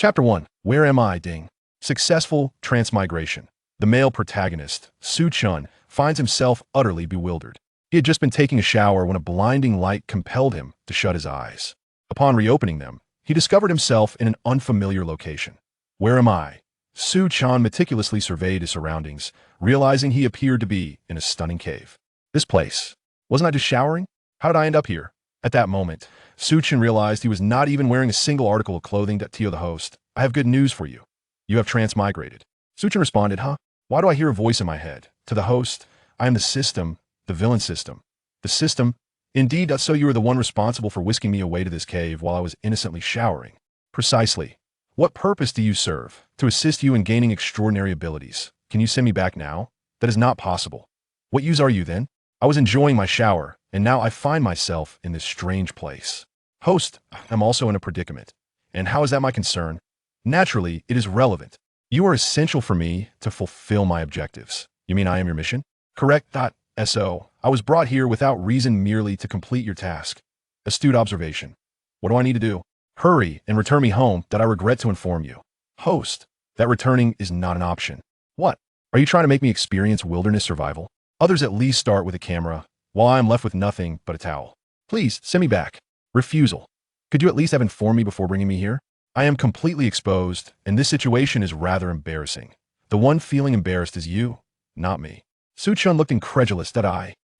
Chapter 1. Where am I, Ding? Successful transmigration. The male protagonist, Su-chun, finds himself utterly bewildered. He had just been taking a shower when a blinding light compelled him to shut his eyes. Upon reopening them, he discovered himself in an unfamiliar location. Where am I? Su-chun meticulously surveyed his surroundings, realizing he appeared to be in a stunning cave. This place. Wasn't I just showering? How did I end up here? At that moment, Su-chun realized he was not even wearing a single article of clothing. Tio the host, I have good news for you. You have transmigrated. Su-chun responded, huh? Why do I hear a voice in my head? To the host, I am the system, the villain system. The system? Indeed, so you are the one responsible for whisking me away to this cave while I was innocently showering. Precisely. What purpose do you serve? To assist you in gaining extraordinary abilities. Can you send me back now? That is not possible. What use are you then? I was enjoying my shower, and now I find myself in this strange place. Host, I'm also in a predicament. And how is that my concern? Naturally, it is relevant. You are essential for me to fulfill my objectives. You mean I am your mission? Correct. So, I was brought here without reason merely to complete your task. Astute observation. What do I need to do? Hurry and return me home. That I regret to inform you. Host, that returning is not an option. What? Are you trying to make me experience wilderness survival? Others at least start with a camera, while I am left with nothing but a towel. Please, send me back. Refusal. Could you at least have informed me before bringing me here? I am completely exposed, and this situation is rather embarrassing. The one feeling embarrassed is you, not me. Su-chun looked incredulous.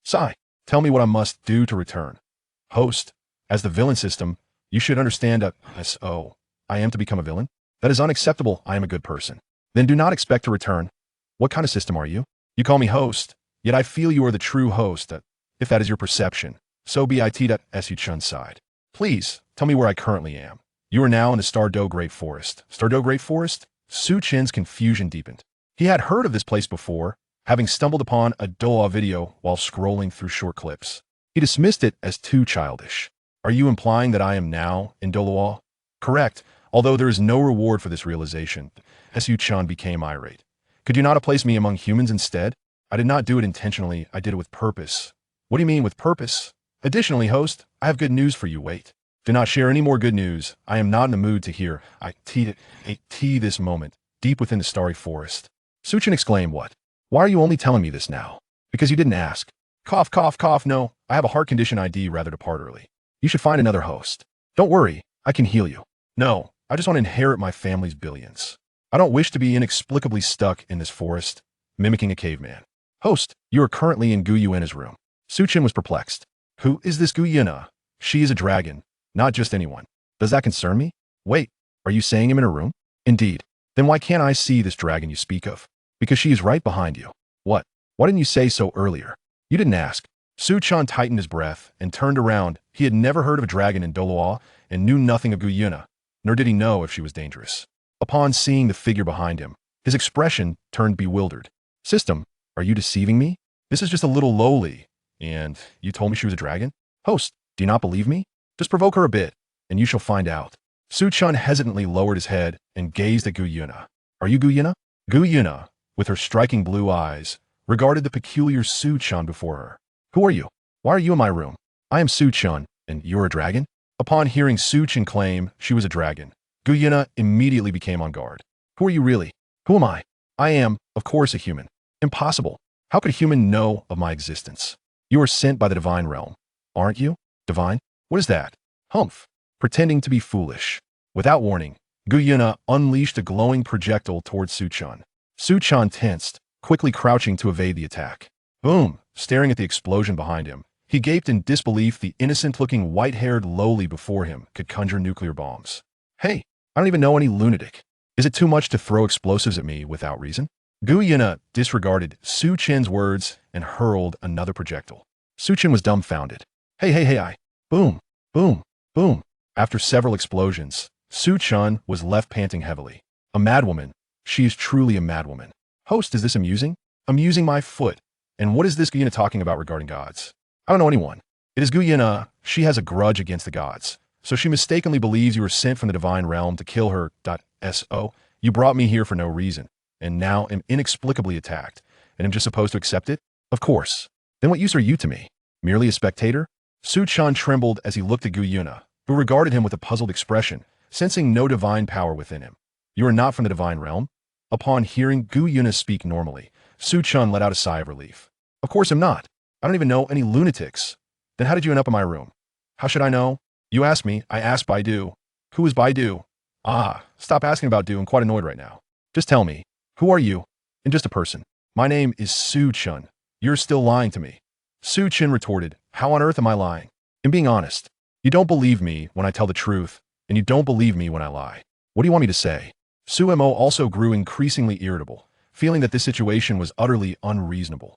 Sigh. Tell me what I must do to return. Host, as the villain system, you should understand that, I am to become a villain? That is unacceptable. I am a good person. Then do not expect to return. What kind of system are you? You call me host, yet I feel you are the true host. If that is your perception, so be it. Su-chun sighed. Please, tell me where I currently am. You are now in the Douluo Great Forest. Douluo Great Forest? Su-chun's confusion deepened. He had heard of this place before, having stumbled upon a Douluo video while scrolling through short clips. He dismissed it as too childish. Are you implying that I am now in Douluo? Correct, although there is no reward for this realization. Su-chun became irate. Could you not have placed me among humans instead? I did not do it intentionally, I did it with purpose. What do you mean with purpose? Additionally, host, I have good news for you. Wait. Do not share any more good news. I am not in the mood to hear this moment, deep within the starry forest. Su-chun exclaimed, what? Why are you only telling me this now? Because you didn't ask. Cough, cough, cough, no. I have a heart condition. Rather depart early. You should find another host. Don't worry, I can heal you. No, I just want to inherit my family's billions. I don't wish to be inexplicably stuck in this forest, mimicking a caveman. Host, you are currently in Gu Yuena's room. Su-chun was perplexed. Who is this Gu Yuena? She is a dragon, not just anyone. Does that concern me? Wait, are you saying I'm in her room? Indeed. Then why can't I see this dragon you speak of? Because she is right behind you. What? Why didn't you say so earlier? You didn't ask. Su-chun tightened his breath and turned around. He had never heard of a dragon in Douluo and knew nothing of Gu Yuena, nor did he know if she was dangerous. Upon seeing the figure behind him, his expression turned bewildered. System, are you deceiving me? This is just a little lowly. And you told me she was a dragon? Host, do you not believe me? Just provoke her a bit, and you shall find out. Su-chun hesitantly lowered his head and gazed at Gu Yuena. Are you Gu Yuena? Gu Yuena, with her striking blue eyes, regarded the peculiar Su-chun before her. Who are you? Why are you in my room? I am Su-chun, and you're a dragon? Upon hearing Su-chun claim she was a dragon, Gu Yuena immediately became on guard. Who are you really? Who am I? I am, of course, a human. Impossible. How could a human know of my existence? You are sent by the divine realm, aren't you? Divine? What is that? Humph. Pretending to be foolish. Without warning, Gu Yuena unleashed a glowing projectile towards Su-chun. Su-chun tensed, quickly crouching to evade the attack. Boom! Staring at the explosion behind him, he gaped in disbelief. The innocent-looking white-haired lowly before him could conjure nuclear bombs. Hey, I don't even know any lunatic. Is it too much to throw explosives at me without reason? Gu Yuena disregarded Su-chun's words and hurled another projectile. Su-chun was dumbfounded. Hey, boom, boom, boom. After several explosions, Su-chun was left panting heavily. A madwoman. She is truly a madwoman. Host, is this amusing? Amusing my foot. And what is this Gu Yuena talking about regarding gods? I don't know anyone. It is Gu Yuena. She has a grudge against the gods. So she mistakenly believes you were sent from the divine realm to kill her. So, you brought me here for no reason, and now am inexplicably attacked, and am just supposed to accept it? Of course. Then what use are you to me? Merely a spectator? Su-chun trembled as he looked at Gu Yuena, who regarded him with a puzzled expression. sensing no divine power within him. You are not from the divine realm? Upon hearing Gu Yuna speak normally, Su Chun let out a sigh of relief. Of course I'm not. I don't even know any lunatics. Then how did you end up in my room? How should I know? You asked me, I asked Baidu. Who is Baidu? Ah, stop asking about Du, I'm quite annoyed right now. Just tell me, who are you? And just a person. My name is Su Chun. You're still lying to me. Su Chun retorted, how on earth am I lying? And being honest, you don't believe me when I tell the truth, and you don't believe me when I lie. What do you want me to say? Su Mo also grew increasingly irritable, feeling that this situation was utterly unreasonable.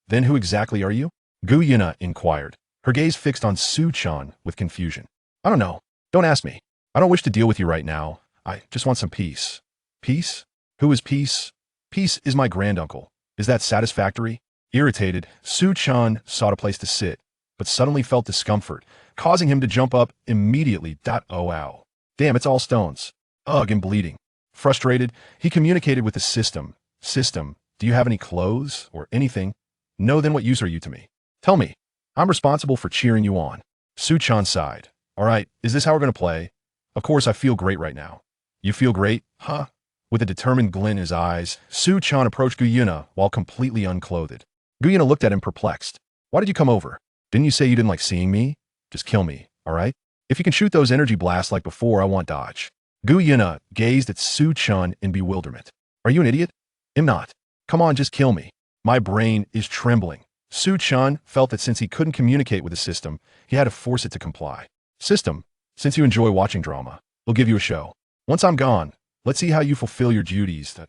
Then who exactly are you? Gu Yuna inquired, her gaze fixed on Su Chun with confusion. I don't know. Don't ask me. I don't wish to deal with you right now. I just want some peace. Peace? Who is Peace? Peace is my granduncle. Is that satisfactory? Irritated, Su Chun sought a place to sit, but suddenly felt discomfort, causing him to jump up immediately. Oh, ow. Damn, it's all stones. Ugh, and bleeding. Frustrated, he communicated with the system. System, do you have any clothes or anything? No, then what use are you to me? Tell me. I'm responsible for cheering you on. Su Chun sighed. All right, is this how we're going to play? Of course, I feel great right now. You feel great? Huh? With a determined glint in his eyes, Su Chun approached Gu Yuna while completely unclothed. Gu Yuna looked at him perplexed. Why did you come over? Didn't you say you didn't like seeing me? Just kill me, all right? If you can shoot those energy blasts like before, I want dodge. Gu Yuna gazed at Su Chun in bewilderment. Are you an idiot? I'm not. Come on, just kill me. My brain is trembling. Su Chun felt that since he couldn't communicate with the system, he had to force it to comply. System, since you enjoy watching drama, we'll give you a show. Once I'm gone, let's see how you fulfill your duties.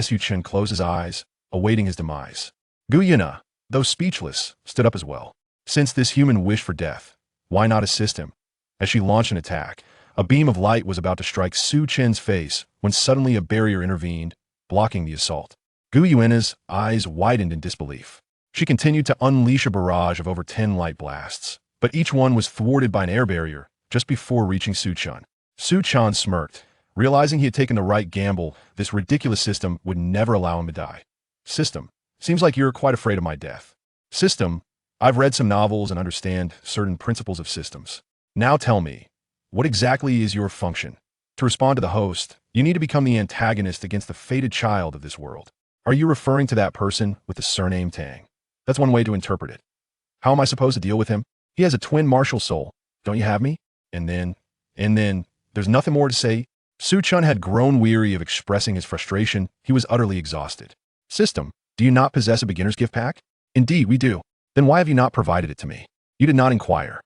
Su Chun closed his eyes, awaiting his demise. Gu Yuna, though speechless, stood up as well. Since this human wished for death, why not assist him? As she launched an attack, a beam of light was about to strike Su Chun's face when suddenly a barrier intervened, blocking the assault. Gu Yuna's eyes widened in disbelief. She continued to unleash a barrage of over 10 light blasts, but each one was thwarted by an air barrier just before reaching Su Chun. Su Chun smirked, realizing he had taken the right gamble. This ridiculous system would never allow him to die. System, seems like you're quite afraid of my death. System, I've read some novels and understand certain principles of systems. Now tell me, what exactly is your function? To respond to the host, you need to become the antagonist against the fated child of this world. Are you referring to that person with the surname Tang? That's one way to interpret it. How am I supposed to deal with him? He has a twin martial soul. Don't you have me? And then, there's nothing more to say. Su Chun had grown weary of expressing his frustration. He was utterly exhausted. System, do you not possess a beginner's gift pack? Indeed, we do. Then why have you not provided it to me? You did not inquire.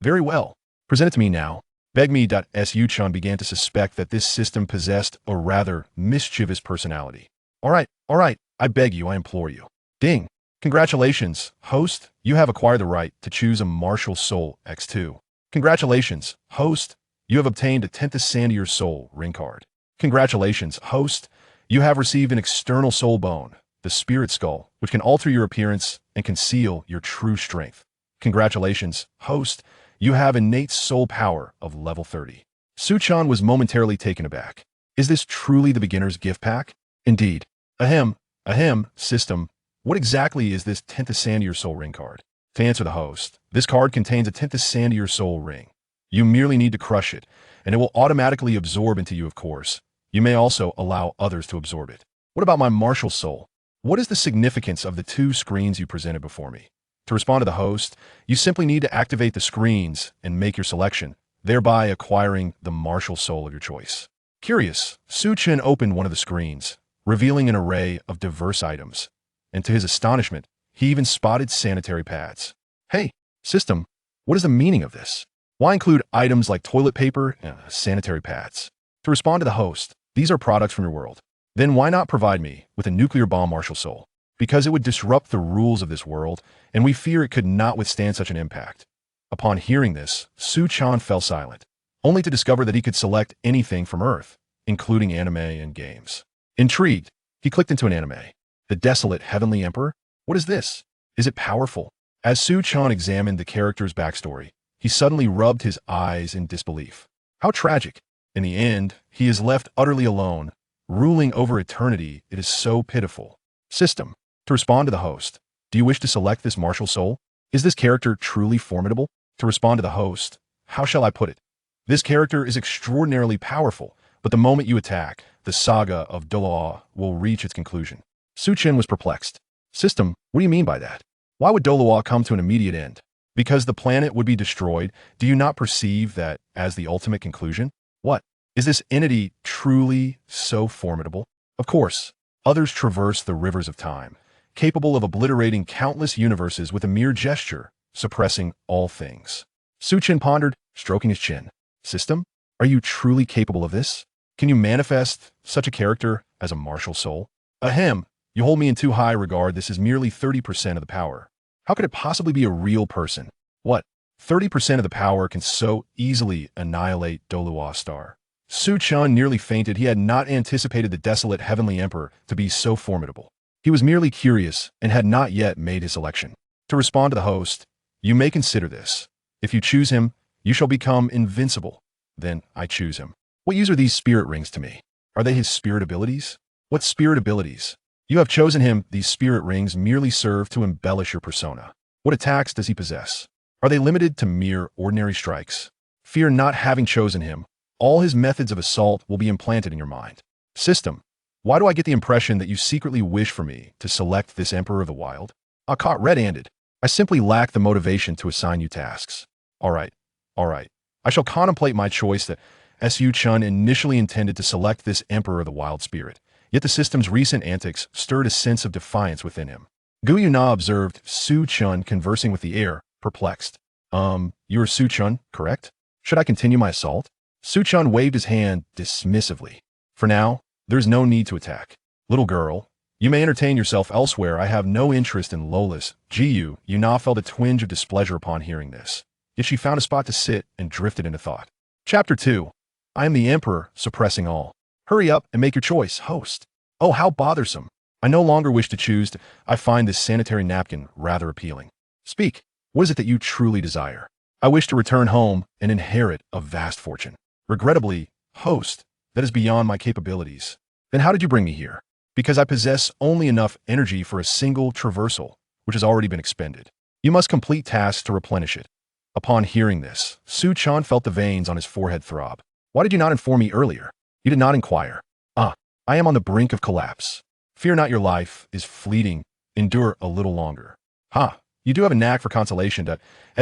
Very well. Present it to me now. Beg me. Su Chun began to suspect that this system possessed a rather mischievous personality. All right, I beg you, I implore you. Ding. Congratulations, host, you have acquired the right to choose a martial soul X2. Congratulations, host, you have obtained a 10th Sand of your soul ring card. Congratulations, host, you have received an external soul bone, the spirit skull, which can alter your appearance and conceal your true strength. Congratulations, host, you have innate soul power of level 30. Su Chun was momentarily taken aback. Is this truly the beginner's gift pack? Indeed. Ahem, system. What exactly is this 10th Sand of your soul ring card? To answer the host, this card contains a 10th Sand of your soul ring. You merely need to crush it, and it will automatically absorb into you, of course. You may also allow others to absorb it. What about my martial soul? What is the significance of the two screens you presented before me? To respond to the host, you simply need to activate the screens and make your selection, thereby acquiring the martial soul of your choice. Curious, Su Chun opened one of the screens, revealing an array of diverse items. And to his astonishment, he even spotted sanitary pads. Hey, system, what is the meaning of this? Why include items like toilet paper and sanitary pads? To respond to the host, these are products from your world. Then why not provide me with a nuclear bomb martial soul? Because it would disrupt the rules of this world, and we fear it could not withstand such an impact. Upon hearing this, Su Chun fell silent, only to discover that he could select anything from Earth, including anime and games. Intrigued, he clicked into an anime. The Desolate Heavenly Emperor? What is this? Is it powerful? As Su Chun examined the character's backstory, he suddenly rubbed his eyes in disbelief. How tragic. In the end, he is left utterly alone, ruling over eternity. It is so pitiful. System. To respond to the host, do you wish to select this martial soul? Is this character truly formidable? To respond to the host, how shall I put it? This character is extraordinarily powerful, but the moment you attack, the saga of Douluo will reach its conclusion. Su Chen was perplexed. System, what do you mean by that? Why would Douluo come to an immediate end? Because the planet would be destroyed, do you not perceive that as the ultimate conclusion? What? Is this entity truly so formidable? Of course, others traverse the rivers of time, capable of obliterating countless universes with a mere gesture, suppressing all things. Su Chen pondered, stroking his chin. System, are you truly capable of this? Can you manifest such a character as a martial soul? Ahem, you hold me in too high regard. This is merely 30% of the power. How could it possibly be a real person? What? 30% of the power can so easily annihilate Douluo star. Su Chen nearly fainted. He had not anticipated the desolate heavenly emperor to be so formidable. He was merely curious and had not yet made his selection. To respond to the host, you may consider this. If you choose him, you shall become invincible. Then I choose him. What use are these spirit rings to me? Are they his spirit abilities? What spirit abilities? You have chosen him. These spirit rings merely serve to embellish your persona. What attacks does he possess? Are they limited to mere ordinary strikes? Fear not, having chosen him. All his methods of assault will be implanted in your mind. System, why do I get the impression that you secretly wish for me to select this Emperor of the Wild? I caught red-handed. I simply lack the motivation to assign you tasks. All right. I shall contemplate my choice. That Su Chen initially intended to select this Emperor of the Wild Spirit, yet the system's recent antics stirred a sense of defiance within him. Gu Yuna observed Su Chen conversing with the air, perplexed. You are Su Chen, correct? Should I continue my assault? Su Chen waved his hand dismissively. For now, there's no need to attack. Little girl, you may entertain yourself elsewhere. I have no interest in Lola's. Yuna felt a twinge of displeasure upon hearing this. Yet she found a spot to sit and drifted into thought. Chapter 2. I am the Emperor, suppressing all. Hurry up and make your choice, host. Oh, how bothersome. I no longer wish to choose. I find this sanitary napkin rather appealing. Speak. What is it that you truly desire? I wish to return home and inherit a vast fortune. Regrettably, host, that is beyond my capabilities. Then how did you bring me here? Because I possess only enough energy for a single traversal, which has already been expended. You must complete tasks to replenish it. Upon hearing this, Su Chen felt the veins on his forehead throb. Why did you not inform me earlier? You did not inquire. I am on the brink of collapse. Fear not, your life is fleeting. Endure a little longer. You do have a knack for consolation.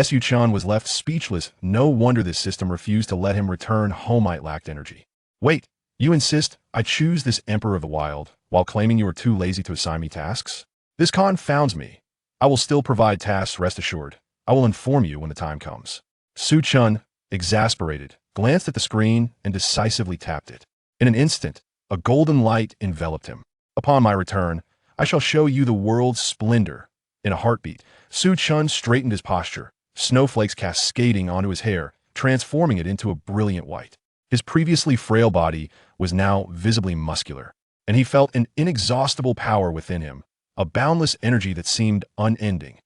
Su Chen was left speechless. No wonder this system refused to let him return home. It lacked energy. Wait, you insist I choose this Emperor of the Wild, while claiming you are too lazy to assign me tasks? This confounds me. I will still provide tasks, rest assured. I will inform you when the time comes. Su Chen, exasperated, glanced at the screen and decisively tapped it. In an instant, a golden light enveloped him. Upon my return, I shall show you the world's splendor. In a heartbeat, Su Chen straightened his posture, snowflakes cascading onto his hair, transforming it into a brilliant white. His previously frail body was now visibly muscular, and he felt an inexhaustible power within him, a boundless energy that seemed unending.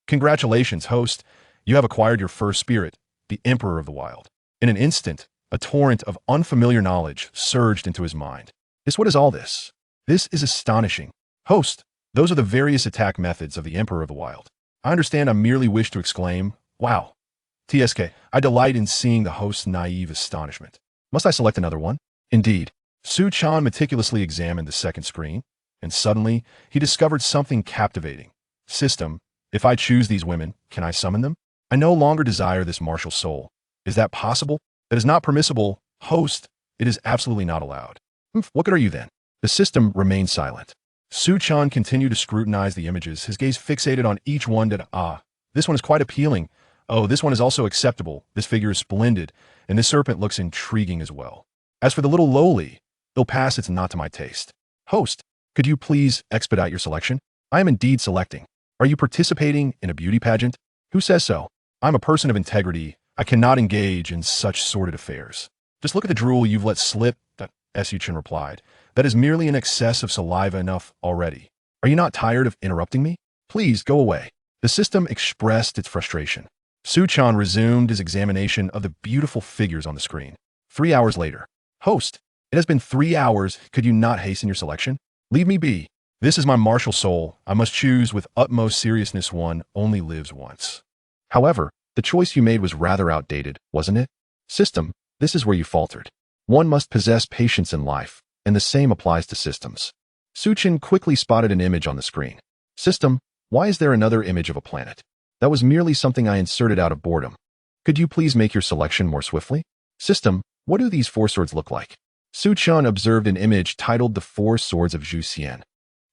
Congratulations, host. You have acquired your first spirit, the Emperor of the Wild. In an instant, a torrent of unfamiliar knowledge surged into his mind. What is all this? This is astonishing. Host, those are the various attack methods of the Emperor of the Wild. I understand. I merely wish to exclaim, wow. TSK, I delight in seeing the host's naive astonishment. Must I select another one? Indeed. Su Chen meticulously examined the second screen, and suddenly he discovered something captivating. System, if I choose these women, can I summon them? I no longer desire this martial soul. Is that possible? That is not permissible. Host, it is absolutely not allowed. What good are you then? The system remained silent. Su Chen continued to scrutinize the images, his gaze fixated on each one. This one is quite appealing. Oh, this one is also acceptable. This figure is splendid, and this serpent looks intriguing as well. As for the little lowly, it'll pass. It's not to my taste. Host, could you please expedite your selection? I am indeed selecting. Are you participating in a beauty pageant? Who says so? I'm a person of integrity. I cannot engage in such sordid affairs. Just look at the drool you've let slip. Su Chen replied. That is merely an excess of saliva enough already. Are you not tired of interrupting me? Please go away. The system expressed its frustration. Su Chen resumed his examination of the beautiful figures on the screen. 3 hours later. Host, it has been 3 hours. Could you not hasten your selection? Leave me be. This is my martial soul. I must choose with utmost seriousness. One only lives once. However, the choice you made was rather outdated, wasn't it? System, This is where you faltered. One must possess patience in life, and the same applies to systems. Suchin quickly spotted an image on the screen. System, why is there another image of a planet? That was merely something I inserted out of boredom. Could you please make your selection more swiftly? System, what do these 4 swords look like? Suchin observed an image titled The 4 Swords of Zhu Xian.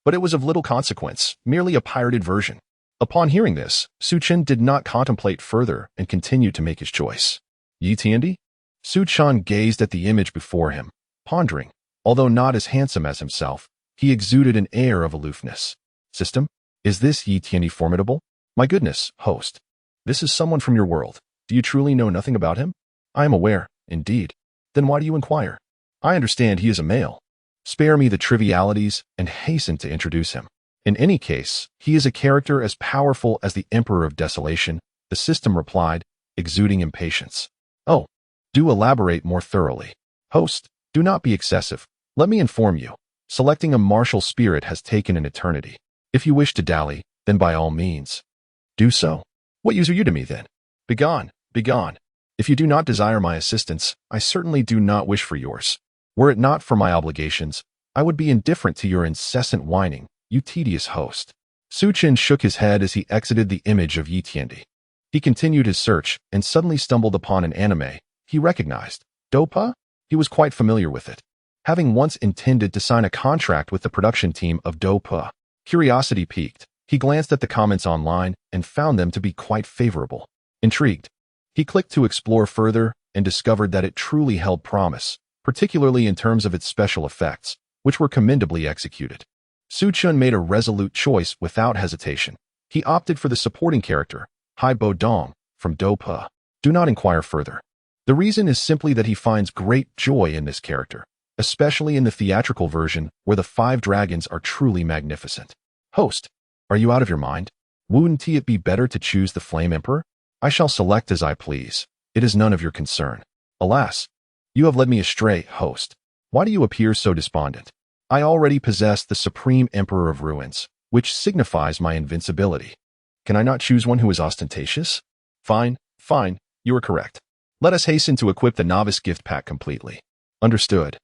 But it was of little consequence, merely a pirated version. Upon hearing this, Suchin did not contemplate further and continued to make his choice. Yi Tiandi? Suchin gazed at the image before him, pondering. Although not as handsome as himself, he exuded an air of aloofness. System? Is this Yi Tiandi formidable? My goodness, host. This is someone from your world. Do you truly know nothing about him? I am aware, indeed. Then why do you inquire? I understand he is a male. Spare me the trivialities and hasten to introduce him. In any case, he is a character as powerful as the Emperor of Desolation, the system replied, exuding impatience. Oh, do elaborate more thoroughly. Host, do not be excessive. Let me inform you. Selecting a martial spirit has taken an eternity. If you wish to dally, then by all means. Do so. What use are you to me then? Begone, begone. If you do not desire my assistance, I certainly do not wish for yours. Were it not for my obligations, I would be indifferent to your incessant whining, you tedious host. Suchin shook his head as he exited the image of Yi Tiandi. He continued his search and suddenly stumbled upon an anime he recognized. Dopa? He was quite familiar with it, having once intended to sign a contract with the production team of Dopa. Curiosity piqued. He glanced at the comments online and found them to be quite favorable. Intrigued, he clicked to explore further and discovered that it truly held promise, particularly in terms of its special effects, which were commendably executed. Suchin made a resolute choice without hesitation. He opted for the supporting character, Hai Bo Dong, from Dopa. Do not inquire further. The reason is simply that he finds great joy in this character, especially in the theatrical version where the 5 dragons are truly magnificent. Host, are you out of your mind? Wouldn't it be better to choose the Flame Emperor? I shall select as I please. It is none of your concern. Alas, you have led me astray, host. Why do you appear so despondent? I already possess the Supreme Emperor of Ruins, which signifies my invincibility. Can I not choose one who is ostentatious? Fine, fine, you are correct. Let us hasten to equip the novice gift pack completely. Understood.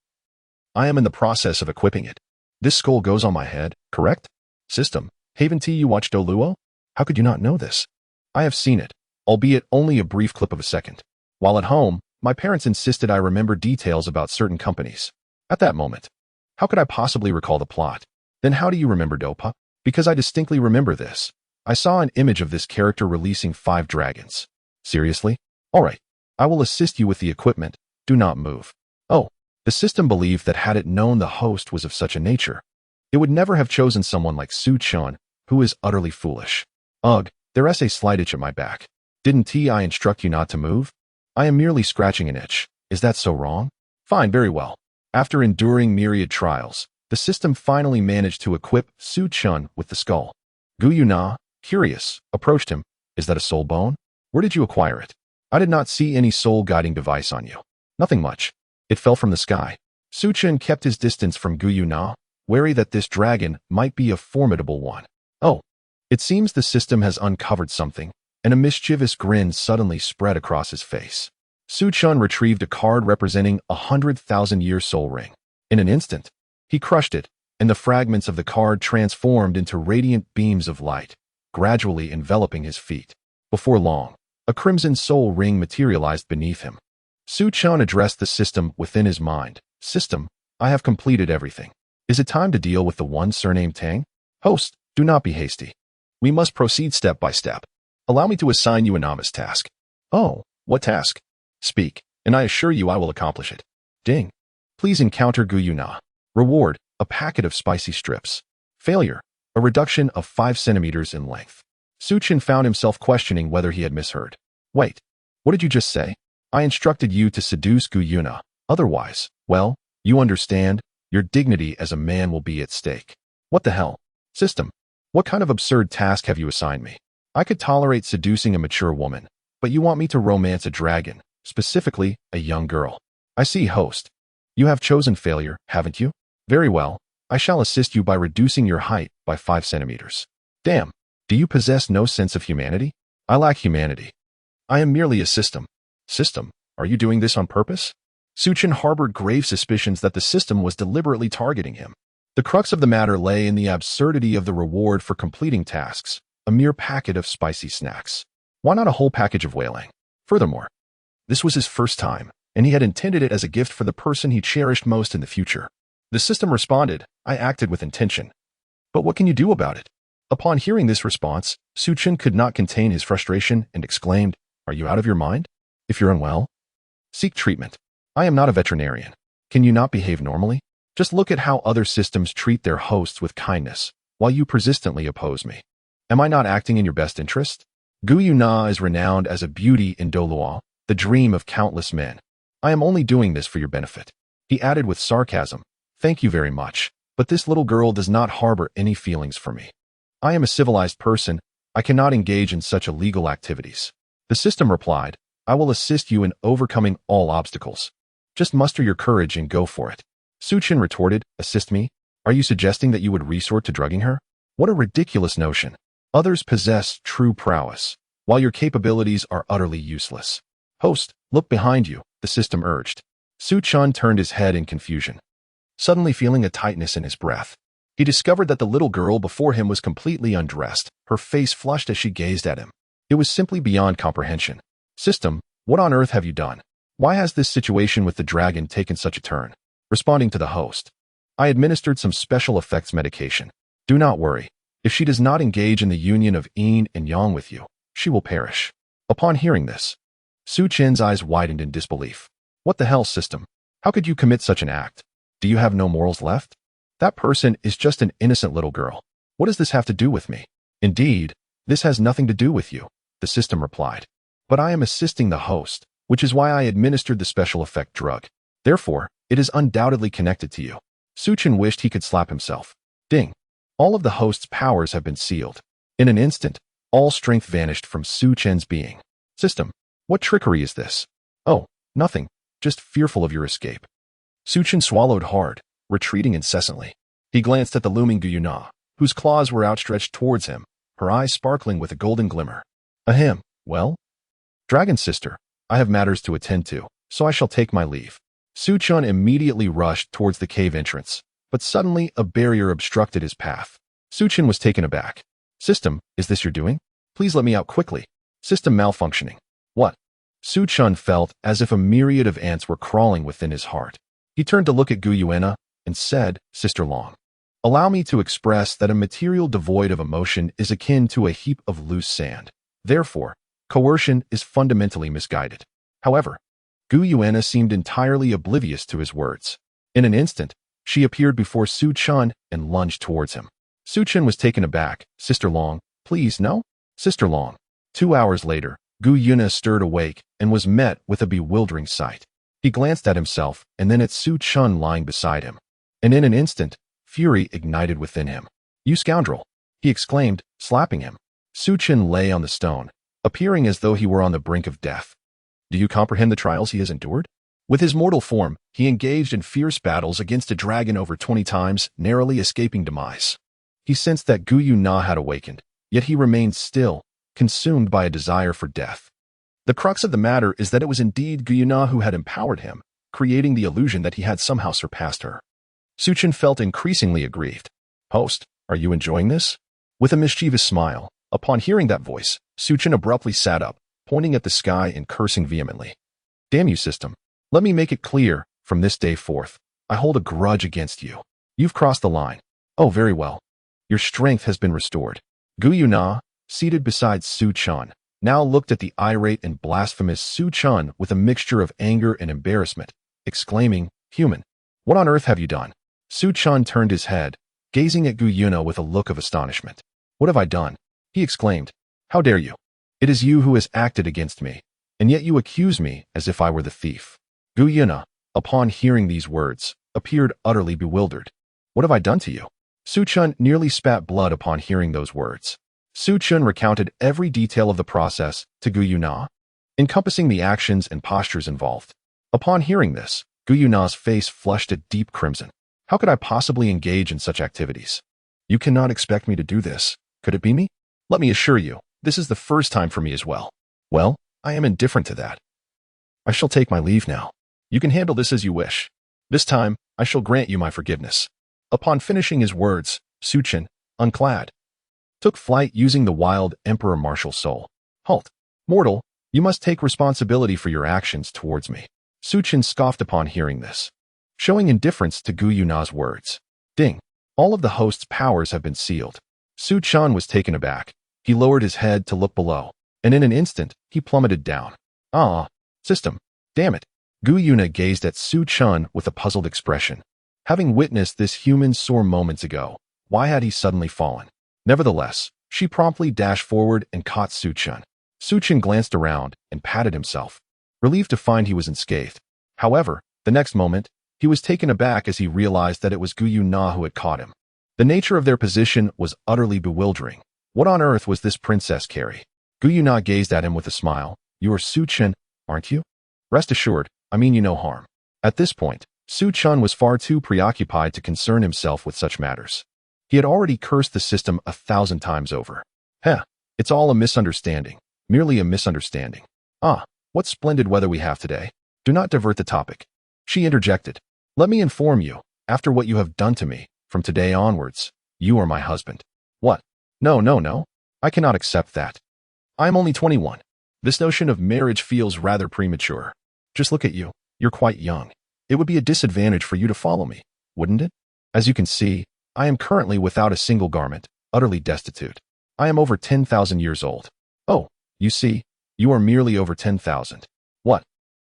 I am in the process of equipping it. This skull goes on my head, correct? System, haven't you watched Douluo? How could you not know this? I have seen it, albeit only a brief clip of a second. While at home, my parents insisted I remember details about certain companies. At that moment, how could I possibly recall the plot? Then how do you remember Dopa? Because I distinctly remember this. I saw an image of this character releasing 5 dragons. Seriously? All right. I will assist you with the equipment. Do not move. Oh, the system believed that had it known the host was of such a nature, it would never have chosen someone like Suchin, who is utterly foolish. Ugh, there's a slight itch at my back. Didn't I instruct you not to move? I am merely scratching an itch. Is that so wrong? Fine, very well. After enduring myriad trials, the system finally managed to equip Suchin with the skull. Guyu Na, curious, approached him. Is that a soul bone? Where did you acquire it? I did not see any soul-guiding device on you. Nothing much. It fell from the sky. Suchin kept his distance from Guyu Na, wary that this dragon might be a formidable one. Oh, it seems the system has uncovered something, and a mischievous grin suddenly spread across his face. Suchin retrieved a card representing 100,000-year soul ring. In an instant, he crushed it, and the fragments of the card transformed into radiant beams of light, gradually enveloping his feet. Before long, a crimson soul ring materialized beneath him. Suchin addressed the system within his mind. System, I have completed everything. Is it time to deal with the one surnamed Tang? Host, do not be hasty. We must proceed step by step. Allow me to assign you a novice task. Oh, what task? Speak, and I assure you I will accomplish it. Ding. Please encounter Guyu Na. Reward, a packet of spicy strips. Failure, a reduction of 5 centimeters in length. Suchin found himself questioning whether he had misheard. Wait, what did you just say? I instructed you to seduce Guyu Na. Otherwise, well, you understand, your dignity as a man will be at stake. What the hell? System, what kind of absurd task have you assigned me? I could tolerate seducing a mature woman, but you want me to romance a dragon, specifically a young girl. I see, host. You have chosen failure, haven't you? Very well, I shall assist you by reducing your height by 5 centimeters. Damn. Do you possess no sense of humanity? I lack humanity. I am merely a system. System, are you doing this on purpose? Suchin harbored grave suspicions that the system was deliberately targeting him. The crux of the matter lay in the absurdity of the reward for completing tasks, a mere packet of spicy snacks. Why not a whole package of whaling? Furthermore, this was his first time, and he had intended it as a gift for the person he cherished most in the future. The system responded, I acted with intention. But what can you do about it? Upon hearing this response, Suchin could not contain his frustration and exclaimed, Are you out of your mind? If you're unwell, seek treatment. I am not a veterinarian. Can you not behave normally? Just look at how other systems treat their hosts with kindness, while you persistently oppose me. Am I not acting in your best interest? Gu Yuna is renowned as a beauty in Douluo, the dream of countless men. I am only doing this for your benefit. He added with sarcasm, Thank you very much, but this little girl does not harbor any feelings for me. I am a civilized person. I cannot engage in such illegal activities. The system replied, I will assist you in overcoming all obstacles. Just muster your courage and go for it. Suchin retorted, Assist me? Are you suggesting that you would resort to drugging her? What a ridiculous notion. Others possess true prowess, while your capabilities are utterly useless. Host, look behind you, the system urged. Suchin turned his head in confusion, suddenly feeling a tightness in his breath. He discovered that the little girl before him was completely undressed, her face flushed as she gazed at him. It was simply beyond comprehension. System, what on earth have you done? Why has this situation with the dragon taken such a turn? Responding to the host, I administered some special effects medication. Do not worry. If she does not engage in the union of yin and yang with you, she will perish. Upon hearing this, Suchin's eyes widened in disbelief. What the hell, system? How could you commit such an act? Do you have no morals left? That person is just an innocent little girl. What does this have to do with me? Indeed, this has nothing to do with you, the system replied. But I am assisting the host, which is why I administered the special effect drug. Therefore, it is undoubtedly connected to you. Suchin wished he could slap himself. Ding. All of the host's powers have been sealed. In an instant, all strength vanished from Suchin's being. System, what trickery is this? Oh, nothing, just fearful of your escape. Suchin swallowed hard, retreating incessantly. He glanced at the looming Gu Yuna, whose claws were outstretched towards him, her eyes sparkling with a golden glimmer. Ahem, well? Dragon sister, I have matters to attend to, so I shall take my leave. Suchin immediately rushed towards the cave entrance, but suddenly a barrier obstructed his path. Suchin was taken aback. System, is this your doing? Please let me out quickly. System malfunctioning. What? Suchin felt as if a myriad of ants were crawling within his heart. He turned to look at Gu Yuena and said, Sister Long, allow me to express that a material devoid of emotion is akin to a heap of loose sand. Therefore, coercion is fundamentally misguided. However, Gu Yuena seemed entirely oblivious to his words. In an instant, she appeared before Suchin and lunged towards him. Suchin was taken aback. Sister Long, please, no? Sister Long. 2 hours later, Gu Yuena stirred awake and was met with a bewildering sight. He glanced at himself and then at Suchin lying beside him. And in an instant, fury ignited within him. You scoundrel! He exclaimed, slapping him. Suchin lay on the stone, appearing as though he were on the brink of death. Do you comprehend the trials he has endured? With his mortal form, he engaged in fierce battles against a dragon over 20 times, narrowly escaping demise. He sensed that Gu Yuna had awakened, yet he remained still, consumed by a desire for death. The crux of the matter is that it was indeed Gu Yuna who had empowered him, creating the illusion that he had somehow surpassed her. Suchin felt increasingly aggrieved. Host, are you enjoying this? With a mischievous smile, upon hearing that voice, Suchin abruptly sat up, pointing at the sky and cursing vehemently. Damn you, system. Let me make it clear, from this day forth, I hold a grudge against you. You've crossed the line. Oh, very well. Your strength has been restored. Gu Yuna, seated beside Suchin, now looked at the irate and blasphemous Suchin with a mixture of anger and embarrassment, exclaiming, Human, what on earth have you done? Suchin turned his head, gazing at Gu Yuna with a look of astonishment. What have I done? He exclaimed. How dare you? It is you who has acted against me, and yet you accuse me as if I were the thief. Gu Yuna, upon hearing these words, appeared utterly bewildered. What have I done to you? Suchin nearly spat blood upon hearing those words. Suchin recounted every detail of the process to Gu Yuna, encompassing the actions and postures involved. Upon hearing this, Gu Yuna's face flushed a deep crimson. How could I possibly engage in such activities? You cannot expect me to do this. Could it be me? Let me assure you, this is the first time for me as well. Well, I am indifferent to that. I shall take my leave now. You can handle this as you wish. This time, I shall grant you my forgiveness." Upon finishing his words, Suchin, unclad, took flight using the wild emperor martial soul. "Halt! Mortal, you must take responsibility for your actions towards me." Suchin scoffed upon hearing this, showing indifference to Gu Yuna's words. Ding! All of the host's powers have been sealed. Suchin was taken aback. He lowered his head to look below, and in an instant, he plummeted down. "Ah, system. Damn it." Gu Yuna gazed at Suchin with a puzzled expression. Having witnessed this human soar moments ago, why had he suddenly fallen? Nevertheless, she promptly dashed forward and caught Suchin. Suchin glanced around and patted himself, relieved to find he was unscathed. However, the next moment, he was taken aback as he realized that it was Gu Yuna who had caught him. The nature of their position was utterly bewildering. What on earth was this princess carry? Gu Yuna gazed at him with a smile. "You are Suchin, aren't you?" "Rest assured, I mean you no harm." At this point, Suchin was far too preoccupied to concern himself with such matters. He had already cursed the system 1,000 times over. Heh, it's all a misunderstanding. Merely a misunderstanding. "Ah, what splendid weather we have today. Do not divert the topic." She interjected. "Let me inform you, after what you have done to me, from today onwards, you are my husband." "What? No. I cannot accept that. I am only 21. This notion of marriage feels rather premature. Just look at you. You're quite young. It would be a disadvantage for you to follow me, wouldn't it? As you can see, I am currently without a single garment, utterly destitute. I am over 10,000 years old." "Oh, you see, you are merely over 10,000. What?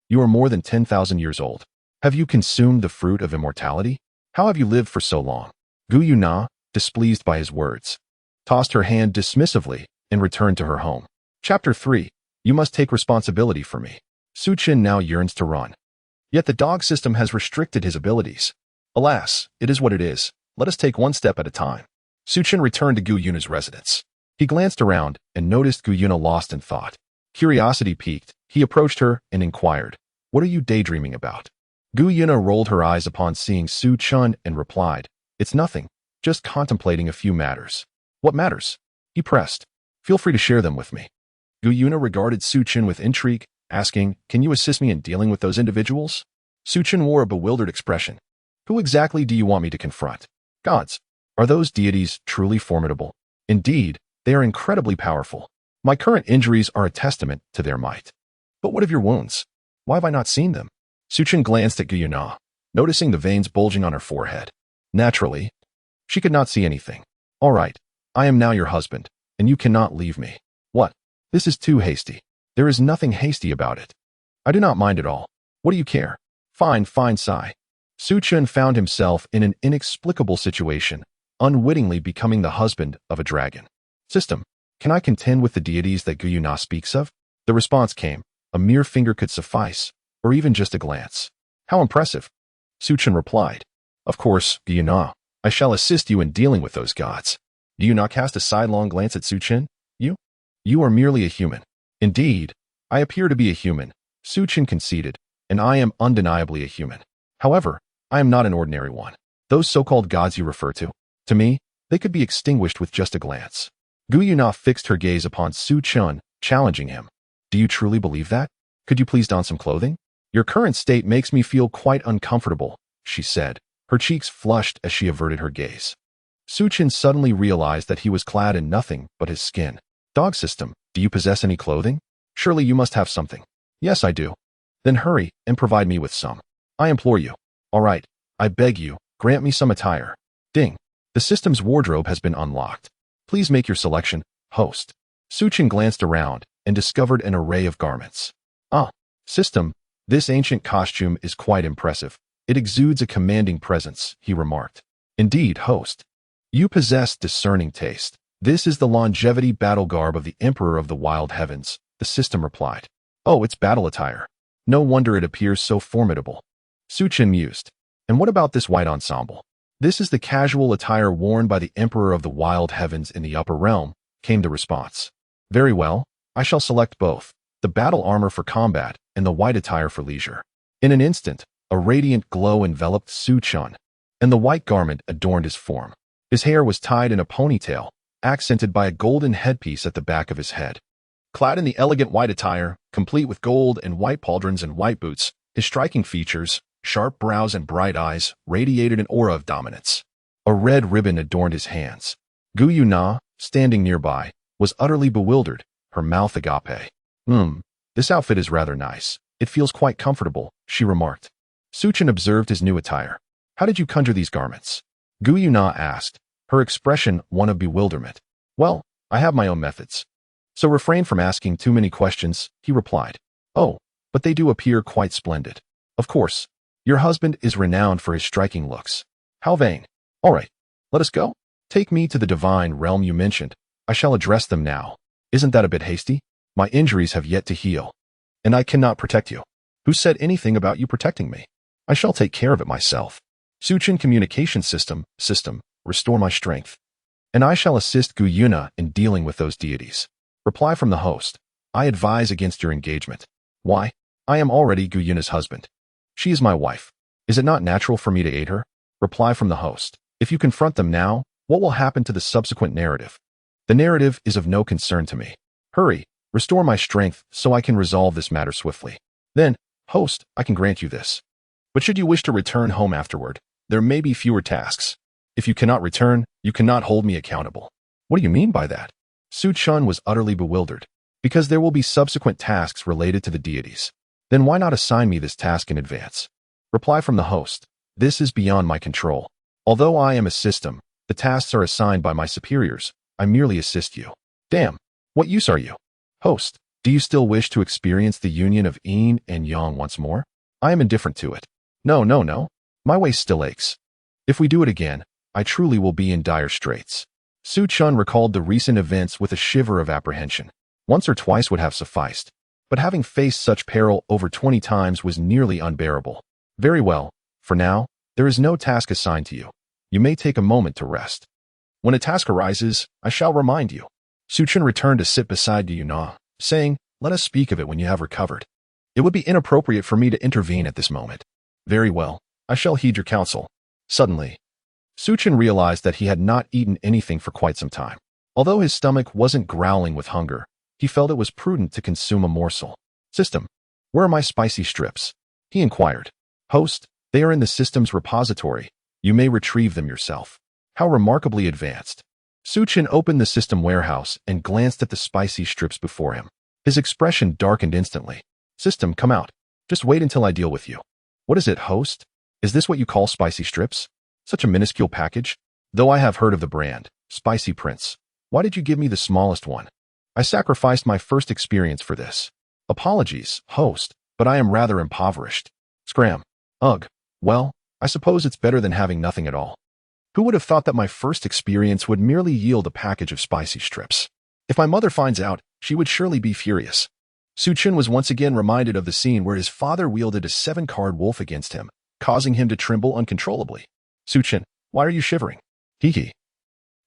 You are more than 10,000 years old. Have you consumed the fruit of immortality? How have you lived for so long?" Gu Yuna, displeased by his words, tossed her hand dismissively and returned to her home. Chapter 3. You must take responsibility for me. Suchin now yearns to run. Yet the dog system has restricted his abilities. Alas, it is what it is. Let us take one step at a time. Suchin returned to Gu Yuna's residence. He glanced around and noticed Gu Yuna lost in thought. Curiosity piqued, he approached her and inquired, "What are you daydreaming about?" Gu Yuna rolled her eyes upon seeing Suchin and replied, "It's nothing, just contemplating a few matters." "What matters?" he pressed. "Feel free to share them with me." Gu Yuna regarded Suchin with intrigue, asking, "Can you assist me in dealing with those individuals?" Suchin wore a bewildered expression. "Who exactly do you want me to confront?" "Gods. Are those deities truly formidable?" "Indeed, they are incredibly powerful. My current injuries are a testament to their might." "But what of your wounds? Why have I not seen them?" Suchin glanced at Gu Yuna, noticing the veins bulging on her forehead. Naturally, she could not see anything. "All right, I am now your husband, and you cannot leave me." "What? This is too hasty." "There is nothing hasty about it. I do not mind at all. What do you care?" Fine, sigh. Suchin found himself in an inexplicable situation, unwittingly becoming the husband of a dragon. "System, can I contend with the deities that Gu Yuna speaks of?" The response came, "A mere finger could suffice, or even just a glance." "How impressive." Suchin replied, "Of course, Gu Yuna, I shall assist you in dealing with those gods." Do you not cast a sidelong glance at Suchin? You are merely a human." "Indeed, I appear to be a human," Suchin conceded, "and I am undeniably a human. However, I am not an ordinary one. Those so-called gods you refer to me, they could be extinguished with just a glance." Gu Yuna fixed her gaze upon Suchin, challenging him. "Do you truly believe that? Could you please don some clothing? Your current state makes me feel quite uncomfortable," she said, her cheeks flushed as she averted her gaze. Suchin suddenly realized that he was clad in nothing but his skin. "Dog system, do you possess any clothing? Surely you must have something." "Yes, I do." "Then hurry and provide me with some. I implore you." "All right, I beg you, grant me some attire." Ding. The system's wardrobe has been unlocked. Please make your selection, host. Suchin glanced around and discovered an array of garments. "Ah, system, this ancient costume is quite impressive. It exudes a commanding presence," he remarked. "Indeed, host. You possess discerning taste. This is the longevity battle garb of the Emperor of the Wild Heavens," the system replied. "Oh, it's battle attire. No wonder it appears so formidable." Suchin mused. "And what about this white ensemble?" "This is the casual attire worn by the Emperor of the Wild Heavens in the upper realm," came the response. "Very well, I shall select both, the battle armor for combat and the white attire for leisure." In an instant, a radiant glow enveloped Suchin, and the white garment adorned his form. His hair was tied in a ponytail, accented by a golden headpiece at the back of his head. Clad in the elegant white attire, complete with gold and white pauldrons and white boots, His striking features, sharp brows and bright eyes, radiated an aura of dominance. A red ribbon adorned his hands. Gu Yuna, standing nearby, was utterly bewildered, her mouth agape. This outfit is rather nice. It feels quite comfortable, she remarked. Suchin observed his new attire. How did you conjure these garments? Gu Yuna asked, her expression one of bewilderment. Well, I have my own methods. So refrain from asking too many questions, he replied. Oh, but they do appear quite splendid. Of course. Your husband is renowned for his striking looks. How vain. All right, let us go. Take me to the divine realm you mentioned. I shall address them now. Isn't that a bit hasty? My injuries have yet to heal, and I cannot protect you. Who said anything about you protecting me? I shall take care of it myself. Suchin communication system, restore my strength. And I shall assist Gu Yuna in dealing with those deities. Reply from the host. I advise against your engagement. Why? I am already Gu Yuna's husband. She is my wife. Is it not natural for me to aid her? Reply from the host. If you confront them now, what will happen to the subsequent narrative? The narrative is of no concern to me. Hurry, restore my strength so I can resolve this matter swiftly. Then, host, I can grant you this. But should you wish to return home afterward, there may be fewer tasks. If you cannot return, you cannot hold me accountable. What do you mean by that? Su Chun was utterly bewildered. Because there will be subsequent tasks related to the deities. Then why not assign me this task in advance? Reply from the host. This is beyond my control. Although I am a system, the tasks are assigned by my superiors. I merely assist you. Damn, what use are you? Host, do you still wish to experience the union of yin and yang once more? I am indifferent to it. No. My waist still aches. If we do it again, I truly will be in dire straits. Su Chun recalled the recent events with a shiver of apprehension. Once or twice would have sufficed, but having faced such peril over 20 times was nearly unbearable. Very well, for now, there is no task assigned to you. You may take a moment to rest. When a task arises, I shall remind you. Su Chun returned to sit beside Gu Yuna, saying, let us speak of it when you have recovered. It would be inappropriate for me to intervene at this moment. Very well, I shall heed your counsel. Suddenly, Su Chun realized that he had not eaten anything for quite some time. Although his stomach wasn't growling with hunger, he felt it was prudent to consume a morsel. System, where are my spicy strips? He inquired. Host, they are in the system's repository. You may retrieve them yourself. How remarkably advanced. Su Chun opened the system warehouse and glanced at the spicy strips before him. His expression darkened instantly. System, come out. Just wait until I deal with you. What is it, host? Is this what you call spicy strips? Such a minuscule package? Though I have heard of the brand, Spicy Prince. Why did you give me the smallest one? I sacrificed my first experience for this. Apologies, host, but I am rather impoverished. Scram. Ugh. Well, I suppose it's better than having nothing at all. Who would have thought that my first experience would merely yield a package of spicy strips? If my mother finds out, she would surely be furious. Su Chun was once again reminded of the scene where his father wielded a 7-card wolf against him, causing him to tremble uncontrollably. Su Chun, why are you shivering? Hee.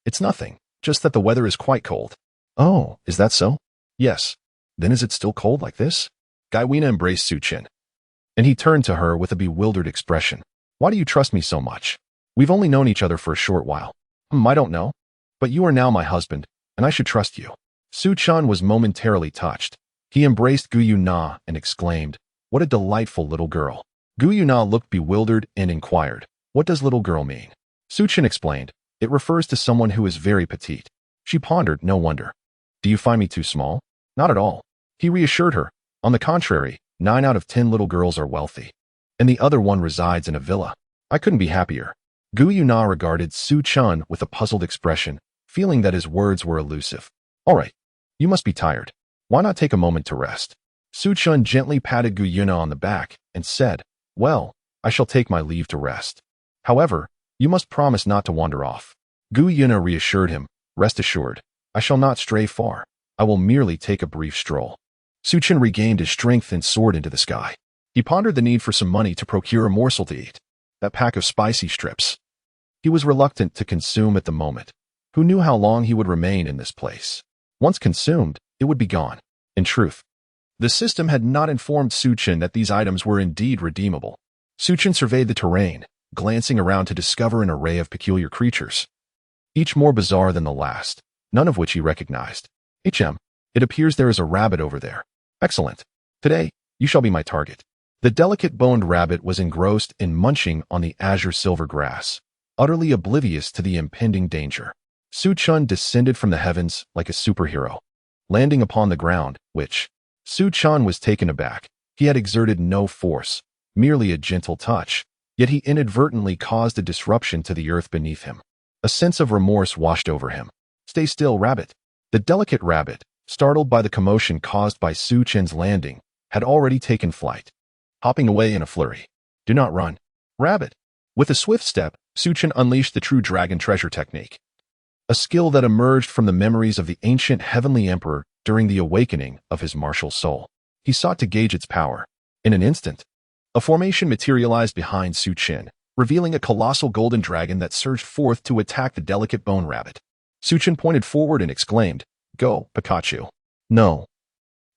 It's nothing, just that the weather is quite cold. Oh, is that so? Yes. Then is it still cold like this? Gaiwina embraced Su Chun, and he turned to her with a bewildered expression. Why do you trust me so much? We've only known each other for a short while. I don't know. But you are now my husband, and I should trust you. Su Chun was momentarily touched. He embraced Gu Yuna and exclaimed, what a delightful little girl. Gu Yuna looked bewildered and inquired, what does little girl mean? Su Chun explained, it refers to someone who is very petite. She pondered, no wonder. Do you find me too small? Not at all. He reassured her. On the contrary, 9 out of 10 little girls are wealthy. And the other one resides in a villa. I couldn't be happier. Gu Yuna regarded Su Chun with a puzzled expression, feeling that his words were elusive. All right, you must be tired. Why not take a moment to rest? Su Chun gently patted Gu Yuna on the back and said, well, I shall take my leave to rest. However, you must promise not to wander off. Gu Yuna reassured him, rest assured, I shall not stray far. I will merely take a brief stroll. Su Chun regained his strength and soared into the sky. He pondered the need for some money to procure a morsel to eat. That pack of spicy strips. He was reluctant to consume at the moment. Who knew how long he would remain in this place? Once consumed, it would be gone. In truth, the system had not informed Su Chun that these items were indeed redeemable. Su Chun surveyed the terrain, glancing around to discover an array of peculiar creatures, each more bizarre than the last, none of which he recognized. It appears there is a rabbit over there. Excellent. Today, you shall be my target. The delicate-boned rabbit was engrossed in munching on the azure-silver grass, utterly oblivious to the impending danger. Su Chun descended from the heavens like a superhero, landing upon the ground, which Su Chun was taken aback. He had exerted no force, merely a gentle touch, yet he inadvertently caused a disruption to the earth beneath him. A sense of remorse washed over him. "Stay still, rabbit." The delicate rabbit, startled by the commotion caused by Su Chen's landing, had already taken flight, hopping away in a flurry. "Do not run, rabbit." With a swift step, Su Chen unleashed the true dragon treasure technique, a skill that emerged from the memories of the ancient heavenly emperor during the awakening of his martial soul. He sought to gauge its power. In an instant, a formation materialized behind Su Chen, revealing a colossal golden dragon that surged forth to attack the delicate bone rabbit. Su Chen pointed forward and exclaimed, "Go, Pikachu." No.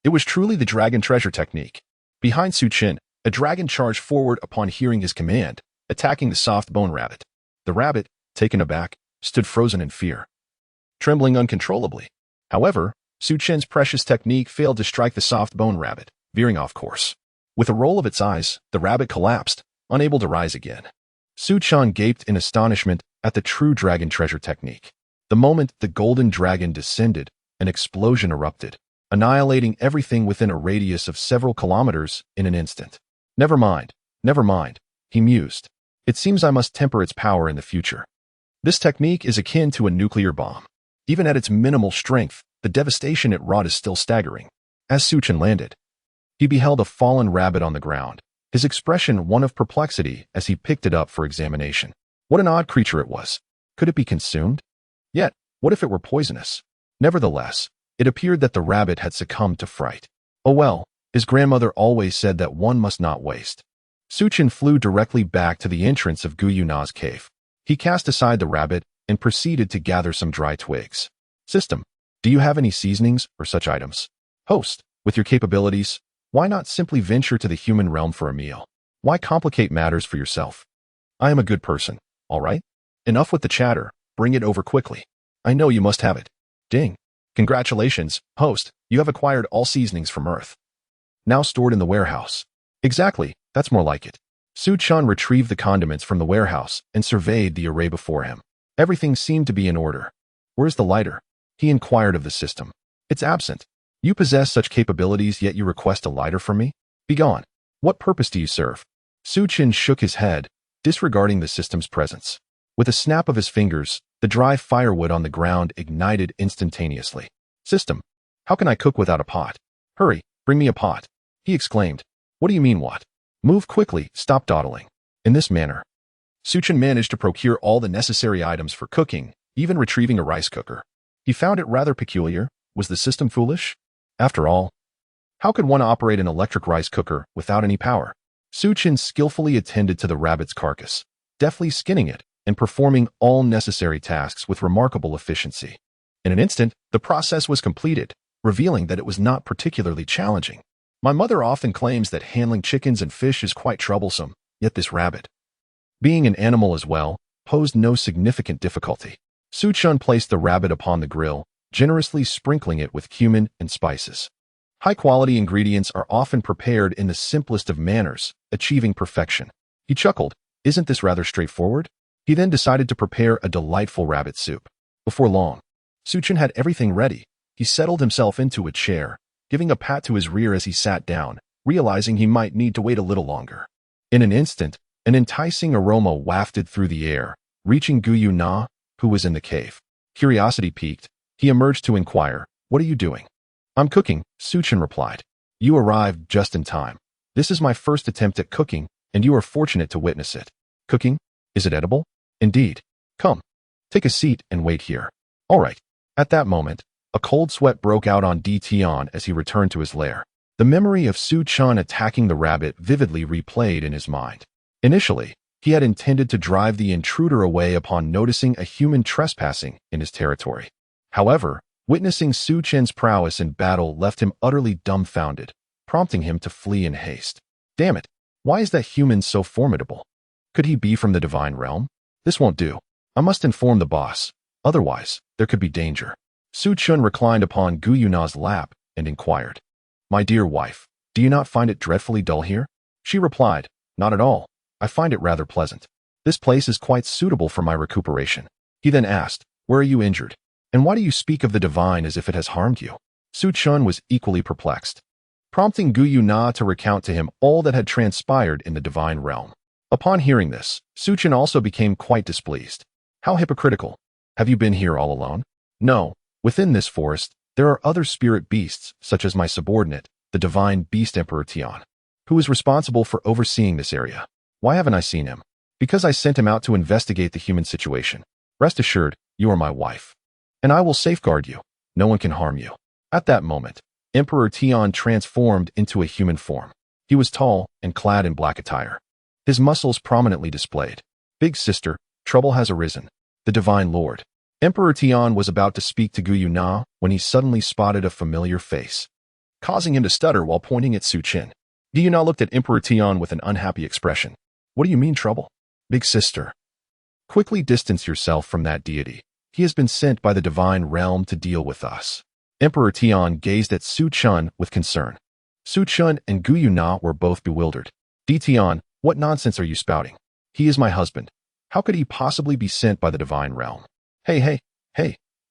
It was truly the dragon treasure technique. Behind Su Chen, a dragon charged forward upon hearing his command, attacking the soft bone rabbit. The rabbit, taken aback, stood frozen in fear, trembling uncontrollably. However, Su Chen's precious technique failed to strike the soft bone rabbit, veering off course. With a roll of its eyes, the rabbit collapsed, unable to rise again. Su Chen gaped in astonishment at the true dragon treasure technique. The moment the golden dragon descended, an explosion erupted, annihilating everything within a radius of several kilometers in an instant. Never mind, he mused. "It seems I must temper its power in the future." This technique is akin to a nuclear bomb. Even at its minimal strength, the devastation it wrought is still staggering. As Su Chen landed, he beheld a fallen rabbit on the ground, his expression one of perplexity as he picked it up for examination. What an odd creature it was. Could it be consumed? Yet, what if it were poisonous? Nevertheless, it appeared that the rabbit had succumbed to fright. Oh well, his grandmother always said that one must not waste. Su Chen flew directly back to the entrance of Gu Yuna's cave. He cast aside the rabbit and proceeded to gather some dry twigs. "System, do you have any seasonings or such items?" "Host, with your capabilities, why not simply venture to the human realm for a meal? Why complicate matters for yourself? I am a good person, all right? Enough with the chatter, bring it over quickly. I know you must have it." Ding. "Congratulations, host, you have acquired all seasonings from Earth. Now stored in the warehouse." "Exactly, that's more like it." Su Chen retrieved the condiments from the warehouse and surveyed the array before him. Everything seemed to be in order. "Where's the lighter?" he inquired of the system. "It's absent. You possess such capabilities, yet you request a lighter from me? Begone. What purpose do you serve?" Su Chen shook his head, disregarding the system's presence. With a snap of his fingers, the dry firewood on the ground ignited instantaneously. "System, how can I cook without a pot? Hurry, bring me a pot," he exclaimed. "What do you mean what? Move quickly, stop dawdling." In this manner, Su Chen managed to procure all the necessary items for cooking, even retrieving a rice cooker. He found it rather peculiar. Was the system foolish? After all, how could one operate an electric rice cooker without any power? Su Chen skillfully attended to the rabbit's carcass, deftly skinning it and performing all necessary tasks with remarkable efficiency. In an instant, the process was completed, revealing that it was not particularly challenging. My mother often claims that handling chickens and fish is quite troublesome, yet this rabbit, being an animal as well, posed no significant difficulty. Su Chen placed the rabbit upon the grill, generously sprinkling it with cumin and spices. High-quality ingredients are often prepared in the simplest of manners, achieving perfection. He chuckled. "Isn't this rather straightforward?" He then decided to prepare a delightful rabbit soup. Before long, Su Chen had everything ready. He settled himself into a chair, giving a pat to his rear as he sat down, realizing he might need to wait a little longer. In an instant, an enticing aroma wafted through the air, reaching Gu Yuna, who was in the cave. Curiosity piqued, he emerged to inquire, "What are you doing?" "I'm cooking," Su Chen replied. "You arrived just in time. This is my first attempt at cooking, and you are fortunate to witness it." "Cooking? Is it edible?" "Indeed. Come, take a seat and wait here." "All right." At that moment, a cold sweat broke out on Di Tian as he returned to his lair. The memory of Su Chen attacking the rabbit vividly replayed in his mind. Initially, he had intended to drive the intruder away upon noticing a human trespassing in his territory. However, witnessing Su Chen's prowess in battle left him utterly dumbfounded, prompting him to flee in haste. Damn it, why is that human so formidable? Could he be from the divine realm? This won't do. I must inform the boss. Otherwise, there could be danger. Su Chen reclined upon Gu Yuna's lap and inquired, "My dear wife, do you not find it dreadfully dull here?" She replied, "Not at all. I find it rather pleasant. This place is quite suitable for my recuperation." He then asked, "Where are you injured? And why do you speak of the divine as if it has harmed you?" Su Chun was equally perplexed, prompting Gu Yuna to recount to him all that had transpired in the divine realm. Upon hearing this, Su Chun also became quite displeased. "How hypocritical. Have you been here all alone?" "No. Within this forest, there are other spirit beasts, such as my subordinate, the divine beast Emperor Tian, who is responsible for overseeing this area. Why haven't I seen him? Because I sent him out to investigate the human situation. Rest assured, you are my wife, and I will safeguard you. No one can harm you." At that moment, Emperor Tian transformed into a human form. He was tall and clad in black attire, his muscles prominently displayed. "Big sister, trouble has arisen. The divine lord." Emperor Tian was about to speak to Gu Yuna when he suddenly spotted a familiar face, causing him to stutter while pointing at Su Chin. Gu Yuna looked at Emperor Tian with an unhappy expression. "What do you mean trouble?" "Big sister, quickly distance yourself from that deity. He has been sent by the divine realm to deal with us." Emperor Tian gazed at Su Chun with concern. Su Chun and Gu Yuna were both bewildered. Tian, what nonsense are you spouting? He is my husband. How could he possibly be sent by the divine realm? Hey,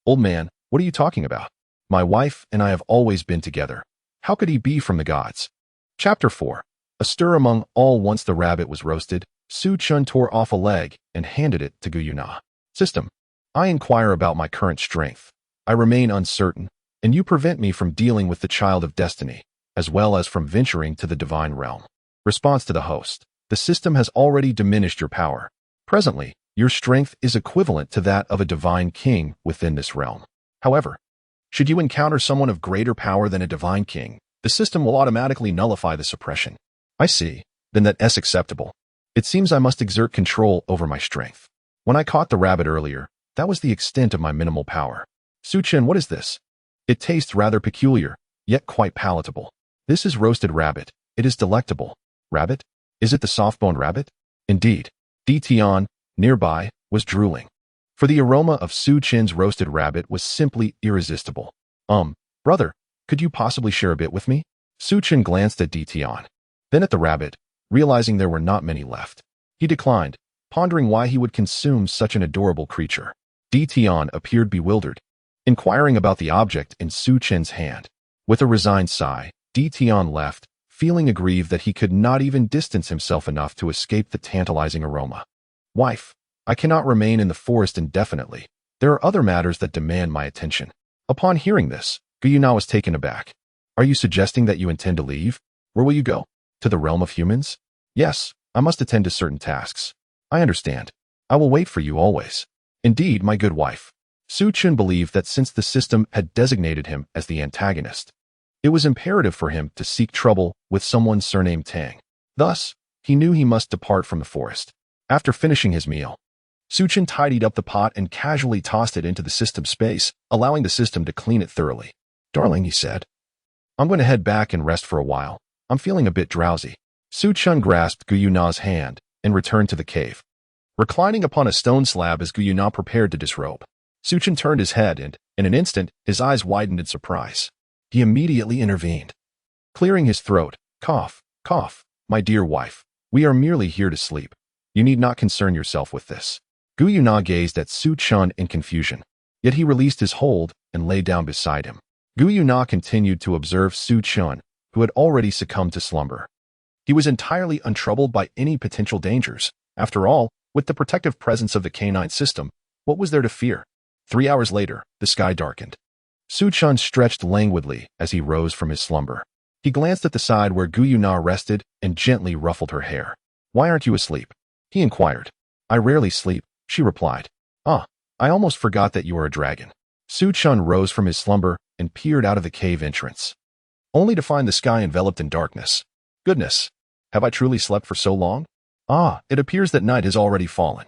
old man, what are you talking about? My wife and I have always been together. How could he be from the gods? Chapter 4. A stir among all. Once the rabbit was roasted, Su Chun tore off a leg and handed it to Gu Yuna. "System, I inquire about my current strength. I remain uncertain, and you prevent me from dealing with the child of destiny, as well as from venturing to the divine realm." Response to the host. "The system has already diminished your power. Presently, your strength is equivalent to that of a divine king within this realm. However, should you encounter someone of greater power than a divine king, the system will automatically nullify the suppression." "I see. Then that is acceptable. It seems I must exert control over my strength. When I caught the rabbit earlier, that was the extent of my minimal power." "Su Chin, what is this? It tastes rather peculiar, yet quite palatable." "This is roasted rabbit. It is delectable." "Rabbit? Is it the soft-boned rabbit?" "Indeed." Tian, nearby, was drooling, for the aroma of Su Chin's roasted rabbit was simply irresistible. Brother, could you possibly share a bit with me?" Su Chin glanced at Tian, then at the rabbit, realizing there were not many left. He declined, pondering why he would consume such an adorable creature. Tian appeared bewildered, inquiring about the object in Su Chin's hand. With a resigned sigh, Tian left, feeling aggrieved that he could not even distance himself enough to escape the tantalizing aroma. "Wife, I cannot remain in the forest indefinitely. There are other matters that demand my attention." Upon hearing this, Gu Yuna was taken aback. "Are you suggesting that you intend to leave? Where will you go? To the realm of humans?" "Yes, I must attend to certain tasks." "I understand. I will wait for you always." "Indeed, my good wife." Su Chun believed that since the system had designated him as the antagonist, it was imperative for him to seek trouble with someone surnamed Tang. Thus, he knew he must depart from the forest. After finishing his meal, Su Chun tidied up the pot and casually tossed it into the system space, allowing the system to clean it thoroughly. "Darling," he said, "I'm going to head back and rest for a while. I'm feeling a bit drowsy." Su Chun grasped Gu Yuna's hand and returned to the cave. Reclining upon a stone slab as Gu Yuna prepared to disrobe, Su Chun turned his head and, in an instant, his eyes widened in surprise. He immediately intervened, clearing his throat. "Cough, cough, my dear wife. We are merely here to sleep. You need not concern yourself with this." Gu Yuna gazed at Su Chun in confusion, yet he released his hold and lay down beside him. Gu Yuna continued to observe Su Chun, who had already succumbed to slumber. He was entirely untroubled by any potential dangers. After all, with the protective presence of the canine system, what was there to fear? 3 hours later, the sky darkened. Su Chun stretched languidly as he rose from his slumber. He glanced at the side where Gu Yuna rested and gently ruffled her hair. "Why aren't you asleep?" he inquired. "I rarely sleep," she replied. "Ah, I almost forgot that you are a dragon." Su Chun rose from his slumber and peered out of the cave entrance, only to find the sky enveloped in darkness. "Goodness, have I truly slept for so long? Ah, it appears that night has already fallen."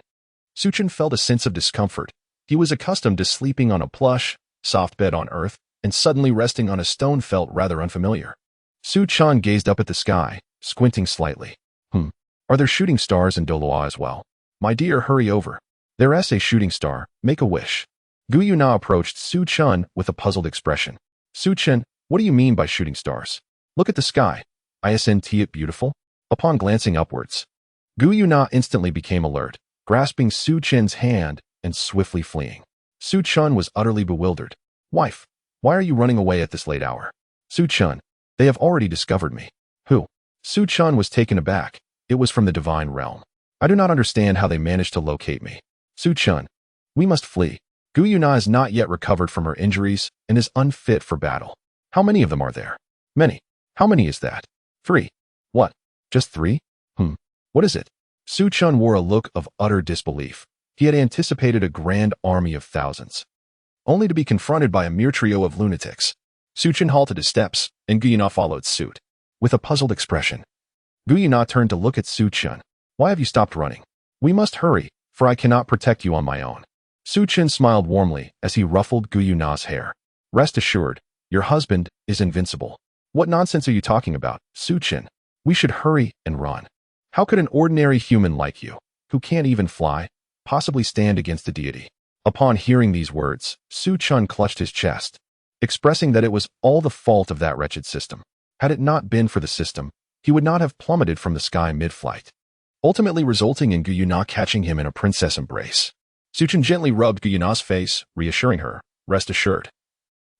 Su Chun felt a sense of discomfort. He was accustomed to sleeping on a plush, soft bed on earth, and suddenly resting on a stone felt rather unfamiliar. Su Chun gazed up at the sky, squinting slightly. Are there shooting stars in Douluo as well? My dear, hurry over. There is a shooting star. Make a wish." Gu Yuna approached Su Chun with a puzzled expression. "Su Chun, what do you mean by shooting stars? Look at the sky. Isn't it beautiful?" Upon glancing upwards, Gu Yuna instantly became alert, grasping Su Chen's hand and swiftly fleeing. Su Chen was utterly bewildered. Wife, why are you running away at this late hour? Su Chen, they have already discovered me. Who? Su Chen was taken aback. It was from the divine realm. I do not understand how they managed to locate me. Su Chen, we must flee. Gu Yuna is not yet recovered from her injuries and is unfit for battle. How many of them are there? Many. How many is that? 3. What? Just 3? What is it? Su Chen wore a look of utter disbelief. He had anticipated a grand army of thousands, only to be confronted by a mere trio of lunatics. Su Chen halted his steps, and Gu Yuna followed suit. With a puzzled expression, Gu Yuna turned to look at Su Chen. Why have you stopped running? We must hurry, for I cannot protect you on my own. Su Chen smiled warmly as he ruffled Gu Yuna's hair. Rest assured, your husband is invincible. What nonsense are you talking about, Su Chen? We should hurry and run. How could an ordinary human like you, who can't even fly, possibly stand against the deity? Upon hearing these words, Su Chen clutched his chest, expressing that it was all the fault of that wretched system. Had it not been for the system, he would not have plummeted from the sky mid-flight, ultimately resulting in Gu Yuna catching him in a princess embrace. Su Chen gently rubbed Gu Yuna's face, reassuring her, rest assured.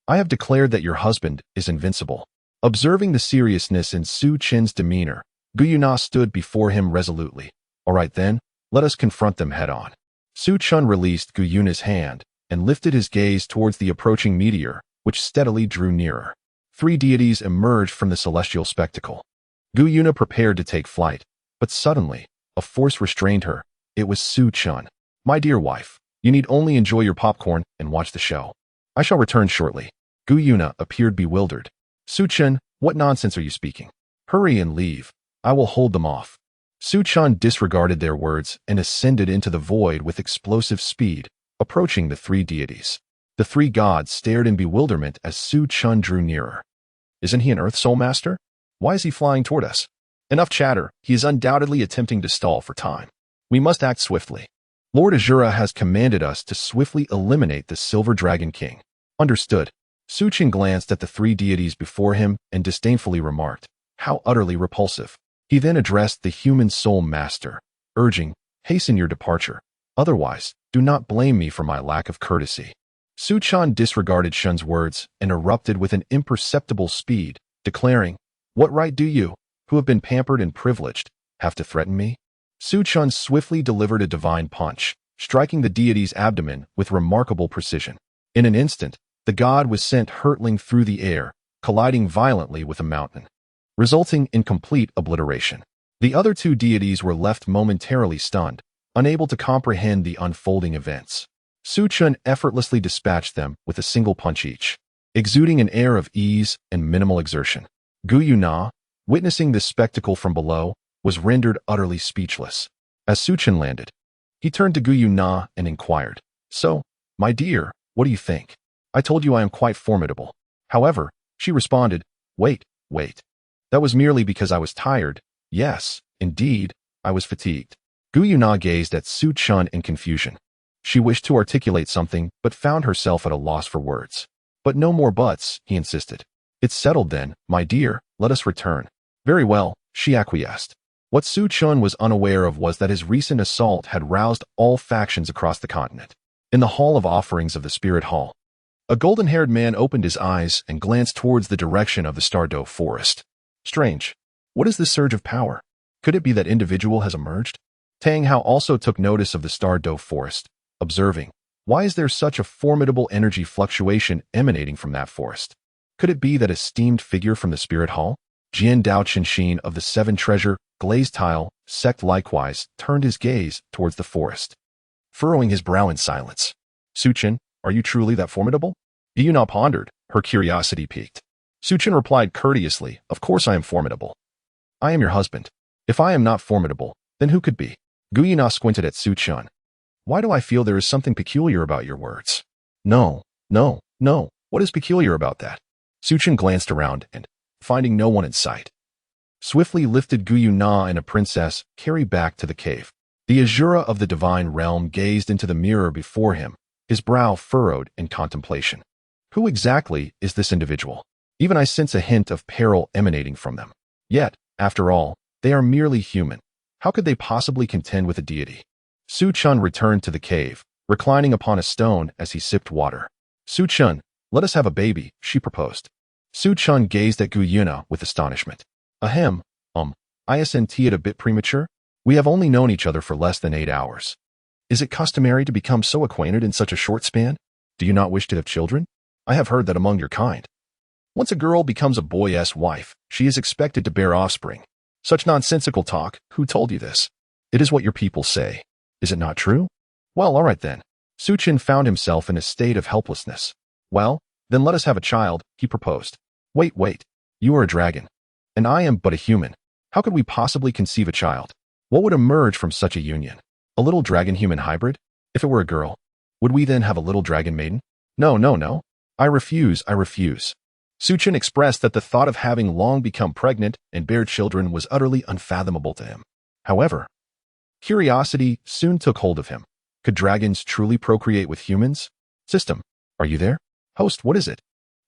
I have declared that your husband is invincible. Observing the seriousness in Su Chen's demeanor, Gu Yuna stood before him resolutely. All right then, let us confront them head-on. Su Chen released Gu Yuna's hand and lifted his gaze towards the approaching meteor, which steadily drew nearer. 3 deities emerged from the celestial spectacle. Gu Yuna prepared to take flight, but suddenly, a force restrained her. It was Su Chen. My dear wife, you need only enjoy your popcorn and watch the show. I shall return shortly. Gu Yuna appeared bewildered. Su Chen, what nonsense are you speaking? Hurry and leave. I will hold them off. Su Chen disregarded their words and ascended into the void with explosive speed, approaching the 3 deities. The 3 gods stared in bewilderment as Su Chen drew nearer. Isn't he an Earth Soul Master? Why is he flying toward us? Enough chatter. He is undoubtedly attempting to stall for time. We must act swiftly. Lord Azura has commanded us to swiftly eliminate the Silver Dragon King. Understood. Su Chen glanced at the 3 deities before him and disdainfully remarked, how utterly repulsive. He then addressed the human soul master, urging, hasten your departure. Otherwise, do not blame me for my lack of courtesy. Su Chen disregarded Shen's words and erupted with an imperceptible speed, declaring, what right do you, who have been pampered and privileged, have to threaten me? Su Chen swiftly delivered a divine punch, striking the deity's abdomen with remarkable precision. In an instant, the god was sent hurtling through the air, colliding violently with a mountain, resulting in complete obliteration. The other 2 deities were left momentarily stunned, unable to comprehend the unfolding events. Su Chen effortlessly dispatched them with a single punch each, exuding an air of ease and minimal exertion. Gu Yuna, witnessing this spectacle from below, was rendered utterly speechless. As Su Chen landed, he turned to Gu Yuna and inquired, so, my dear, what do you think? I told you I am quite formidable. However, she responded, wait. That was merely because I was tired. Yes, indeed, I was fatigued. Gu Yuna gazed at Su Chen in confusion. She wished to articulate something, but found herself at a loss for words. But no more buts, he insisted. It's settled then, my dear, let us return. Very well, she acquiesced. What Su Chen was unaware of was that his recent assault had roused all factions across the continent. In the Hall of Offerings of the Spirit Hall, a golden-haired man opened his eyes and glanced towards the direction of the Douluo forest. Strange. What is this surge of power? Could it be that individual has emerged? Tang Hao also took notice of the Douluo forest, observing, why is there such a formidable energy fluctuation emanating from that forest? Could it be that a steamed figure from the Spirit Hall? Jian Dao Qinshin of the 7 Treasure, Glazed Tile, sect likewise turned his gaze towards the forest, furrowing his brow in silence. Su Chen, are you truly that formidable? Gu Yuna pondered, her curiosity piqued. Su Chen replied courteously, of course I am formidable. I am your husband. If I am not formidable, then who could be? Gu Yuna squinted at Su Chen. Why do I feel there is something peculiar about your words? No. What is peculiar about that? Su Chen glanced around and, finding no one in sight, swiftly lifted Gu Yuna and a princess, carried back to the cave. The Azura of the divine realm gazed into the mirror before him, his brow furrowed in contemplation. Who exactly is this individual? Even I sense a hint of peril emanating from them. Yet, after all, They are merely human. How could they possibly contend with a deity? Su Chun returned to the cave, reclining upon a stone as he sipped water. Su Chun, let us have a baby, she proposed. Su Chun gazed at Gu Yuna with astonishment. Ahem, isn't it a bit premature? We have only known each other for less than 8 hours. Is it customary to become so acquainted in such a short span? Do you not wish to have children? I have heard that among your kind. Once a girl becomes a boy's wife, she is expected to bear offspring. Such nonsensical talk, who told you this? It is what your people say. Is it not true? Well, all right then. Su Chun found himself in a state of helplessness. Well, then let us have a child, he proposed. Wait. You are a dragon. And I am but a human. How could we possibly conceive a child? What would emerge from such a union? A little dragon-human hybrid? If it were a girl, would we then have a little dragon maiden? No. I refuse. Su Chun expressed that the thought of having long become pregnant and bear children was utterly unfathomable to him. However, curiosity soon took hold of him. Could dragons truly procreate with humans? System, are you there? Host, what is it?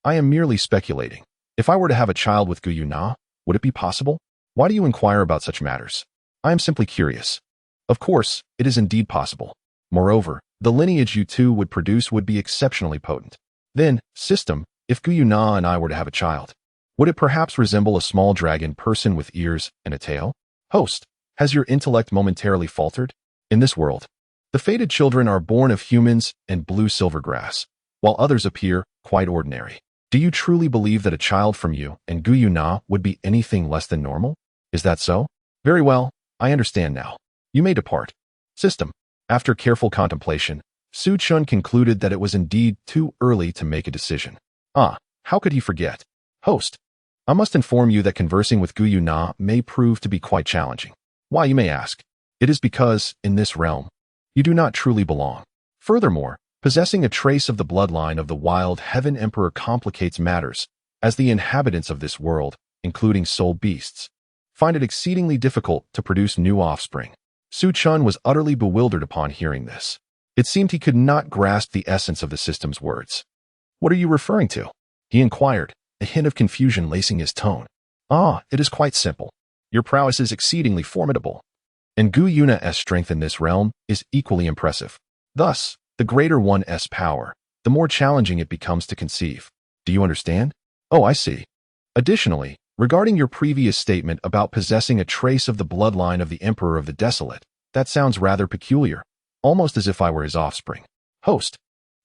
I am merely speculating. If I were to have a child with Gu Yuna, would it be possible? Why do you inquire about such matters? I am simply curious. Of course, it is indeed possible. Moreover, the lineage you two would produce would be exceptionally potent. Then, system, if Gu Yuna and I were to have a child, would it perhaps resemble a small dragon person with ears and a tail? Host, has your intellect momentarily faltered? In this world, the fated children are born of humans and blue silver grass, while others appear quite ordinary. Do you truly believe that a child from you and Gu Yuna would be anything less than normal? Is that so? Very well, I understand now. You may depart. System. After careful contemplation, Su Chun concluded that it was indeed too early to make a decision. How could he forget? Host. I must inform you that conversing with Gu Yuna may prove to be quite challenging. Why, you may ask? It is because, in this realm, you do not truly belong. Furthermore, possessing a trace of the bloodline of the wild Heaven Emperor complicates matters, as the inhabitants of this world, including soul beasts, find it exceedingly difficult to produce new offspring. Su Chun was utterly bewildered upon hearing this. It seemed he could not grasp the essence of the system's words. What are you referring to? He inquired, a hint of confusion lacing his tone. It is quite simple. Your prowess is exceedingly formidable, and Gu Yuna's strength in this realm is equally impressive. Thus, the greater one's power, the more challenging it becomes to conceive. Do you understand? Oh, I see. Additionally, regarding your previous statement about possessing a trace of the bloodline of the Emperor of the Desolate, that sounds rather peculiar, almost as if I were his offspring. Host,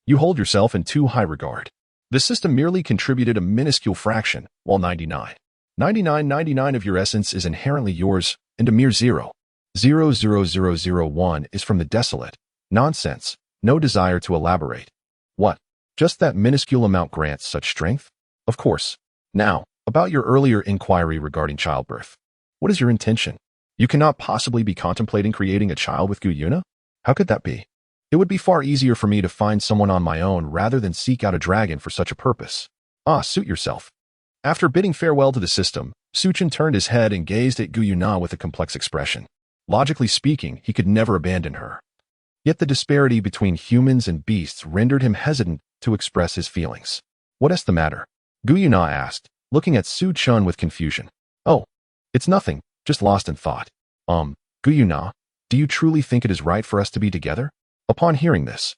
you hold yourself in too high regard. The system merely contributed a minuscule fraction, while 99 of your essence is inherently yours, and a mere 0.00001 is from the Desolate. Nonsense. No desire to elaborate. What? Just that minuscule amount grants such strength? Of course. Now, about your earlier inquiry regarding childbirth. What is your intention? You cannot possibly be contemplating creating a child with Gu Yuna? How could that be? It would be far easier for me to find someone on my own rather than seek out a dragon for such a purpose. Suit yourself. After bidding farewell to the system, Su Chun turned his head and gazed at Gu Yuna with a complex expression. Logically speaking, he could never abandon her. Yet the disparity between humans and beasts rendered him hesitant to express his feelings. What is the matter? Gu Yuna asked, looking at Su Chun with confusion. Oh, it's nothing, just lost in thought. Gu Yuna, do you truly think it is right for us to be together? Upon hearing this,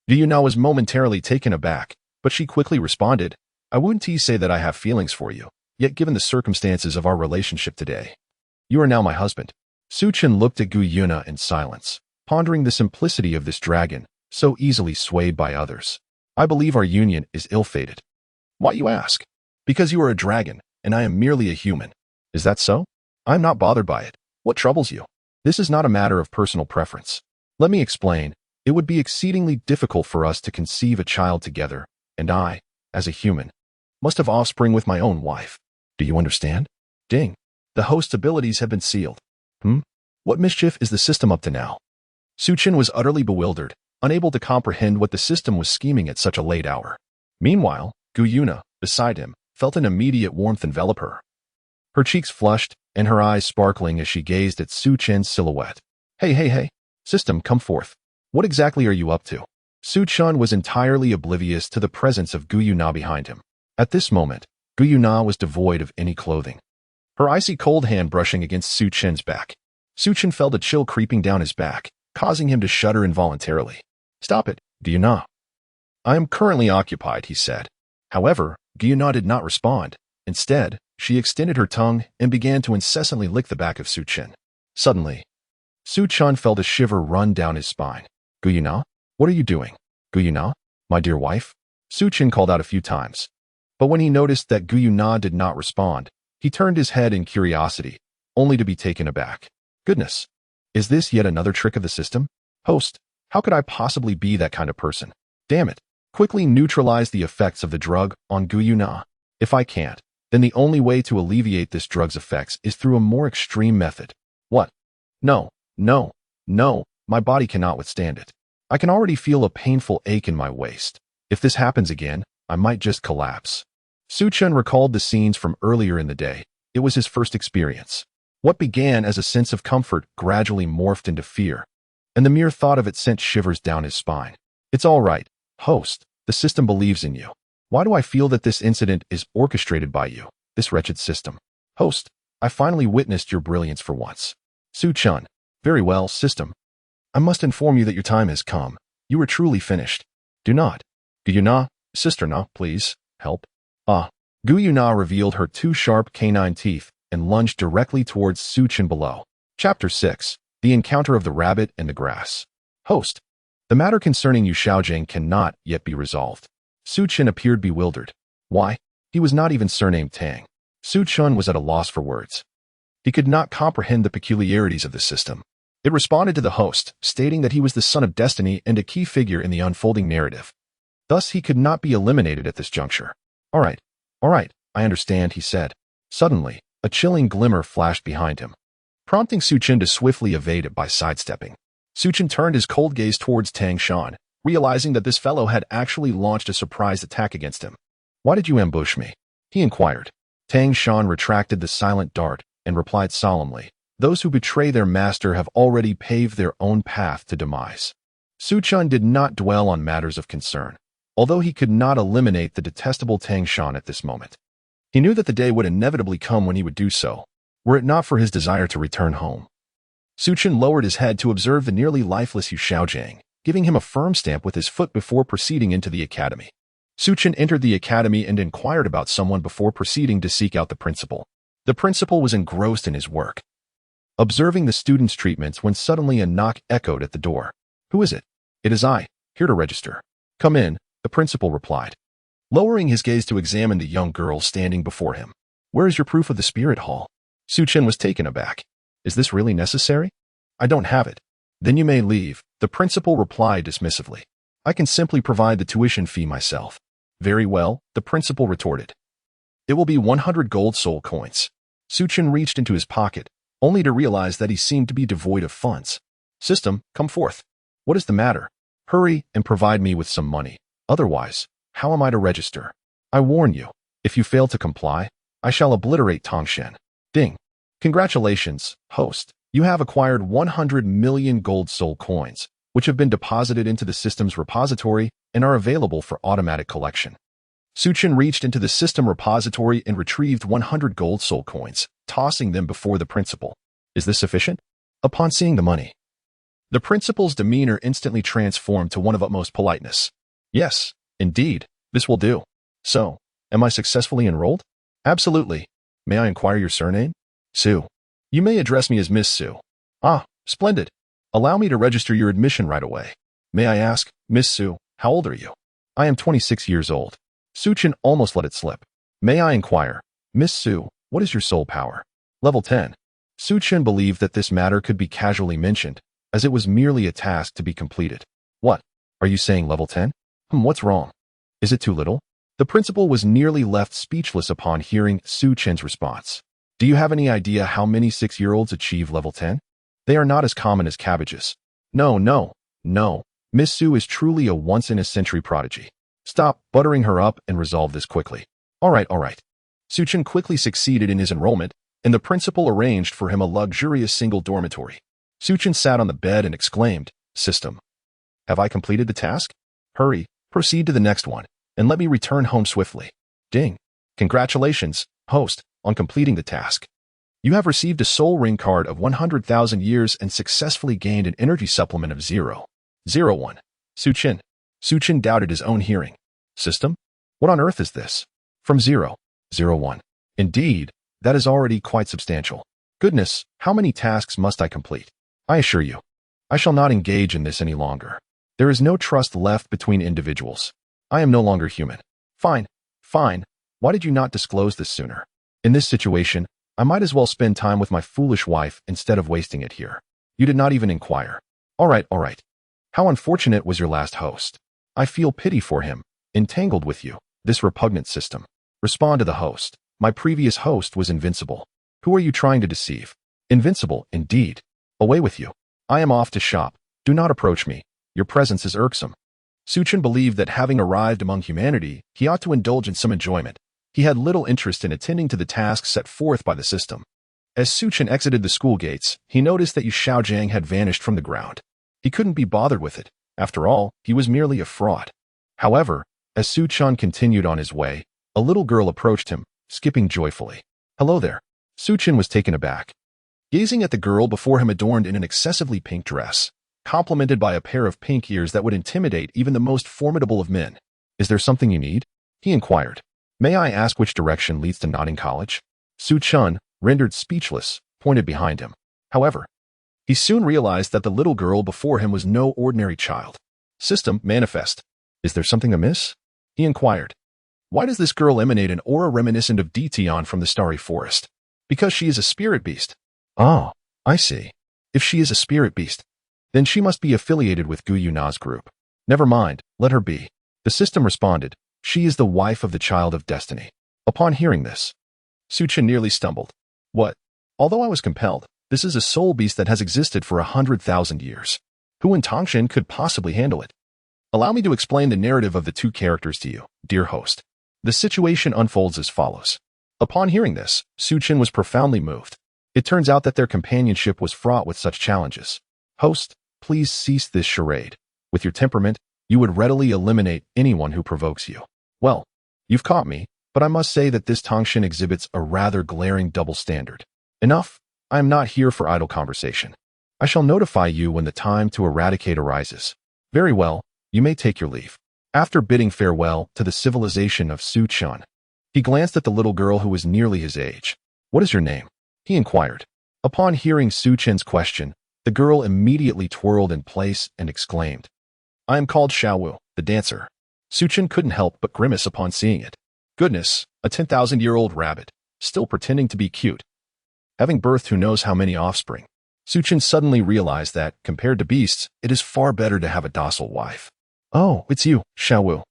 Gu Yuna was momentarily taken aback, but she quickly responded, I wouldn't say that I have feelings for you, yet given the circumstances of our relationship today, you are now my husband. Su Chun looked at Gu Yuna in silence, pondering the simplicity of this dragon, so easily swayed by others. I believe our union is ill-fated. Why, you ask? Because you are a dragon, and I am merely a human. Is that so? I am not bothered by it. What troubles you? This is not a matter of personal preference. Let me explain. It would be exceedingly difficult for us to conceive a child together, and I, as a human, must have offspring with my own wife. Do you understand? Ding. The host's abilities have been sealed. What mischief is the system up to now? Su Chun was utterly bewildered, unable to comprehend what the system was scheming at such a late hour. Meanwhile, Gu Yuna, beside him, felt an immediate warmth envelop her. Her cheeks flushed, and her eyes sparkling as she gazed at Su Chun's silhouette. Hey, system, come forth. What exactly are you up to? Su Chun was entirely oblivious to the presence of Gu Yuna behind him. At this moment, Gu Yuna was devoid of any clothing. her icy cold hand brushing against Su Chen's back. Su Chen felt a chill creeping down his back, causing him to shudder involuntarily. "Stop it, Douluo. I am currently occupied," he said. However, Douluo did not respond. Instead, she extended her tongue and began to incessantly lick the back of Su Chen. Suddenly, Su Chen felt a shiver run down his spine. "Douluo? What are you doing? Douluo? My dear wife?" Su Chen called out a few times. But when he noticed that Douluo did not respond, he turned his head in curiosity, only to be taken aback. "Goodness, is this yet another trick of the system? Host, how could I possibly be that kind of person? Damn it. Quickly neutralize the effects of the drug on Douluo. If I can't, then the only way to alleviate this drug's effects is through a more extreme method." "What? No, no, no, my body cannot withstand it. I can already feel a painful ache in my waist. If this happens again, I might just collapse." Su Chen recalled the scenes from earlier in the day. It was his first experience. What began as a sense of comfort gradually morphed into fear, and the mere thought of it sent shivers down his spine. "It's all right, host. The system believes in you. Why do I feel that this incident is orchestrated by you, this wretched system? Host, I finally witnessed your brilliance for once." Su Chen. "Very well, system. I must inform you that your time has come. You are truly finished. Do not. Douluo, sister, no, please, help." Douluo revealed her two sharp canine teeth and lunged directly towards Su Chen below. Chapter 6. The Encounter of the Rabbit and the Grass. "Host, the matter concerning Yu Xiaojing cannot yet be resolved." Su Chen appeared bewildered. Why? He was not even surnamed Tang. Su Chen was at a loss for words. He could not comprehend the peculiarities of the system. It responded to the host, stating that he was the son of destiny and a key figure in the unfolding narrative. Thus, he could not be eliminated at this juncture. All right, I understand," he said. Suddenly, a chilling glimmer flashed behind him, prompting Su Chen to swiftly evade it by sidestepping. Su Chen turned his cold gaze towards Tang Shan, realizing that this fellow had actually launched a surprise attack against him. "Why did you ambush me?" he inquired. Tang Shan retracted the silent dart and replied solemnly, "Those who betray their master have already paved their own path to demise." Su Chen did not dwell on matters of concern, although he could not eliminate the detestable Tang Shan at this moment. He knew that the day would inevitably come when he would do so, were it not for his desire to return home. Su Chen lowered his head to observe the nearly lifeless Yu Xiaojing, giving him a firm stamp with his foot before proceeding into the academy. Su Chen entered the academy and inquired about someone before proceeding to seek out the principal. The principal was engrossed in his work, observing the students' treatments when suddenly a knock echoed at the door. "Who is it?" "It is I, here to register." "Come in," the principal replied, lowering his gaze to examine the young girl standing before him. "Where is your proof of the spirit hall?" Su Chen was taken aback. "Is this really necessary?" "I don't have it." "Then you may leave," the principal replied dismissively. "I can simply provide the tuition fee myself." "Very well," the principal retorted. "It will be 100 gold soul coins." Su Chen reached into his pocket, only to realize that he seemed to be devoid of funds. "System, come forth. What is the matter? Hurry and provide me with some money. Otherwise, how am I to register? I warn you, if you fail to comply, I shall obliterate Tongshan. Ding. Congratulations, host. You have acquired 100 million gold soul coins, which have been deposited into the system's repository and are available for automatic collection. Su Chen reached into the system repository and retrieved 100 gold soul coins, tossing them before the principal. "Is this sufficient?" Upon seeing the money, the principal's demeanor instantly transformed to one of utmost politeness. "Yes, indeed, this will do. So, am I successfully enrolled?" "Absolutely. May I inquire your surname?" "Su." "You may address me as Miss Su." "Ah, splendid. Allow me to register your admission right away. May I ask, Miss Su, how old are you?" "I am 26 years old." Su Chen almost let it slip. "May I inquire, Miss Su, what is your soul power?" "Level 10. Su Chen believed that this matter could be casually mentioned, as it was merely a task to be completed. "What? Are you saying level 10? What's wrong? Is it too little?" The principal was nearly left speechless upon hearing Su Chen's response. "Do you have any idea how many 6-year-olds achieve level 10? They are not as common as cabbages." No. Miss Su is truly a once-in-a-century prodigy. Stop buttering her up and resolve this quickly." All right. Su Chen quickly succeeded in his enrollment, and the principal arranged for him a luxurious single dormitory. Su Chen sat on the bed and exclaimed, "System, have I completed the task? Hurry, proceed to the next one, and let me return home swiftly." Ding. Congratulations, host, on completing the task. You have received a soul ring card of 100,000 years and successfully gained an energy supplement of 0.01. Su-chin. Su-chin doubted his own hearing. System? What on earth is this? From 0.01. Indeed, that is already quite substantial. Goodness, how many tasks must I complete? I assure you, I shall not engage in this any longer. There is no trust left between individuals. I am no longer human. Fine, fine. Why did you not disclose this sooner? In this situation, I might as well spend time with my foolish wife instead of wasting it here. You did not even inquire. All right. How unfortunate was your last host. I feel pity for him, entangled with you, this repugnant system. Respond to the host. My previous host was invincible. Who are you trying to deceive? Invincible, indeed. Away with you. I am off to shop. Do not approach me. Your presence is irksome. Su-chin believed that having arrived among humanity, he ought to indulge in some enjoyment. He had little interest in attending to the tasks set forth by the system. As Su-chin exited the school gates, he noticed that Yu Xiaojiang had vanished from the ground. He couldn't be bothered with it. After all, he was merely a fraud. However, as Su-chin continued on his way, a little girl approached him, skipping joyfully. Hello there. Su-chin was taken aback. Gazing at the girl before him adorned in an excessively pink dress, complemented by a pair of pink ears that would intimidate even the most formidable of men. Is there something you need? He inquired. May I ask which direction leads to Notting College? Su-chin, rendered speechless, pointed behind him. However, he soon realized that the little girl before him was no ordinary child. System, manifest. Is there something amiss? He inquired. Why does this girl emanate an aura reminiscent of Dition from the Starry Forest? Because she is a spirit beast. Oh, I see. If she is a spirit beast, then she must be affiliated with Gu Yuna's group. Never mind, let her be. The system responded. She is the wife of the child of destiny. Upon hearing this, Su-chin nearly stumbled. What? Although I was compelled, this is a soul beast that has existed for 100,000 years. Who in Tangshan could possibly handle it? Allow me to explain the narrative of the two characters to you, dear host. The situation unfolds as follows. Upon hearing this, Su-chin was profoundly moved. It turns out that their companionship was fraught with such challenges. Host, please cease this charade. With your temperament, you would readily eliminate anyone who provokes you. Well, you've caught me, but I must say that this Tangshan exhibits a rather glaring double standard. Enough, I am not here for idle conversation. I shall notify you when the time to eradicate arises. Very well, you may take your leave. After bidding farewell to the civilization of Su-chin, he glanced at the little girl who was nearly his age. What is your name? He inquired. Upon hearing Su-chin's question, the girl immediately twirled in place and exclaimed, I am called Xiaowu, the dancer. Su-chin couldn't help but grimace upon seeing it. Goodness, a 10,000-year-old rabbit, still pretending to be cute. Having birthed who knows how many offspring, Su-chin suddenly realized that, compared to beasts, it is far better to have a docile wife. Oh, it's you, Xiaowu.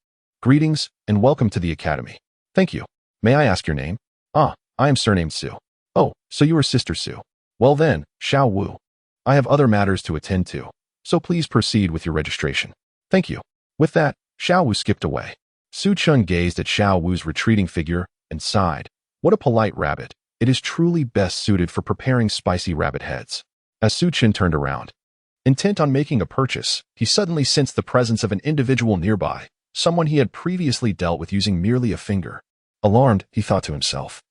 Greetings, and welcome to the academy. Thank you. May I ask your name? Ah, I am surnamed Su. Oh, so you are Sister Su. Well then, Xiaowu. I have other matters to attend to, so please proceed with your registration. Thank you. With that, Xiaowu skipped away. Su-chin gazed at Xiaowu's retreating figure and sighed. What a polite rabbit. It is truly best suited for preparing spicy rabbit heads. As Su-chin turned around, intent on making a purchase, he suddenly sensed the presence of an individual nearby, someone he had previously dealt with using merely a finger. Alarmed, he thought to himself,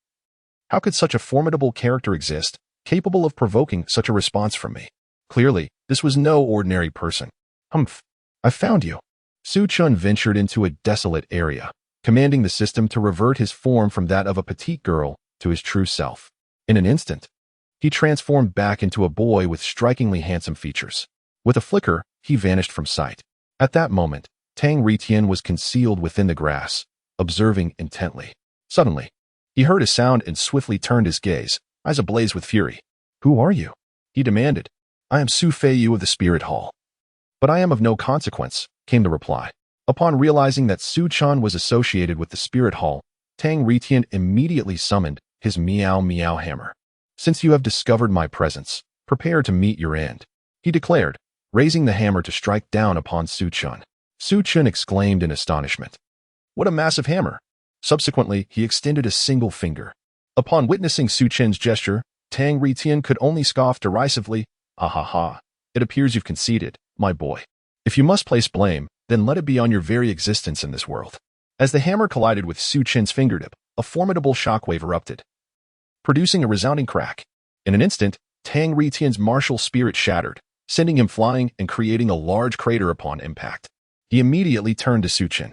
how could such a formidable character exist, capable of provoking such a response from me? Clearly, this was no ordinary person. Humph, I found you. Su-chin ventured into a desolate area, commanding the system to revert his form from that of a petite girl to his true self. In an instant, he transformed back into a boy with strikingly handsome features. With a flicker, he vanished from sight. At that moment, Tang Ritian was concealed within the grass, observing intently. Suddenly, he heard a sound and swiftly turned his gaze, eyes ablaze with fury. Who are you? He demanded. I am Su Feiyu of the Spirit Hall. But I am of no consequence, came the reply. Upon realizing that Su-chin was associated with the Spirit Hall, Tang Ritian immediately summoned his Meow Meow hammer. Since you have discovered my presence, prepare to meet your end, he declared, raising the hammer to strike down upon Su-chin. Su-chin exclaimed in astonishment. What a massive hammer! Subsequently, he extended a single finger. Upon witnessing Su-chin's gesture, Tang Ritian could only scoff derisively. Ah ha ha, it appears you've conceded, my boy. If you must place blame, then let it be on your very existence in this world. As the hammer collided with Su-chin's fingertip, a formidable shockwave erupted. producing a resounding crack. In an instant, Tang Ritian's martial spirit shattered, sending him flying and creating a large crater upon impact. He immediately turned to Su Chen,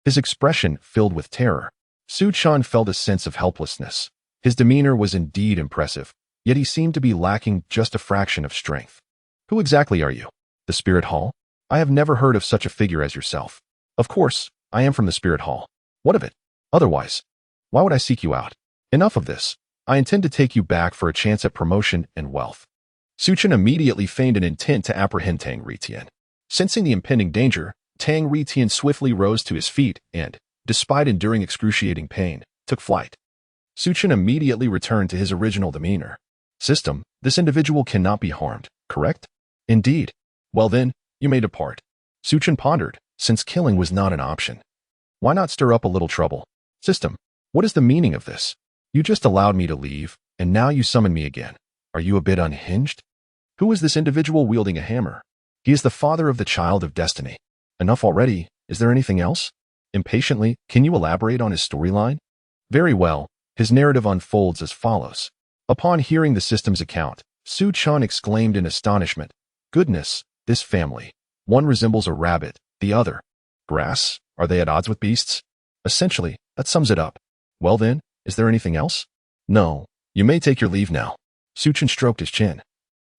his expression filled with terror. Su Chen felt a sense of helplessness. His demeanor was indeed impressive, yet he seemed to be lacking just a fraction of strength. Who exactly are you? The Spirit Hall? I have never heard of such a figure as yourself. Of course, I am from the Spirit Hall. What of it? Otherwise, why would I seek you out? Enough of this. I intend to take you back for a chance at promotion and wealth. Su Chen immediately feigned an intent to apprehend Tang Ritian. Sensing the impending danger, Tang Ritian swiftly rose to his feet and, despite enduring excruciating pain, took flight. Su Chen immediately returned to his original demeanor. System, this individual cannot be harmed, correct? Indeed. Well then, you may depart. Su Chen pondered, since killing was not an option. Why not stir up a little trouble? System, what is the meaning of this? You just allowed me to leave, and now you summon me again. Are you a bit unhinged? Who is this individual wielding a hammer? He is the father of the child of destiny. Enough already. Is there anything else? Impatiently, can you elaborate on his storyline? Very well. His narrative unfolds as follows. Upon hearing the system's account, Su Chen exclaimed in astonishment, "Goodness, this family. One resembles a rabbit, the other. Grass? Are they at odds with beasts?" Essentially, that sums it up. Well then, is there anything else? No. You may take your leave now. Su Chen stroked his chin,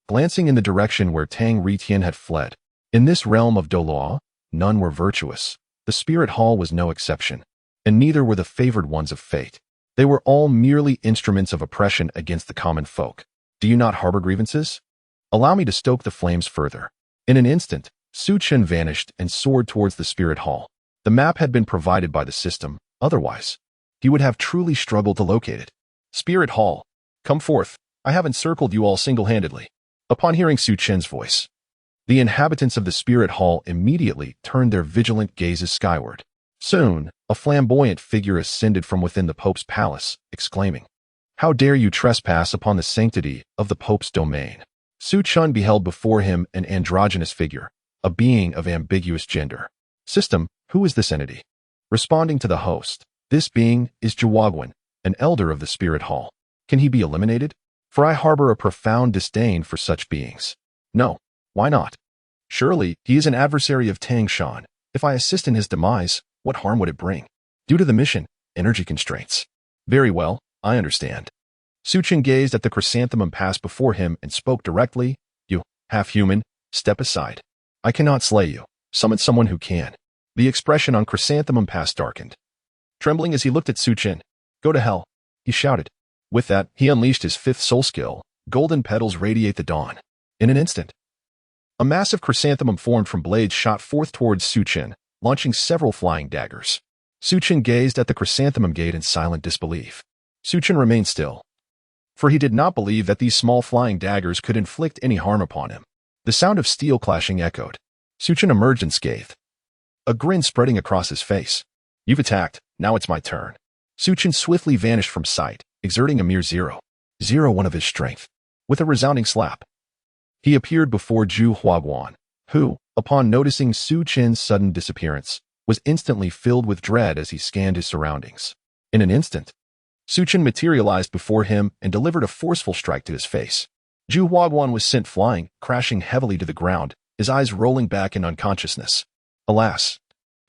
glancing in the direction where Tang Ritian had fled. In this realm of Douluo, none were virtuous. The Spirit Hall was no exception, and neither were the favored ones of fate. They were all merely instruments of oppression against the common folk. Do you not harbor grievances? Allow me to stoke the flames further. In an instant, Su Chen vanished and soared towards the Spirit Hall. The map had been provided by the system, otherwise, he would have truly struggled to locate it. Spirit Hall, come forth. I have encircled you all single-handedly. Upon hearing Su Chen's voice, the inhabitants of the Spirit Hall immediately turned their vigilant gazes skyward. Soon, a flamboyant figure ascended from within the Pope's palace, exclaiming, "How dare you trespass upon the sanctity of the Pope's domain?" Su Chen beheld before him an androgynous figure, a being of ambiguous gender. System, who is this entity? Responding to the host, this being is Jiwagwan, an elder of the Spirit Hall. Can he be eliminated? For I harbor a profound disdain for such beings. No, why not? Surely, he is an adversary of Tang Shan. If I assist in his demise, what harm would it bring? Due to the mission, energy constraints. Very well, I understand. Su Chen gazed at the chrysanthemum pass before him and spoke directly. You, half-human, step aside. I cannot slay you. Summon someone who can. The expression on chrysanthemum pass darkened, trembling as he looked at Su Chen. Go to hell, he shouted. With that, he unleashed his fifth soul skill. Golden petals radiate the dawn. In an instant, a massive chrysanthemum formed from blades shot forth towards Su Chen, launching several flying daggers. Su Chen gazed at the chrysanthemum gate in silent disbelief. Su Chen remained still, for he did not believe that these small flying daggers could inflict any harm upon him. The sound of steel clashing echoed. Su Chen emerged unscathed, a grin spreading across his face. You've attacked, now it's my turn. Su Chen swiftly vanished from sight, exerting a mere 0.01 of his strength. With a resounding slap, he appeared before Zhu Huaguan, who, upon noticing Su Chen's sudden disappearance, was instantly filled with dread as he scanned his surroundings. In an instant, Su Chen materialized before him and delivered a forceful strike to his face. Zhu Huaguan was sent flying, crashing heavily to the ground, his eyes rolling back in unconsciousness. Alas,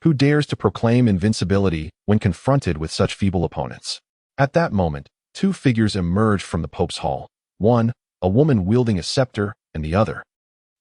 who dares to proclaim invincibility when confronted with such feeble opponents? At that moment, two figures emerged from the Pope's hall. One, a woman wielding a scepter, and the other,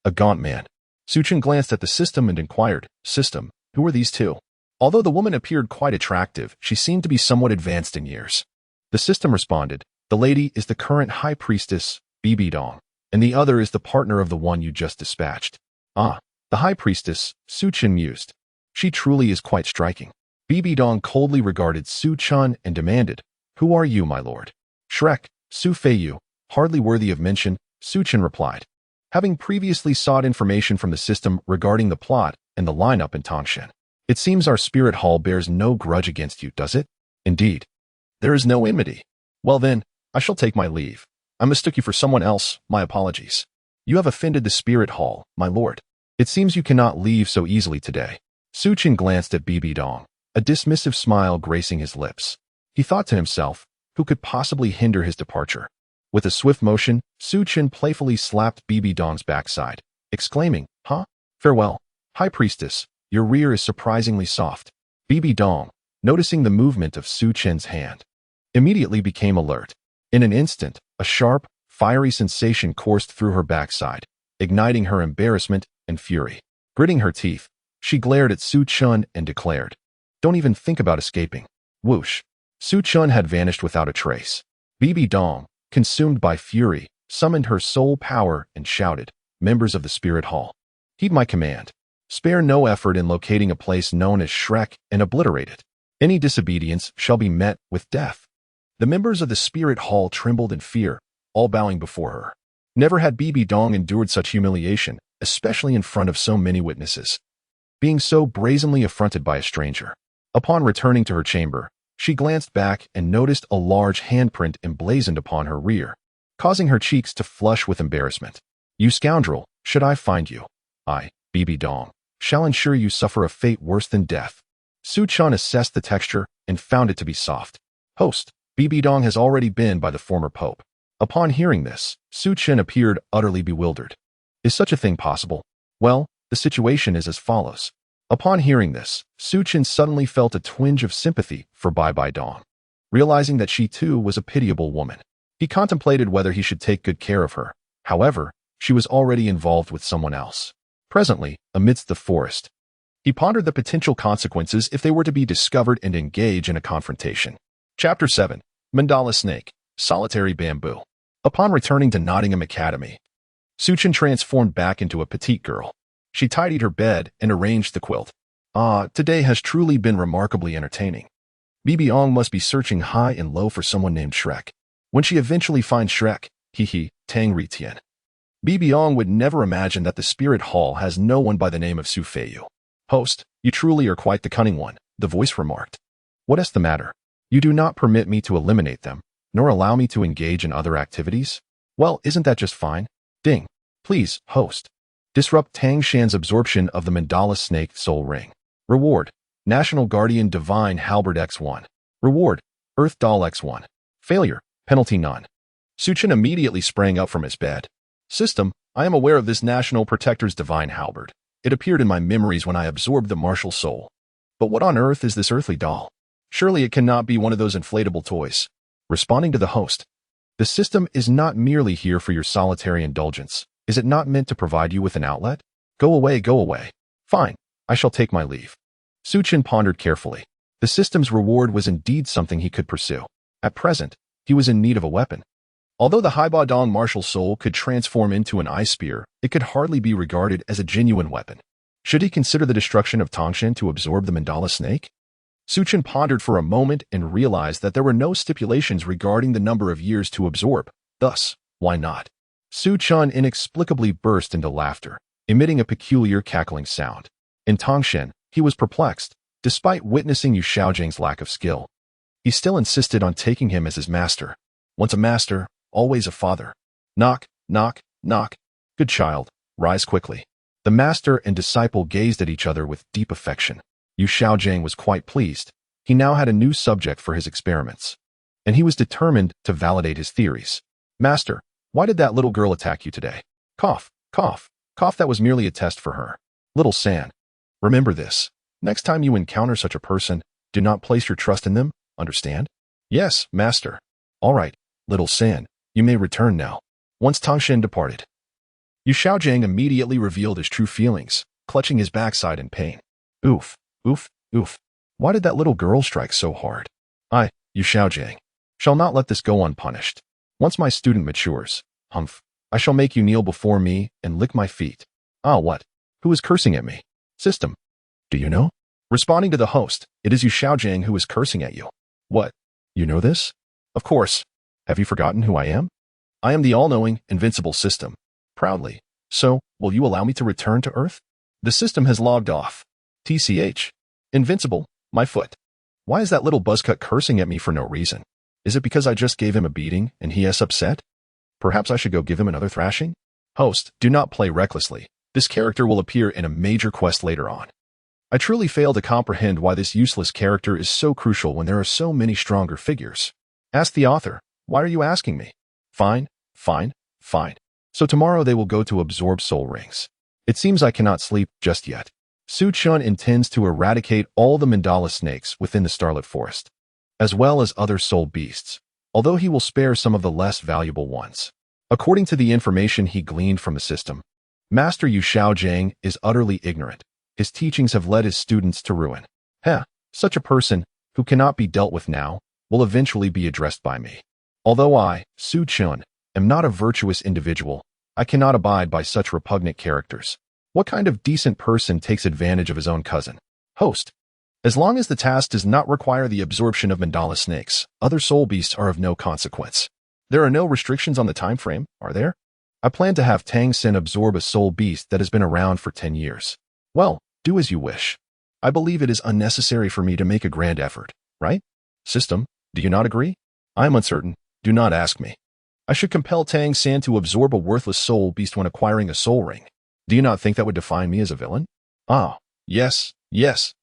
a gaunt man. Su Chen glanced at the system and inquired, System, who are these two? Although the woman appeared quite attractive, she seemed to be somewhat advanced in years. The system responded, the lady is the current high priestess, Bibi Dong, and the other is the partner of the one you just dispatched. Ah, the high priestess, Su Chen mused. She truly is quite striking. Bibi Dong coldly regarded Su Chen and demanded, Who are you, my lord? Shrek, Su Feiyu, hardly worthy of mention, Su Chen replied, having previously sought information from the system regarding the plot and the lineup in Tangshan. It seems our Spirit Hall bears no grudge against you, does it? Indeed. There is no enmity. Well then, I shall take my leave. I mistook you for someone else, my apologies. You have offended the Spirit Hall, my lord. It seems you cannot leave so easily today. Su Chen glanced at Bibi Dong, a dismissive smile gracing his lips. He thought to himself, Who could possibly hinder his departure? With a swift motion, Su Chen playfully slapped Bibi Dong's backside, exclaiming, "Huh? Farewell, High Priestess, your rear is surprisingly soft." Bibi Dong, noticing the movement of Su Chen's hand, immediately became alert. In an instant, a sharp, fiery sensation coursed through her backside, igniting her embarrassment and fury. Gritting her teeth, she glared at Su Chen and declared, "Don't even think about escaping." Whoosh! Su Chen had vanished without a trace. Bibi Dong, consumed by fury, summoned her soul power and shouted, "Members of the Spirit Hall, heed my command. Spare no effort in locating a place known as Shrek and obliterate it. Any disobedience shall be met with death." The members of the Spirit Hall trembled in fear, all bowing before her. Never had Bibi Dong endured such humiliation, especially in front of so many witnesses, being so brazenly affronted by a stranger. Upon returning to her chamber, she glanced back and noticed a large handprint emblazoned upon her rear, causing her cheeks to flush with embarrassment. "You scoundrel, should I find you? I, Bibi Dong, shall ensure you suffer a fate worse than death." Su Chen assessed the texture and found it to be soft. Host, Bibi Dong has already been by the former pope. Upon hearing this, Su Chen appeared utterly bewildered. Is such a thing possible? Well, the situation is as follows. Upon hearing this, Su Chen suddenly felt a twinge of sympathy for Bibi Dong. Realizing that she too was a pitiable woman, he contemplated whether he should take good care of her. However, she was already involved with someone else. Presently, amidst the forest, he pondered the potential consequences if they were to be discovered and engage in a confrontation. Chapter 7. Mandala Snake, Solitary Bamboo. Upon returning to Nottingham Academy, Su Chen transformed back into a petite girl. She tidied her bed and arranged the quilt. Today has truly been remarkably entertaining. Bibi Dong must be searching high and low for someone named Shrek. When she eventually finds Shrek, Tang Ri Tian. Bibi Dong would never imagine that the Spirit Hall has no one by the name of Su Feiyu. Host, you truly are quite the cunning one, the voice remarked. What is the matter? You do not permit me to eliminate them, nor allow me to engage in other activities? Well, isn't that just fine? Ding. Please, host. Disrupt Tang Shan's absorption of the Mandala Snake Soul Ring. Reward, National Guardian Divine Halberd X1. Reward, Earth Doll X1. Failure, penalty none. Su Chen immediately sprang up from his bed. System, I am aware of this National Protector's Divine Halberd. It appeared in my memories when I absorbed the martial soul. But what on earth is this earthly doll? Surely it cannot be one of those inflatable toys. Responding to the host, the system is not merely here for your solitary indulgence. Is it not meant to provide you with an outlet? Go away, go away. Fine, I shall take my leave. Su Chen pondered carefully. The system's reward was indeed something he could pursue. At present, he was in need of a weapon. Although the Haiba Dong martial soul could transform into an ice spear, it could hardly be regarded as a genuine weapon. Should he consider the destruction of Tangshan to absorb the Mandala snake? Su Chen pondered for a moment and realized that there were no stipulations regarding the number of years to absorb. Thus, why not? Su Chen inexplicably burst into laughter, emitting a peculiar cackling sound. In Tangshan, he was perplexed. Despite witnessing Yu Xiaojing's lack of skill, he still insisted on taking him as his master. Once a master, always a father. Knock, knock, knock. Good child, rise quickly. The master and disciple gazed at each other with deep affection. Yu Xiaojing was quite pleased. He now had a new subject for his experiments, and he was determined to validate his theories. Master, why did that little girl attack you today? Cough, cough, cough. That was merely a test for her. Little San, remember this. Next time you encounter such a person, do not place your trust in them, understand? Yes, master. All right, little San, you may return now. Once Tangshan departed, Yu Xiaojing immediately revealed his true feelings, clutching his backside in pain. Oof, oof, oof. Why did that little girl strike so hard? I, Yu Xiaojing, shall not let this go unpunished. Once my student matures, I shall make you kneel before me and lick my feet. Ah, what? Who is cursing at me? System. Do you know? Responding to the host, it is Yu Xiaojing who is cursing at you. What? You know this? Of course. Have you forgotten who I am? I am the all-knowing, invincible system. Proudly. So, will you allow me to return to Earth? The system has logged off. TCH. Invincible, my foot. Why is that little buzzcut cursing at me for no reason? Is it because I just gave him a beating and he is upset? Perhaps I should go give him another thrashing? Host, do not play recklessly. This character will appear in a major quest later on. I truly fail to comprehend why this useless character is so crucial when there are so many stronger figures. Ask the author. Why are you asking me? Fine, fine, fine. So tomorrow they will go to absorb soul rings. It seems I cannot sleep just yet. Su Chun intends to eradicate all the mandala snakes within the Starlit Forest, as well as other soul beasts, although he will spare some of the less valuable ones. According to the information he gleaned from the system, Master Yu Xiaojiang is utterly ignorant. His teachings have led his students to ruin. Such a person, who cannot be dealt with now, will eventually be addressed by me. Although I, Su Chun, am not a virtuous individual, I cannot abide by such repugnant characters. What kind of decent person takes advantage of his own cousin? Host. As long as the task does not require the absorption of mandala snakes, other soul beasts are of no consequence. There are no restrictions on the time frame, are there? I plan to have Tang Xin absorb a soul beast that has been around for 10 years. Well, do as you wish. I believe it is unnecessary for me to make a grand effort, right? System, do you not agree? I am uncertain. Do not ask me. I should compel Tang Xin to absorb a worthless soul beast when acquiring a soul ring. Do you not think that would define me as a villain? Ah, yes, yes,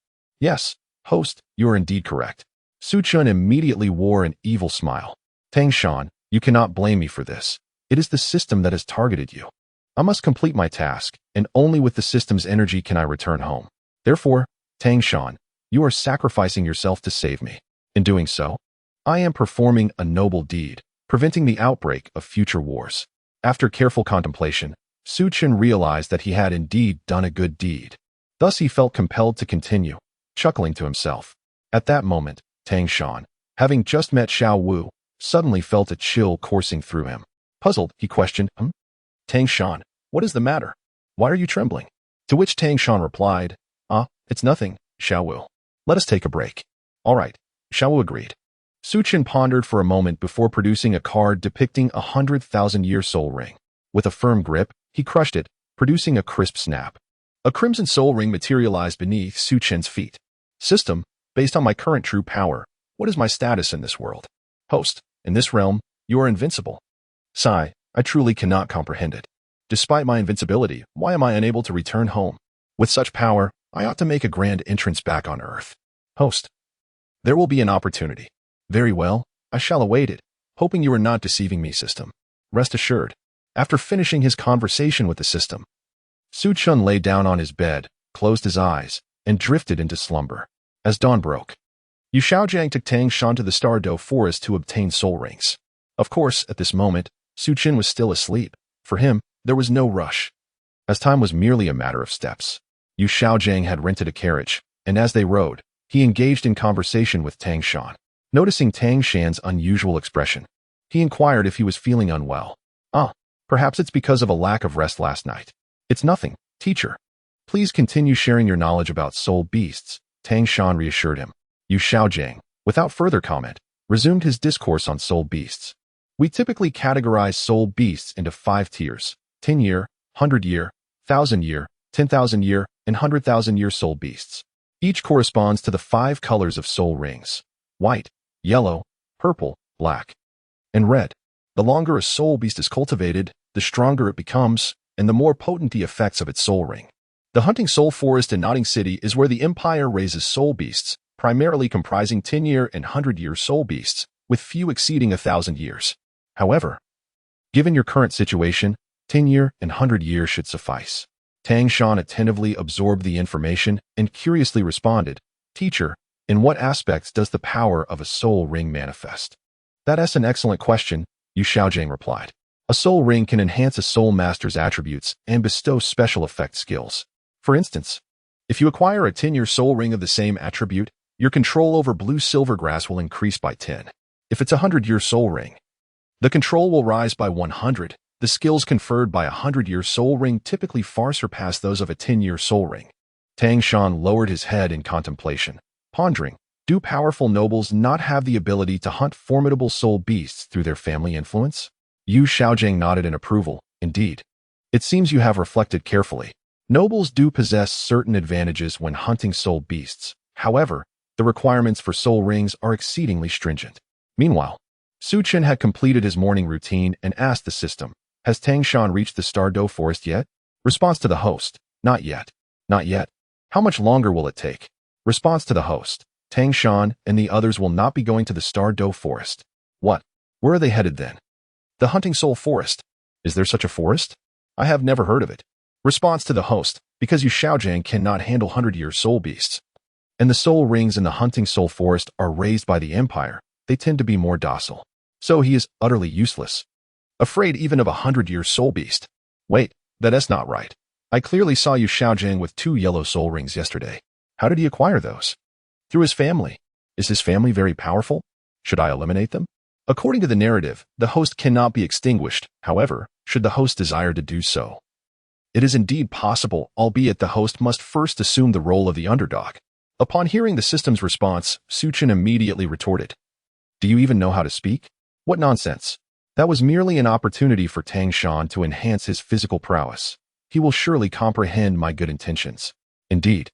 yes. Host, you are indeed correct. Su Chun immediately wore an evil smile. Tang Shan, you cannot blame me for this. It is the system that has targeted you. I must complete my task, and only with the system's energy can I return home. Therefore, Tang Shan, you are sacrificing yourself to save me. In doing so, I am performing a noble deed, preventing the outbreak of future wars. After careful contemplation, Su Chun realized that he had indeed done a good deed. Thus he felt compelled to continue, chuckling to himself. At that moment, Tang Shan, having just met Xiao Wu, suddenly felt a chill coursing through him. Puzzled, he questioned, Tang Shan, what is the matter? Why are you trembling? To which Tang Shan replied, it's nothing, Xiao Wu. Let us take a break. All right, Xiao Wu agreed. Su Chun pondered for a moment before producing a card depicting a 100,000-year soul ring. With a firm grip, he crushed it, producing a crisp snap. A crimson soul ring materialized beneath Su Chun's feet. System, based on my current true power, what is my status in this world? Host, in this realm, you are invincible. Sigh, I truly cannot comprehend it. Despite my invincibility, why am I unable to return home? With such power, I ought to make a grand entrance back on Earth. Host, there will be an opportunity. Very well, I shall await it, hoping you are not deceiving me, system. Rest assured. After finishing his conversation with the system, Su Chun lay down on his bed, closed his eyes, and drifted into slumber. As dawn broke, Yu Xiaojiang took Tang Shan to the Douluo forest to obtain soul rings. Of course, at this moment, Su Chun was still asleep. For him, there was no rush, as time was merely a matter of steps. Yu Xiaojiang had rented a carriage, and as they rode, he engaged in conversation with Tang Shan. Noticing Tang Shan's unusual expression, he inquired if he was feeling unwell. Perhaps it's because of a lack of rest last night. It's nothing, teacher. Please continue sharing your knowledge about soul beasts, Tang Shan reassured him. Yu Xiaojiang, without further comment, resumed his discourse on soul beasts. We typically categorize soul beasts into 5 tiers: 10-year, 100-year, 1,000-year, 10,000-year, and 100,000-year soul beasts. Each corresponds to the 5 colors of soul rings: white, yellow, purple, black, and red. The longer a soul beast is cultivated, the stronger it becomes, and the more potent the effects of its soul ring. The Hunting Soul Forest in Notting City is where the Empire raises soul beasts, primarily comprising 10-year and 100-year soul beasts, with few exceeding 1,000 years. However, given your current situation, 10-year and 100-year should suffice. Tang Shan attentively absorbed the information and curiously responded, Teacher, in what aspects does the power of a soul ring manifest? That's an excellent question, Yu Xiaojiang replied. A soul ring can enhance a soul master's attributes and bestow special effect skills. For instance, if you acquire a 10-year soul ring of the same attribute, your control over blue silver grass will increase by 10. If it's a 100-year soul ring, the control will rise by 100. The skills conferred by a 100-year soul ring typically far surpass those of a 10-year soul ring. Tang Shan lowered his head in contemplation, pondering, do powerful nobles not have the ability to hunt formidable soul beasts through their family influence? Yu Xiaojiang nodded in approval. Indeed. It seems you have reflected carefully. Nobles do possess certain advantages when hunting soul beasts. However, the requirements for soul rings are exceedingly stringent. Meanwhile, Su Chun had completed his morning routine and asked the system, has Tang Shan reached the Douluo forest yet? Response to the host, not yet. Not yet. How much longer will it take? Response to the host, Tang Shan and the others will not be going to the Douluo forest. What? Where are they headed then? The hunting soul forest. Is there such a forest? I have never heard of it. Response to the host, because Yu Xiaojiang cannot handle 100-year soul beasts. And the soul rings in the hunting soul forest are raised by the empire. They tend to be more docile. So he is utterly useless. Afraid even of a 100-year soul beast. Wait, that's not right. I clearly saw Yu Xiaojiang with 2 yellow soul rings yesterday. How did he acquire those? Through his family. Is his family very powerful? Should I eliminate them? According to the narrative, the host cannot be extinguished. However, should the host desire to do so, it is indeed possible, albeit the host must first assume the role of the underdog. Upon hearing the system's response, Su Chen immediately retorted, "Do you even know how to speak? What nonsense. That was merely an opportunity for Tang Shan to enhance his physical prowess. He will surely comprehend my good intentions." Indeed.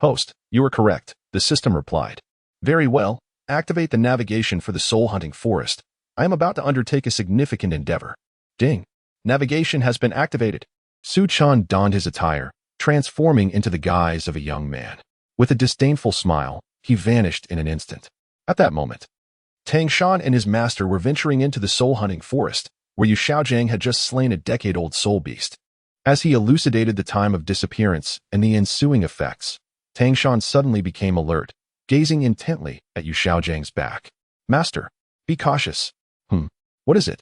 Host, you are correct, the system replied. Very well, activate the navigation for the soul-hunting forest. I am about to undertake a significant endeavor. Ding. Navigation has been activated. Su Chen donned his attire, transforming into the guise of a young man. With a disdainful smile, he vanished in an instant. At that moment, Tang Shan and his master were venturing into the soul-hunting forest, where Yu Xiaojiang had just slain a decade-old soul beast. As he elucidated the time of disappearance and the ensuing effects, Tang Shan suddenly became alert, gazing intently at Yu Xiaojiang's back. Master, be cautious. What is it?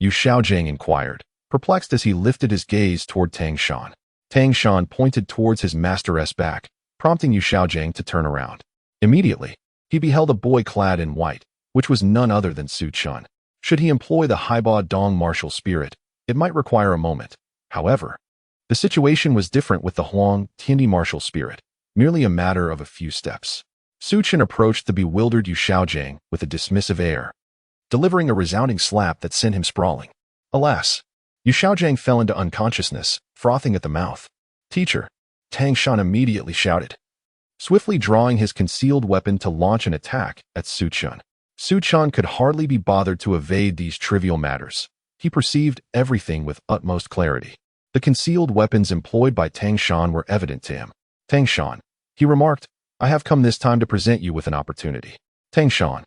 Yu Xiaojiang inquired, perplexed as he lifted his gaze toward Tang Shan. Tang Shan pointed towards his master's back, prompting Yu Xiaojiang to turn around. Immediately, he beheld a boy clad in white, which was none other than Su Chen. Should he employ the Haiba Dong martial spirit, it might require a moment. However, the situation was different with the Huang Tiandi martial spirit, merely a matter of a few steps. Su Chen approached the bewildered Yu Xiaojiang with a dismissive air, delivering a resounding slap that sent him sprawling. Alas, Yu Xiaojiang fell into unconsciousness, frothing at the mouth. Teacher, Tang Shan immediately shouted, swiftly drawing his concealed weapon to launch an attack at Su Chen. Su Chen could hardly be bothered to evade these trivial matters. He perceived everything with utmost clarity. The concealed weapons employed by Tang Shan were evident to him. Tang Shan, he remarked, I have come this time to present you with an opportunity. Tang Shan,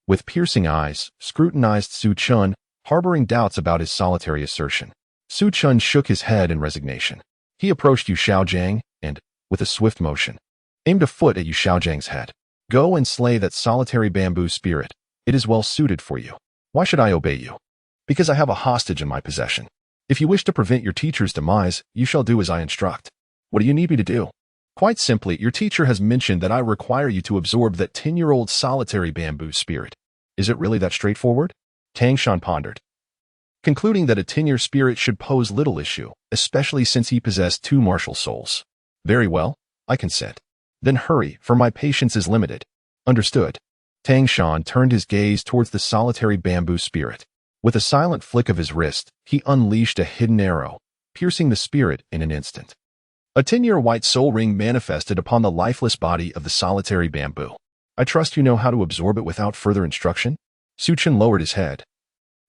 with piercing eyes, scrutinized Su Chen, harboring doubts about his solitary assertion. Su Chen shook his head in resignation. He approached Yu Xiaojiang and, with a swift motion, aimed a foot at Yu Xiaojiang's head. Go and slay that solitary bamboo spirit. It is well suited for you. Why should I obey you? Because I have a hostage in my possession. If you wish to prevent your teacher's demise, you shall do as I instruct. What do you need me to do? Quite simply, your teacher has mentioned that I require you to absorb that 10-year-old solitary bamboo spirit. Is it really that straightforward? Tang Shan pondered, concluding that a 10-year spirit should pose little issue, especially since he possessed 2 martial souls. Very well, I consent. Then hurry, for my patience is limited. Understood. Tang Shan turned his gaze towards the solitary bamboo spirit. With a silent flick of his wrist, he unleashed a hidden arrow, piercing the spirit in an instant. A 10-year white soul ring manifested upon the lifeless body of the solitary bamboo. I trust you know how to absorb it without further instruction? Su Chen lowered his head,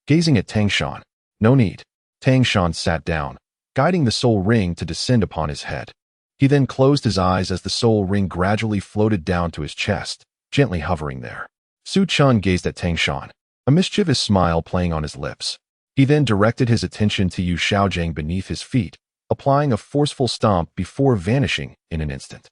gazing at Tang Shan. No need. Tang Shan sat down, guiding the soul ring to descend upon his head. He then closed his eyes as the soul ring gradually floated down to his chest, gently hovering there. Su Chen gazed at Tang Shan, a mischievous smile playing on his lips. He then directed his attention to Yu Xiaojiang beneath his feet, applying a forceful stomp before vanishing in an instant.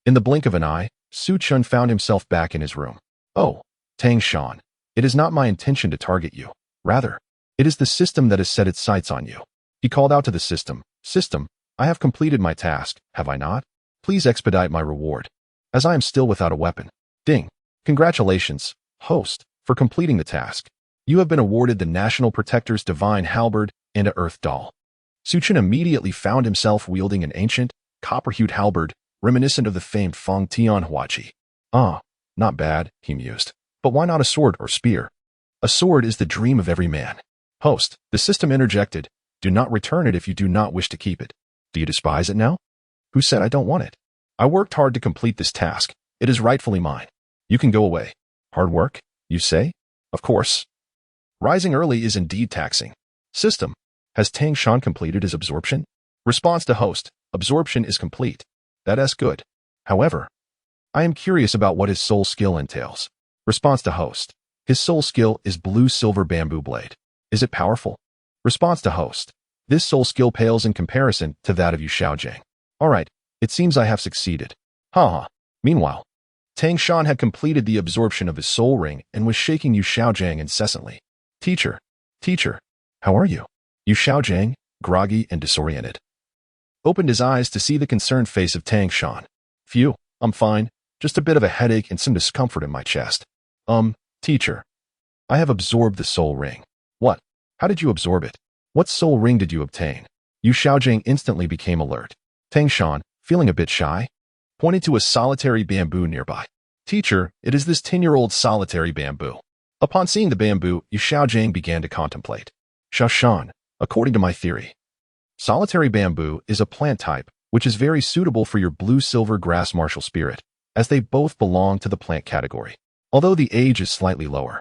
In the blink of an eye, Su Chen found himself back in his room. Oh, Tang Shan, it is not my intention to target you. Rather, it is the system that has set its sights on you. He called out to the system, System, I have completed my task, have I not? Please expedite my reward, as I am still without a weapon. Ding. Congratulations, host, for completing the task. You have been awarded the National Protector's Divine Halberd and a Earth Doll. Su Chen immediately found himself wielding an ancient, copper-hued halberd, reminiscent of the famed Feng Tian Huachi. Ah, not bad, he mused. But why not a sword or spear? A sword is the dream of every man. Host, the system interjected. Do not return it if you do not wish to keep it. Do you despise it now? Who said I don't want it? I worked hard to complete this task. It is rightfully mine. You can go away. Hard work, you say? Of course. Rising early is indeed taxing. System, has Tang Shan completed his absorption? Response to host, absorption is complete. That's good. However, I am curious about what his soul skill entails. Response to host, His soul skill is blue-silver bamboo blade. Is it powerful? Response to host. This soul skill pales in comparison to that of Yu Xiaojing. Alright, it seems I have succeeded. Haha. Meanwhile, Tang Shan had completed the absorption of his soul ring and was shaking Yu Xiaojing incessantly. Teacher, how are you? Yu Xiaojing, groggy and disoriented, opened his eyes to see the concerned face of Tang Shan. Phew, I'm fine. Just a bit of a headache and some discomfort in my chest. Teacher, I have absorbed the soul ring. What? How did you absorb it? What soul ring did you obtain? Yu Xiaojing instantly became alert. Tang Shan, feeling a bit shy, pointed to a solitary bamboo nearby. Teacher, it is this 10-year-old solitary bamboo. Upon seeing the bamboo, Yu Xiaojing began to contemplate. Shan, according to my theory, solitary bamboo is a plant type which is very suitable for your blue-silver grass martial spirit, as they both belong to the plant category. Although the age is slightly lower,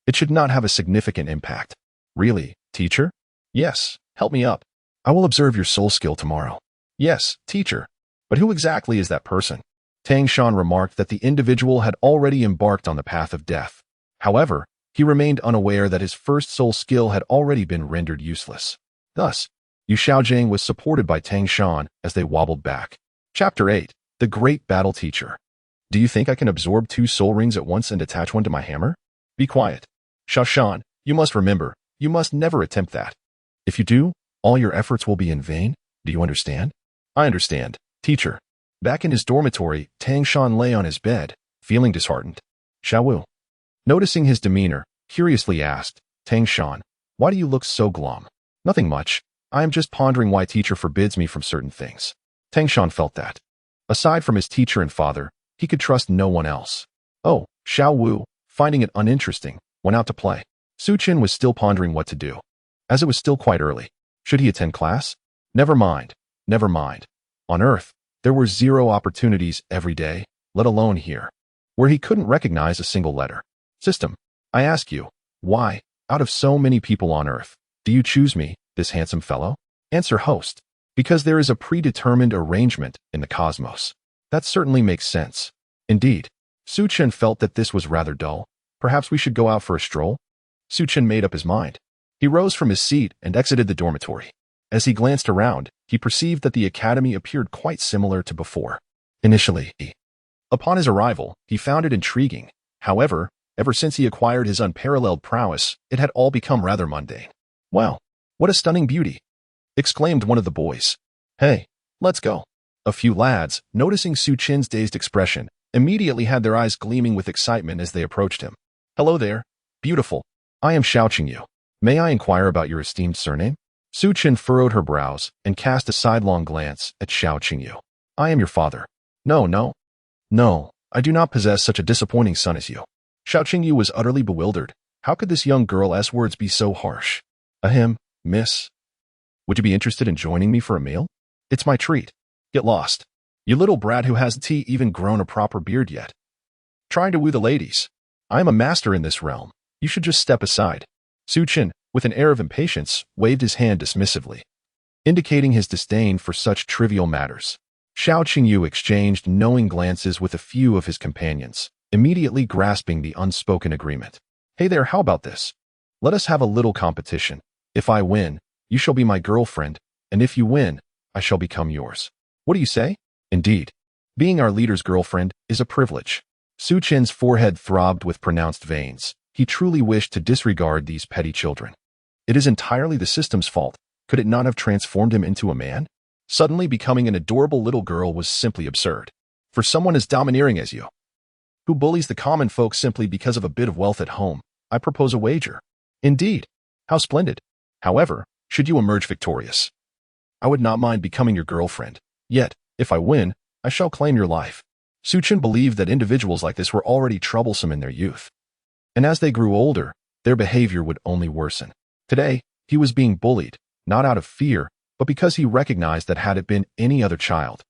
it should not have a significant impact. Really, teacher? Yes, help me up. I will observe your soul skill tomorrow. Yes, teacher. But who exactly is that person? Tang Shan remarked that the individual had already embarked on the path of death. However, he remained unaware that his first soul skill had already been rendered useless. Thus, Yu Xiaojing was supported by Tang Shan as they wobbled back. Chapter 8. The Great Battle Teacher. Do you think I can absorb 2 soul rings at once and attach one to my hammer? Be quiet. Shan, you must remember, you must never attempt that. If you do, all your efforts will be in vain. Do you understand? I understand, teacher. Back in his dormitory, Tang Shan lay on his bed, feeling disheartened. Wu, noticing his demeanor, curiously asked, Tang Shan, why do you look so glum? Nothing much. I am just pondering why teacher forbids me from certain things. Tang Shan felt that, aside from his teacher and father, he could trust no one else. Oh, Wu, finding it uninteresting, went out to play. Su Qin was still pondering what to do, as it was still quite early. Should he attend class? Never mind. On Earth, there were 0 opportunities every day, let alone here, where he couldn't recognize a single letter. System, I ask you, why, out of so many people on Earth, do you choose me, this handsome fellow? Answer host. Because there is a predetermined arrangement in the cosmos. That certainly makes sense. Indeed, Su Qin felt that this was rather dull. Perhaps we should go out for a stroll? Su Qin made up his mind. He rose from his seat and exited the dormitory. As he glanced around, he perceived that the academy appeared quite similar to before. Initially, upon his arrival, he found it intriguing. However, ever since he acquired his unparalleled prowess, it had all become rather mundane. Wow, what a stunning beauty! Exclaimed one of the boys. Hey, let's go. A few lads, noticing Su Qin's dazed expression, immediately had their eyes gleaming with excitement as they approached him. Hello there, beautiful. I am Xiao Qingyu. May I inquire about your esteemed surname? Su Qin furrowed her brows and cast a sidelong glance at Xiao Qingyu. I am your father. No, I do not possess such a disappointing son as you. Xiao Qingyu was utterly bewildered. How could this young girl's words be so harsh? Ahem, miss. Would you be interested in joining me for a meal? It's my treat. Get lost. You little brat who hasn't even grown a proper beard yet. Trying to woo the ladies. I am a master in this realm. You should just step aside. Su Qin, with an air of impatience, waved his hand dismissively, indicating his disdain for such trivial matters. Xiao Qingyu exchanged knowing glances with a few of his companions, immediately grasping the unspoken agreement. Hey there, how about this? Let us have a little competition. If I win, you shall be my girlfriend, and if you win, I shall become yours. What do you say? Indeed, being our leader's girlfriend is a privilege. Su Qin's forehead throbbed with pronounced veins. He truly wished to disregard these petty children. It is entirely the system's fault. Could it not have transformed him into a man? Suddenly becoming an adorable little girl was simply absurd. For someone as domineering as you, who bullies the common folk simply because of a bit of wealth at home, I propose a wager. Indeed, how splendid. However, should you emerge victorious, I would not mind becoming your girlfriend. Yet, if I win, I shall claim your life. Su Qin believed that individuals like this were already troublesome in their youth, and as they grew older, their behavior would only worsen. Today, he was being bullied, not out of fear, but because he recognized that had it been any other child,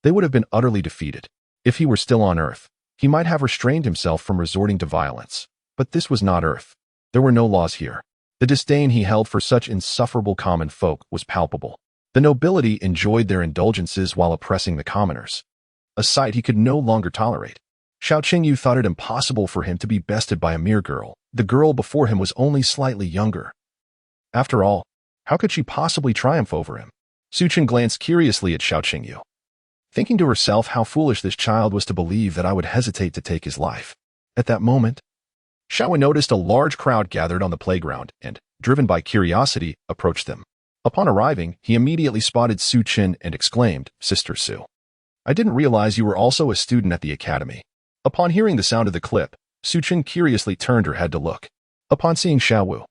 they would have been utterly defeated. If he were still on Earth, he might have restrained himself from resorting to violence. But this was not Earth. There were no laws here. The disdain he held for such insufferable common folk was palpable. The nobility enjoyed their indulgences while oppressing the commoners, a sight he could no longer tolerate. Xiao Qingyu thought it impossible for him to be bested by a mere girl. The girl before him was only slightly younger. After all, how could she possibly triumph over him? Su Chen glanced curiously at Xiao Qingyu, thinking to herself how foolish this child was to believe that I would hesitate to take his life. At that moment, Xiao noticed a large crowd gathered on the playground and, driven by curiosity, approached them. Upon arriving, he immediately spotted Su Chen and exclaimed, "Sister Su, I didn't realize you were also a student at the academy." Upon hearing the sound of the clip, Su Chen curiously turned her head to look. Upon seeing Xiao Wu,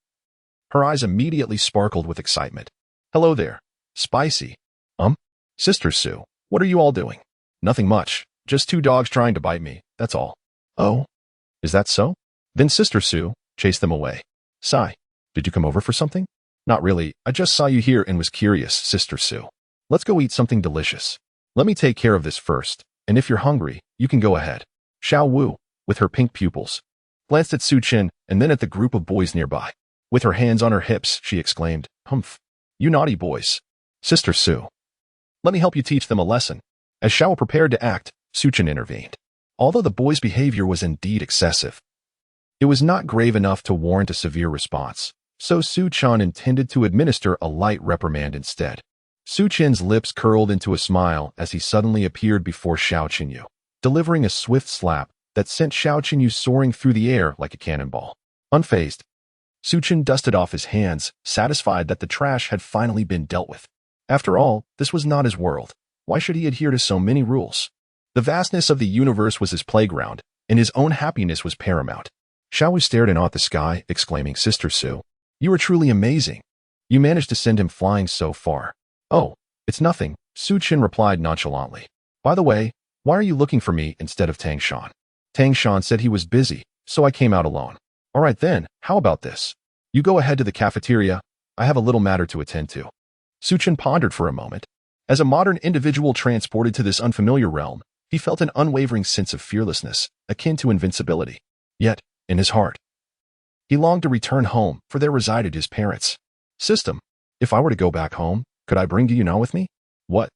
her eyes immediately sparkled with excitement. "Hello there. Spicy. Sister Su, what are you all doing?" "Nothing much. Just two dogs trying to bite me, that's all." "Oh? Is that so? Then Sister Su, chase them away." "Sigh. Did you come over for something?" "Not really. I just saw you here and was curious, Sister Su. Let's go eat something delicious. Let me take care of this first, and if you're hungry, you can go ahead." Xiao Wu, with her pink pupils, glanced at Su Chen and then at the group of boys nearby. With her hands on her hips, she exclaimed, "Humph! You naughty boys. Sister Su, let me help you teach them a lesson." As Xiao prepared to act, Su Chen intervened. Although the boy's behavior was indeed excessive, it was not grave enough to warrant a severe response, so Su Chen intended to administer a light reprimand instead. Su Chen's lips curled into a smile as he suddenly appeared before Xiao Qingyu, delivering a swift slap that sent Xiao Qingyu soaring through the air like a cannonball. Unfazed, Su Chen dusted off his hands, satisfied that the trash had finally been dealt with. After all, this was not his world. Why should he adhere to so many rules? The vastness of the universe was his playground, and his own happiness was paramount. Xiao Wu stared in awe at the sky, exclaiming, "Sister Su, you are truly amazing. You managed to send him flying so far." "Oh, it's nothing," Su Chen replied nonchalantly. "By the way, why are you looking for me instead of Tang Shan?" "Tang Shan said he was busy, so I came out alone." "All right then, how about this? You go ahead to the cafeteria. I have a little matter to attend to." Su Chen pondered for a moment. As a modern individual transported to this unfamiliar realm, he felt an unwavering sense of fearlessness, akin to invincibility. Yet, in his heart, he longed to return home, for there resided his parents. "System, if I were to go back home, could I bring Douluo with me?" "What?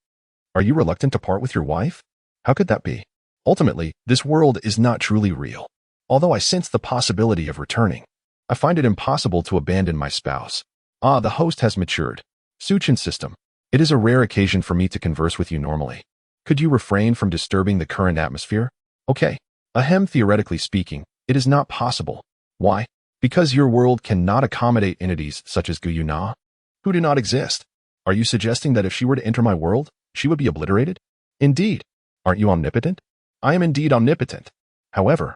Are you reluctant to part with your wife? How could that be? Ultimately, this world is not truly real. Although I sense the possibility of returning, I find it impossible to abandon my spouse." "Ah, the host has matured. Su Chen system, it is a rare occasion for me to converse with you normally. Could you refrain from disturbing the current atmosphere?" "Okay. Theoretically speaking, it is not possible." "Why?" "Because your world cannot accommodate entities such as Douluo, who do not exist." "Are you suggesting that if she were to enter my world, she would be obliterated?" "Indeed. Aren't you omnipotent?" "I am indeed omnipotent. However,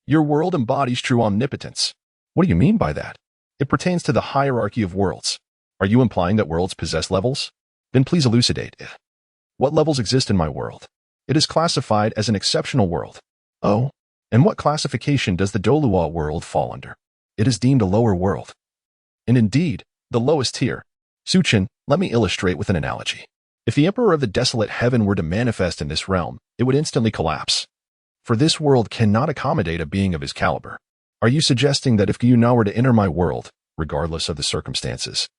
your world embodies true omnipotence." "What do you mean by that?" "It pertains to the hierarchy of worlds." "Are you implying that worlds possess levels?" "Then please elucidate. What levels exist in my world?" "It is classified as an exceptional world." "Oh? And what classification does the Douluo world fall under?" "It is deemed a lower world." "And indeed, the lowest tier." "Su Chen, let me illustrate with an analogy. If the Emperor of the Desolate Heaven were to manifest in this realm, it would instantly collapse. For this world cannot accommodate a being of his caliber." "Are you suggesting that if Douluo were to enter my world, regardless of the circumstances,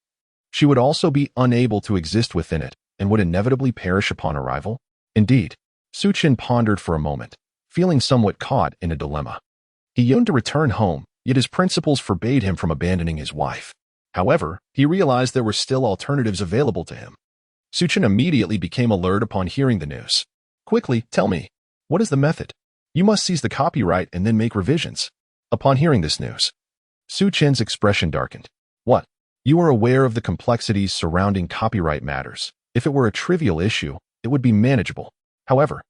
she would also be unable to exist within it and would inevitably perish upon arrival?" "Indeed." Su Chen pondered for a moment, feeling somewhat caught in a dilemma. He yearned to return home, yet his principles forbade him from abandoning his wife. However, he realized there were still alternatives available to him. Su Chen immediately became alert upon hearing the news. "Quickly, tell me, what is the method? You must seize the copyright and then make revisions." Upon hearing this news, Su Chen's expression darkened. "What? You are aware of the complexities surrounding copyright matters. If it were a trivial issue, it would be manageable. However,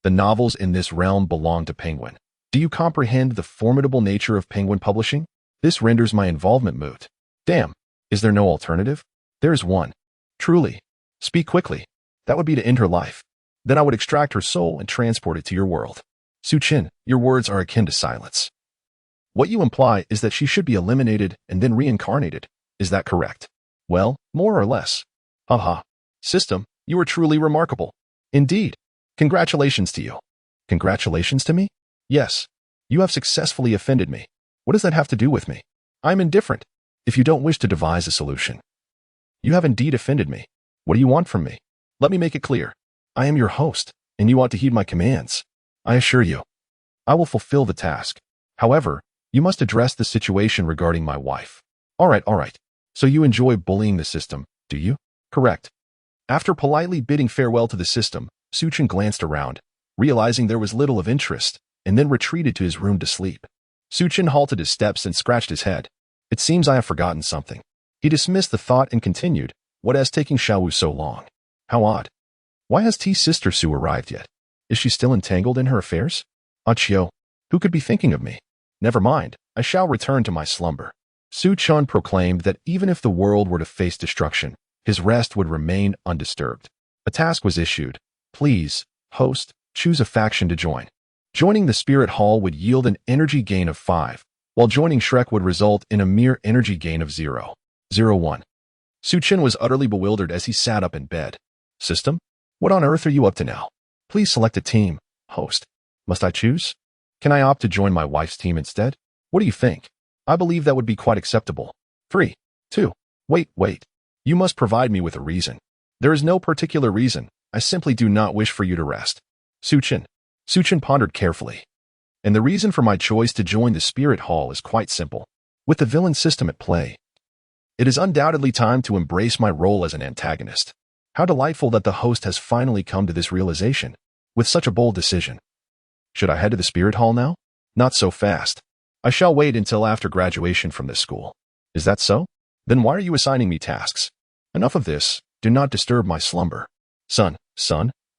the novels in this realm belong to Penguin. Do you comprehend the formidable nature of Penguin publishing? This renders my involvement moot." "Damn, is there no alternative?" "There is one. Truly. Speak quickly." "That would be to end her life. Then I would extract her soul and transport it to your world." "Su Chen, your words are akin to silence. What you imply is that she should be eliminated and then reincarnated. Is that correct?" "Well, more or less." "Haha. System, you are truly remarkable." "Indeed. Congratulations to you." "Congratulations to me?" "Yes. You have successfully offended me." "What does that have to do with me?" "I am indifferent. If you don't wish to devise a solution, you have indeed offended me. What do you want from me?" "Let me make it clear. I am your host, and you ought to heed my commands." "I assure you, I will fulfill the task. However, you must address the situation regarding my wife. All right. So you enjoy bullying the system, do you? Correct. After politely bidding farewell to the system, Suchin glanced around, realizing there was little of interest, and then retreated to his room to sleep. Suchin halted his steps and scratched his head. It seems I have forgotten something. He dismissed the thought and continued, what has taken Xiaowu so long? How odd. Why has T's sister Su arrived yet? Is she still entangled in her affairs? Achio, who could be thinking of me? Never mind, I shall return to my slumber. Su Chun proclaimed that even if the world were to face destruction, his rest would remain undisturbed. A task was issued. Please, host, choose a faction to join. Joining the Spirit Hall would yield an energy gain of 5, while joining Shrek would result in a mere energy gain of 0. 01. Su Chin was utterly bewildered as he sat up in bed. System? What on earth are you up to now? Please select a team. Host. Must I choose? Can I opt to join my wife's team instead? What do you think? I believe that would be quite acceptable. 3. 2. Wait. You must provide me with a reason. There is no particular reason. I simply do not wish for you to rest. Su Chin pondered carefully. And the reason for my choice to join the Spirit Hall is quite simple. With the villain system at play, it is undoubtedly time to embrace my role as an antagonist. How delightful that the host has finally come to this realization, with such a bold decision. Should I head to the Spirit Hall now? Not so fast. I shall wait until after graduation from this school. Is that so? Then why are you assigning me tasks? Enough of this. Do not disturb my slumber. Son,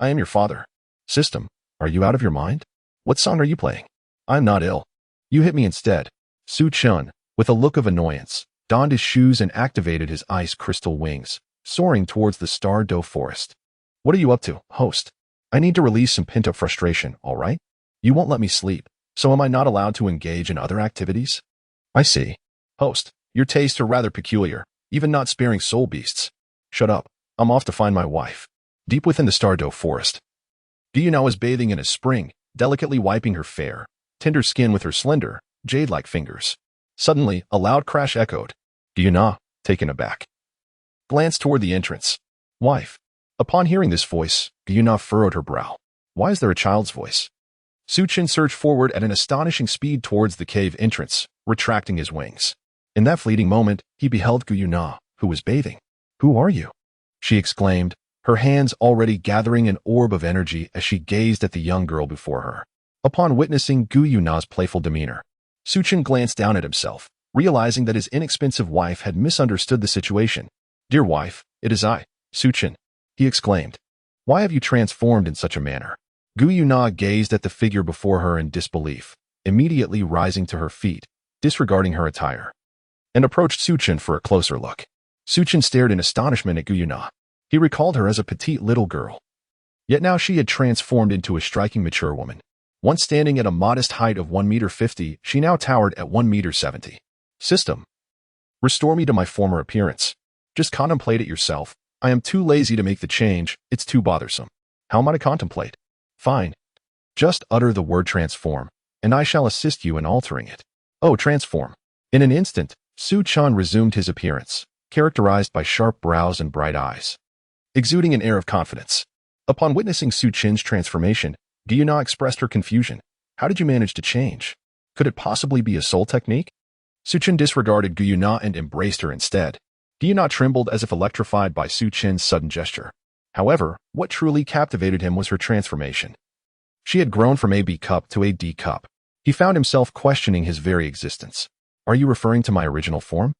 I am your father. System, are you out of your mind? What song are you playing? I'm not ill. You hit me instead. Su Chun, with a look of annoyance, donned his shoes and activated his ice crystal wings, soaring towards the Douluo forest. What are you up to, host? I need to release some pent-up frustration, all right? You won't let me sleep, so am I not allowed to engage in other activities? I see. Host, your tastes are rather peculiar, even not sparing soul beasts. Shut up. I'm off to find my wife. Deep within the Douluo forest, Gyuna was bathing in a spring, delicately wiping her fair, tender skin with her slender, jade-like fingers. Suddenly, a loud crash echoed. Gyuna, taken aback, glanced toward the entrance. Wife. Upon hearing this voice, Gyuna furrowed her brow. Why is there a child's voice? Su Chin surged forward at an astonishing speed towards the cave entrance, retracting his wings. In that fleeting moment, he beheld Gyuna, who was bathing. Who are you? She exclaimed, her hands already gathering an orb of energy as she gazed at the young girl before her. Upon witnessing Gyuna's playful demeanor, Su Chin glanced down at himself, realizing that his inexpensive wife had misunderstood the situation. Dear wife, it is I, Su Chin, he exclaimed. Why have you transformed in such a manner? Gyuna gazed at the figure before her in disbelief, immediately rising to her feet, disregarding her attire, and approached Su Chin for a closer look. Su Chin stared in astonishment at Gyuna. He recalled her as a petite little girl. Yet now she had transformed into a striking mature woman. Once standing at a modest height of 1.50 meters, she now towered at 1.70 meters. System. Restore me to my former appearance. Just contemplate it yourself. I am too lazy to make the change. It's too bothersome. How am I to contemplate? Fine. Just utter the word transform, and I shall assist you in altering it. Oh, transform. In an instant, Su Chan resumed his appearance, characterized by sharp brows and bright eyes, exuding an air of confidence. Upon witnessing Su Chin's transformation, Gyuna expressed her confusion. How did you manage to change? Could it possibly be a soul technique? Su Chin disregarded Gyuna and embraced her instead. Gyuna trembled as if electrified by Su Chin's sudden gesture. However, what truly captivated him was her transformation. She had grown from a B cup to a D cup. He found himself questioning his very existence. Are you referring to my original form?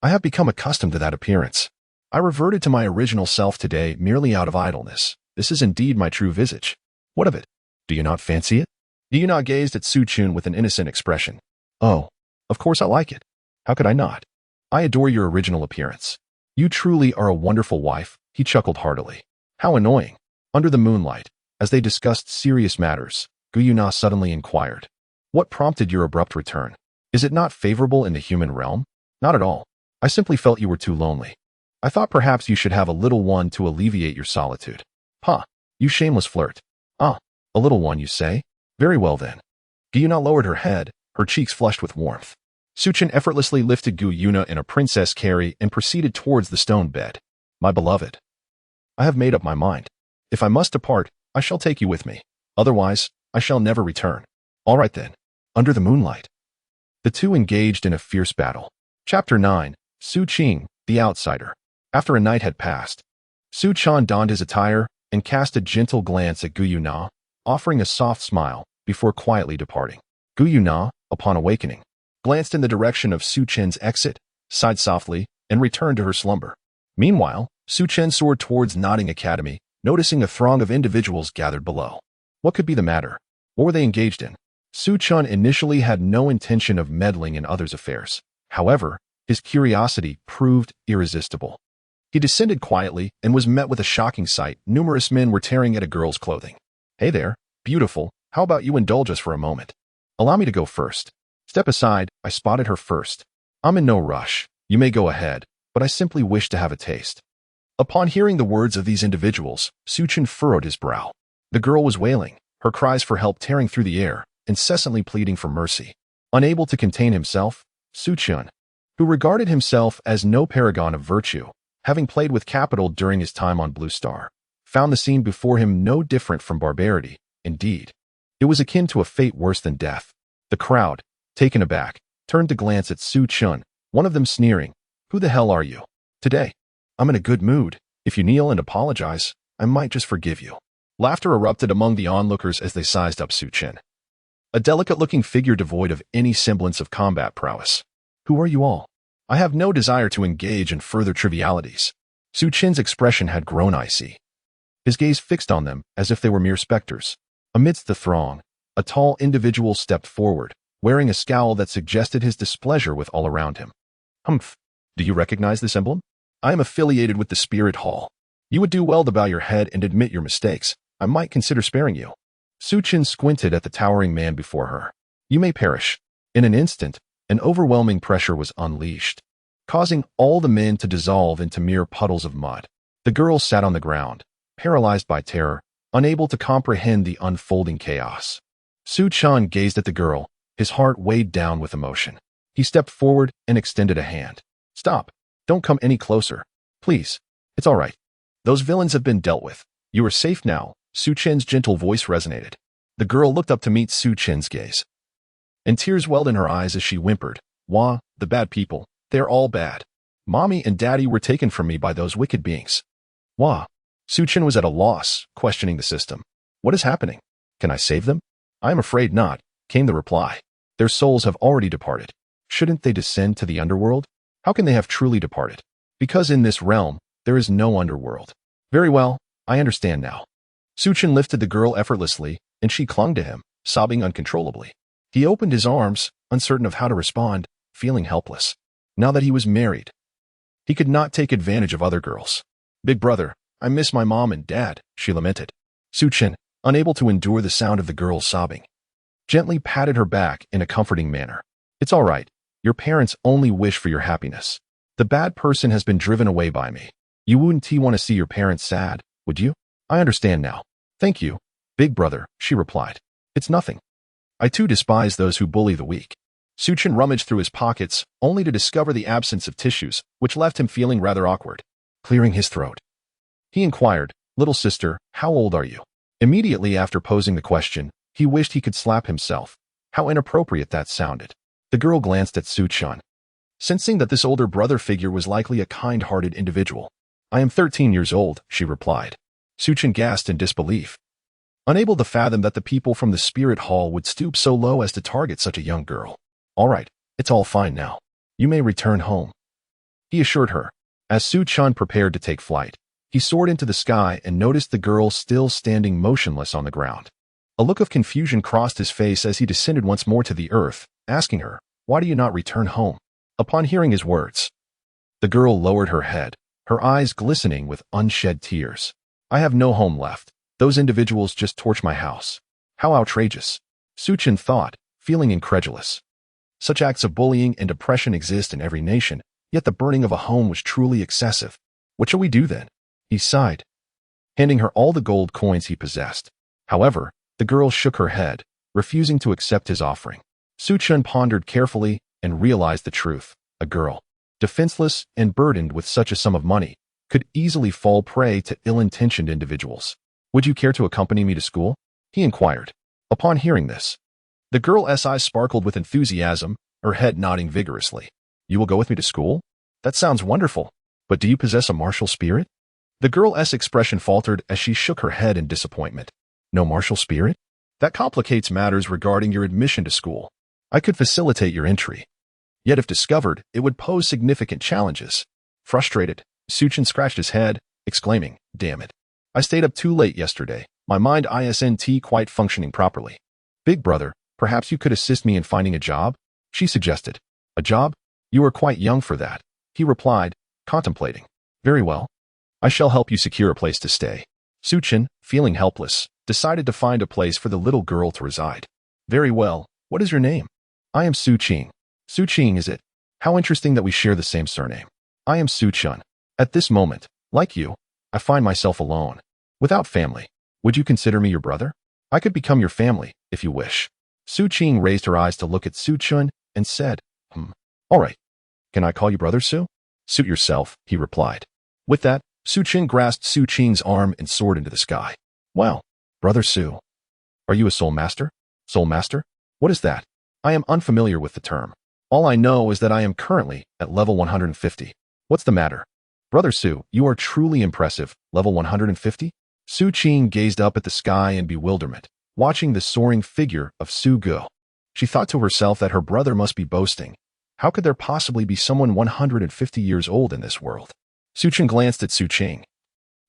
I have become accustomed to that appearance. I reverted to my original self today merely out of idleness. This is indeed my true visage. What of it? Do you not fancy it? Gyuna gazed at Su Chin with an innocent expression. Oh, of course I like it. How could I not? I adore your original appearance. You truly are a wonderful wife, he chuckled heartily. How annoying. Under the moonlight, as they discussed serious matters, Gyuna suddenly inquired. What prompted your abrupt return? Is it not favorable in the human realm? Not at all. I simply felt you were too lonely. I thought perhaps you should have a little one to alleviate your solitude. Ha! You shameless flirt. Ah, a little one, you say? Very well then. Gyuna lowered her head, her cheeks flushed with warmth. Su Chin effortlessly lifted Gyuna in a princess carry and proceeded towards the stone bed. My beloved, I have made up my mind. If I must depart, I shall take you with me. Otherwise, I shall never return. All right then. Under the moonlight. The two engaged in a fierce battle. Chapter 9. Su Qing, the Outsider. After a night had passed, Su Chan donned his attire and cast a gentle glance at Gu Yuna, offering a soft smile before quietly departing. Gu Yuna, upon awakening, glanced in the direction of Su Chen's exit, sighed softly, and returned to her slumber. Meanwhile, Su Chen soared towards Nodding Academy, noticing a throng of individuals gathered below. What could be the matter? What were they engaged in? Su Chen initially had no intention of meddling in others' affairs. However, his curiosity proved irresistible. He descended quietly and was met with a shocking sight. Numerous men were tearing at a girl's clothing. Hey there, beautiful, how about you indulge us for a moment? Allow me to go first. Step aside, I spotted her first. I'm in no rush. You may go ahead, but I simply wish to have a taste. Upon hearing the words of these individuals, Su Chen furrowed his brow. The girl was wailing, her cries for help tearing through the air, incessantly pleading for mercy. Unable to contain himself, Su Chen, who regarded himself as no paragon of virtue, having played with capital during his time on Blue Star, found the scene before him no different from barbarity. Indeed, it was akin to a fate worse than death. The crowd, taken aback, turned to glance at Su Chen, one of them sneering, "Who the hell are you? Today, I'm in a good mood. If you kneel and apologize, I might just forgive you." Laughter erupted among the onlookers as they sized up Su Chen, a delicate-looking figure devoid of any semblance of combat prowess. "Who are you all? I have no desire to engage in further trivialities." Su Chen's expression had grown icy, his gaze fixed on them as if they were mere specters. Amidst the throng, a tall individual stepped forward, wearing a scowl that suggested his displeasure with all around him. "Humph, do you recognize this emblem? I am affiliated with the Spirit Hall. You would do well to bow your head and admit your mistakes. I might consider sparing you." Su Chen squinted at the towering man before her. "You may perish." In an instant, an overwhelming pressure was unleashed, causing all the men to dissolve into mere puddles of mud. The girl sat on the ground, paralyzed by terror, unable to comprehend the unfolding chaos. Su Chen gazed at the girl, his heart weighed down with emotion. He stepped forward and extended a hand. "Stop. Don't come any closer. Please. It's all right. Those villains have been dealt with. You are safe now." Su Chen's gentle voice resonated. The girl looked up to meet Su Chen's gaze, and tears welled in her eyes as she whimpered, "Wah, the bad people. They're all bad. Mommy and Daddy were taken from me by those wicked beings." "Wah." Su Chen was at a loss, questioning the system. "What is happening? Can I save them?" "I am afraid not," came the reply. "Their souls have already departed. Shouldn't they descend to the underworld?" "How can they have truly departed?" "Because in this realm, there is no underworld." "Very well, I understand now." Su Chen lifted the girl effortlessly, and she clung to him, sobbing uncontrollably. He opened his arms, uncertain of how to respond, feeling helpless. Now that he was married, he could not take advantage of other girls. "Big brother, I miss my mom and dad," she lamented. Su Chen, unable to endure the sound of the girl sobbing, gently patted her back in a comforting manner. "It's all right. Your parents only wish for your happiness. The bad person has been driven away by me. You wouldn't want to see your parents sad, would you?" "I understand now. Thank you, big brother," she replied. "It's nothing. I too despise those who bully the weak." Su Chen rummaged through his pockets, only to discover the absence of tissues, which left him feeling rather awkward. Clearing his throat, he inquired, "Little sister, how old are you?" Immediately after posing the question, he wished he could slap himself. How inappropriate that sounded. The girl glanced at Su Chen, sensing that this older brother figure was likely a kind-hearted individual. "I am 13 years old," she replied. Su Chen gasped in disbelief, unable to fathom that the people from the Spirit Hall would stoop so low as to target such a young girl. "All right, it's all fine now. You may return home," he assured her. As Su Chen prepared to take flight, he soared into the sky and noticed the girl still standing motionless on the ground. A look of confusion crossed his face as he descended once more to the earth, asking her, "Why do you not return home?" Upon hearing his words, the girl lowered her head, her eyes glistening with unshed tears. "I have no home left. Those individuals just torch my house." How outrageous, Su Chen thought, feeling incredulous. Such acts of bullying and oppression exist in every nation, yet the burning of a home was truly excessive. "What shall we do then?" he sighed, handing her all the gold coins he possessed. However, the girl shook her head, refusing to accept his offering. Su Chen pondered carefully and realized the truth. A girl, defenseless and burdened with such a sum of money, could easily fall prey to ill-intentioned individuals. "Would you care to accompany me to school?" he inquired. Upon hearing this, The girl's eyes sparkled with enthusiasm, her head nodding vigorously. You will go with me to school? That sounds wonderful. But do you possess a martial spirit? The girl's expression faltered as she shook her head in disappointment. No martial spirit? That complicates matters regarding your admission to school. I could facilitate your entry. Yet if discovered, it would pose significant challenges. Frustrated, Suchin scratched his head, exclaiming, Damn it. I stayed up too late yesterday, my mind isn't quite functioning properly. Big brother, perhaps you could assist me in finding a job? She suggested. A job? You are quite young for that, he replied, contemplating. Very well. I shall help you secure a place to stay. Suchin, feeling helpless, decided to find a place for the little girl to reside. Very well. What is your name? I am Suching. Suching, is it? How interesting that we share the same surname. I am Suchun. At this moment, like you, I find myself alone, without family. Would you consider me your brother? I could become your family, if you wish. Suching raised her eyes to look at Suchun and said, All right. Can I call you Brother Su? Suit yourself, he replied. With that, Suchin grasped Suching's arm and soared into the sky. Wow, Brother Su. Are you a soul master? Soul master? What is that? I am unfamiliar with the term. All I know is that I am currently at level 150. What's the matter? Brother Su, you are truly impressive. Level 150? Suching gazed up at the sky in bewilderment, watching the soaring figure of Su Gu. She thought to herself that her brother must be boasting. How could there possibly be someone 150 years old in this world? Suchin glanced at Suching,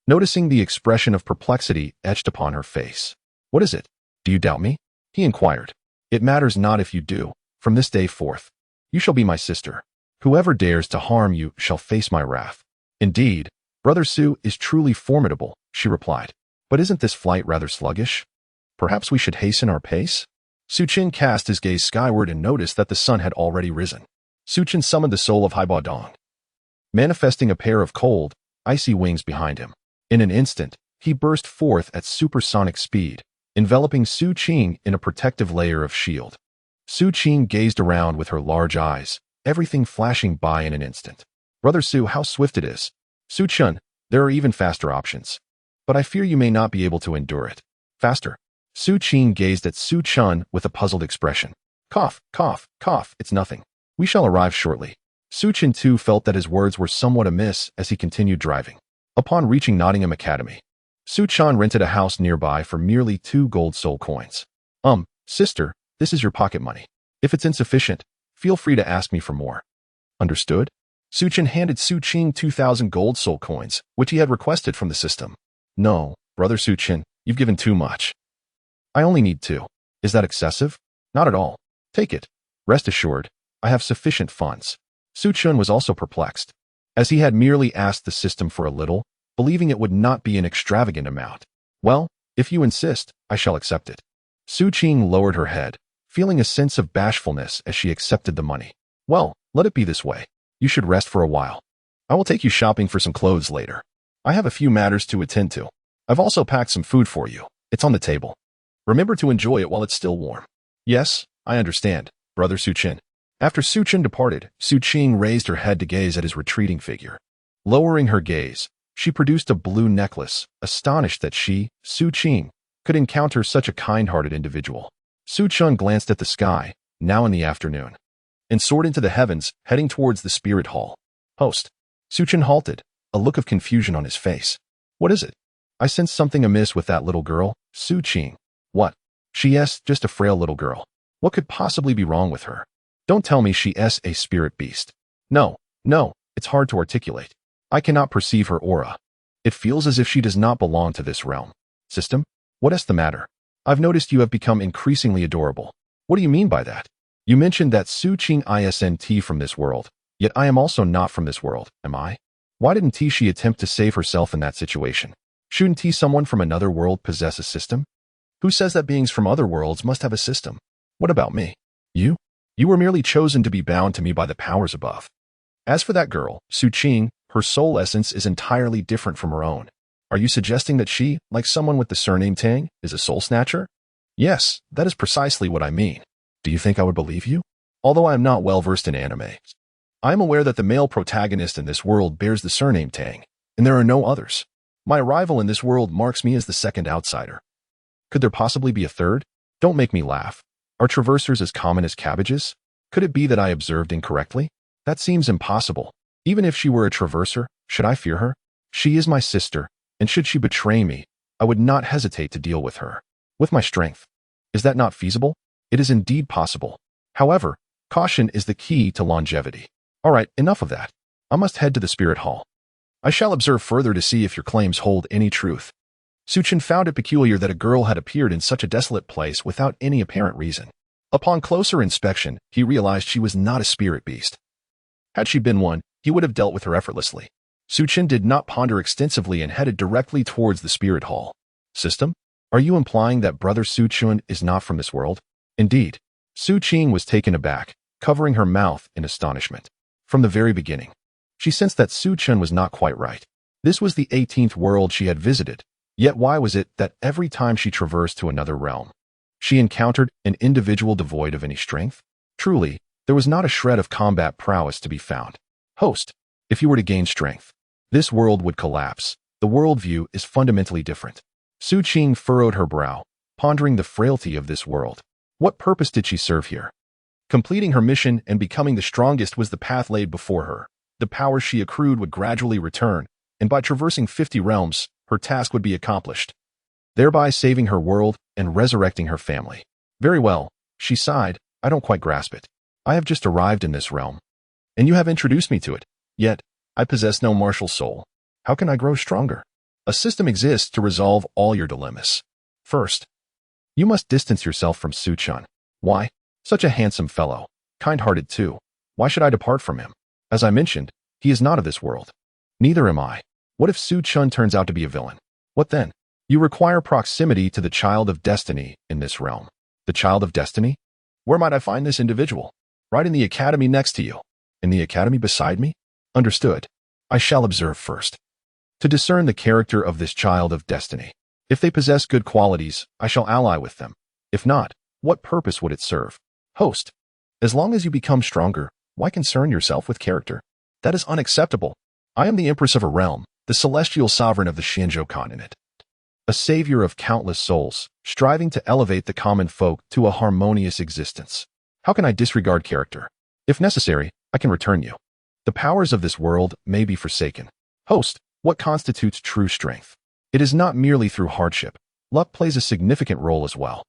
noticing the expression of perplexity etched upon her face. What is it? Do you doubt me? He inquired. It matters not if you do. From this day forth, you shall be my sister. Whoever dares to harm you shall face my wrath. Indeed, Brother Su is truly formidable, she replied. But isn't this flight rather sluggish? Perhaps we should hasten our pace? Suchin cast his gaze skyward and noticed that the sun had already risen. Suchin summoned the soul of Haibodong, manifesting a pair of cold, icy wings behind him. In an instant, he burst forth at supersonic speed, enveloping Suching in a protective layer of shield. Suching gazed around with her large eyes, everything flashing by in an instant. Brother Su, how swift it is. Suchun, there are even faster options. But I fear you may not be able to endure it. Faster. Suching gazed at Suchun with a puzzled expression. Cough, cough, cough, it's nothing. We shall arrive shortly. Suchin too felt that his words were somewhat amiss as he continued driving. Upon reaching Nottingham Academy, Suchun rented a house nearby for merely 2 gold soul coins. Sister, this is your pocket money. If it's insufficient, feel free to ask me for more. Understood? Suchin handed Suching 2,000 gold soul coins, which he had requested from the system. No, Brother Suchin, you've given too much. I only need 2. Is that excessive? Not at all. Take it. Rest assured, I have sufficient funds. Suchun was also perplexed, as he had merely asked the system for a little, believing it would not be an extravagant amount. Well, if you insist, I shall accept it. Suching lowered her head, feeling a sense of bashfulness as she accepted the money. Well, let it be this way. You should rest for a while. I will take you shopping for some clothes later. I have a few matters to attend to. I've also packed some food for you. It's on the table. Remember to enjoy it while it's still warm. Yes, I understand, Brother Suchin. After Suchin departed, Suching raised her head to gaze at his retreating figure. Lowering her gaze, she produced a blue necklace, astonished that she, Suching, could encounter such a kind-hearted individual. Suchun glanced at the sky, now in the afternoon, and soared into the heavens, heading towards the spirit hall. Host. Suchin halted, a look of confusion on his face. What is it? I sense something amiss with that little girl, Suching. What? She's just a frail little girl. What could possibly be wrong with her? Don't tell me she's a spirit beast. No, it's hard to articulate. I cannot perceive her aura. It feels as if she does not belong to this realm. System? What is the matter? I've noticed you have become increasingly adorable. What do you mean by that? You mentioned that Suching isn't from this world, yet I am also not from this world, am I? Why didn't she attempt to save herself in that situation? Shouldn't someone from another world possess a system? Who says that beings from other worlds must have a system? What about me? You? You were merely chosen to be bound to me by the powers above. As for that girl, Suching, her soul essence is entirely different from her own. Are you suggesting that she, like someone with the surname Tang, is a soul snatcher? Yes, that is precisely what I mean. Do you think I would believe you? Although I am not well versed in anime, I am aware that the male protagonist in this world bears the surname Tang, and there are no others. My arrival in this world marks me as the second outsider. Could there possibly be a third? Don't make me laugh. Are traversers as common as cabbages? Could it be that I observed incorrectly? That seems impossible. Even if she were a traverser, should I fear her? She is my sister, and should she betray me, I would not hesitate to deal with her. With my strength. Is that not feasible? It is indeed possible. However, caution is the key to longevity. All right, enough of that. I must head to the spirit hall. I shall observe further to see if your claims hold any truth. Suchin found it peculiar that a girl had appeared in such a desolate place without any apparent reason. Upon closer inspection, he realized she was not a spirit beast. Had she been one, he would have dealt with her effortlessly. Suchin did not ponder extensively and headed directly towards the spirit hall. System? Are you implying that Brother Suchun is not from this world? Indeed. Su Qing was taken aback, covering her mouth in astonishment. From the very beginning, she sensed that Suchun was not quite right. This was the 18th world she had visited, yet why was it that every time she traversed to another realm, she encountered an individual devoid of any strength? Truly, there was not a shred of combat prowess to be found. Host, if you were to gain strength, this world would collapse. The worldview is fundamentally different. Su Qing furrowed her brow, pondering the frailty of this world. What purpose did she serve here? Completing her mission and becoming the strongest was the path laid before her. The power she accrued would gradually return, and by traversing 50 realms, her task would be accomplished, thereby saving her world and resurrecting her family. Very well, she sighed, I don't quite grasp it. I have just arrived in this realm, and you have introduced me to it. Yet, I possess no martial soul. How can I grow stronger? A system exists to resolve all your dilemmas. First, you must distance yourself from Suchun. Why? Such a handsome fellow, kind-hearted too. Why should I depart from him? As I mentioned, he is not of this world. Neither am I. What if Suchun turns out to be a villain? What then? You require proximity to the child of destiny in this realm. The child of destiny? Where might I find this individual? Right in the academy next to you. In the academy beside me? Understood. I shall observe first, to discern the character of this child of destiny. If they possess good qualities, I shall ally with them. If not, what purpose would it serve? Host, as long as you become stronger, why concern yourself with character? That is unacceptable. I am the Empress of a realm, the celestial sovereign of the Shinzhou continent, a savior of countless souls, striving to elevate the common folk to a harmonious existence. How can I disregard character? If necessary, I can return you. The powers of this world may be forsaken. Host, what constitutes true strength? It is not merely through hardship. Luck plays a significant role as well.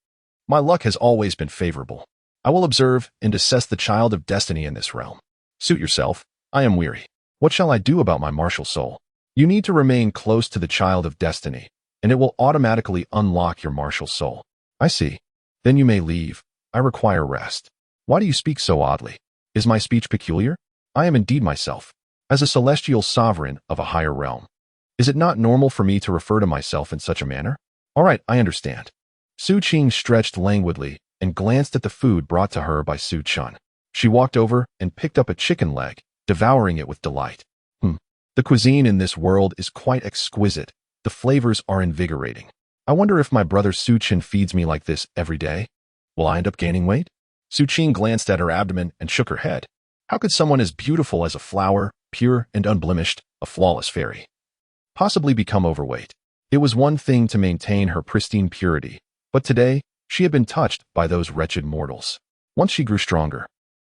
My luck has always been favorable. I will observe and assess the child of destiny in this realm. Suit yourself. I am weary. What shall I do about my martial soul? You need to remain close to the child of destiny, and it will automatically unlock your martial soul. I see. Then you may leave. I require rest. Why do you speak so oddly? Is my speech peculiar? I am indeed myself, as a celestial sovereign of a higher realm. Is it not normal for me to refer to myself in such a manner? All right, I understand. Su Qing stretched languidly and glanced at the food brought to her by Su Chun. She walked over and picked up a chicken leg, devouring it with delight. The cuisine in this world is quite exquisite. The flavors are invigorating. I wonder if my brother Su Qin feeds me like this every day. Will I end up gaining weight? Su Qing glanced at her abdomen and shook her head. How could someone as beautiful as a flower, pure and unblemished, a flawless fairy, possibly become overweight? It was one thing to maintain her pristine purity, but today she had been touched by those wretched mortals. Once she grew stronger,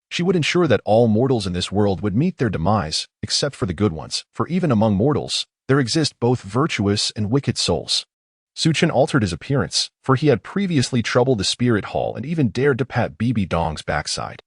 she would ensure that all mortals in this world would meet their demise, except for the good ones, for even among mortals, there exist both virtuous and wicked souls. Suchin altered his appearance, for he had previously troubled the spirit hall and even dared to pat Bibi Dong's backside.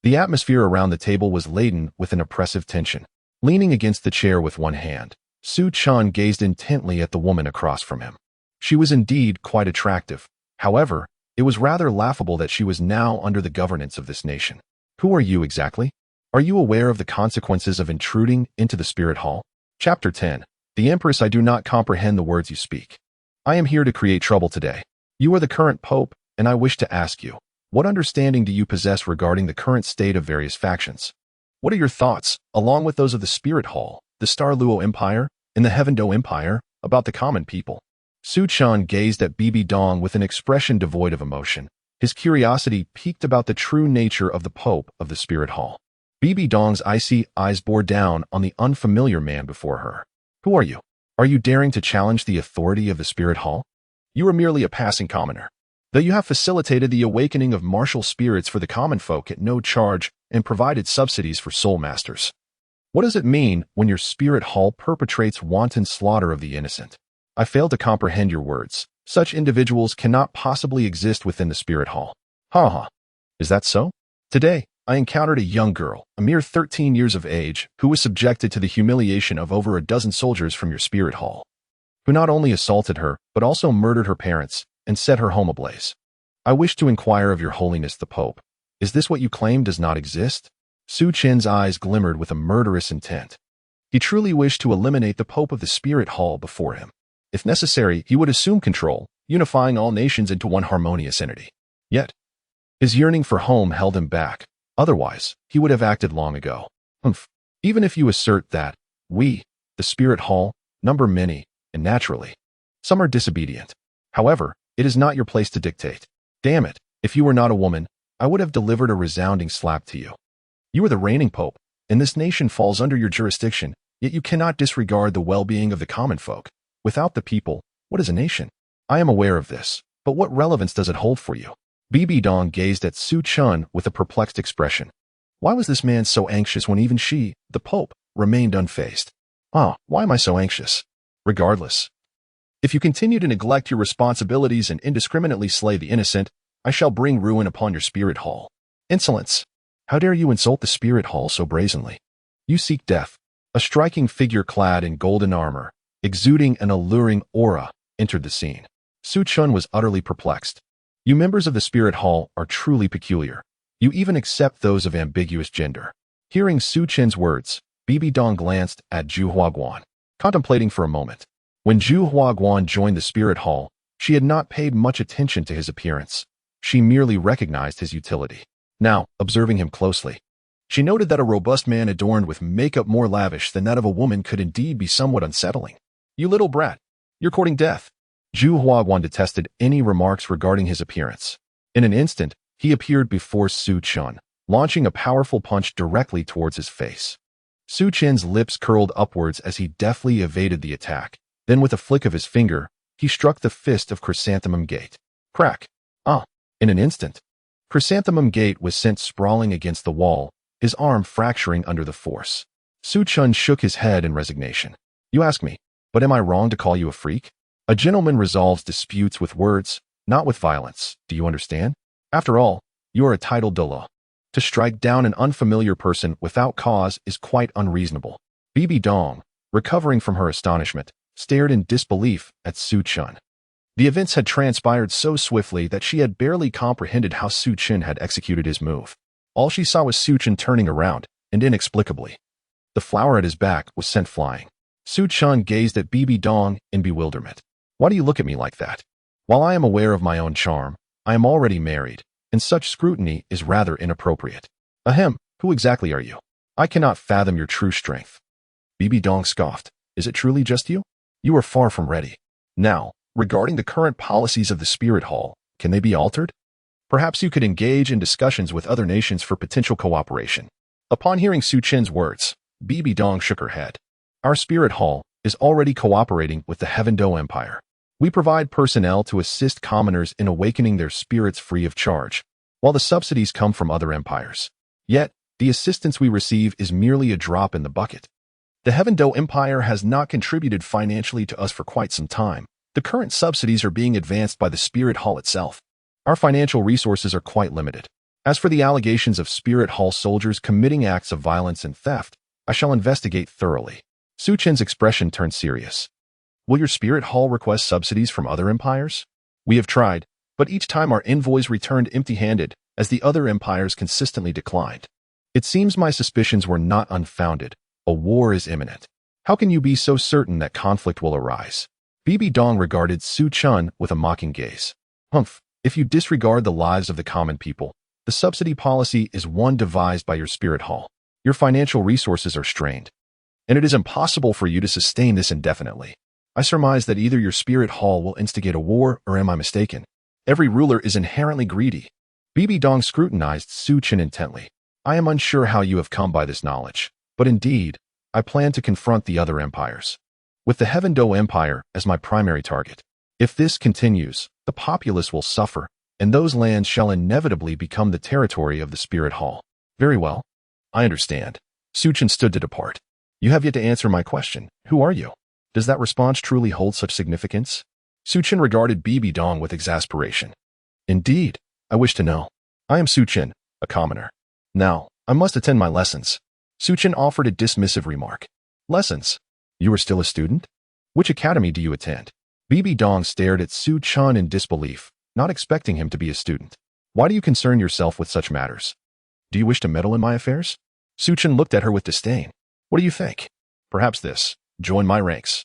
The atmosphere around the table was laden with an oppressive tension. Leaning against the chair with one hand, Su Chun gazed intently at the woman across from him. She was indeed quite attractive. However, it was rather laughable that she was now under the governance of this nation. Who are you exactly? Are you aware of the consequences of intruding into the spirit hall? Chapter 10. The Empress, I do not comprehend the words you speak. I am here to create trouble today. You are the current pope, and I wish to ask you, what understanding do you possess regarding the current state of various factions? What are your thoughts, along with those of the Spirit Hall, the Douluo Empire, and the Heaven-Do Empire, about the common people? Su Chan gazed at Bibi Dong with an expression devoid of emotion. His curiosity piqued about the true nature of the Pope of the Spirit Hall. Bibi Dong's icy eyes bore down on the unfamiliar man before her. Who are you? Are you daring to challenge the authority of the Spirit Hall? You are merely a passing commoner. Though you have facilitated the awakening of martial spirits for the common folk at no charge and provided subsidies for soul masters. What does it mean when your spirit hall perpetrates wanton slaughter of the innocent? I fail to comprehend your words. Such individuals cannot possibly exist within the spirit hall. Ha ha. Is that so? Today, I encountered a young girl, a mere 13 years of age, who was subjected to the humiliation of over a dozen soldiers from your spirit hall, who not only assaulted her, but also murdered her parents and set her home ablaze. I wish to inquire of your holiness the Pope. Is this what you claim does not exist? Su Chen's eyes glimmered with a murderous intent. He truly wished to eliminate the Pope of the spirit hall before him. If necessary, he would assume control, unifying all nations into one harmonious entity. Yet, his yearning for home held him back. Otherwise, he would have acted long ago. Even if you assert that we, the spirit hall, number many, and naturally, some are disobedient. However, it is not your place to dictate. Damn it, if you were not a woman, I would have delivered a resounding slap to you. You are the reigning pope, and this nation falls under your jurisdiction, yet you cannot disregard the well-being of the common folk. Without the people, what is a nation? I am aware of this, but what relevance does it hold for you? Bibi Dong gazed at Su Chun with a perplexed expression. Why was this man so anxious when even she, the Pope, remained unfazed? Why am I so anxious? Regardless. If you continue to neglect your responsibilities and indiscriminately slay the innocent, I shall bring ruin upon your spirit hall. Insolence! How dare you insult the spirit hall so brazenly? You seek death. A striking figure clad in golden armor, exuding an alluring aura, entered the scene. Su Chun was utterly perplexed. You members of the spirit hall are truly peculiar. You even accept those of ambiguous gender. Hearing Su Chen's words, Bibi Dong glanced at Zhu Huaguan, contemplating for a moment. When Zhu Huaguan joined the spirit hall, she had not paid much attention to his appearance. She merely recognized his utility. Now, observing him closely, she noted that a robust man adorned with makeup more lavish than that of a woman could indeed be somewhat unsettling. You little brat, you're courting death. Zhu Huaguan detested any remarks regarding his appearance. In an instant, he appeared before Su Chun, launching a powerful punch directly towards his face. Su Chen's lips curled upwards as he deftly evaded the attack. Then with a flick of his finger, he struck the fist of Chrysanthemum Gate. Crack! In an instant, Chrysanthemum Gate was sent sprawling against the wall, his arm fracturing under the force. Su Chun shook his head in resignation. You ask me, but am I wrong to call you a freak? A gentleman resolves disputes with words, not with violence. Do you understand? After all, you are a titled Douluo. To strike down an unfamiliar person without cause is quite unreasonable. Bibi Dong, recovering from her astonishment, stared in disbelief at Su Chun. The events had transpired so swiftly that she had barely comprehended how Su Chun had executed his move. All she saw was Su Chun turning around, and inexplicably, the flower at his back was sent flying. Su Chun gazed at Bibi Dong in bewilderment. Why do you look at me like that? While I am aware of my own charm, I am already married, and such scrutiny is rather inappropriate. Ahem, who exactly are you? I cannot fathom your true strength. Bibi Dong scoffed. Is it truly just you? You are far from ready. Now, regarding the current policies of the Spirit Hall, can they be altered? Perhaps you could engage in discussions with other nations for potential cooperation. Upon hearing Su Chen's words, Bibi Dong shook her head. Our Spirit Hall is already cooperating with the Heavendo Empire. We provide personnel to assist commoners in awakening their spirits free of charge, while the subsidies come from other empires. Yet, the assistance we receive is merely a drop in the bucket. The Heavendo Empire has not contributed financially to us for quite some time. The current subsidies are being advanced by the Spirit Hall itself. Our financial resources are quite limited. As for the allegations of Spirit Hall soldiers committing acts of violence and theft, I shall investigate thoroughly. Su Chen's expression turned serious. Will your Spirit Hall request subsidies from other empires? We have tried, but each time our envoys returned empty-handed, as the other empires consistently declined. It seems my suspicions were not unfounded. A war is imminent. How can you be so certain that conflict will arise? Bibi Dong regarded Su Chun with a mocking gaze. If you disregard the lives of the common people, the subsidy policy is one devised by your Spirit Hall. Your financial resources are strained, and it is impossible for you to sustain this indefinitely. I surmise that either your Spirit Hall will instigate a war, or am I mistaken? Every ruler is inherently greedy. Bibi Dong scrutinized Su Chun intently. I am unsure how you have come by this knowledge, but indeed, I plan to confront the other empires, with the Heavendo Empire as my primary target. If this continues, the populace will suffer, and those lands shall inevitably become the territory of the Spirit Hall. Very well. I understand. Suchin stood to depart. You have yet to answer my question. Who are you? Does that response truly hold such significance? Suchin regarded Bibi Dong with exasperation. Indeed, I wish to know. I am Suchin, a commoner. Now, I must attend my lessons. Suchin offered a dismissive remark. Lessons? You are still a student? Which academy do you attend? Bibi Dong stared at Suchin in disbelief, not expecting him to be a student. Why do you concern yourself with such matters? Do you wish to meddle in my affairs? Suchin looked at her with disdain. What do you think? Perhaps this. Join my ranks,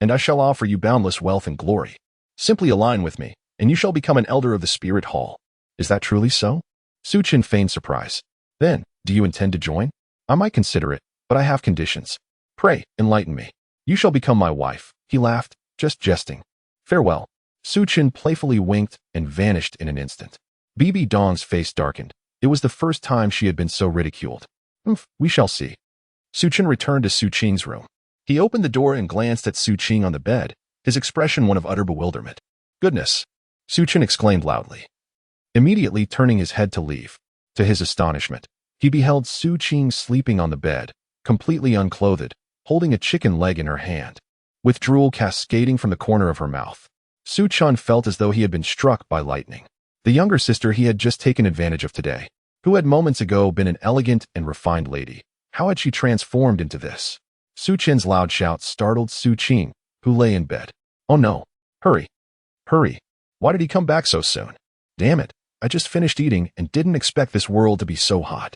and I shall offer you boundless wealth and glory. Simply align with me, and you shall become an elder of the Spirit Hall. Is that truly so? Suchin feigned surprise. Then, do you intend to join? I might consider it, but I have conditions. Pray, enlighten me. You shall become my wife. He laughed, just jesting. Farewell. Suchin playfully winked and vanished in an instant. Bibi Dong's face darkened. It was the first time she had been so ridiculed. We shall see. Suchin returned to Suchin's room. He opened the door and glanced at Suchin on the bed, his expression one of utter bewilderment. Goodness! Suchin exclaimed loudly. Immediately turning his head to leave. To his astonishment, he beheld Suchin sleeping on the bed, completely unclothed, holding a chicken leg in her hand, with drool cascading from the corner of her mouth. Suchin felt as though he had been struck by lightning. The younger sister he had just taken advantage of today, who had moments ago been an elegant and refined lady, how had she transformed into this? Suchin's loud shout startled Suchin, who lay in bed. Oh no! Hurry! Hurry! Why did he come back so soon? Damn it! I just finished eating and didn't expect this world to be so hot.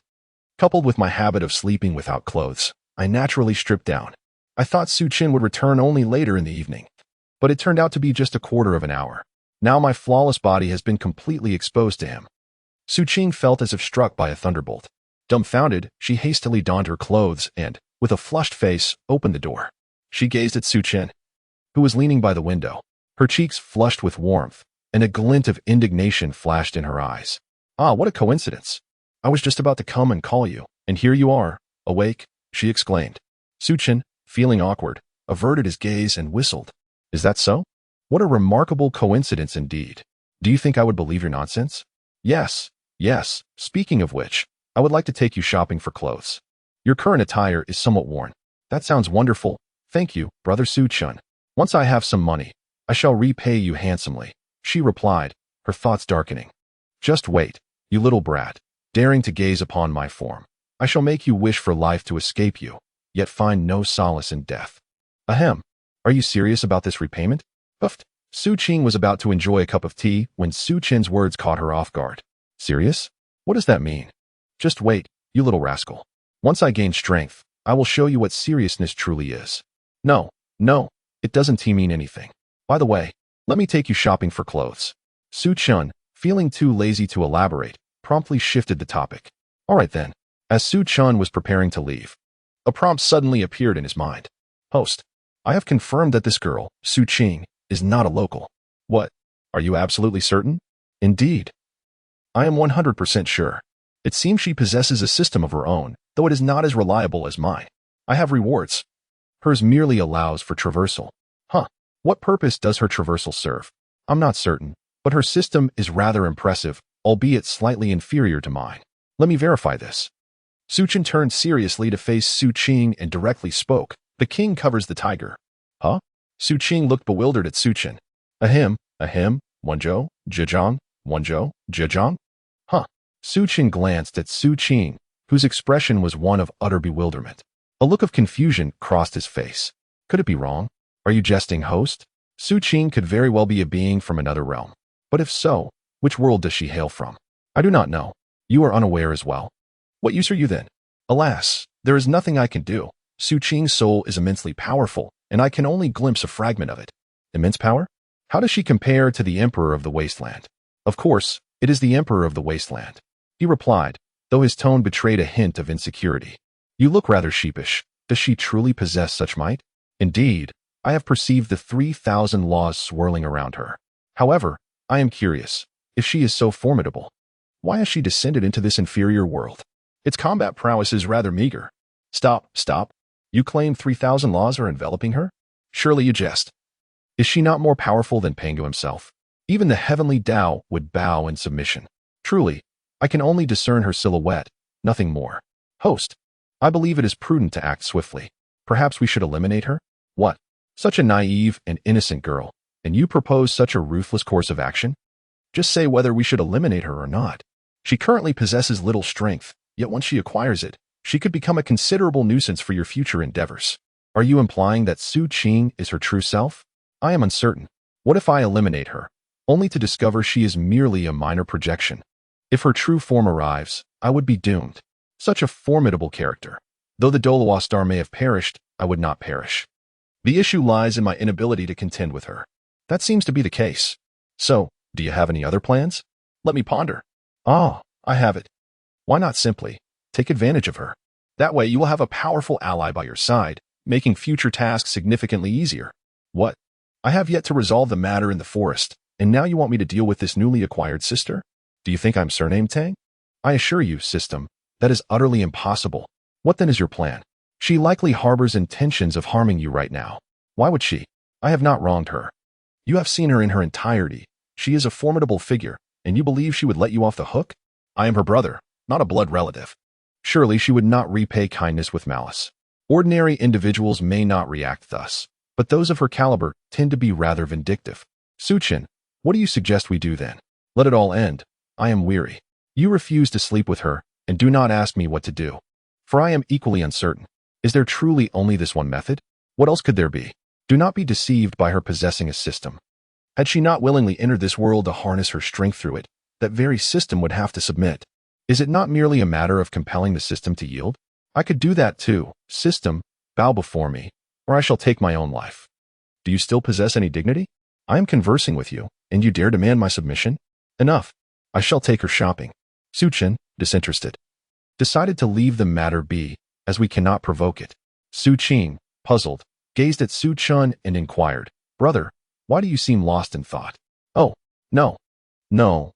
Coupled with my habit of sleeping without clothes, I naturally stripped down. I thought Suchin would return only later in the evening, but it turned out to be just a quarter of an hour. Now my flawless body has been completely exposed to him. Suchin felt as if struck by a thunderbolt. Dumbfounded, she hastily donned her clothes and, with a flushed face, opened the door. She gazed at Suchin, who was leaning by the window, her cheeks flushed with warmth, and a glint of indignation flashed in her eyes. Ah, what a coincidence! I was just about to come and call you, and here you are, awake, she exclaimed. Suchin, feeling awkward, averted his gaze and whistled. Is that so? What a remarkable coincidence indeed. Do you think I would believe your nonsense? Yes, yes. Speaking of which, I would like to take you shopping for clothes. Your current attire is somewhat worn. That sounds wonderful. Thank you, brother Suchin. Once I have some money, I shall repay you handsomely, she replied, her thoughts darkening. Just wait, you little brat, daring to gaze upon my form. I shall make you wish for life to escape you, yet find no solace in death. Ahem. Are you serious about this repayment? Puffed. Suchin was about to enjoy a cup of tea when Suchin's words caught her off guard. Serious? What does that mean? Just wait, you little rascal. Once I gain strength, I will show you what seriousness truly is. No, it doesn't mean anything. By the way, let me take you shopping for clothes. Suchin, feeling too lazy to elaborate, promptly shifted the topic. All right then. As Suchin was preparing to leave, a prompt suddenly appeared in his mind. Host, I have confirmed that this girl, Suchin, is not a local. What? Are you absolutely certain? Indeed. I am 100% sure. It seems she possesses a system of her own, though it is not as reliable as mine. I have rewards. Hers merely allows for traversal. Huh. What purpose does her traversal serve? I'm not certain, but her system is rather impressive, albeit slightly inferior to mine. Let me verify this. Suchin turned seriously to face Suchin and directly spoke. The king covers the tiger. Huh? Suchin looked bewildered at Suchin. Ahem, Wenzhou, Zhejiang, Wenzhou, Zhejiang? Huh. Suchin glanced at Suchin, whose expression was one of utter bewilderment. A look of confusion crossed his face. Could it be wrong? Are you jesting, host? Suchin could very well be a being from another realm. But if so, which world does she hail from? I do not know. You are unaware as well. What use are you then? Alas, there is nothing I can do. Suchin's soul is immensely powerful, and I can only glimpse a fragment of it. Immense power? How does she compare to the Emperor of the Wasteland? Of course, it is the Emperor of the Wasteland. He replied, though his tone betrayed a hint of insecurity. You look rather sheepish. Does she truly possess such might? Indeed, I have perceived the 3,000 laws swirling around her. However, I am curious, if she is so formidable, why has she descended into this inferior world? Its combat prowess is rather meager. Stop. You claim 3,000 laws are enveloping her? Surely you jest. Is she not more powerful than Pangu himself? Even the heavenly Tao would bow in submission. Truly, I can only discern her silhouette, nothing more. Host, I believe it is prudent to act swiftly. Perhaps we should eliminate her? What? Such a naive and innocent girl, and you propose such a ruthless course of action? Just say whether we should eliminate her or not. She currently possesses little strength, yet once she acquires it, she could become a considerable nuisance for your future endeavors. Are you implying that Su Qing is her true self? I am uncertain. What if I eliminate her, only to discover she is merely a minor projection? If her true form arrives, I would be doomed. Such a formidable character. Though the Douluo star may have perished, I would not perish. The issue lies in my inability to contend with her. That seems to be the case. So, do you have any other plans? Let me ponder. Ah, I have it. Why not simply take advantage of her? That way you will have a powerful ally by your side, making future tasks significantly easier. What? I have yet to resolve the matter in the forest, and now you want me to deal with this newly acquired sister? Do you think I'm surnamed Tang? I assure you, system, that is utterly impossible. What then is your plan? She likely harbors intentions of harming you right now. Why would she? I have not wronged her. You have seen her in her entirety. She is a formidable figure, and you believe she would let you off the hook? I am her brother, not a blood relative. Surely she would not repay kindness with malice. Ordinary individuals may not react thus, but those of her caliber tend to be rather vindictive. Suchin, what do you suggest we do then? Let it all end. I am weary. You refuse to sleep with her, and do not ask me what to do. For I am equally uncertain. Is there truly only this one method? What else could there be? Do not be deceived by her possessing a system. Had she not willingly entered this world to harness her strength through it, that very system would have to submit. Is it not merely a matter of compelling the system to yield? I could do that too. System, bow before me, or I shall take my own life. Do you still possess any dignity? I am conversing with you, and you dare demand my submission? Enough. I shall take her shopping. Suchin, disinterested, decided to leave the matter be, as we cannot provoke it. Su Qing, puzzled, gazed at Su Chun and inquired, Brother, why do you seem lost in thought? Oh, no. No.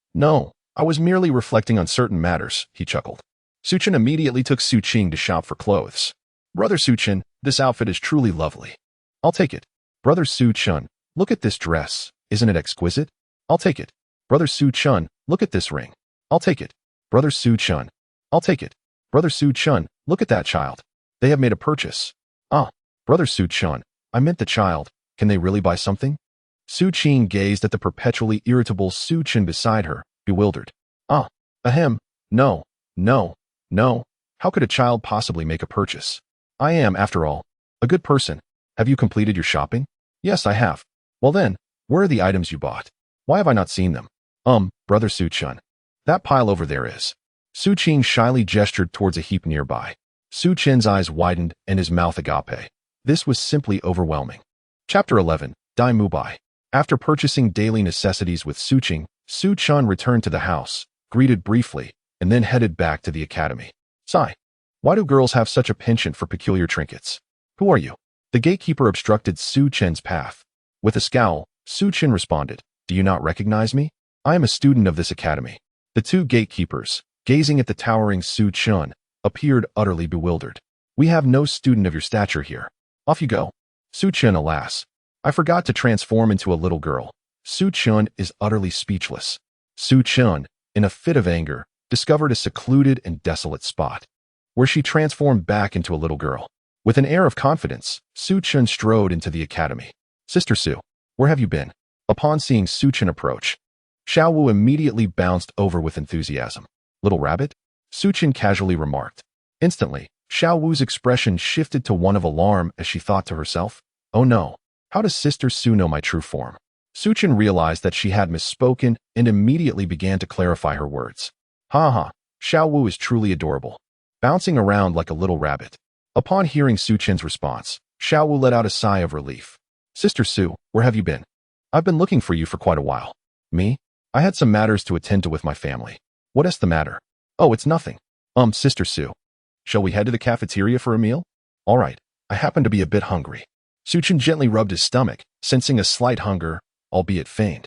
I was merely reflecting on certain matters, he chuckled. Su Chun immediately took Su Qing to shop for clothes. Brother Su Chun, this outfit is truly lovely. I'll take it. Brother Su Chun, look at this dress. Isn't it exquisite? I'll take it. Brother Su Chun, look at this ring. I'll take it. Brother Su Chun, I'll take it. Brother Su Chun, look at that child. They have made a purchase. Ah, Brother Su Chun, I meant the child. Can they really buy something? Su Qing gazed at the perpetually irritable Su Chun beside her, bewildered. Ah, ahem, no. How could a child possibly make a purchase? I am, after all, a good person. Have you completed your shopping? Yes, I have. Well then, where are the items you bought? Why have I not seen them? Brother Su Chun. That pile over there is. Su Qing shyly gestured towards a heap nearby. Su Chen's eyes widened and his mouth agape. This was simply overwhelming. Chapter 11, Dai Mubai. After purchasing daily necessities with Su Qing, Su Chun returned to the house, greeted briefly, and then headed back to the academy. Sigh. Why do girls have such a penchant for peculiar trinkets? Who are you? The gatekeeper obstructed Su Chen's path. With a scowl, Su Chen responded, Do you not recognize me? I am a student of this academy. The two gatekeepers, gazing at the towering Su Chun, appeared utterly bewildered. We have no student of your stature here. Off you go. Su Chun, alas. I forgot to transform into a little girl. Su Chun is utterly speechless. Su Chun, in a fit of anger, discovered a secluded and desolate spot, where she transformed back into a little girl. With an air of confidence, Su Chun strode into the academy. Sister Su, where have you been? Upon seeing Su Chun approach, Xiao Wu immediately bounced over with enthusiasm. Little rabbit? Su Chun casually remarked. Instantly, Xiao Wu's expression shifted to one of alarm as she thought to herself, Oh no, how does Sister Su know my true form? Su Chun realized that she had misspoken and immediately began to clarify her words. Ha, Xiao Wu is truly adorable, bouncing around like a little rabbit. Upon hearing Su Chen's response, Xiao Wu let out a sigh of relief. Sister Su, where have you been? I've been looking for you for quite a while. Me? I had some matters to attend to with my family. What is the matter? Oh, it's nothing. Sister Su. Shall we head to the cafeteria for a meal? All right, I happen to be a bit hungry. Su Chen gently rubbed his stomach, sensing a slight hunger, albeit feigned,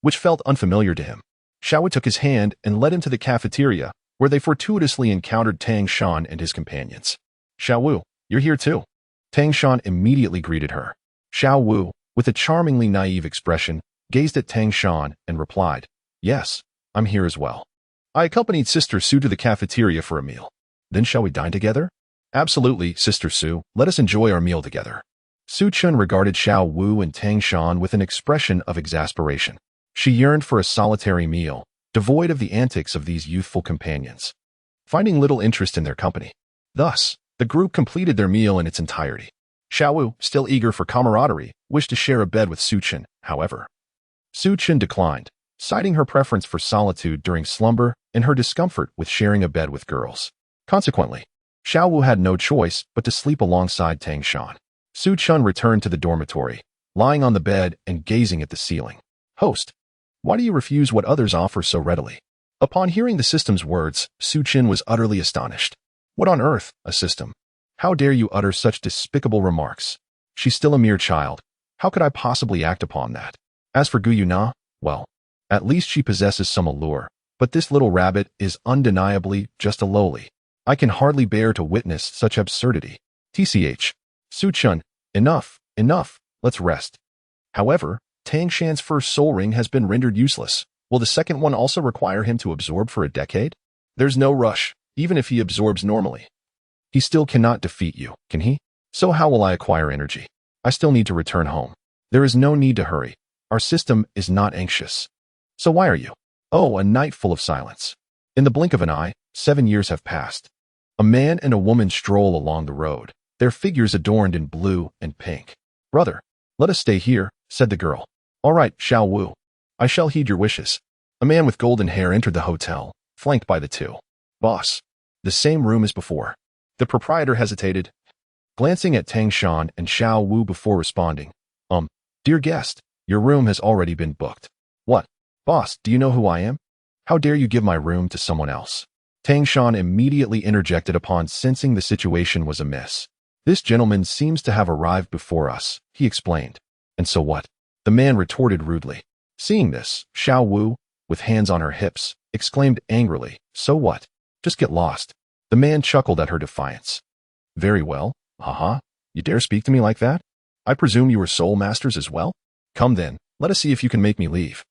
which felt unfamiliar to him. Xiao Wu took his hand and led him to the cafeteria, where they fortuitously encountered Tang Shan and his companions. Xiao Wu, you're here too. Tang Shan immediately greeted her. Xiao Wu, with a charmingly naive expression, gazed at Tang Shan and replied, "Yes, I'm here as well. I accompanied Sister Su to the cafeteria for a meal. Then shall we dine together?" "Absolutely, Sister Su. Let us enjoy our meal together." Su Chun regarded Xiao Wu and Tang Shan with an expression of exasperation. She yearned for a solitary meal, devoid of the antics of these youthful companions, finding little interest in their company. Thus, the group completed their meal in its entirety. Xiao Wu, still eager for camaraderie, wished to share a bed with Su Chun. However, Su Chun declined, citing her preference for solitude during slumber and her discomfort with sharing a bed with girls. Consequently, Xiao Wu had no choice but to sleep alongside Tang Shan. Su Chun returned to the dormitory, lying on the bed and gazing at the ceiling. "Host, why do you refuse what others offer so readily?" Upon hearing the system's words, Su Chun was utterly astonished. "What on earth, a system? How dare you utter such despicable remarks? She's still a mere child. How could I possibly act upon that? As for Gu Yuna, well, at least she possesses some allure, but this little rabbit is undeniably just a lowly. I can hardly bear to witness such absurdity. TCH. Su Chun, enough, let's rest." However, Tang Shan's first soul ring has been rendered useless. Will the second one also require him to absorb for a decade? There's no rush, even if he absorbs normally. He still cannot defeat you, can he? So how will I acquire energy? I still need to return home. There is no need to hurry. Our system is not anxious. So why are you? Oh, a night full of silence. In the blink of an eye, 7 years have passed. A man and a woman stroll along the road, their figures adorned in blue and pink. "Brother, let us stay here," said the girl. "All right, Xiao Wu. I shall heed your wishes." A man with golden hair entered the hotel, flanked by the two. "Boss, the same room as before." The proprietor hesitated, glancing at Tang Shan and Xiao Wu before responding. Dear guest, your room has already been booked." "What? Boss, do you know who I am? How dare you give my room to someone else?" Tang Shan immediately interjected upon sensing the situation was amiss. "This gentleman seems to have arrived before us," he explained. "And so what?" the man retorted rudely. Seeing this, Xiao Wu, with hands on her hips, exclaimed angrily, "So what? Just get lost." The man chuckled at her defiance. "Very well, haha, you dare speak to me like that? I presume you are soul masters as well? Come then, let us see if you can make me leave.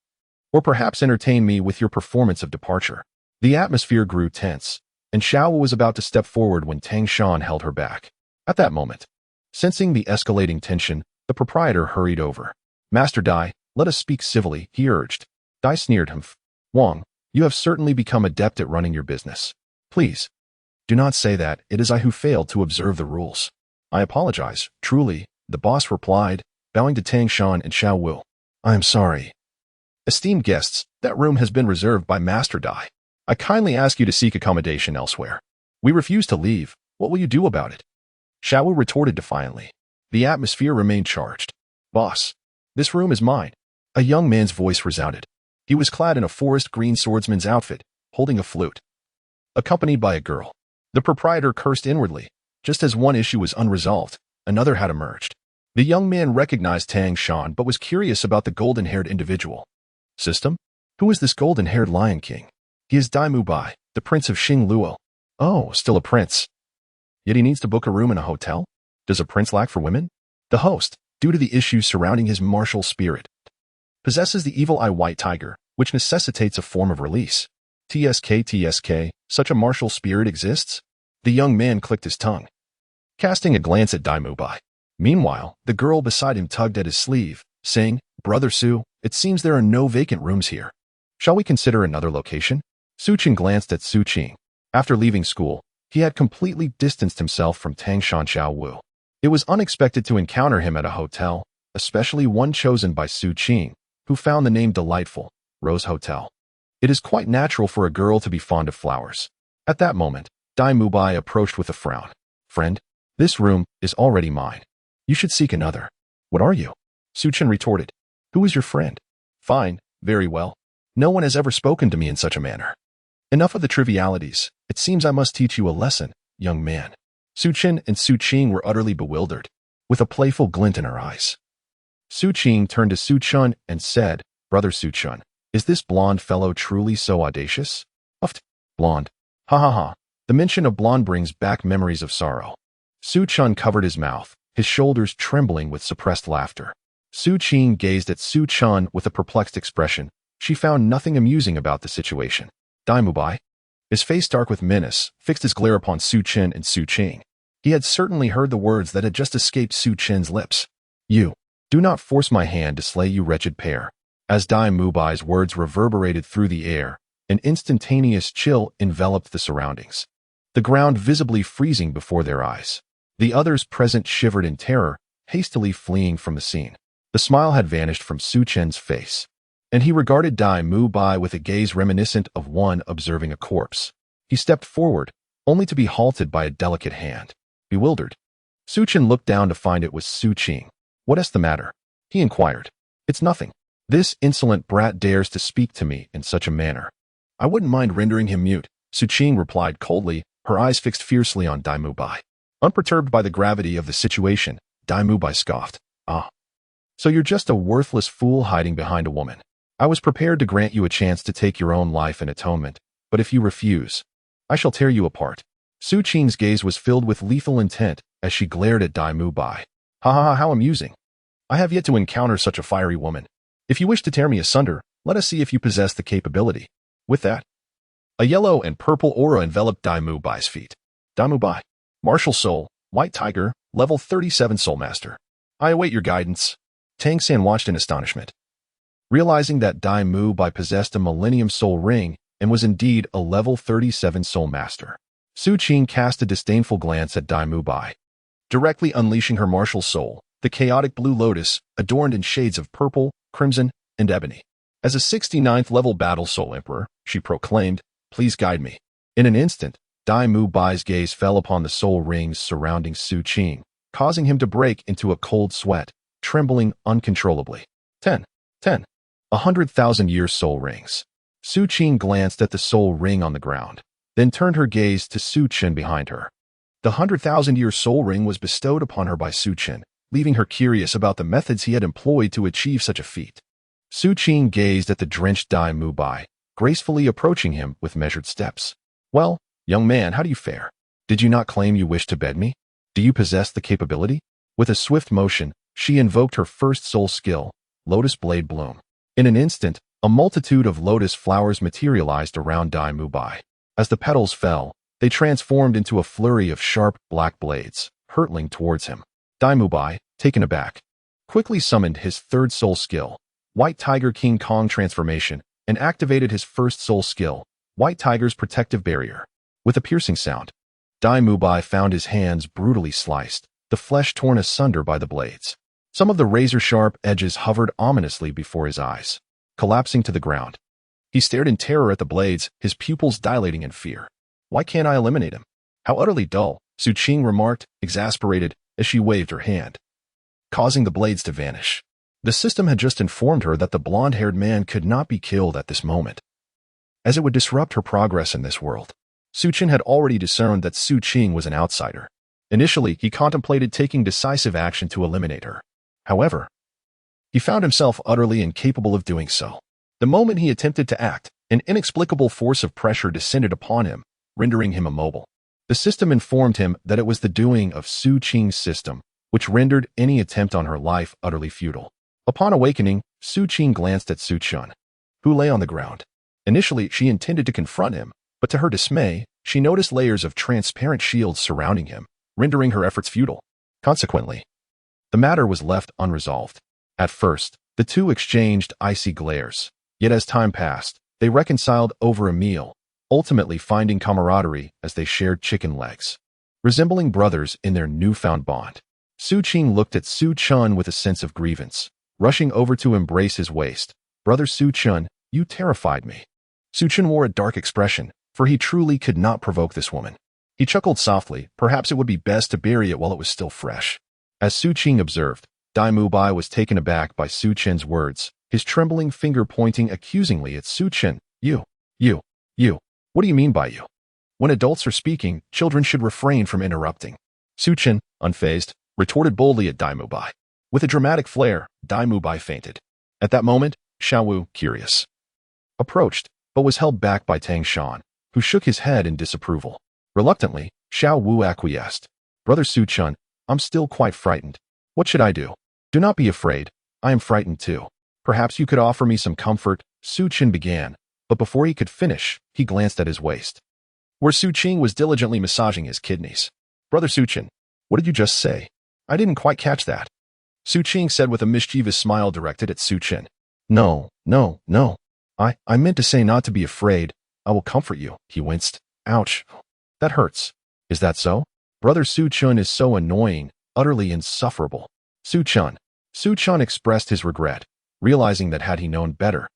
Or perhaps entertain me with your performance of departure." The atmosphere grew tense, and Xiao Wu was about to step forward when Tang Shan held her back. At that moment, sensing the escalating tension, the proprietor hurried over. "Master Dai, let us speak civilly," he urged. Dai sneered him. "Wang, you have certainly become adept at running your business. Please, do not say that. It is I who failed to observe the rules." "I apologize, truly," the boss replied, bowing to Tang Shan and Xiao Wu. "I am sorry. Esteemed guests, that room has been reserved by Master Dai. I kindly ask you to seek accommodation elsewhere." "We refuse to leave. What will you do about it?" Xiao Wu retorted defiantly. The atmosphere remained charged. "Boss, this room is mine." A young man's voice resounded. He was clad in a forest green swordsman's outfit, holding a flute, accompanied by a girl. The proprietor cursed inwardly. Just as one issue was unresolved, another had emerged. The young man recognized Tang Shan but was curious about the golden-haired individual. "System? Who is this golden-haired Lion King?" "He is Dai Mubai, the prince of Douluo." "Oh, still a prince. Yet he needs to book a room in a hotel? Does a prince lack for women?" The host, due to the issues surrounding his martial spirit, possesses the evil eye white tiger, which necessitates a form of release. TSK, such a martial spirit exists? The young man clicked his tongue, casting a glance at Dai Mubai. Meanwhile, the girl beside him tugged at his sleeve, saying, "Brother Su, it seems there are no vacant rooms here. Shall we consider another location?" Su Qing glanced at Su Qing. After leaving school, he had completely distanced himself from Tang Shan Xiao Wu. It was unexpected to encounter him at a hotel, especially one chosen by Su Qing, who found the name delightful, Rose Hotel. It is quite natural for a girl to be fond of flowers. At that moment, Dai Mubai approached with a frown. "Friend, this room is already mine. You should seek another." "What are you?" Su Chen retorted. "Who is your friend?" "Fine, very well. No one has ever spoken to me in such a manner." "Enough of the trivialities. It seems I must teach you a lesson, young man." Su Chen and Su Qing were utterly bewildered, with a playful glint in her eyes. Su Qing turned to Su Chun and said, "Brother Su Chun, is this blonde fellow truly so audacious?" "Uft, blonde. Ha ha ha. The mention of blonde brings back memories of sorrow." Su Chun covered his mouth, his shoulders trembling with suppressed laughter. Su Qing gazed at Su Chun with a perplexed expression. She found nothing amusing about the situation. Dai Mubai? His face dark with menace, fixed his glare upon Su Qin and Su Qing. He had certainly heard the words that had just escaped Su Qin's lips. You. Do not force my hand to slay you wretched pair. As Dai Mubai's words reverberated through the air, an instantaneous chill enveloped the surroundings, the ground visibly freezing before their eyes. The others present shivered in terror, hastily fleeing from the scene. The smile had vanished from Su Chen's face, and he regarded Dai Mubai with a gaze reminiscent of one observing a corpse. He stepped forward, only to be halted by a delicate hand. Bewildered, Su Chen looked down to find it was Su Qing. What is the matter? He inquired. It's nothing. This insolent brat dares to speak to me in such a manner. I wouldn't mind rendering him mute, Su Qing replied coldly, her eyes fixed fiercely on Dai Mubai. Unperturbed by the gravity of the situation, Dai Mubai scoffed. Ah. So you're just a worthless fool hiding behind a woman. I was prepared to grant you a chance to take your own life in atonement, but if you refuse, I shall tear you apart. Su Qing's gaze was filled with lethal intent as she glared at Dai Mubai. Ha ha ha, how amusing. I have yet to encounter such a fiery woman. If you wish to tear me asunder, let us see if you possess the capability. With that, a yellow and purple aura enveloped Dai Mubai's feet. Dai Mubai, Martial Soul, White Tiger, Level 37 Soul Master. I await your guidance. Tang San watched in astonishment. Realizing that Dai Mubai possessed a Millennium Soul Ring and was indeed a Level 37 Soul Master, Su Qing cast a disdainful glance at Dai Mubai. Directly unleashing her martial soul, the chaotic blue lotus, adorned in shades of purple, crimson, and ebony. As a 69th level Battle Soul Emperor, she proclaimed, please guide me. In an instant, Dai Mubai's gaze fell upon the soul rings surrounding Su Qing, causing him to break into a cold sweat, trembling uncontrollably. 10. 100,000-year soul rings. Su Qing glanced at the soul ring on the ground, then turned her gaze to Su Chen behind her. The 100,000-year soul ring was bestowed upon her by Su Chen, leaving her curious about the methods he had employed to achieve such a feat. Su Qing gazed at the drenched Dai Mubai, gracefully approaching him with measured steps. Well, young man, how do you fare? Did you not claim you wished to bed me? Do you possess the capability? With a swift motion, she invoked her first soul skill, Lotus Blade Bloom. In an instant, a multitude of lotus flowers materialized around Dai Mubai. As the petals fell, they transformed into a flurry of sharp, black blades, hurtling towards him. Dai Mubai, taken aback, quickly summoned his third soul skill, White Tiger King Kong Transformation, and activated his first soul skill, White Tiger's Protective Barrier. With a piercing sound, Dai Mubai found his hands brutally sliced, the flesh torn asunder by the blades. Some of the razor-sharp edges hovered ominously before his eyes, collapsing to the ground. He stared in terror at the blades, his pupils dilating in fear. Why can't I eliminate him? How utterly dull, Su Qing remarked, exasperated, as she waved her hand, causing the blades to vanish. The system had just informed her that the blonde-haired man could not be killed at this moment, as it would disrupt her progress in this world. Su Chen had already discerned that Su Qing was an outsider. Initially, he contemplated taking decisive action to eliminate her. However, he found himself utterly incapable of doing so. The moment he attempted to act, an inexplicable force of pressure descended upon him, rendering him immobile. The system informed him that it was the doing of Su Qing's system, which rendered any attempt on her life utterly futile. Upon awakening, Su Qing glanced at Su Chun, who lay on the ground. Initially, she intended to confront him, but to her dismay, she noticed layers of transparent shields surrounding him, rendering her efforts futile. Consequently, the matter was left unresolved. At first, the two exchanged icy glares, yet as time passed, they reconciled over a meal, ultimately finding camaraderie as they shared chicken legs. Resembling brothers in their newfound bond, Su Qing looked at Su Chun with a sense of grievance, rushing over to embrace his waist. Brother Su Chun, you terrified me. Su Chun wore a dark expression, for he truly could not provoke this woman. He chuckled softly, perhaps it would be best to bury it while it was still fresh. As Su Qing observed, Dai Mubai was taken aback by Su Chen's words, his trembling finger pointing accusingly at Su Chen. You. What do you mean by you? When adults are speaking, children should refrain from interrupting. Su Chen, unfazed, retorted boldly at Dai Mubai. With a dramatic flair, Dai Mubai fainted. At that moment, Xiao Wu, curious, approached, but was held back by Tang Shan, who shook his head in disapproval. Reluctantly, Xiao Wu acquiesced. Brother Su Chun, I'm still quite frightened. What should I do? Do not be afraid. I am frightened too. Perhaps you could offer me some comfort, Su Qin began, but before he could finish, he glanced at his waist, where Su Qing was diligently massaging his kidneys. Brother Su Qin, what did you just say? I didn't quite catch that. Su Qing said with a mischievous smile directed at Su Qin. No. I meant to say not to be afraid. I will comfort you, he winced. Ouch. That hurts. Is that so? Brother Su Chun is so annoying, utterly insufferable. Su Chun expressed his regret, realizing that had he known better,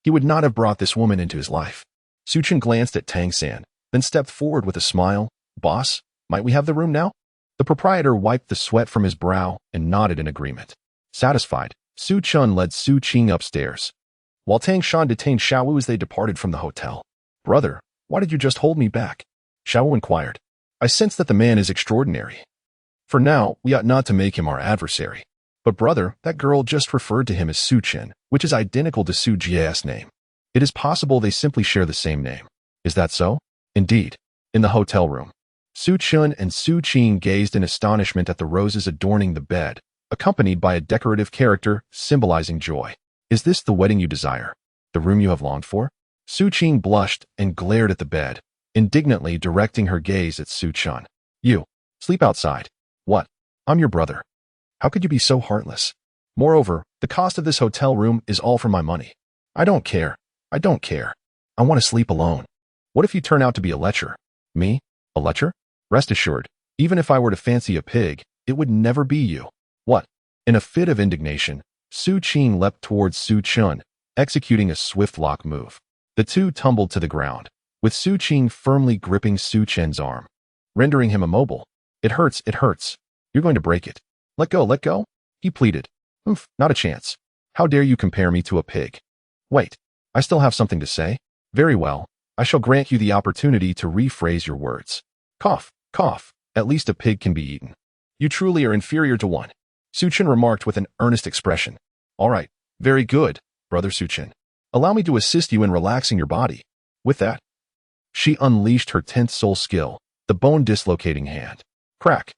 he would not have brought this woman into his life. Su Chun glanced at Tang San, then stepped forward with a smile. Boss, might we have the room now? The proprietor wiped the sweat from his brow and nodded in agreement. Satisfied, Su Chun led Su Qing upstairs, while Tang Shan detained Xiaowu as they departed from the hotel. Brother, why did you just hold me back? Xiaowu inquired. I sense that the man is extraordinary. For now, we ought not to make him our adversary. But brother, that girl just referred to him as Su Qin, which is identical to Su Jie's name. It is possible they simply share the same name. Is that so? Indeed. In the hotel room, Su Chun and Su Qing gazed in astonishment at the roses adorning the bed, accompanied by a decorative character symbolizing joy. Is this the wedding you desire? The room you have longed for? Su Qing blushed and glared at the bed, indignantly directing her gaze at Su Chun. You, sleep outside. What? I'm your brother. How could you be so heartless? Moreover, the cost of this hotel room is all for my money. I don't care. I want to sleep alone. What if you turn out to be a lecher? Me? A lecher? Rest assured, even if I were to fancy a pig, it would never be you. What? In a fit of indignation, Su Qing leapt towards Su Chun, executing a swift lock move. The two tumbled to the ground, with Su Qing firmly gripping Su Chen's arm, rendering him immobile. It hurts. You're going to break it. Let go, he pleaded. Oof, not a chance. How dare you compare me to a pig? Wait, I still have something to say. Very well, I shall grant you the opportunity to rephrase your words. Cough. At least a pig can be eaten. You truly are inferior to one, Su Chen remarked with an earnest expression. All right, very good, brother Su Chen. Allow me to assist you in relaxing your body. With that, she unleashed her 10th soul skill, the bone-dislocating hand. Crack.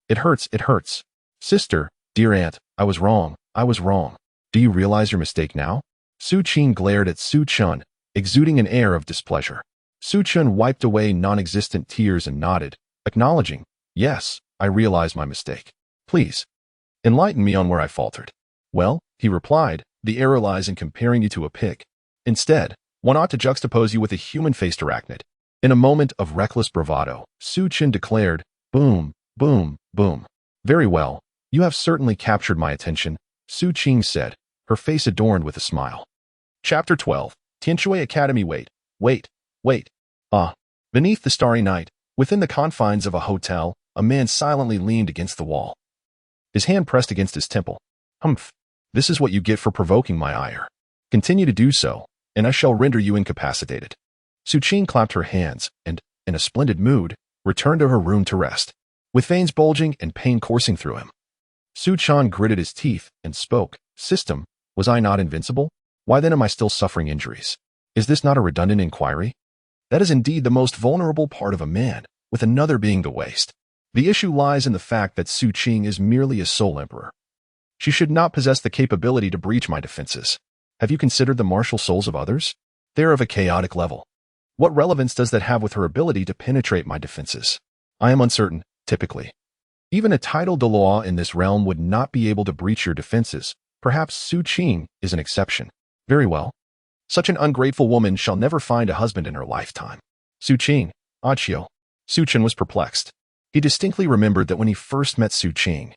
It hurts. Sister, dear aunt, I was wrong. Do you realize your mistake now? Su Qing glared at Su Chun, exuding an air of displeasure. Su Chun wiped away non-existent tears and nodded, acknowledging, yes, I realize my mistake. Please, enlighten me on where I faltered. Well, he replied, the error lies in comparing you to a pig. Instead, one ought to juxtapose you with a human-faced arachnid. In a moment of reckless bravado, Su Qin declared, boom. Very well, you have certainly captured my attention, Su Qing said, her face adorned with a smile. Chapter 12, Tianshui Academy. Wait. Beneath the starry night, within the confines of a hotel, a man silently leaned against the wall, his hand pressed against his temple. Humph. This is what you get for provoking my ire. Continue to do so, and I shall render you incapacitated. Su Qing clapped her hands and, in a splendid mood, returned to her room to rest, with veins bulging and pain coursing through him. Su Chan gritted his teeth and spoke. System, was I not invincible? Why then am I still suffering injuries? Is this not a redundant inquiry? That is indeed the most vulnerable part of a man, with another being the waist. The issue lies in the fact that Su Qing is merely a soul emperor. She should not possess the capability to breach my defenses. Have you considered the martial souls of others? They are of a chaotic level. What relevance does that have with her ability to penetrate my defenses? I am uncertain, typically. Even a titled Douluo in this realm would not be able to breach your defenses. Perhaps Su Qing is an exception. Very well. Such an ungrateful woman shall never find a husband in her lifetime. Su Qing, Achio. Su Chen was perplexed. He distinctly remembered that when he first met Su Qing,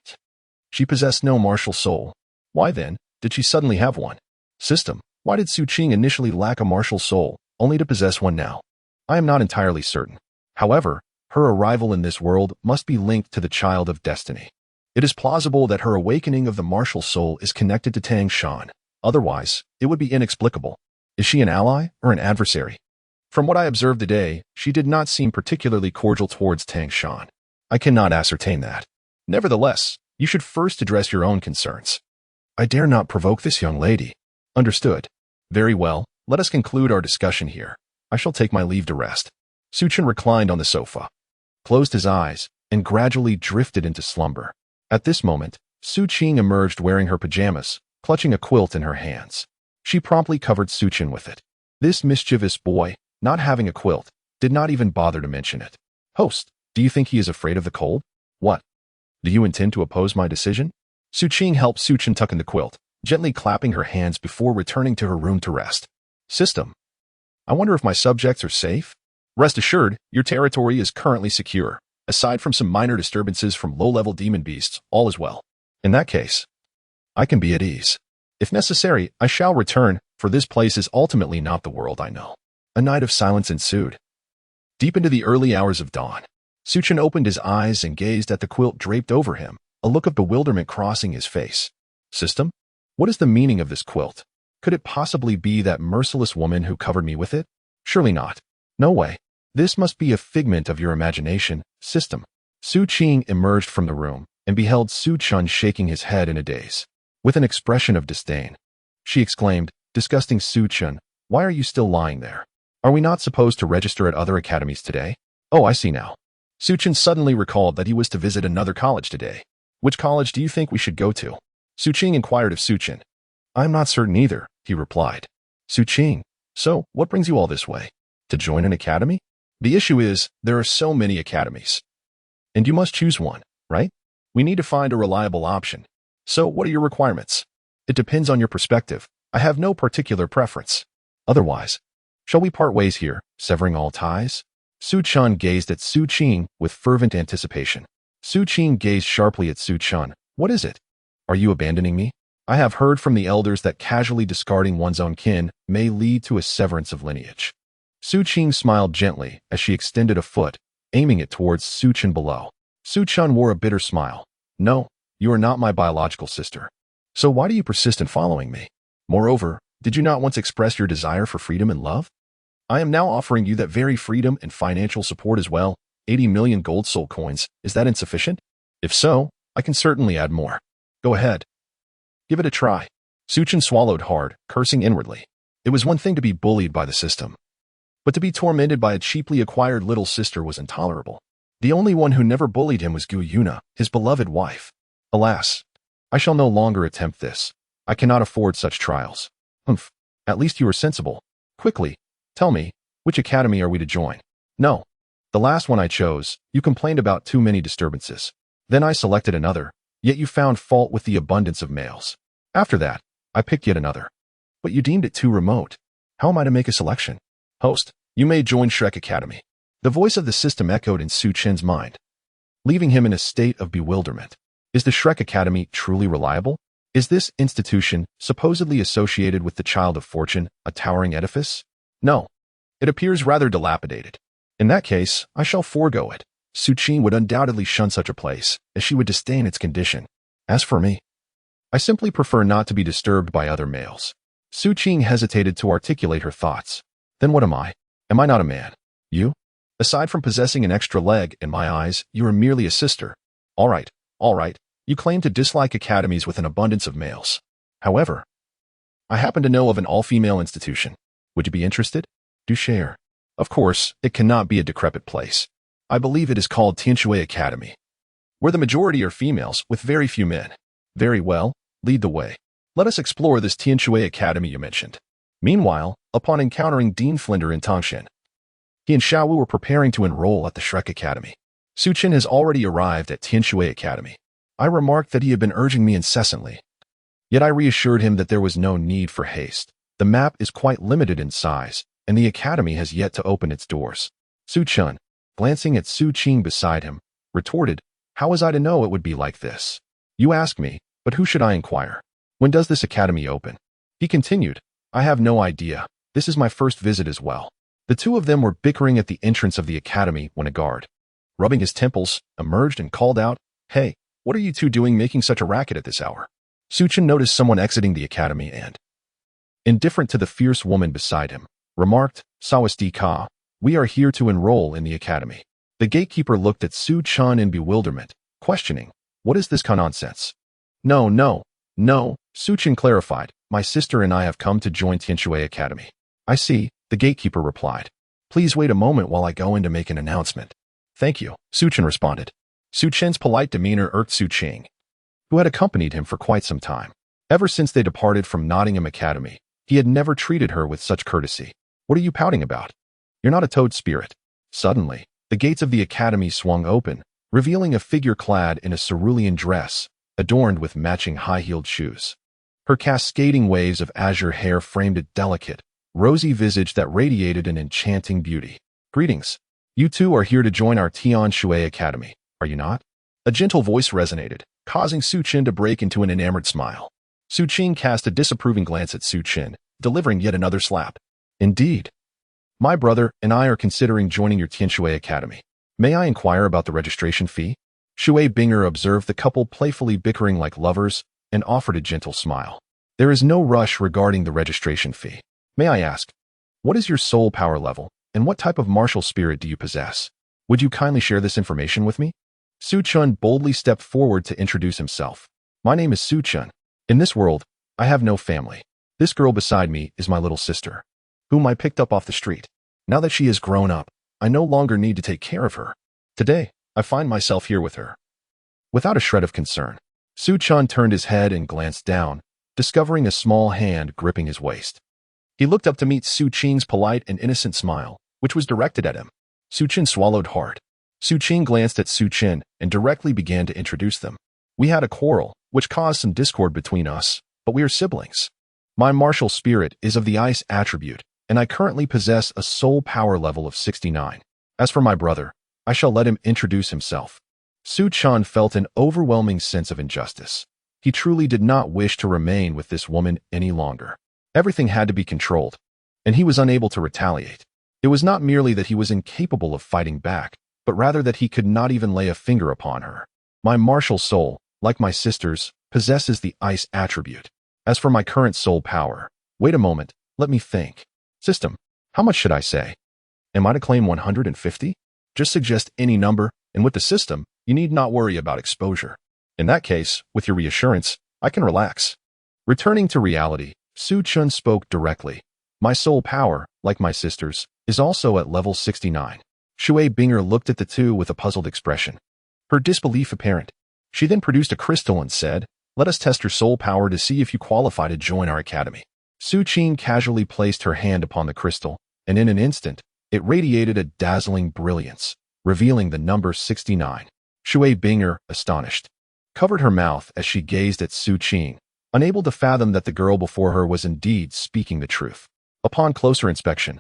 she possessed no martial soul. Why then did she suddenly have one? System, why did Su Qing initially lack a martial soul, only to possess one now? I am not entirely certain. However, her arrival in this world must be linked to the child of destiny. It is plausible that her awakening of the martial soul is connected to Tang Shan. Otherwise, it would be inexplicable. Is she an ally or an adversary? From what I observed today, she did not seem particularly cordial towards Tang Shan. I cannot ascertain that. Nevertheless, you should first address your own concerns. I dare not provoke this young lady. Understood. Very well, let us conclude our discussion here. I shall take my leave to rest. Su Chen reclined on the sofa, closed his eyes, and gradually drifted into slumber. At this moment, Su Qing emerged wearing her pajamas, clutching a quilt in her hands. She promptly covered Su Chen with it. This mischievous boy, not having a quilt, did not even bother to mention it. Host, do you think he is afraid of the cold? What? Do you intend to oppose my decision? Su Qing helped Su Chen tuck in the quilt, gently clapping her hands before returning to her room to rest. System. I wonder if my subjects are safe? Rest assured, your territory is currently secure. Aside from some minor disturbances from low-level demon beasts, all is well. In that case, I can be at ease. If necessary, I shall return, for this place is ultimately not the world I know. A night of silence ensued. Deep into the early hours of dawn, Su Chen opened his eyes and gazed at the quilt draped over him, a look of bewilderment crossing his face. System? What is the meaning of this quilt? Could it possibly be that merciless woman who covered me with it? Surely not. No way. This must be a figment of your imagination, System. Su Qing emerged from the room and beheld Su Chen shaking his head in a daze. With an expression of disdain, she exclaimed, disgusting Su Chen, why are you still lying there? Are we not supposed to register at other academies today? Oh, I see now. Su Chen suddenly recalled that he was to visit another college today. Which college do you think we should go to? Su Qing inquired of Su Chen. I'm not certain either, he replied. Su Qing, so what brings you all this way? To join an academy? The issue is, there are so many academies. And you must choose one, right? We need to find a reliable option. So what are your requirements? It depends on your perspective. I have no particular preference. Otherwise, shall we part ways here, severing all ties? Su Chen gazed at Su Qing with fervent anticipation. Su Qing gazed sharply at Su Chen. What is it? Are you abandoning me? I have heard from the elders that casually discarding one's own kin may lead to a severance of lineage. Su Qing smiled gently as she extended a foot, aiming it towards Su Chen below. Su Chen wore a bitter smile. No, you are not my biological sister. So why do you persist in following me? Moreover, did you not once express your desire for freedom and love? I am now offering you that very freedom and financial support as well. 80 million gold soul coins, is that insufficient? If so, I can certainly add more. Go ahead. Give it a try. Su Chen swallowed hard, cursing inwardly. It was one thing to be bullied by the system, but to be tormented by a cheaply acquired little sister was intolerable. The only one who never bullied him was Gu Yuna, his beloved wife. Alas, I shall no longer attempt this. I cannot afford such trials. Humph, at least you are sensible. Quickly, tell me, which academy are we to join? No. The last one I chose, you complained about too many disturbances. Then I selected another, yet you found fault with the abundance of males. After that, I picked yet another. But you deemed it too remote. How am I to make a selection? Host, you may join Shrek Academy. The voice of the system echoed in Su Chen's mind, leaving him in a state of bewilderment. Is the Shrek Academy truly reliable? Is this institution, supposedly associated with the Child of Fortune, a towering edifice? No. It appears rather dilapidated. In that case, I shall forego it. Su Qing would undoubtedly shun such a place, as she would disdain its condition. As for me, I simply prefer not to be disturbed by other males. Su Qing hesitated to articulate her thoughts. Then what am I? Am I not a man? You? Aside from possessing an extra leg, in my eyes, you are merely a sister. All right. You claim to dislike academies with an abundance of males. However, I happen to know of an all-female institution. Would you be interested? Do share. Of course, it cannot be a decrepit place. I believe it is called Tianshui Academy, where the majority are females with very few men. Very well, lead the way. Let us explore this Tianshui Academy you mentioned. Meanwhile, upon encountering Dean Flinder in Tangshan, he and Xiaowu were preparing to enroll at the Shrek Academy. Su Chen has already arrived at Tianshui Academy. I remarked that he had been urging me incessantly. Yet I reassured him that there was no need for haste. The map is quite limited in size, and the academy has yet to open its doors. Su Chen, glancing at Su Qing beside him, retorted, how was I to know it would be like this? You ask me, but who should I inquire? When does this academy open? He continued, I have no idea. This is my first visit as well. The two of them were bickering at the entrance of the academy when a guard, rubbing his temples, emerged and called out, hey, what are you two doing making such a racket at this hour? Su Chen noticed someone exiting the academy and, indifferent to the fierce woman beside him, remarked, Sawasti Ka, we are here to enroll in the academy. The gatekeeper looked at Su Chen in bewilderment, questioning, what is this nonsense? No, Su Chen clarified, my sister and I have come to join Tianshui Academy. I see, the gatekeeper replied. Please wait a moment while I go in to make an announcement. Thank you, Su Chen responded. Su Chen's polite demeanor irked Su Qing. who had accompanied him for quite some time. Ever since they departed from Nottingham Academy, he had never treated her with such courtesy. What are you pouting about? You're not a toad spirit. Suddenly, the gates of the academy swung open, revealing a figure clad in a cerulean dress, adorned with matching high-heeled shoes. Her cascading waves of azure hair framed a delicate, rosy visage that radiated an enchanting beauty. Greetings. You two are here to join our Tian Shui Academy, are you not? A gentle voice resonated, causing Su Qin to break into an enamored smile. Su Qin cast a disapproving glance at Su Qin, delivering yet another slap. Indeed. My brother and I are considering joining your Tian Shui Academy. May I inquire about the registration fee? Shui Binger observed the couple playfully bickering like lovers and offered a gentle smile. There is no rush regarding the registration fee. May I ask, what is your soul power level, and what type of martial spirit do you possess? Would you kindly share this information with me? Su Chun boldly stepped forward to introduce himself. My name is Su Chun. In this world, I have no family. This girl beside me is my little sister, whom I picked up off the street. Now that she is grown up, I no longer need to take care of her. Today, I find myself here with her. Without a shred of concern, Su Chun turned his head and glanced down, discovering a small hand gripping his waist. He looked up to meet Su Qing's polite and innocent smile, which was directed at him. Su Qin swallowed hard. Su Qing glanced at Su Qin and directly began to introduce them. We had a quarrel, which caused some discord between us, but we are siblings. My martial spirit is of the ice attribute, and I currently possess a soul power level of 69. As for my brother, I shall let him introduce himself. Su Chun felt an overwhelming sense of injustice. He truly did not wish to remain with this woman any longer. Everything had to be controlled, and he was unable to retaliate. It was not merely that he was incapable of fighting back, but rather that he could not even lay a finger upon her. My martial soul, like my sister's, possesses the ice attribute. As for my current soul power, wait a moment, let me think. System, how much should I say? Am I to claim 150? Just suggest any number, and with the system, you need not worry about exposure. In that case, with your reassurance, I can relax. Returning to reality, Su Chun spoke directly. My soul power, like my sister's, is also at level 69. Shui Binger looked at the two with a puzzled expression. Her disbelief apparent. She then produced a crystal and said, let us test your soul power to see if you qualify to join our academy. Su Qing casually placed her hand upon the crystal, and in an instant, it radiated a dazzling brilliance, revealing the number 69. Shui Binger, astonished, covered her mouth as she gazed at Su Qing, unable to fathom that the girl before her was indeed speaking the truth. Upon closer inspection,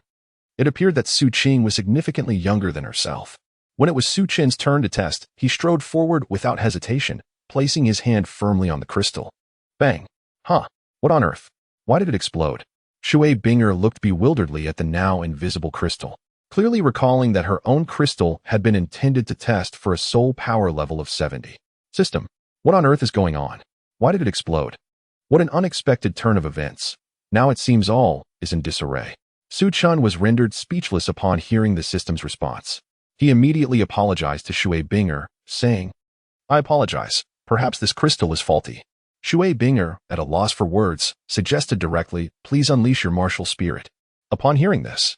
it appeared that Su Qing was significantly younger than herself. When it was Su Qin's turn to test, he strode forward without hesitation, placing his hand firmly on the crystal. Bang! Huh? What on earth? Why did it explode? Shui Binger looked bewilderedly at the now invisible crystal, clearly recalling that her own crystal had been intended to test for a soul power level of 70. System, what on earth is going on? Why did it explode? What an unexpected turn of events. Now it seems all is in disarray. Su Chun was rendered speechless upon hearing the system's response. He immediately apologized to Shui Binger, saying, I apologize. Perhaps this crystal is faulty. Shui Binger, at a loss for words, suggested directly, please unleash your martial spirit. Upon hearing this,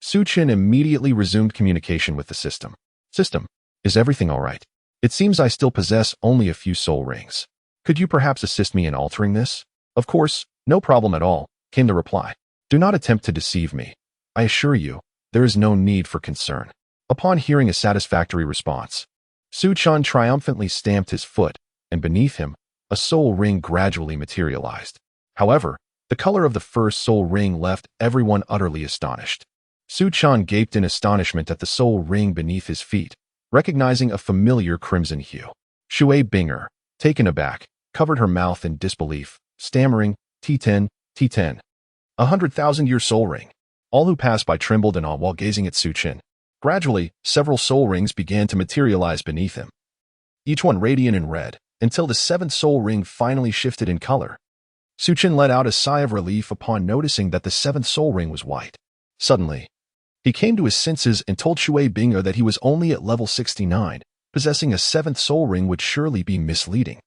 Su Qin immediately resumed communication with the system. System, is everything all right? It seems I still possess only a few soul rings. Could you perhaps assist me in altering this? Of course, no problem at all, came the reply. Do not attempt to deceive me. I assure you, there is no need for concern. Upon hearing a satisfactory response, Su Chun triumphantly stamped his foot, and beneath him, a soul ring gradually materialized. However, the color of the first soul ring left everyone utterly astonished. Su Chun gaped in astonishment at the soul ring beneath his feet, recognizing a familiar crimson hue. Shui Binger, taken aback, covered her mouth in disbelief, stammering, T10, T10. 100,000-year soul ring. All who passed by trembled in awe while gazing at Su Qin. Gradually, several soul rings began to materialize beneath him, each one radiant and red, until the seventh soul ring finally shifted in color. Su Qin let out a sigh of relief upon noticing that the seventh soul ring was white. Suddenly, he came to his senses and told Shui Binger that he was only at level 69. Possessing a seventh soul ring would surely be misleading.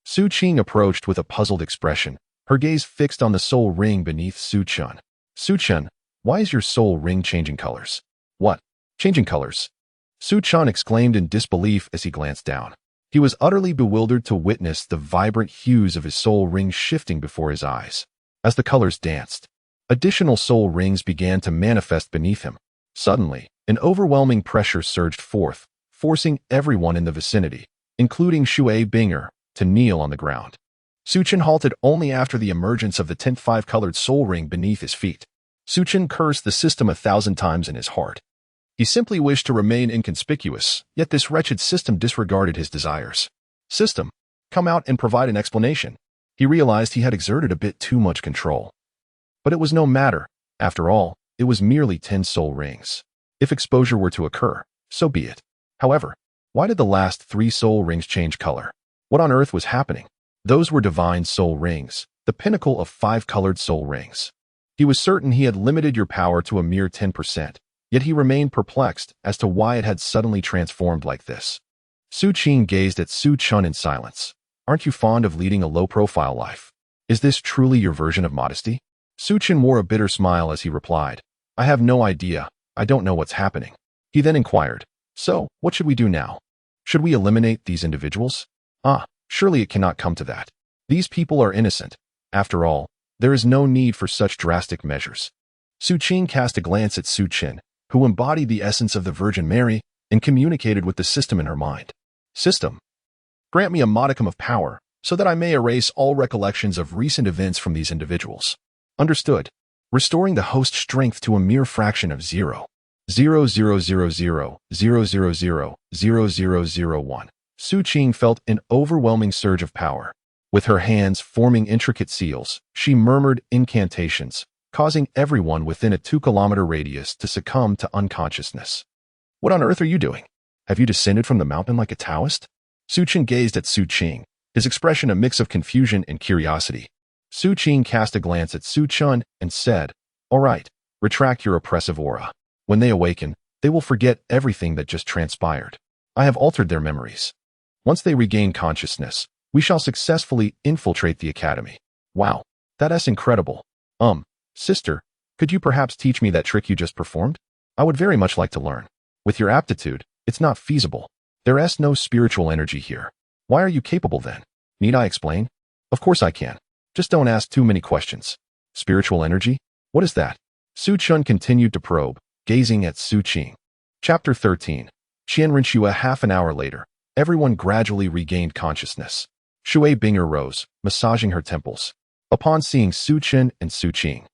Su Qing approached with a puzzled expression, her gaze fixed on the soul ring beneath Su Chun. Su Chun, why is your soul ring changing colors? What? Changing colors? Su Chun exclaimed in disbelief as he glanced down. He was utterly bewildered to witness the vibrant hues of his soul rings shifting before his eyes. As the colors danced, additional soul rings began to manifest beneath him. Suddenly, an overwhelming pressure surged forth, forcing everyone in the vicinity, including Shui Binger, to kneel on the ground. Suchin halted only after the emergence of the 10th five-colored soul ring beneath his feet. Suchin cursed the system 1,000 times in his heart. He simply wished to remain inconspicuous, yet this wretched system disregarded his desires. System, come out and provide an explanation. He realized he had exerted a bit too much control. But it was no matter. After all, it was merely 10 soul rings. If exposure were to occur, so be it. However, why did the last 3 soul rings change color? What on earth was happening? Those were divine soul rings, the pinnacle of 5-colored soul rings. He was certain he had limited your power to a mere 10%, yet he remained perplexed as to why it had suddenly transformed like this. Su Qing gazed at Su Chun in silence. Aren't you fond of leading a low-profile life? Is this truly your version of modesty? Su Chun wore a bitter smile as he replied, I have no idea. I don't know what's happening. He then inquired, so, what should we do now? Should we eliminate these individuals? Surely it cannot come to that. These people are innocent. After all, there is no need for such drastic measures. Su Qing cast a glance at Su Chin, who embodied the essence of the Virgin Mary and communicated with the system in her mind. System, grant me a modicum of power so that I may erase all recollections of recent events from these individuals. Understood. Restoring the host strength to a mere fraction of 0.000000000001. Su Qing felt an overwhelming surge of power. With her hands forming intricate seals, she murmured incantations, causing everyone within a 2-kilometer radius to succumb to unconsciousness. What on earth are you doing? Have you descended from the mountain like a Taoist? Su Qing gazed at Su Qing, his expression a mix of confusion and curiosity. Su Qing cast a glance at Su Chun and said, All right, retract your oppressive aura. When they awaken, they will forget everything that just transpired. I have altered their memories. Once they regain consciousness, we shall successfully infiltrate the academy. Wow, that's incredible. Sister, could you perhaps teach me that trick you just performed? I would very much like to learn. With your aptitude, it's not feasible. There is no spiritual energy here. Why are you capable then? Need I explain? Of course I can. Just don't ask too many questions. Spiritual energy? What is that? Su Chun continued to probe, gazing at Su Qing. Chapter 13. Qianrenxue. Half an hour later, everyone gradually regained consciousness. Shui Binger rose, massaging her temples. Upon seeing Su Qin and Su Qing,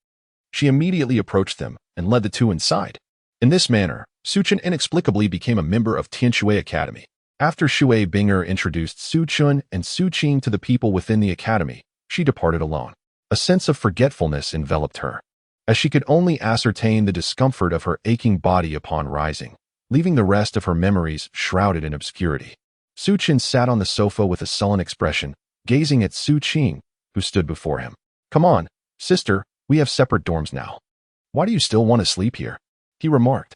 she immediately approached them and led the two inside. In this manner, Su Qin inexplicably became a member of Tianshui Academy. After Shui Binger introduced Su Chun and Su Qing to the people within the academy, she departed alone. A sense of forgetfulness enveloped her, as she could only ascertain the discomfort of her aching body upon rising, leaving the rest of her memories shrouded in obscurity. Su Qin sat on the sofa with a sullen expression, gazing at Su Qing, who stood before him. Come on, sister, we have separate dorms now. Why do you still want to sleep here? He remarked.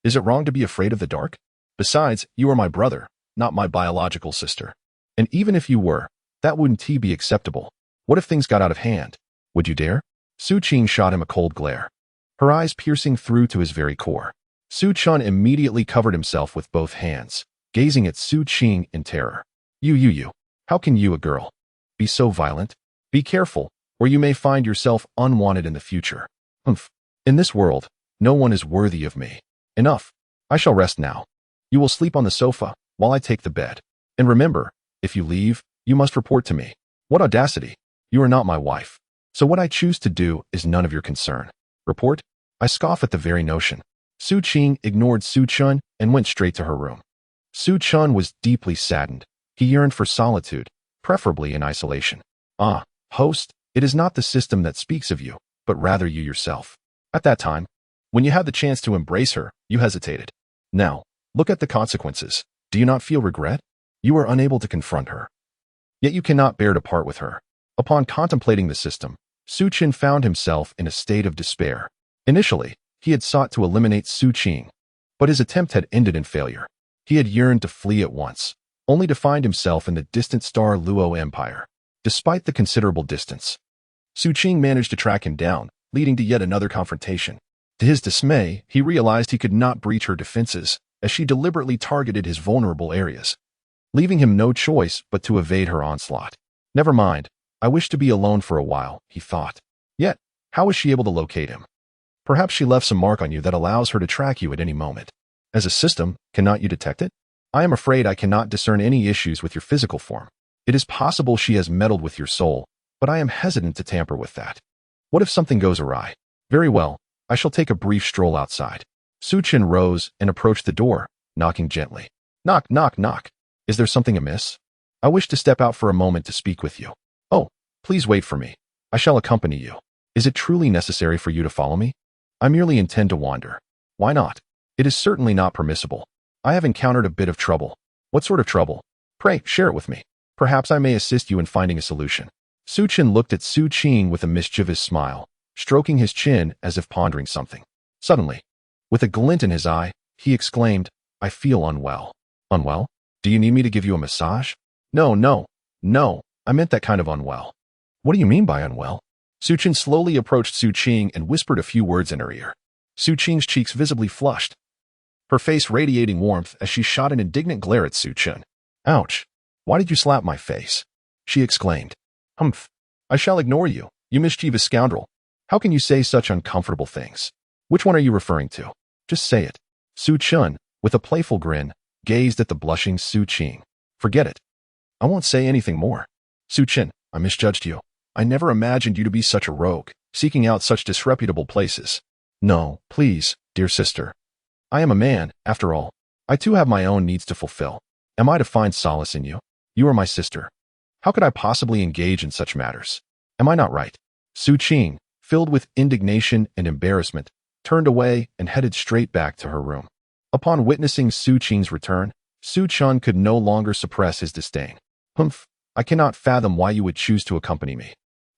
Is it wrong to be afraid of the dark? Besides, you are my brother, not my biological sister. And even if you were, that wouldn't be acceptable. What if things got out of hand? Would you dare? Su Qing shot him a cold glare, her eyes piercing through to his very core. Su Chun immediately covered himself with both hands, gazing at Su Qing in terror. You. How can you, a girl, be so violent? Be careful, or you may find yourself unwanted in the future. In this world, no one is worthy of me. Enough. I shall rest now. You will sleep on the sofa, while I take the bed. And remember, if you leave, you must report to me. What audacity! You are not my wife. So what I choose to do is none of your concern. Report? I scoff at the very notion. Su Qing ignored Su Chun and went straight to her room. Su Chun was deeply saddened. He yearned for solitude, preferably in isolation. Host, it is not the system that speaks of you, but rather you yourself. At that time, when you had the chance to embrace her, you hesitated. Now, look at the consequences. Do you not feel regret? You are unable to confront her. Yet you cannot bear to part with her. Upon contemplating the system, Su Qin found himself in a state of despair. Initially, he had sought to eliminate Su Qing, but his attempt had ended in failure. He had yearned to flee at once, only to find himself in the distant star Luo Empire. Despite the considerable distance, Su Qing managed to track him down, leading to yet another confrontation. To his dismay, he realized he could not breach her defenses, as she deliberately targeted his vulnerable areas. leaving him no choice but to evade her onslaught. Never mind, I wish to be alone for a while, he thought. Yet, how was she able to locate him? Perhaps she left some mark on you that allows her to track you at any moment. As a system, cannot you detect it? I am afraid I cannot discern any issues with your physical form. It is possible she has meddled with your soul, but I am hesitant to tamper with that. What if something goes awry? Very well, I shall take a brief stroll outside. Su Chen rose and approached the door, knocking gently. Knock, knock, knock. Is there something amiss? I wish to step out for a moment to speak with you. Oh, please wait for me. I shall accompany you. Is it truly necessary for you to follow me? I merely intend to wander. Why not? It is certainly not permissible. I have encountered a bit of trouble. What sort of trouble? Pray, share it with me. Perhaps I may assist you in finding a solution. Su Chen looked at Su Qing with a mischievous smile, stroking his chin as if pondering something. Suddenly, with a glint in his eye, he exclaimed, I feel unwell. Unwell? Do you need me to give you a massage? No, no, no, I meant that kind of unwell. What do you mean by unwell? Su Chen slowly approached Su Qing and whispered a few words in her ear. Su Qing's cheeks visibly flushed, her face radiating warmth as she shot an indignant glare at Su Chen. Ouch! Why did you slap my face? She exclaimed. Humph! I shall ignore you, you mischievous scoundrel. How can you say such uncomfortable things? Which one are you referring to? Just say it. Su Chen, with a playful grin, gazed at the blushing Su Qing. Forget it. I won't say anything more. Su Chen, I misjudged you. I never imagined you to be such a rogue, seeking out such disreputable places. No, please, dear sister. I am a man, after all. I too have my own needs to fulfill. Am I to find solace in you? You are my sister. How could I possibly engage in such matters? Am I not right? Su Qing, filled with indignation and embarrassment, turned away and headed straight back to her room. Upon witnessing Su Qing's return, Su Chen could no longer suppress his disdain. Humph, I cannot fathom why you would choose to accompany me.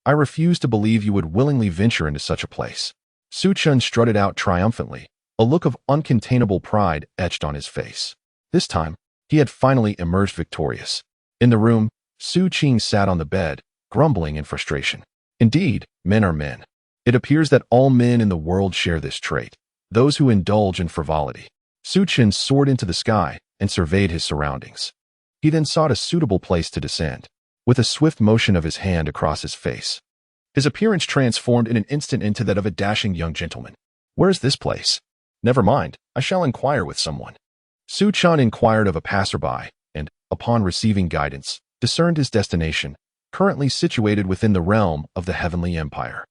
I refuse to believe you would willingly venture into such a place. Su Chen strutted out triumphantly, a look of uncontainable pride etched on his face. This time, he had finally emerged victorious. In the room, Su Qing sat on the bed, grumbling in frustration. Indeed, men are men. It appears that all men in the world share this trait, those who indulge in frivolity. Su Chen soared into the sky and surveyed his surroundings. He then sought a suitable place to descend, with a swift motion of his hand across his face. His appearance transformed in an instant into that of a dashing young gentleman. Where is this place? Never mind, I shall inquire with someone. Su Chen inquired of a passerby, and, upon receiving guidance, discerned his destination, currently situated within the realm of the Heavenly Empire.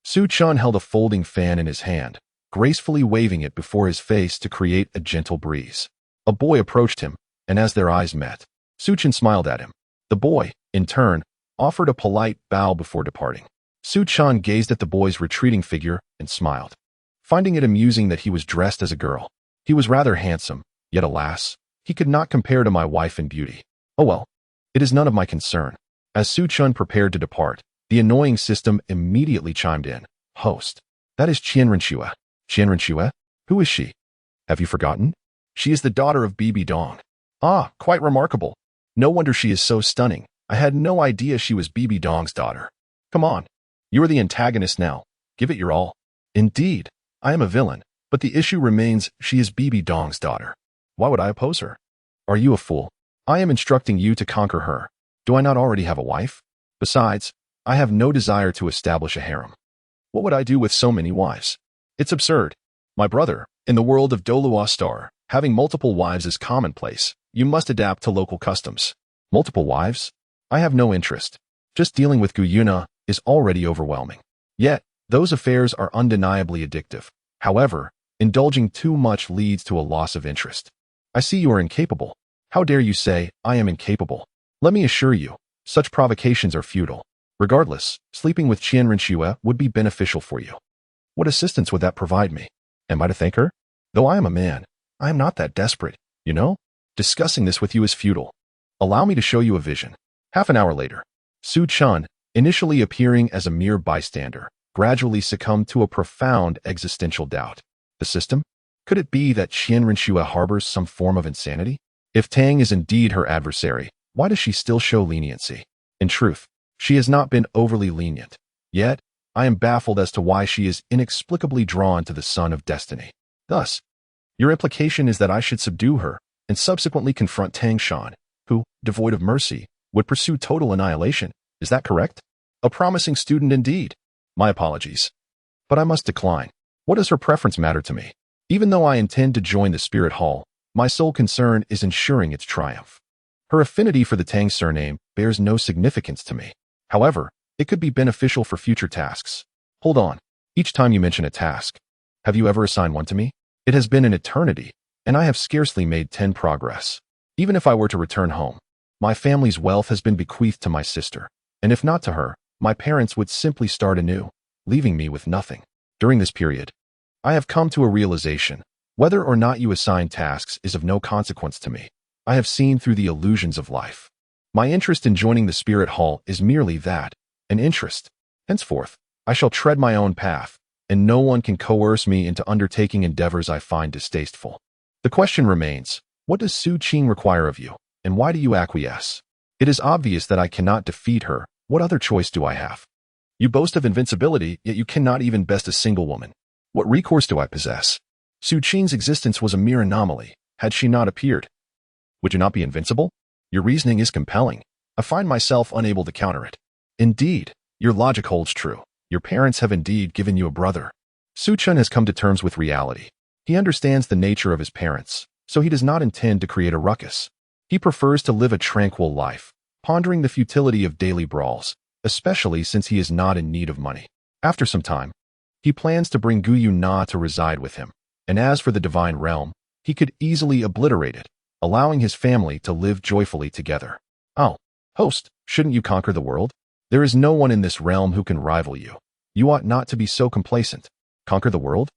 Su Chen held a folding fan in his hand, gracefully waving it before his face to create a gentle breeze. A boy approached him, and as their eyes met, Su Chen smiled at him. The boy, in turn, offered a polite bow before departing. Su Chen gazed at the boy's retreating figure and smiled, finding it amusing that he was dressed as a girl. He was rather handsome, yet alas, he could not compare to my wife in beauty. Oh well, it is none of my concern. As Su Chen prepared to depart, the annoying system immediately chimed in. Host, that is Qian Renxue. Qian Renxue? Who is she? Have you forgotten? She is the daughter of Bibi Dong. Ah, quite remarkable. No wonder she is so stunning. I had no idea she was Bibi Dong's daughter. Come on. You are the antagonist now. Give it your all. Indeed, I am a villain, but the issue remains she is Bibi Dong's daughter. Why would I oppose her? Are you a fool? I am instructing you to conquer her. Do I not already have a wife? Besides, I have no desire to establish a harem. What would I do with so many wives? It's absurd. My brother, in the world of Douluo Star, having multiple wives is commonplace. You must adapt to local customs. Multiple wives? I have no interest. Just dealing with Gu Yuna is already overwhelming. Yet, those affairs are undeniably addictive. However, indulging too much leads to a loss of interest. I see you are incapable. How dare you say, I am incapable? Let me assure you, such provocations are futile. Regardless, sleeping with Qian Renxue would be beneficial for you. What assistance would that provide me? Am I to thank her? Though I am a man, I am not that desperate, you know? Discussing this with you is futile. Allow me to show you a vision. Half an hour later, Su Chen, initially appearing as a mere bystander, gradually succumbed to a profound existential doubt. The system? Could it be that Qian Renxue harbors some form of insanity? If Tang is indeed her adversary, why does she still show leniency? In truth, she has not been overly lenient. Yet, I am baffled as to why she is inexplicably drawn to the son of destiny. Thus, your implication is that I should subdue her and subsequently confront Tang Shan. who, devoid of mercy, would pursue total annihilation. Is that correct? A promising student indeed. My apologies. But I must decline. What does her preference matter to me? Even though I intend to join the Spirit Hall, my sole concern is ensuring its triumph. Her affinity for the Tang surname bears no significance to me. However, it could be beneficial for future tasks. Hold on. Each time you mention a task, have you ever assigned one to me? It has been an eternity, and I have scarcely made 10 progress. Even if I were to return home, my family's wealth has been bequeathed to my sister, and if not to her, my parents would simply start anew, leaving me with nothing. During this period, I have come to a realization. Whether or not you assign tasks is of no consequence to me. I have seen through the illusions of life. My interest in joining the Spirit Hall is merely that, an interest. Henceforth, I shall tread my own path, and no one can coerce me into undertaking endeavors I find distasteful. The question remains, what does Su Qing require of you, and why do you acquiesce? It is obvious that I cannot defeat her. What other choice do I have? You boast of invincibility, yet you cannot even best a single woman. What recourse do I possess? Su Qing's existence was a mere anomaly, had she not appeared. Would you not be invincible? Your reasoning is compelling. I find myself unable to counter it. Indeed, your logic holds true. Your parents have indeed given you a brother. Su Chun has come to terms with reality. He understands the nature of his parents, so he does not intend to create a ruckus. He prefers to live a tranquil life, pondering the futility of daily brawls, especially since he is not in need of money. After some time, he plans to bring Guyu Na to reside with him, and as for the divine realm, he could easily obliterate it, allowing his family to live joyfully together. Oh, host, shouldn't you conquer the world? There is no one in this realm who can rival you. You ought not to be so complacent. Conquer the world?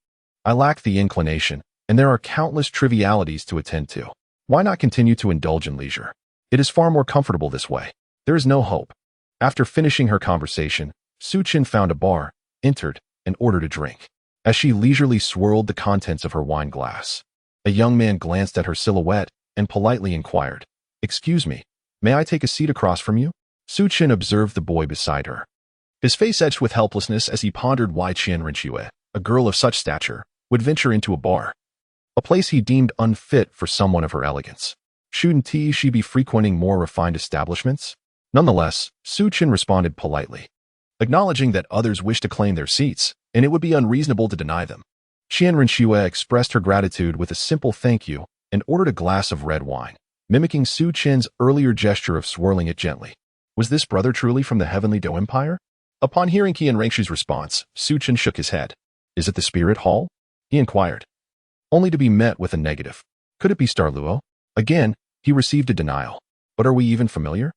I lack the inclination, and there are countless trivialities to attend to. Why not continue to indulge in leisure? It is far more comfortable this way. There is no hope. After finishing her conversation, Su Qin found a bar, entered, and ordered a drink. As she leisurely swirled the contents of her wine glass, a young man glanced at her silhouette and politely inquired, "Excuse me, may I take a seat across from you?" Su Qin observed the boy beside her. His face etched with helplessness as he pondered why Qian Renxue, a girl of such stature, would venture into a bar, a place he deemed unfit for someone of her elegance. Shouldn't she be frequenting more refined establishments? Nonetheless, Su Qin responded politely, acknowledging that others wish to claim their seats, and it would be unreasonable to deny them. Qian Renxue expressed her gratitude with a simple thank you and ordered a glass of red wine, mimicking Su Qin's earlier gesture of swirling it gently. Was this brother truly from the heavenly Dou Empire? Upon hearing Qian Rengshu's response, Su Qin shook his head. Is it the Spirit Hall? He inquired, only to be met with a negative. Could it be Douluo? Again, he received a denial. But are we even familiar?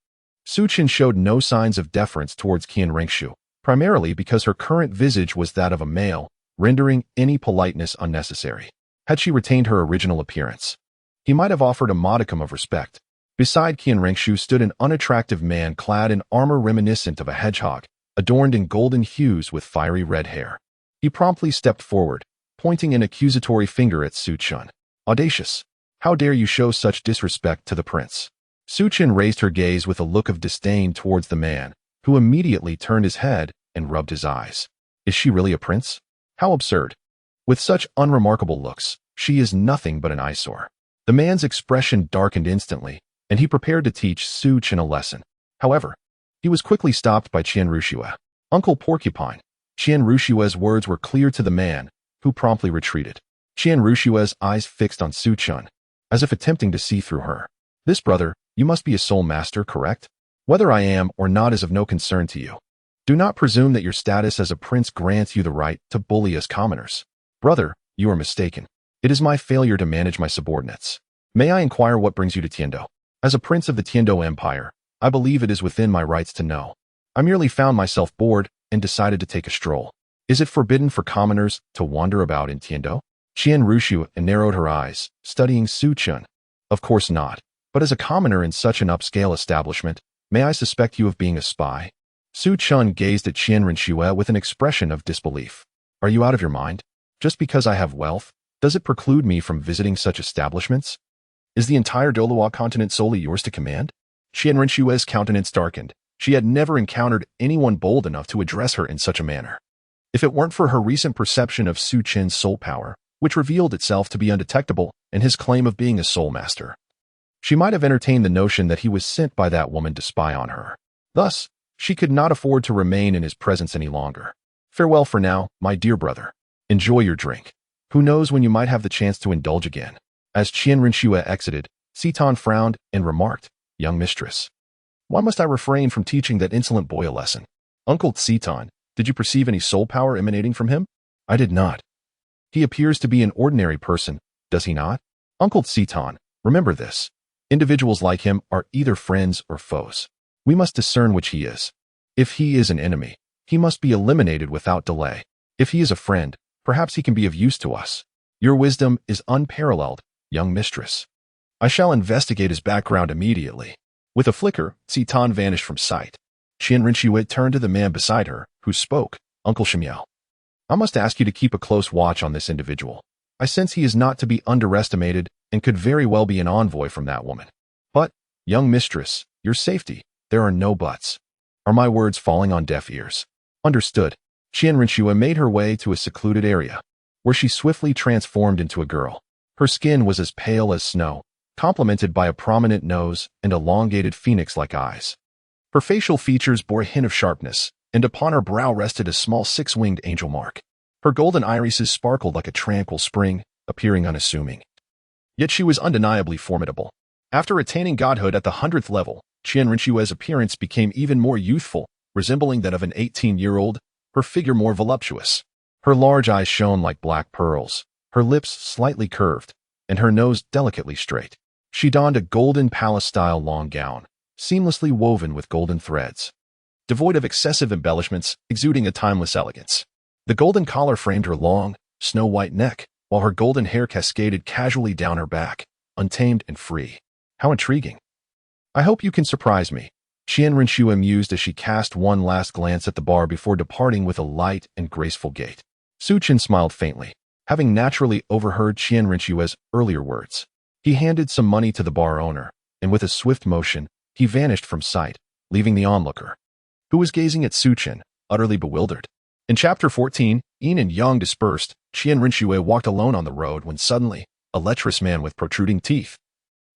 Su Qin showed no signs of deference towards Qian Rengshu, primarily because her current visage was that of a male, rendering any politeness unnecessary. Had she retained her original appearance, he might have offered a modicum of respect. Beside Qian Rengshu stood an unattractive man clad in armor reminiscent of a hedgehog, adorned in golden hues with fiery red hair. He promptly stepped forward, pointing an accusatory finger at Su Qin. Audacious! How dare you show such disrespect to the prince? Su Qin raised her gaze with a look of disdain towards the man, who immediately turned his head and rubbed his eyes. Is she really a prince? How absurd! With such unremarkable looks, she is nothing but an eyesore. The man's expression darkened instantly, and he prepared to teach Su Qin a lesson. However, he was quickly stopped by Qian Rushue. Uncle Porcupine. Qian Rushue's words were clear to the man, who promptly retreated. Qian Rushue's eyes fixed on Su Qin, as if attempting to see through her. This brother, you must be a soul master, correct? Whether I am or not is of no concern to you. Do not presume that your status as a prince grants you the right to bully us commoners. Brother, you are mistaken. It is my failure to manage my subordinates. May I inquire what brings you to Tiando? As a prince of the Tiando Empire, I believe it is within my rights to know. I merely found myself bored and decided to take a stroll. Is it forbidden for commoners to wander about in Tiando? Qian Rushu narrowed her eyes, studying Su Qin. Of course not. But as a commoner in such an upscale establishment, may I suspect you of being a spy? Su Qin gazed at Qian Renxue with an expression of disbelief. Are you out of your mind? Just because I have wealth, does it preclude me from visiting such establishments? Is the entire Douluo continent solely yours to command? Qian Renshue's countenance darkened. She had never encountered anyone bold enough to address her in such a manner. If it weren't for her recent perception of Su Qin's soul power, which revealed itself to be undetectable, and his claim of being a soul master, She might have entertained the notion that he was sent by that woman to spy on her. Thus, she could not afford to remain in his presence any longer. Farewell for now, my dear brother. Enjoy your drink. Who knows when you might have the chance to indulge again. As Qian Rinxue exited, Citan frowned and remarked, Young mistress, why must I refrain from teaching that insolent boy a lesson? Uncle Citan, did you perceive any soul power emanating from him? I did not. He appears to be an ordinary person, does he not? Uncle Citan, remember this. Individuals like him are either friends or foes. We must discern which he is. If he is an enemy, he must be eliminated without delay. If he is a friend, perhaps he can be of use to us. Your wisdom is unparalleled, young mistress. I shall investigate his background immediately. With a flicker, Citan vanished from sight. Qian Rinxue turned to the man beside her, who spoke, Uncle Shimiao. I must ask you to keep a close watch on this individual. I sense he is not to be underestimated and could very well be an envoy from that woman. But, young mistress, your safety, there are no buts. Are my words falling on deaf ears? Understood. Qian Rinxue made her way to a secluded area, where she swiftly transformed into a girl. Her skin was as pale as snow, complemented by a prominent nose and elongated phoenix-like eyes. Her facial features bore a hint of sharpness, and upon her brow rested a small six-winged angel mark. Her golden irises sparkled like a tranquil spring, appearing unassuming. Yet she was undeniably formidable. After attaining godhood at the 100th level, Qian Rinxue's appearance became even more youthful, resembling that of an 18-year-old, her figure more voluptuous. Her large eyes shone like black pearls, her lips slightly curved, and her nose delicately straight. She donned a golden palace-style long gown, seamlessly woven with golden threads, devoid of excessive embellishments, exuding a timeless elegance. The golden collar framed her long, snow-white neck, while her golden hair cascaded casually down her back, untamed and free. How intriguing. I hope you can surprise me. Qian Rinxue mused as she cast one last glance at the bar before departing with a light and graceful gait. Su Chen smiled faintly, having naturally overheard Qian Rinxue's earlier words. He handed some money to the bar owner, and with a swift motion, he vanished from sight, leaving the onlooker, who was gazing at Su Chen, utterly bewildered. In Chapter 14, Yin and Yang dispersed. Qian Rinxue walked alone on the road when suddenly, a lecherous man with protruding teeth,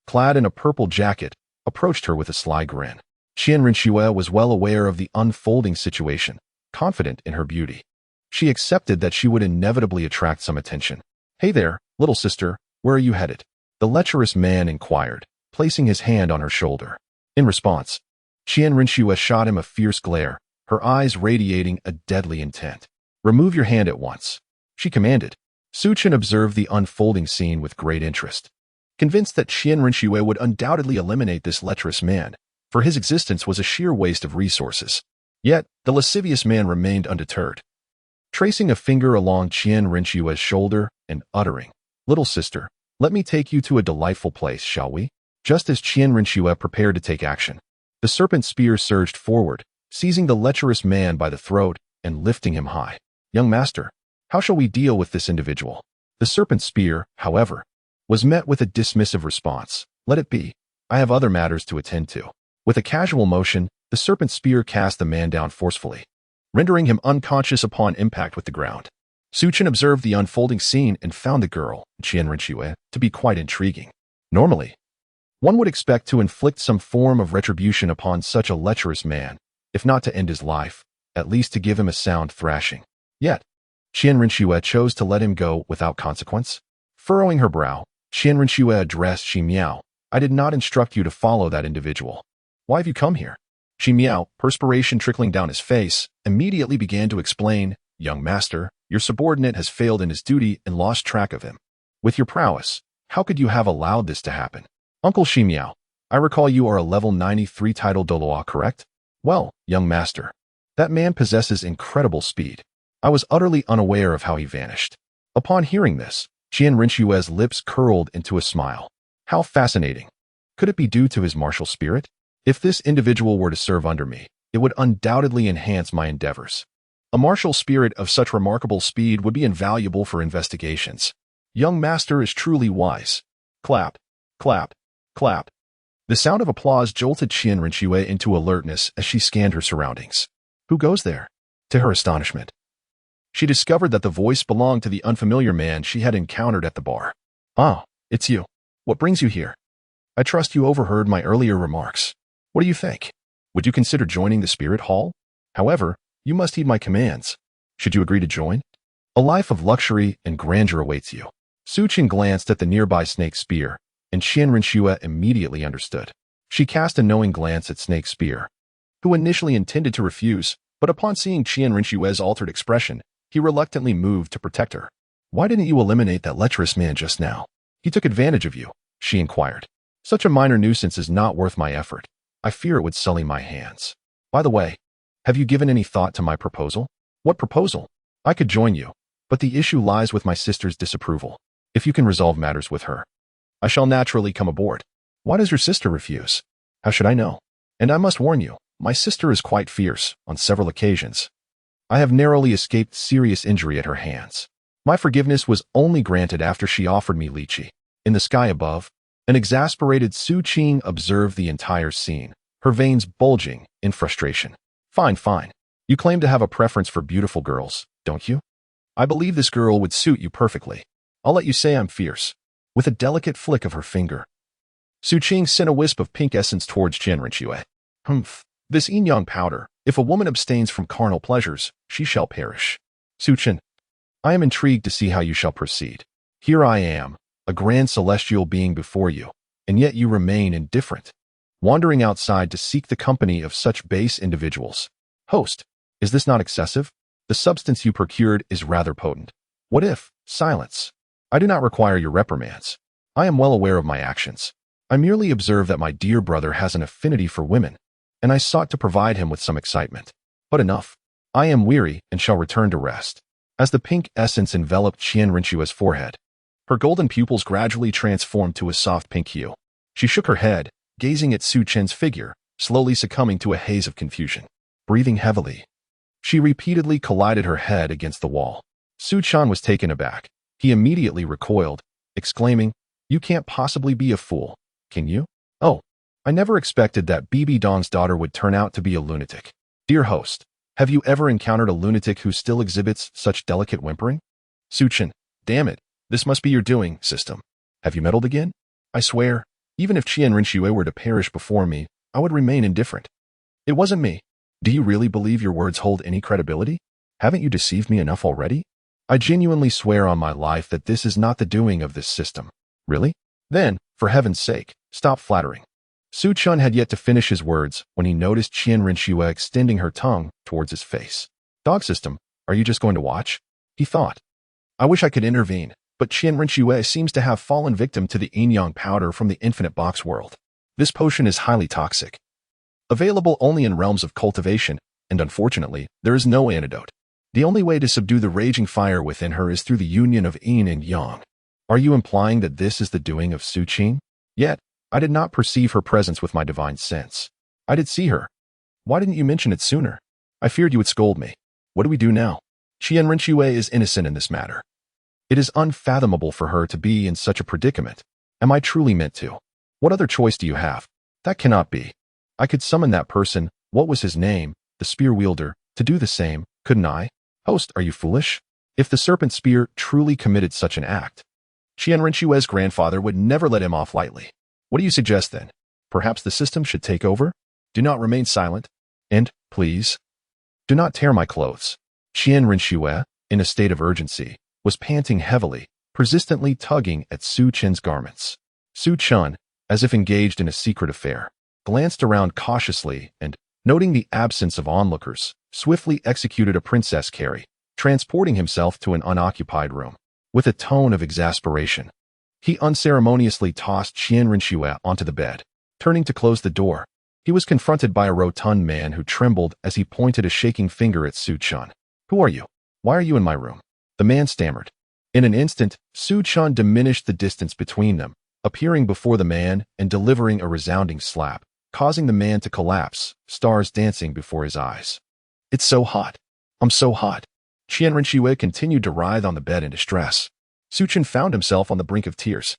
clad in a purple jacket, approached her with a sly grin. Qian Rinxue was well aware of the unfolding situation, confident in her beauty. She accepted that she would inevitably attract some attention. Hey there, little sister, where are you headed? The lecherous man inquired, placing his hand on her shoulder. In response, Qian Rinxue shot him a fierce glare, her eyes radiating a deadly intent. Remove your hand at once, she commanded. Su Chen observed the unfolding scene with great interest, convinced that Qian Rinxue would undoubtedly eliminate this lecherous man, for his existence was a sheer waste of resources. Yet, the lascivious man remained undeterred, tracing a finger along Qian Rinxue's shoulder and uttering, Little sister, let me take you to a delightful place, shall we? Just as Qian Rinxue prepared to take action, the serpent spear surged forward, seizing the lecherous man by the throat and lifting him high. Young master, how shall we deal with this individual? The serpent spear, however, was met with a dismissive response. Let it be. I have other matters to attend to. With a casual motion, the serpent spear cast the man down forcefully, rendering him unconscious upon impact with the ground. Su Chen observed the unfolding scene and found the girl, Qian Rinxue, to be quite intriguing. Normally, one would expect to inflict some form of retribution upon such a lecherous man, if not to end his life, at least to give him a sound thrashing. Yet, Qian Rinxue chose to let him go without consequence. Furrowing her brow, Qian Rinxue addressed Xi Miao. I did not instruct you to follow that individual. Why have you come here? Xi Miao, perspiration trickling down his face, immediately began to explain, Young master, your subordinate has failed in his duty and lost track of him. With your prowess, how could you have allowed this to happen? Uncle Xi Miao, I recall you are a level 93 title Douluo, correct? Well, young master, that man possesses incredible speed. I was utterly unaware of how he vanished. Upon hearing this, Qian Rinxue's lips curled into a smile. How fascinating. Could it be due to his martial spirit? If this individual were to serve under me, it would undoubtedly enhance my endeavors. A martial spirit of such remarkable speed would be invaluable for investigations. Young master is truly wise. Clap, clap, clap. The sound of applause jolted Qian Rinxue into alertness as she scanned her surroundings. Who goes there? To her astonishment, she discovered that the voice belonged to the unfamiliar man she had encountered at the bar. Ah, it's you. What brings you here? I trust you overheard my earlier remarks. What do you think? Would you consider joining the Spirit Hall? However, you must heed my commands. Should you agree to join? A life of luxury and grandeur awaits you. Su Qin glanced at the nearby snake spear, and Qian Rinxue immediately understood. She cast a knowing glance at Snake Spear, who initially intended to refuse, but upon seeing Qian Rinxue's altered expression, he reluctantly moved to protect her. Why didn't you eliminate that lecherous man just now? He took advantage of you, she inquired. Such a minor nuisance is not worth my effort. I fear it would sully my hands. By the way, have you given any thought to my proposal? What proposal? I could join you, but the issue lies with my sister's disapproval. If you can resolve matters with her, I shall naturally come aboard. Why does your sister refuse? How should I know? And I must warn you, my sister is quite fierce on several occasions. I have narrowly escaped serious injury at her hands. My forgiveness was only granted after she offered me lychee. In the sky above, an exasperated Su Qing observed the entire scene, her veins bulging in frustration. Fine, fine. You claim to have a preference for beautiful girls, don't you? I believe this girl would suit you perfectly. I'll let you say I'm fierce. With a delicate flick of her finger, Su Qing sent a wisp of pink essence towards Qian Rinxue. Humph. This yin-yang powder, if a woman abstains from carnal pleasures, she shall perish. Su Qin, I am intrigued to see how you shall proceed. Here I am, a grand celestial being before you, and yet you remain indifferent, wandering outside to seek the company of such base individuals. Host, is this not excessive? The substance you procured is rather potent. What if? Silence. I do not require your reprimands. I am well aware of my actions. I merely observe that my dear brother has an affinity for women, and I sought to provide him with some excitement. But enough. I am weary and shall return to rest. As the pink essence enveloped Qian Rinxue's forehead, her golden pupils gradually transformed to a soft pink hue. She shook her head, gazing at Su Qin's figure, slowly succumbing to a haze of confusion. Breathing heavily, she repeatedly collided her head against the wall. Su Chan was taken aback. He immediately recoiled, exclaiming, "You can't possibly be a fool, can you? Oh, I never expected that Bibi Dong's daughter would turn out to be a lunatic. Dear host, have you ever encountered a lunatic who still exhibits such delicate whimpering?" Su Qin, damn it, this must be your doing, system. Have you meddled again? I swear, even if Qian Rinxue were to perish before me, I would remain indifferent. It wasn't me. Do you really believe your words hold any credibility? Haven't you deceived me enough already? I genuinely swear on my life that this is not the doing of this system. Really? Then, for heaven's sake, stop flattering. Su Chun had yet to finish his words when he noticed Qian Rinxue extending her tongue towards his face. Dog system, are you just going to watch? He thought. I wish I could intervene, but Qian Rinxue seems to have fallen victim to the yin-yang powder from the infinite box world. This potion is highly toxic, available only in realms of cultivation, and unfortunately, there is no antidote. The only way to subdue the raging fire within her is through the union of yin and yang. Are you implying that this is the doing of Su Qing? Yet, I did not perceive her presence with my divine sense. I did see her. Why didn't you mention it sooner? I feared you would scold me. What do we do now? Qian Rinxue is innocent in this matter. It is unfathomable for her to be in such a predicament. Am I truly meant to? What other choice do you have? That cannot be. I could summon that person, what was his name, the spear wielder, to do the same, couldn't I? Host, are you foolish? If the serpent spear truly committed such an act, Qian Rinxue's grandfather would never let him off lightly. What do you suggest then? Perhaps the system should take over? Do not remain silent. And, please, do not tear my clothes. Qian Rinxue, in a state of urgency, was panting heavily, persistently tugging at Su Qin's garments. Su Chun, as if engaged in a secret affair, glanced around cautiously and, noting the absence of onlookers, swiftly executed a princess carry, transporting himself to an unoccupied room. With a tone of exasperation, he unceremoniously tossed Qian Rinxue onto the bed. Turning to close the door, he was confronted by a rotund man who trembled as he pointed a shaking finger at Su Chun. Who are you? Why are you in my room? The man stammered. In an instant, Su Chun diminished the distance between them, appearing before the man and delivering a resounding slap, causing the man to collapse, stars dancing before his eyes. It's so hot. I'm so hot. Qian Rinxue continued to writhe on the bed in distress. Su Chun found himself on the brink of tears.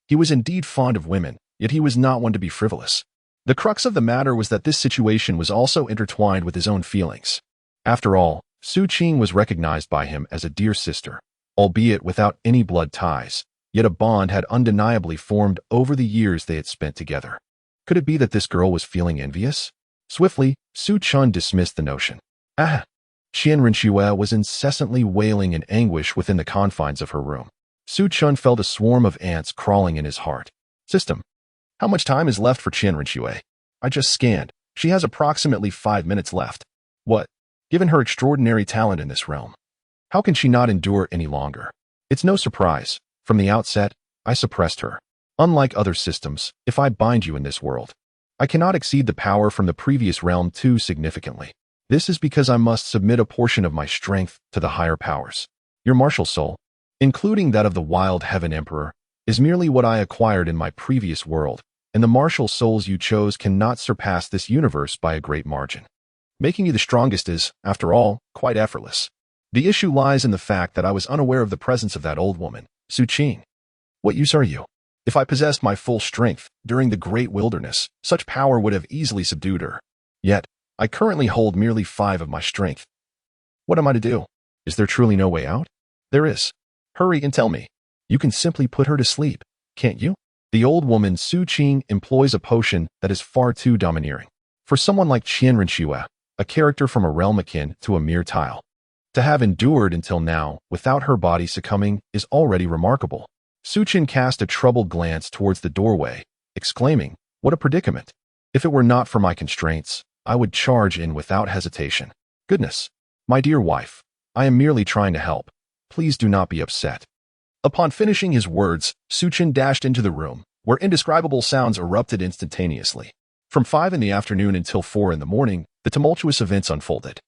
He was indeed fond of women, yet he was not one to be frivolous. The crux of the matter was that this situation was also intertwined with his own feelings. After all, Su Qing was recognized by him as a dear sister, albeit without any blood ties, yet a bond had undeniably formed over the years they had spent together. Could it be that this girl was feeling envious? Swiftly, Su Chun dismissed the notion. Ah! Qian Rinxue was incessantly wailing in anguish within the confines of her room. Su Chun felt a swarm of ants crawling in his heart. System. How much time is left for Qian Rinxue? I just scanned. She has approximately 5 minutes left. What? Given her extraordinary talent in this realm, how can she not endure any longer? It's no surprise. From the outset, I suppressed her. Unlike other systems, if I bind you in this world, I cannot exceed the power from the previous realm too significantly. This is because I must submit a portion of my strength to the higher powers. Your martial soul, including that of the Wild Heaven Emperor, is merely what I acquired in my previous world, and the martial souls you chose cannot surpass this universe by a great margin. Making you the strongest is, after all, quite effortless. The issue lies in the fact that I was unaware of the presence of that old woman, Su Qing. What use are you? If I possessed my full strength during the great wilderness, such power would have easily subdued her. Yet, I currently hold merely 5 of my strength. What am I to do? Is there truly no way out? There is. Hurry and tell me. You can simply put her to sleep, can't you? The old woman Su Qing employs a potion that is far too domineering. For someone like Qian Rinxue, a character from a realm akin to a mere tile, to have endured until now without her body succumbing is already remarkable. Su Qin cast a troubled glance towards the doorway, exclaiming, "What a predicament! If it were not for my constraints, I would charge in without hesitation. Goodness, my dear wife, I am merely trying to help. Please do not be upset." Upon finishing his words, Su Qin dashed into the room, where indescribable sounds erupted instantaneously. From 5 in the afternoon until 4 in the morning, the tumultuous events unfolded.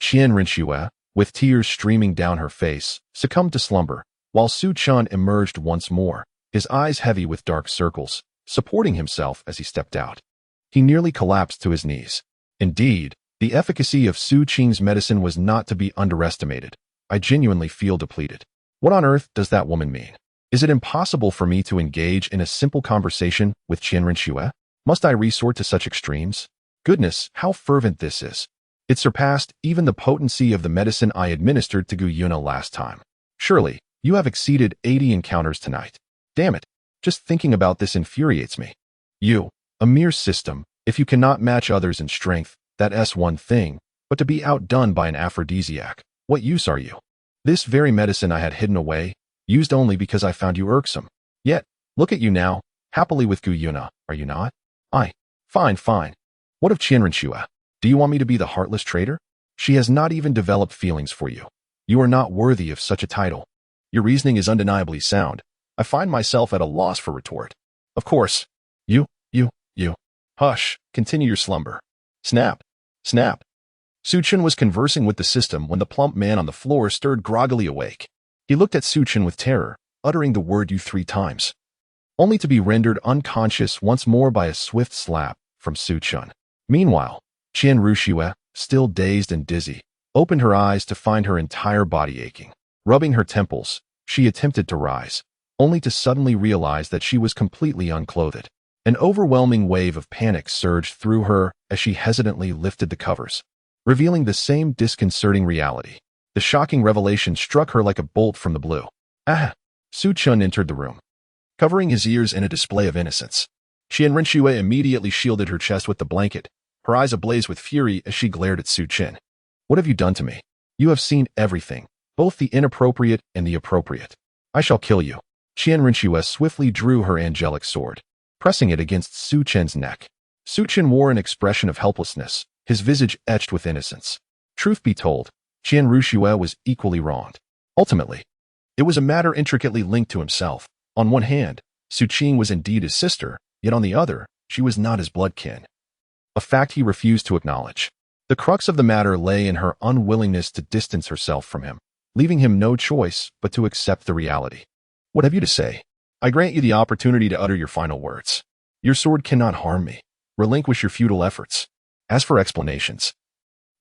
Qian Rinxue, with tears streaming down her face, succumbed to slumber, while Su Chun emerged once more, his eyes heavy with dark circles, supporting himself as he stepped out. He nearly collapsed to his knees. Indeed, the efficacy of Su Qing's medicine was not to be underestimated. I genuinely feel depleted. What on earth does that woman mean? Is it impossible for me to engage in a simple conversation with Qian Rinxue? Must I resort to such extremes? Goodness, how fervent this is. It surpassed even the potency of the medicine I administered to Gu Yuna last time. Surely, you have exceeded 80 encounters tonight. Damn it, just thinking about this infuriates me. You, a mere system, if you cannot match others in strength, that's one thing, but to be outdone by an aphrodisiac, what use are you? This very medicine I had hidden away, used only because I found you irksome. Yet, look at you now, happily with Gu Yuna, are you not? Fine. What of Qian Rinxue? Do you want me to be the heartless traitor? She has not even developed feelings for you. You are not worthy of such a title. Your reasoning is undeniably sound. I find myself at a loss for retort. Of course. You. Hush, continue your slumber. Snap. Su Chun was conversing with the system when the plump man on the floor stirred groggily awake. He looked at Su Chun with terror, uttering the word "you" 3 times, only to be rendered unconscious once more by a swift slap from Su Chun. Meanwhile, Qian Rinxue, still dazed and dizzy, opened her eyes to find her entire body aching. Rubbing her temples, she attempted to rise, only to suddenly realize that she was completely unclothed. An overwhelming wave of panic surged through her as she hesitantly lifted the covers, revealing the same disconcerting reality. The shocking revelation struck her like a bolt from the blue. Ah! Su Chun entered the room, covering his ears in a display of innocence. Qian Rinxue immediately shielded her chest with the blanket, her eyes ablaze with fury as she glared at Su Chun. What have you done to me? You have seen everything, both the inappropriate and the appropriate. I shall kill you. Qian Rinxue swiftly drew her angelic sword, pressing it against Su Chen's neck. Su Chen wore an expression of helplessness, his visage etched with innocence. Truth be told, Qian Rinxue was equally wronged. Ultimately, it was a matter intricately linked to himself. On one hand, Su Qing was indeed his sister, yet on the other, she was not his blood kin. A fact he refused to acknowledge. The crux of the matter lay in her unwillingness to distance herself from him, leaving him no choice but to accept the reality. What have you to say? I grant you the opportunity to utter your final words. Your sword cannot harm me. Relinquish your futile efforts. As for explanations,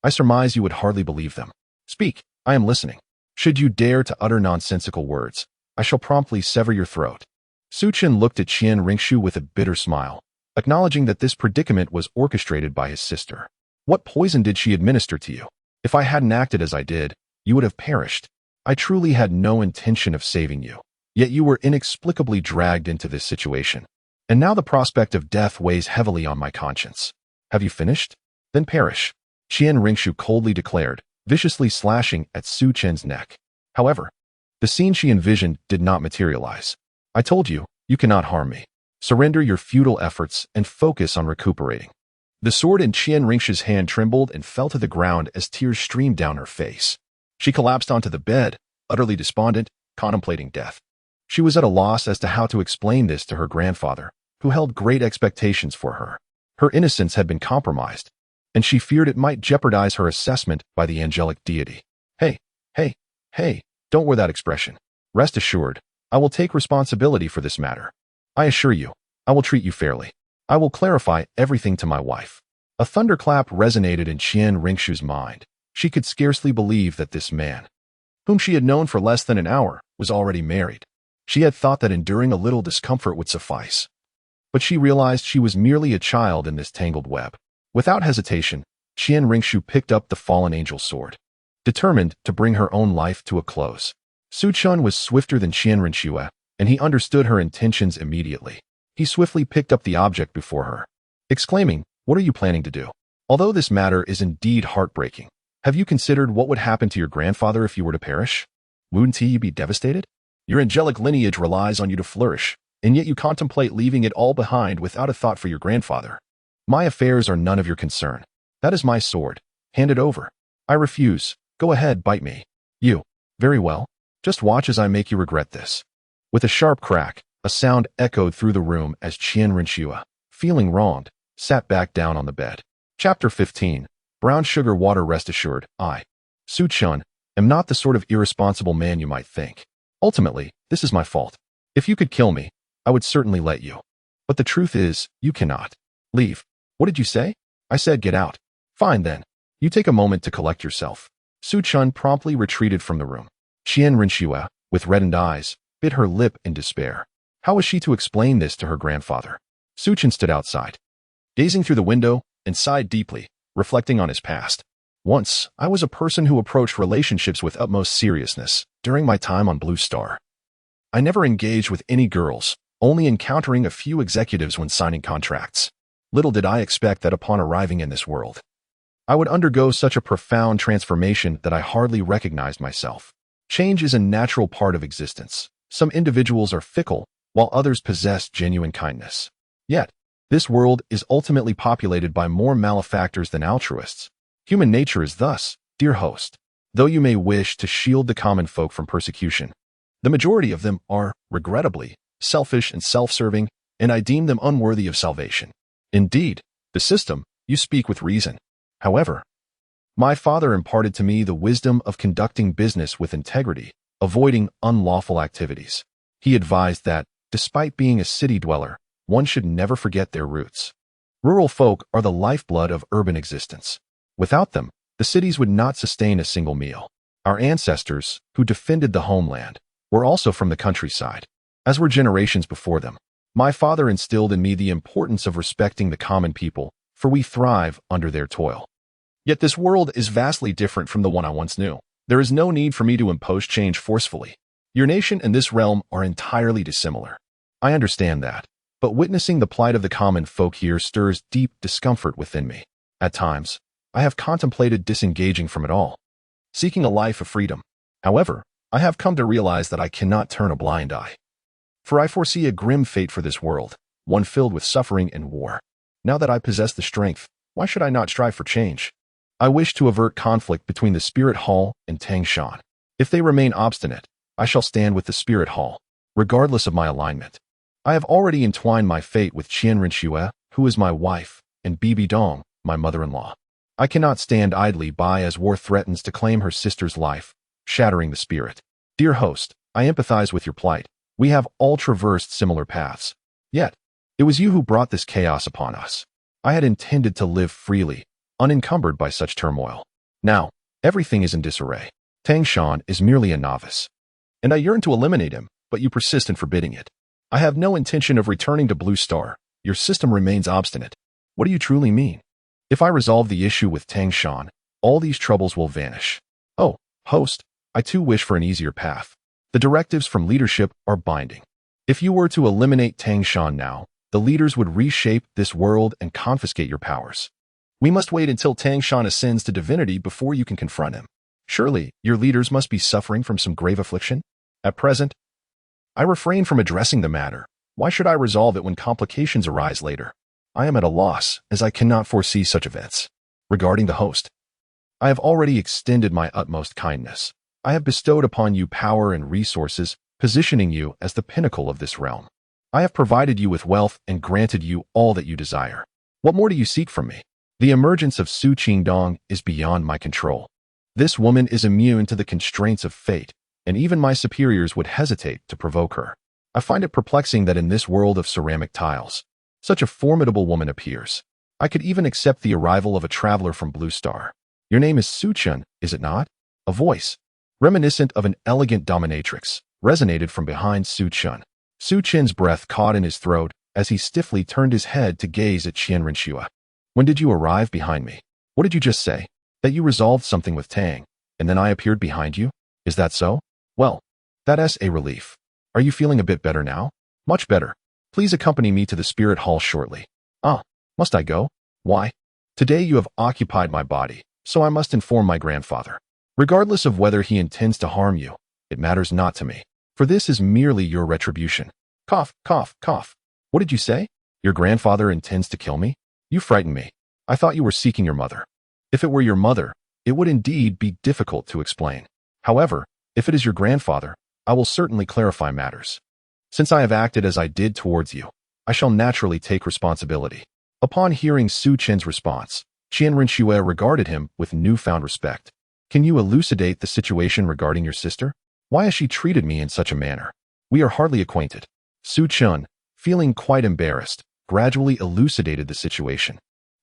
I surmise you would hardly believe them. Speak, I am listening. Should you dare to utter nonsensical words, I shall promptly sever your throat. Su Chen looked at Qian Rinxue with a bitter smile, acknowledging that this predicament was orchestrated by his sister. What poison did she administer to you? If I hadn't acted as I did, you would have perished. I truly had no intention of saving you. Yet you were inexplicably dragged into this situation. And now the prospect of death weighs heavily on my conscience. Have you finished? Then perish, Qian Ringshu coldly declared, viciously slashing at Su Chen's neck. However, the scene she envisioned did not materialize. I told you, you cannot harm me. Surrender your futile efforts and focus on recuperating. The sword in Qian Ringshu's hand trembled and fell to the ground as tears streamed down her face. She collapsed onto the bed, utterly despondent, contemplating death. She was at a loss as to how to explain this to her grandfather, who held great expectations for her. Her innocence had been compromised, and she feared it might jeopardize her assessment by the angelic deity. Hey, don't wear that expression. Rest assured, I will take responsibility for this matter. I assure you, I will treat you fairly. I will clarify everything to my wife. A thunderclap resonated in Qian Ringshu's mind. She could scarcely believe that this man, whom she had known for less than an hour, was already married. She had thought that enduring a little discomfort would suffice. But she realized she was merely a child in this tangled web. Without hesitation, Qian Ringshu picked up the fallen angel's sword, determined to bring her own life to a close. Su Chun was swifter than Qian Ringshu, and he understood her intentions immediately. He swiftly picked up the object before her, exclaiming, "What are you planning to do? Although this matter is indeed heartbreaking, have you considered what would happen to your grandfather if you were to perish? Wouldn't he be devastated? Your angelic lineage relies on you to flourish, and yet you contemplate leaving it all behind without a thought for your grandfather. My affairs are none of your concern. That is my sword. Hand it over." "I refuse. Go ahead, bite me." "You. Very well. Just watch as I make you regret this." With a sharp crack, a sound echoed through the room as Qian Ringshu, feeling wronged, sat back down on the bed. Chapter 15. Brown Sugar Water. Rest assured, I, Su Chun, am not the sort of irresponsible man you might think. Ultimately, this is my fault. If you could kill me, I would certainly let you. But the truth is, you cannot. Leave. What did you say? I said get out. Fine then. You take a moment to collect yourself. Su Chun promptly retreated from the room. Qian Ringshu, with reddened eyes, bit her lip in despair. How was she to explain this to her grandfather? Su Chun stood outside, gazing through the window, and sighed deeply, reflecting on his past. Once, I was a person who approached relationships with utmost seriousness during my time on Blue Star. I never engaged with any girls, only encountering a few executives when signing contracts. Little did I expect that upon arriving in this world, I would undergo such a profound transformation that I hardly recognized myself. Change is a natural part of existence. Some individuals are fickle, while others possess genuine kindness. Yet, this world is ultimately populated by more malefactors than altruists. Human nature is thus, dear host, though you may wish to shield the common folk from persecution, the majority of them are, regrettably, selfish and self-serving, and I deem them unworthy of salvation. Indeed, the system, you speak with reason. However, my father imparted to me the wisdom of conducting business with integrity, avoiding unlawful activities. He advised that, despite being a city dweller, one should never forget their roots. Rural folk are the lifeblood of urban existence. Without them, the cities would not sustain a single meal. Our ancestors, who defended the homeland, were also from the countryside, as were generations before them. My father instilled in me the importance of respecting the common people, for we thrive under their toil. Yet this world is vastly different from the one I once knew. There is no need for me to impose change forcefully. Your nation and this realm are entirely dissimilar. I understand that, but witnessing the plight of the common folk here stirs deep discomfort within me. At times, I have contemplated disengaging from it all, seeking a life of freedom. However, I have come to realize that I cannot turn a blind eye. For I foresee a grim fate for this world, one filled with suffering and war. Now that I possess the strength, why should I not strive for change? I wish to avert conflict between the Spirit Hall and Tangshan. If they remain obstinate, I shall stand with the Spirit Hall, regardless of my alignment. I have already entwined my fate with Qian Ringshu, who is my wife, and Bibi Dong, my mother-in-law. I cannot stand idly by as war threatens to claim her sister's life, shattering the spirit. Dear host, I empathize with your plight. We have all traversed similar paths. Yet, it was you who brought this chaos upon us. I had intended to live freely, unencumbered by such turmoil. Now, everything is in disarray. Tangshan is merely a novice, and I yearn to eliminate him, but you persist in forbidding it. I have no intention of returning to Blue Star. Your system remains obstinate. What do you truly mean? If I resolve the issue with Tangshan, all these troubles will vanish. Oh, host, I too wish for an easier path. The directives from leadership are binding. If you were to eliminate Tang Shan now, the leaders would reshape this world and confiscate your powers. We must wait until Tang Shan ascends to divinity before you can confront him. Surely, your leaders must be suffering from some grave affliction? At present, I refrain from addressing the matter. Why should I resolve it when complications arise later? I am at a loss, as I cannot foresee such events. Regarding the host, I have already extended my utmost kindness. I have bestowed upon you power and resources, positioning you as the pinnacle of this realm. I have provided you with wealth and granted you all that you desire. What more do you seek from me? The emergence of Su Qingdong is beyond my control. This woman is immune to the constraints of fate, and even my superiors would hesitate to provoke her. I find it perplexing that in this world of ceramic tiles, such a formidable woman appears. I could even accept the arrival of a traveler from Blue Star. Your name is Su Chun, is it not? A voice, reminiscent of an elegant dominatrix, resonated from behind Su Chun. Su Chin's breath caught in his throat as he stiffly turned his head to gaze at Qian Renshua. When did you arrive behind me? What did you just say? That you resolved something with Tang, and then I appeared behind you? Is that so? Well, that's a relief. Are you feeling a bit better now? Much better. Please accompany me to the spirit hall shortly. Ah, must I go? Why? Today you have occupied my body, so I must inform my grandfather. Regardless of whether he intends to harm you, it matters not to me, for this is merely your retribution. Cough, cough, cough. What did you say? Your grandfather intends to kill me? You frighten me. I thought you were seeking your mother. If it were your mother, it would indeed be difficult to explain. However, if it is your grandfather, I will certainly clarify matters. Since I have acted as I did towards you, I shall naturally take responsibility. Upon hearing Su Chen's response, Qian Renshue regarded him with newfound respect. Can you elucidate the situation regarding your sister? Why has she treated me in such a manner? We are hardly acquainted. Su Chun, feeling quite embarrassed, gradually elucidated the situation,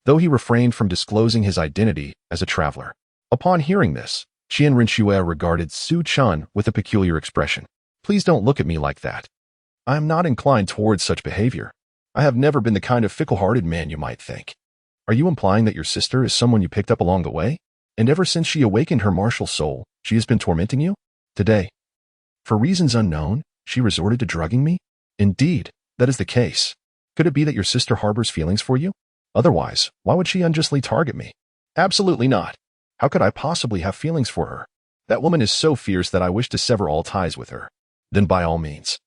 though he refrained from disclosing his identity as a traveler. Upon hearing this, Qian Renshue regarded Su Chun with a peculiar expression. Please don't look at me like that. I am not inclined towards such behavior. I have never been the kind of fickle-hearted man you might think. Are you implying that your sister is someone you picked up along the way? And ever since she awakened her martial soul, she has been tormenting you? Today, for reasons unknown, she resorted to drugging me? Indeed, that is the case. Could it be that your sister harbors feelings for you? Otherwise, why would she unjustly target me? Absolutely not. How could I possibly have feelings for her? That woman is so fierce that I wish to sever all ties with her. Then by all means,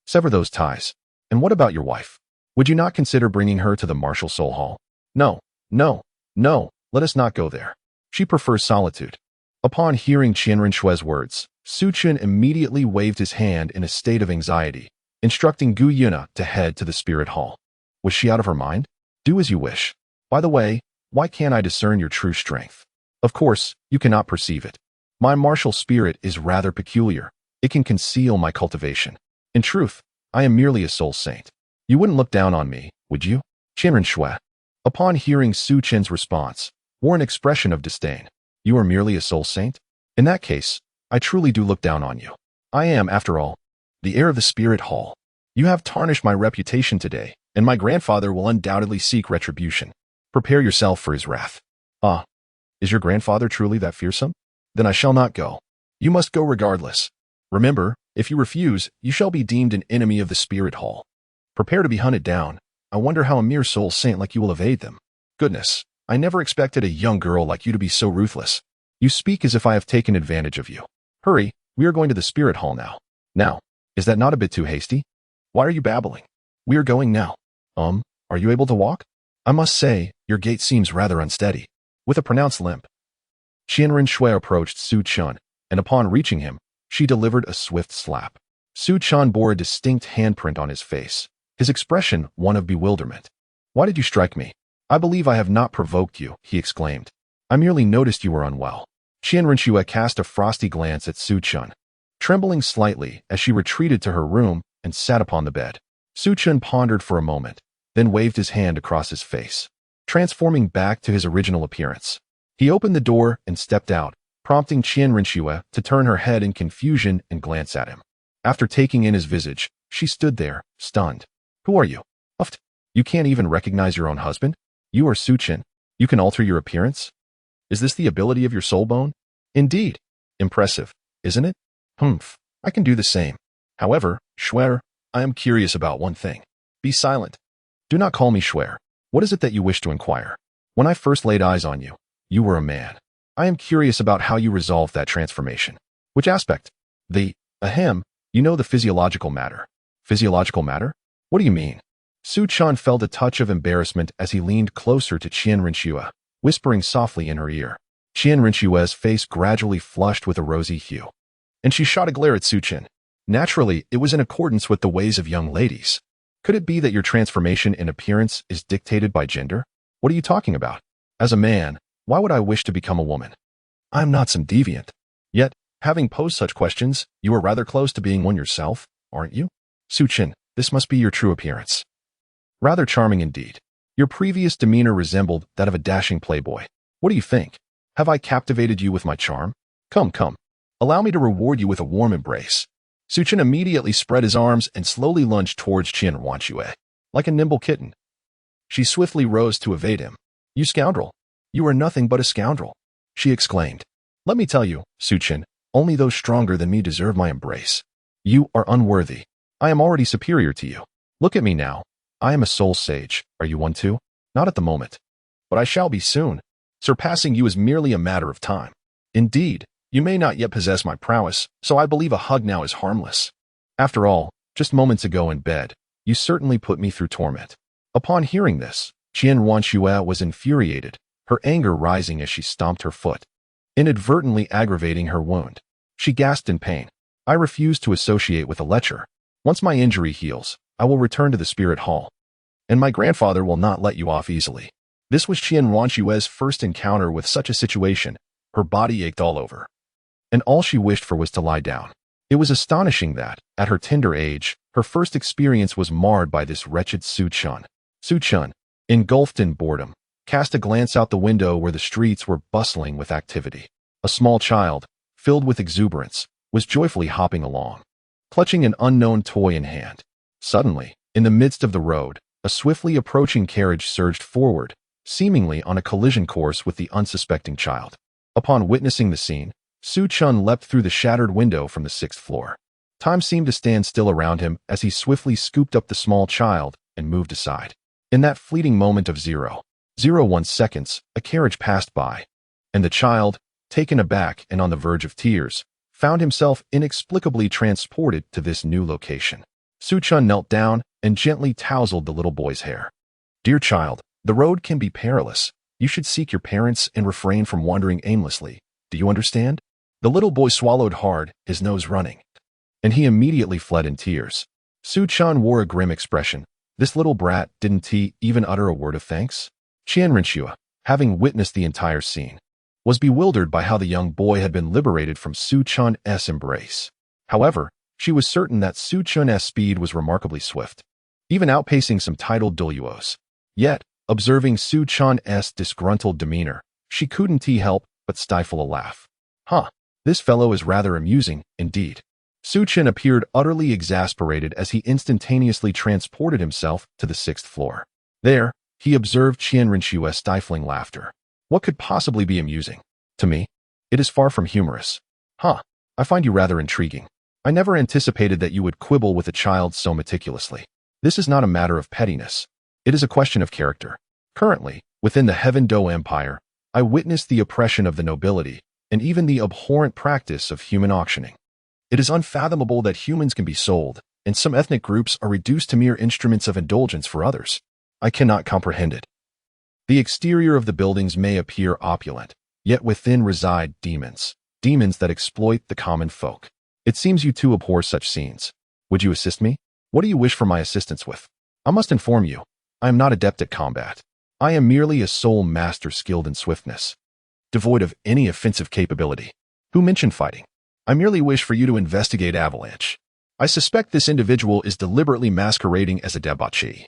sever those ties. And what about your wife? Would you not consider bringing her to the Martial Soul Hall? No, no, no, let us not go there. She prefers solitude. Upon hearing Qian Renshue's words, Su Chun immediately waved his hand in a state of anxiety, instructing Gu Yuna to head to the spirit hall. Was she out of her mind? Do as you wish. By the way, why can't I discern your true strength? Of course, you cannot perceive it. My martial spirit is rather peculiar. It can conceal my cultivation. In truth, I am merely a soul saint. You wouldn't look down on me, would you? Qian Renshue, upon hearing Su Chen's response, wore an expression of disdain. You are merely a soul saint? In that case, I truly do look down on you. I am, after all, the heir of the spirit hall. You have tarnished my reputation today, and my grandfather will undoubtedly seek retribution. Prepare yourself for his wrath. Ah, is your grandfather truly that fearsome? Then I shall not go. You must go regardless. Remember, if you refuse, you shall be deemed an enemy of the spirit hall. Prepare to be hunted down. I wonder how a mere soul saint like you will evade them. Goodness, I never expected a young girl like you to be so ruthless. You speak as if I have taken advantage of you. Hurry, we are going to the spirit hall now. Now, is that not a bit too hasty? Why are you babbling? We are going now. Are you able to walk? I must say, your gait seems rather unsteady. With a pronounced limp, Qian Renshue approached Su Chun, and upon reaching him, she delivered a swift slap. Su Chun bore a distinct handprint on his face, his expression one of bewilderment. Why did you strike me? I believe I have not provoked you, he exclaimed. I merely noticed you were unwell. Qian Renshue cast a frosty glance at Su Chun, trembling slightly as she retreated to her room and sat upon the bed. Su Chun pondered for a moment, then waved his hand across his face, transforming back to his original appearance. He opened the door and stepped out, prompting Qian Renshue to turn her head in confusion and glance at him. After taking in his visage, she stood there, stunned. Who are you? Uft. You can't even recognize your own husband? You are Su Chun. You can alter your appearance? Is this the ability of your soul bone? Indeed. Impressive, isn't it? Humph. I can do the same. However, Schwer, I am curious about one thing. Be silent. Do not call me Schwer. What is it that you wish to inquire? When I first laid eyes on you, you were a man. I am curious about how you resolved that transformation. Which aspect? Ahem, you know the physiological matter. Physiological matter? What do you mean? Su Chan felt a touch of embarrassment as he leaned closer to Qian Rinxue, whispering softly in her ear. Qian Rinxue's face gradually flushed with a rosy hue, and she shot a glare at Su Chan. Naturally, it was in accordance with the ways of young ladies. Could it be that your transformation in appearance is dictated by gender? What are you talking about? As a man, why would I wish to become a woman? I am not some deviant. Yet, having posed such questions, you are rather close to being one yourself, aren't you? Su Chan, this must be your true appearance. Rather charming indeed. Your previous demeanor resembled that of a dashing playboy. What do you think? Have I captivated you with my charm? Come, come. Allow me to reward you with a warm embrace. Su Chan immediately spread his arms and slowly lunged towards Qian Rinxue, like a nimble kitten. She swiftly rose to evade him. You scoundrel! You are nothing but a scoundrel! She exclaimed. Let me tell you, Su Chan, only those stronger than me deserve my embrace. You are unworthy. I am already superior to you. Look at me now. I am a soul sage. Are you one too? Not at the moment. But I shall be soon. Surpassing you is merely a matter of time. Indeed, you may not yet possess my prowess, so I believe a hug now is harmless. After all, just moments ago in bed, you certainly put me through torment. Upon hearing this, Qian Rinxue was infuriated, her anger rising as she stomped her foot, inadvertently aggravating her wound. She gasped in pain. I refuse to associate with a lecher. Once my injury heals, I will return to the spirit hall. And my grandfather will not let you off easily. This was Qian Rinxue's first encounter with such a situation. Her body ached all over, and all she wished for was to lie down. It was astonishing that, at her tender age, her first experience was marred by this wretched Su Chan. Su Chan, engulfed in boredom, cast a glance out the window where the streets were bustling with activity. A small child, filled with exuberance, was joyfully hopping along, clutching an unknown toy in hand. Suddenly, in the midst of the road, a swiftly approaching carriage surged forward, seemingly on a collision course with the unsuspecting child. Upon witnessing the scene, Su Chan leapt through the shattered window from the 6th floor. Time seemed to stand still around him as he swiftly scooped up the small child and moved aside. In that fleeting moment of 0.01 seconds, a carriage passed by, and the child, taken aback and on the verge of tears, found himself inexplicably transported to this new location. Su Chan knelt down and gently tousled the little boy's hair. Dear child, the road can be perilous. You should seek your parents and refrain from wandering aimlessly. Do you understand? The little boy swallowed hard, his nose running, and he immediately fled in tears. Su Chan wore a grim expression. This little brat didn't he even utter a word of thanks? Qian Rinxue, having witnessed the entire scene, was bewildered by how the young boy had been liberated from Su Chan's embrace. However, she was certain that Su Chan's speed was remarkably swift, even outpacing some titled Douluos. Yet, observing Su Chan's disgruntled demeanor, she couldn't help but stifle a laugh. This fellow is rather amusing, indeed. Su Chan appeared utterly exasperated as he instantaneously transported himself to the 6th floor. There, he observed Qian Rinxue's stifling laughter. What could possibly be amusing? To me, it is far from humorous. I find you rather intriguing. I never anticipated that you would quibble with a child so meticulously. This is not a matter of pettiness. It is a question of character. Currently, within the Heaven Do Empire, I witness the oppression of the nobility and even the abhorrent practice of human auctioning. It is unfathomable that humans can be sold, and some ethnic groups are reduced to mere instruments of indulgence for others. I cannot comprehend it. The exterior of the buildings may appear opulent, yet within reside demons that exploit the common folk. It seems you too abhor such scenes. Would you assist me? What do you wish for my assistance with? I must inform you, I am not adept at combat. I am merely a soul master skilled in swiftness, devoid of any offensive capability. Who mentioned fighting? I merely wish for you to investigate Avalanche. I suspect this individual is deliberately masquerading as a debauchee.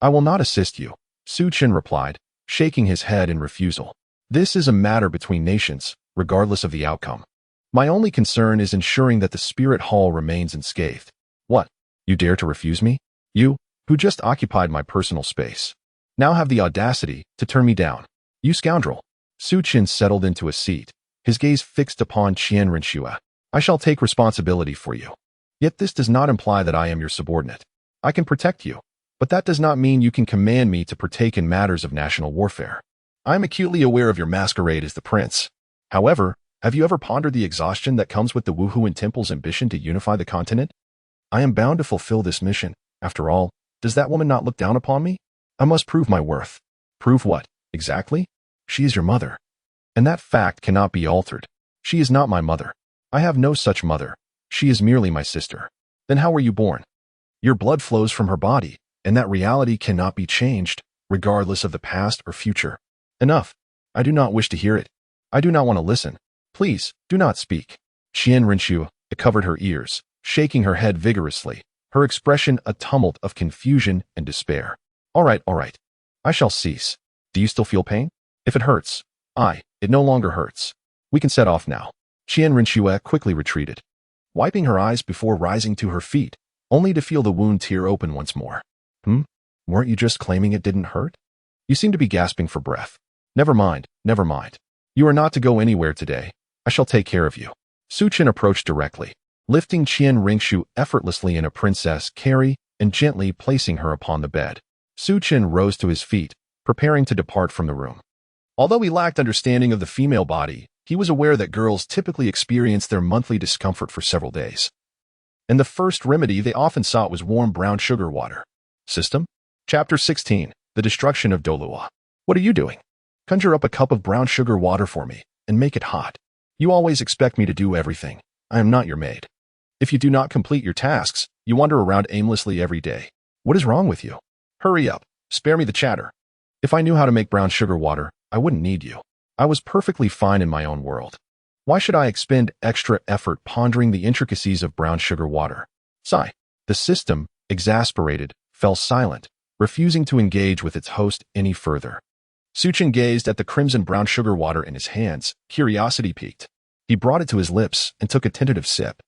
I will not assist you, Su Chan replied, shaking his head in refusal. This is a matter between nations, regardless of the outcome. My only concern is ensuring that the spirit hall remains unscathed. What? You dare to refuse me? You, who just occupied my personal space, now have the audacity to turn me down. You scoundrel. Su Chan settled into a seat, his gaze fixed upon Qian Rinxue. I shall take responsibility for you. Yet this does not imply that I am your subordinate. I can protect you, but that does not mean you can command me to partake in matters of national warfare. I am acutely aware of your masquerade as the prince. However, have you ever pondered the exhaustion that comes with the Wuhuan Temple's ambition to unify the continent? I am bound to fulfill this mission. After all, does that woman not look down upon me? I must prove my worth. Prove what, exactly? She is your mother. And that fact cannot be altered. She is not my mother. I have no such mother. She is merely my sister. Then how were you born? Your blood flows from her body, and that reality cannot be changed, regardless of the past or future. Enough. I do not wish to hear it. I do not want to listen. Please, do not speak. Qian Rinxue covered her ears, shaking her head vigorously, her expression a tumult of confusion and despair. All right. I shall cease. Do you still feel pain? If it hurts, it no longer hurts. We can set off now. Qian Rinxue quickly retreated, wiping her eyes before rising to her feet, only to feel the wound tear open once more. Weren't you just claiming it didn't hurt? You seem to be gasping for breath. Never mind. You are not to go anywhere today. I shall take care of you. Su Chen approached directly, lifting Qian Rinxue effortlessly in a princess carry and gently placing her upon the bed. Su Chen rose to his feet, preparing to depart from the room. Although he lacked understanding of the female body, he was aware that girls typically experience their monthly discomfort for several days. And the first remedy they often sought was warm brown sugar water. System? Chapter 16. The Destruction of Douluo. What are you doing? Conjure up a cup of brown sugar water for me, and make it hot. You always expect me to do everything. I am not your maid. If you do not complete your tasks, you wander around aimlessly every day. What is wrong with you? Hurry up. Spare me the chatter. If I knew how to make brown sugar water, I wouldn't need you. I was perfectly fine in my own world. Why should I expend extra effort pondering the intricacies of brown sugar water? Sigh. The system, exasperated, fell silent, refusing to engage with its host any further. Su Chen gazed at the crimson brown sugar water in his hands, curiosity piqued. He brought it to his lips and took a tentative sip.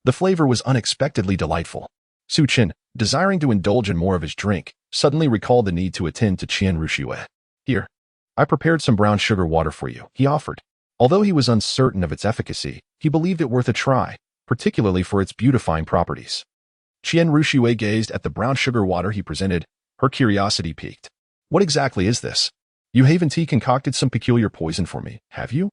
The flavor was unexpectedly delightful. Su Chen, desiring to indulge in more of his drink, suddenly recalled the need to attend to Qian Rinxue. Here, I prepared some brown sugar water for you, he offered. Although he was uncertain of its efficacy, he believed it worth a try, particularly for its beautifying properties. Qian Rinxue gazed at the brown sugar water he presented, her curiosity piqued. What exactly is this? You haven't concocted some peculiar poison for me, have you?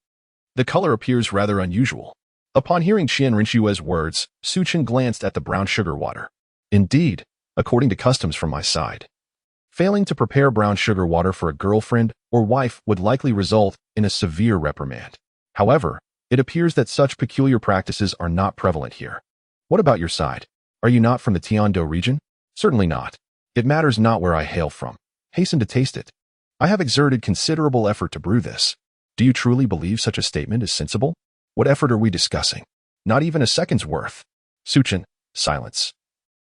The color appears rather unusual. Upon hearing Qian Rinxue's words, Su Chen glanced at the brown sugar water. Indeed, according to customs from my side, failing to prepare brown sugar water for a girlfriend or wife would likely result in a severe reprimand. However, it appears that such peculiar practices are not prevalent here. What about your side? Are you not from the Tiando region? Certainly not. It matters not where I hail from. Hasten to taste it. I have exerted considerable effort to brew this. Do you truly believe such a statement is sensible? What effort are we discussing? Not even a second's worth. Su Chen, silence.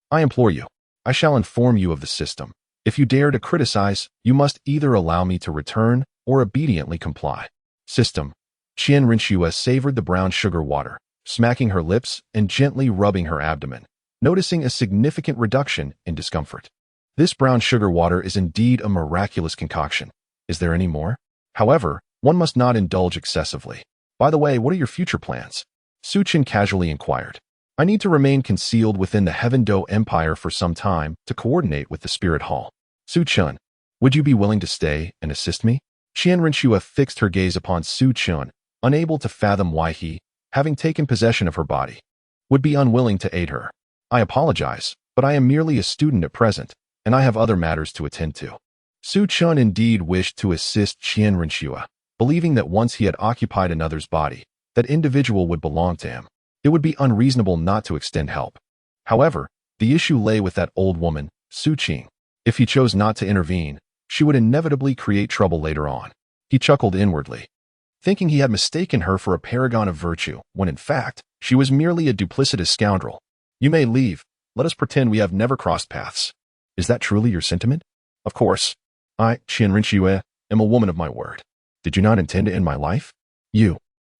I implore you. I shall inform you of the system. If you dare to criticize, you must either allow me to return or obediently comply. System. Qian Rinxue savored the brown sugar water, smacking her lips and gently rubbing her abdomen, noticing a significant reduction in discomfort. This brown sugar water is indeed a miraculous concoction. Is there any more? However, one must not indulge excessively. By the way, what are your future plans? Su Chen casually inquired. I need to remain concealed within the Heaven Do Empire for some time to coordinate with the Spirit Hall. Su Chen, would you be willing to stay and assist me? Qian Rinxue fixed her gaze upon Su Chen, unable to fathom why he, having taken possession of her body, would be unwilling to aid her. I apologize, but I am merely a student at present, and I have other matters to attend to. Su Chen indeed wished to assist Qian Rinxue, believing that once he had occupied another's body, that individual would belong to him. It would be unreasonable not to extend help. However, the issue lay with that old woman, Su Qing. If he chose not to intervene, she would inevitably create trouble later on. He chuckled inwardly, thinking he had mistaken her for a paragon of virtue, when in fact, she was merely a duplicitous scoundrel. You may leave. Let us pretend we have never crossed paths. Is that truly your sentiment? Of course. I, Qian Rinxue, am a woman of my word. Did you not intend to end my life? You.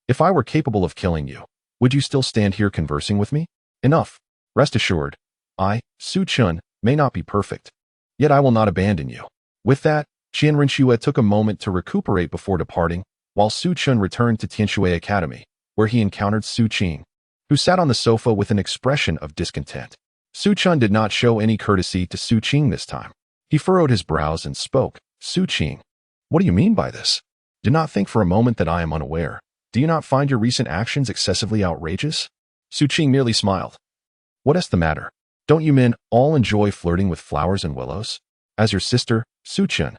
If I were capable of killing you, would you still stand here conversing with me? Enough. Rest assured, I, Su Chen, may not be perfect. Yet I will not abandon you. With that, Qian Rinxue took a moment to recuperate before departing, while Su Chen returned to Tianshui Academy, where he encountered Su Qing, who sat on the sofa with an expression of discontent. Su Chun did not show any courtesy to Su Qing this time. He furrowed his brows and spoke. Su Qing, what do you mean by this? Do not think for a moment that I am unaware. Do you not find your recent actions excessively outrageous? Su Qing merely smiled. What is the matter? Don't you men all enjoy flirting with flowers and willows? As your sister, Su Chun,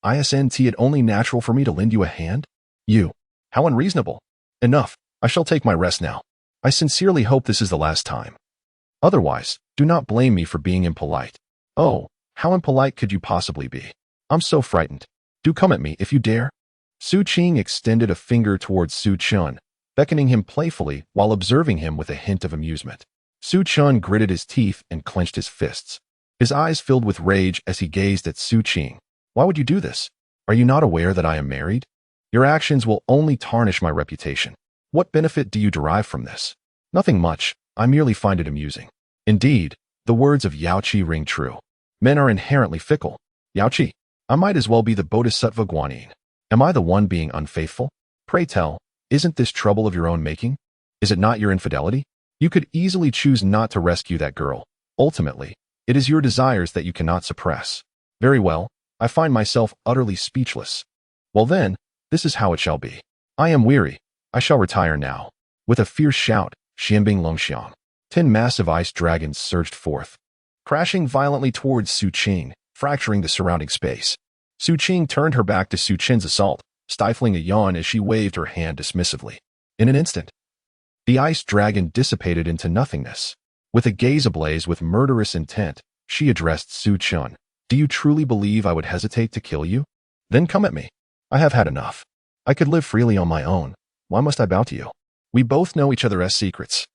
isn't it only natural for me to lend you a hand? You. How unreasonable. Enough. I shall take my rest now. I sincerely hope this is the last time. Otherwise, do not blame me for being impolite. Oh, how impolite could you possibly be? I'm so frightened. Do come at me if you dare. Su Qing extended a finger towards Su Chun, beckoning him playfully while observing him with a hint of amusement. Su Chun gritted his teeth and clenched his fists. His eyes filled with rage as he gazed at Su Qing. Why would you do this? Are you not aware that I am married? Your actions will only tarnish my reputation. What benefit do you derive from this? Nothing much. I merely find it amusing. Indeed, the words of Yao Qi ring true. Men are inherently fickle. Yao Qi, I might as well be the Bodhisattva Guanyin. Am I the one being unfaithful? Pray tell, isn't this trouble of your own making? Is it not your infidelity? You could easily choose not to rescue that girl. Ultimately, it is your desires that you cannot suppress. Very well, I find myself utterly speechless. Well then, this is how it shall be. I am weary. I shall retire now. With a fierce shout, Xianbing Longxiang, 10 massive ice dragons surged forth, crashing violently towards Su Qing, fracturing the surrounding space. Su Qing turned her back to Su Chen's assault, stifling a yawn as she waved her hand dismissively. In an instant, the ice dragon dissipated into nothingness. With a gaze ablaze with murderous intent, she addressed Su Chun. Do you truly believe I would hesitate to kill you? Then come at me. I have had enough. I could live freely on my own. Why must I bow to you? We both know each other's secrets.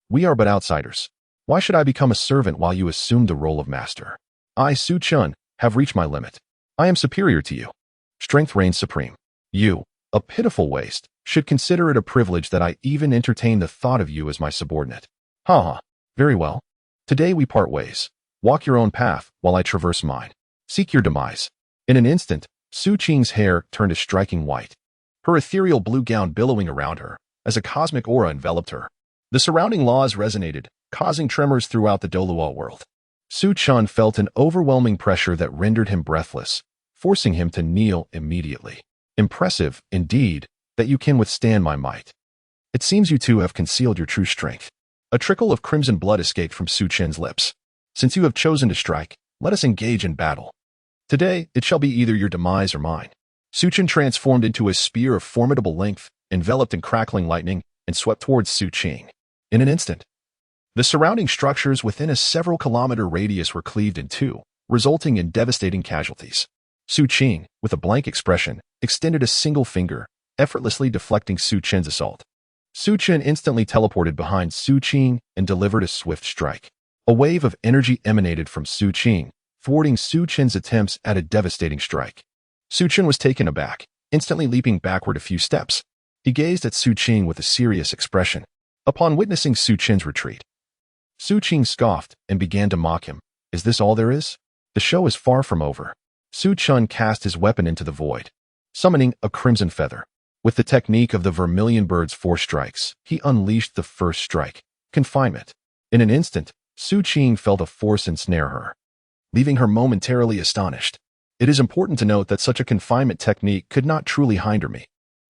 We are but outsiders. Why should I become a servant while you assume the role of master? I, Su Chun, have reached my limit. I am superior to you. Strength reigns supreme. You, a pitiful waste, should consider it a privilege that I even entertain the thought of you as my subordinate. Ha ha. Very well. Today we part ways. Walk your own path while I traverse mine. Seek your demise. In an instant, Su Qing's hair turned a striking white, her ethereal blue gown billowing around her as a cosmic aura enveloped her. The surrounding laws resonated, causing tremors throughout the Douluo world. Su Chun felt an overwhelming pressure that rendered him breathless, forcing him to kneel immediately. Impressive, indeed, that you can withstand my might. It seems you two have concealed your true strength. A trickle of crimson blood escaped from Su Chen's lips. Since you have chosen to strike, let us engage in battle. Today, it shall be either your demise or mine. Su Chen transformed into a spear of formidable length, enveloped in crackling lightning, and swept towards Su Qing. In an instant, the surrounding structures within a several-kilometer radius were cleaved in two, resulting in devastating casualties. Su Qing, with a blank expression, extended a single finger, effortlessly deflecting Su Chen's assault. Su Chen instantly teleported behind Su Qing and delivered a swift strike. A wave of energy emanated from Su Qing, thwarting Su Chen's attempts at a devastating strike. Su Chen was taken aback, instantly leaping backward a few steps. He gazed at Su Qing with a serious expression. Upon witnessing Su Chen's retreat, Su Qing scoffed and began to mock him. Is this all there is? The show is far from over. Su Chun cast his weapon into the void, summoning a crimson feather. With the technique of the vermilion bird's 4 strikes, he unleashed the first strike, confinement. In an instant, Su Qing felt a force ensnare her, leaving her momentarily astonished. It is important to note that such a confinement technique could not truly hinder me.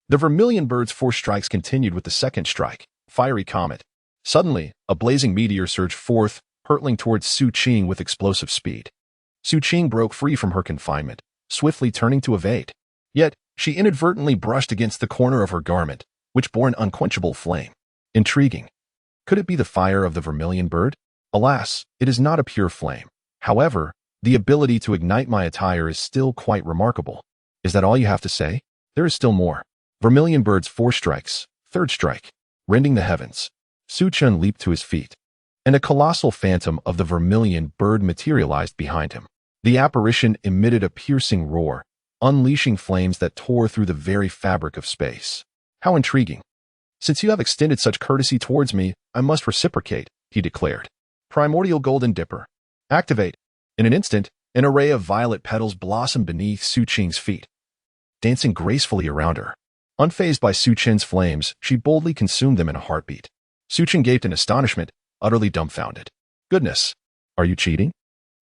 The vermilion bird's 4 strikes continued with the second strike, fiery comet. Suddenly, a blazing meteor surged forth, hurtling towards Su Qing with explosive speed. Su Qing broke free from her confinement, swiftly turning to evade. Yet, she inadvertently brushed against the corner of her garment, which bore an unquenchable flame. Intriguing. Could it be the fire of the vermilion bird? Alas, it is not a pure flame. However, the ability to ignite my attire is still quite remarkable. Is that all you have to say? There is still more. Vermilion bird's 4 strikes, third strike, rending the heavens. Su Chun leaped to his feet, and a colossal phantom of the vermilion bird materialized behind him. The apparition emitted a piercing roar, unleashing flames that tore through the very fabric of space. How intriguing. Since you have extended such courtesy towards me, I must reciprocate, he declared. Primordial Golden Dipper. Activate. In an instant, an array of violet petals blossomed beneath Su Qing's feet, dancing gracefully around her. Unfazed by Su Chen's flames, she boldly consumed them in a heartbeat. Su Chen gaped in astonishment, utterly dumbfounded. Goodness! Are you cheating?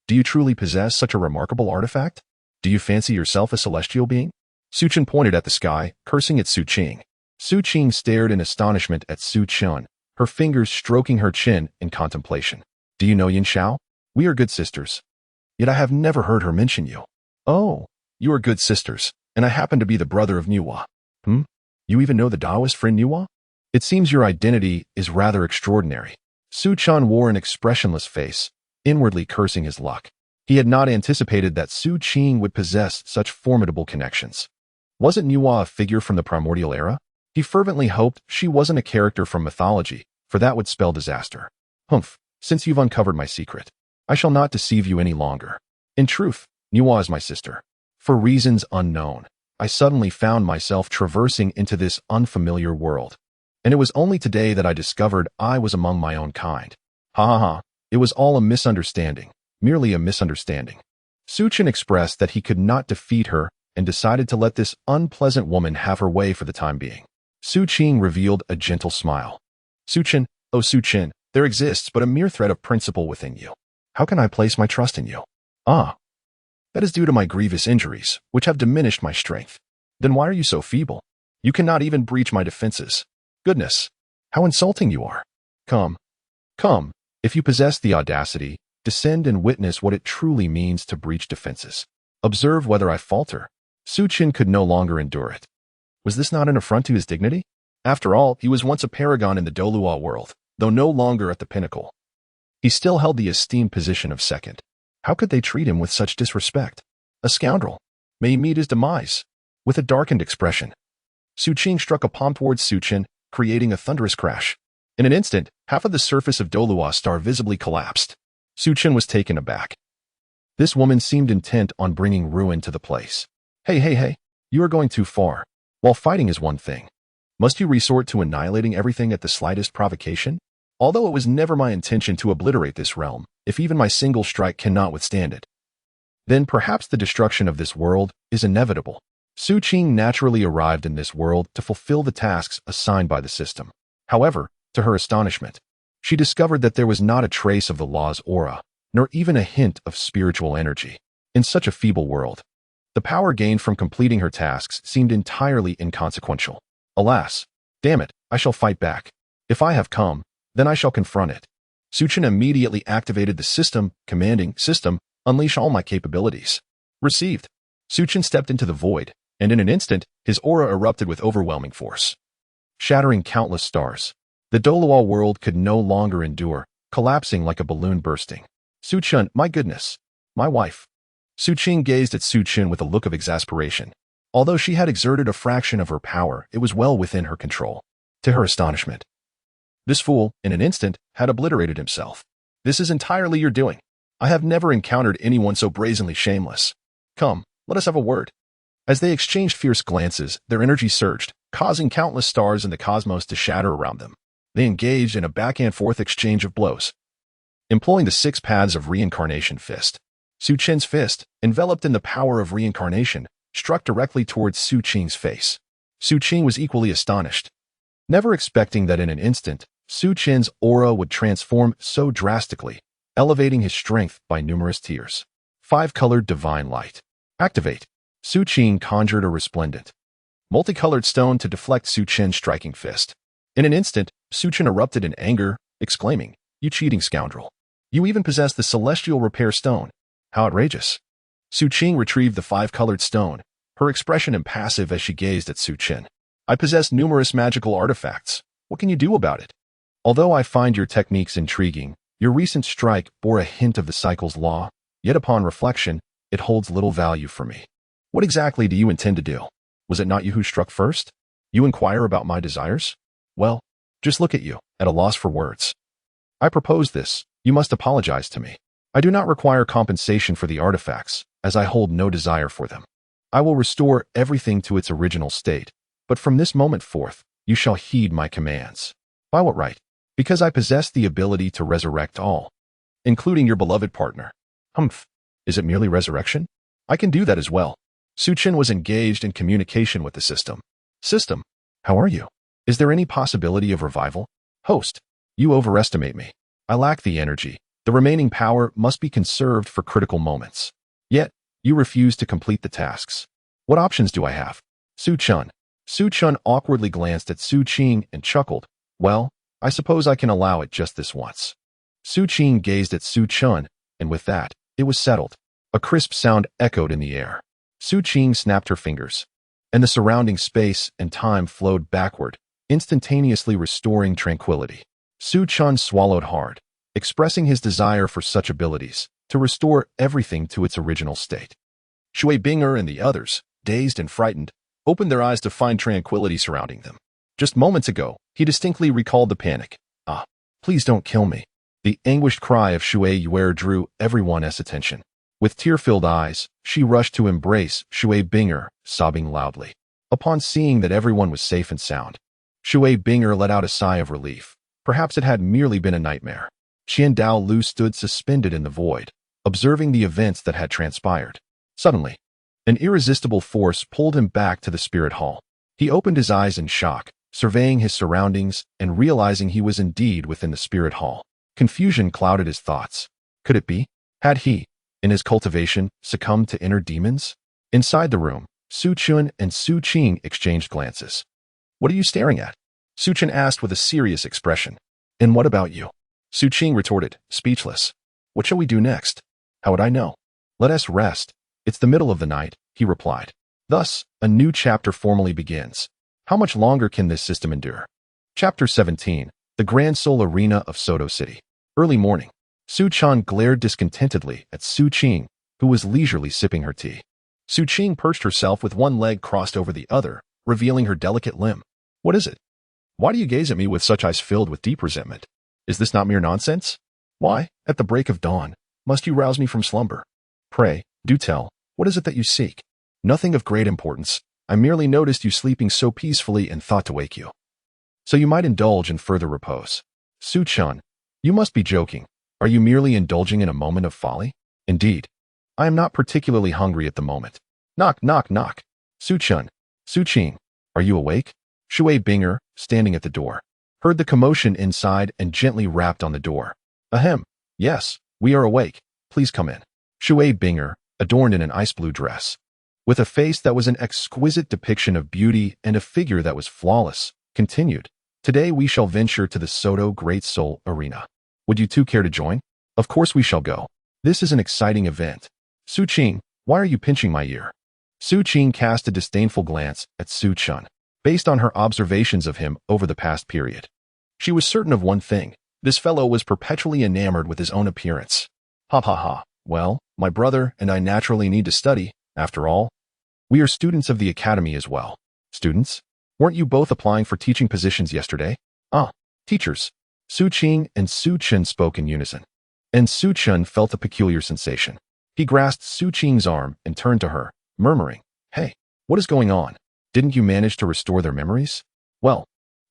Do you truly possess such a remarkable artifact? Do you fancy yourself a celestial being? Su Chen pointed at the sky, cursing at Su Qing. Su Qing stared in astonishment at Su Chen, her fingers stroking her chin in contemplation. Do you know Yin Xiao? We are good sisters. Yet I have never heard her mention you. Oh, you are good sisters, and I happen to be the brother of Nuwa. You even know the Taoist friend Nuwa? It seems your identity is rather extraordinary. Su Chen wore an expressionless face, inwardly cursing his luck. He had not anticipated that Su Qing would possess such formidable connections. Wasn't Nuwa a figure from the primordial era? He fervently hoped she wasn't a character from mythology, for that would spell disaster. Since you've uncovered my secret, I shall not deceive you any longer. In truth, Nuwa is my sister. For reasons unknown, I suddenly found myself traversing into this unfamiliar world. And it was only today that I discovered I was among my own kind. Ha ha ha, it was all a misunderstanding, merely a misunderstanding. Su Chen expressed that he could not defeat her and decided to let this unpleasant woman have her way for the time being. Su Qing revealed a gentle smile. Su Chen, oh Su Chen, there exists but a mere thread of principle within you. How can I place my trust in you? That is due to my grievous injuries, which have diminished my strength. Then why are you so feeble? You cannot even breach my defenses. Goodness, how insulting you are. Come, if you possess the audacity, descend and witness what it truly means to breach defenses. Observe whether I falter. Su Chen could no longer endure it. Was this not an affront to his dignity? After all, he was once a paragon in the Douluo world, though no longer at the pinnacle. He still held the esteemed position of second. How could they treat him with such disrespect? A scoundrel. May he meet his demise. With a darkened expression, Su Qing struck a palm towards Su Chen, creating a thunderous crash. In an instant, half of the surface of Douluo Star visibly collapsed. Su Chen was taken aback. This woman seemed intent on bringing ruin to the place. Hey, you are going too far. While fighting is one thing, must you resort to annihilating everything at the slightest provocation? Although it was never my intention to obliterate this realm, if even my single strike cannot withstand it, then perhaps the destruction of this world is inevitable. Su Qing naturally arrived in this world to fulfill the tasks assigned by the system. However, to her astonishment, she discovered that there was not a trace of the law's aura, nor even a hint of spiritual energy. In such a feeble world, the power gained from completing her tasks seemed entirely inconsequential. Alas, damn it, I shall fight back. If I have come, then I shall confront it. Su Chen immediately activated the system, commanding, "System, unleash all my capabilities." Received. Su Chen stepped into the void, and in an instant, his aura erupted with overwhelming force, shattering countless stars. The Douluo world could no longer endure, collapsing like a balloon bursting. Su Chen, my goodness, my wife. Su Qing gazed at Su Chen with a look of exasperation. Although she had exerted a fraction of her power, it was well within her control. To her astonishment, this fool, in an instant, had obliterated himself. This is entirely your doing. I have never encountered anyone so brazenly shameless. Come, let us have a word. As they exchanged fierce glances, their energy surged, causing countless stars in the cosmos to shatter around them. They engaged in a back-and-forth exchange of blows. Employing the 6 paths of reincarnation fist, Su Chen's fist, enveloped in the power of reincarnation, struck directly towards Su Qing's face. Su Qing was equally astonished, never expecting that in an instant, Su Chen's aura would transform so drastically, elevating his strength by numerous tiers. 5-colored divine light. Activate. Su Qing conjured a resplendent, multicolored stone to deflect Su Chen's striking fist. In an instant, Su Chen erupted in anger, exclaiming, "You cheating scoundrel. You even possess the celestial repair stone. How outrageous." Su Qing retrieved the 5-colored stone, her expression impassive as she gazed at Su Chen. "I possess numerous magical artifacts. What can you do about it? Although I find your techniques intriguing, your recent strike bore a hint of the cycle's law, yet upon reflection, it holds little value for me. What exactly do you intend to do? Was it not you who struck first? You inquire about my desires? Well, just look at you, at a loss for words. I propose this. You must apologize to me. I do not require compensation for the artifacts, as I hold no desire for them. I will restore everything to its original state, but from this moment forth, you shall heed my commands. By what right? Because I possess the ability to resurrect all, including your beloved partner. Is it merely resurrection? I can do that as well." Su Chen was engaged in communication with the system. System, how are you? Is there any possibility of revival? Host, you overestimate me. I lack the energy. The remaining power must be conserved for critical moments. Yet, you refuse to complete the tasks. What options do I have? Su Chun. Su Chun awkwardly glanced at Su Qing and chuckled. Well, I suppose I can allow it just this once. Su Qing gazed at Su Chun, and with that, it was settled. A crisp sound echoed in the air. Su Qing snapped her fingers, and the surrounding space and time flowed backward, instantaneously restoring tranquility. Su Chun swallowed hard, expressing his desire for such abilities, to restore everything to its original state. Shui Binger and the others, dazed and frightened, opened their eyes to find tranquility surrounding them. Just moments ago, he distinctly recalled the panic. Ah, please don't kill me. The anguished cry of Shui Yuer drew everyone's attention. With tear-filled eyes, she rushed to embrace Shui Binger, sobbing loudly. Upon seeing that everyone was safe and sound, Shui Binger let out a sigh of relief. Perhaps it had merely been a nightmare. Qian Dao Lu stood suspended in the void, observing the events that had transpired. Suddenly, an irresistible force pulled him back to the spirit hall. He opened his eyes in shock, surveying his surroundings and realizing he was indeed within the spirit hall. Confusion clouded his thoughts. Could it be? Had he, in his cultivation, succumbed to inner demons? Inside the room, Su Chun and Su Qing exchanged glances. What are you staring at? Su Chun asked with a serious expression. And what about you? Su Qing retorted, speechless. What shall we do next? How would I know? Let us rest. It's the middle of the night, he replied. Thus, a new chapter formally begins. How much longer can this system endure? Chapter 17, The Grand Soul Arena of Soto City. Early morning. Su Chun glared discontentedly at Su Qing, who was leisurely sipping her tea. Su Qing perched herself with one leg crossed over the other, revealing her delicate limb. What is it? Why do you gaze at me with such eyes filled with deep resentment? Is this not mere nonsense? Why, at the break of dawn, must you rouse me from slumber? Pray, do tell, what is it that you seek? Nothing of great importance. I merely noticed you sleeping so peacefully and thought to wake you. So you might indulge in further repose. Su Chun, you must be joking. Are you merely indulging in a moment of folly? Indeed. I am not particularly hungry at the moment. Knock, knock, knock. Su Chun, Su Qing, are you awake? Shui Binger, standing at the door, heard the commotion inside and gently rapped on the door. Ahem. Yes, we are awake. Please come in. Shui Binger, adorned in an ice blue dress, with a face that was an exquisite depiction of beauty and a figure that was flawless, continued. Today we shall venture to the Soto Great Soul Arena. Would you two care to join? Of course we shall go. This is an exciting event. Su Qing, why are you pinching my ear? Su Qing cast a disdainful glance at Su Chun, based on her observations of him over the past period. She was certain of one thing. This fellow was perpetually enamored with his own appearance. Ha ha ha. Well, my brother and I naturally need to study, after all. We are students of the academy as well. Students? Weren't you both applying for teaching positions yesterday? Ah, teachers. Su Qing and Su Chun spoke in unison. And Su Chun felt a peculiar sensation. He grasped Su Qing's arm and turned to her, murmuring, Hey, what is going on? Didn't you manage to restore their memories? Well,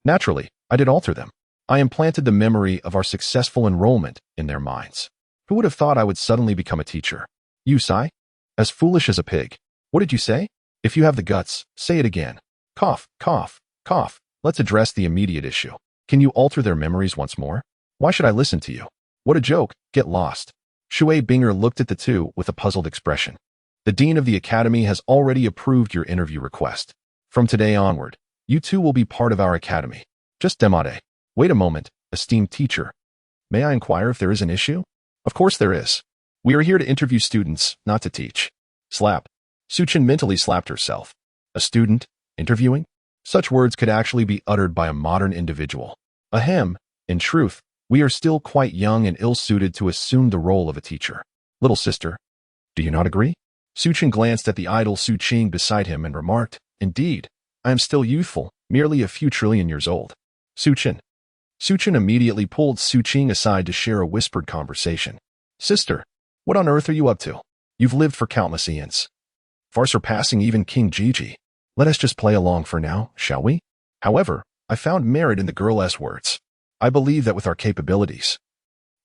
naturally, I did alter them. I implanted the memory of our successful enrollment in their minds. Who would have thought I would suddenly become a teacher? You sigh? As foolish as a pig. What did you say? If you have the guts, say it again. Cough, cough, cough. Let's address the immediate issue. Can you alter their memories once more? Why should I listen to you? What a joke. Get lost. Shui Binger looked at the two with a puzzled expression. The dean of the academy has already approved your interview request. From today onward, you two will be part of our academy. Just demade. Wait a moment, esteemed teacher. May I inquire if there is an issue? Of course there is. We are here to interview students, not to teach. Slap. Su Chun mentally slapped herself. A student? Interviewing? Such words could actually be uttered by a modern individual. Ahem. In truth, we are still quite young and ill-suited to assume the role of a teacher. Little sister, do you not agree? Su Chun glanced at the idle Su Qing beside him and remarked, Indeed, I am still youthful, merely a few trillion years old. Su Chun. Su Chun immediately pulled Su Qing aside to share a whispered conversation. Sister, what on earth are you up to? You've lived for countless eons, far surpassing even King Gigi. Let us just play along for now, shall we? However, I found merit in the girl's words. I believe that with our capabilities,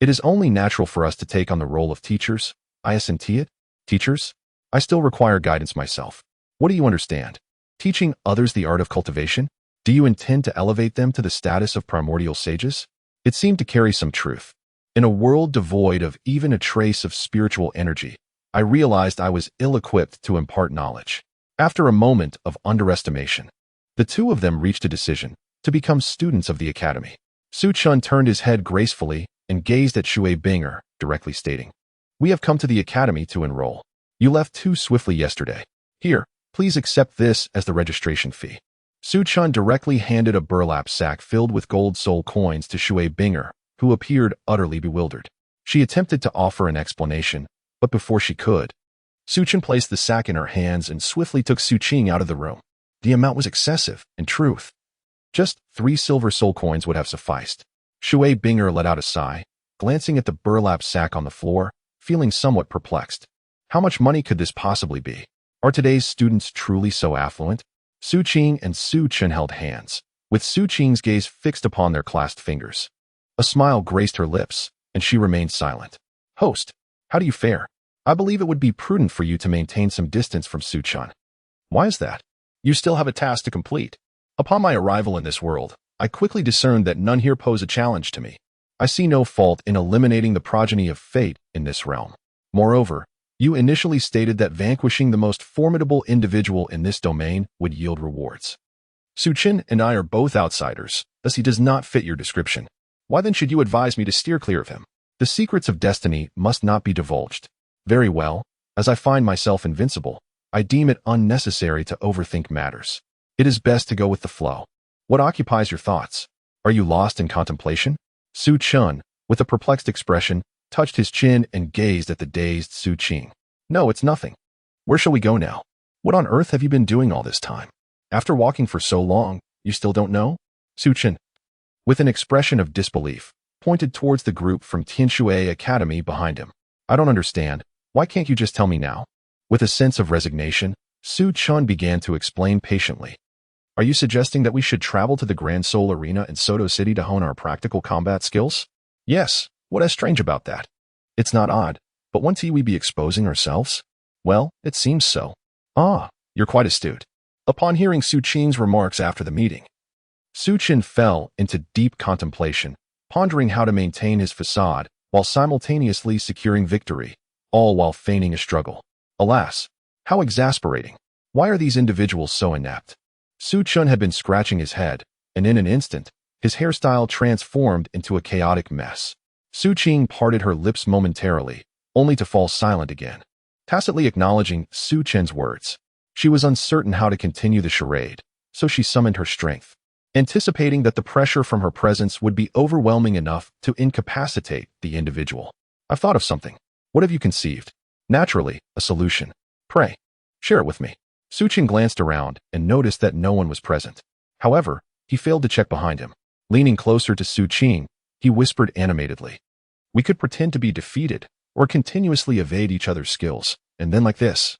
it is only natural for us to take on the role of teachers. I assent it. Teachers? I still require guidance myself. What do you understand? Teaching others the art of cultivation? Do you intend to elevate them to the status of primordial sages? It seemed to carry some truth. In a world devoid of even a trace of spiritual energy, I realized I was ill-equipped to impart knowledge. After a moment of underestimation, the two of them reached a decision to become students of the academy. Su Chun turned his head gracefully and gazed at Shui Binger, directly stating, "We have come to the academy to enroll. You left too swiftly yesterday. Here, please accept this as the registration fee." Su Chun directly handed a burlap sack filled with gold soul coins to Shui Binger, who appeared utterly bewildered. She attempted to offer an explanation, but before she could, Su Chun placed the sack in her hands and swiftly took Su Qing out of the room. The amount was excessive, in truth. Just 3 silver soul coins would have sufficed. Shui Binger let out a sigh, glancing at the burlap sack on the floor, feeling somewhat perplexed. How much money could this possibly be? Are today's students truly so affluent? Su Qing and Su Chun held hands, with Su Qing's gaze fixed upon their clasped fingers. A smile graced her lips, and she remained silent. "Host, how do you fare? I believe it would be prudent for you to maintain some distance from Su Chun." "Why is that?" "You still have a task to complete. Upon my arrival in this world, I quickly discerned that none here pose a challenge to me. I see no fault in eliminating the progeny of fate in this realm. Moreover, you initially stated that vanquishing the most formidable individual in this domain would yield rewards. Su Qin and I are both outsiders, thus he does not fit your description. Why then should you advise me to steer clear of him? The secrets of destiny must not be divulged. Very well, as I find myself invincible, I deem it unnecessary to overthink matters. It is best to go with the flow. What occupies your thoughts? Are you lost in contemplation?" Su Chun, with a perplexed expression, touched his chin and gazed at the dazed Su Qing. "No, it's nothing. Where shall we go now? What on earth have you been doing all this time? After walking for so long, you still don't know?" Su Qin, with an expression of disbelief, pointed towards the group from Tianshui Academy behind him. "I don't understand. Why can't you just tell me now?" With a sense of resignation, Su Chun began to explain patiently. "Are you suggesting that we should travel to the Grand Soul Arena in Soto City to hone our practical combat skills?" "Yes. What is strange about that?" "It's not odd, but won't we be exposing ourselves?" "Well, it seems so." "Ah, you're quite astute." Upon hearing Su Qing's remarks after the meeting, Su Qin fell into deep contemplation, pondering how to maintain his facade while simultaneously securing victory, all while feigning a struggle. Alas, how exasperating. Why are these individuals so inept? Su Chun had been scratching his head, and in an instant, his hairstyle transformed into a chaotic mess. Su Qing parted her lips momentarily, only to fall silent again, tacitly acknowledging Su Chen's words. She was uncertain how to continue the charade, so she summoned her strength, anticipating that the pressure from her presence would be overwhelming enough to incapacitate the individual. "I've thought of something." "What have you conceived?" "Naturally, a solution." "Pray, share it with me." Su Qing glanced around and noticed that no one was present. However, he failed to check behind him. Leaning closer to Su Qing, he whispered animatedly, "We could pretend to be defeated or continuously evade each other's skills, and then like this,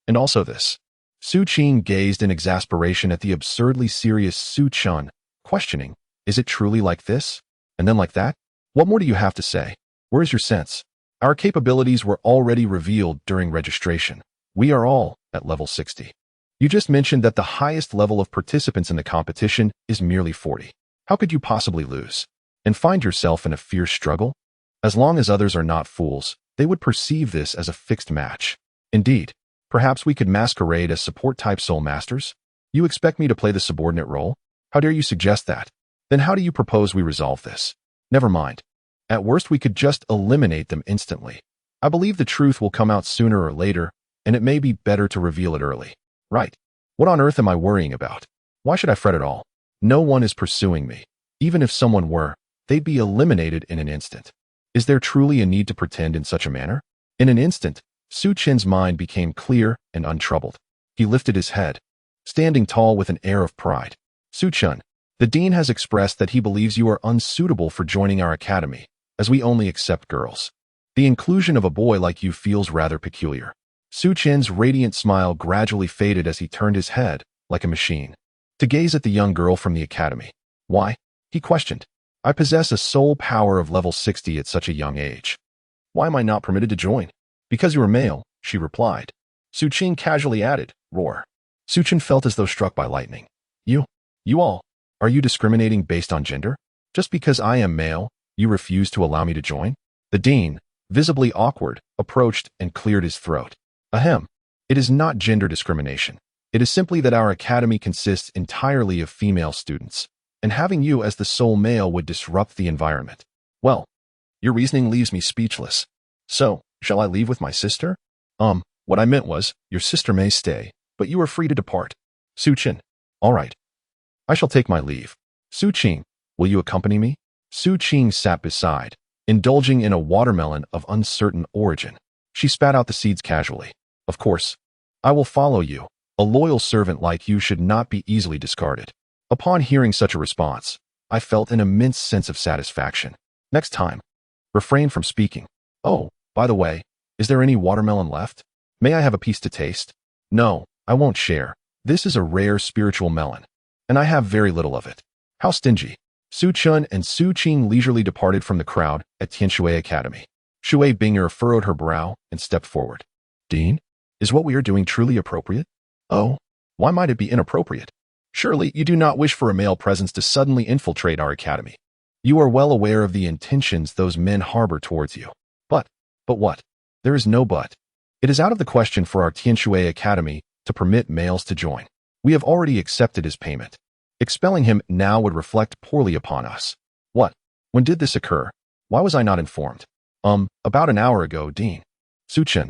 and also this." Su Qing gazed in exasperation at the absurdly serious Su Chun, questioning, "Is it truly like this? And then like that? What more do you have to say? Where is your sense?" "Our capabilities were already revealed during registration. We are all at level 60. You just mentioned that the highest level of participants in the competition is merely 40. How could you possibly lose and find yourself in a fierce struggle? As long as others are not fools, they would perceive this as a fixed match. Indeed, perhaps we could masquerade as support-type soul masters? You expect me to play the subordinate role? How dare you suggest that? Then how do you propose we resolve this? Never mind. At worst, we could just eliminate them instantly. I believe the truth will come out sooner or later, and it may be better to reveal it early." "Right. What on earth am I worrying about? Why should I fret at all? No one is pursuing me. Even if someone were, they'd be eliminated in an instant. Is there truly a need to pretend in such a manner?" In an instant, Su Qin's mind became clear and untroubled. He lifted his head, standing tall with an air of pride. "Su Chun, the dean has expressed that he believes you are unsuitable for joining our academy, as we only accept girls. The inclusion of a boy like you feels rather peculiar." Su Qin's radiant smile gradually faded as he turned his head, like a machine, to gaze at the young girl from the academy. "Why?" he questioned. "I possess a soul power of level 60 at such a young age. Why am I not permitted to join?" "Because you are male," she replied. Su Qing casually added, "Roar." Suchin felt as though struck by lightning. You all, are you discriminating based on gender? Just because I am male, you refuse to allow me to join? The dean, visibly awkward, approached and cleared his throat. Ahem. It is not gender discrimination. It is simply that our academy consists entirely of female students, and having you as the sole male would disrupt the environment. Well, your reasoning leaves me speechless. So, shall I leave with my sister? What I meant was, your sister may stay, but you are free to depart. Suchin. All right. I shall take my leave. Suqing, will you accompany me? Suqing sat beside, indulging in a watermelon of uncertain origin. She spat out the seeds casually. Of course. I will follow you. A loyal servant like you should not be easily discarded. Upon hearing such a response, I felt an immense sense of satisfaction. Next time, refrain from speaking. Oh, by the way, is there any watermelon left? May I have a piece to taste? No, I won't share. This is a rare spiritual melon, and I have very little of it. How stingy. Su Chun and Su Qing leisurely departed from the crowd at Tianshui Academy. Shui Binger furrowed her brow and stepped forward. Dean, is what we are doing truly appropriate? Oh, why might it be inappropriate? Surely you do not wish for a male presence to suddenly infiltrate our academy. You are well aware of the intentions those men harbor towards you. But what? There is no but. It is out of the question for our Tianshui Academy to permit males to join. We have already accepted his payment. Expelling him now would reflect poorly upon us. What? When did this occur? Why was I not informed? About an hour ago, Dean. Suchin.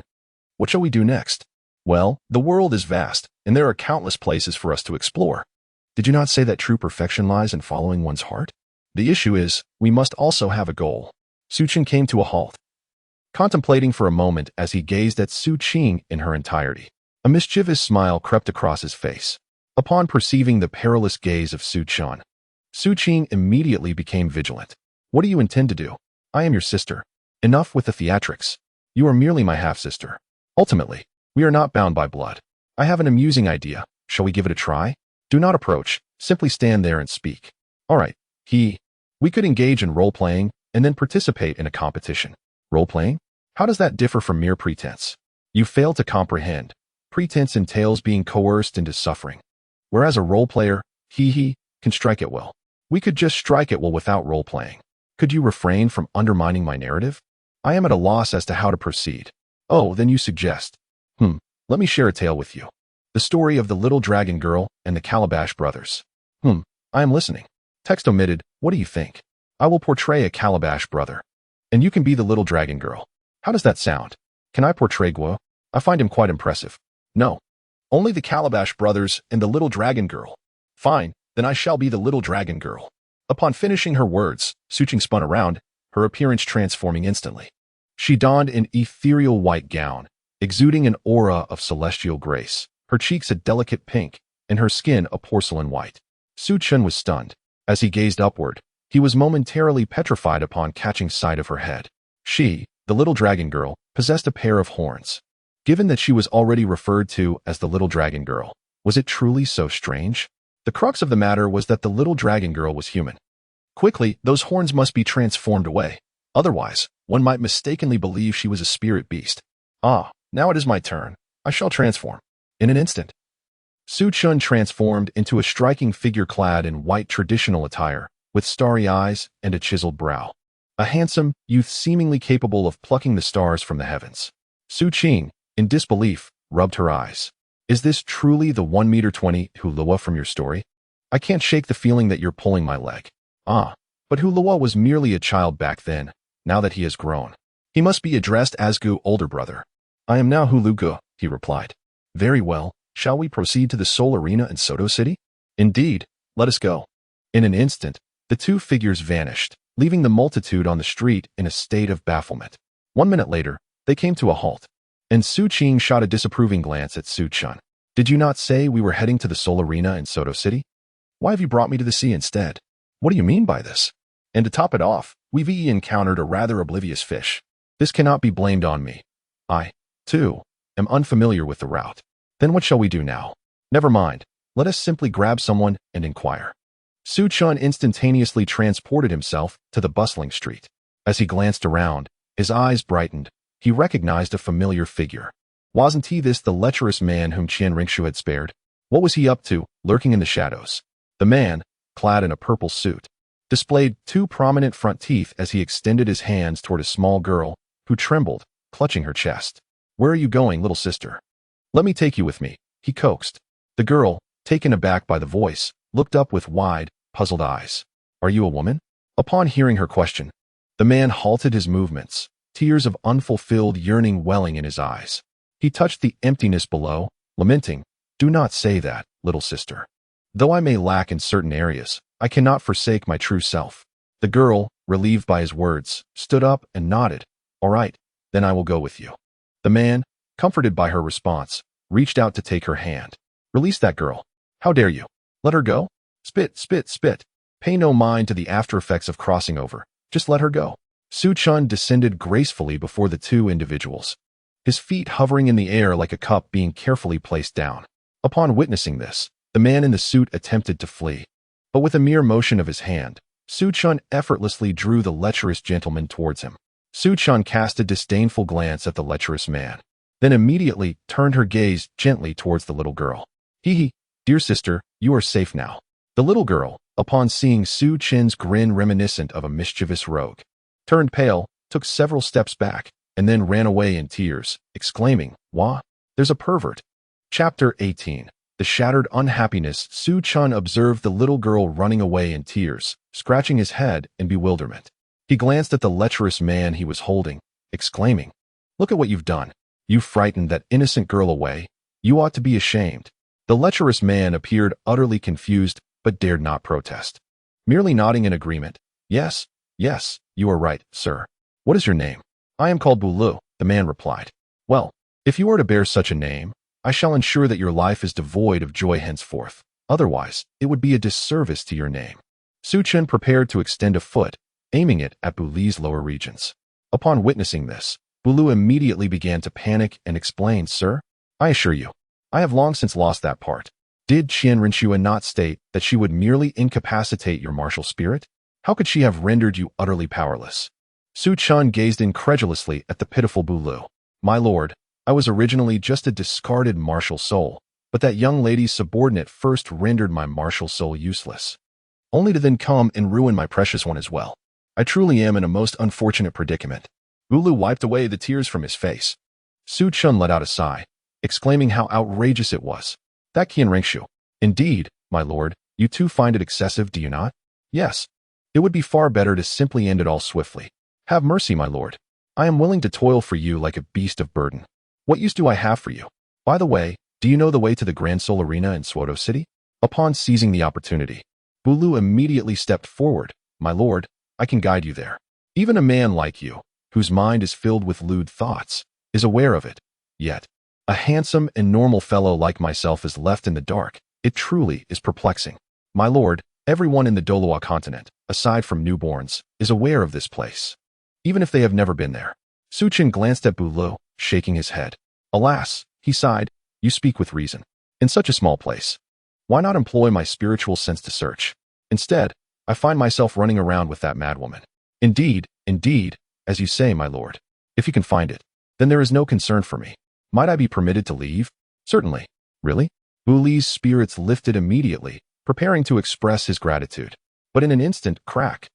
What shall we do next? Well, the world is vast, and there are countless places for us to explore. Did you not say that true perfection lies in following one's heart? The issue is, we must also have a goal. Suchin came to a halt, contemplating for a moment as he gazed at Su Qing in her entirety. A mischievous smile crept across his face. Upon perceiving the perilous gaze of Su Chun, Su Qing immediately became vigilant. What do you intend to do? I am your sister. Enough with the theatrics. You are merely my half-sister. Ultimately, we are not bound by blood. I have an amusing idea. Shall we give it a try? Do not approach. Simply stand there and speak. All right. We could engage in role-playing and then participate in a competition. Role-playing? How does that differ from mere pretense? You fail to comprehend. Pretense entails being coerced into suffering, whereas a role-player, can strike at will. We could just strike at will without role-playing. Could you refrain from undermining my narrative? I am at a loss as to how to proceed. Oh, then you suggest. Let me share a tale with you. The story of the little dragon girl and the Calabash brothers. I am listening. Text omitted. What do you think? I will portray a Calabash brother, and you can be the little dragon girl. How does that sound? Can I portray Guo? I find him quite impressive. No. Only the Calabash brothers and the little dragon girl. Fine, then I shall be the little dragon girl. Upon finishing her words, Suqing spun around, her appearance transforming instantly. She donned an ethereal white gown, exuding an aura of celestial grace, her cheeks a delicate pink, and her skin a porcelain white. Su Chun was stunned. As he gazed upward, he was momentarily petrified upon catching sight of her head. She, the little dragon girl, possessed a pair of horns. Given that she was already referred to as the little dragon girl, was it truly so strange? The crux of the matter was that the little dragon girl was human. Quickly, those horns must be transformed away. Otherwise, one might mistakenly believe she was a spirit beast. Ah, now it is my turn. I shall transform. In an instant. Su Chun transformed into a striking figure clad in white traditional attire, with starry eyes and a chiseled brow. A handsome youth seemingly capable of plucking the stars from the heavens. Su Qing, in disbelief, rubbed her eyes. Is this truly the 1-meter-20 Douluo from your story? I can't shake the feeling that you're pulling my leg. Ah, but Douluo was merely a child back then, now that he has grown. He must be addressed as Gu older brother. I am now Gu, he replied. Very well. Shall we proceed to the Seoul Arena in Soto City? Indeed, let us go. In an instant, the two figures vanished, leaving the multitude on the street in a state of bafflement. 1 minute later, they came to a halt, and Su Qing shot a disapproving glance at Su Chun. Did you not say we were heading to the Seoul Arena in Soto City? Why have you brought me to the sea instead? What do you mean by this? And to top it off, we've encountered a rather oblivious fish. This cannot be blamed on me. I, too, am unfamiliar with the route. Then what shall we do now? Never mind. Let us simply grab someone and inquire. Su Chun instantaneously transported himself to the bustling street. As he glanced around, his eyes brightened. He recognized a familiar figure. Wasn't he this the lecherous man whom Qian Ringshu had spared? What was he up to, lurking in the shadows? The man, clad in a purple suit, displayed two prominent front teeth as he extended his hands toward a small girl who trembled, clutching her chest. Where are you going, little sister? Let me take you with me, he coaxed. The girl, taken aback by the voice, looked up with wide, puzzled eyes. Are you a woman? Upon hearing her question, the man halted his movements, tears of unfulfilled yearning welling in his eyes. He touched the emptiness below, lamenting, Do not say that, little sister. Though I may lack in certain areas, I cannot forsake my true self. The girl, relieved by his words, stood up and nodded. All right, then I will go with you. The man, comforted by her response, reached out to take her hand. Release that girl. How dare you? Let her go? Spit, spit, spit. Pay no mind to the after effects of crossing over. Just let her go. Su Chun descended gracefully before the two individuals, his feet hovering in the air like a cup being carefully placed down. Upon witnessing this, the man in the suit attempted to flee. But with a mere motion of his hand, Su Chun effortlessly drew the lecherous gentleman towards him. Su Chun cast a disdainful glance at the lecherous man, then immediately turned her gaze gently towards the little girl. Hee, dear sister, you are safe now. The little girl, upon seeing Su Chin's grin reminiscent of a mischievous rogue, turned pale, took several steps back, and then ran away in tears, exclaiming, Wah, there's a pervert. Chapter 18. The shattered unhappiness. Su Chun observed the little girl running away in tears, scratching his head in bewilderment. He glanced at the lecherous man he was holding, exclaiming, Look at what you've done. You frightened that innocent girl away. You ought to be ashamed. The lecherous man appeared utterly confused, but dared not protest. Merely nodding in agreement. Yes, you are right, sir. What is your name? I am called Douluo, the man replied. Well, if you are to bear such a name, I shall ensure that your life is devoid of joy henceforth. Otherwise, it would be a disservice to your name. Su Chun prepared to extend a foot, aiming it at Bulu's lower regions. Upon witnessing this, Douluo immediately began to panic and explained, Sir, I assure you, I have long since lost that part. Did Qian Rinxua not state that she would merely incapacitate your martial spirit? How could she have rendered you utterly powerless? Su Chun gazed incredulously at the pitiful Douluo. My lord, I was originally just a discarded martial soul, but that young lady's subordinate first rendered my martial soul useless, only to then come and ruin my precious one as well. I truly am in a most unfortunate predicament. Douluo wiped away the tears from his face. Su Chun let out a sigh, exclaiming how outrageous it was. That Qian Rinxu. Indeed, my lord, you too find it excessive, do you not? Yes. It would be far better to simply end it all swiftly. Have mercy, my lord. I am willing to toil for you like a beast of burden. What use do I have for you? By the way, do you know the way to the Grand Soul Arena in Douluo City? Upon seizing the opportunity, Douluo immediately stepped forward. My lord, I can guide you there. Even a man like you, whose mind is filled with lewd thoughts, is aware of it. Yet, a handsome and normal fellow like myself is left in the dark. It truly is perplexing. My lord, everyone in the Douluo continent, aside from newborns, is aware of this place, even if they have never been there. Su Chun glanced at Douluo, shaking his head. Alas, he sighed, you speak with reason. In such a small place, why not employ my spiritual sense to search? Instead, I find myself running around with that madwoman. Indeed, as you say, my lord. If you can find it, then there is no concern for me. Might I be permitted to leave? Certainly. Really? Bulu's spirits lifted immediately, preparing to express his gratitude. But in an instant, crack.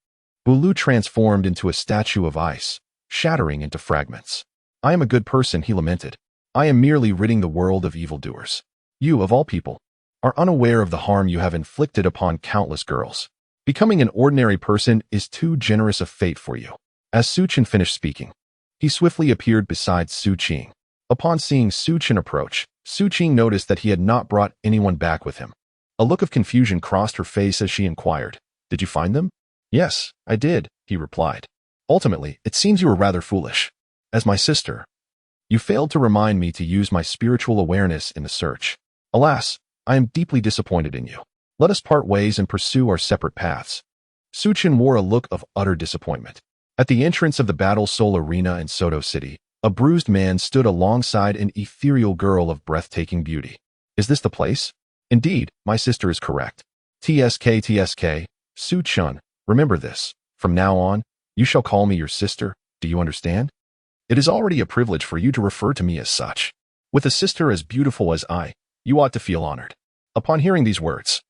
Douluo transformed into a statue of ice, shattering into fragments. I am a good person, he lamented. I am merely ridding the world of evildoers. You, of all people, are unaware of the harm you have inflicted upon countless girls. Becoming an ordinary person is too generous a fate for you. As Su Chun finished speaking, he swiftly appeared beside Su Qing. Upon seeing Su Chun approach, Su Qing noticed that he had not brought anyone back with him. A look of confusion crossed her face as she inquired, Did you find them? Yes, I did, he replied. Ultimately, it seems you were rather foolish. As my sister, you failed to remind me to use my spiritual awareness in the search. Alas, I am deeply disappointed in you. Let us part ways and pursue our separate paths. Su Chun wore a look of utter disappointment. At the entrance of the Battle Soul Arena in Douluo City, a bruised man stood alongside an ethereal girl of breathtaking beauty. Is this the place? Indeed, my sister is correct. TSK, Su Chun, remember this. From now on, you shall call me your sister, do you understand? It is already a privilege for you to refer to me as such. With a sister as beautiful as I, you ought to feel honored. Upon hearing these words,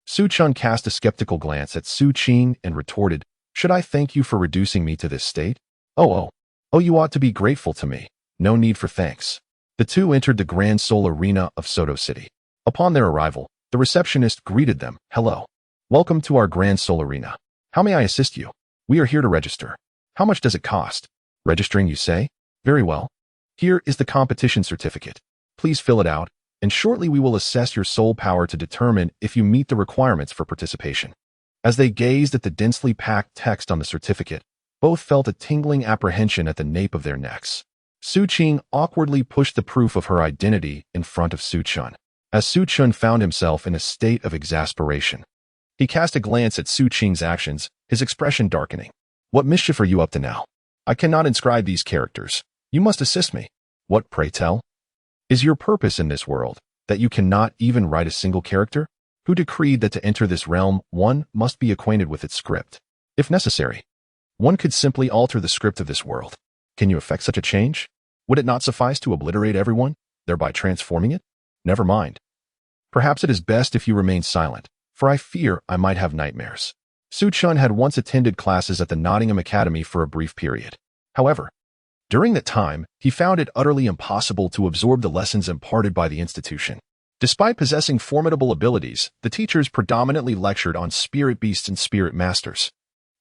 Su Chun cast a skeptical glance at Su Qing and retorted, "Should I thank you for reducing me to this state? Oh, you ought to be grateful to me. No need for thanks." The two entered the Grand Seoul Arena of Soto City. Upon their arrival, the receptionist greeted them. "Hello. Welcome to our Grand Seoul Arena. How may I assist you? We are here to register. How much does it cost? Registering, you say? Very well. Here is the competition certificate. Please fill it out, and shortly we will assess your soul power to determine if you meet the requirements for participation." As they gazed at the densely packed text on the certificate, both felt a tingling apprehension at the nape of their necks. Su Qing awkwardly pushed the proof of her identity in front of Su Chun. As Su Chun found himself in a state of exasperation, he cast a glance at Su Qing's actions, his expression darkening. "What mischief are you up to now? I cannot inscribe these characters. You must assist me." "What, pray tell? Is your purpose in this world that you cannot even write a single character? Who decreed that to enter this realm one must be acquainted with its script? If necessary, one could simply alter the script of this world. Can you effect such a change? Would it not suffice to obliterate everyone, thereby transforming it? Never mind. Perhaps it is best if you remain silent, for I fear I might have nightmares." Su Chun had once attended classes at the Nottingham Academy for a brief period. However, during that time, he found it utterly impossible to absorb the lessons imparted by the institution. Despite possessing formidable abilities, the teachers predominantly lectured on spirit beasts and spirit masters,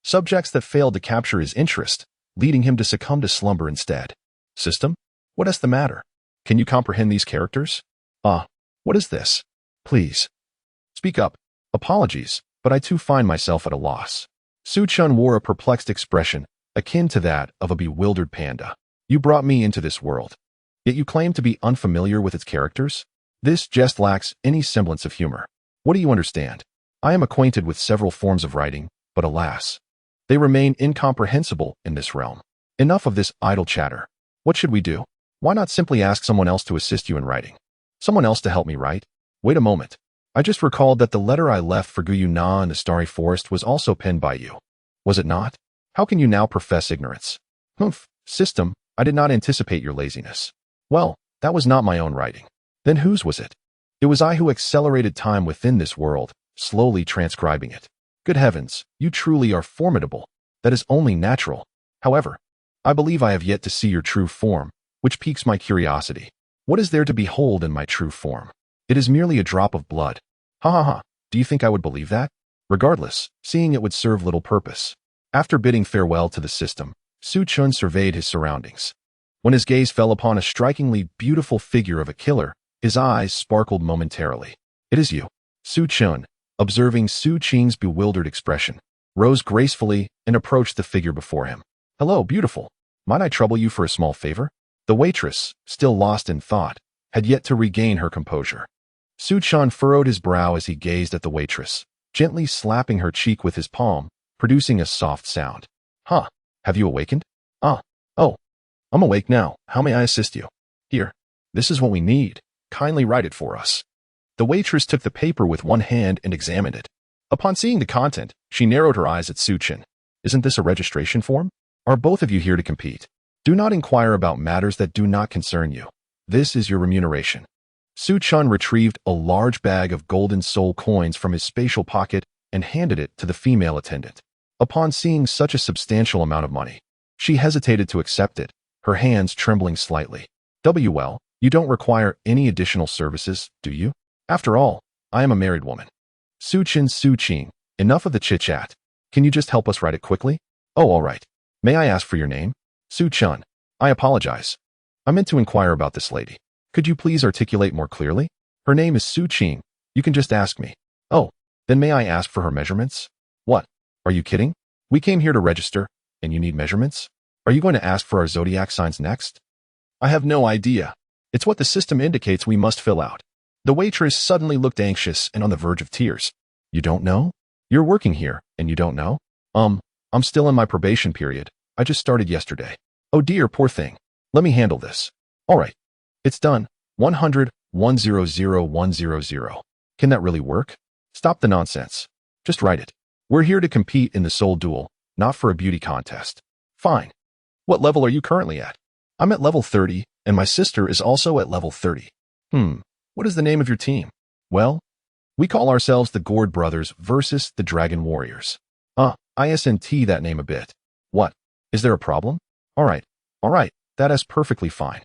subjects that failed to capture his interest, leading him to succumb to slumber instead. "System? What is the matter? Can you comprehend these characters? What is this? Please, speak up. Apologies, but I too find myself at a loss." Su Chun wore a perplexed expression, akin to that of a bewildered panda. "You brought me into this world, yet you claim to be unfamiliar with its characters? This jest lacks any semblance of humor. What do you understand? I am acquainted with several forms of writing, but alas, they remain incomprehensible in this realm. Enough of this idle chatter. What should we do? Why not simply ask someone else to assist you in writing? Someone else to help me write? Wait a moment. I just recalled that the letter I left for Guyu Na in the Starry Forest was also penned by you. Was it not? How can you now profess ignorance?" "Humph, system, I did not anticipate your laziness." "Well, that was not my own writing. Then whose was it?" "It was I who accelerated time within this world, slowly transcribing it." "Good heavens, you truly are formidable. That is only natural. However, I believe I have yet to see your true form, which piques my curiosity. What is there to behold in my true form? It is merely a drop of blood." "Ha ha ha, do you think I would believe that?" "Regardless, seeing it would serve little purpose." After bidding farewell to the system, Su Chun surveyed his surroundings. When his gaze fell upon a strikingly beautiful figure of a killer, his eyes sparkled momentarily. "It is you." Su Chun, observing Su Qing's bewildered expression, rose gracefully and approached the figure before him. "Hello, beautiful. Might I trouble you for a small favor?" The waitress, still lost in thought, had yet to regain her composure. Su Chun furrowed his brow as he gazed at the waitress, gently slapping her cheek with his palm, producing a soft sound. "Huh, have you awakened?" Oh, I'm awake now. How may I assist you?" "Here, this is what we need. Kindly write it for us." The waitress took the paper with one hand and examined it. Upon seeing the content, she narrowed her eyes at Su Chun. "Isn't this a registration form? Are both of you here to compete? Do not inquire about matters that do not concern you. This is your remuneration." Su Chun retrieved a large bag of golden soul coins from his spatial pocket and handed it to the female attendant. Upon seeing such a substantial amount of money, she hesitated to accept it, her hands trembling slightly. "Well, you don't require any additional services, do you? After all, I am a married woman." Su Qing, enough of the chit-chat. Can you just help us write it quickly?" "Oh, all right. May I ask for your name?" Su Chun. "I apologize. I meant to inquire about this lady. Could you please articulate more clearly?" "Her name is Su Qing. You can just ask me." "Oh, then may I ask for her measurements?" "What? Are you kidding? We came here to register, and you need measurements? Are you going to ask for our zodiac signs next?" "I have no idea. It's what the system indicates we must fill out." The waitress suddenly looked anxious and on the verge of tears. "You don't know? You're working here, and you don't know?" I'm still in my probation period. I just started yesterday." "Oh dear, poor thing. Let me handle this." "All right. It's done. 100,100,100. Can that really work?" "Stop the nonsense. Just write it. We're here to compete in the soul duel, not for a beauty contest." "Fine. What level are you currently at?" "I'm at level 30, and my sister is also at level 30. What is the name of your team?" "Well, We call ourselves the Gourd Brothers versus the Dragon Warriors. ISNT that name a bit. What? Is there a problem? All right, that is perfectly fine.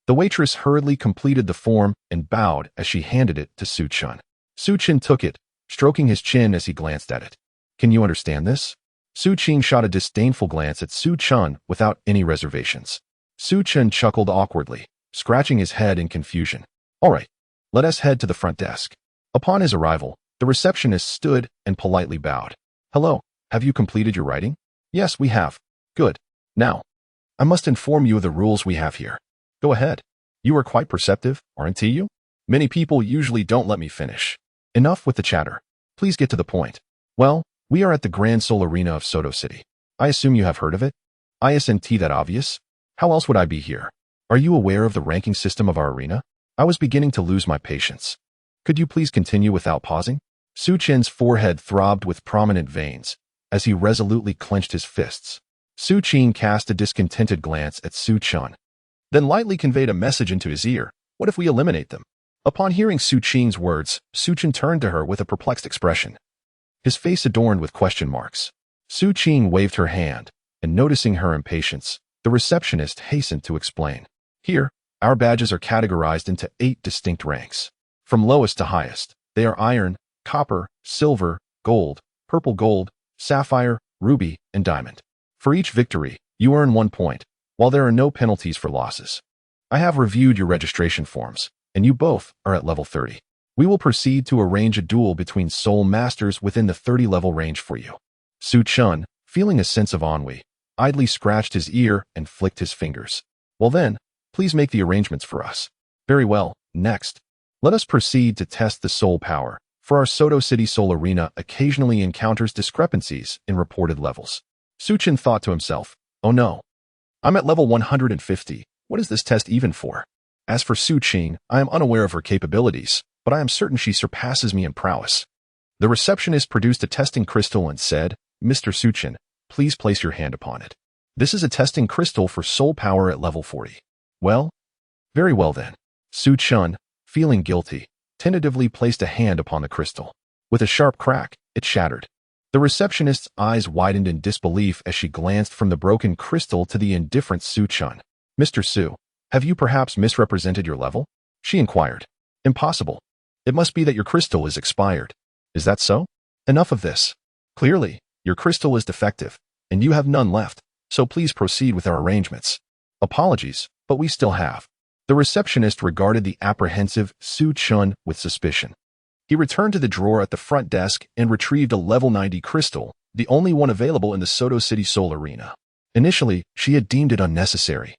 The waitress hurriedly completed the form and bowed as she handed it to Su-chun. Su-chun took it, stroking his chin as he glanced at it. Can you understand this? Su-chun shot a disdainful glance at Su-chun without any reservations. Su-chun chuckled awkwardly, scratching his head in confusion. All right, let us head to the front desk. Upon his arrival, the receptionist stood and politely bowed. Hello, have you completed your writing? Yes, we have. Good. Now, I must inform you of the rules we have here. Go ahead. You are quite perceptive, aren't you? Many people usually don't let me finish. Enough with the chatter. Please get to the point. Well, we are at the Grand Seoul Arena of Soto City. I assume you have heard of it? ISNT that obvious? How else would I be here? Are you aware of the ranking system of our arena? I was beginning to lose my patience. Could you please continue without pausing? Su-chun's forehead throbbed with prominent veins as he resolutely clenched his fists. Su-chun cast a discontented glance at Su-chun, then lightly conveyed a message into his ear. What if we eliminate them? Upon hearing Su-chun's words, Su-chun turned to her with a perplexed expression, his face adorned with question marks. Su-chun waved her hand, and noticing her impatience, the receptionist hastened to explain. Here, our badges are categorized into 8 distinct ranks. From lowest to highest, they are iron, copper, silver, gold, purple gold, sapphire, ruby, and diamond. For each victory, you earn 1 point, while there are no penalties for losses. I have reviewed your registration forms, and you both are at level 30. We will proceed to arrange a duel between Soul Masters within the 30-level range for you. Su-chun, feeling a sense of ennui, idly scratched his ear and flicked his fingers. Well then, please make the arrangements for us. Very well, next. Let us proceed to test the soul power, for our Soto City Soul Arena occasionally encounters discrepancies in reported levels. Su-chun thought to himself, oh no. I'm at level 150. What is this test even for? As for Su-chun, I am unaware of her capabilities, but I am certain she surpasses me in prowess. The receptionist produced a testing crystal and said, Mr. Su-chun, please place your hand upon it. This is a testing crystal for soul power at level 40. Well? Very well then. Su-chun, feeling guilty, tentatively placed a hand upon the crystal. With a sharp crack, it shattered. The receptionist's eyes widened in disbelief as she glanced from the broken crystal to the indifferent Su-chun. Mr. Su, have you perhaps misrepresented your level? She inquired. Impossible. It must be that your crystal is expired. Is that so? Enough of this. Clearly, your crystal is defective, and you have none left, so please proceed with our arrangements. Apologies, but we still have. The receptionist regarded the apprehensive Su-chun with suspicion. He returned to the drawer at the front desk and retrieved a level 90 crystal, the only one available in the Soto City Soul Arena. Initially, she had deemed it unnecessary,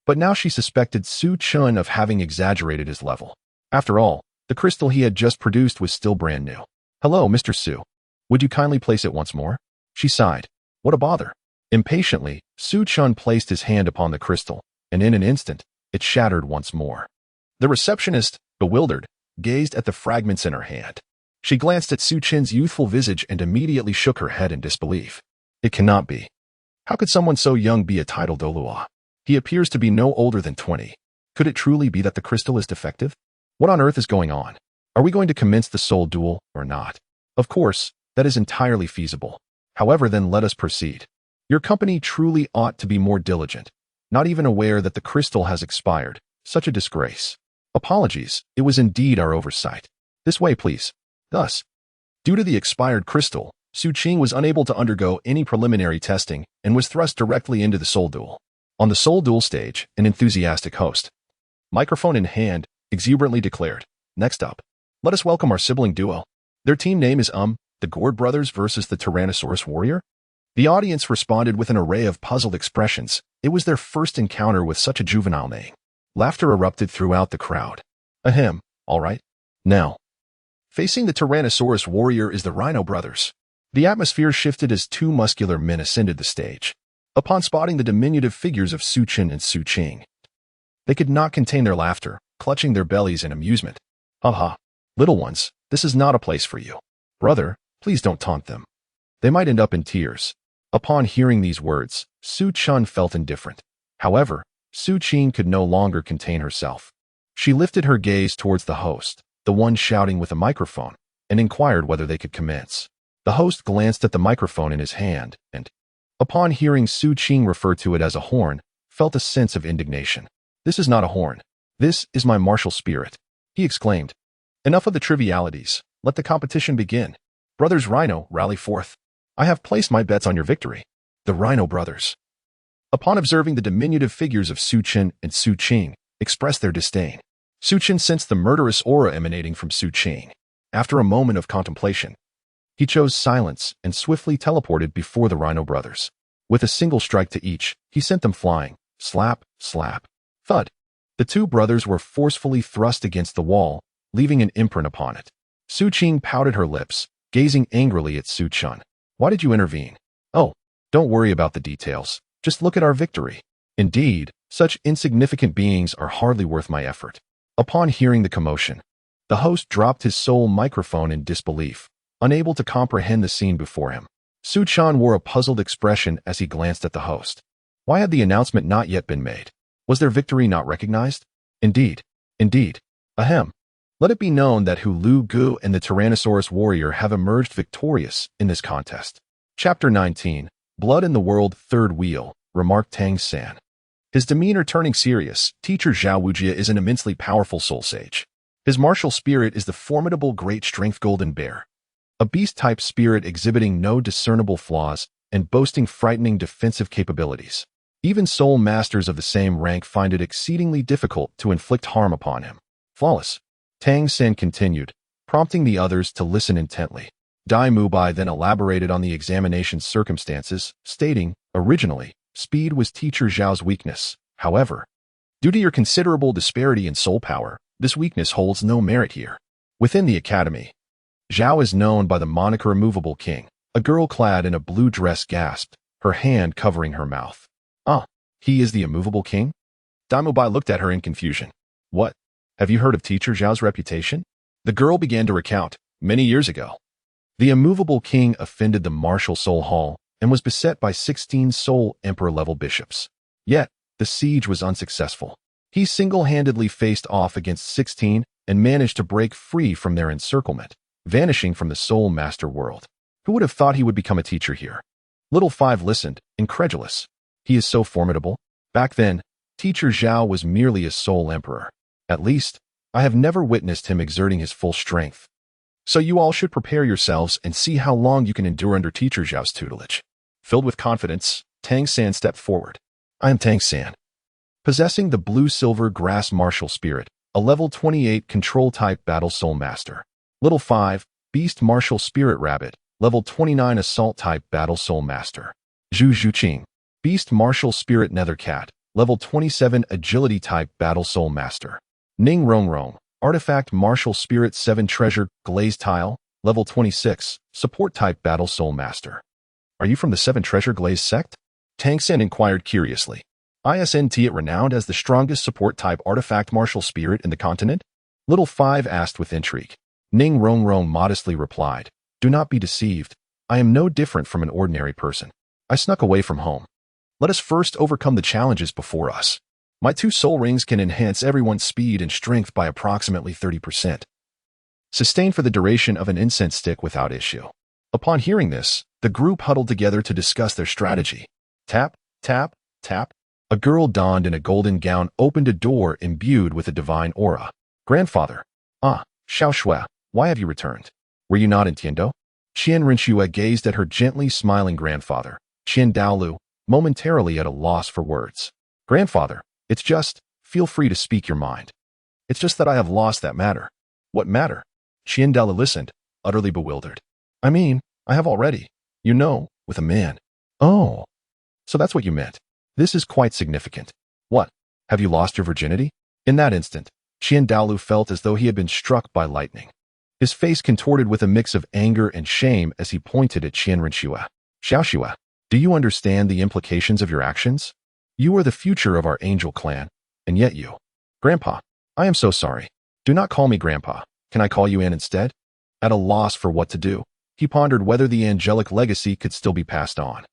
but now she suspected Su-chun of having exaggerated his level. After all, the crystal he had just produced was still brand new. Hello, Mr. Su. Would you kindly place it once more? She sighed. What a bother. Impatiently, Su-chun placed his hand upon the crystal, and in an instant, it shattered once more. The receptionist, bewildered, gazed at the fragments in her hand. She glanced at Su-chun's youthful visage and immediately shook her head in disbelief. It cannot be. How could someone so young be a titled Douluo? He appears to be no older than 20. Could it truly be that the crystal is defective? What on earth is going on? Are we going to commence the soul duel or not? Of course, that is entirely feasible. However, then let us proceed. Your company truly ought to be more diligent, not even aware that the crystal has expired. Such a disgrace. Apologies, it was indeed our oversight. This way, please. Thus, due to the expired crystal, Su-chun was unable to undergo any preliminary testing and was thrust directly into the soul duel. On the soul duel stage, an enthusiastic host, microphone in hand, exuberantly declared, next up, let us welcome our sibling duo. Their team name is the Gourd Brothers versus the Tyrannosaurus Warrior. The audience responded with an array of puzzled expressions. It was their first encounter with such a juvenile name. Laughter erupted throughout the crowd. Ahem, all right. Now, facing the Tyrannosaurus Warrior is the Rhino Brothers. The atmosphere shifted as 2 muscular men ascended the stage. Upon spotting the diminutive figures of Su-chun and Su-chun, they could not contain their laughter, clutching their bellies in amusement. Haha, little ones, this is not a place for you. Brother, please don't taunt them. They might end up in tears. Upon hearing these words, Su-chun felt indifferent. However, Su-chun could no longer contain herself. She lifted her gaze towards the host, the one shouting with a microphone. and inquired whether they could commence. The host glanced at the microphone in his hand and, upon hearing Su Qing refer to it as a horn, felt a sense of indignation. "This is not a horn. This is my martial spirit," he exclaimed. "Enough of the trivialities. Let the competition begin. Brothers Rhino, rally forth. I have placed my bets on your victory." The Rhino brothers, upon observing the diminutive figures of Su Chen and Su Qing, expressed their disdain. Su Chen sensed the murderous aura emanating from Su Qing. After a moment of contemplation, he chose silence and swiftly teleported before the Rhino brothers. With a single strike to each, he sent them flying. Slap, slap, thud. The two brothers were forcefully thrust against the wall, leaving an imprint upon it. Su Qing pouted her lips, gazing angrily at Su Chen. "Why did you intervene?" "Oh, don't worry about the details. Just look at our victory." "Indeed, such insignificant beings are hardly worth my effort." Upon hearing the commotion, the host dropped his sole microphone in disbelief, unable to comprehend the scene before him. Su Chen wore a puzzled expression as he glanced at the host. Why had the announcement not yet been made? Was their victory not recognized? Indeed. Ahem. Let it be known that Hu Lu Gu and the Tyrannosaurus warrior have emerged victorious in this contest. Chapter 19, Blood in the World, Third Wheel, remarked Tang San. His demeanor turning serious, teacher Zhao Wujia is an immensely powerful soul sage. His martial spirit is the formidable great strength golden bear, a beast-type spirit exhibiting no discernible flaws and boasting frightening defensive capabilities. Even soul masters of the same rank find it exceedingly difficult to inflict harm upon him. Flawless. Tang San continued, prompting the others to listen intently. Dai Mubai then elaborated on the examination's circumstances, stating, originally, speed was teacher Zhao's weakness. However, due to your considerable disparity in soul power, this weakness holds no merit here. Within the academy, Zhao is known by the moniker Immovable King. A girl clad in a blue dress gasped, her hand covering her mouth. "Ah, he is the Immovable King?" Dai Mubai looked at her in confusion. "What? Have you heard of teacher Zhao's reputation?" The girl began to recount. Many years ago, the Immovable King offended the martial Soul Hall and was beset by 16 Soul Emperor-level bishops. Yet, the siege was unsuccessful. He single-handedly faced off against 16 and managed to break free from their encirclement, vanishing from the Soul Master world. Who would have thought he would become a teacher here? Little Five listened, incredulous. He is so formidable. Back then, teacher Zhao was merely a Soul Emperor. At least, I have never witnessed him exerting his full strength. So you all should prepare yourselves and see how long you can endure under teacher Zhao's tutelage. Filled with confidence, Tang San stepped forward. I am Tang San, possessing the blue-silver grass martial spirit, a level 28 control-type battle soul master. Little 5, beast martial spirit rabbit, level 29 assault-type battle soul master. Zhu Zhuqing, beast martial spirit nether cat, level 27 agility-type battle soul master. Ning Rongrong, artifact martial spirit 7 treasure glazed tile, level 26, support-type battle soul master. Are you from the 7 treasure glazed sect? Tang San inquired curiously. Isn't it renowned as the strongest support-type artifact martial spirit in the continent? Little 5 asked with intrigue. Ning Rongrong modestly replied, Do not be deceived. I am no different from an ordinary person. I snuck away from home. Let us first overcome the challenges before us. My 2 soul rings can enhance everyone's speed and strength by approximately 30%. Sustained for the duration of an incense stick without issue. Upon hearing this, the group huddled together to discuss their strategy. Tap, tap, tap. A girl donned in a golden gown opened a door imbued with a divine aura. Grandfather. Ah, Xiao Shui, why have you returned? Were you not in Tiando? Qian Rinxue gazed at her gently smiling grandfather, Qian Douluo, momentarily at a loss for words. Grandfather, it's just, feel free to speak your mind. It's just that I have lost that matter. What matter? Qian Douluo listened, utterly bewildered. I mean, I have already, with a man. Oh, so that's what you meant. This is quite significant. What? Have you lost your virginity? In that instant, Qian Douluo felt as though he had been struck by lightning. His face contorted with a mix of anger and shame as he pointed at Qian Rinxue. Xiaoxue, do you understand the implications of your actions? You are the future of our angel clan, and yet you. Grandpa, I am so sorry. Do not call me Grandpa. Can I call you Anne instead? At a loss for what to do, he pondered whether the angelic legacy could still be passed on.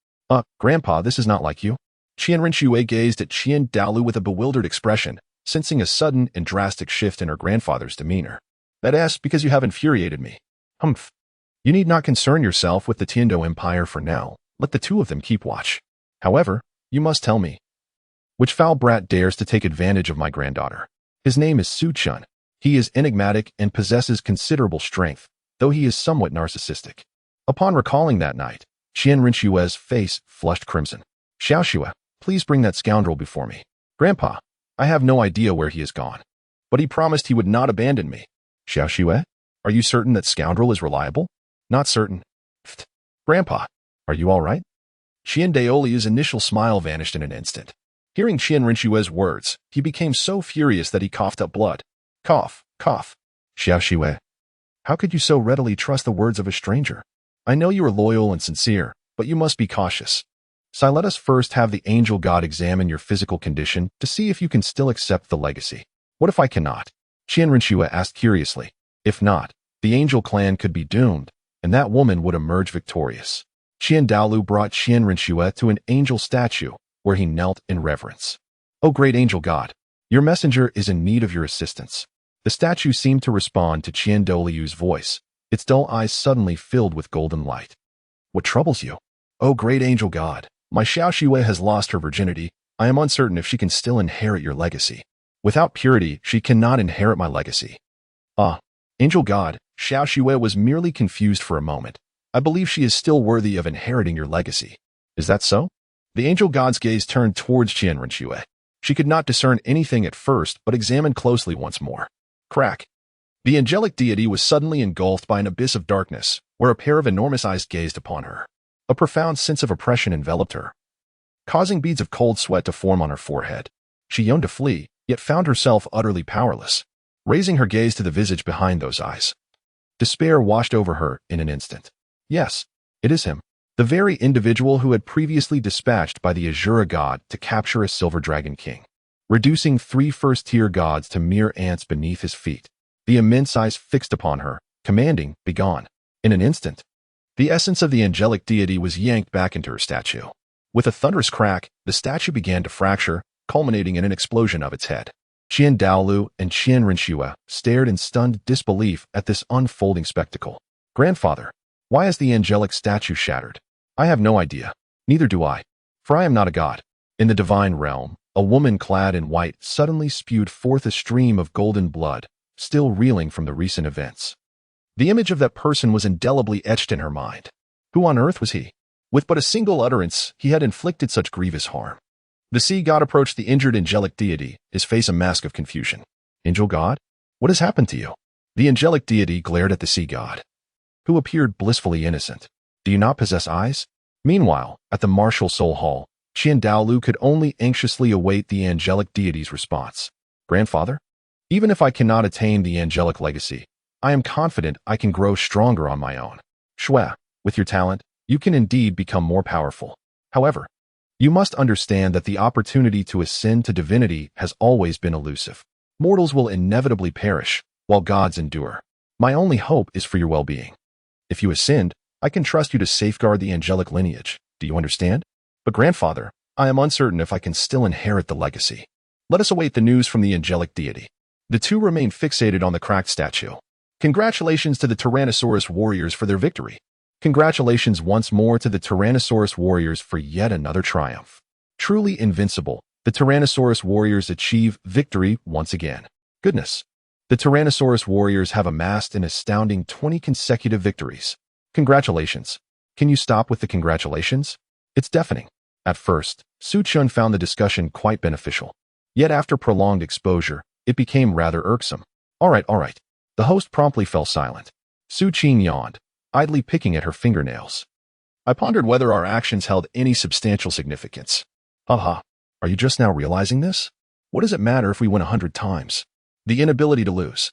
Grandpa, this is not like you. Qian Rinxue gazed at Qian Douluo with a bewildered expression, sensing a sudden and drastic shift in her grandfather's demeanor. That's because you have infuriated me. Humph. You need not concern yourself with the Tiando Empire for now. Let the two of them keep watch. However, you must tell me, which foul brat dares to take advantage of my granddaughter? His name is Su Chun. He is enigmatic and possesses considerable strength, though he is somewhat narcissistic. Upon recalling that night, Qian Rinshue's face flushed crimson. Xiaoxue, please bring that scoundrel before me. Grandpa, I have no idea where he has gone, but he promised he would not abandon me. Xiaoxue, are you certain that scoundrel is reliable? Not certain. Pfft. Grandpa, are you all right? Qian Daoliu's initial smile vanished in an instant. Hearing Qian Rinshue's words, he became so furious that he coughed up blood. Cough, cough. Xiaoxue, how could you so readily trust the words of a stranger? I know you are loyal and sincere, but you must be cautious. So let us first have the angel god examine your physical condition to see if you can still accept the legacy. What if I cannot? Qian Rinshue asked curiously. If not, the angel clan could be doomed, and that woman would emerge victorious. Qian Douluo brought Qian Rinshue to an angel statue, where he knelt in reverence. O great angel god, your messenger is in need of your assistance. The statue seemed to respond to Qian Douluo's voice, its dull eyes suddenly filled with golden light. What troubles you? O great angel god, my Xiaoxue has lost her virginity. I am uncertain if she can still inherit your legacy. Without purity, she cannot inherit my legacy. Ah, angel god, Xiaoxue was merely confused for a moment. I believe she is still worthy of inheriting your legacy. Is that so? The angel god's gaze turned towards Qian Rinshue. She could not discern anything at first, but examined closely once more. Crack. The angelic deity was suddenly engulfed by an abyss of darkness, where a pair of enormous eyes gazed upon her. A profound sense of oppression enveloped her, causing beads of cold sweat to form on her forehead. She yearned to flee, yet found herself utterly powerless. Raising her gaze to the visage behind those eyes, despair washed over her in an instant. Yes, it is him, the very individual who had previously dispatched by the Azura god to capture a silver dragon king, reducing 3 first-tier gods to mere ants beneath his feet. The immense eyes fixed upon her, commanding, "Begone." In an instant, the essence of the angelic deity was yanked back into her statue. With a thunderous crack, the statue began to fracture, culminating in an explosion of its head. Qian Douluo and Qian Rinshue stared in stunned disbelief at this unfolding spectacle. Grandfather, why is the angelic statue shattered? I have no idea. Neither do I. For I am not a god. In the divine realm, a woman clad in white suddenly spewed forth a stream of golden blood, still reeling from the recent events. The image of that person was indelibly etched in her mind. Who on earth was he? With but a single utterance, he had inflicted such grievous harm. The sea god approached the injured angelic deity, his face a mask of confusion. Angel god? What has happened to you? The angelic deity glared at the sea god, who appeared blissfully innocent. Do you not possess eyes? Meanwhile, at the martial soul hall, Qian Douluo could only anxiously await the angelic deity's response. Grandfather? Even if I cannot attain the angelic legacy, I am confident I can grow stronger on my own. Shue, with your talent, you can indeed become more powerful. However, you must understand that the opportunity to ascend to divinity has always been elusive. Mortals will inevitably perish, while gods endure. My only hope is for your well-being. If you ascend, I can trust you to safeguard the angelic lineage. Do you understand? But grandfather, I am uncertain if I can still inherit the legacy. Let us await the news from the angelic deity. The two remained fixated on the cracked statue. Congratulations to the Tyrannosaurus warriors for their victory. Congratulations once more to the Tyrannosaurus warriors for yet another triumph. Truly invincible, the Tyrannosaurus warriors achieve victory once again. Goodness. The Tyrannosaurus warriors have amassed an astounding 20 consecutive victories. Congratulations. Can you stop with the congratulations? It's deafening. At first, Su Chun found the discussion quite beneficial. Yet after prolonged exposure, it became rather irksome. All right. The host promptly fell silent. Su Qing yawned, idly picking at her fingernails. I pondered whether our actions held any substantial significance. Haha, are you just now realizing this? What does it matter if we win 100 times? The inability to lose.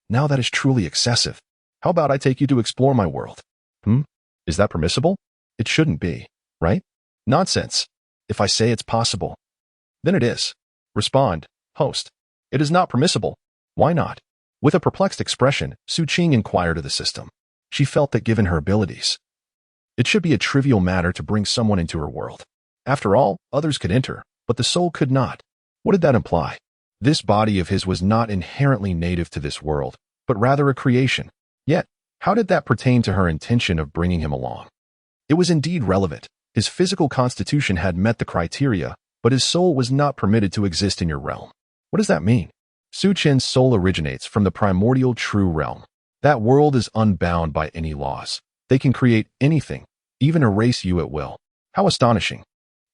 Now that is truly excessive. How about I take you to explore my world? Is that permissible? It shouldn't be, right? Nonsense. If I say it's possible, then it is. Respond, host. It is not permissible. Why not? With a perplexed expression, Su Qing inquired of the system. She felt that given her abilities, it should be a trivial matter to bring someone into her world. After all, others could enter, but the soul could not. What did that imply? This body of his was not inherently native to this world, but rather a creation. Yet, How did that pertain to her intention of bringing him along? It was indeed relevant. His physical constitution had met the criteria, but his soul was not permitted to exist in your realm. What does that mean? Su Chen's soul originates from the primordial true realm. That world is unbound by any laws. They can create anything, even erase you at will. How astonishing.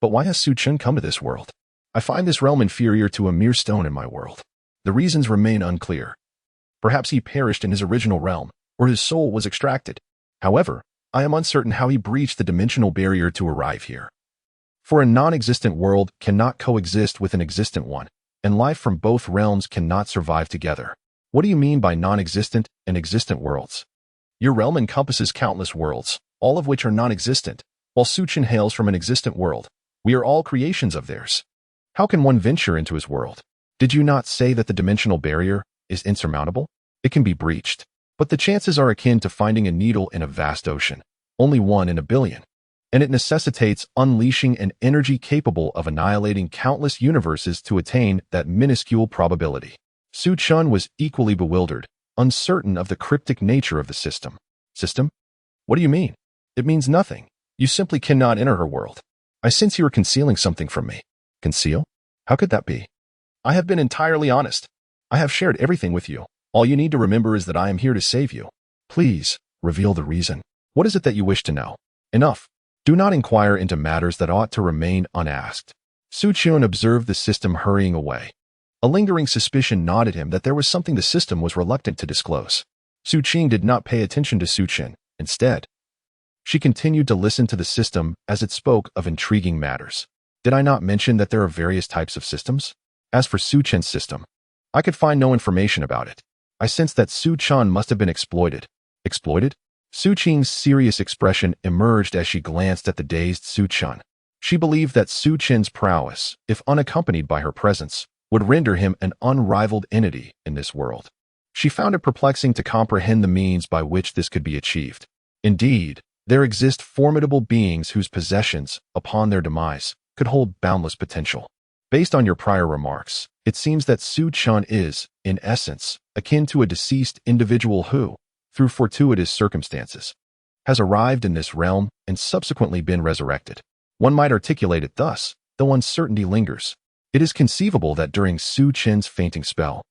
But why has Su Chen come to this world? I find this realm inferior to a mere stone in my world. The reasons remain unclear. Perhaps he perished in his original realm, or his soul was extracted. However, I am uncertain how he breached the dimensional barrier to arrive here. For a non-existent world cannot coexist with an existent one, and life from both realms cannot survive together. What do you mean by non-existent and existent worlds? Your realm encompasses countless worlds, all of which are non-existent, while Su Chen hails from an existent world. We are all creations of theirs. How can one venture into his world? Did you not say that the dimensional barrier is insurmountable? It can be breached, but the chances are akin to finding a needle in a vast ocean, only one in a billion. And it necessitates unleashing an energy capable of annihilating countless universes to attain that minuscule probability. Su Chen was equally bewildered, uncertain of the cryptic nature of the system. System? What do you mean? It means nothing. You simply cannot enter her world. I sense you are concealing something from me. Conceal? How could that be? I have been entirely honest. I have shared everything with you. All you need to remember is that I am here to save you. Please, reveal the reason. What is it that you wish to know? Enough. Do not inquire into matters that ought to remain unasked. Su Chen observed the system hurrying away. A lingering suspicion gnawed at him that there was something the system was reluctant to disclose. Su Chen did not pay attention to Su Chen. Instead, she continued to listen to the system as it spoke of intriguing matters. Did I not mention that there are various types of systems? As for Su Chen's system, I could find no information about it. I sensed that Su Chen must have been exploited. Exploited? Su Chen's serious expression emerged as she glanced at the dazed Su Chen. She believed that Su Chen's prowess, if unaccompanied by her presence, would render him an unrivaled entity in this world. She found it perplexing to comprehend the means by which this could be achieved. Indeed, there exist formidable beings whose possessions, upon their demise, could hold boundless potential. Based on your prior remarks, it seems that Su Chen is, in essence, akin to a deceased individual who, through fortuitous circumstances, has arrived in this realm and subsequently been resurrected. One might articulate it thus, though uncertainty lingers. It is conceivable that during Su Chen's fainting spell,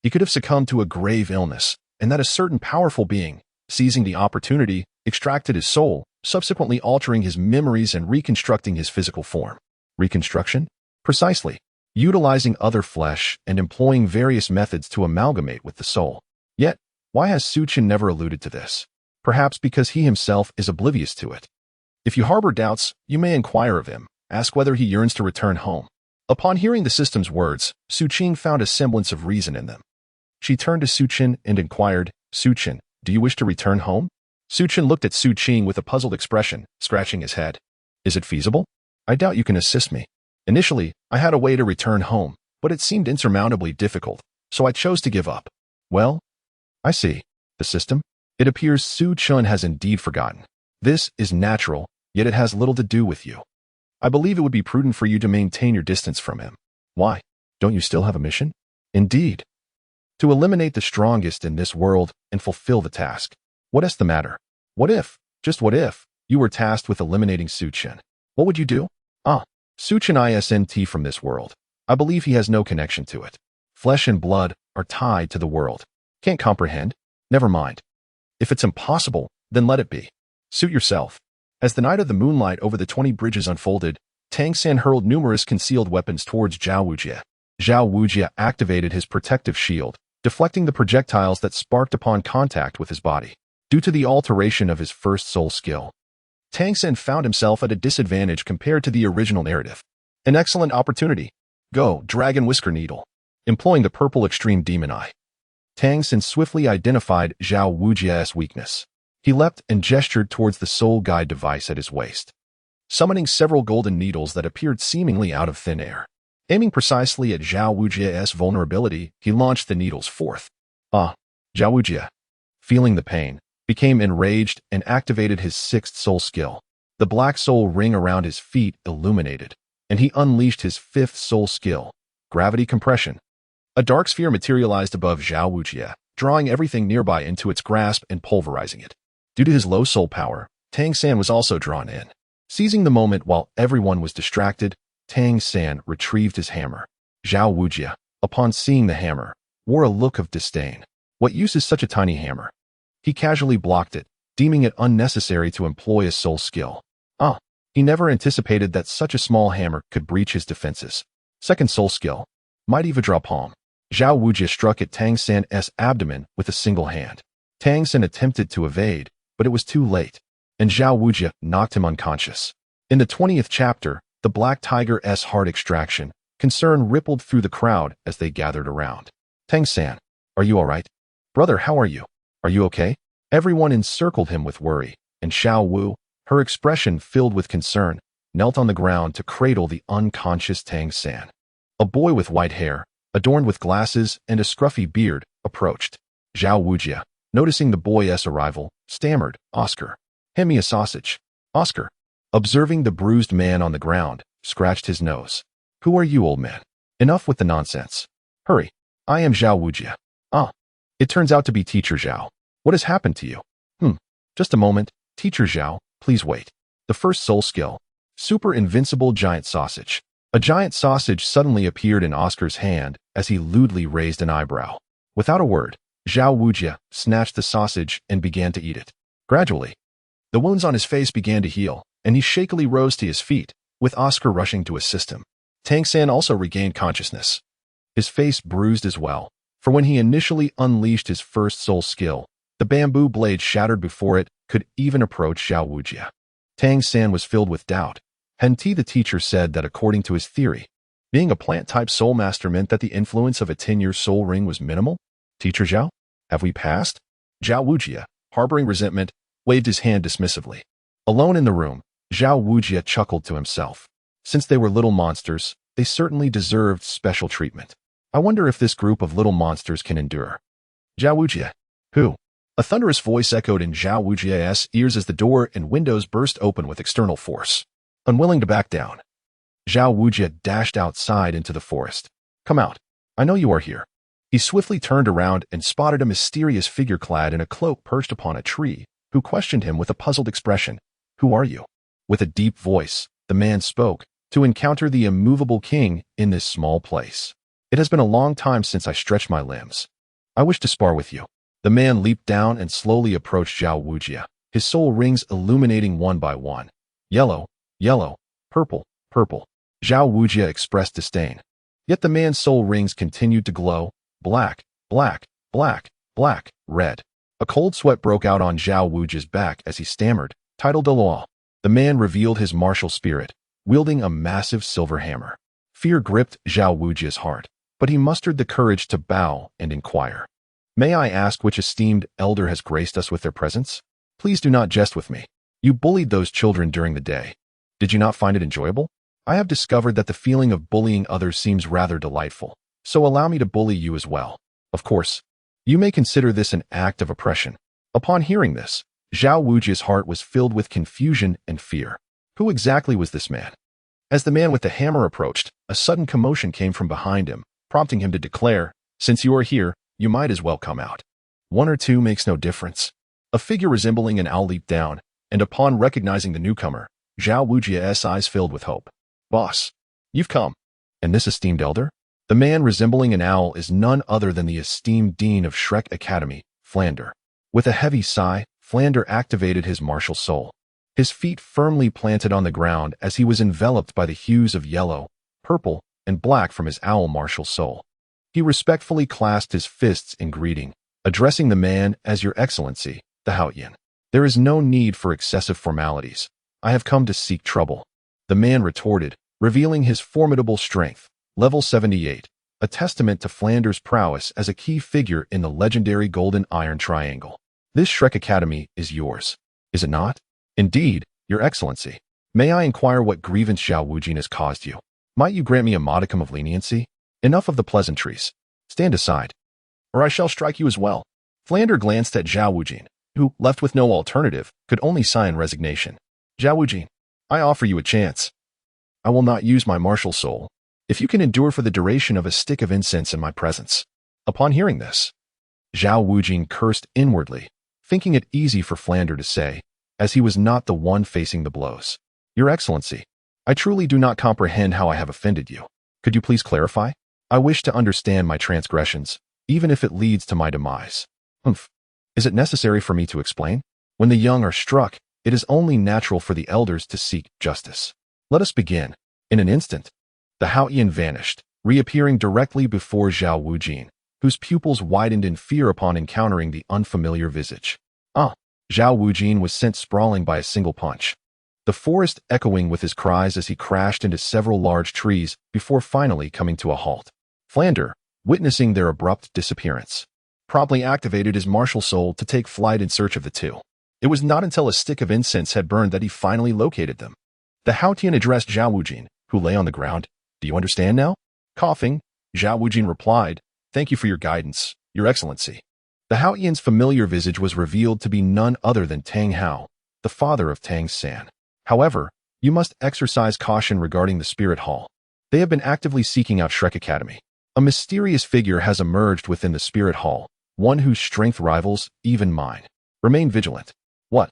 he could have succumbed to a grave illness, and that a certain powerful being, seizing the opportunity, extracted his soul, subsequently altering his memories and reconstructing his physical form. Reconstruction? Precisely. Utilizing other flesh and employing various methods to amalgamate with the soul. Yet, why has Su Chen never alluded to this? Perhaps because he himself is oblivious to it. If you harbor doubts, you may inquire of him, ask whether he yearns to return home. Upon hearing the system's words, Su Chen found a semblance of reason in them. She turned to Su Chen and inquired, Su Chen, do you wish to return home? Su Chen looked at Su Chen with a puzzled expression, scratching his head. Is it feasible? I doubt you can assist me. Initially, I had a way to return home, but it seemed insurmountably difficult, so I chose to give up. Well, I see. The system? It appears Su Chen has indeed forgotten. This is natural, yet it has little to do with you. I believe it would be prudent for you to maintain your distance from him. Why? Don't you still have a mission? Indeed. To eliminate the strongest in this world and fulfill the task. What is the matter? What if, just what if, you were tasked with eliminating Su Chen? What would you do? Su Chen isn't from this world. I believe he has no connection to it. Flesh and blood are tied to the world. Can't comprehend? Never mind. If it's impossible, then let it be. Suit yourself. As the night of the moonlight over the 20 bridges unfolded, Tang San hurled numerous concealed weapons towards Zhao Wujie. Zhao Wujie activated his protective shield, deflecting the projectiles that sparked upon contact with his body. Due to the alteration of his first soul skill, Tang San found himself at a disadvantage compared to the original narrative. An excellent opportunity. Go, Dragon Whisker Needle. Employing the purple extreme demon eye, Tang San swiftly identified Zhao Wujie's weakness. He leapt and gestured towards the soul guide device at his waist, summoning several golden needles that appeared seemingly out of thin air. Aiming precisely at Zhao Wujie's vulnerability, he launched the needles forth. Zhao Wujie, feeling the pain, became enraged and activated his sixth soul skill. The black soul ring around his feet illuminated, and he unleashed his fifth soul skill, gravity compression. A dark sphere materialized above Zhao Wujie, drawing everything nearby into its grasp and pulverizing it. Due to his low soul power, Tang San was also drawn in. Seizing the moment while everyone was distracted, Tang San retrieved his hammer. Zhao Wujia, upon seeing the hammer, wore a look of disdain. What use is such a tiny hammer? He casually blocked it, deeming it unnecessary to employ a soul skill. He never anticipated that such a small hammer could breach his defenses. Second soul skill, Mighty Vajra Palm. Zhao Wujia struck at Tang San's abdomen with a single hand. Tang San attempted to evade, but it was too late, and Zhao Wujia knocked him unconscious. In the 20th chapter, the Black Tiger's heart extraction, concern rippled through the crowd as they gathered around. Tang San, are you all right? Brother, how are you? Are you okay? Everyone encircled him with worry, and Xiao Wu, her expression filled with concern, knelt on the ground to cradle the unconscious Tang San. A boy with white hair, adorned with glasses and a scruffy beard, approached. Zhao Wujia, noticing the boy's arrival, stammered, "Oscar, hand me a sausage." Oscar, observing the bruised man on the ground, scratched his nose. "Who are you, old man? Enough with the nonsense. Hurry. I am Zhao Wujia." It turns out to be Teacher Zhao. What has happened to you? Just a moment, Teacher Zhao, please wait. The first soul skill, Super Invincible Giant Sausage. A giant sausage suddenly appeared in Oscar's hand as he lewdly raised an eyebrow. Without a word, Zhao Wujia snatched the sausage and began to eat it. Gradually, the wounds on his face began to heal, and he shakily rose to his feet, with Oscar rushing to assist him. Tang San also regained consciousness. His face bruised as well, for when he initially unleashed his first soul skill, the bamboo blade shattered before it could even approach Zhao Wujia. Tang San was filled with doubt. Henti the teacher said that according to his theory, being a plant-type soul master meant that the influence of a 10-year soul ring was minimal? Teacher Zhao, have we passed? Zhao Wujia, harboring resentment, waved his hand dismissively. Alone in the room, Zhao Wujia chuckled to himself. Since they were little monsters, they certainly deserved special treatment. I wonder if this group of little monsters can endure. Zhao Wujia. Who? A thunderous voice echoed in Zhao Wujia's ears as the door and windows burst open with external force. Unwilling to back down, Zhao Wujia dashed outside into the forest. Come out. I know you are here. He swiftly turned around and spotted a mysterious figure clad in a cloak perched upon a tree, who questioned him with a puzzled expression. Who are you? With a deep voice, the man spoke, to encounter the immovable king in this small place. It has been a long time since I stretched my limbs. I wish to spar with you. The man leaped down and slowly approached Zhao Wujia, his soul rings illuminating one by one. Yellow, yellow, purple, purple. Zhao Wujia expressed disdain. Yet the man's soul rings continued to glow. Black, black, black, black, red. A cold sweat broke out on Zhao Wujia's back as he stammered, "Title Douluo." The man revealed his martial spirit, wielding a massive silver hammer. Fear gripped Zhao Wujia's heart, but he mustered the courage to bow and inquire. May I ask which esteemed elder has graced us with their presence? Please do not jest with me. You bullied those children during the day. Did you not find it enjoyable? I have discovered that the feeling of bullying others seems rather delightful, so allow me to bully you as well. Of course, you may consider this an act of oppression. Upon hearing this, Zhao Wujia's heart was filled with confusion and fear. Who exactly was this man? As the man with the hammer approached, a sudden commotion came from behind him, prompting him to declare, "Since you are here, you might as well come out. One or two makes no difference." A figure resembling an owl leaped down, and upon recognizing the newcomer, Zhao Wujia's eyes filled with hope. "Boss, you've come. And this esteemed elder?" The man resembling an owl is none other than the esteemed dean of Shrek Academy, Flander. With a heavy sigh, Flander activated his martial soul. His feet firmly planted on the ground as he was enveloped by the hues of yellow, purple, and black from his owl martial soul. He respectfully clasped his fists in greeting, addressing the man as Your Excellency, the Haoyan. There is no need for excessive formalities. I have come to seek trouble. The man retorted, revealing his formidable strength, level 78, a testament to Flanders' prowess as a key figure in the legendary Golden Iron Triangle. This Shrek Academy is yours, is it not? Indeed, Your Excellency. May I inquire what grievance Zhao Wujin has caused you? Might you grant me a modicum of leniency? Enough of the pleasantries. Stand aside, or I shall strike you as well. Flander glanced at Zhao Wujin, who, left with no alternative, could only sigh in resignation. Zhao Wujin, I offer you a chance. I will not use my martial soul, if you can endure for the duration of a stick of incense in my presence. Upon hearing this, Zhao Wujing cursed inwardly, thinking it easy for Flander to say, as he was not the one facing the blows. Your Excellency, I truly do not comprehend how I have offended you. Could you please clarify? I wish to understand my transgressions, even if it leads to my demise. Humph. Is it necessary for me to explain? When the young are struck, it is only natural for the elders to seek justice. Let us begin. In an instant, the Haotian vanished, reappearing directly before Zhao Wujing, whose pupils widened in fear upon encountering the unfamiliar visage. Zhao Wujing was sent sprawling by a single punch, the forest echoing with his cries as he crashed into several large trees before finally coming to a halt. Flander, witnessing their abrupt disappearance, promptly activated his martial soul to take flight in search of the two. It was not until a stick of incense had burned that he finally located them. The Haotian addressed Zhao Wujing, who lay on the ground. Do you understand now? Coughing, Zhao Wujing replied, Thank you for your guidance, Your Excellency. The Haotian's familiar visage was revealed to be none other than Tang Hao, the father of Tang San. However, you must exercise caution regarding the Spirit Hall. They have been actively seeking out Shrek Academy. A mysterious figure has emerged within the Spirit Hall, one whose strength rivals even mine. Remain vigilant. What?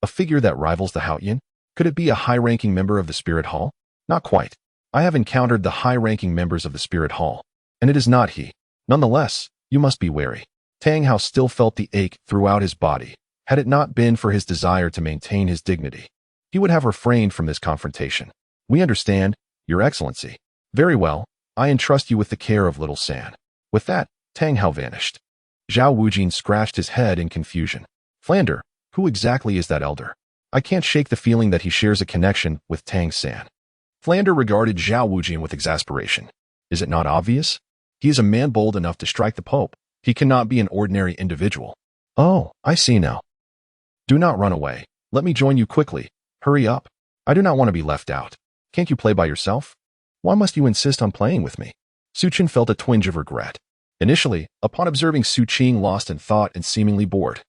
A figure that rivals the Haotian? Could it be a high-ranking member of the Spirit Hall? Not quite. I have encountered the high-ranking members of the Spirit Hall, and it is not he. Nonetheless, you must be wary. Tang Hao still felt the ache throughout his body. Had it not been for his desire to maintain his dignity, he would have refrained from this confrontation. We understand, Your Excellency. Very well, I entrust you with the care of little San. With that, Tang Hao vanished. Zhao Wujing scratched his head in confusion. Flander, who exactly is that elder? I can't shake the feeling that he shares a connection with Tang San. Flander regarded Zhao Wujing with exasperation. Is it not obvious? He is a man bold enough to strike the Pope. He cannot be an ordinary individual. Oh, I see now. Do not run away. Let me join you quickly. Hurry up. I do not want to be left out. Can't you play by yourself? Why must you insist on playing with me? Su Qin felt a twinge of regret. Initially, upon observing Su Qing lost in thought and seemingly bored,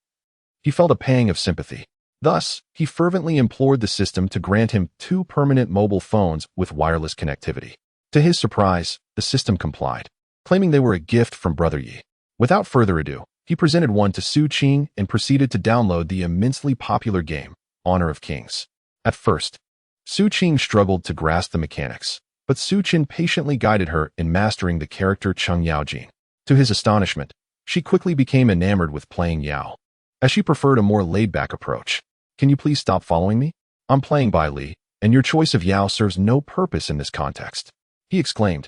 he felt a pang of sympathy. Thus, he fervently implored the system to grant him 2 permanent mobile phones with wireless connectivity. To his surprise, the system complied, claiming they were a gift from Brother Yi. Without further ado, he presented one to Su Qing and proceeded to download the immensely popular game, Honor of Kings. At first, Su Qing struggled to grasp the mechanics, but Su Qin patiently guided her in mastering the character Cheng Yaojin. To his astonishment, she quickly became enamored with playing Yao, as she preferred a more laid-back approach. Can you please stop following me? I'm playing Bai Li, and your choice of Yao serves no purpose in this context. He exclaimed.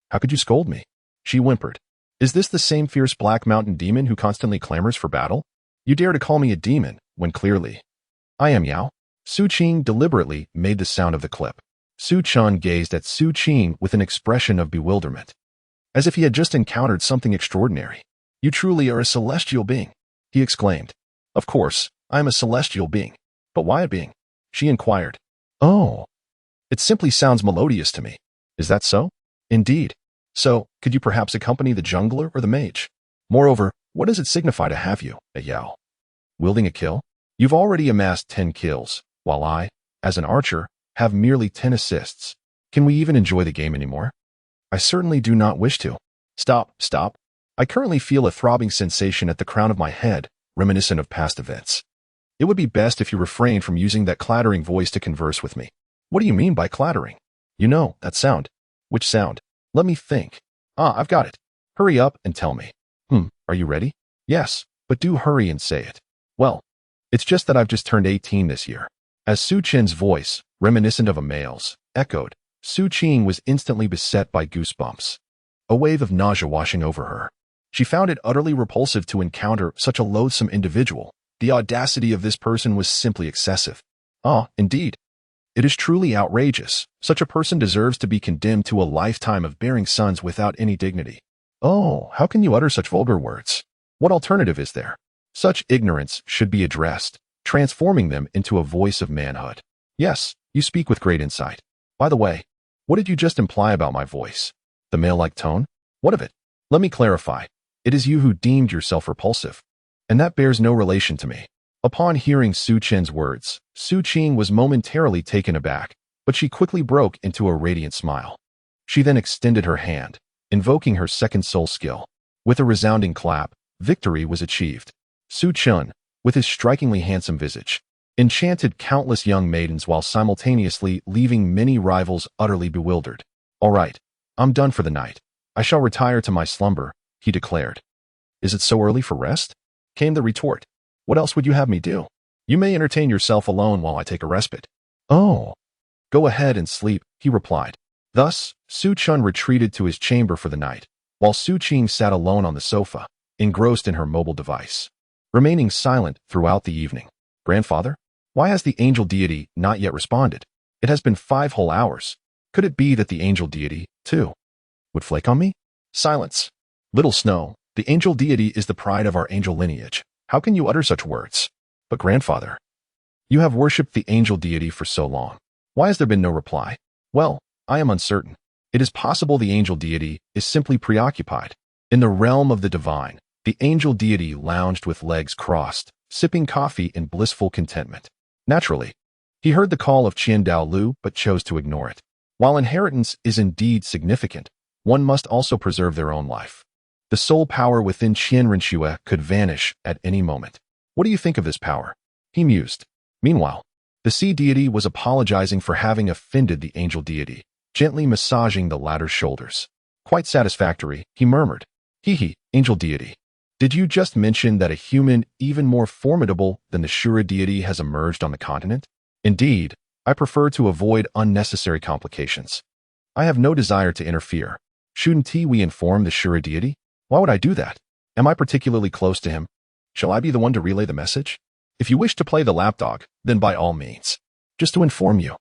How could you scold me? She whimpered. Is this the same fierce Black Mountain demon who constantly clamors for battle? You dare to call me a demon, when clearly I am Yao? Su Qing deliberately made the sound of the clip. Su Chun gazed at Su Qing with an expression of bewilderment, as if he had just encountered something extraordinary. You truly are a celestial being, he exclaimed. Of course, I am a celestial being. But why a being? She inquired. Oh, it simply sounds melodious to me. Is that so? Indeed. So, could you perhaps accompany the jungler or the mage? Moreover, what does it signify to have you, a Yao? Wielding a kill? You've already amassed 10 kills, while I, as an archer, have merely 10 assists. Can we even enjoy the game anymore? I certainly do not wish to. Stop. I currently feel a throbbing sensation at the crown of my head, reminiscent of past events. It would be best if you refrain from using that clattering voice to converse with me. What do you mean by clattering? You know, that sound. Which sound? Let me think. I've got it. Hurry up and tell me. Are you ready? Yes, but do hurry and say it. Well, it's just that I've just turned 18 this year. As Su Qin's voice, reminiscent of a male's, echoed, Su Qing was instantly beset by goosebumps. A wave of nausea washing over her. She found it utterly repulsive to encounter such a loathsome individual. The audacity of this person was simply excessive. Indeed. It is truly outrageous. Such a person deserves to be condemned to a lifetime of bearing sons without any dignity. Oh, how can you utter such vulgar words? What alternative is there? Such ignorance should be addressed, transforming them into a voice of manhood. Yes, you speak with great insight. By the way, what did you just imply about my voice? The male-like tone? What of it? Let me clarify. It is you who deemed yourself repulsive, and that bears no relation to me. Upon hearing Su Qin's words, Su Qing was momentarily taken aback, but she quickly broke into a radiant smile. She then extended her hand, invoking her second soul skill. With a resounding clap, Victory was achieved. Su Chun, with his strikingly handsome visage, enchanted countless young maidens while simultaneously leaving many rivals utterly bewildered. "All right, I'm done for the night. I shall retire to my slumber," he declared. "Is it so early for rest?" came the retort. "What else would you have me do? You may entertain yourself alone while I take a respite." "Oh, go ahead and sleep," he replied. Thus, Su Chun retreated to his chamber for the night, while Su Qing sat alone on the sofa, engrossed in her mobile device, remaining silent throughout the evening. "Grandfather, why has the angel deity not yet responded? It has been 5 whole hours. Could it be that the angel deity, too, would flake on me?" "Silence. Little Snow, the angel deity is the pride of our angel lineage. How can you utter such words?" "But grandfather, you have worshipped the angel deity for so long. Why has there been no reply?" "Well, I am uncertain. It is possible the angel deity is simply preoccupied." In the realm of the divine, the angel deity lounged with legs crossed, sipping coffee in blissful contentment. Naturally, he heard the call of Douluo but chose to ignore it. While inheritance is indeed significant, one must also preserve their own life. The soul power within Qianrenxue could vanish at any moment. "What do you think of this power?" he mused. Meanwhile, the sea deity was apologizing for having offended the angel deity, gently massaging the latter's shoulders. "Quite satisfactory," he murmured. "Hee, angel deity. Did you just mention that a human even more formidable than the Shura deity has emerged on the continent? Indeed, I prefer to avoid unnecessary complications. I have no desire to interfere. Shouldn't we inform the Shura deity? Why would I do that? Am I particularly close to him? Shall I be the one to relay the message? If you wish to play the lapdog, then by all means. Just to inform you,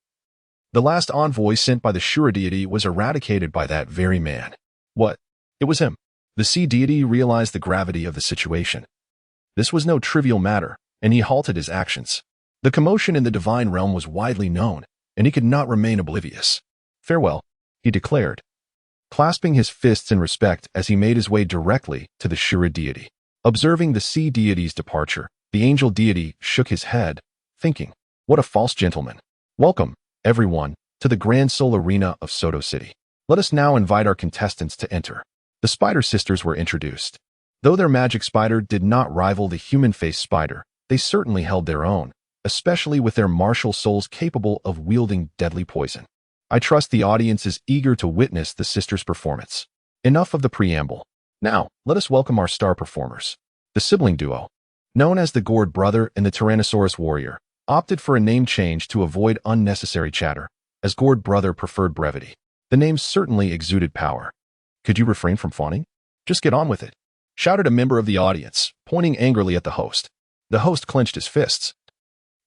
the last envoy sent by the Shura deity was eradicated by that very man." "What? It was him?" The sea deity realized the gravity of the situation. This was no trivial matter, and he halted his actions. The commotion in the divine realm was widely known, and he could not remain oblivious. "Farewell," he declared, clasping his fists in respect as he made his way directly to the Shura deity. Observing the sea deity's departure, the angel deity shook his head, thinking, "What a false gentleman. Welcome, everyone, to the Grand Soul Arena of Soto City. Let us now invite our contestants to enter." The Spider Sisters were introduced. Though their magic spider did not rival the human-faced spider, they certainly held their own, especially with their martial souls capable of wielding deadly poison. I trust the audience is eager to witness the sisters' performance. Enough of the preamble. Now, let us welcome our star performers. The sibling duo, known as the Gourd Brother and the Tyrannosaurus Warrior, opted for a name change to avoid unnecessary chatter, as Gourd Brother preferred brevity. The name certainly exuded power. "Could you refrain from fawning? Just get on with it," shouted a member of the audience, pointing angrily at the host. The host clenched his fists,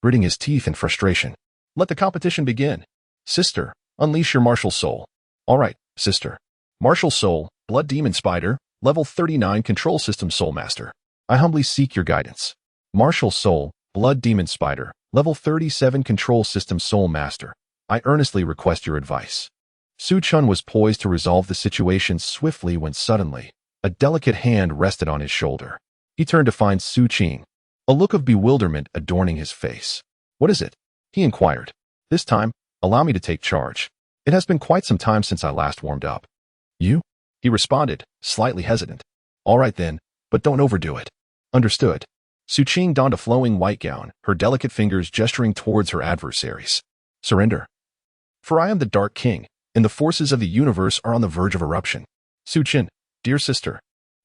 gritting his teeth in frustration. "Let the competition begin. Sister, unleash your martial soul." "All right, sister. Martial soul, Blood Demon Spider, level 39 Control System Soul Master. I humbly seek your guidance." "Martial soul, Blood Demon Spider, level 37 Control System Soul Master. I earnestly request your advice." Su Chun was poised to resolve the situation swiftly when suddenly, a delicate hand rested on his shoulder. He turned to find Su Qing, a look of bewilderment adorning his face. "What is it?" he inquired. "This time, allow me to take charge. It has been quite some time since I last warmed up." "You?" he responded, slightly hesitant. "All right then, but don't overdo it." "Understood." Su Qing donned a flowing white gown, her delicate fingers gesturing towards her adversaries. "Surrender. For I am the Dark King, and the forces of the universe are on the verge of eruption." "Su Qin, dear sister,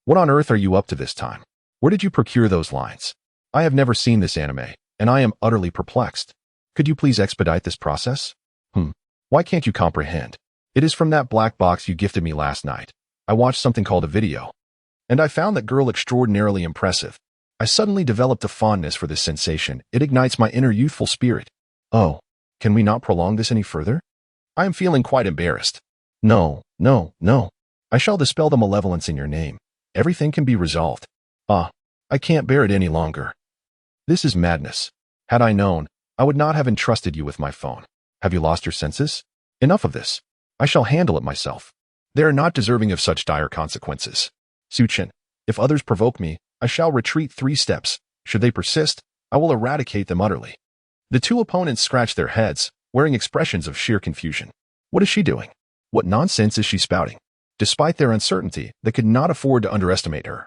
what on earth are you up to this time? Where did you procure those lines? I have never seen this anime, and I am utterly perplexed. Could you please expedite this process?" Why can't you comprehend? It is from that black box you gifted me last night. I watched something called a video, and I found that girl extraordinarily impressive. I suddenly developed a fondness for this sensation. It ignites my inner youthful spirit. Oh, can we not prolong this any further? I am feeling quite embarrassed. No. I shall dispel the malevolence in your name. Everything can be resolved. I can't bear it any longer. This is madness. Had I known, I would not have entrusted you with my phone. Have you lost your senses? Enough of this. I shall handle it myself. They are not deserving of such dire consequences. Su Qin, if others provoke me, I shall retreat 3 steps. Should they persist, I will eradicate them utterly. The two opponents scratched their heads, wearing expressions of sheer confusion. What is she doing? What nonsense is she spouting? Despite their uncertainty, they could not afford to underestimate her.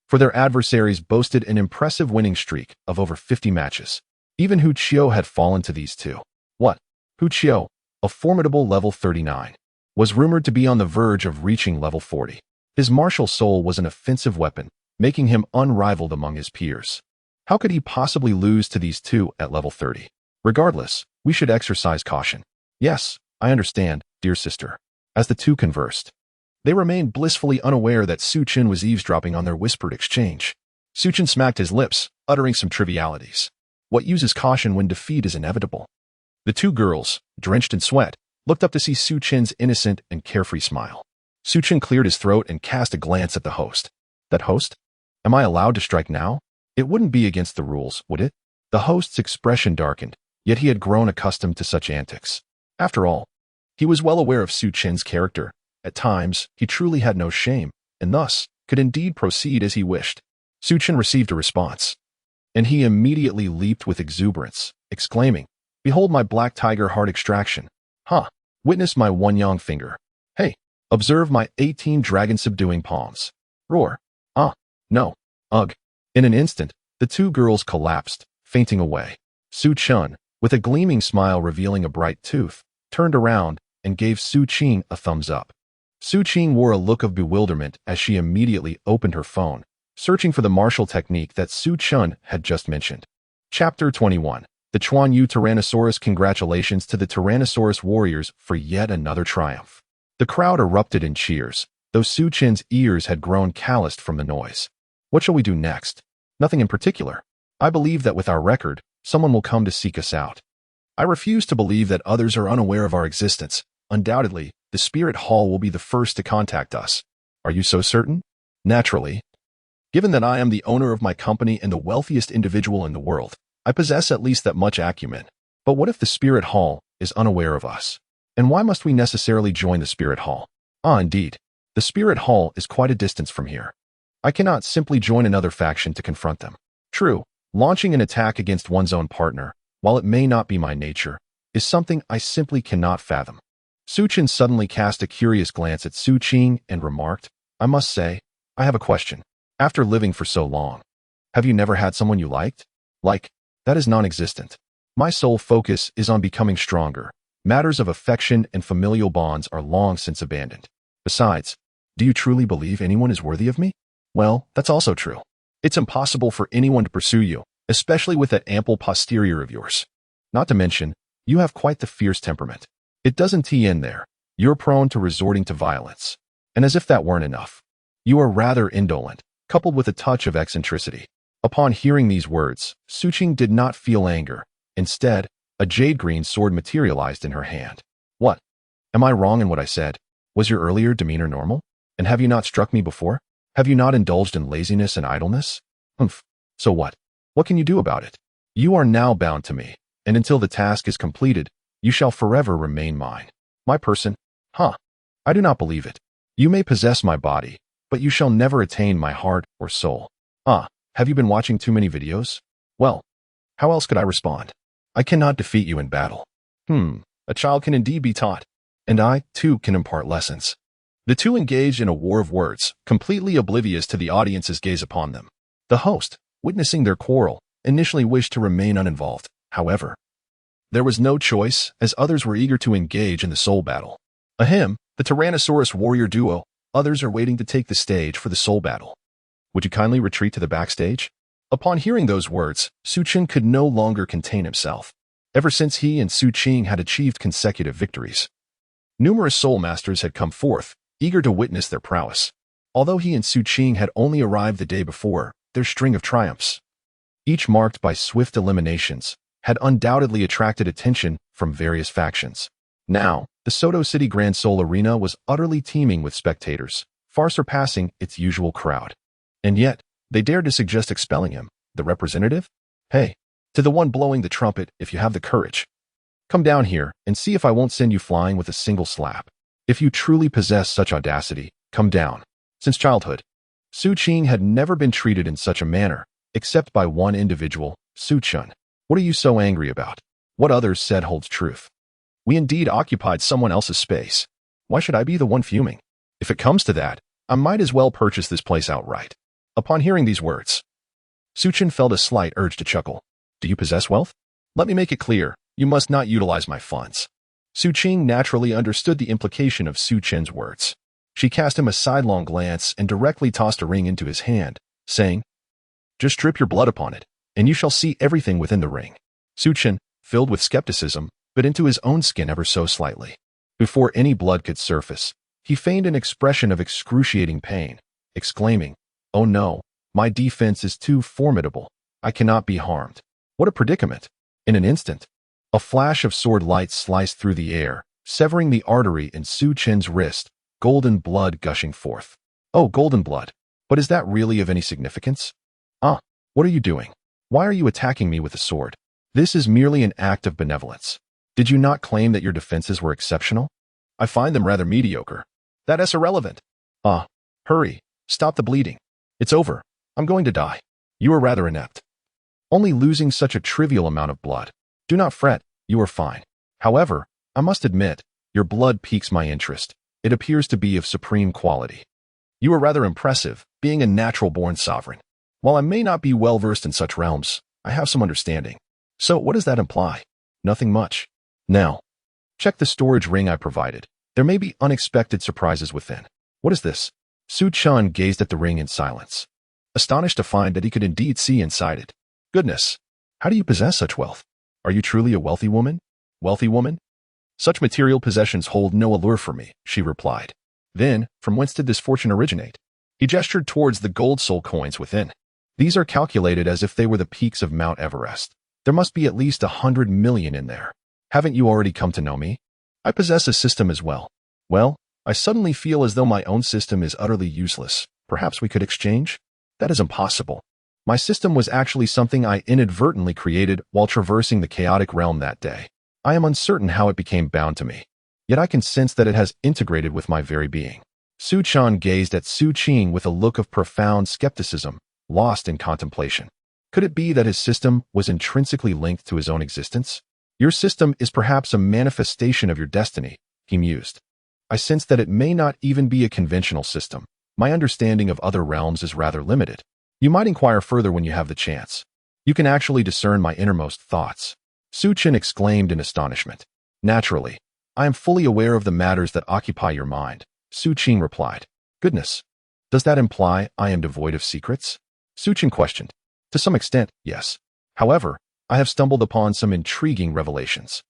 for their adversaries boasted an impressive winning streak of over 50 matches. Even Hu Qiu had fallen to these two. What? Hu Qiu, a formidable level 39, was rumored to be on the verge of reaching level 40. His martial soul was an offensive weapon, making him unrivaled among his peers. How could he possibly lose to these two at level 30? Regardless, we should exercise caution. Yes, I understand, dear sister. As the two conversed, they remained blissfully unaware that Su Chen was eavesdropping on their whispered exchange. Su Chen smacked his lips, uttering some trivialities. What uses caution when defeat is inevitable? The two girls, drenched in sweat, looked up to see Su Chen's innocent and carefree smile. Su Chen cleared his throat and cast a glance at the host. That host? Am I allowed to strike now? It wouldn't be against the rules, would it? The host's expression darkened, yet he had grown accustomed to such antics. After all, he was well aware of Su Chen's character. At times, he truly had no shame, and thus could indeed proceed as he wished. Su Chen received a response, and he immediately leaped with exuberance, exclaiming, "Behold my black tiger heart extraction! Ha! Witness my one yang finger! Hey! Observe my 18 dragon-subduing palms! Roar! Ah! No! Ugh!" In an instant, the two girls collapsed, fainting away. Su Chen, with a gleaming smile revealing a bright tooth, turned around and gave Su Qing a thumbs up. Su Qing wore a look of bewilderment as she immediately opened her phone, searching for the martial technique that Su Chen had just mentioned. Chapter 21. The Chuan Yu Tyrannosaurus. Congratulations to the Tyrannosaurus warriors for yet another triumph. The crowd erupted in cheers, though Su Chen's ears had grown calloused from the noise. What shall we do next? Nothing in particular. I believe that with our record, someone will come to seek us out. I refuse to believe that others are unaware of our existence. Undoubtedly, the Spirit Hall will be the first to contact us. Are you so certain? Naturally. Given that I am the owner of my company and the wealthiest individual in the world, I possess at least that much acumen. But what if the Spirit Hall is unaware of us? And why must we necessarily join the Spirit Hall? Ah, indeed. The Spirit Hall is quite a distance from here. I cannot simply join another faction to confront them. True, launching an attack against one's own partner, while it may not be my nature, is something I simply cannot fathom. Su Chen suddenly cast a curious glance at Su Qing and remarked, I must say, I have a question. After living for so long, have you never had someone you liked? That is non-existent. My sole focus is on becoming stronger. Matters of affection and familial bonds are long since abandoned. Besides, do you truly believe anyone is worthy of me? Well, that's also true. It's impossible for anyone to pursue you, especially with that ample posterior of yours. Not to mention, you have quite the fierce temperament. It doesn't end there. You're prone to resorting to violence. And as if that weren't enough, you are rather indolent, coupled with a touch of eccentricity. Upon hearing these words, Su Qing did not feel anger. Instead, a jade green sword materialized in her hand. What? Am I wrong in what I said? Was your earlier demeanor normal? And have you not struck me before? Have you not indulged in laziness and idleness? Humph. So what? What can you do about it? You are now bound to me, and until the task is completed, you shall forever remain mine. My person? Huh. I do not believe it. You may possess my body, but you shall never attain my heart or soul. Ah, have you been watching too many videos? Well, how else could I respond? I cannot defeat you in battle. A child can indeed be taught, and I, too, can impart lessons. The two engaged in a war of words, completely oblivious to the audience's gaze upon them. The host, witnessing their quarrel, initially wished to remain uninvolved. However, there was no choice, as others were eager to engage in the soul battle. Ahem, the Tyrannosaurus warrior duo, others are waiting to take the stage for the soul battle. Would you kindly retreat to the backstage? Upon hearing those words, Su Chen could no longer contain himself. Ever since he and Su Qing had achieved consecutive victories, numerous soul masters had come forth, eager to witness their prowess. Although he and Su Qing had only arrived the day before, their string of triumphs, each marked by swift eliminations, had undoubtedly attracted attention from various factions. Now, the Soto City Grand Soul Arena was utterly teeming with spectators, far surpassing its usual crowd. And yet, they dared to suggest expelling him, the representative? Hey, to the one blowing the trumpet, if you have the courage, come down here and see if I won't send you flying with a single slap. If you truly possess such audacity, come down. Since childhood, Su Qing had never been treated in such a manner, except by one individual, Su Chen. What are you so angry about? What others said holds truth. We indeed occupied someone else's space. Why should I be the one fuming? If it comes to that, I might as well purchase this place outright. Upon hearing these words, Su Chen felt a slight urge to chuckle. Do you possess wealth? Let me make it clear, you must not utilize my funds. Su Qing naturally understood the implication of Su Chen's words. She cast him a sidelong glance and directly tossed a ring into his hand, saying, Just drip your blood upon it, and you shall see everything within the ring. Su Chen, filled with skepticism, bit into his own skin ever so slightly. Before any blood could surface, he feigned an expression of excruciating pain, exclaiming, Oh no, my defense is too formidable. I cannot be harmed. What a predicament! In an instant, a flash of sword light sliced through the air, severing the artery in Su Chen's wrist, golden blood gushing forth. Oh, golden blood. But is that really of any significance? What are you doing? Why are you attacking me with a sword? This is merely an act of benevolence. Did you not claim that your defenses were exceptional? I find them rather mediocre. That is irrelevant. Hurry. Stop the bleeding. It's over. I'm going to die. You are rather inept. Only losing such a trivial amount of blood. Do not fret. You are fine. However, I must admit, your blood piques my interest. It appears to be of supreme quality. You are rather impressive, being a natural-born sovereign. While I may not be well-versed in such realms, I have some understanding. So what does that imply? Nothing much. Now, check the storage ring I provided. There may be unexpected surprises within. What is this? Su Chen gazed at the ring in silence, astonished to find that he could indeed see inside it. Goodness, how do you possess such wealth? Are you truly a wealthy woman? Wealthy woman? Such material possessions hold no allure for me, she replied. Then, from whence did this fortune originate? He gestured towards the gold soul coins within. These are calculated as if they were the peaks of Mount Everest. There must be at least 100 million in there. Haven't you already come to know me? I possess a system as well. Well, I suddenly feel as though my own system is utterly useless. Perhaps we could exchange? That is impossible. My system was actually something I inadvertently created while traversing the chaotic realm that day. I am uncertain how it became bound to me. Yet I can sense that it has integrated with my very being. Su Chen gazed at Su Qing with a look of profound skepticism, lost in contemplation. Could it be that his system was intrinsically linked to his own existence? Your system is perhaps a manifestation of your destiny, he mused. I sense that it may not even be a conventional system. My understanding of other realms is rather limited. You might inquire further when you have the chance. You can actually discern my innermost thoughts. Su Chen exclaimed in astonishment. Naturally, I am fully aware of the matters that occupy your mind, Su Qing replied. Goodness, does that imply I am devoid of secrets? Su Chen questioned. To some extent, yes. However, I have stumbled upon some intriguing revelations.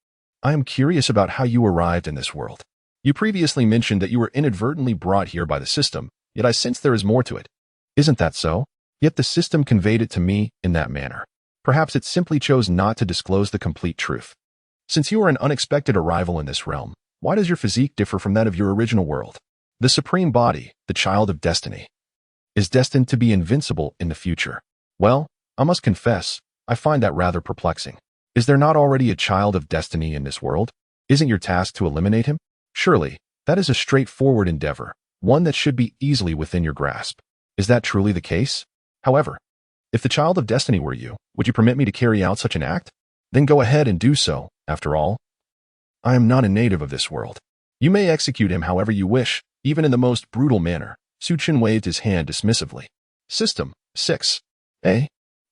I am curious about how you arrived in this world. You previously mentioned that you were inadvertently brought here by the system, yet I sense there is more to it. Isn't that so? Yet the system conveyed it to me in that manner. Perhaps it simply chose not to disclose the complete truth. Since you are an unexpected arrival in this realm, why does your physique differ from that of your original world? The supreme body, the child of destiny, is destined to be invincible in the future. Well, I must confess, I find that rather perplexing. Is there not already a child of destiny in this world? Isn't your task to eliminate him? Surely, that is a straightforward endeavor, one that should be easily within your grasp. Is that truly the case? However, if the child of destiny were you, would you permit me to carry out such an act? Then go ahead and do so, after all. I am not a native of this world. You may execute him however you wish, even in the most brutal manner. Su Chen waved his hand dismissively. System 6.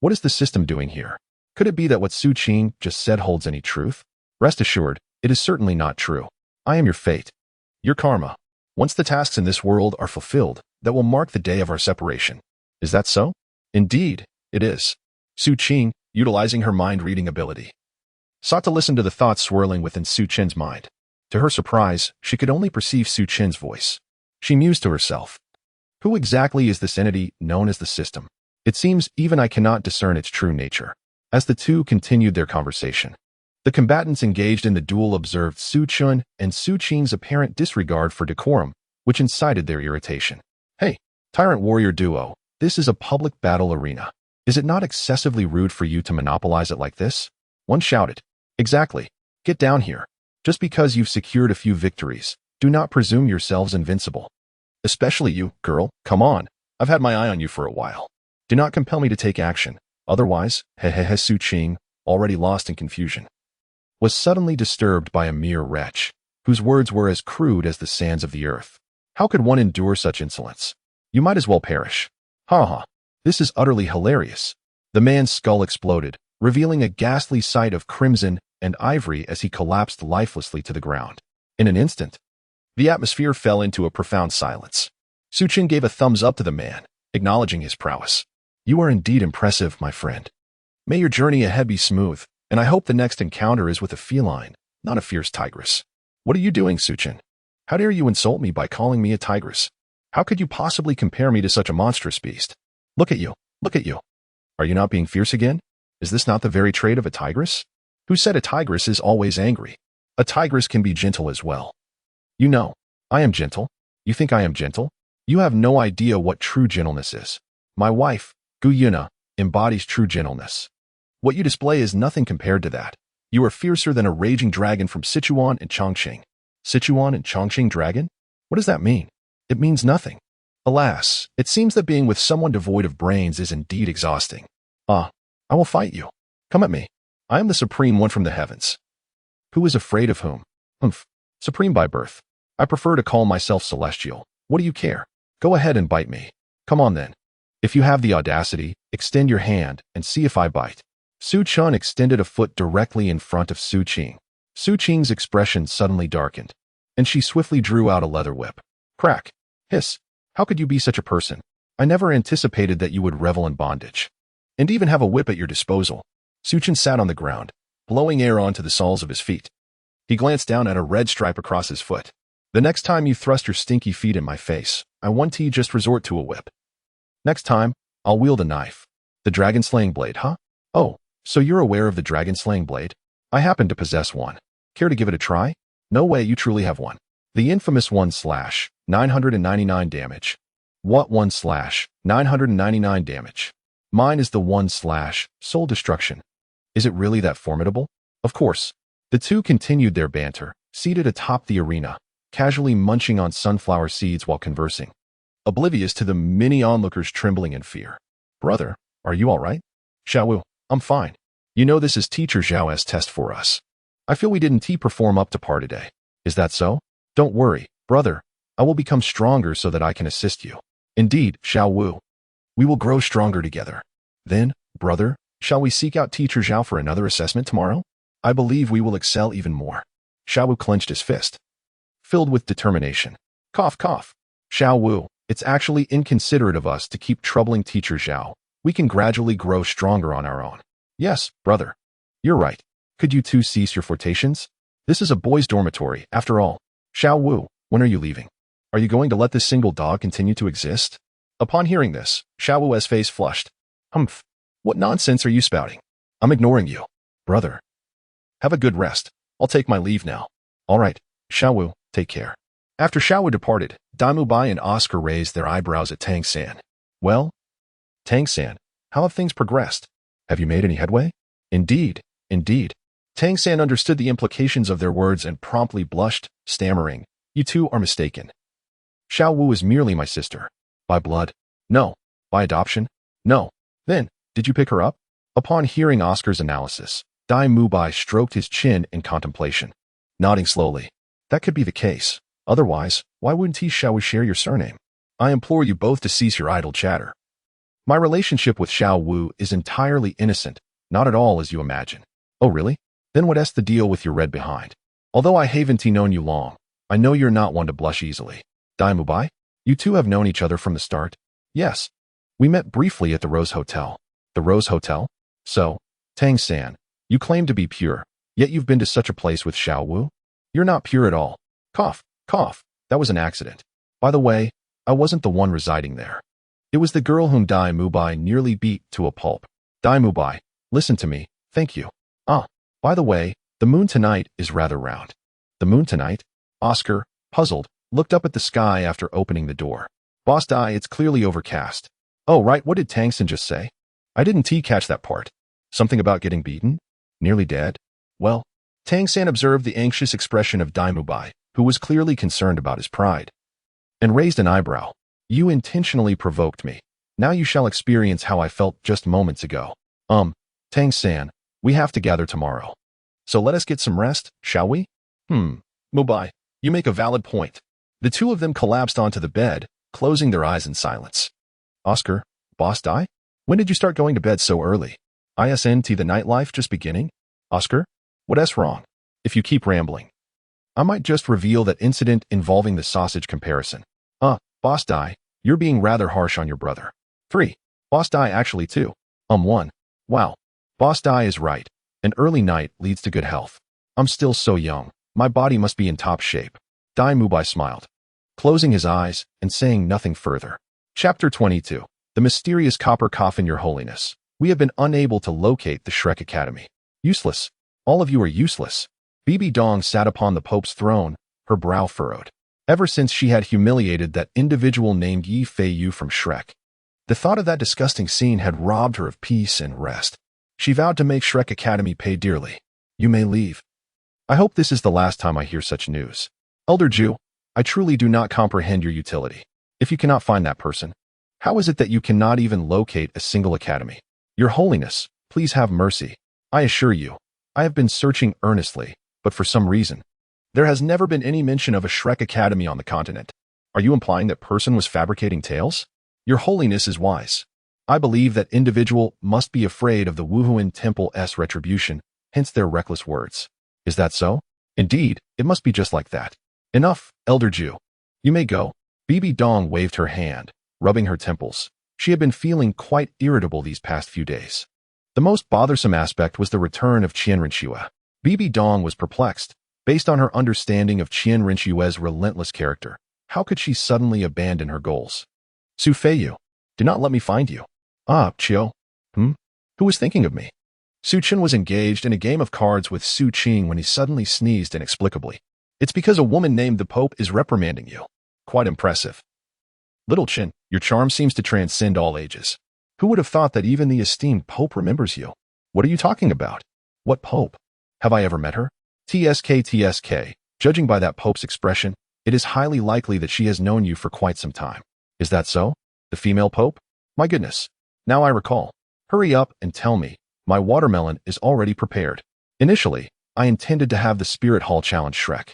What is the system doing here? Could it be that what Su Qing just said holds any truth? Rest assured, it is certainly not true. I am your fate, your karma. Once the tasks in this world are fulfilled, that will mark the day of our separation. Is that so? Indeed, it is. Su Qing, utilizing her mind-reading ability, sought to listen to the thoughts swirling within Su Chen's mind. To her surprise, she could only perceive Su Chen's voice. She mused to herself. Who exactly is this entity known as the system? It seems even I cannot discern its true nature. As the two continued their conversation, the combatants engaged in the duel observed Su Chen and Su Qing's apparent disregard for decorum, which incited their irritation. Hey, Tyrant Warrior Duo, this is a public battle arena. Is it not excessively rude for you to monopolize it like this? One shouted. Exactly. Get down here. Just because you've secured a few victories, do not presume yourselves invincible. Especially you, girl. Come on. I've had my eye on you for a while. Do not compel me to take action. Otherwise, Su Qing, already lost in confusion, was suddenly disturbed by a mere wretch, whose words were as crude as the sands of the earth. How could one endure such insolence? You might as well perish. Ha ha. This is utterly hilarious. The man's skull exploded, revealing a ghastly sight of crimson and ivory as he collapsed lifelessly to the ground. In an instant, the atmosphere fell into a profound silence. Suchin gave a thumbs up to the man, acknowledging his prowess. You are indeed impressive, my friend. May your journey ahead be smooth, and I hope the next encounter is with a feline, not a fierce tigress. What are you doing, Suchin? How dare you insult me by calling me a tigress? How could you possibly compare me to such a monstrous beast? Look at you, look at you. Are you not being fierce again? Is this not the very trait of a tigress? Who said a tigress is always angry? A tigress can be gentle as well. You know, I am gentle. You think I am gentle? You have no idea what true gentleness is. My wife, Gu Yuna, embodies true gentleness. What you display is nothing compared to that. You are fiercer than a raging dragon from Sichuan and Chongqing. Sichuan and Chongqing dragon? What does that mean? It means nothing. Alas, it seems that being with someone devoid of brains is indeed exhausting. I will fight you. Come at me. I am the supreme one from the heavens. Who is afraid of whom? Supreme by birth. I prefer to call myself celestial. What do you care? Go ahead and bite me. Come on then. If you have the audacity, extend your hand and see if I bite. Su Chun extended a foot directly in front of Su Qing. Su Qing's expression suddenly darkened, and she swiftly drew out a leather whip. Crack. Hiss. How could you be such a person? I never anticipated that you would revel in bondage. And even have a whip at your disposal. Su Chun sat on the ground, blowing air onto the soles of his feet. He glanced down at a red stripe across his foot. The next time you thrust your stinky feet in my face, I want you just resort to a whip. Next time, I'll wield a knife. The dragon-slaying blade, huh? Oh, so you're aware of the dragon-slaying blade? I happen to possess one. Care to give it a try? No way, you truly have one. The infamous 1/999 damage. What 1/999 damage? Mine is the 1/soul destruction. Is it really that formidable? Of course. The two continued their banter, seated atop the arena, casually munching on sunflower seeds while conversing, oblivious to the many onlookers trembling in fear. Brother, are you all right? Xiaowu, I'm fine. You know this is Teacher Zhao's test for us. I feel we didn't perform up to par today. Is that so? Don't worry, brother. I will become stronger so that I can assist you. Indeed, Xiaowu. We will grow stronger together. Then, brother, shall we seek out Teacher Zhao for another assessment tomorrow? I believe we will excel even more. Xiaowu clenched his fist, filled with determination. Cough, cough. Xiaowu, it's actually inconsiderate of us to keep troubling Teacher Zhao. We can gradually grow stronger on our own. Yes, brother. You're right. Could you two cease your flirtations? This is a boys' dormitory, after all. Xiaowu, when are you leaving? Are you going to let this single dog continue to exist? Upon hearing this, Xiaowu's face flushed. Humph. What nonsense are you spouting? I'm ignoring you. Brother. Have a good rest. I'll take my leave now. All right, Xiaowu, take care. After Xiaowu departed, Daimu Bai and Oscar raised their eyebrows at Tang San. Well, Tang San, how have things progressed? Have you made any headway? Indeed, indeed. Tang San understood the implications of their words and promptly blushed, stammering, You two are mistaken. Xiaowu is merely my sister. By blood? No. By adoption? No. Then, did you pick her up? Upon hearing Oscar's analysis, Dai Mubai stroked his chin in contemplation, nodding slowly. That could be the case. Otherwise, why wouldn't Xiaowu share your surname? I implore you both to cease your idle chatter. My relationship with Xiaowu is entirely innocent, not at all as you imagine. Oh really? Then what's the deal with your red behind? Although I haven't known you long, I know you're not one to blush easily. Dai Mubai? You two have known each other from the start? Yes. We met briefly at the Rose Hotel. The Rose Hotel? So, Tang San, you claim to be pure, yet you've been to such a place with Xiaowu? You're not pure at all. Cough, cough, that was an accident. By the way, I wasn't the one residing there. It was the girl whom Dai Mubai nearly beat to a pulp. Dai Mubai, listen to me, thank you. By the way, the moon tonight is rather round. The moon tonight? Oscar, puzzled, looked up at the sky after opening the door. Boss Dai, it's clearly overcast. Oh right, what did Tang San just say? I didn't catch that part. Something about getting beaten? Nearly dead? Well, Tang San observed the anxious expression of Dai Mubai, who was clearly concerned about his pride, and raised an eyebrow. You intentionally provoked me. Now you shall experience how I felt just moments ago. Tang San, we have to gather tomorrow. So let us get some rest, shall we? Mubai, you make a valid point. The two of them collapsed onto the bed, closing their eyes in silence. Oscar, Boss die? When did you start going to bed so early? ISNT the nightlife just beginning? Oscar? What's wrong? If you keep rambling, I might just reveal that incident involving the sausage comparison. Boss die, you're being rather harsh on your brother. 3. Boss die actually 2. 1. Wow. Boss die is right. An early night leads to good health. I'm still so young. My body must be in top shape. Dai Mubai smiled, closing his eyes and saying nothing further. Chapter 22. The mysterious copper coffin, Your Holiness. We have been unable to locate the Shrek Academy. Useless. All of you are useless. Bibi Dong sat upon the Pope's throne, her brow furrowed. Ever since she had humiliated that individual named Yi Fei Yu from Shrek, the thought of that disgusting scene had robbed her of peace and rest. She vowed to make Shrek Academy pay dearly. You may leave. I hope this is the last time I hear such news. Elder Jew, I truly do not comprehend your utility. If you cannot find that person, how is it that you cannot even locate a single academy? Your Holiness, please have mercy. I assure you, I have been searching earnestly, but for some reason, there has never been any mention of a Shrek Academy on the continent. Are you implying that person was fabricating tales? Your Holiness is wise. I believe that individual must be afraid of the Wuhuan Temple's retribution, hence their reckless words. Is that so? Indeed, it must be just like that. Enough, Elder Jew. You may go. Bibi Dong waved her hand, rubbing her temples. She had been feeling quite irritable these past few days. The most bothersome aspect was the return of Qian Rinxue. Bibi Dong was perplexed. Based on her understanding of Qian Rinxue's relentless character, how could she suddenly abandon her goals? Su Feiyu, do not let me find you. Chio. Who was thinking of me? Su Chen was engaged in a game of cards with Su Qing when he suddenly sneezed inexplicably. It's because a woman named the Pope is reprimanding you. Quite impressive. Little Chen, your charm seems to transcend all ages. Who would have thought that even the esteemed Pope remembers you? What are you talking about? What Pope? Have I ever met her? TSK. Judging by that Pope's expression, it is highly likely that she has known you for quite some time. Is that so? The female Pope? My goodness. Now I recall. Hurry up and tell me. My watermelon is already prepared. Initially, I intended to have the Spirit Hall challenge Shrek,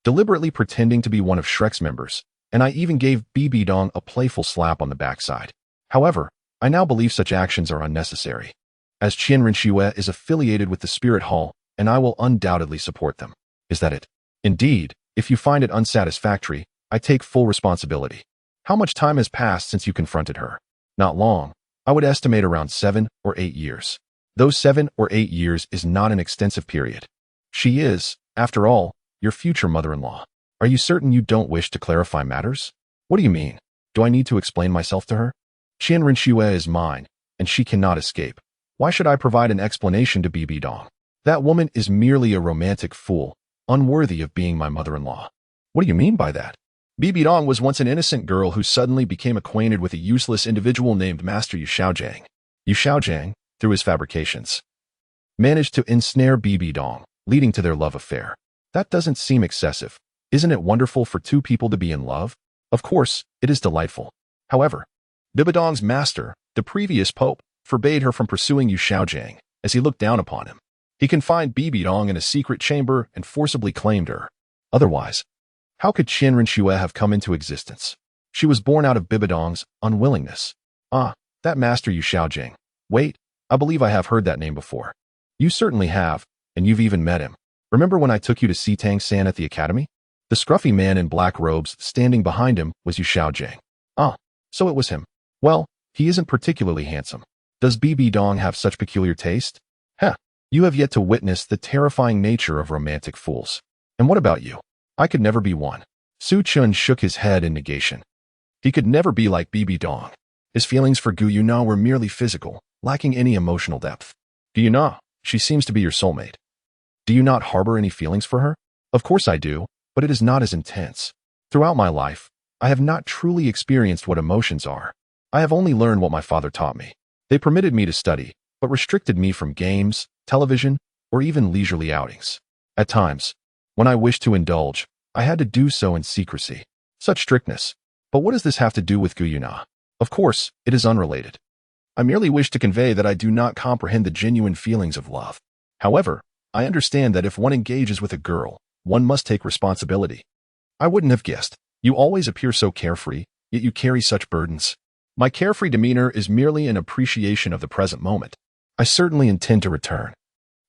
deliberately pretending to be one of Shrek's members, and I even gave Bibi Dong a playful slap on the backside. However, I now believe such actions are unnecessary, as Qian Rinxue is affiliated with the Spirit Hall, and I will undoubtedly support them. Is that it? Indeed, if you find it unsatisfactory, I take full responsibility. How much time has passed since you confronted her? Not long. I would estimate around 7 or 8 years. Those 7 or 8 years is not an extensive period. She is, after all, your future mother-in-law. Are you certain you don't wish to clarify matters? What do you mean? Do I need to explain myself to her? Qian Rinxue is mine, and she cannot escape. Why should I provide an explanation to Bibi Dong? That woman is merely a romantic fool, unworthy of being my mother-in-law. What do you mean by that? Bibi Dong was once an innocent girl who suddenly became acquainted with a useless individual named Master Yu Xiaojiang. Yu Xiaojiang, through his fabrications, managed to ensnare Bibi Dong, leading to their love affair. That doesn't seem excessive. Isn't it wonderful for two people to be in love? Of course, it is delightful. However, Bibi Dong's master, the previous Pope, forbade her from pursuing Yu Xiaojiang, as he looked down upon him. He confined Bibi Dong in a secret chamber and forcibly claimed her. Otherwise, how could Qian Rinxue have come into existence? She was born out of Bibi Dong's unwillingness. That Master Yu Xiaojiang. Wait, I believe I have heard that name before. You certainly have, and you've even met him. Remember when I took you to Sitang San at the academy? The scruffy man in black robes standing behind him was Yu Xiaojiang. So it was him. Well, he isn't particularly handsome. Does Bibi Dong have such peculiar taste? You have yet to witness the terrifying nature of romantic fools. And what about you? I could never be one. Su Chun shook his head in negation. He could never be like Bibi Dong. His feelings for Gu Yuna were merely physical, lacking any emotional depth. Gu Yuna, she seems to be your soulmate. Do you not harbor any feelings for her? Of course I do, but it is not as intense. Throughout my life, I have not truly experienced what emotions are. I have only learned what my father taught me. They permitted me to study, but restricted me from games, television, or even leisurely outings. At times, when I wished to indulge, I had to do so in secrecy. Such strictness. But what does this have to do with Gu Yuna? Of course, it is unrelated. I merely wish to convey that I do not comprehend the genuine feelings of love. However, I understand that if one engages with a girl, one must take responsibility. I wouldn't have guessed. You always appear so carefree, yet you carry such burdens. My carefree demeanor is merely an appreciation of the present moment. I certainly intend to return.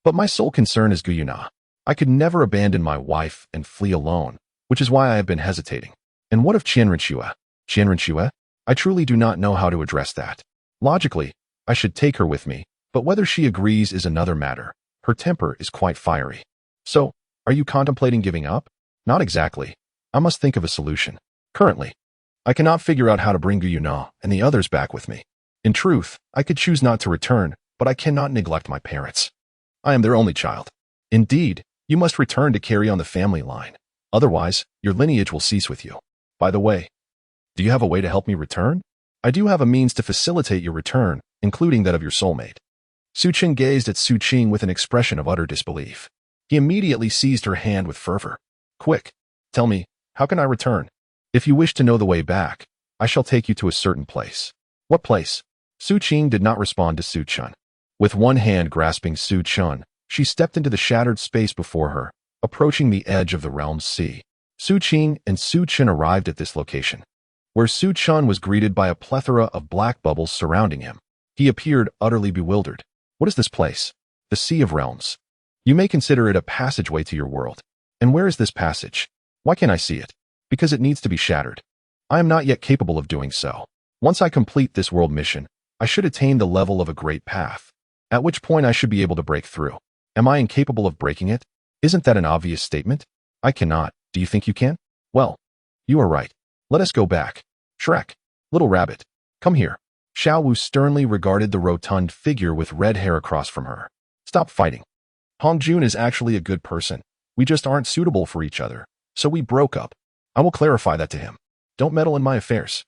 But my sole concern is Guyuna. I could never abandon my wife and flee alone, which is why I have been hesitating. And what of Qianrenxue? Qianrenxue? I truly do not know how to address that. Logically, I should take her with me, but whether she agrees is another matter. Her temper is quite fiery. So, are you contemplating giving up? Not exactly. I must think of a solution. Currently, I cannot figure out how to bring Guyuna and the others back with me. In truth, I could choose not to return, but I cannot neglect my parents. I am their only child. Indeed, you must return to carry on the family line. Otherwise, your lineage will cease with you. By the way, do you have a way to help me return? I do have a means to facilitate your return, including that of your soulmate. Su Qing gazed at Su Qing with an expression of utter disbelief. He immediately seized her hand with fervor. Quick, tell me, how can I return? If you wish to know the way back, I shall take you to a certain place. What place? Su Qing did not respond to Su Chun. With one hand grasping Su Chun, she stepped into the shattered space before her, approaching the edge of the realm's sea. Su Qing and Su Chun arrived at this location, where Su Chun was greeted by a plethora of black bubbles surrounding him. He appeared utterly bewildered. What is this place? The Sea of Realms. You may consider it a passageway to your world. And where is this passage? Why can't I see it? Because it needs to be shattered. I am not yet capable of doing so. Once I complete this world mission, I should attain the level of a great path, at which point I should be able to break through. Am I incapable of breaking it? Isn't that an obvious statement? I cannot. Do you think you can? Well, you are right. Let us go back. Shrek, little rabbit, come here. Xiao Wu sternly regarded the rotund figure with red hair across from her. Stop fighting. Hong Jun is actually a good person. We just aren't suitable for each other, so we broke up. I will clarify that to him. Don't meddle in my affairs.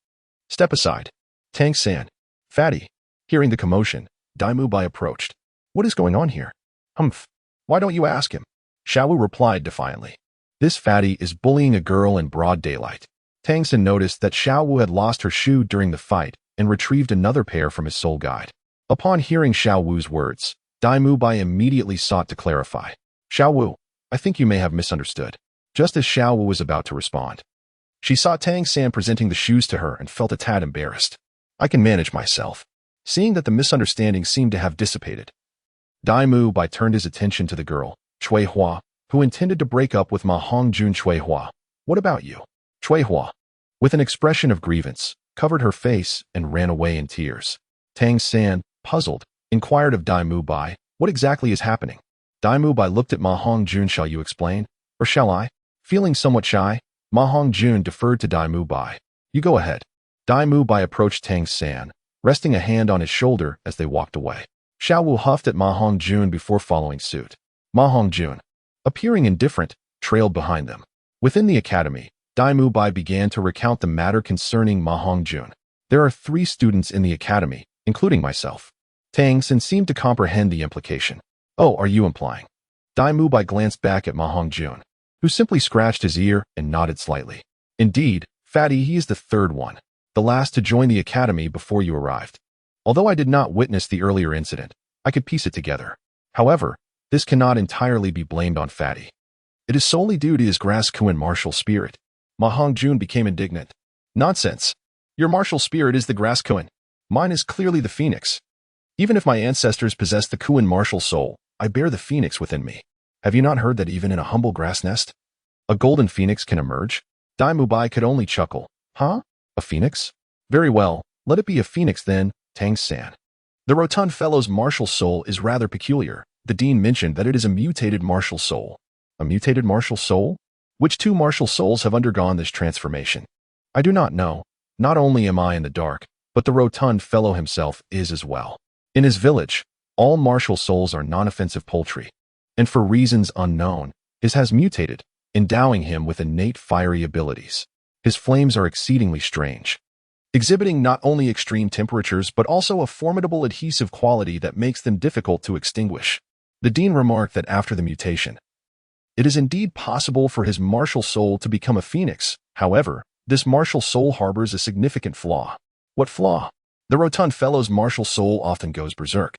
Step aside. Tang San. Fatty. Hearing the commotion, Daimu Bai approached. What is going on here? Humph. Why don't you ask him? Xiao Wu replied defiantly. This fatty is bullying a girl in broad daylight. Tang San noticed that Xiao Wu had lost her shoe during the fight and retrieved another pair from his soul guide. Upon hearing Xiao Wu's words, Daimu Bai immediately sought to clarify. Xiao Wu, I think you may have misunderstood. Just as Xiao Wu was about to respond, she saw Tang San presenting the shoes to her and felt a tad embarrassed. I can manage myself. Seeing that the misunderstanding seemed to have dissipated, Daimu Bai turned his attention to the girl, Cui Hua, who intended to break up with Ma Hongjun. Cui Hua, what about you? Cui Hua, with an expression of grievance, covered her face and ran away in tears. Tang San, puzzled, inquired of Daimu Bai, what exactly is happening? Daimu Bai looked at Ma Hongjun. Shall you explain? Or shall I? Feeling somewhat shy, Ma Hongjun deferred to Daimu Bai. You go ahead. Daimu Bai approached Tang San, resting a hand on his shoulder as they walked away. Xiao Wu huffed at Ma Hongjun before following suit. Ma Hongjun, appearing indifferent, trailed behind them. Within the academy, Daimu Bai began to recount the matter concerning Ma Hongjun. There are 3 students in the academy, including myself. Tang San seemed to comprehend the implication. Oh, are you implying? Daimu Bai glanced back at Ma Hongjun, who simply scratched his ear and nodded slightly. Indeed, Fatty, he is the 3rd one, the last to join the academy before you arrived. Although I did not witness the earlier incident, I could piece it together. However, this cannot entirely be blamed on Fatty. It is solely due to his Grass-Kuan martial spirit. Ma Hongjun became indignant. Nonsense. Your martial spirit is the Grass-Kuan. Mine is clearly the Phoenix. Even if my ancestors possessed the Kuan martial soul, I bear the Phoenix within me. Have you not heard that even in a humble grass nest, a golden phoenix can emerge? Daimu Bai could only chuckle. Huh? A phoenix? Very well, let it be a phoenix then, Tang San. The rotund fellow's martial soul is rather peculiar. The dean mentioned that it is a mutated martial soul. A mutated martial soul? Which 2 martial souls have undergone this transformation? I do not know. Not only am I in the dark, but the rotund fellow himself is as well. In his village, all martial souls are non-offensive poultry, and for reasons unknown, his has mutated, endowing him with innate fiery abilities. His flames are exceedingly strange, exhibiting not only extreme temperatures but also a formidable adhesive quality that makes them difficult to extinguish. The dean remarked that after the mutation, it is indeed possible for his martial soul to become a phoenix. However, this martial soul harbors a significant flaw. What flaw? The rotund fellow's martial soul often goes berserk,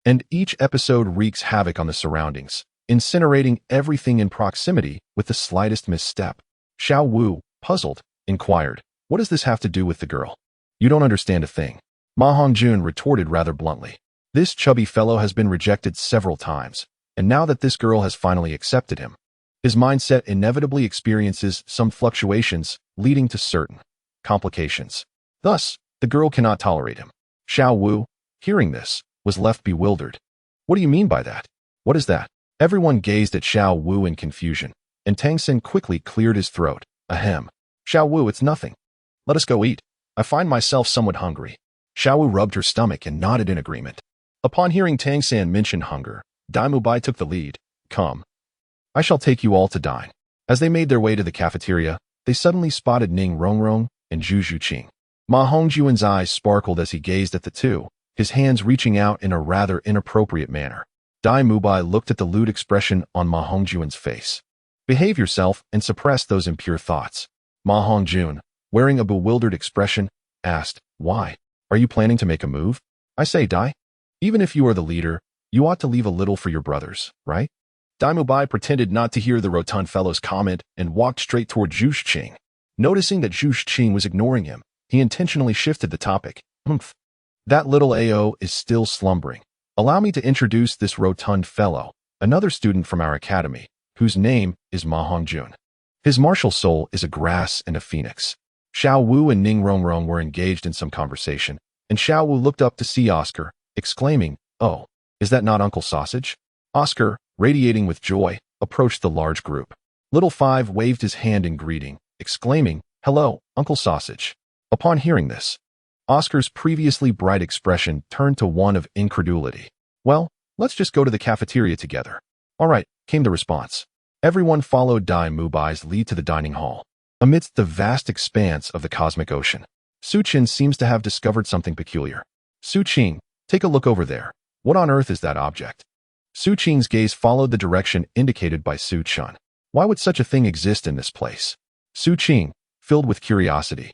and each episode wreaks havoc on the surroundings, incinerating everything in proximity with the slightest misstep. Xiao Wu, puzzled, inquired, what does this have to do with the girl? You don't understand a thing. Ma Hongjun retorted rather bluntly. This chubby fellow has been rejected several times, and now that this girl has finally accepted him, his mindset inevitably experiences some fluctuations leading to certain complications. Thus, the girl cannot tolerate him. Xiao Wu, hearing this, was left bewildered. What do you mean by that? What is that? Everyone gazed at Xiao Wu in confusion, and Tang Xin quickly cleared his throat. Ahem. Xiao Wu, it's nothing. Let us go eat. I find myself somewhat hungry. Xiao Wu rubbed her stomach and nodded in agreement. Upon hearing Tang San mention hunger, Dai Mubai took the lead. Come. I shall take you all to dine. As they made their way to the cafeteria, they suddenly spotted Ning Rongrong and Zhu Zhuqing. Ma Hongjuan's eyes sparkled as he gazed at the two, his hands reaching out in a rather inappropriate manner. Dai Mubai looked at the lewd expression on Ma Hongjuan's face. Behave yourself and suppress those impure thoughts. Ma Hongjun, wearing a bewildered expression, asked, Why? Are you planning to make a move? I say, Dai. Even if you are the leader, you ought to leave a little for your brothers, right? Dai Mubai pretended not to hear the rotund fellow's comment and walked straight toward Zhu Zhuqing. Noticing that Zhu Zhuqing was ignoring him, he intentionally shifted the topic. That little AO is still slumbering. Allow me to introduce this rotund fellow, another student from our academy, whose name is Ma Hongjun. His martial soul is a grass and a phoenix. Xiao Wu and Ning Rongrong were engaged in some conversation, and Xiao Wu looked up to see Oscar, exclaiming, Oh, is that not Uncle Sausage? Oscar, radiating with joy, approached the large group. Little Five waved his hand in greeting, exclaiming, Hello, Uncle Sausage. Upon hearing this, Oscar's previously bright expression turned to one of incredulity. Well, let's just go to the cafeteria together. All right, came the response. Everyone followed Dai Mubai's lead to the dining hall. Amidst the vast expanse of the cosmic ocean, Su Qin seems to have discovered something peculiar. Su Qing, take a look over there. What on earth is that object? Su Qing's gaze followed the direction indicated by Su Chun. Why would such a thing exist in this place? Su Qing, filled with curiosity,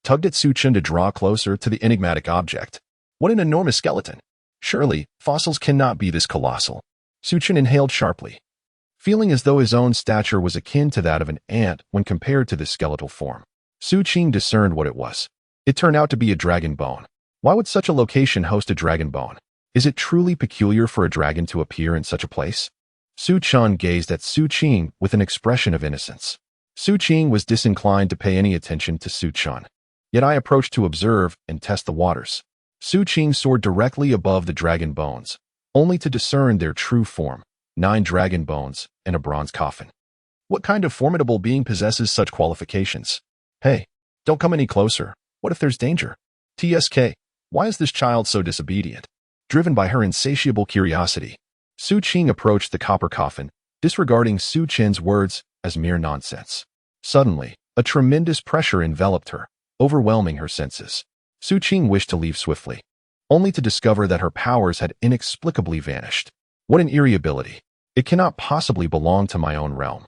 tugged at Su Chun to draw closer to the enigmatic object. What an enormous skeleton! Surely, fossils cannot be this colossal. Su Chun inhaled sharply, feeling as though his own stature was akin to that of an ant when compared to this skeletal form. Su Qing discerned what it was. It turned out to be a dragon bone. Why would such a location host a dragon bone? Is it truly peculiar for a dragon to appear in such a place? Su Chun gazed at Su Qing with an expression of innocence. Su Qing was disinclined to pay any attention to Su Chun. Yet I approached to observe and test the waters. Su Qing soared directly above the dragon bones, only to discern their true form, 9 dragon bones and a bronze coffin. What kind of formidable being possesses such qualifications? Hey, don't come any closer. What if there's danger? TSK, why is this child so disobedient? Driven by her insatiable curiosity, Su Qing approached the copper coffin, disregarding Su Qin's words as mere nonsense. Suddenly, a tremendous pressure enveloped her, overwhelming her senses. Su Qing wished to leave swiftly, only to discover that her powers had inexplicably vanished. What an eerie ability. It cannot possibly belong to my own realm.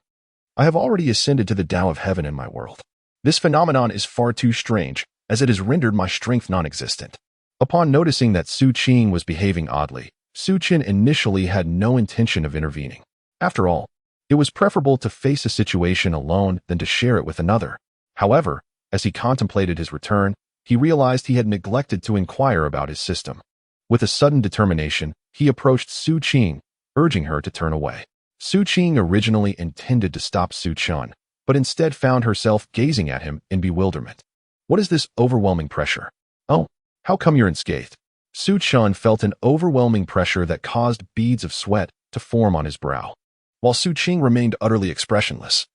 I have already ascended to the Tao of heaven in my world. This phenomenon is far too strange, as it has rendered my strength non-existent. Upon noticing that Su Qing was behaving oddly, Su Qin initially had no intention of intervening. After all, it was preferable to face a situation alone than to share it with another. However, as he contemplated his return, he realized he had neglected to inquire about his system. With a sudden determination, he approached Su Qing, urging her to turn away. Su Qing originally intended to stop Su Chun, but instead found herself gazing at him in bewilderment. What is this overwhelming pressure? Oh, how come you're unscathed? Su Chun felt an overwhelming pressure that caused beads of sweat to form on his brow, while Su Qing remained utterly expressionless.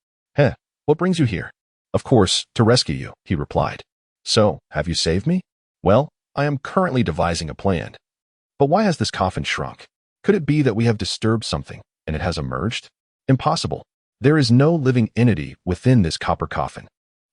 What brings you here? Of course, to rescue you, he replied. So, have you saved me? Well, I am currently devising a plan. But why has this coffin shrunk? Could it be that we have disturbed something, and it has emerged? Impossible. There is no living entity within this copper coffin.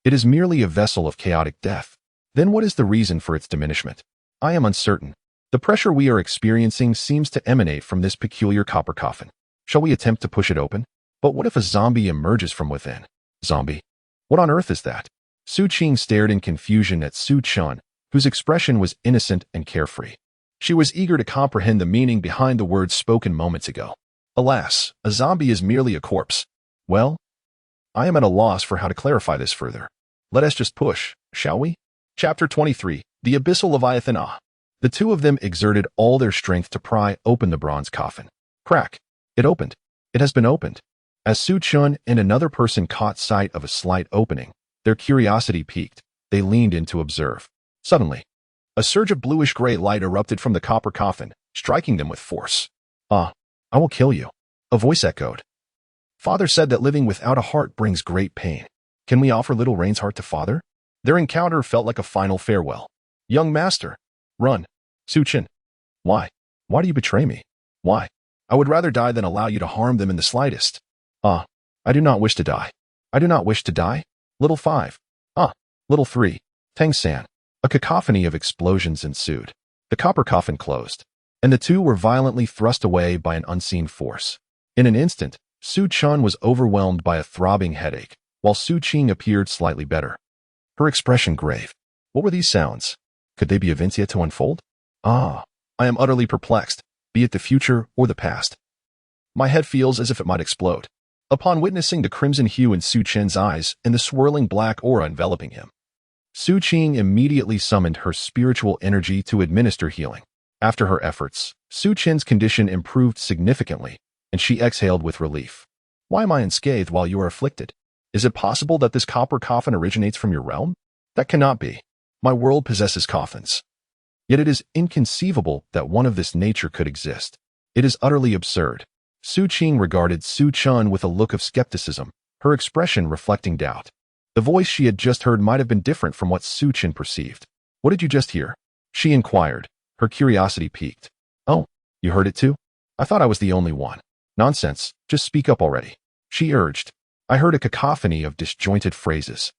It is merely a vessel of chaotic death. Then what is the reason for its diminishment? I am uncertain. The pressure we are experiencing seems to emanate from this peculiar copper coffin. Shall we attempt to push it open? But what if a zombie emerges from within? Zombie? What on earth is that? Su Qing stared in confusion at Su Chun, whose expression was innocent and carefree. She was eager to comprehend the meaning behind the words spoken moments ago. Alas, a zombie is merely a corpse. Well, I am at a loss for how to clarify this further. Let us just push, shall we? Chapter 23. The Abyssal Leviathan. The two of them exerted all their strength to pry open the bronze coffin. Crack. It opened. It has been opened. As Su Chun and another person caught sight of a slight opening, their curiosity piqued. They leaned in to observe. Suddenly, a surge of bluish-gray light erupted from the copper coffin, striking them with force. I will kill you. A voice echoed. Father said that living without a heart brings great pain. Can we offer little Rain's heart to Father? Their encounter felt like a final farewell. Young master. Run. Su Chun. Why? Why do you betray me? Why? I would rather die than allow you to harm them in the slightest. I do not wish to die. I do not wish to die. Little 5. Little 3. Tang-san. A cacophony of explosions ensued. The copper coffin closed, and the two were violently thrust away by an unseen force. In an instant, Su Chun was overwhelmed by a throbbing headache, while Su Qing appeared slightly better. Her expression grave. What were these sounds? Could they be evincia to unfold? I am utterly perplexed, be it the future or the past. My head feels as if it might explode. Upon witnessing the crimson hue in Su Chen's eyes and the swirling black aura enveloping him, Su Qing immediately summoned her spiritual energy to administer healing. After her efforts, Su Chen's condition improved significantly, and she exhaled with relief. Why am I unscathed while you are afflicted? Is it possible that this copper coffin originates from your realm? That cannot be. My world possesses coffins. Yet it is inconceivable that one of this nature could exist. It is utterly absurd. Su Qing regarded Su Chun with a look of skepticism, her expression reflecting doubt. The voice she had just heard might have been different from what Su Chun perceived. What did you just hear? She inquired, her curiosity piqued. Oh, you heard it too? I thought I was the only one. Nonsense, just speak up already. She urged. I heard a cacophony of disjointed phrases.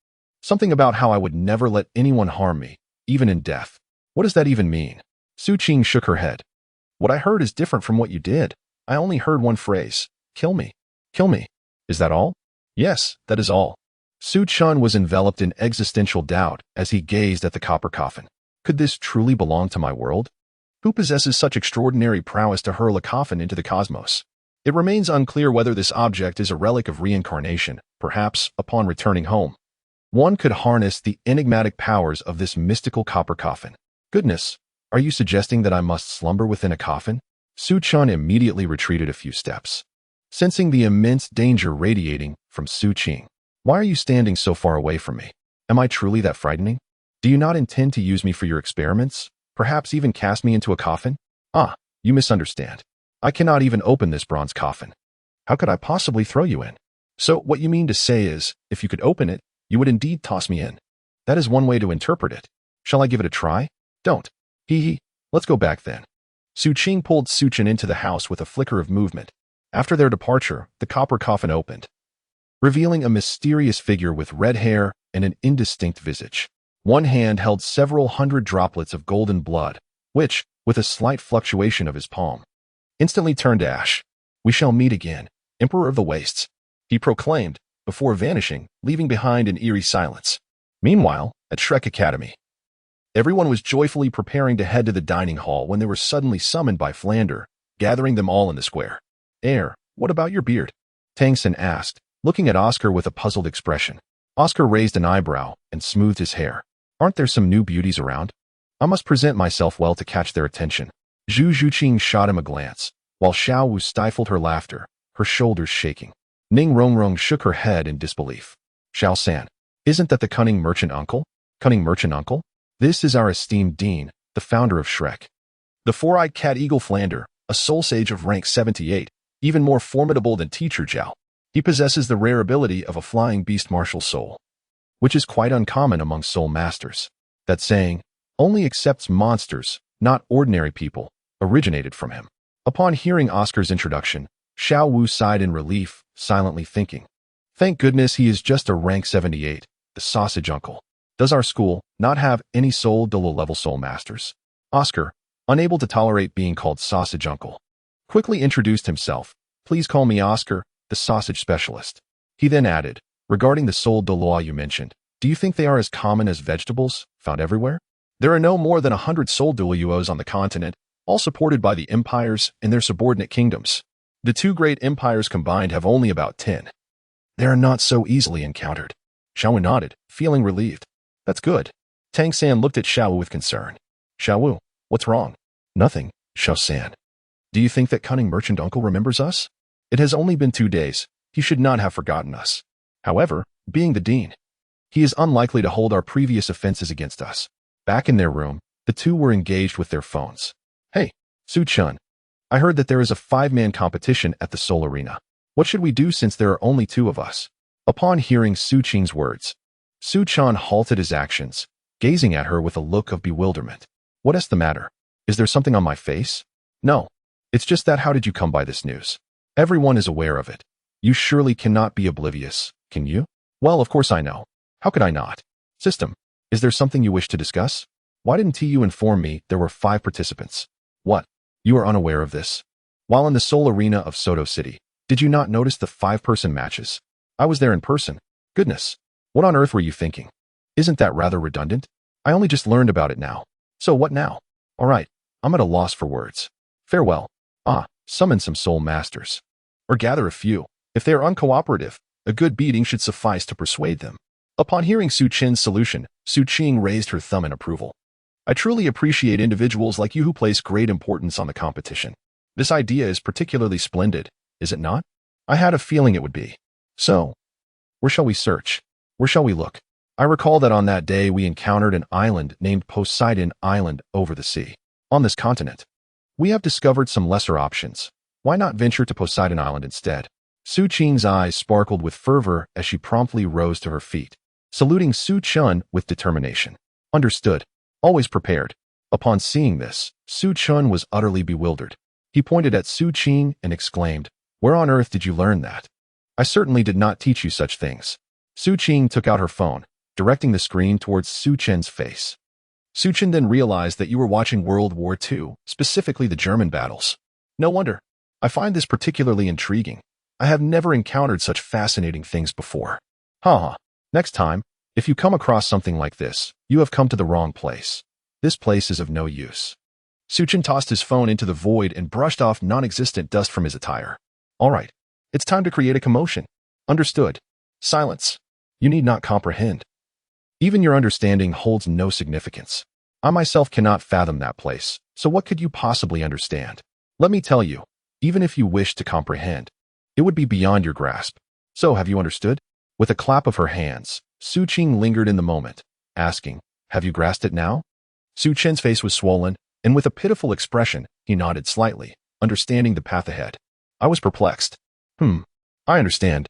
Something about how I would never let anyone harm me, even in death. What does that even mean? Su Qing shook her head. What I heard is different from what you did. I only heard one phrase. Kill me. Kill me. Is that all? Yes, that is all. Su Chun was enveloped in existential doubt as he gazed at the copper coffin. Could this truly belong to my world? Who possesses such extraordinary prowess to hurl a coffin into the cosmos? It remains unclear whether this object is a relic of reincarnation, perhaps upon returning home. One could harness the enigmatic powers of this mystical copper coffin. Goodness, are you suggesting that I must slumber within a coffin? Su Chun immediately retreated a few steps, sensing the immense danger radiating from Su Qing. Why are you standing so far away from me? Am I truly that frightening? Do you not intend to use me for your experiments? Perhaps even cast me into a coffin? You misunderstand. I cannot even open this bronze coffin. How could I possibly throw you in? So what you mean to say is, if you could open it, you would indeed toss me in. That is one way to interpret it. Shall I give it a try? Don't. Let's go back then. Su Qing pulled Su Chun into the house with a flicker of movement. After their departure, the copper coffin opened, revealing a mysterious figure with red hair and an indistinct visage. One hand held several hundred droplets of golden blood, which, with a slight fluctuation of his palm, instantly turned to ash. We shall meet again, Emperor of the Wastes, he proclaimed, before vanishing, leaving behind an eerie silence. Meanwhile, at Shrek Academy, everyone was joyfully preparing to head to the dining hall when they were suddenly summoned by Flander, gathering them all in the square. What about your beard? Tangson asked, looking at Oscar with a puzzled expression. Oscar raised an eyebrow and smoothed his hair. Aren't there some new beauties around? I must present myself well to catch their attention. Zhu Zhuqing shot him a glance, while Xiao Wu stifled her laughter, her shoulders shaking. Ning Rongrong shook her head in disbelief. Xiao San, isn't that the cunning merchant uncle? Cunning merchant uncle? This is our esteemed dean, the founder of Shrek. The four-eyed cat eagle Flander, a soul sage of rank 78, even more formidable than Teacher Zhao. He possesses the rare ability of a flying beast martial soul, which is quite uncommon among soul masters. That saying, only accepts monsters, not ordinary people, originated from him. Upon hearing Oscar's introduction, Xiao Wu sighed in relief, silently thinking, thank goodness he is just a rank 78, the sausage uncle. Does our school not have any Douluo level soul masters? Oscar, unable to tolerate being called sausage uncle, quickly introduced himself. Please call me Oscar, the sausage specialist. He then added, regarding the Douluo you mentioned, do you think they are as common as vegetables, found everywhere? There are no more than 100 Douluos on the continent, all supported by the empires and their subordinate kingdoms. The two great empires combined have only about 10. They are not so easily encountered. Xiao Wu nodded, feeling relieved. That's good. Tang San looked at Xiao Wu with concern. Xiao Wu, what's wrong? Nothing, Xiao San. Do you think that cunning merchant uncle remembers us? It has only been 2 days. He should not have forgotten us. However, being the dean, he is unlikely to hold our previous offenses against us. Back in their room, the two were engaged with their phones. Hey, Su Chun. I heard that there is a 5-man competition at the Seoul Arena. What should we do since there are only 2 of us? Upon hearing Su Qing's words, Su Chun halted his actions, gazing at her with a look of bewilderment. What is the matter? Is there something on my face? No. It's just that how did you come by this news? Everyone is aware of it. You surely cannot be oblivious, can you? Well, of course I know. How could I not? System, is there something you wish to discuss? Why didn't you inform me there were 5 participants? What? You are unaware of this? While in the Seoul Arena of Soto City, did you not notice the 5-person matches? I was there in person. Goodness. What on earth were you thinking? Isn't that rather redundant? I only just learned about it now. So what now? All right, I'm at a loss for words. Farewell. Summon some soul masters. Or gather a few. If they are uncooperative, a good beating should suffice to persuade them. Upon hearing Su Qin's solution, Su Qing raised her thumb in approval. I truly appreciate individuals like you who place great importance on the competition. This idea is particularly splendid, is it not? I had a feeling it would be. So, where shall we search? Where shall we look? I recall that on that day we encountered an island named Poseidon Island over the sea. On this continent, we have discovered some lesser options. Why not venture to Poseidon Island instead? Su Qing's eyes sparkled with fervor as she promptly rose to her feet, saluting Su Chun with determination. Understood. Always prepared. Upon seeing this, Su Chun was utterly bewildered. He pointed at Su Qing and exclaimed, "Where on earth did you learn that? I certainly did not teach you such things." Su Qing took out her phone, directing the screen towards Su Chen's face. Su Chen then realized that you were watching World War II, specifically the German battles. No wonder. I find this particularly intriguing. I have never encountered such fascinating things before. Next time, if you come across something like this, you have come to the wrong place. This place is of no use. Su Chen tossed his phone into the void and brushed off non-existent dust from his attire. All right, it's time to create a commotion. Understood. Silence. You need not comprehend. Even your understanding holds no significance. I myself cannot fathom that place, so what could you possibly understand? Let me tell you, even if you wish to comprehend, it would be beyond your grasp. So have you understood? With a clap of her hands, Su Qing lingered in the moment, asking, "Have you grasped it now?" Su Chen's face was swollen, and with a pitiful expression, he nodded slightly, understanding the path ahead. I was perplexed. I understand.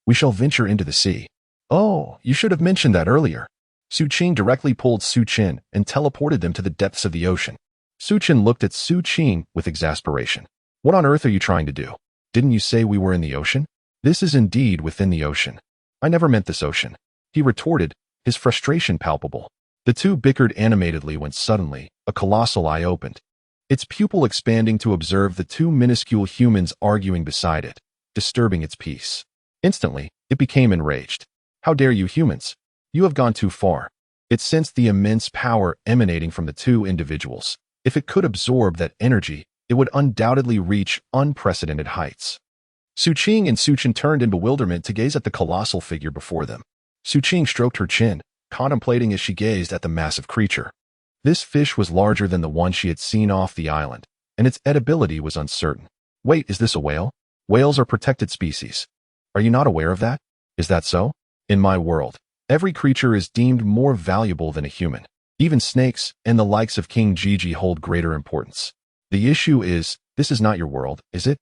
We shall venture into the sea. Oh, you should have mentioned that earlier. Su Qing directly pulled Su Chen and teleported them to the depths of the ocean. Su Chen looked at Su Qing with exasperation. What on earth are you trying to do? Didn't you say we were in the ocean? This is indeed within the ocean. I never meant this ocean. He retorted, his frustration palpable. The two bickered animatedly when suddenly, a colossal eye opened, its pupil expanding to observe the 2 minuscule humans arguing beside it, disturbing its peace. Instantly, it became enraged. How dare you humans? You have gone too far. It sensed the immense power emanating from the 2 individuals. If it could absorb that energy, it would undoubtedly reach unprecedented heights. Su Qing and Su Chen turned in bewilderment to gaze at the colossal figure before them. Su Qing stroked her chin, contemplating as she gazed at the massive creature. This fish was larger than the one she had seen off the island, and its edibility was uncertain. Wait, is this a whale? Whales are protected species. Are you not aware of that? Is that so? In my world, every creature is deemed more valuable than a human. Even snakes and the likes of King Gigi hold greater importance. The issue is, this is not your world, is it?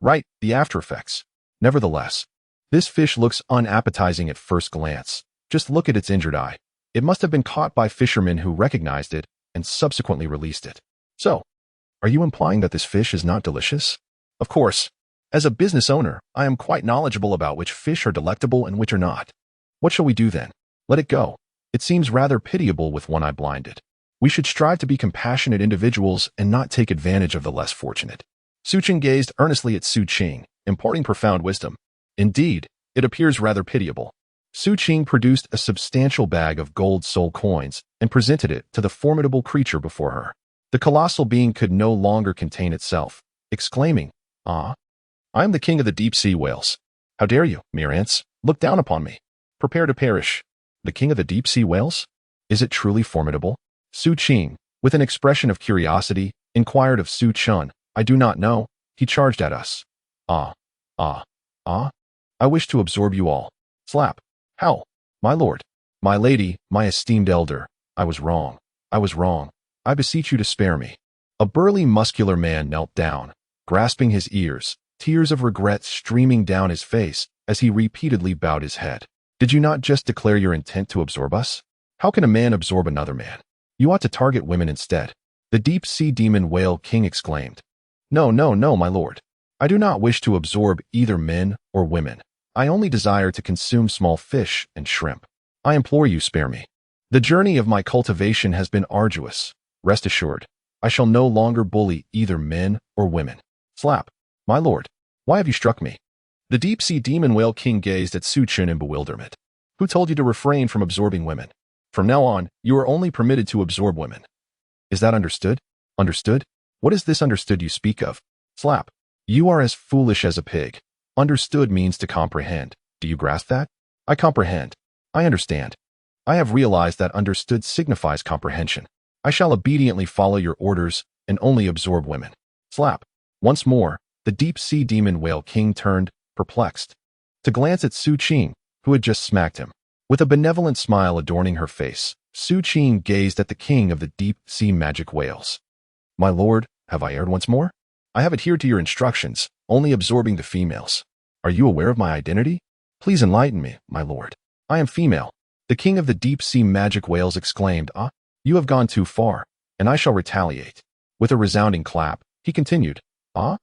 Right, the after effects. Nevertheless, this fish looks unappetizing at first glance. Just look at its injured eye. It must have been caught by fishermen who recognized it and subsequently released it. So, are you implying that this fish is not delicious? Of course. As a business owner, I am quite knowledgeable about which fish are delectable and which are not. What shall we do then? Let it go. It seems rather pitiable with one eye blinded. We should strive to be compassionate individuals and not take advantage of the less fortunate. Su Chen gazed earnestly at Su Qing, imparting profound wisdom. Indeed, it appears rather pitiable. Su Qing produced a substantial bag of gold soul coins and presented it to the formidable creature before her. The colossal being could no longer contain itself, exclaiming, I am the king of the deep sea whales. How dare you, mere ants, look down upon me. Prepare to perish. The king of the deep-sea whales? Is it truly formidable? Su Qing, with an expression of curiosity, inquired of Su Chun. I do not know. He charged at us. Ah, ah, ah. I wish to absorb you all. Slap. How? My lord. My lady, my esteemed elder. I was wrong. I was wrong. I beseech you to spare me. A burly, muscular man knelt down, grasping his ears, tears of regret streaming down his face as he repeatedly bowed his head. Did you not just declare your intent to absorb us? How can a man absorb another man? You ought to target women instead. The deep-sea demon whale king exclaimed. No, no, no, my lord. I do not wish to absorb either men or women. I only desire to consume small fish and shrimp. I implore you, spare me. The journey of my cultivation has been arduous. Rest assured, I shall no longer bully either men or women. Slap. My lord, why have you struck me? The deep-sea demon whale king gazed at Su Chun in bewilderment. Who told you to refrain from absorbing women? From now on, you are only permitted to absorb women. Is that understood? Understood? What is this understood you speak of? Slap. You are as foolish as a pig. Understood means to comprehend. Do you grasp that? I comprehend. I understand. I have realized that understood signifies comprehension. I shall obediently follow your orders and only absorb women. Slap. Once more, the deep-sea demon whale king turned, perplexed, to glance at Su Qing, who had just smacked him. With a benevolent smile adorning her face, Su Qing gazed at the king of the deep-sea magic whales. My lord, have I erred once more? I have adhered to your instructions, only absorbing the females. Are you aware of my identity? Please enlighten me, my lord. I am female. The king of the deep-sea magic whales exclaimed, Ah, you have gone too far, and I shall retaliate. With a resounding clap, he continued, Ah?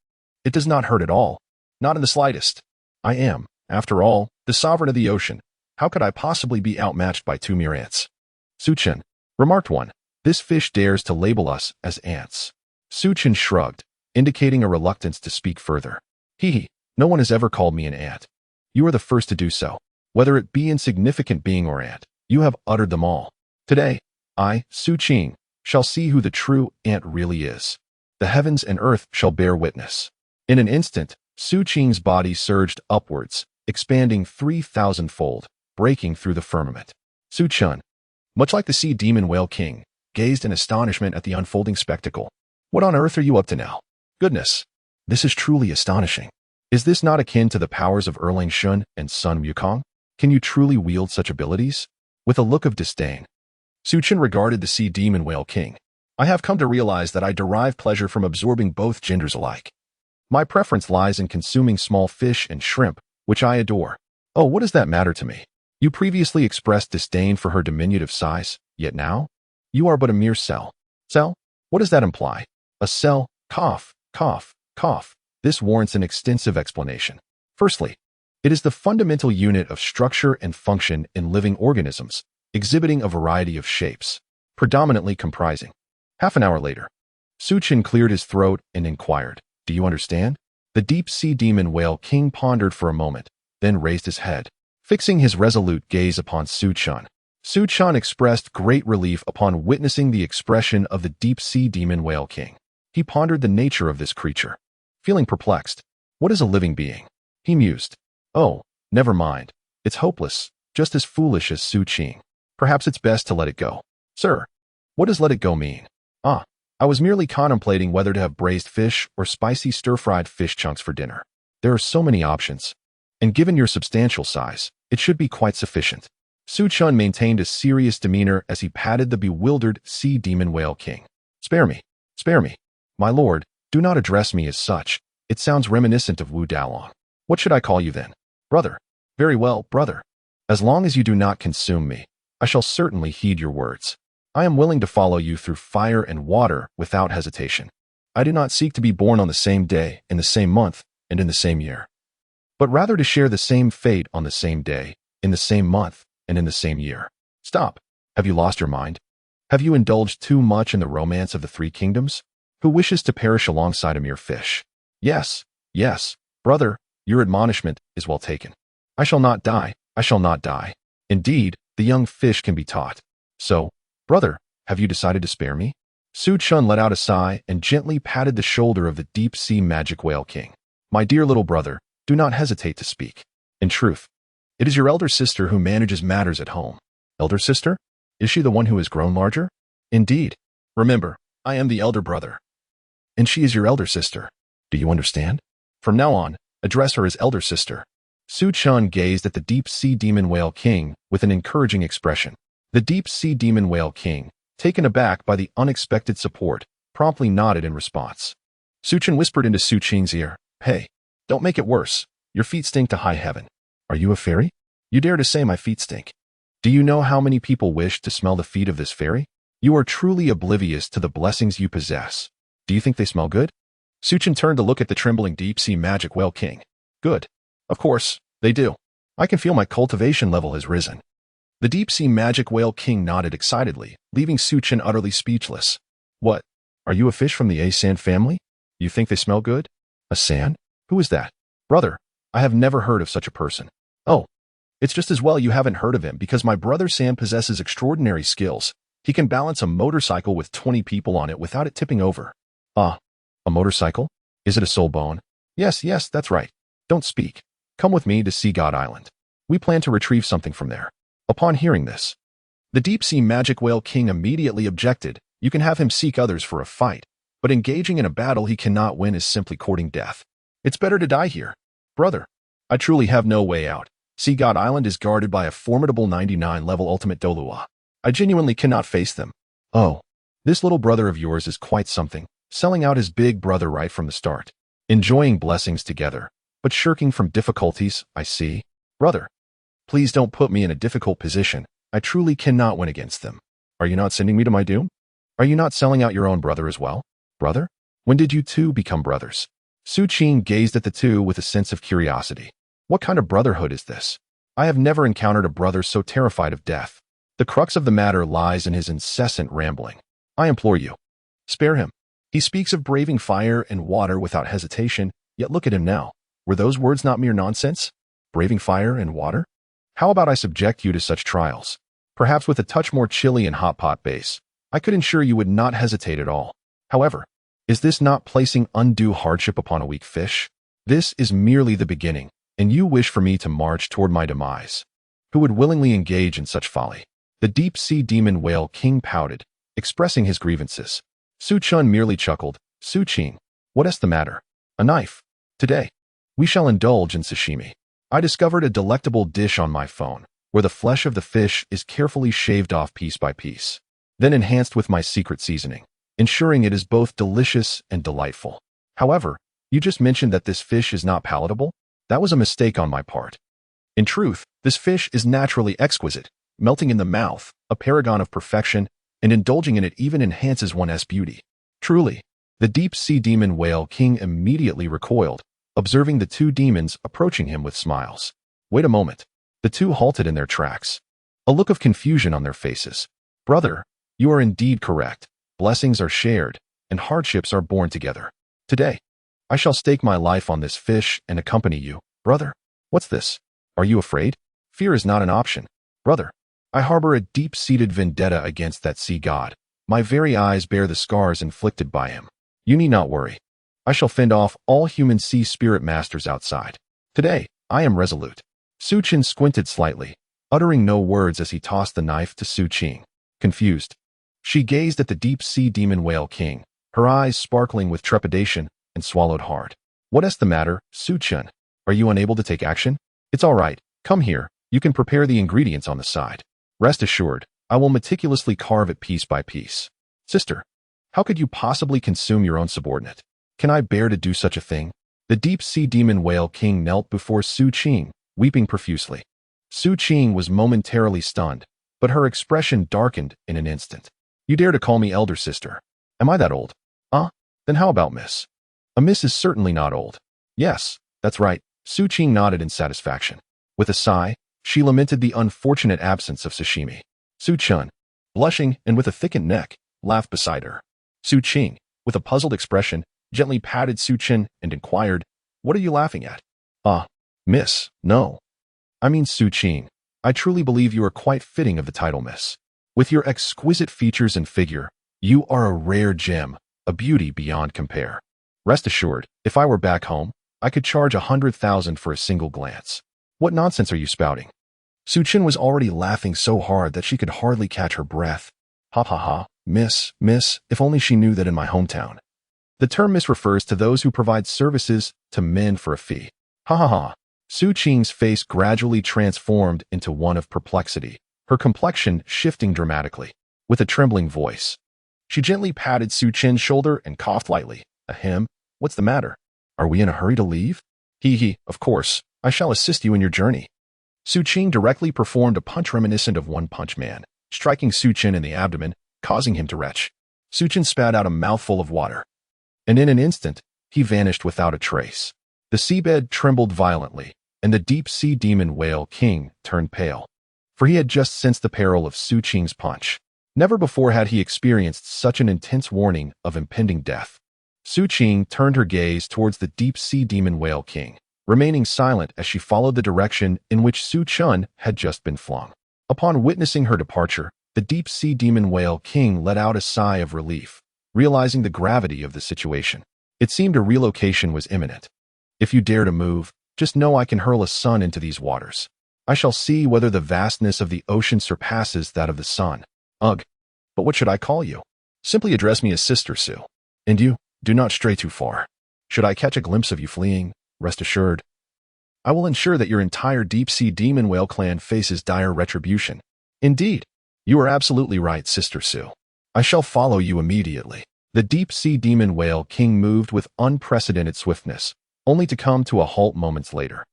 It does not hurt at all. Not in the slightest. I am, after all, the sovereign of the ocean. How could I possibly be outmatched by two mere ants? Su Chun, remarked one, this fish dares to label us as ants. Su Chun shrugged, indicating a reluctance to speak further. No one has ever called me an ant. You are the first to do so. Whether it be insignificant being or ant, you have uttered them all. Today, I, Su Qing, shall see who the true ant really is. The heavens and earth shall bear witness. In an instant, Su Qing's body surged upwards, expanding 3,000-fold, breaking through the firmament. Su Chun, much like the sea demon whale king, gazed in astonishment at the unfolding spectacle. What on earth are you up to now? Goodness, this is truly astonishing. Is this not akin to the powers of Erlang Shun and Sun Wukong? Can you truly wield such abilities? With a look of disdain, Su Chun regarded the sea demon whale king. I have come to realize that I derive pleasure from absorbing both genders alike. My preference lies in consuming small fish and shrimp, which I adore. Oh, what does that matter to me? You previously expressed disdain for her diminutive size, yet now? You are but a mere cell. Cell? What does that imply? A cell, cough, cough, cough. This warrants an extensive explanation. Firstly, it is the fundamental unit of structure and function in living organisms, exhibiting a variety of shapes, predominantly comprising. Half an hour later, Su Chun cleared his throat and inquired, Do you understand? The deep-sea demon whale king pondered for a moment, then raised his head, fixing his resolute gaze upon Su Chun. Su Chun expressed great relief upon witnessing the expression of the deep-sea demon whale king. He pondered the nature of this creature. Feeling perplexed, what is a living being? He mused. Oh, never mind. It's hopeless, just as foolish as Su Qing. Perhaps it's best to let it go. Sir, what does let it go mean? Ah, I was merely contemplating whether to have braised fish or spicy stir-fried fish chunks for dinner. There are so many options. And given your substantial size, it should be quite sufficient. Su Chun maintained a serious demeanor as he patted the bewildered sea demon whale king. Spare me. Spare me. My lord, do not address me as such. It sounds reminiscent of Wu Dalong. What should I call you then? Brother. Very well, brother. As long as you do not consume me, I shall certainly heed your words. I am willing to follow you through fire and water without hesitation. I do not seek to be born on the same day, in the same month, and in the same year, but rather to share the same fate on the same day, in the same month, and in the same year. Stop. Have you lost your mind? Have you indulged too much in the romance of the three kingdoms? Who wishes to perish alongside a mere fish? Yes, yes, brother, your admonishment is well taken. I shall not die. I shall not die. Indeed, the young fish can be taught. So, brother, have you decided to spare me? Su Chun let out a sigh and gently patted the shoulder of the deep-sea magic whale king. My dear little brother, do not hesitate to speak. In truth, it is your elder sister who manages matters at home. Elder sister? Is she the one who has grown larger? Indeed. Remember, I am the elder brother. And she is your elder sister. Do you understand? From now on, address her as elder sister. Su Chun gazed at the deep-sea demon whale king with an encouraging expression. The deep-sea demon whale king, taken aback by the unexpected support, promptly nodded in response. Su Chun whispered into Su Qing's ear, "Hey, don't make it worse. Your feet stink to high heaven. Are you a fairy? You dare to say my feet stink? Do you know how many people wish to smell the feet of this fairy? You are truly oblivious to the blessings you possess. Do you think they smell good?" Su Chun turned to look at the trembling deep-sea magic whale king. Good. Of course, they do. I can feel my cultivation level has risen. The deep-sea magic whale king nodded excitedly, leaving Su Chun utterly speechless. What? Are you a fish from the A-San family? You think they smell good? A San? Who is that? Brother, I have never heard of such a person. Oh, it's just as well you haven't heard of him because my brother San possesses extraordinary skills. He can balance a motorcycle with 20 people on it without it tipping over. Ah, a motorcycle? Is it a soul bone? Yes, that's right. Don't speak. Come with me to Sea God Island. We plan to retrieve something from there. Upon hearing this, the deep-sea magic whale king immediately objected. You can have him seek others for a fight, but engaging in a battle he cannot win is simply courting death. It's better to die here. Brother, I truly have no way out. Sea God Island is guarded by a formidable 99-level ultimate Douluo. I genuinely cannot face them. Oh, this little brother of yours is quite something, selling out his big brother right from the start. Enjoying blessings together, but shirking from difficulties, I see. Brother, please don't put me in a difficult position. I truly cannot win against them. Are you not sending me to my doom? Are you not selling out your own brother as well? Brother? When did you two become brothers? Su Qing gazed at the two with a sense of curiosity. What kind of brotherhood is this? I have never encountered a brother so terrified of death. The crux of the matter lies in his incessant rambling. I implore you, spare him. He speaks of braving fire and water without hesitation, yet look at him now. Were those words not mere nonsense? Braving fire and water? How about I subject you to such trials? Perhaps with a touch more chili and hot pot base. I could ensure you would not hesitate at all. However, is this not placing undue hardship upon a weak fish? This is merely the beginning, and you wish for me to march toward my demise. Who would willingly engage in such folly? The deep-sea demon whale king pouted, expressing his grievances. Su Chun merely chuckled. Su Qing, what is the matter? A knife. Today, we shall indulge in sashimi. I discovered a delectable dish on my phone, where the flesh of the fish is carefully shaved off piece by piece, then enhanced with my secret seasoning, ensuring it is both delicious and delightful. However, you just mentioned that this fish is not palatable? That was a mistake on my part. In truth, this fish is naturally exquisite, melting in the mouth, a paragon of perfection, and indulging in it even enhances one's beauty. Truly, the deep-sea demon whale king immediately recoiled, observing the two demons approaching him with smiles. Wait a moment. The two halted in their tracks, a look of confusion on their faces. Brother, you are indeed correct. Blessings are shared, and hardships are borne together. Today, I shall stake my life on this fish and accompany you. Brother, what's this? Are you afraid? Fear is not an option. Brother, I harbor a deep-seated vendetta against that sea god. My very eyes bear the scars inflicted by him. You need not worry. I shall fend off all human sea spirit masters outside. Today, I am resolute. Su Qin squinted slightly, uttering no words as he tossed the knife to Su Qing. Confused, she gazed at the deep-sea demon whale king, her eyes sparkling with trepidation, and swallowed hard. What is the matter, Su Qin? Are you unable to take action? It's all right. Come here. You can prepare the ingredients on the side. Rest assured, I will meticulously carve it piece by piece. Sister, how could you possibly consume your own subordinate? Can I bear to do such a thing? The deep-sea demon whale king knelt before Su Qing, weeping profusely. Su Qing was momentarily stunned, but her expression darkened in an instant. You dare to call me elder sister? Am I that old? Then how about miss? A miss is certainly not old. Yes, that's right. Su Qing nodded in satisfaction. With a sigh, she lamented the unfortunate absence of sashimi. Su Chun, blushing and with a thickened neck, laughed beside her. Su Qing, with a puzzled expression, gently patted Su Qin and inquired, "What are you laughing at?" Miss, no. I mean Su Qing, I truly believe you are quite fitting of the title miss. With your exquisite features and figure, you are a rare gem, a beauty beyond compare. Rest assured, if I were back home, I could charge 100,000 for a single glance. What nonsense are you spouting? Su Chen was already laughing so hard that she could hardly catch her breath. Ha ha ha, miss, if only she knew that in my hometown. The term miss refers to those who provide services to men for a fee. Ha ha ha. Su Qing's face gradually transformed into one of perplexity, her complexion shifting dramatically. With a trembling voice, she gently patted Su Chen's shoulder and coughed lightly. Ahem, what's the matter? Are we in a hurry to leave? Hee, of course, I shall assist you in your journey. Su Qing directly performed a punch reminiscent of One Punch Man, striking Su Chen in the abdomen, causing him to retch. Su Chen spat out a mouthful of water, and in an instant, he vanished without a trace. The seabed trembled violently, and the deep-sea demon whale king turned pale, for he had just sensed the peril of Su Qing's punch. Never before had he experienced such an intense warning of impending death. Su Qing turned her gaze towards the deep-sea demon whale king, remaining silent as she followed the direction in which Su Chen had just been flung. Upon witnessing her departure, the deep-sea demon whale king let out a sigh of relief, realizing the gravity of the situation. It seemed a relocation was imminent. If you dare to move, just know I can hurl a sun into these waters. I shall see whether the vastness of the ocean surpasses that of the sun. Ugh, but what should I call you? Simply address me as Sister Su. And you, do not stray too far. Should I catch a glimpse of you fleeing, rest assured, I will ensure that your entire deep-sea demon whale clan faces dire retribution. Indeed, you are absolutely right, Sister Su. I shall follow you immediately. The deep-sea demon whale king moved with unprecedented swiftness, only to come to a halt moments later.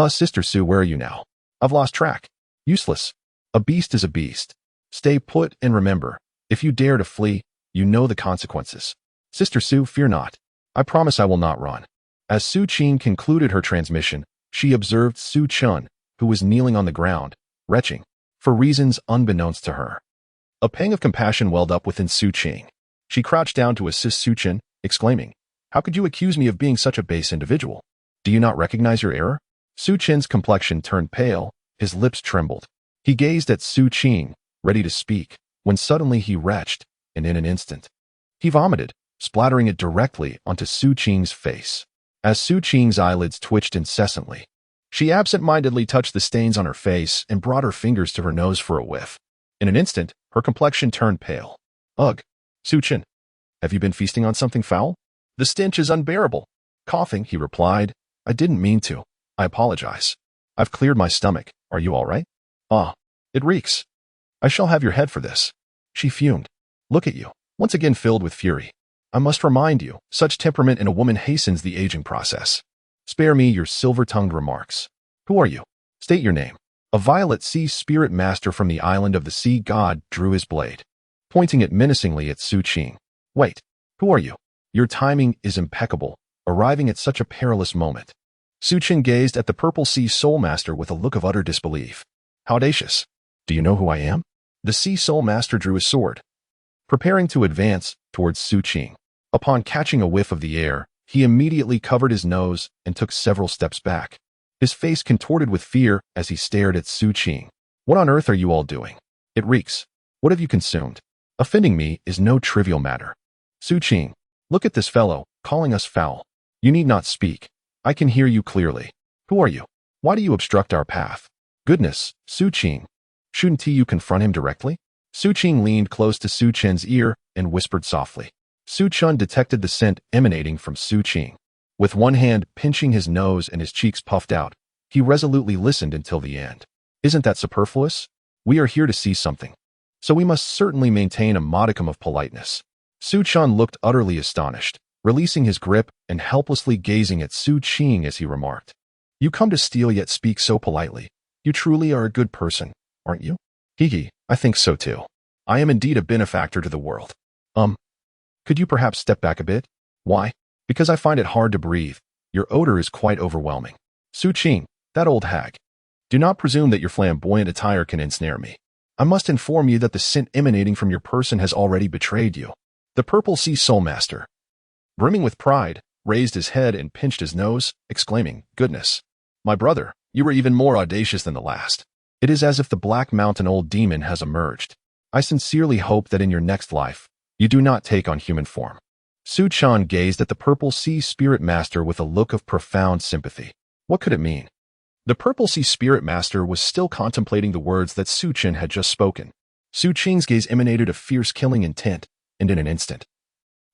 Sister Su, where are you now? I've lost track. Useless. A beast is a beast. Stay put and remember, if you dare to flee, you know the consequences. Sister Su, fear not. I promise I will not run. As Su Qing concluded her transmission, she observed Su Chen, who was kneeling on the ground, retching, for reasons unbeknownst to her. A pang of compassion welled up within Su Qing. She crouched down to assist Su Chen, exclaiming, "How could you accuse me of being such a base individual? Do you not recognize your error?" Su Chen's complexion turned pale, his lips trembled. He gazed at Su Qing, ready to speak, when suddenly he retched, and in an instant, he vomited, splattering it directly onto Su Qing's face. As Su Qing's eyelids twitched incessantly, she absent-mindedly touched the stains on her face and brought her fingers to her nose for a whiff. In an instant, her complexion turned pale. Ugh, Su Chen, have you been feasting on something foul? The stench is unbearable. Coughing, he replied, I didn't mean to. I apologize. I've cleared my stomach. Are you all right? It reeks. I shall have your head for this. She fumed. Look at you, once again filled with fury. I must remind you, such temperament in a woman hastens the aging process. Spare me your silver-tongued remarks. Who are you? State your name. A violet sea spirit master from the island of the sea god drew his blade, pointing it menacingly at Su Qing. Wait, who are you? Your timing is impeccable, arriving at such a perilous moment. Su Chen gazed at the purple sea soul master with a look of utter disbelief. How audacious. Do you know who I am? The sea soul master drew his sword, preparing to advance towards Su Qing. Upon catching a whiff of the air, he immediately covered his nose and took several steps back, his face contorted with fear as he stared at Su Qing. What on earth are you all doing? It reeks. What have you consumed? Offending me is no trivial matter. Su Qing, look at this fellow, calling us foul. You need not speak. I can hear you clearly. Who are you? Why do you obstruct our path? Goodness, Su Qing. Shouldn't you confront him directly? Su Qing leaned close to Su Chen's ear and whispered softly. Su Chen detected the scent emanating from Su Qing. With one hand pinching his nose and his cheeks puffed out, he resolutely listened until the end. Isn't that superfluous? We are here to see something, so we must certainly maintain a modicum of politeness. Su Chen looked utterly astonished, releasing his grip and helplessly gazing at Su Qing as he remarked, You come to steal yet speak so politely. You truly are a good person, aren't you? Hee, I think so too. I am indeed a benefactor to the world. Could you perhaps step back a bit? Why? Because I find it hard to breathe. Your odor is quite overwhelming. Su Qing, that old hag. Do not presume that your flamboyant attire can ensnare me. I must inform you that the scent emanating from your person has already betrayed you. The purple sea soul master, brimming with pride, raised his head and pinched his nose, exclaiming, Goodness, my brother, you were even more audacious than the last. It is as if the Black Mountain old demon has emerged. I sincerely hope that in your next life, you do not take on human form. Su Chen gazed at the purple sea spirit master with a look of profound sympathy. What could it mean? The Purple Sea Spirit Master was still contemplating the words that Su Chen had just spoken. Su Qing's gaze emanated a fierce killing intent, and in an instant,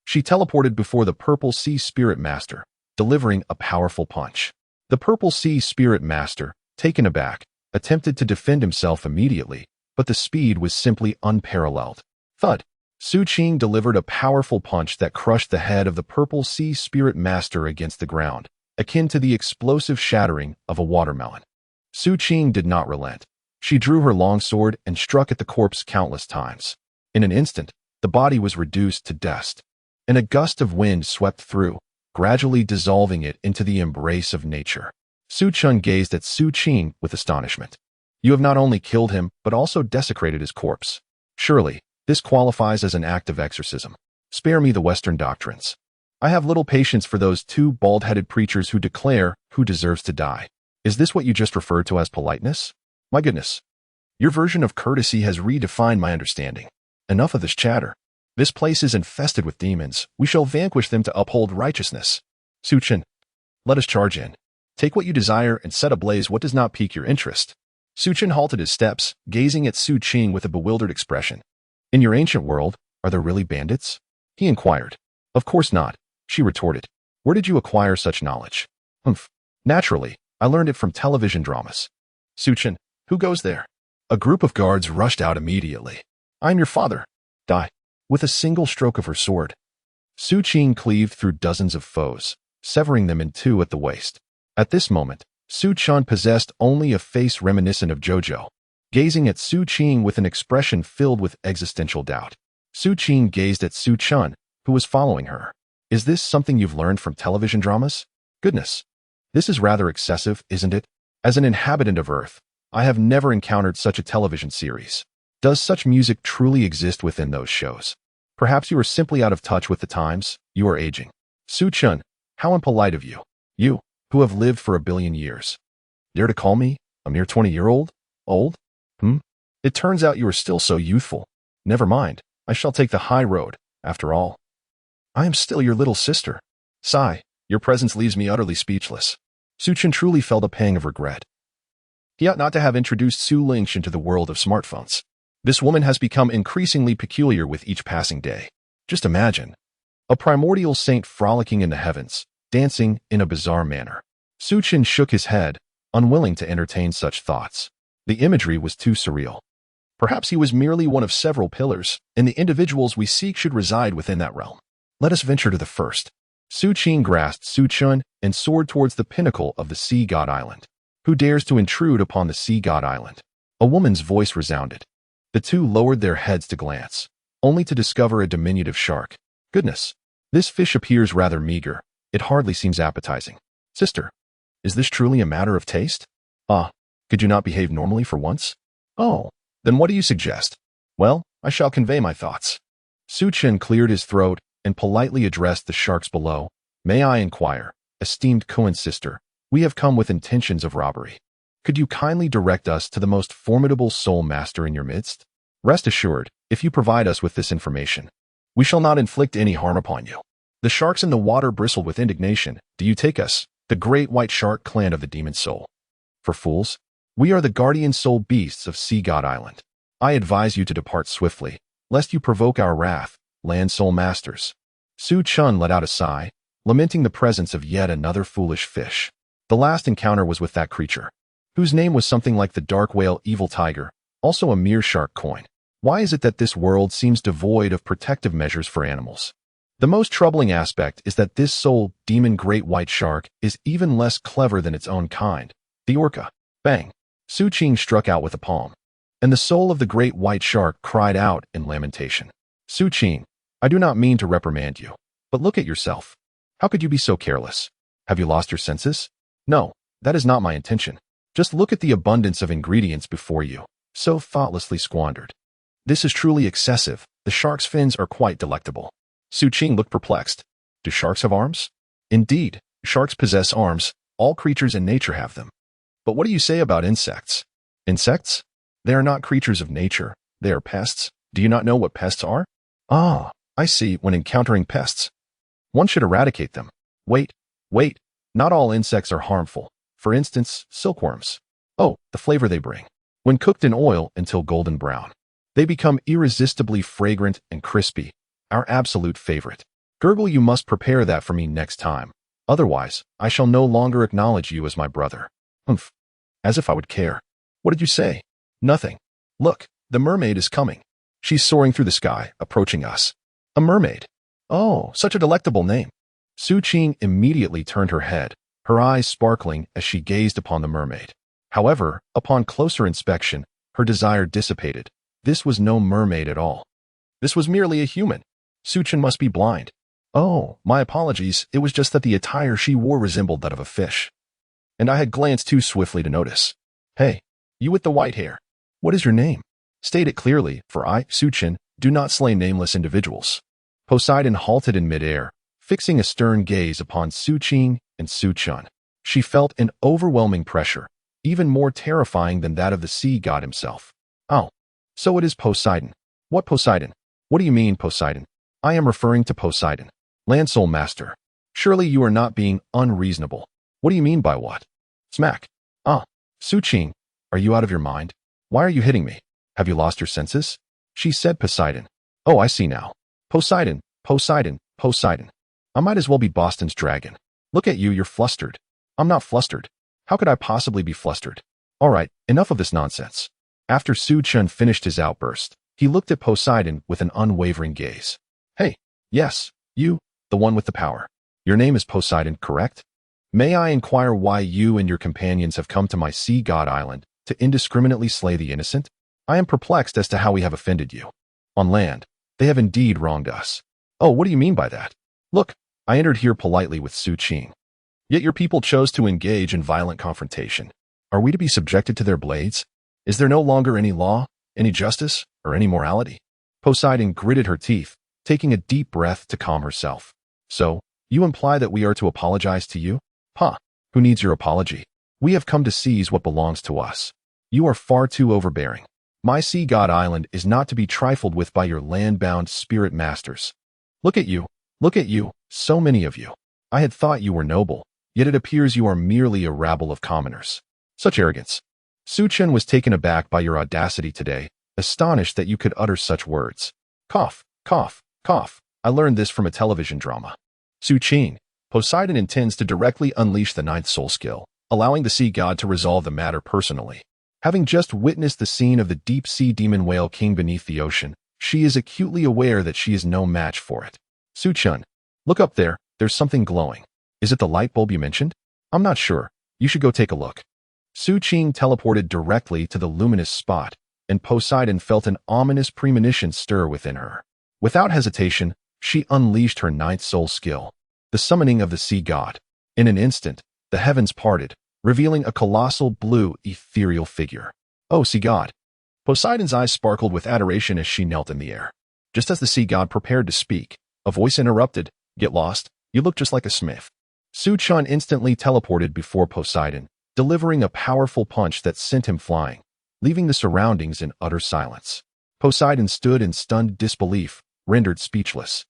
she teleported before the Purple Sea Spirit Master, delivering a powerful punch. The Purple Sea Spirit Master, taken aback, attempted to defend himself immediately, but the speed was simply unparalleled. Thud! Su Qing delivered a powerful punch that crushed the head of the Purple Sea Spirit Master against the ground, akin to the explosive shattering of a watermelon. Su Qing did not relent. She drew her long sword and struck at the corpse countless times. In an instant, the body was reduced to dust, and a gust of wind swept through, gradually dissolving it into the embrace of nature. Su Chen gazed at Su Qing with astonishment. You have not only killed him, but also desecrated his corpse. Surely, this qualifies as an act of exorcism. Spare me the Western doctrines. I have little patience for those two bald-headed preachers who declare who deserves to die. Is this what you just referred to as politeness? My goodness. Your version of courtesy has redefined my understanding. Enough of this chatter. This place is infested with demons. We shall vanquish them to uphold righteousness. Su Chen, let us charge in. Take what you desire and set ablaze what does not pique your interest. Su Chen halted his steps, gazing at Su Qing with a bewildered expression. In your ancient world, are there really bandits? He inquired. Of course not, she retorted. Where did you acquire such knowledge? Humph. Naturally, I learned it from television dramas. Su Chen, who goes there? A group of guards rushed out immediately. I'm your father. Die. With a single stroke of her sword, Su Qing cleaved through dozens of foes, severing them in two at the waist. At this moment, Su Chen possessed only a face reminiscent of JoJo, gazing at Su Qing with an expression filled with existential doubt. Su Qing gazed at Su Chen, who was following her. Is this something you've learned from television dramas? Goodness. This is rather excessive, isn't it? As an inhabitant of Earth, I have never encountered such a television series. Does such music truly exist within those shows? Perhaps you are simply out of touch with the times. You are aging. Su Chen, how impolite of you. You, who have lived for 1 billion years. Dare to call me a mere 20-year-old? Old? It turns out you are still so youthful. Never mind, I shall take the high road, after all. I am still your little sister. Sigh, your presence leaves me utterly speechless. Su Chen truly felt a pang of regret. He ought not to have introduced Su Lingxian to the world of smartphones. This woman has become increasingly peculiar with each passing day. Just imagine. A primordial saint frolicking in the heavens, dancing in a bizarre manner. Su Chen shook his head, unwilling to entertain such thoughts. The imagery was too surreal. Perhaps he was merely one of several pillars, and the individuals we seek should reside within that realm. Let us venture to the first. Su Qing grasped Su Chen and soared towards the pinnacle of the Sea God Island. Who dares to intrude upon the Sea God Island? A woman's voice resounded. The two lowered their heads to glance, only to discover a diminutive shark. Goodness, this fish appears rather meager. It hardly seems appetizing. Sister, is this truly a matter of taste? Ah, could you not behave normally for once? Oh, then what do you suggest? Well, I shall convey my thoughts. Su Chen cleared his throat and politely addressed the sharks below. May I inquire, esteemed Kuan sister, we have come with intentions of robbery. Could you kindly direct us to the most formidable soul master in your midst? Rest assured, if you provide us with this information, we shall not inflict any harm upon you. The sharks in the water bristled with indignation. Do you take us, the great white shark clan of the demon soul, for fools? We are the guardian soul beasts of Sea God Island. I advise you to depart swiftly, lest you provoke our wrath, land soul masters. Su Chen let out a sigh, lamenting the presence of yet another foolish fish. The last encounter was with that creature, whose name was something like the dark whale evil tiger, also a mere shark coin. Why is it that this world seems devoid of protective measures for animals? The most troubling aspect is that this soul demon great white shark is even less clever than its own kind, the orca. Bang! Su Qing struck out with a palm, and the soul of the great white shark cried out in lamentation. Su Qing, I do not mean to reprimand you, but look at yourself. How could you be so careless? Have you lost your senses? No, that is not my intention. Just look at the abundance of ingredients before you, so thoughtlessly squandered. This is truly excessive. The shark's fins are quite delectable. Su Qing looked perplexed. Do sharks have arms? Indeed, sharks possess arms. All creatures in nature have them. But what do you say about insects? Insects? They are not creatures of nature. They are pests. Do you not know what pests are? Ah, I see. When encountering pests, one should eradicate them. Wait. Not all insects are harmful. For instance, silkworms. Oh, the flavor they bring. When cooked in oil until golden brown, they become irresistibly fragrant and crispy, our absolute favorite. Gurgle, you must prepare that for me next time. Otherwise, I shall no longer acknowledge you as my brother. Humph. As if I would care. What did you say? Nothing. Look, the mermaid is coming. She's soaring through the sky, approaching us. A mermaid. Oh, such a delectable name. Su Qing immediately turned her head, her eyes sparkling as she gazed upon the mermaid. However, upon closer inspection, her desire dissipated. This was no mermaid at all. This was merely a human. Su Qing must be blind. Oh, my apologies, it was just that the attire she wore resembled that of a fish. And I had glanced too swiftly to notice. Hey, you with the white hair. What is your name? State it clearly, for I, Su Qing, do not slay nameless individuals. Poseidon halted in midair, fixing a stern gaze upon Su Qing and Su Chun. She felt an overwhelming pressure, even more terrifying than that of the sea god himself. Oh, so it is Poseidon. What Poseidon? What do you mean, Poseidon? I am referring to Poseidon. Land Soul Master. Surely you are not being unreasonable. What do you mean by what? Smack. Ah, Su Qing, are you out of your mind? Why are you hitting me? Have you lost your senses? She said Poseidon. Oh, I see now. Poseidon, Poseidon, Poseidon. I might as well be Boston's dragon. Look at you, you're flustered. I'm not flustered. How could I possibly be flustered? All right, enough of this nonsense. After Su Chun finished his outburst, he looked at Poseidon with an unwavering gaze. Hey, yes, you, the one with the power. Your name is Poseidon, correct? May I inquire why you and your companions have come to my sea god island to indiscriminately slay the innocent? I am perplexed as to how we have offended you. On land, they have indeed wronged us. Oh, what do you mean by that? Look, I entered here politely with Su Qing. Yet your people chose to engage in violent confrontation. Are we to be subjected to their blades? Is there no longer any law, any justice, or any morality? Poseidon gritted her teeth, taking a deep breath to calm herself. So, you imply that we are to apologize to you? Huh, who needs your apology? We have come to seize what belongs to us. You are far too overbearing. My sea god island is not to be trifled with by your land-bound spirit masters. Look at you, so many of you. I had thought you were noble, yet it appears you are merely a rabble of commoners. Such arrogance. Su Chen was taken aback by your audacity today, astonished that you could utter such words. Cough, cough, cough. I learned this from a television drama. Su Qing, Poseidon intends to directly unleash the ninth soul skill, allowing the sea god to resolve the matter personally. Having just witnessed the scene of the deep-sea demon whale king beneath the ocean, she is acutely aware that she is no match for it. Su Chun, look up there, there's something glowing. Is it the light bulb you mentioned? I'm not sure. You should go take a look. Su Qing teleported directly to the luminous spot, and Poseidon felt an ominous premonition stir within her. Without hesitation, she unleashed her ninth soul skill, the summoning of the sea god. In an instant, the heavens parted, revealing a colossal blue, ethereal figure. Oh, sea god! Poseidon's eyes sparkled with adoration as she knelt in the air. Just as the sea god prepared to speak, a voice interrupted. Get lost, you look just like a smith. Su Chun instantly teleported before Poseidon, delivering a powerful punch that sent him flying, leaving the surroundings in utter silence. Poseidon stood in stunned disbelief, rendered speechless.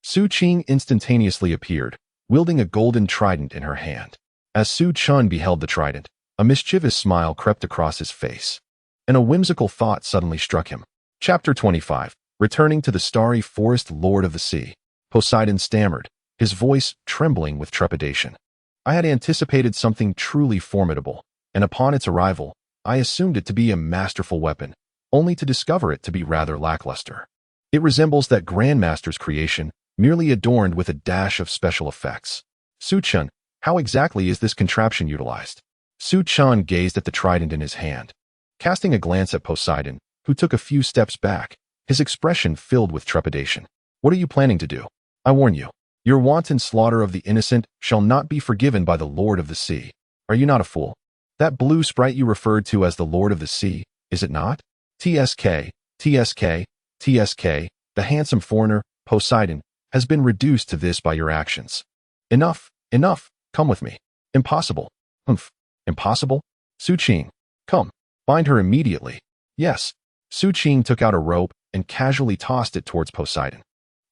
Su Qing instantaneously appeared, wielding a golden trident in her hand. As Su Chun beheld the trident, a mischievous smile crept across his face, and a whimsical thought suddenly struck him. Chapter 25. Returning to the starry forest lord of the sea. Poseidon stammered, his voice trembling with trepidation. I had anticipated something truly formidable, and upon its arrival, I assumed it to be a masterful weapon, only to discover it to be rather lackluster. It resembles that Grandmaster's creation, merely adorned with a dash of special effects. Su Chun, how exactly is this contraption utilized? Su Chun gazed at the trident in his hand. Casting a glance at Poseidon, who took a few steps back, his expression filled with trepidation. What are you planning to do? I warn you, your wanton slaughter of the innocent shall not be forgiven by the Lord of the Sea. Are you not a fool? That blue sprite you referred to as the Lord of the Sea, is it not? TSK, TSK, TSK, the handsome foreigner, Poseidon, has been reduced to this by your actions. Enough, enough, come with me. Impossible. Humph, impossible? Su Qing, come, bind her immediately. Yes. Su Qing took out a rope and casually tossed it towards Poseidon.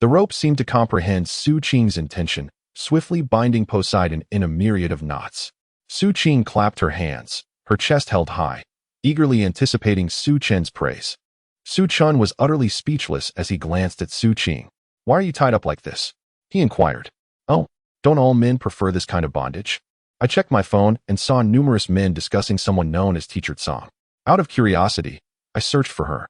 The rope seemed to comprehend Su Qing's intention, swiftly binding Poseidon in a myriad of knots. Su Qing clapped her hands, her chest held high, eagerly anticipating Su Chen's praise. Su Chen was utterly speechless as he glanced at Su Qing. "Why are you tied up like this?" he inquired. "Oh, don't all men prefer this kind of bondage?" I checked my phone and saw numerous men discussing someone known as Teacher Tsang. Out of curiosity, I searched for her.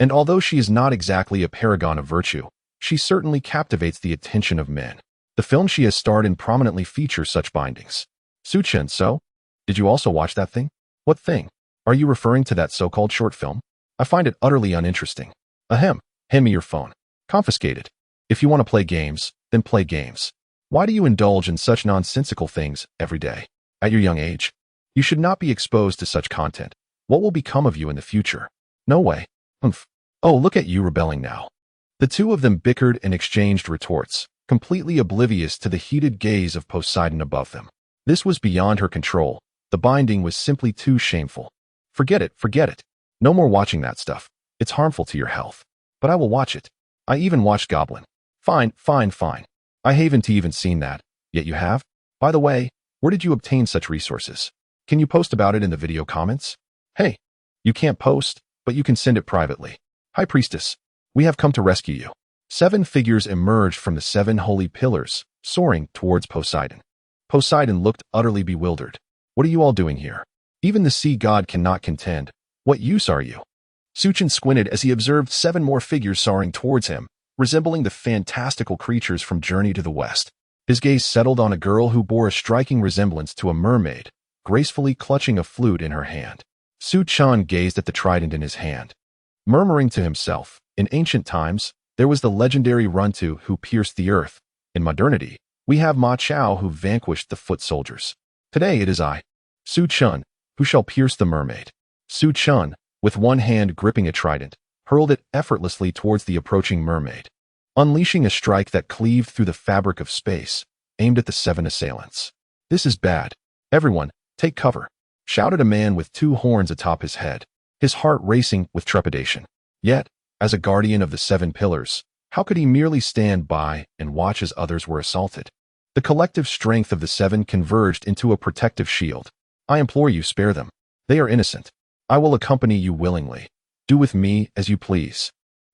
And although she is not exactly a paragon of virtue, she certainly captivates the attention of men. The film she has starred in prominently features such bindings. Su Chen, so? Did you also watch that thing? What thing? Are you referring to that so-called short film? I find it utterly uninteresting. Ahem, hand me your phone. Confiscated. If you want to play games, then play games. Why do you indulge in such nonsensical things every day? At your young age, you should not be exposed to such content. What will become of you in the future? No way. Humph. Oh, look at you rebelling now. The two of them bickered and exchanged retorts, completely oblivious to the heated gaze of Poseidon above them. This was beyond her control. The binding was simply too shameful. Forget it, forget it. No more watching that stuff. It's harmful to your health. But I will watch it. I even watched Goblin. Fine, fine, fine. I haven't even seen that, yet you have? By the way, where did you obtain such resources? Can you post about it in the video comments? Hey, you can't post, but you can send it privately. High Priestess, we have come to rescue you. 7 figures emerged from the 7 holy pillars, soaring towards Poseidon. Poseidon looked utterly bewildered. What are you all doing here? Even the sea god cannot contend. What use are you? Su Chen squinted as he observed 7 more figures soaring towards him, resembling the fantastical creatures from Journey to the West. His gaze settled on a girl who bore a striking resemblance to a mermaid, gracefully clutching a flute in her hand. Su Chen gazed at the trident in his hand, murmuring to himself, in ancient times, there was the legendary Runtu who pierced the earth. In modernity, we have Ma Chao who vanquished the foot soldiers. Today it is I, Su Chen, who shall pierce the mermaid. Su Chen, with one hand gripping a trident, hurled it effortlessly towards the approaching mermaid, unleashing a strike that cleaved through the fabric of space, aimed at the 7 assailants. "This is bad. Everyone, take cover," shouted a man with 2 horns atop his head, his heart racing with trepidation. Yet, as a guardian of the 7 pillars, how could he merely stand by and watch as others were assaulted? The collective strength of the 7 converged into a protective shield. "I implore you, spare them. They are innocent. I will accompany you willingly. Do with me as you please."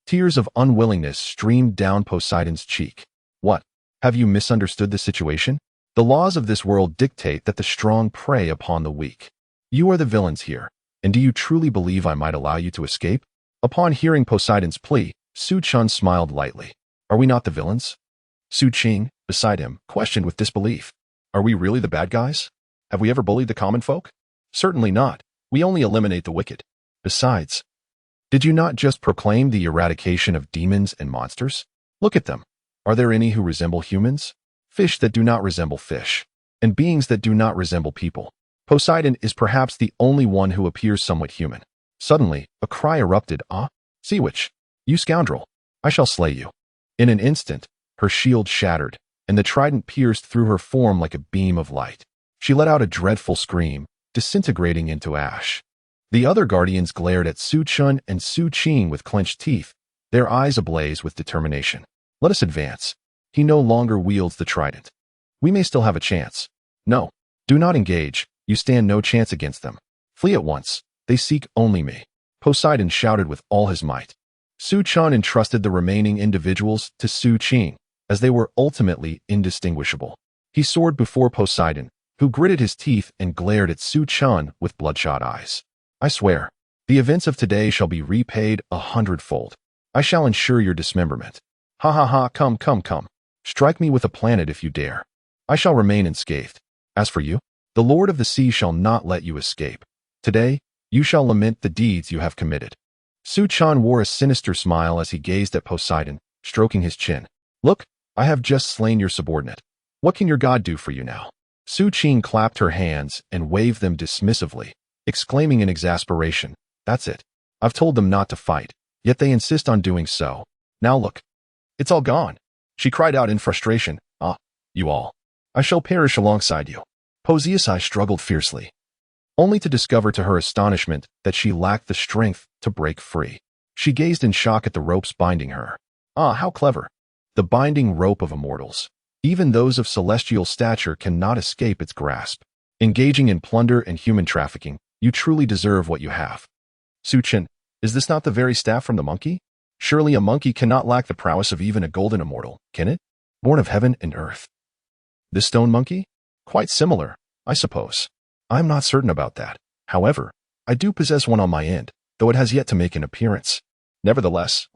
Tears of unwillingness streamed down Poseidon's cheek. "What? Have you misunderstood the situation? The laws of this world dictate that the strong prey upon the weak. You are the villains here, and do you truly believe I might allow you to escape?" Upon hearing Poseidon's plea, Su Chen smiled lightly. "Are we not the villains?" Su Qing, beside him, questioned with disbelief. "Are we really the bad guys? Have we ever bullied the common folk? Certainly not. We only eliminate the wicked. Besides, did you not just proclaim the eradication of demons and monsters? Look at them. Are there any who resemble humans? Fish that do not resemble fish, and beings that do not resemble people. Poseidon is perhaps the only one who appears somewhat human." Suddenly, a cry erupted. "Ah, sea witch, you scoundrel, I shall slay you." In an instant, her shield shattered, and the trident pierced through her form like a beam of light. She let out a dreadful scream, disintegrating into ash. The other guardians glared at Su Chen and Su Qing with clenched teeth, their eyes ablaze with determination. "Let us advance. He no longer wields the trident. We may still have a chance." "No, do not engage. You stand no chance against them. Flee at once. They seek only me," Poseidon shouted with all his might. Su Chen entrusted the remaining individuals to Su Qing, as they were ultimately indistinguishable. He soared before Poseidon, who gritted his teeth and glared at Su Chen with bloodshot eyes. "I swear, the events of today shall be repaid 100-fold. I shall ensure your dismemberment. Ha ha ha, come, come, come. Strike me with a planet if you dare. I shall remain unscathed. As for you, the Lord of the Sea shall not let you escape. Today, you shall lament the deeds you have committed." Su Chen wore a sinister smile as he gazed at Poseidon, stroking his chin. "Look, I have just slain your subordinate. What can your god do for you now?" Su Qing clapped her hands and waved them dismissively, exclaiming in exasperation, "That's it. I've told them not to fight, yet they insist on doing so. Now look. It's all gone." She cried out in frustration, "Ah, you all. I shall perish alongside you." Poseidon struggled fiercely, only to discover to her astonishment that she lacked the strength to break free. She gazed in shock at the ropes binding her. Ah, how clever. The binding rope of immortals. Even those of celestial stature cannot escape its grasp. Engaging in plunder and human trafficking, you truly deserve what you have. Suchin, is this not the very staff from the monkey? Surely a monkey cannot lack the prowess of even a golden immortal, can it? Born of heaven and earth. This stone monkey? Quite similar, I suppose. I'm not certain about that. However, I do possess one on my end, though it has yet to make an appearance. Nevertheless,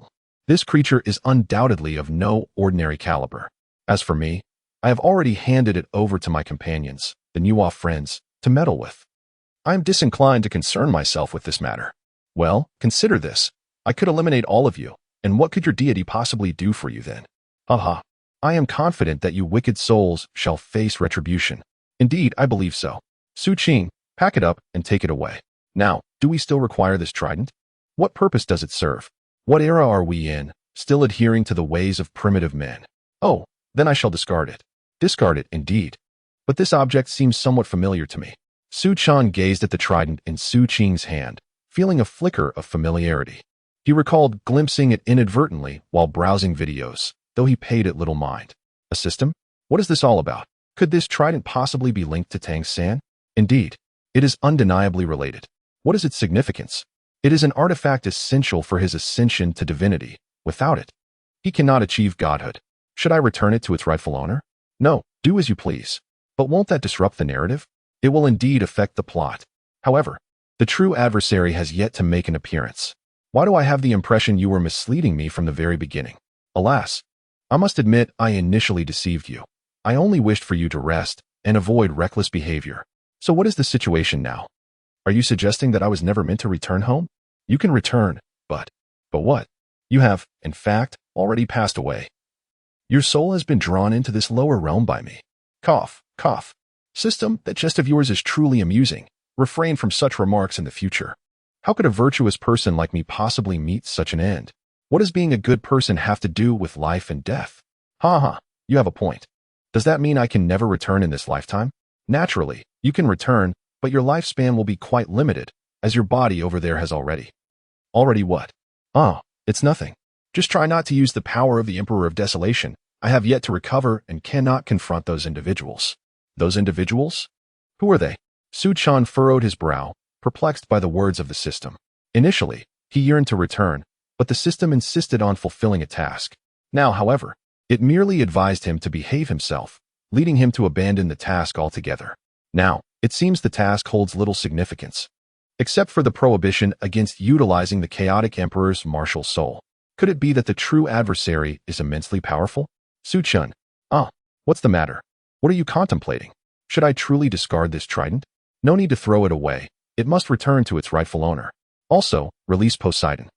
this creature is undoubtedly of no ordinary caliber. As for me, I have already handed it over to my companions, the Nuwa friends, to meddle with. I am disinclined to concern myself with this matter. Well, consider this. I could eliminate all of you, and what could your deity possibly do for you then? Haha. I am confident that you wicked souls shall face retribution. Indeed, I believe so. Su Qing, pack it up and take it away. Now, do we still require this trident? What purpose does it serve? What era are we in, still adhering to the ways of primitive men? Oh, then I shall discard it. Discard it, indeed. But this object seems somewhat familiar to me. Su Chan gazed at the trident in Su Qing's hand, feeling a flicker of familiarity. He recalled glimpsing it inadvertently while browsing videos, though he paid it little mind. A system? What is this all about? Could this trident possibly be linked to Tang San? Indeed, it is undeniably related. What is its significance? It is an artifact essential for his ascension to divinity. Without it, he cannot achieve godhood. Should I return it to its rightful owner? No, do as you please. But won't that disrupt the narrative? It will indeed affect the plot. However, the true adversary has yet to make an appearance. Why do I have the impression you were misleading me from the very beginning? Alas, I must admit I initially deceived you. I only wished for you to rest and avoid reckless behavior. So what is the situation now? Are you suggesting that I was never meant to return home? You can return, but what? You have, in fact, already passed away. Your soul has been drawn into this lower realm by me. Cough, cough. System, that jest of yours is truly amusing. Refrain from such remarks in the future. How could a virtuous person like me possibly meet such an end? What does being a good person have to do with life and death? Ha ha, you have a point. Does that mean I can never return in this lifetime? Naturally, you can return, but your lifespan will be quite limited, as your body over there has already. Already what? Oh, it's nothing. Just try not to use the power of the Emperor of Desolation. I have yet to recover and cannot confront those individuals. Those individuals? Who are they? Su Chan furrowed his brow, perplexed by the words of the system. Initially, he yearned to return, but the system insisted on fulfilling a task. Now, however, it merely advised him to behave himself, leading him to abandon the task altogether. Now, it seems the task holds little significance, except for the prohibition against utilizing the chaotic emperor's martial soul. Could it be that the true adversary is immensely powerful? Su Chun, what's the matter? What are you contemplating? Should I truly discard this trident? No need to throw it away. It must return to its rightful owner. Also, release Poseidon.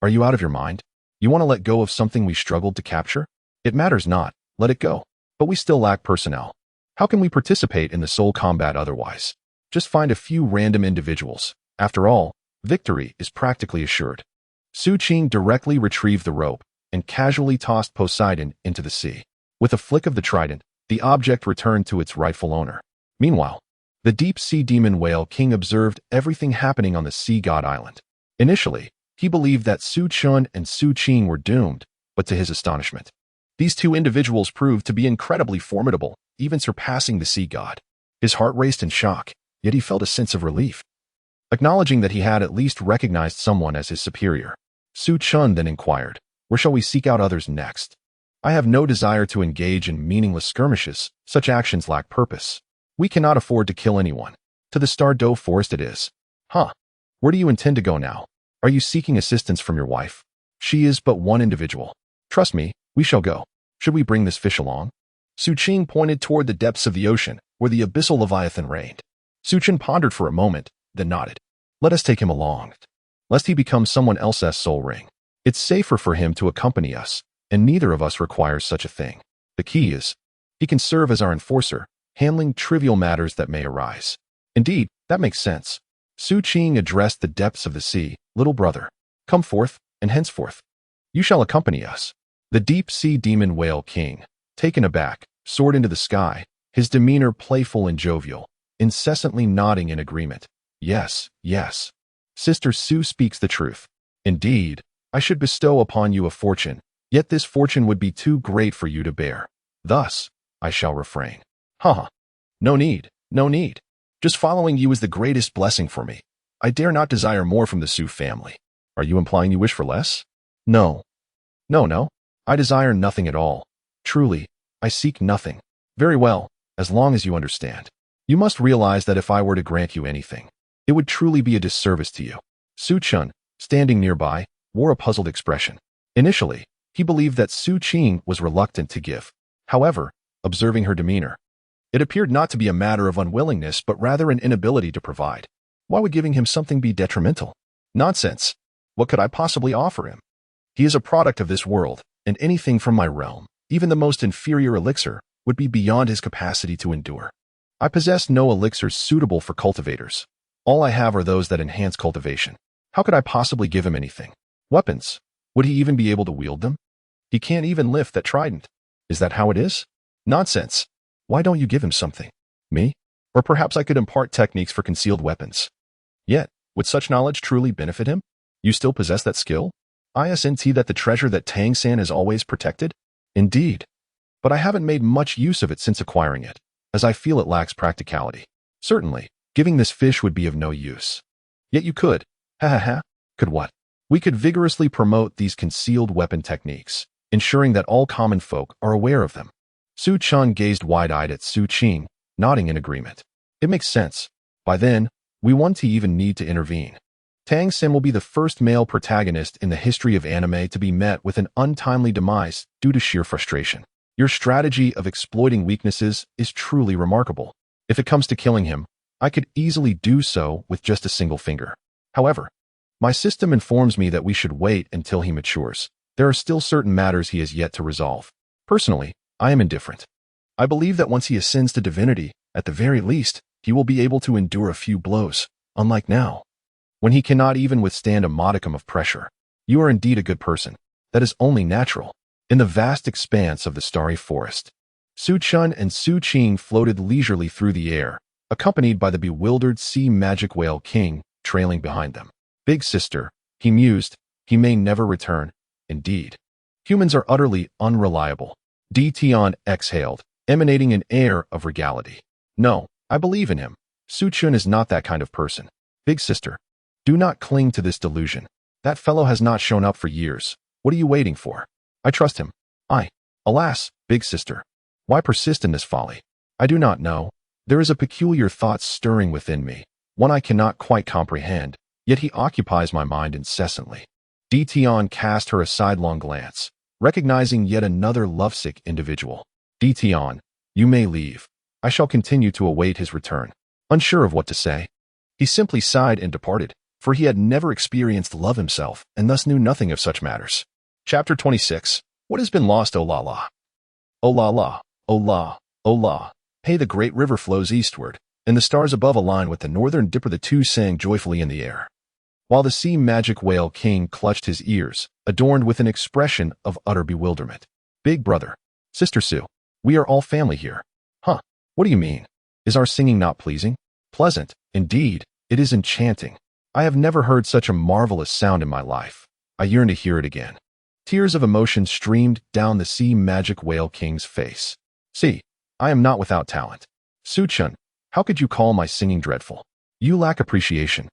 Are you out of your mind? You want to let go of something we struggled to capture? It matters not. Let it go. But we still lack personnel. How can we participate in the soul combat otherwise? Just find a few random individuals. After all, victory is practically assured. Su Qing directly retrieved the rope and casually tossed Poseidon into the sea. With a flick of the trident, the object returned to its rightful owner. Meanwhile, the deep-sea demon whale king observed everything happening on the sea god island. Initially, he believed that Su Chun and Su Qing were doomed, but to his astonishment, these two individuals proved to be incredibly formidable, even surpassing the sea god. His heart raced in shock, yet he felt a sense of relief. Acknowledging that he had at least recognized someone as his superior, Su Chun then inquired, "Where shall we seek out others next? I have no desire to engage in meaningless skirmishes. Such actions lack purpose. We cannot afford to kill anyone. To the Douluo forest it is." Where do you intend to go now? Are you seeking assistance from your wife? She is but one individual. Trust me, we shall go. Should we bring this fish along? Su Qing pointed toward the depths of the ocean, where the abyssal leviathan reigned. Su Qin pondered for a moment, then nodded. Let us take him along, lest he become someone else's soul ring. It's safer for him to accompany us, and neither of us requires such a thing. The key is, he can serve as our enforcer, handling trivial matters that may arise. Indeed, that makes sense. Su Qing addressed the depths of the sea. Little brother, come forth, and henceforth, you shall accompany us. The deep-sea demon whale king, taken aback, soared into the sky, his demeanor playful and jovial, incessantly nodding in agreement. Yes, yes. Sister Su speaks the truth. Indeed, I should bestow upon you a fortune, yet this fortune would be too great for you to bear. Thus, I shall refrain. No need, no need. Just following you is the greatest blessing for me. I dare not desire more from the Su family. Are you implying you wish for less? No. No. I desire nothing at all. Truly, I seek nothing. Very well, as long as you understand. You must realize that if I were to grant you anything, it would truly be a disservice to you. Su Chun, standing nearby, wore a puzzled expression. Initially, he believed that Su Qing was reluctant to give. However, observing her demeanor, it appeared not to be a matter of unwillingness but rather an inability to provide. Why would giving him something be detrimental? Nonsense. What could I possibly offer him? He is a product of this world, and anything from my realm, even the most inferior elixir, would be beyond his capacity to endure. I possess no elixirs suitable for cultivators. All I have are those that enhance cultivation. How could I possibly give him anything? Weapons. Would he even be able to wield them? He can't even lift that trident. Is that how it is? Nonsense. Why don't you give him something? Me? Or perhaps I could impart techniques for concealed weapons. Yet, would such knowledge truly benefit him? You still possess that skill? Isn't that the treasure that Tang-san has always protected? Indeed. But I haven't made much use of it since acquiring it, as I feel it lacks practicality. Certainly, giving this fish would be of no use. Yet you could. Ha ha ha. Could what? We could vigorously promote these concealed weapon techniques, ensuring that all common folk are aware of them. Su Chun gazed wide-eyed at Su Qing, nodding in agreement. It makes sense. By then, we won't even need to intervene. Tang-san will be the first male protagonist in the history of anime to be met with an untimely demise due to sheer frustration. Your strategy of exploiting weaknesses is truly remarkable. If it comes to killing him, I could easily do so with just a single finger. However, my system informs me that we should wait until he matures. There are still certain matters he has yet to resolve. Personally, I am indifferent. I believe that once he ascends to divinity, at the very least, he will be able to endure a few blows, unlike now, when he cannot even withstand a modicum of pressure. You are indeed a good person. That is only natural. In the vast expanse of the starry forest, Su Chun and Su Qing floated leisurely through the air, accompanied by the bewildered sea magic whale king trailing behind them. Big sister, he mused, he may never return. Indeed. Humans are utterly unreliable. Tion exhaled, emanating an air of regality. No, I believe in him. Su Chun is not that kind of person. Big sister, do not cling to this delusion. That fellow has not shown up for years. What are you waiting for? I trust him. Alas, big sister. Why persist in this folly? I do not know. There is a peculiar thought stirring within me, one I cannot quite comprehend, yet he occupies my mind incessantly. Tion cast her a sidelong glance, recognizing yet another lovesick individual. Tion, you may leave. I shall continue to await his return. Unsure of what to say, he simply sighed and departed, for he had never experienced love himself and thus knew nothing of such matters. Chapter 26. What has been lost, O la la? O la la, O la, O la. Hey, the great river flows eastward, and the stars above align with the northern dipper. The two sang joyfully in the air, while the sea magic whale king clutched his ears, adorned with an expression of utter bewilderment. Big brother, Sister Su, we are all family here. Huh, what do you mean? Is our singing not pleasing? Pleasant, indeed, it is enchanting. I have never heard such a marvelous sound in my life. I yearn to hear it again. Tears of emotion streamed down the sea magic whale king's face. See, I am not without talent. Su Chun, how could you call my singing dreadful? You lack appreciation.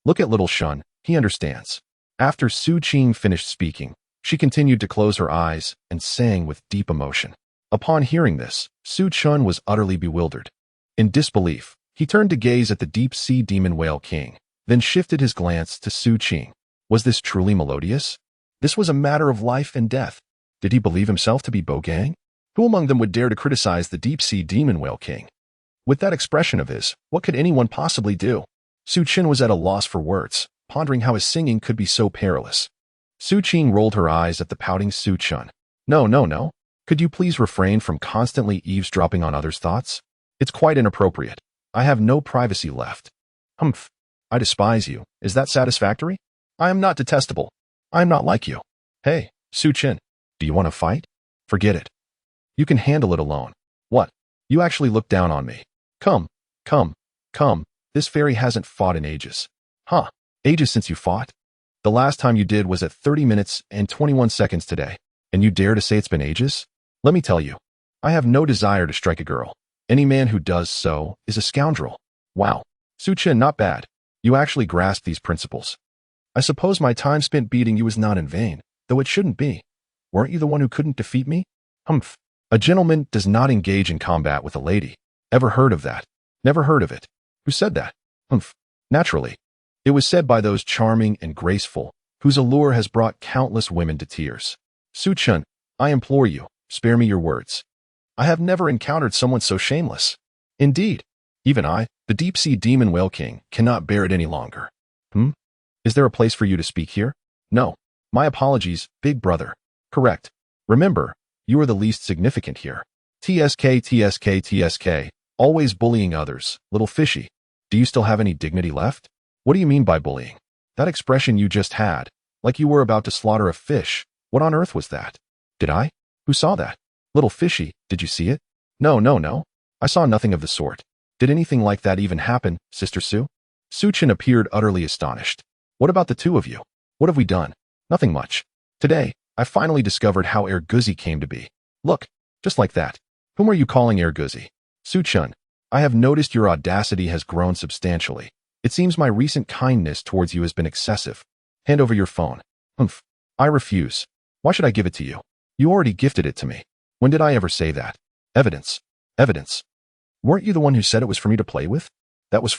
Look at little Shun, he understands. After Su Qing finished speaking, she continued to close her eyes and sang with deep emotion. Upon hearing this, Su Chun was utterly bewildered. In disbelief, he turned to gaze at the deep-sea demon whale king, then shifted his glance to Su Qing. Was this truly melodious? This was a matter of life and death. Did he believe himself to be Bogang? Who among them would dare to criticize the deep-sea demon whale king? With that expression of his, what could anyone possibly do? Su Qin was at a loss for words, pondering how his singing could be so perilous. Su Qing rolled her eyes at the pouting Su Chun. No. Could you please refrain from constantly eavesdropping on others' thoughts? It's quite inappropriate. I have no privacy left. Humph. I despise you. Is that satisfactory? I am not detestable. I am not like you. Hey, Su Qin, do you want to fight? Forget it. You can handle it alone. What? You actually look down on me. Come. This fairy hasn't fought in ages. Huh, ages since you fought? The last time you did was at 30 minutes and 21 seconds today, and you dare to say it's been ages? Let me tell you, I have no desire to strike a girl. Any man who does so is a scoundrel. Wow. Su-chin, not bad. You actually grasp these principles. I suppose my time spent beating you is not in vain, though it shouldn't be. Weren't you the one who couldn't defeat me? Humph. A gentleman does not engage in combat with a lady. Ever heard of that? Never heard of it. Who said that? Humph. Naturally. It was said by those charming and graceful, whose allure has brought countless women to tears. Su-chin, I implore you, spare me your words. I have never encountered someone so shameless. Indeed, even I, the deep-sea demon whale king, cannot bear it any longer. Is there a place for you to speak here? No. My apologies, big brother. Correct. Remember, you are the least significant here. TSK, TSK, TSK, always bullying others, little fishy. Do you still have any dignity left? What do you mean by bullying? That expression you just had, like you were about to slaughter a fish. What on earth was that? Did I? Who saw that? Little fishy, did you see it? No. I saw nothing of the sort. Did anything like that even happen, Sister Sue? Su-chin appeared utterly astonished. What about the two of you? What have we done? Nothing much. Today, I finally discovered how Erguzi came to be. Look, just like that. Whom are you calling Erguzi? Su-chin, I have noticed your audacity has grown substantially. It seems my recent kindness towards you has been excessive. Hand over your phone. Humph. I refuse. Why should I give it to you? You already gifted it to me. When did I ever say that? Evidence. Evidence. Weren't you the one who said it was for me to play with? That was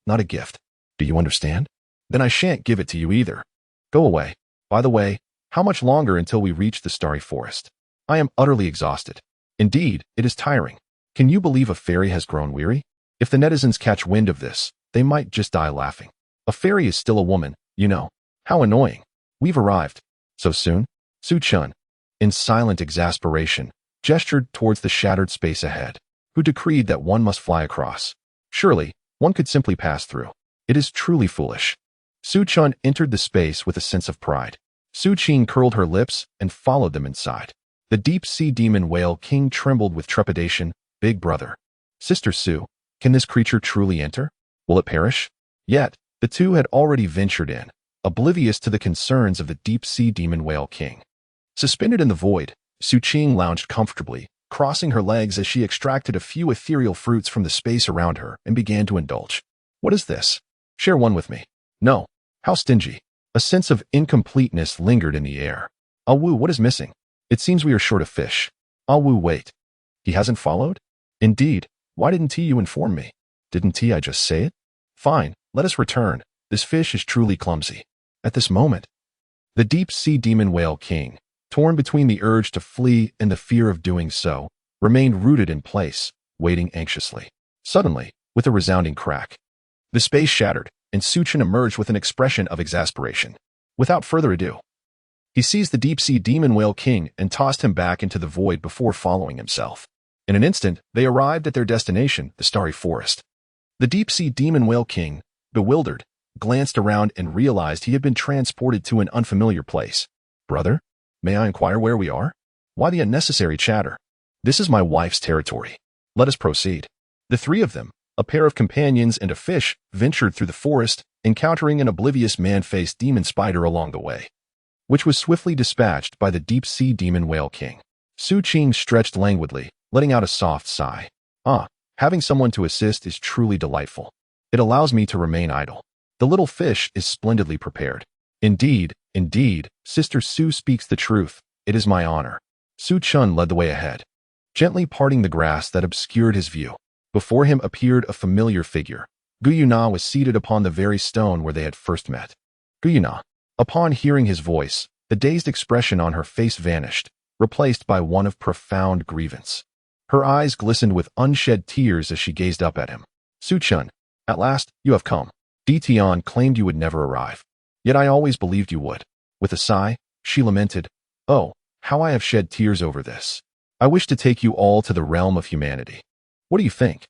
not a gift. Do you understand? Then I shan't give it to you either. Go away. By the way, how much longer until we reach the starry forest? I am utterly exhausted. Indeed, it is tiring. Can you believe a fairy has grown weary? If the netizens catch wind of this, they might just die laughing. A fairy is still a woman, you know. How annoying. We've arrived. So soon? Su-chin, in silent exasperation, gestured towards the shattered space ahead, who decreed that one must fly across. Surely, one could simply pass through. It is truly foolish. Su-chin entered the space with a sense of pride. Su-chin curled her lips and followed them inside. The deep-sea demon whale king trembled with trepidation. Big brother. Sister Sue, can this creature truly enter? Will it perish? Yet, the two had already ventured in, oblivious to the concerns of the deep-sea demon whale king. Suspended in the void, Su-chin lounged comfortably, crossing her legs as she extracted a few ethereal fruits from the space around her and began to indulge. What is this? Share one with me. No. How stingy. A sense of incompleteness lingered in the air. Ah Wu, what is missing? It seems we are short of fish. Ah Wu, wait. He hasn't followed? Indeed. Why didn't you inform me? Didn't I just say it? Fine, let us return. This fish is truly clumsy. At this moment, the deep-sea demon whale king, torn between the urge to flee and the fear of doing so, remained rooted in place, waiting anxiously. Suddenly, with a resounding crack, the space shattered, and Su-chin emerged with an expression of exasperation. Without further ado, he seized the deep-sea demon whale king and tossed him back into the void before following himself. In an instant, they arrived at their destination, the starry forest. The deep-sea demon whale king, bewildered, glanced around and realized he had been transported to an unfamiliar place. Brother, may I inquire where we are? Why the unnecessary chatter? This is my wife's territory. Let us proceed. The three of them, a pair of companions and a fish, ventured through the forest, encountering an oblivious man-faced demon spider along the way, which was swiftly dispatched by the deep-sea demon whale king. Su-chin stretched languidly, letting out a soft sigh. Having someone to assist is truly delightful. It allows me to remain idle. The little fish is splendidly prepared. Indeed, Sister Sue speaks the truth. It is my honor. Su-chin led the way ahead, gently parting the grass that obscured his view. Before him appeared a familiar figure. Guyuna was seated upon the very stone where they had first met. Guyuna. Upon hearing his voice, the dazed expression on her face vanished, replaced by one of profound grievance. Her eyes glistened with unshed tears as she gazed up at him. Su-chin, at last, you have come. Tian claimed you would never arrive. Yet I always believed you would. With a sigh, she lamented, Oh, how I have shed tears over this. I wish to take you all to the realm of humanity. What do you think?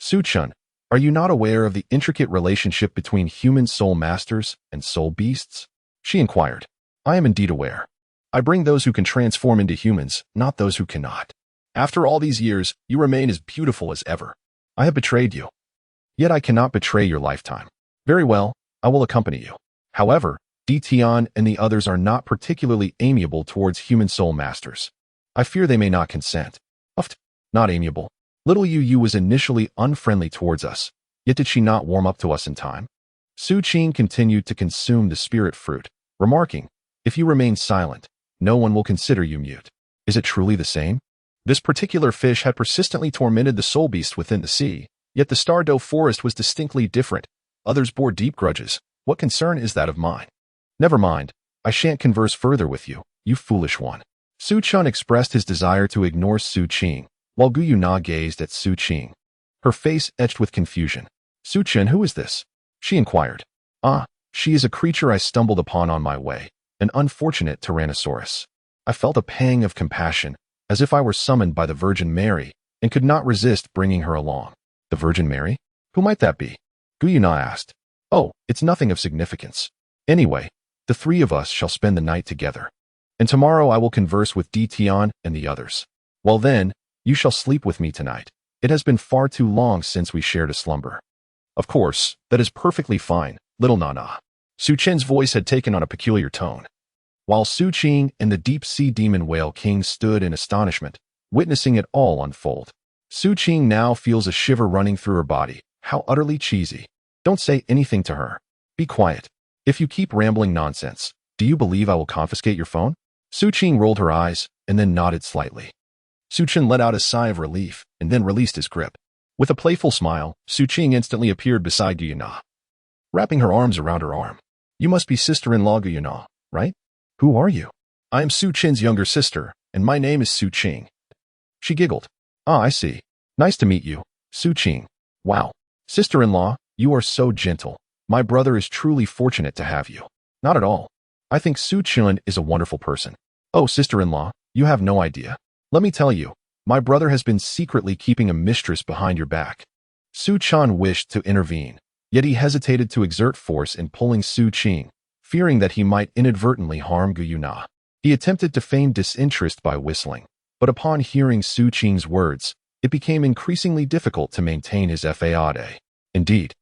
Su-chin, are you not aware of the intricate relationship between human soul masters and soul beasts? She inquired. I am indeed aware. I bring those who can transform into humans, not those who cannot. After all these years, you remain as beautiful as ever. I have betrayed you. Yet I cannot betray your lifetime. Very well, I will accompany you. However, Tian and the others are not particularly amiable towards human soul masters. I fear they may not consent. Not amiable. Little Yu was initially unfriendly towards us, Yet did she not warm up to us in time? Su Qing continued to consume the spirit fruit, remarking, "If you remain silent, no one will consider you mute." Is it truly the same? This particular fish had persistently tormented the soul beast within the sea, yet the Stardow forest was distinctly different. Others bore deep grudges. What concern is that of mine? Never mind. I shan't converse further with you, you foolish one. Su Chun expressed his desire to ignore Su Qing, while Gu Yuna gazed at Su Qing, her face etched with confusion. "Su Chen, who is this?" she inquired. "Ah, she is a creature I stumbled upon on my way, an unfortunate Tyrannosaurus." I felt a pang of compassion, as if I were summoned by the Virgin Mary, and could not resist bringing her along. The Virgin Mary? Who might that be? Gu Yuna asked. "Oh, it's nothing of significance. Anyway, the three of us shall spend the night together. And tomorrow I will converse with Di Tian and the others. Well then, you shall sleep with me tonight. It has been far too long since we shared a slumber." "Of course, that is perfectly fine, little Nana." Su Chen's voice had taken on a peculiar tone. While Su Qing and the deep-sea demon whale king stood in astonishment, witnessing it all unfold. Su Qing now feels a shiver running through her body. How utterly cheesy. Don't say anything to her. Be quiet. If you keep rambling nonsense, do you believe I will confiscate your phone? Su Qing rolled her eyes and then nodded slightly. Su Chen let out a sigh of relief and then released his grip. With a playful smile, Su Qing instantly appeared beside Gu Yuna, wrapping her arms around her arm. "You must be sister-in-law Gu Yuna, right? Who are you?" "I am Su Chen's younger sister, and my name is Su Qing." She giggled. "Ah, I see. Nice to meet you, Su Qing. Wow. Sister-in-law, you are so gentle. My brother is truly fortunate to have you." "Not at all. I think Su Chen is a wonderful person." "Oh, sister-in-law, you have no idea. Let me tell you, my brother has been secretly keeping a mistress behind your back." Su Chan wished to intervene, yet he hesitated to exert force in pulling Su Qing, fearing that he might inadvertently harm Gu Yuna. He attempted to feign disinterest by whistling, but upon hearing Su Qing's words, it became increasingly difficult to maintain his fade. Indeed,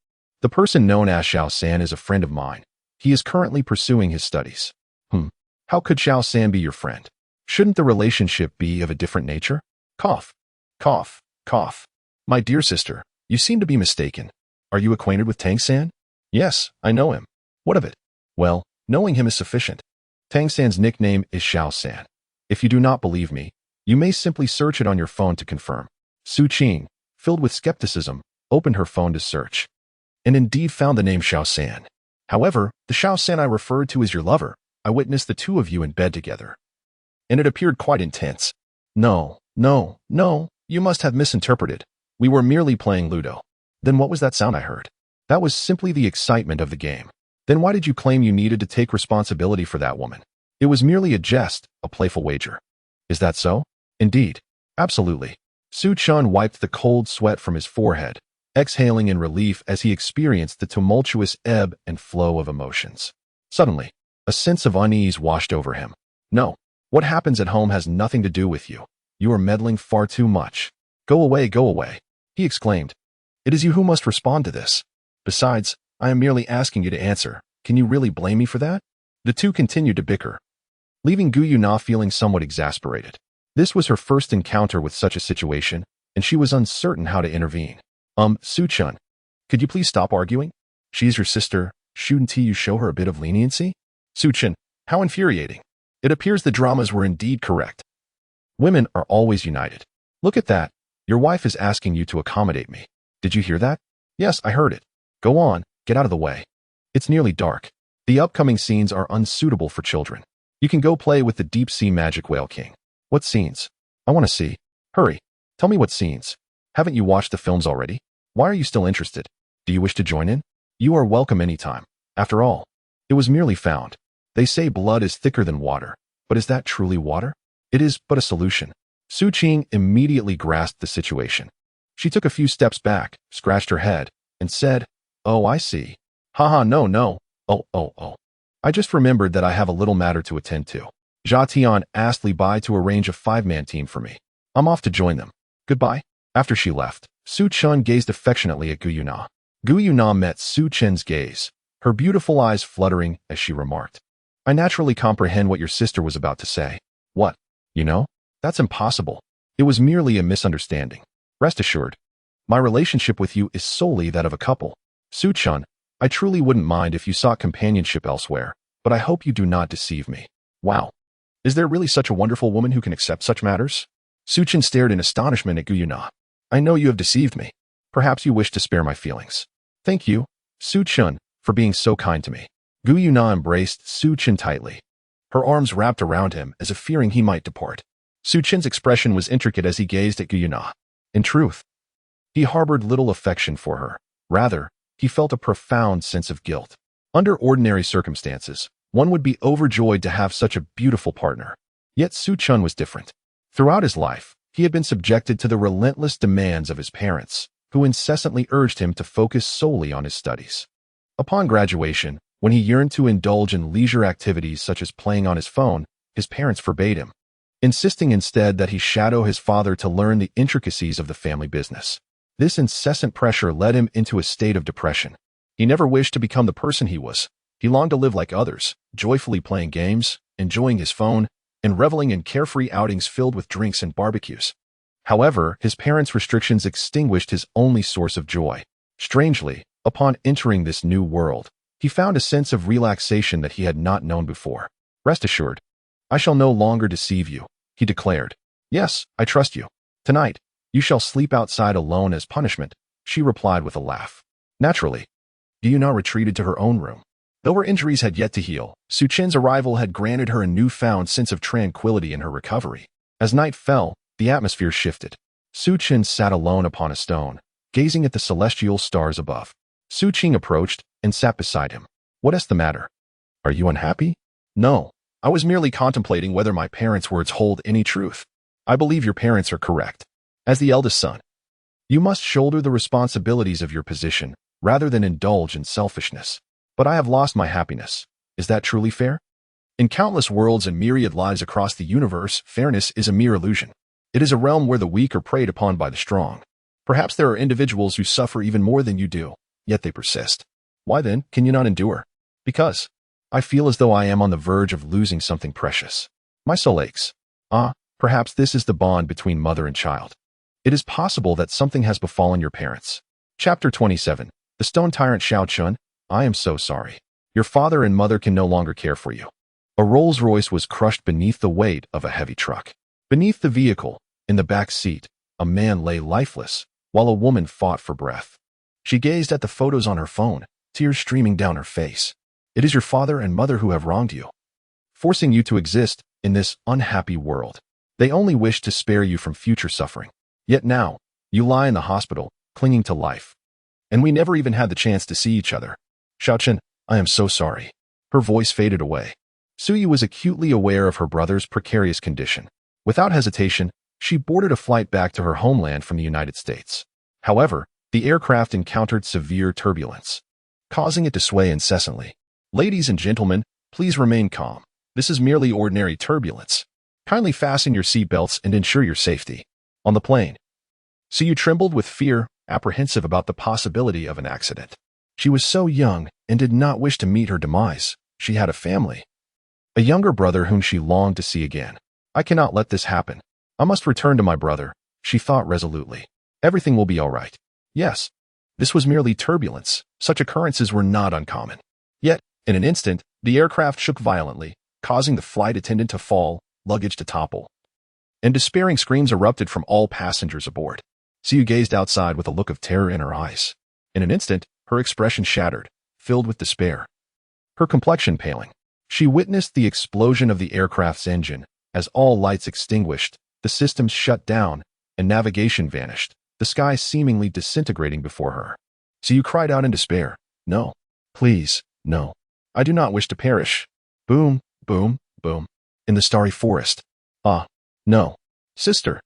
the person known as Xiao San is a friend of mine. He is currently pursuing his studies. How could Xiao San be your friend? Shouldn't the relationship be of a different nature? Cough. Cough. Cough. My dear sister, you seem to be mistaken. Are you acquainted with Tang San? Yes, I know him. What of it? Well, knowing him is sufficient. Tang San's nickname is Xiao San. If you do not believe me, you may simply search it on your phone to confirm. Su Qing, filled with skepticism, opened her phone to search, and indeed found the name Xiao San. However, the Xiao San I referred to is your lover. I witnessed the two of you in bed together, and it appeared quite intense. No, you must have misinterpreted. We were merely playing Ludo. Then what was that sound I heard? That was simply the excitement of the game. Then why did you claim you needed to take responsibility for that woman? It was merely a jest, a playful wager. Is that so? Indeed. Absolutely. Su Chun wiped the cold sweat from his forehead, exhaling in relief as he experienced the tumultuous ebb and flow of emotions. Suddenly, a sense of unease washed over him. No, what happens at home has nothing to do with you. You are meddling far too much. Go away, he exclaimed. It is you who must respond to this. Besides, I am merely asking you to answer. Can you really blame me for that? The two continued to bicker, leaving Gu Yuna feeling somewhat exasperated. This was her first encounter with such a situation, and she was uncertain how to intervene. Su Chun, could you please stop arguing? She is your sister. Shouldn't you show her a bit of leniency? Su Chun, how infuriating. It appears the dramas were indeed correct. Women are always united. Look at that. Your wife is asking you to accommodate me. Did you hear that? Yes, I heard it. Go on, get out of the way. It's nearly dark. The upcoming scenes are unsuitable for children. You can go play with the deep-sea magic whale king. What scenes? I want to see. Hurry. Tell me what scenes. Haven't you watched the films already? Why are you still interested? Do you wish to join in? You are welcome anytime. After all, it was merely found. They say blood is thicker than water, but is that truly water? It is but a solution. Su Qing immediately grasped the situation. She took a few steps back, scratched her head, and said, Oh, I see. Haha, no. Oh. I just remembered that I have a little matter to attend to. Jia Tian asked Li Bai to arrange a 5-man team for me. I'm off to join them. Goodbye. After she left, Su Chun gazed affectionately at Gu Yuna. Gu Yuna met Su Chen's gaze, her beautiful eyes fluttering as she remarked, I naturally comprehend what your sister was about to say. What? You know? That's impossible. It was merely a misunderstanding. Rest assured. My relationship with you is solely that of a couple. Su-chun, I truly wouldn't mind if you sought companionship elsewhere, but I hope you do not deceive me. Wow. Is there really such a wonderful woman who can accept such matters? Su-chun stared in astonishment at Gu-yuna. I know you have deceived me. Perhaps you wish to spare my feelings. Thank you, Su-chun, for being so kind to me. Gu-yuna embraced Su-chun tightly. Her arms wrapped around him as if fearing he might depart. Su-chun's expression was intricate as he gazed at Gu-yuna. In truth, he harbored little affection for her. Rather, he felt a profound sense of guilt. Under ordinary circumstances, one would be overjoyed to have such a beautiful partner. Yet Su-chun was different. Throughout his life, he had been subjected to the relentless demands of his parents, who incessantly urged him to focus solely on his studies. Upon graduation, when he yearned to indulge in leisure activities such as playing on his phone, his parents forbade him, insisting instead that he shadow his father to learn the intricacies of the family business. This incessant pressure led him into a state of depression. He never wished to become the person he was. He longed to live like others, joyfully playing games, enjoying his phone, and reveling in carefree outings filled with drinks and barbecues. However, his parents' restrictions extinguished his only source of joy. Strangely, upon entering this new world, he found a sense of relaxation that he had not known before. Rest assured, I shall no longer deceive you, he declared. Yes, I trust you. Tonight, you shall sleep outside alone as punishment, she replied with a laugh. Naturally, Gu-yuna retreated to her own room. Though her injuries had yet to heal, Su-chun's arrival had granted her a newfound sense of tranquility in her recovery. As night fell, the atmosphere shifted. Su-chun sat alone upon a stone, gazing at the celestial stars above. Su-ching approached and sat beside him. What is the matter? Are you unhappy? No, I was merely contemplating whether my parents' words hold any truth. I believe your parents are correct. As the eldest son, you must shoulder the responsibilities of your position, rather than indulge in selfishness. But I have lost my happiness. Is that truly fair? In countless worlds and myriad lives across the universe, fairness is a mere illusion. It is a realm where the weak are preyed upon by the strong. Perhaps there are individuals who suffer even more than you do, yet they persist. Why then can you not endure? Because I feel as though I am on the verge of losing something precious. My soul aches. Perhaps this is the bond between mother and child. It is possible that something has befallen your parents. Chapter 27. The Stone Tyrant Xiao-chun. I am so sorry. Your father and mother can no longer care for you. A Rolls-Royce was crushed beneath the weight of a heavy truck. Beneath the vehicle, in the back seat, a man lay lifeless, while a woman fought for breath. She gazed at the photos on her phone, tears streaming down her face. It is your father and mother who have wronged you, forcing you to exist in this unhappy world. They only wish to spare you from future suffering. Yet now, you lie in the hospital, clinging to life. And we never even had the chance to see each other. Xiao-chun, I am so sorry. Her voice faded away. Suyu was acutely aware of her brother's precarious condition. Without hesitation, she boarded a flight back to her homeland from the United States. However, the aircraft encountered severe turbulence, causing it to sway incessantly. Ladies and gentlemen, please remain calm. This is merely ordinary turbulence. Kindly fasten your seatbelts and ensure your safety. On the plane, Suyu trembled with fear, apprehensive about the possibility of an accident. She was so young and did not wish to meet her demise. She had a family, a younger brother whom she longed to see again. I cannot let this happen. I must return to my brother, she thought resolutely. Everything will be all right. Yes, this was merely turbulence. Such occurrences were not uncommon. Yet, in an instant, the aircraft shook violently, causing the flight attendant to fall, luggage to topple, and despairing screams erupted from all passengers aboard. Suyu gazed outside with a look of terror in her eyes. In an instant, her expression shattered, filled with despair, her complexion paling. She witnessed the explosion of the aircraft's engine. As all lights extinguished, the systems shut down, and navigation vanished, the sky seemingly disintegrating before her. Suyu cried out in despair. No. Please, no. I do not wish to perish. Boom, boom, boom. In the starry forest. No. Sister.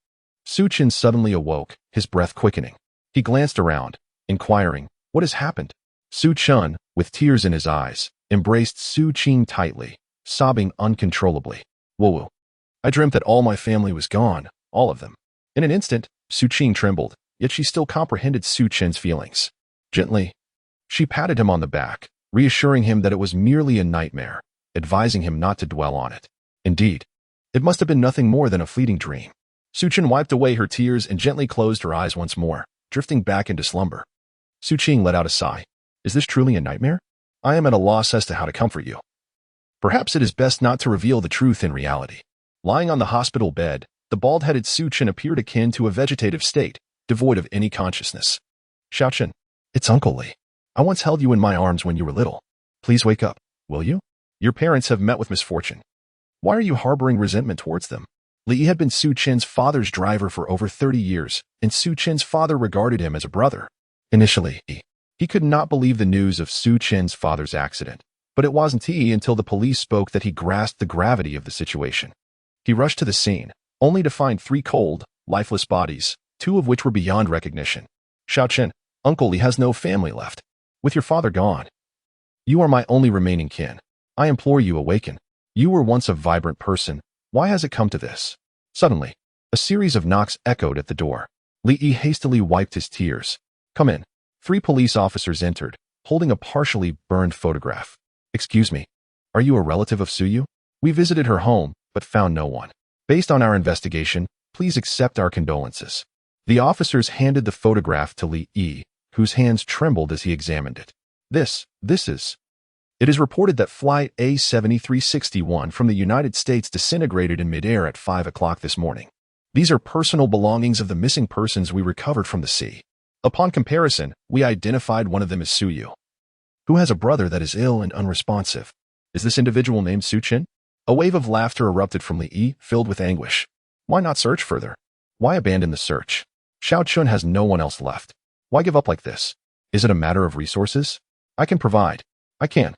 Su-chun suddenly awoke, his breath quickening. He glanced around, inquiring, what has happened? Su-chun, with tears in his eyes, embraced Su-ching tightly, sobbing uncontrollably. Whoa. I dreamt that all my family was gone, all of them. In an instant, Su-ching trembled, yet she still comprehended Su-chen's feelings. Gently, she patted him on the back, reassuring him that it was merely a nightmare, advising him not to dwell on it. Indeed, it must have been nothing more than a fleeting dream. Su-chun wiped away her tears and gently closed her eyes once more, drifting back into slumber. Su Qing let out a sigh. Is this truly a nightmare? I am at a loss as to how to comfort you. Perhaps it is best not to reveal the truth in reality. Lying on the hospital bed, the bald-headed Su Chen appeared akin to a vegetative state, devoid of any consciousness. Xiaochen, it's Uncle Li. I once held you in my arms when you were little. Please wake up, will you? Your parents have met with misfortune. Why are you harboring resentment towards them? Li had been Su Chen's father's driver for over 30 years, and Su Chen's father regarded him as a brother. Initially, he could not believe the news of Su Chen's father's accident, but it wasn't until the police spoke that he grasped the gravity of the situation. He rushed to the scene, only to find 3 cold, lifeless bodies, 2 of which were beyond recognition. Xiaochen, Uncle Li has no family left. With your father gone, you are my only remaining kin. I implore you, awaken. You were once a vibrant person. Why has it come to this? Suddenly, a series of knocks echoed at the door. Li Yi hastily wiped his tears. Come in. 3 police officers entered, holding a partially burned photograph. Excuse me, are you a relative of Suyu? We visited her home, but found no one. Based on our investigation, please accept our condolences. The officers handed the photograph to Li Yi, whose hands trembled as he examined it. This is... It is reported that Flight A7361 from the United States disintegrated in midair at 5 o'clock this morning. These are personal belongings of the missing persons we recovered from the sea. Upon comparison, we identified one of them as Suyu, who has a brother that is ill and unresponsive. Is this individual named Su Chen? A wave of laughter erupted from Li Yi, filled with anguish. Why not search further? Why abandon the search? Xiao Chun has no one else left. Why give up like this? Is it a matter of resources? I can provide. I can.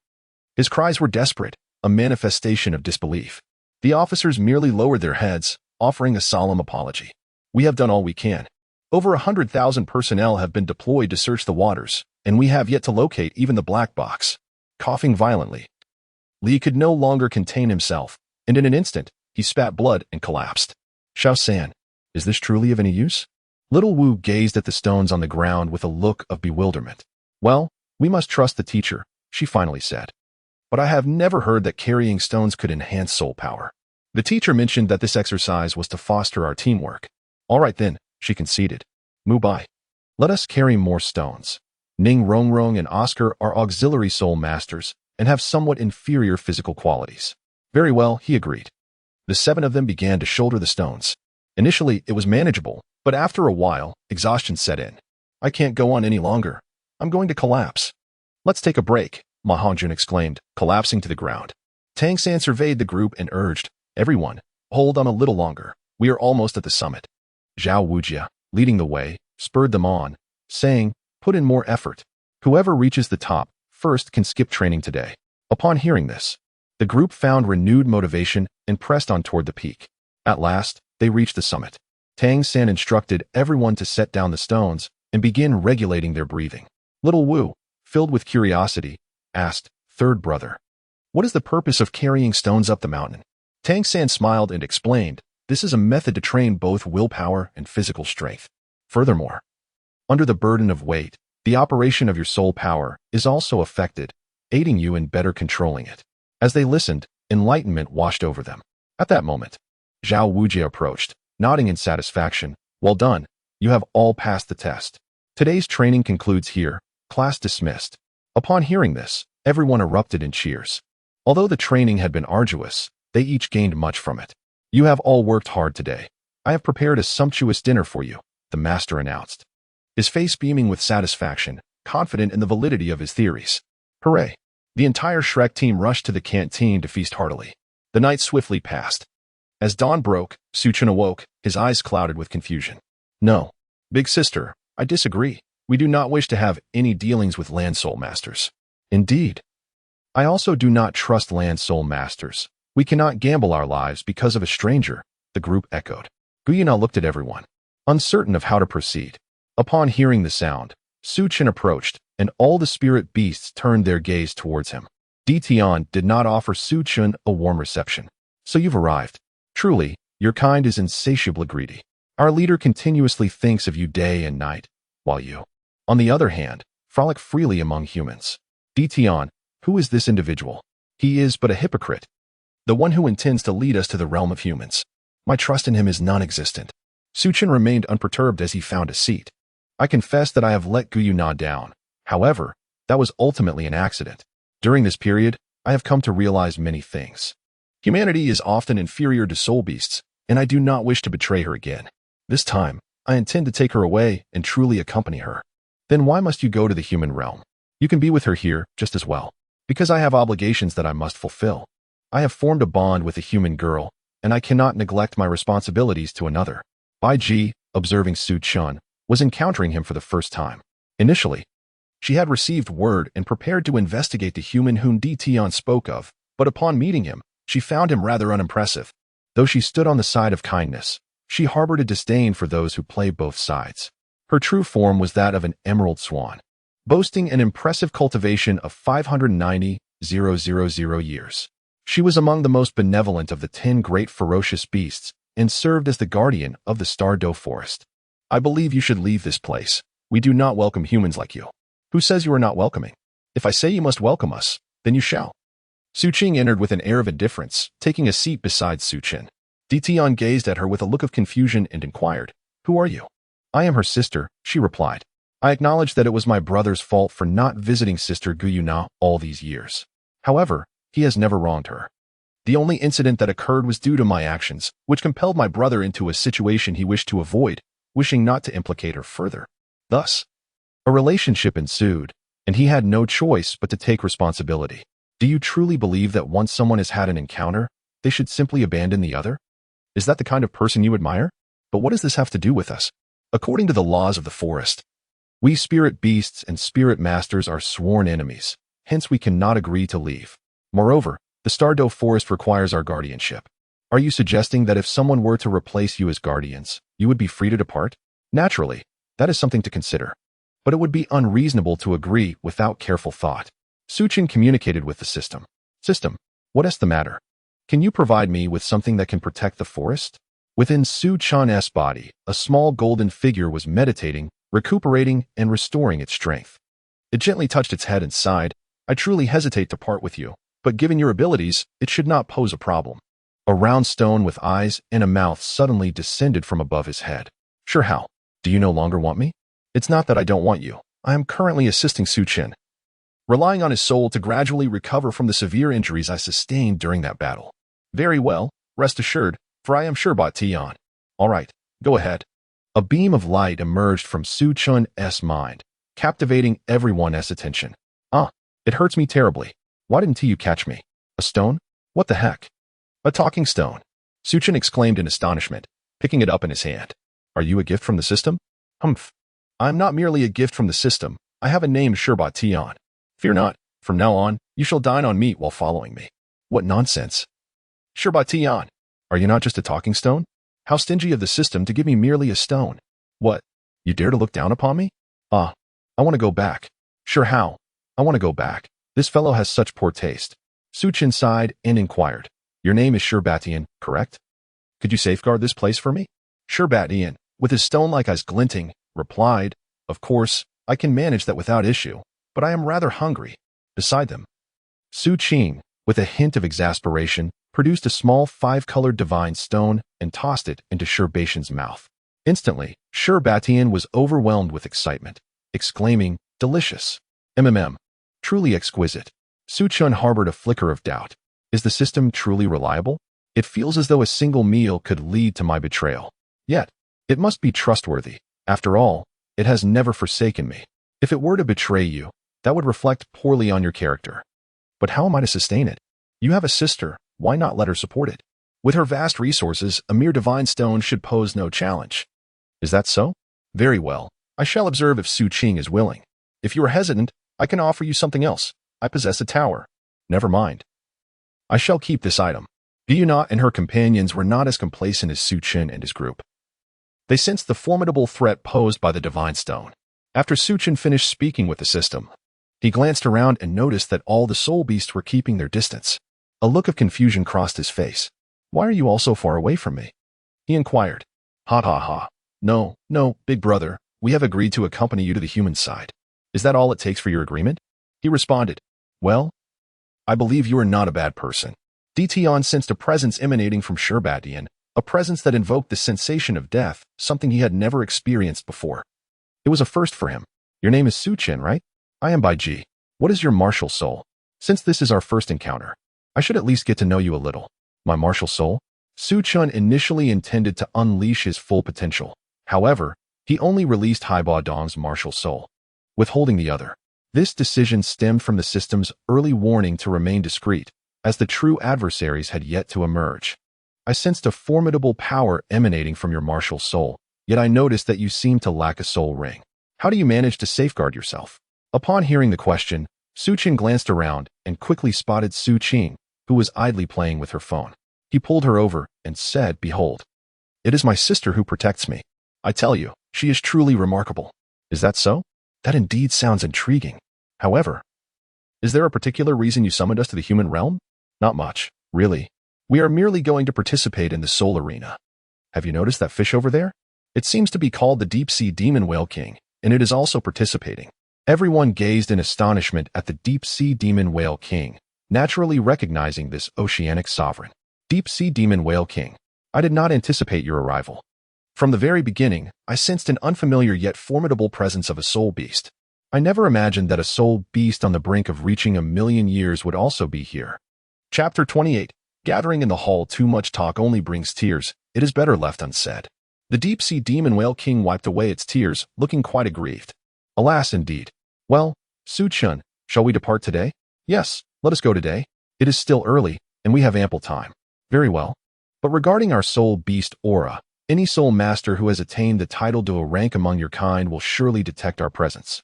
His cries were desperate, a manifestation of disbelief. The officers merely lowered their heads, offering a solemn apology. We have done all we can. Over 100,000 personnel have been deployed to search the waters, and we have yet to locate even the black box. Coughing violently, Li could no longer contain himself, and in an instant, he spat blood and collapsed. Xiao San, is this truly of any use? Little Wu gazed at the stones on the ground with a look of bewilderment. Well, we must trust the teacher, she finally said. But I have never heard that carrying stones could enhance soul power. The teacher mentioned that this exercise was to foster our teamwork. All right then, she conceded. Mu Bai. Let us carry more stones. Ning Rongrong and Oscar are auxiliary soul masters and have somewhat inferior physical qualities. Very well, he agreed. The 7 of them began to shoulder the stones. Initially, it was manageable, but after a while, exhaustion set in. I can't go on any longer. I'm going to collapse. Let's take a break, Ma Hongjun exclaimed, collapsing to the ground. Tang San surveyed the group and urged, everyone, hold on a little longer. We are almost at the summit. Zhao Wujia, leading the way, spurred them on, saying, put in more effort. Whoever reaches the top first can skip training today. Upon hearing this, the group found renewed motivation and pressed on toward the peak. At last, they reached the summit. Tang San instructed everyone to set down the stones and begin regulating their breathing. Little Wu, filled with curiosity, asked, third brother, what is the purpose of carrying stones up the mountain? Tang San smiled and explained, this is a method to train both willpower and physical strength. Furthermore, under the burden of weight, the operation of your soul power is also affected, aiding you in better controlling it. As they listened, enlightenment washed over them. At that moment, Zhao Wujie approached, nodding in satisfaction. Well done, you have all passed the test. Today's training concludes here, class dismissed. Upon hearing this, everyone erupted in cheers. Although the training had been arduous, they each gained much from it. You have all worked hard today. I have prepared a sumptuous dinner for you, the master announced. His face beaming with satisfaction, confident in the validity of his theories. Hooray! The entire Shrek team rushed to the canteen to feast heartily. The night swiftly passed. As dawn broke, Su Chen awoke, his eyes clouded with confusion. No, big sister, I disagree. We do not wish to have any dealings with land soul masters. Indeed. I also do not trust land soul masters. We cannot gamble our lives because of a stranger, the group echoed. Guyana looked at everyone, uncertain of how to proceed. Upon hearing the sound, Su Chen approached, and all the spirit beasts turned their gaze towards him. Di Tian did not offer Su Chen a warm reception. So you've arrived. Truly, your kind is insatiably greedy. Our leader continuously thinks of you day and night, while you, on the other hand, frolic freely among humans. Di Tian, who is this individual? He is but a hypocrite. The one who intends to lead us to the realm of humans. My trust in him is non-existent. Su Chen remained unperturbed as he found a seat. I confess that I have let Guyuna down. However, that was ultimately an accident. During this period, I have come to realize many things. Humanity is often inferior to soul beasts, and I do not wish to betray her again. This time, I intend to take her away and truly accompany her. Then why must you go to the human realm? You can be with her here just as well. Because I have obligations that I must fulfill. I have formed a bond with a human girl, and I cannot neglect my responsibilities to another. Bai Ji, observing Su Chun, was encountering him for the first time. Initially, she had received word and prepared to investigate the human whom Di Tian spoke of, but upon meeting him, she found him rather unimpressive. Though she stood on the side of kindness, she harbored a disdain for those who play both sides. Her true form was that of an emerald swan, boasting an impressive cultivation of 590,000 years. She was among the most benevolent of the 10 great ferocious beasts and served as the guardian of the Douluo forest. I believe you should leave this place. We do not welcome humans like you. Who says you are not welcoming? If I say you must welcome us, then you shall. Su Qing entered with an air of indifference, taking a seat beside Su Chen. Di Tian gazed at her with a look of confusion and inquired, "Who are you?" "I am her sister," she replied. "I acknowledge that it was my brother's fault for not visiting Sister Guyuna all these years. However, he has never wronged her. The only incident that occurred was due to my actions, which compelled my brother into a situation he wished to avoid, wishing not to implicate her further. Thus, a relationship ensued, and he had no choice but to take responsibility. Do you truly believe that once someone has had an encounter, they should simply abandon the other? Is that the kind of person you admire? But what does this have to do with us? According to the laws of the forest, we spirit beasts and spirit masters are sworn enemies, hence we cannot agree to leave. Moreover, the Douluo forest requires our guardianship. Are you suggesting that if someone were to replace you as guardians, you would be free to depart? Naturally, that is something to consider. But it would be unreasonable to agree without careful thought. Su Chen communicated with the system. System, what is the matter? Can you provide me with something that can protect the forest? Within Su Chan's body, a small golden figure was meditating, recuperating, and restoring its strength. It gently touched its head and sighed, "I truly hesitate to part with you, but given your abilities, it should not pose a problem." A round stone with eyes and a mouth suddenly descended from above his head. "Sure, how? Do you no longer want me?" "It's not that I don't want you. I am currently assisting Su Chen, relying on his soul to gradually recover from the severe injuries I sustained during that battle." "Very well, rest assured, for I am sure about Tian." "All right, go ahead." A beam of light emerged from Su Chun's mind, captivating everyone's attention. "Ah, it hurts me terribly. Why didn't you catch me? A stone? What the heck?" "A talking stone," Su Chen exclaimed in astonishment, picking it up in his hand. "Are you a gift from the system?" "Humph. I am not merely a gift from the system. I have a name, Sherbat Tian. Fear not. From now on, you shall dine on meat while following me." "What nonsense." "Sherbat Tian, are you not just a talking stone? How stingy of the system to give me merely a stone. What? You dare to look down upon me? Ah, I want to go back." "Sure, how? I want to go back. This fellow has such poor taste." Su Chen sighed and inquired, "Your name is Sherbatian, correct? Could you safeguard this place for me?" Sherbatian, with his stone-like eyes glinting, replied, "Of course, I can manage that without issue, but I am rather hungry." Beside them, Su Qing, with a hint of exasperation, produced a small 5-colored divine stone and tossed it into Sherbatian's mouth. Instantly, Sherbatian was overwhelmed with excitement, exclaiming, "Delicious! Truly exquisite." Su Chun harbored a flicker of doubt. Is the system truly reliable? It feels as though a single meal could lead to my betrayal. Yet, it must be trustworthy. After all, it has never forsaken me. If it were to betray you, that would reflect poorly on your character. But how am I to sustain it? You have a sister, why not let her support it? With her vast resources, a mere divine stone should pose no challenge. Is that so? Very well. I shall observe if Su Qing is willing. If you are hesitant, I can offer you something else. I possess a tower. Never mind. I shall keep this item. Guyuna and her companions were not as complacent as Su Chen and his group. They sensed the formidable threat posed by the divine stone. After Su Chen finished speaking with the system, he glanced around and noticed that all the soul beasts were keeping their distance. A look of confusion crossed his face. "Why are you all so far away from me?" he inquired. "Ha ha ha. No, big brother, we have agreed to accompany you to the human side. Is that all it takes for your agreement?" He responded, "Well, I believe you are not a bad person." Di Tian sensed a presence emanating from Sherbatian, a presence that invoked the sensation of death, something he had never experienced before. It was a first for him. Your name is Su-chin, right? I am Bai Ji. What is your martial soul? Since this is our first encounter, I should at least get to know you a little. My martial soul? Su-chun initially intended to unleash his full potential. However, he only released Haiba Dong's martial soul, withholding the other. This decision stemmed from the system's early warning to remain discreet, as the true adversaries had yet to emerge. I sensed a formidable power emanating from your martial soul, yet I noticed that you seem to lack a soul ring. How do you manage to safeguard yourself? Upon hearing the question, Su-chin glanced around and quickly spotted Su-ching, who was idly playing with her phone. He pulled her over and said, "Behold, it is my sister who protects me. I tell you, she is truly remarkable." Is that so? That indeed sounds intriguing. However, is there a particular reason you summoned us to the human realm? Not much, really. We are merely going to participate in the soul arena. Have you noticed that fish over there? It seems to be called the deep-sea demon whale king, and it is also participating. Everyone gazed in astonishment at the deep-sea demon whale king, naturally recognizing this oceanic sovereign. Deep-sea demon whale king. I did not anticipate your arrival. From the very beginning, I sensed an unfamiliar yet formidable presence of a soul beast. I never imagined that a soul beast on the brink of reaching 1,000,000 years would also be here. Chapter 28. Gathering in the hall. Too much talk only brings tears. It is better left unsaid. The deep-sea demon whale king wiped away its tears, looking quite aggrieved. Alas, indeed. Well, Su-chun, shall we depart today? Yes, let us go today. It is still early, and we have ample time. Very well. But regarding our soul beast aura, any soul master who has attained the title to a rank among your kind will surely detect our presence.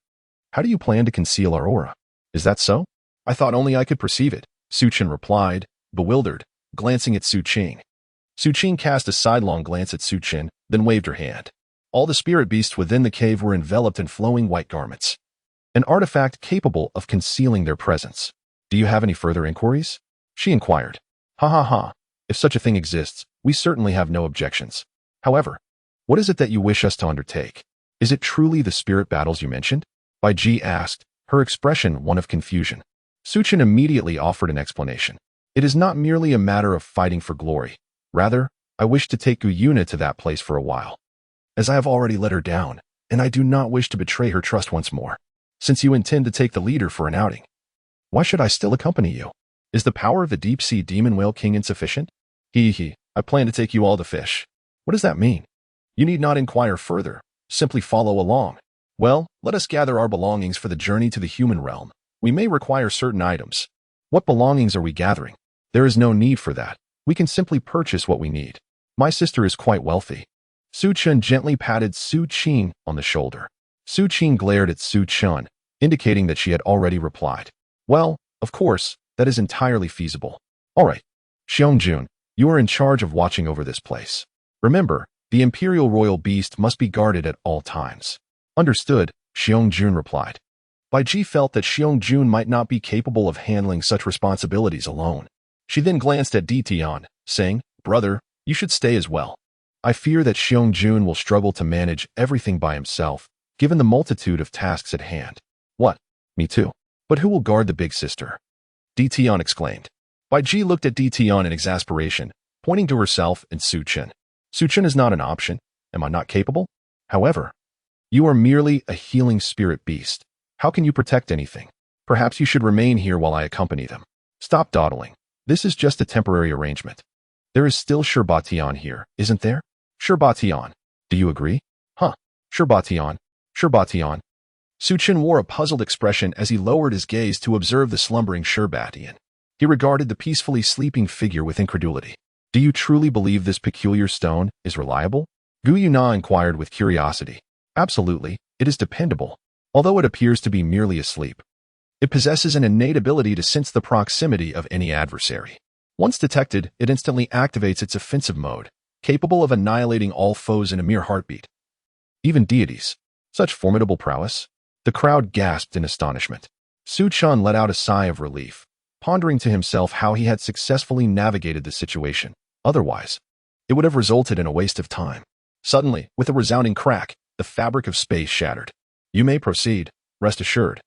How do you plan to conceal our aura? Is that so? I thought only I could perceive it, Su-chin replied, bewildered, glancing at Su-ching. Su-ching cast a sidelong glance at Su-chin, then waved her hand. All the spirit beasts within the cave were enveloped in flowing white garments, an artifact capable of concealing their presence. Do you have any further inquiries? She inquired. Ha ha ha. If such a thing exists, we certainly have no objections. However, what is it that you wish us to undertake? Is it truly the spirit battles you mentioned? Bai Ji asked, her expression one of confusion. Su-chin immediately offered an explanation. It is not merely a matter of fighting for glory. Rather, I wish to take Guyuna to that place for a while, as I have already let her down, and I do not wish to betray her trust once more. Since you intend to take the leader for an outing, why should I still accompany you? Is the power of the deep-sea demon whale king insufficient? I plan to take you all to fish. What does that mean? You need not inquire further. Simply follow along. Well, let us gather our belongings for the journey to the human realm. We may require certain items. What belongings are we gathering? There is no need for that. We can simply purchase what we need. My sister is quite wealthy. Su-chun gently patted Su-ching on the shoulder. Su-ching glared at Su-chun, indicating that she had already replied. Well, of course, that is entirely feasible. All right, Xiong-jun, you are in charge of watching over this place. Remember, the imperial royal beast must be guarded at all times. Understood, Xiong-jun replied. Bai Ji felt that Xiong-jun might not be capable of handling such responsibilities alone. She then glanced at Di-tian, saying, Brother, you should stay as well. I fear that Xiong-jun will struggle to manage everything by himself, given the multitude of tasks at hand. What? Me too. But who will guard the big sister? Di-tian exclaimed. Bai Ji looked at Di-tian in exasperation, pointing to herself and Su-chin. Su-chin is not an option. Am I not capable? However, you are merely a healing spirit beast. How can you protect anything? Perhaps you should remain here while I accompany them. Stop dawdling. This is just a temporary arrangement. There is still Shirbatian here, isn't there? Shirbatian. Do you agree? Huh. Shirbatian. Shirbatian. Su-chin wore a puzzled expression as he lowered his gaze to observe the slumbering Shirbatian. He regarded the peacefully sleeping figure with incredulity. Do you truly believe this peculiar stone is reliable? Gu Yuna inquired with curiosity. Absolutely, it is dependable, although it appears to be merely asleep. It possesses an innate ability to sense the proximity of any adversary. Once detected, it instantly activates its offensive mode, capable of annihilating all foes in a mere heartbeat. Even deities. Such formidable prowess. The crowd gasped in astonishment. Su-chan let out a sigh of relief, pondering to himself how he had successfully navigated the situation. Otherwise, it would have resulted in a waste of time. Suddenly, with a resounding crack, the fabric of space shattered. You may proceed, rest assured.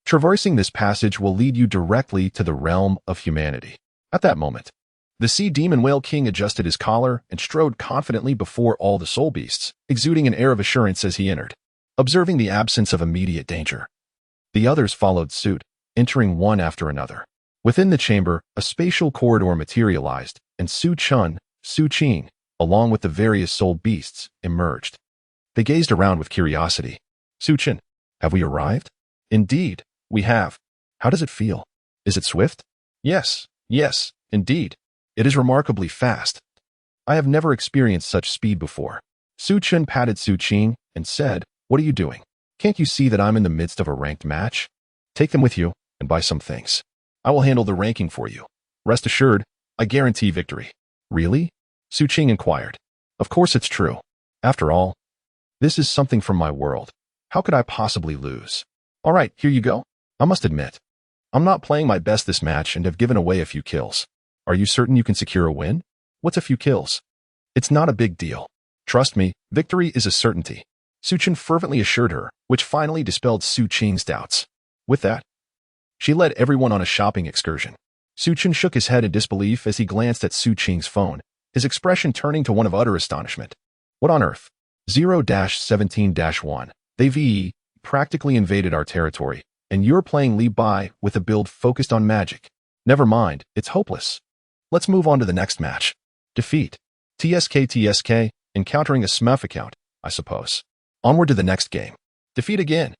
Traversing this passage will lead you directly to the realm of humanity. At that moment, the sea demon whale king adjusted his collar and strode confidently before all the soul beasts, exuding an air of assurance as he entered. observing the absence of immediate danger. The others followed suit, entering one after another. Within the chamber, a spatial corridor materialized, and Su Chun, Su Qing, along with the various soul beasts, emerged. They gazed around with curiosity. Su Chen, have we arrived? Indeed, we have. How does it feel? Is it swift? Yes, indeed. It is remarkably fast. I have never experienced such speed before. Su Chen patted Su Qing and said, "What are you doing? Can't you see that I'm in the midst of a ranked match? Take them with you and buy some things. I will handle the ranking for you. Rest assured, I guarantee victory." Really? Su Qing inquired. Of course it's true. After all, this is something from my world. How could I possibly lose? All right, here you go. I must admit, I'm not playing my best this match and have given away a few kills. Are you certain you can secure a win? What's a few kills? It's not a big deal. Trust me, victory is a certainty. Su Chen fervently assured her, which finally dispelled Su Qing's doubts. With that, she led everyone on a shopping excursion. Su Chen shook his head in disbelief as he glanced at Su Qing's phone, his expression turning to one of utter astonishment. What on earth? 0-17-1. They've practically invaded our territory, and you're playing Li Bai with a build focused on magic. Never mind, it's hopeless. Let's move on to the next match. Defeat. TSK, encountering a SMF account, I suppose. Onward to the next game. Defeat again.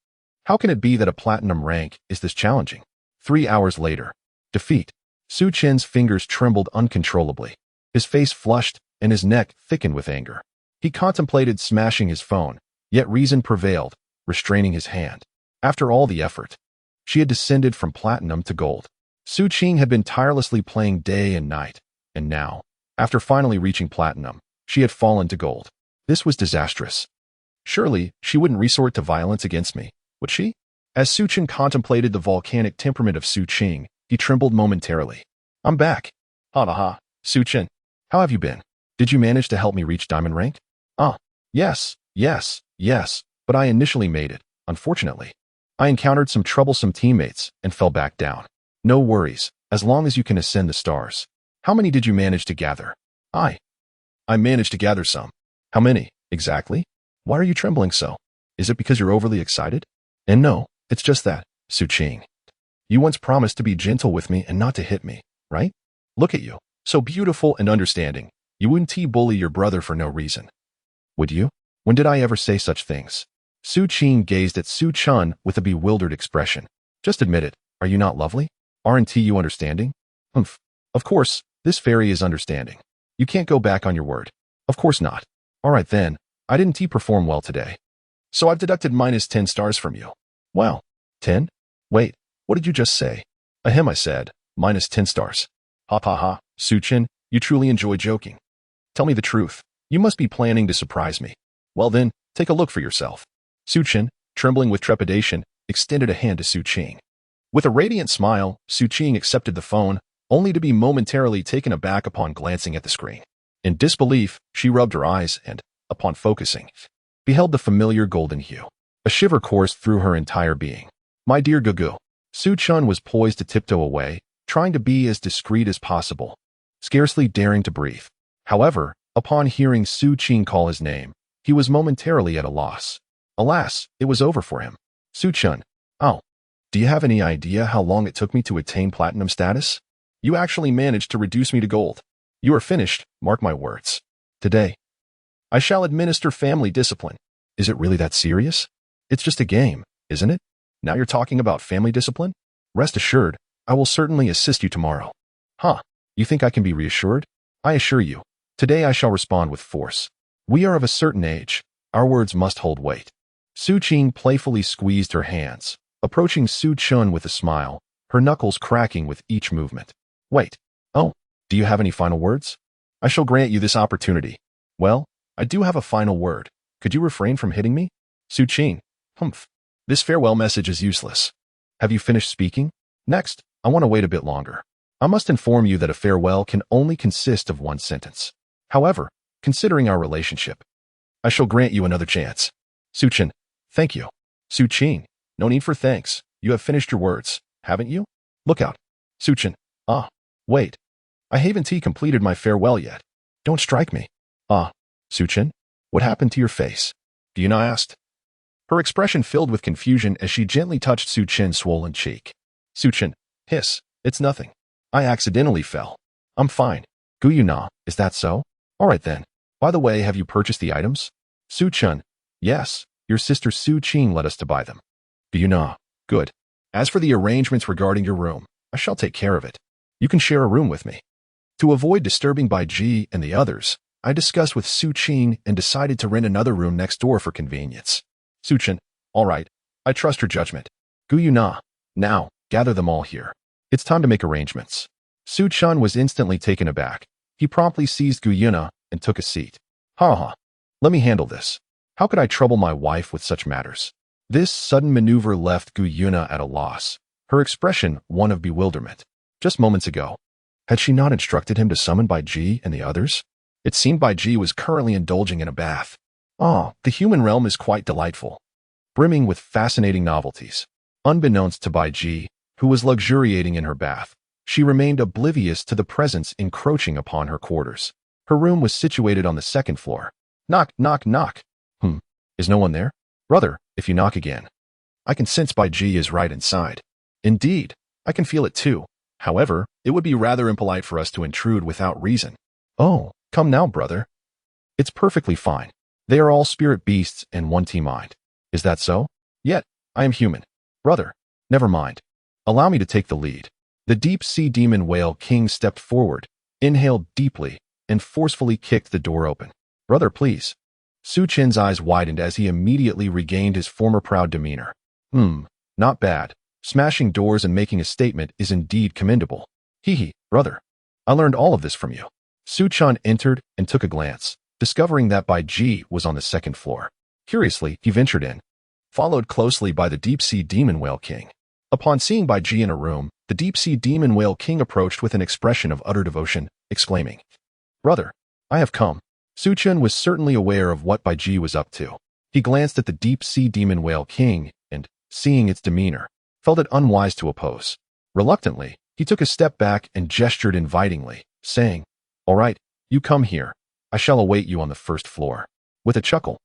How can it be that a platinum rank is this challenging? 3 hours later. Defeat. Su Chen's fingers trembled uncontrollably. His face flushed, and his neck thickened with anger. He contemplated smashing his phone, yet reason prevailed, restraining his hand. After all the effort, she had descended from platinum to gold. Su Qing had been tirelessly playing day and night, and now, after finally reaching platinum, she had fallen to gold. This was disastrous. Surely, she wouldn't resort to violence against me, would she? As Su Chen contemplated the volcanic temperament of Su Qing, he trembled momentarily. I'm back. Ha. Su Chen, how have you been? Did you manage to help me reach diamond rank? Yes, but I initially made it, unfortunately. I encountered some troublesome teammates and fell back down. No worries, as long as you can ascend the stars. How many did you manage to gather? I managed to gather some. How many, exactly? Why are you trembling so? Is it because you're overly excited? And no, it's just that, Su Qing. You once promised to be gentle with me and not to hit me, right? Look at you, so beautiful and understanding. You wouldn't bully your brother for no reason. Would you? When did I ever say such things? Su Qing gazed at Su Chun with a bewildered expression. Just admit it, are you not lovely? Aren't you understanding? Humph. Of course, this fairy is understanding. You can't go back on your word. Of course not. All right then, I didn't perform well today. So I've deducted -10 stars from you. Wow. 10? Wait, what did you just say? Ahem, I said, -10 stars. Ha. Su Chen, you truly enjoy joking. Tell me the truth. You must be planning to surprise me. Well then, take a look for yourself. Su Chen, trembling with trepidation, extended a hand to Su Qing. With a radiant smile, Su Qing accepted the phone, only to be momentarily taken aback upon glancing at the screen. In disbelief, she rubbed her eyes and, upon focusing, beheld the familiar golden hue. A shiver coursed through her entire being. My dear Gugu. Su Chun was poised to tiptoe away, trying to be as discreet as possible, scarcely daring to breathe. However, upon hearing Su Qing call his name, he was momentarily at a loss. Alas, it was over for him. Su Chun. Oh. Do you have any idea how long it took me to attain platinum status? You actually managed to reduce me to gold. You are finished, mark my words. Today, I shall administer family discipline. Is it really that serious? It's just a game, isn't it? Now you're talking about family discipline? Rest assured, I will certainly assist you tomorrow. Huh, you think I can be reassured? I assure you, today I shall respond with force. We are of a certain age. Our words must hold weight. Su Qing playfully squeezed her hands, approaching Su Chun with a smile, her knuckles cracking with each movement. Wait. Oh, do you have any final words? I shall grant you this opportunity. Well, I do have a final word. Could you refrain from hitting me? Su Qing. Humph. This farewell message is useless. Have you finished speaking? Next, I want to wait a bit longer. I must inform you that a farewell can only consist of one sentence. However, considering our relationship, I shall grant you another chance. Su Chen. Thank you. Su Qing. No need for thanks. You have finished your words, haven't you? Look out. Su Chen. Wait. I haven't completed my farewell yet. Don't strike me. Su Chen. What happened to your face? Do you not ask? Her expression filled with confusion as she gently touched Su Chen's swollen cheek. Su Chen, hiss, it's nothing. I accidentally fell. I'm fine. Gu Yuna, is that so? All right then. By the way, have you purchased the items? Su Chen, yes, your sister Su Qing led us to buy them. Gu Yuna, good. As for the arrangements regarding your room, I shall take care of it. You can share a room with me. To avoid disturbing Bai Ji and the others, I discussed with Su Qing and decided to rent another room next door for convenience. Su Chen, all right, I trust your judgment. Gu Yuna, now, gather them all here. It's time to make arrangements. Su Chen was instantly taken aback. He promptly seized Gu Yuna and took a seat. Ha. Let me handle this. How could I trouble my wife with such matters? This sudden maneuver left Gu Yuna at a loss, her expression one of bewilderment. Just moments ago, had she not instructed him to summon Bai Ji and the others? It seemed Bai Ji was currently indulging in a bath. The human realm is quite delightful, brimming with fascinating novelties. Unbeknownst to Bai Ji, who was luxuriating in her bath, she remained oblivious to the presence encroaching upon her quarters. Her room was situated on the second floor. Knock, knock, knock. Is no one there? Brother, if you knock again. I can sense Bai Ji is right inside. Indeed, I can feel it too. However, it would be rather impolite for us to intrude without reason. Oh, come now, brother. It's perfectly fine. They are all spirit beasts and one team mind. Is that so? Yet, I am human. Brother, never mind. Allow me to take the lead. The deep-sea demon whale king stepped forward, inhaled deeply, and forcefully kicked the door open. Brother, please. Su Chen's eyes widened as he immediately regained his former proud demeanor. Not bad. Smashing doors and making a statement is indeed commendable. Brother. I learned all of this from you. Su Chen entered and took a glance, discovering that Bai Ji was on the second floor. Curiously, he ventured in, followed closely by the deep-sea demon whale king. Upon seeing Bai Ji in a room, the deep-sea demon whale king approached with an expression of utter devotion, exclaiming, Brother, I have come. Su Chen was certainly aware of what Bai Ji was up to. He glanced at the deep-sea demon whale king and, seeing its demeanor, felt it unwise to oppose. Reluctantly, he took a step back and gestured invitingly, saying, All right, you come here. I shall await you on the first floor. With a chuckle,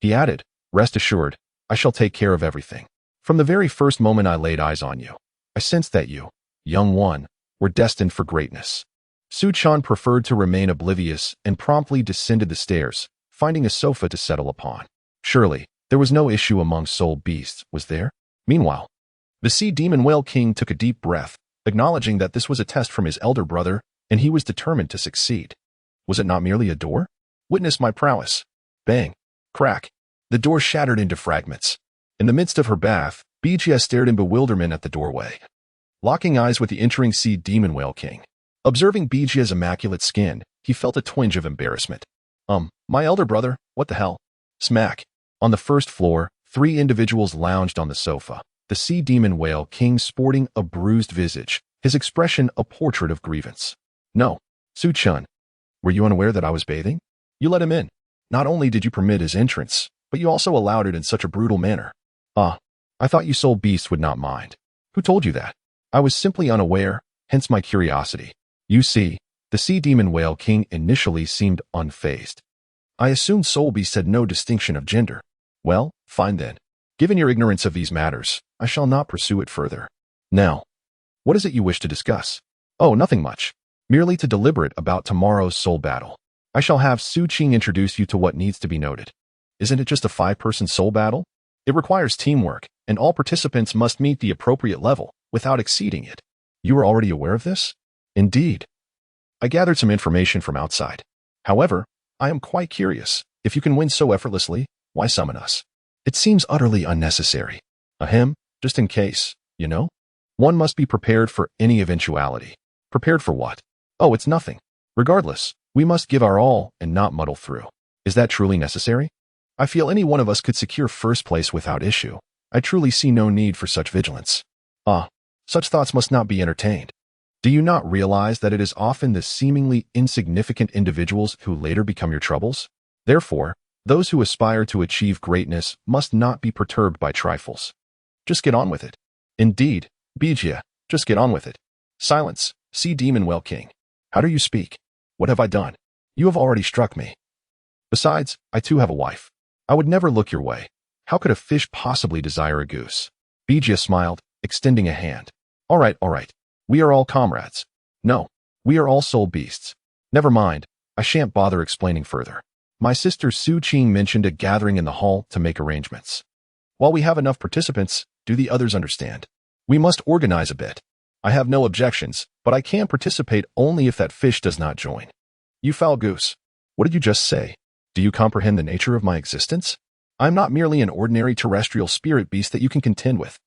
he added, Rest assured, I shall take care of everything. From the very first moment I laid eyes on you, I sensed that you, young one, were destined for greatness. Su Chen preferred to remain oblivious and promptly descended the stairs, finding a sofa to settle upon. Surely, there was no issue among soul beasts, was there? Meanwhile, the sea demon whale king took a deep breath, acknowledging that this was a test from his elder brother, and he was determined to succeed. Was it not merely a door? Witness my prowess. Bang. Crack. The door shattered into fragments. In the midst of her bath, Bijia stared in bewilderment at the doorway, locking eyes with the entering sea demon whale king. Observing Bijia's immaculate skin, he felt a twinge of embarrassment. My elder brother, what the hell? Smack. On the first floor, 3 individuals lounged on the sofa, the sea demon whale king sporting a bruised visage, his expression a portrait of grievance. No. Su Chen, were you unaware that I was bathing? You let him in. Not only did you permit his entrance, but you also allowed it in such a brutal manner. I thought you soul beasts would not mind. Who told you that? I was simply unaware, hence my curiosity. You see, the sea demon whale king initially seemed unfazed. I assumed soul beasts had no distinction of gender. Well, fine then. Given your ignorance of these matters, I shall not pursue it further. Now, what is it you wish to discuss? Oh, nothing much. Merely to deliberate about tomorrow's soul battle. I shall have Su Qing introduce you to what needs to be noted. Isn't it just a 5-person soul battle? It requires teamwork, and all participants must meet the appropriate level, without exceeding it. You are already aware of this? Indeed. I gathered some information from outside. However, I am quite curious. If you can win so effortlessly, why summon us? It seems utterly unnecessary. Ahem, just in case, you know? One must be prepared for any eventuality. Prepared for what? Oh, it's nothing. Regardless, we must give our all and not muddle through. Is that truly necessary? I feel any one of us could secure first place without issue. I truly see no need for such vigilance. Such thoughts must not be entertained. Do you not realize that it is often the seemingly insignificant individuals who later become your troubles? Therefore, those who aspire to achieve greatness must not be perturbed by trifles. Just get on with it. Indeed, Bijia, just get on with it. Silence, sea demon whale king. How do you speak? What have I done? You have already struck me. Besides, I too have a wife. I would never look your way. How could a fish possibly desire a goose? Bijia smiled, extending a hand. All right. We are all comrades. No, we are all soul beasts. Never mind, I shan't bother explaining further. My sister Su Qing mentioned a gathering in the hall to make arrangements. While we have enough participants, do the others understand? We must organize a bit. I have no objections, but I can participate only if that fish does not join. You foul goose. What did you just say? Do you comprehend the nature of my existence? I am not merely an ordinary terrestrial spirit beast that you can contend with.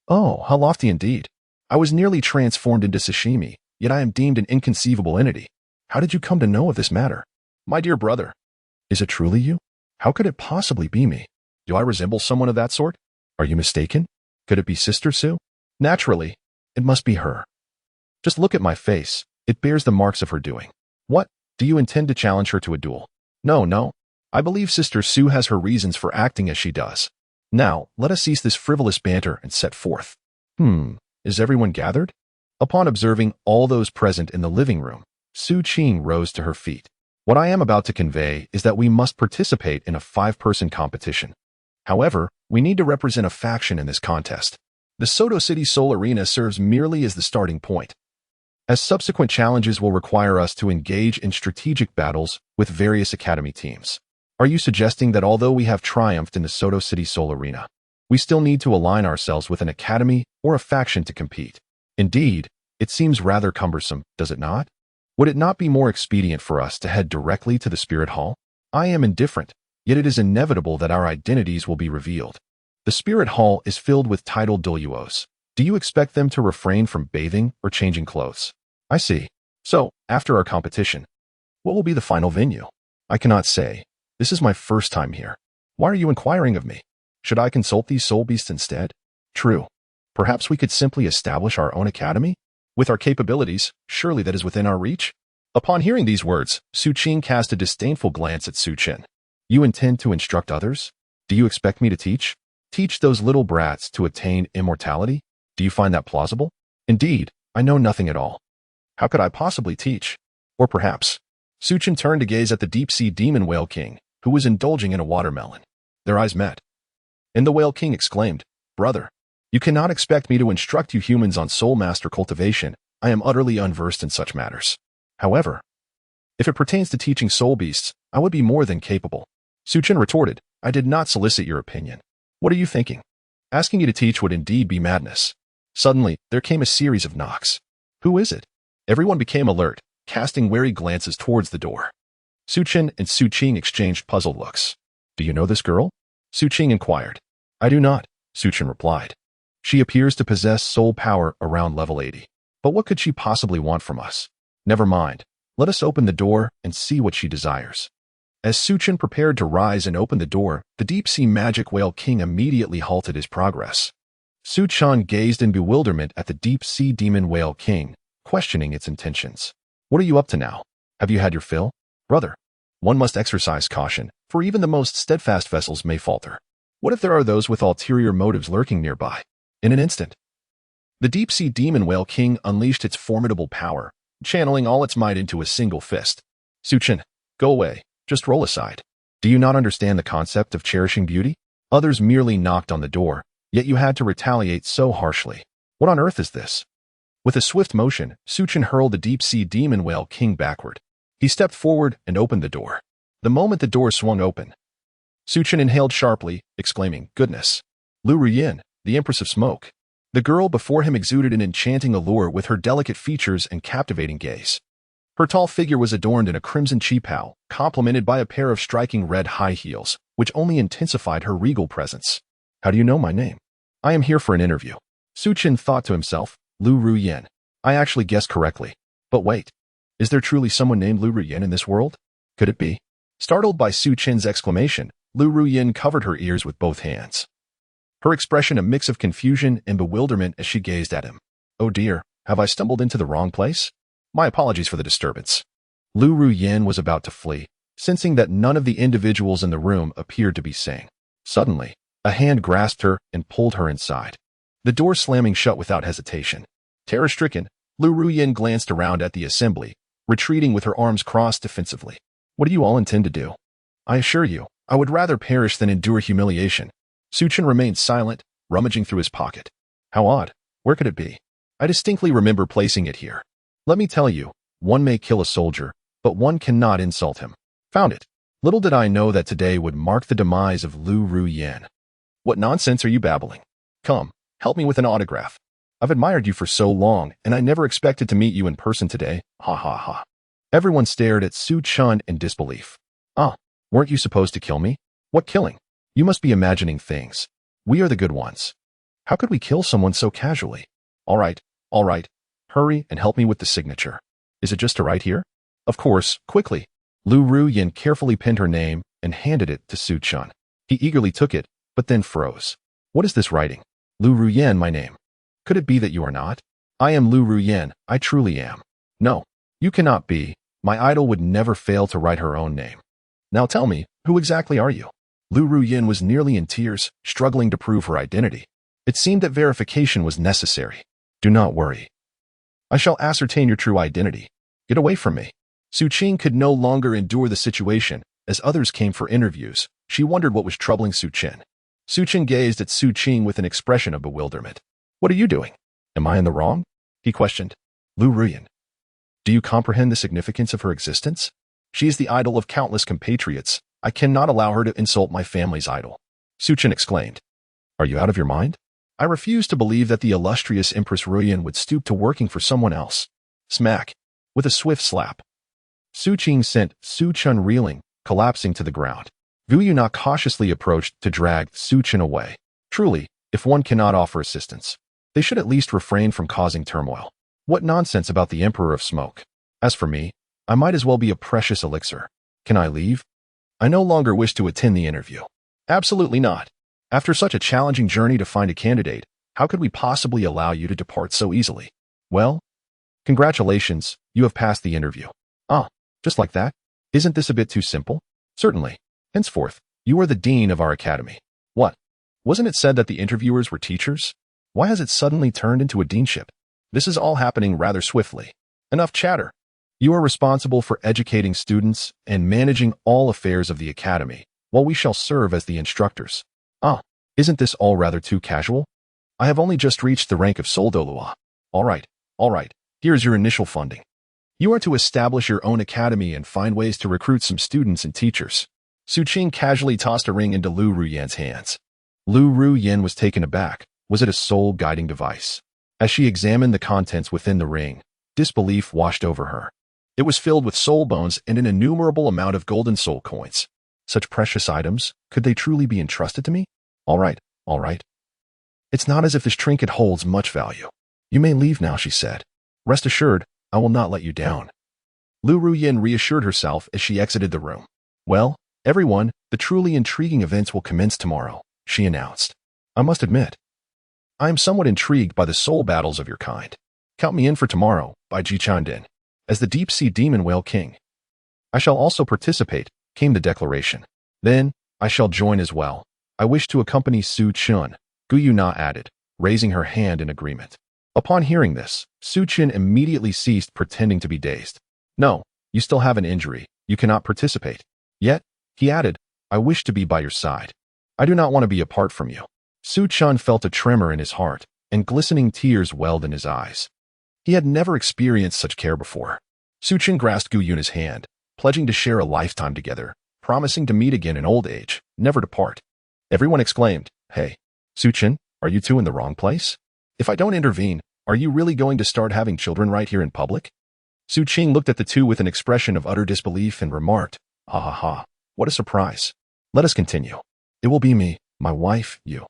Oh, how lofty indeed. I was nearly transformed into sashimi, yet I am deemed an inconceivable entity. How did you come to know of this matter? My dear brother. Is it truly you? How could it possibly be me? Do I resemble someone of that sort? Are you mistaken? Could it be Sister Su? Naturally, it must be her. Just look at my face. It bears the marks of her doing. What? Do you intend to challenge her to a duel? No. I believe Sister Su has her reasons for acting as she does. Now, let us cease this frivolous banter and set forth. Is everyone gathered? Upon observing all those present in the living room, Su Qing rose to her feet. What I am about to convey is that we must participate in a 5-person competition. However, we need to represent a faction in this contest. The Soto City Soul Arena serves merely as the starting point, as subsequent challenges will require us to engage in strategic battles with various academy teams. Are you suggesting that although we have triumphed in the Soto City Soul Arena, we still need to align ourselves with an academy or a faction to compete? Indeed, it seems rather cumbersome, does it not? Would it not be more expedient for us to head directly to the Spirit Hall? I am indifferent, yet it is inevitable that our identities will be revealed. The Spirit Hall is filled with titled Douluos. Do you expect them to refrain from bathing or changing clothes? I see. So, after our competition, what will be the final venue? I cannot say. This is my first time here. Why are you inquiring of me? Should I consult these soul beasts instead? True. Perhaps we could simply establish our own academy? With our capabilities, surely that is within our reach? Upon hearing these words, Su Qing cast a disdainful glance at Su Qin. You intend to instruct others? Do you expect me to teach? Teach those little brats to attain immortality? Do you find that plausible? Indeed, I know nothing at all. How could I possibly teach? Or perhaps... Su Qin turned to gaze at the deep-sea demon whale king, who was indulging in a watermelon. Their eyes met. And the whale king exclaimed, Brother, you cannot expect me to instruct you humans on soul master cultivation. I am utterly unversed in such matters. However, if it pertains to teaching soul beasts, I would be more than capable. Su Qin retorted, I did not solicit your opinion. What are you thinking? Asking you to teach would indeed be madness. Suddenly, there came a series of knocks. Who is it? Everyone became alert, casting wary glances towards the door. Su Qin and Su Qing exchanged puzzled looks. Do you know this girl? Su Qing inquired. I do not, Su Qin replied. She appears to possess soul power around level 80. But what could she possibly want from us? Never mind. Let us open the door and see what she desires. As Su Qin prepared to rise and open the door, the deep-sea magic whale king immediately halted his progress. Su Qin gazed in bewilderment at the deep-sea demon whale king, questioning its intentions. What are you up to now? Have you had your fill? Brother, one must exercise caution, for even the most steadfast vessels may falter. What if there are those with ulterior motives lurking nearby? In an instant, the deep-sea demon whale king unleashed its formidable power, channeling all its might into a single fist. Su Qin, go away. Just roll aside. Do you not understand the concept of cherishing beauty? Others merely knocked on the door, yet you had to retaliate so harshly. What on earth is this? With a swift motion, Su Qin hurled the deep-sea demon whale king backward. He stepped forward and opened the door. The moment the door swung open, Su Qin inhaled sharply, exclaiming, Goodness! Lu Ruyin, the Empress of Smoke. The girl before him exuded an enchanting allure with her delicate features and captivating gaze. Her tall figure was adorned in a crimson qipao, complemented by a pair of striking red high heels, which only intensified her regal presence. How do you know my name? I am here for an interview. Su Qin thought to himself, Lu Ruyin. I actually guessed correctly. But wait, is there truly someone named Lu Ruyin in this world? Could it be? Startled by Su Qin's exclamation, Lu Ruyin covered her ears with both hands. Her expression a mix of confusion and bewilderment as she gazed at him. Oh dear, have I stumbled into the wrong place? My apologies for the disturbance. Lu Ruyin was about to flee, sensing that none of the individuals in the room appeared to be sane. Suddenly, a hand grasped her and pulled her inside. The door slamming shut without hesitation. Terror-stricken, Lu Ruyin glanced around at the assembly, retreating with her arms crossed defensively. What do you all intend to do? I assure you, I would rather perish than endure humiliation. Suchin remained silent, rummaging through his pocket. How odd. Where could it be? I distinctly remember placing it here. Let me tell you, one may kill a soldier, but one cannot insult him. Found it. Little did I know that today would mark the demise of Lu Ruyan. What nonsense are you babbling? Come, help me with an autograph. I've admired you for so long, and I never expected to meet you in person today. Ha ha ha. Everyone stared at Su Chun in disbelief. Ah, weren't you supposed to kill me? What killing? You must be imagining things. We are the good ones. How could we kill someone so casually? All right. Hurry and help me with the signature. Is it just to write here? Of course, quickly. Lu Ruyan carefully pinned her name and handed it to Su Chun. He eagerly took it, but then froze. What is this writing? Lu Ruyan, my name. Could it be that you are not? I am Lu Ruyan, I truly am. No, you cannot be. My idol would never fail to write her own name. Now tell me, who exactly are you? Lu Ruyan was nearly in tears, struggling to prove her identity. It seemed that verification was necessary. Do not worry. I shall ascertain your true identity. Get away from me. Su Qing could no longer endure the situation. As others came for interviews, she wondered what was troubling Su Qing. Su Qing gazed at Su Qing with an expression of bewilderment. What are you doing? Am I in the wrong? He questioned. Lu Ruyan. Do you comprehend the significance of her existence? She is the idol of countless compatriots. I cannot allow her to insult my family's idol. Su Qing exclaimed. Are you out of your mind? I refuse to believe that the illustrious Empress Ruyan would stoop to working for someone else. Smack. With a swift slap. Su Qing sent Su Chun reeling, collapsing to the ground. Wu Yuna cautiously approached to drag Su Chun away. Truly, if one cannot offer assistance, they should at least refrain from causing turmoil. What nonsense about the Emperor of Smoke. As for me, I might as well be a precious elixir. Can I leave? I no longer wish to attend the interview. Absolutely not. After such a challenging journey to find a candidate, how could we possibly allow you to depart so easily? Well, congratulations, you have passed the interview. Ah, just like that? Isn't this a bit too simple? Certainly. Henceforth, you are the dean of our academy. What? Wasn't it said that the interviewers were teachers? Why has it suddenly turned into a deanship? This is all happening rather swiftly. Enough chatter. You are responsible for educating students and managing all affairs of the academy, while we shall serve as the instructors. Ah, isn't this all rather too casual? I have only just reached the rank of Douluo. All right. Here's your initial funding. You are to establish your own academy and find ways to recruit some students and teachers. Su Qing casually tossed a ring into Lu Ruyan's hands. Lu Ruyan was taken aback. Was it a soul guiding device? As she examined the contents within the ring, disbelief washed over her. It was filled with soul bones and an innumerable amount of golden soul coins. Such precious items, could they truly be entrusted to me? All right. It's not as if this trinket holds much value. You may leave now, she said. Rest assured, I will not let you down. Lu Ruyan reassured herself as she exited the room. Well, everyone, the truly intriguing events will commence tomorrow, she announced. I must admit, I am somewhat intrigued by the soul battles of your kind. Count me in for tomorrow, by Ji Chandin, as the deep-sea demon whale king. I shall also participate, came the declaration. Then, I shall join as well. I wish to accompany Su Chun, Gu Yuna added, raising her hand in agreement. Upon hearing this, Su Chun immediately ceased pretending to be dazed. No, you still have an injury. You cannot participate. Yet, he added, I wish to be by your side. I do not want to be apart from you. Su Chun felt a tremor in his heart, and glistening tears welled in his eyes. He had never experienced such care before. Su Chun grasped Gu Yuna's hand, pledging to share a lifetime together, promising to meet again in old age, never to part. Everyone exclaimed, Hey, Su Chun, are you two in the wrong place? If I don't intervene, are you really going to start having children right here in public? Su Qing looked at the two with an expression of utter disbelief and remarked, Ha ha ha, what a surprise. Let us continue. It will be me, my wife, you.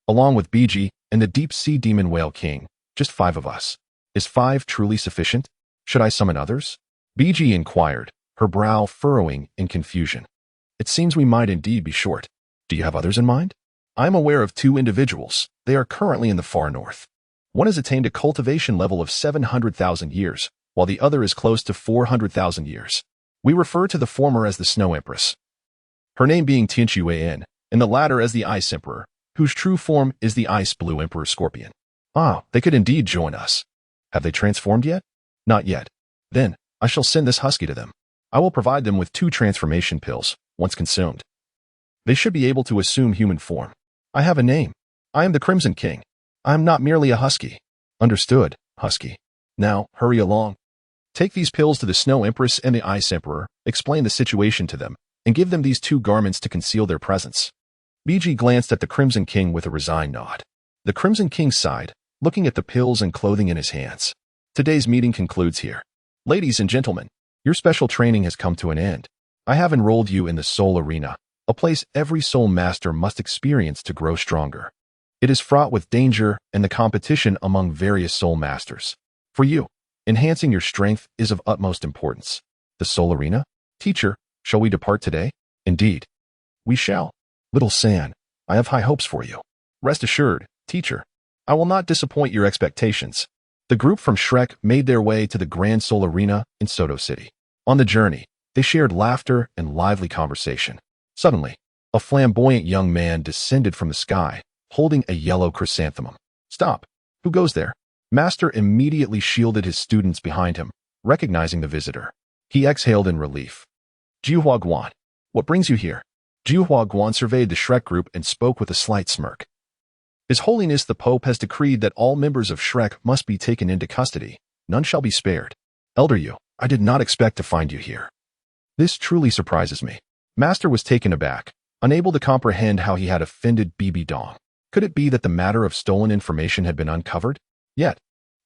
Along with Biji and the deep-sea demon whale king, just 5 of us. Is 5 truly sufficient? Should I summon others? Biji inquired, her brow furrowing in confusion. It seems we might indeed be short. Do you have others in mind? I am aware of 2 individuals. They are currently in the far north. One has attained a cultivation level of 700,000 years, while the other is close to 400,000 years. We refer to the former as the Snow Empress, her name being Tianqi, and the latter as the Ice Emperor, whose true form is the Ice Blue Emperor Scorpion. Ah, they could indeed join us. Have they transformed yet? Not yet. Then, I shall send this husky to them. I will provide them with 2 transformation pills, once consumed. They should be able to assume human form. I have a name. I am the Crimson King. I am not merely a husky. Understood, husky. Now, hurry along. Take these pills to the Snow Empress and the Ice Emperor, explain the situation to them, and give them these 2 garments to conceal their presence. BG glanced at the Crimson King with a resigned nod. The Crimson King sighed, looking at the pills and clothing in his hands. Today's meeting concludes here. Ladies and gentlemen, your special training has come to an end. I have enrolled you in the Soul Arena, a place every soul master must experience to grow stronger. It is fraught with danger and the competition among various soul masters. For you, enhancing your strength is of utmost importance. The Soul Arena? Teacher, shall we depart today? Indeed. We shall. Little San, I have high hopes for you. Rest assured, teacher, I will not disappoint your expectations. The group from Shrek made their way to the Grand Soul Arena in Soto City. On the journey, they shared laughter and lively conversation. Suddenly, a flamboyant young man descended from the sky, holding a yellow chrysanthemum. Stop! Who goes there? Master immediately shielded his students behind him, recognizing the visitor. He exhaled in relief. Jiuhua Guan, what brings you here? Jiuhua Guan surveyed the Shrek group and spoke with a slight smirk. His Holiness the Pope has decreed that all members of Shrek must be taken into custody. None shall be spared. Elder Yu, I did not expect to find you here. This truly surprises me. Master was taken aback, unable to comprehend how he had offended Bibi Dong. Could it be that the matter of stolen information had been uncovered? Yet,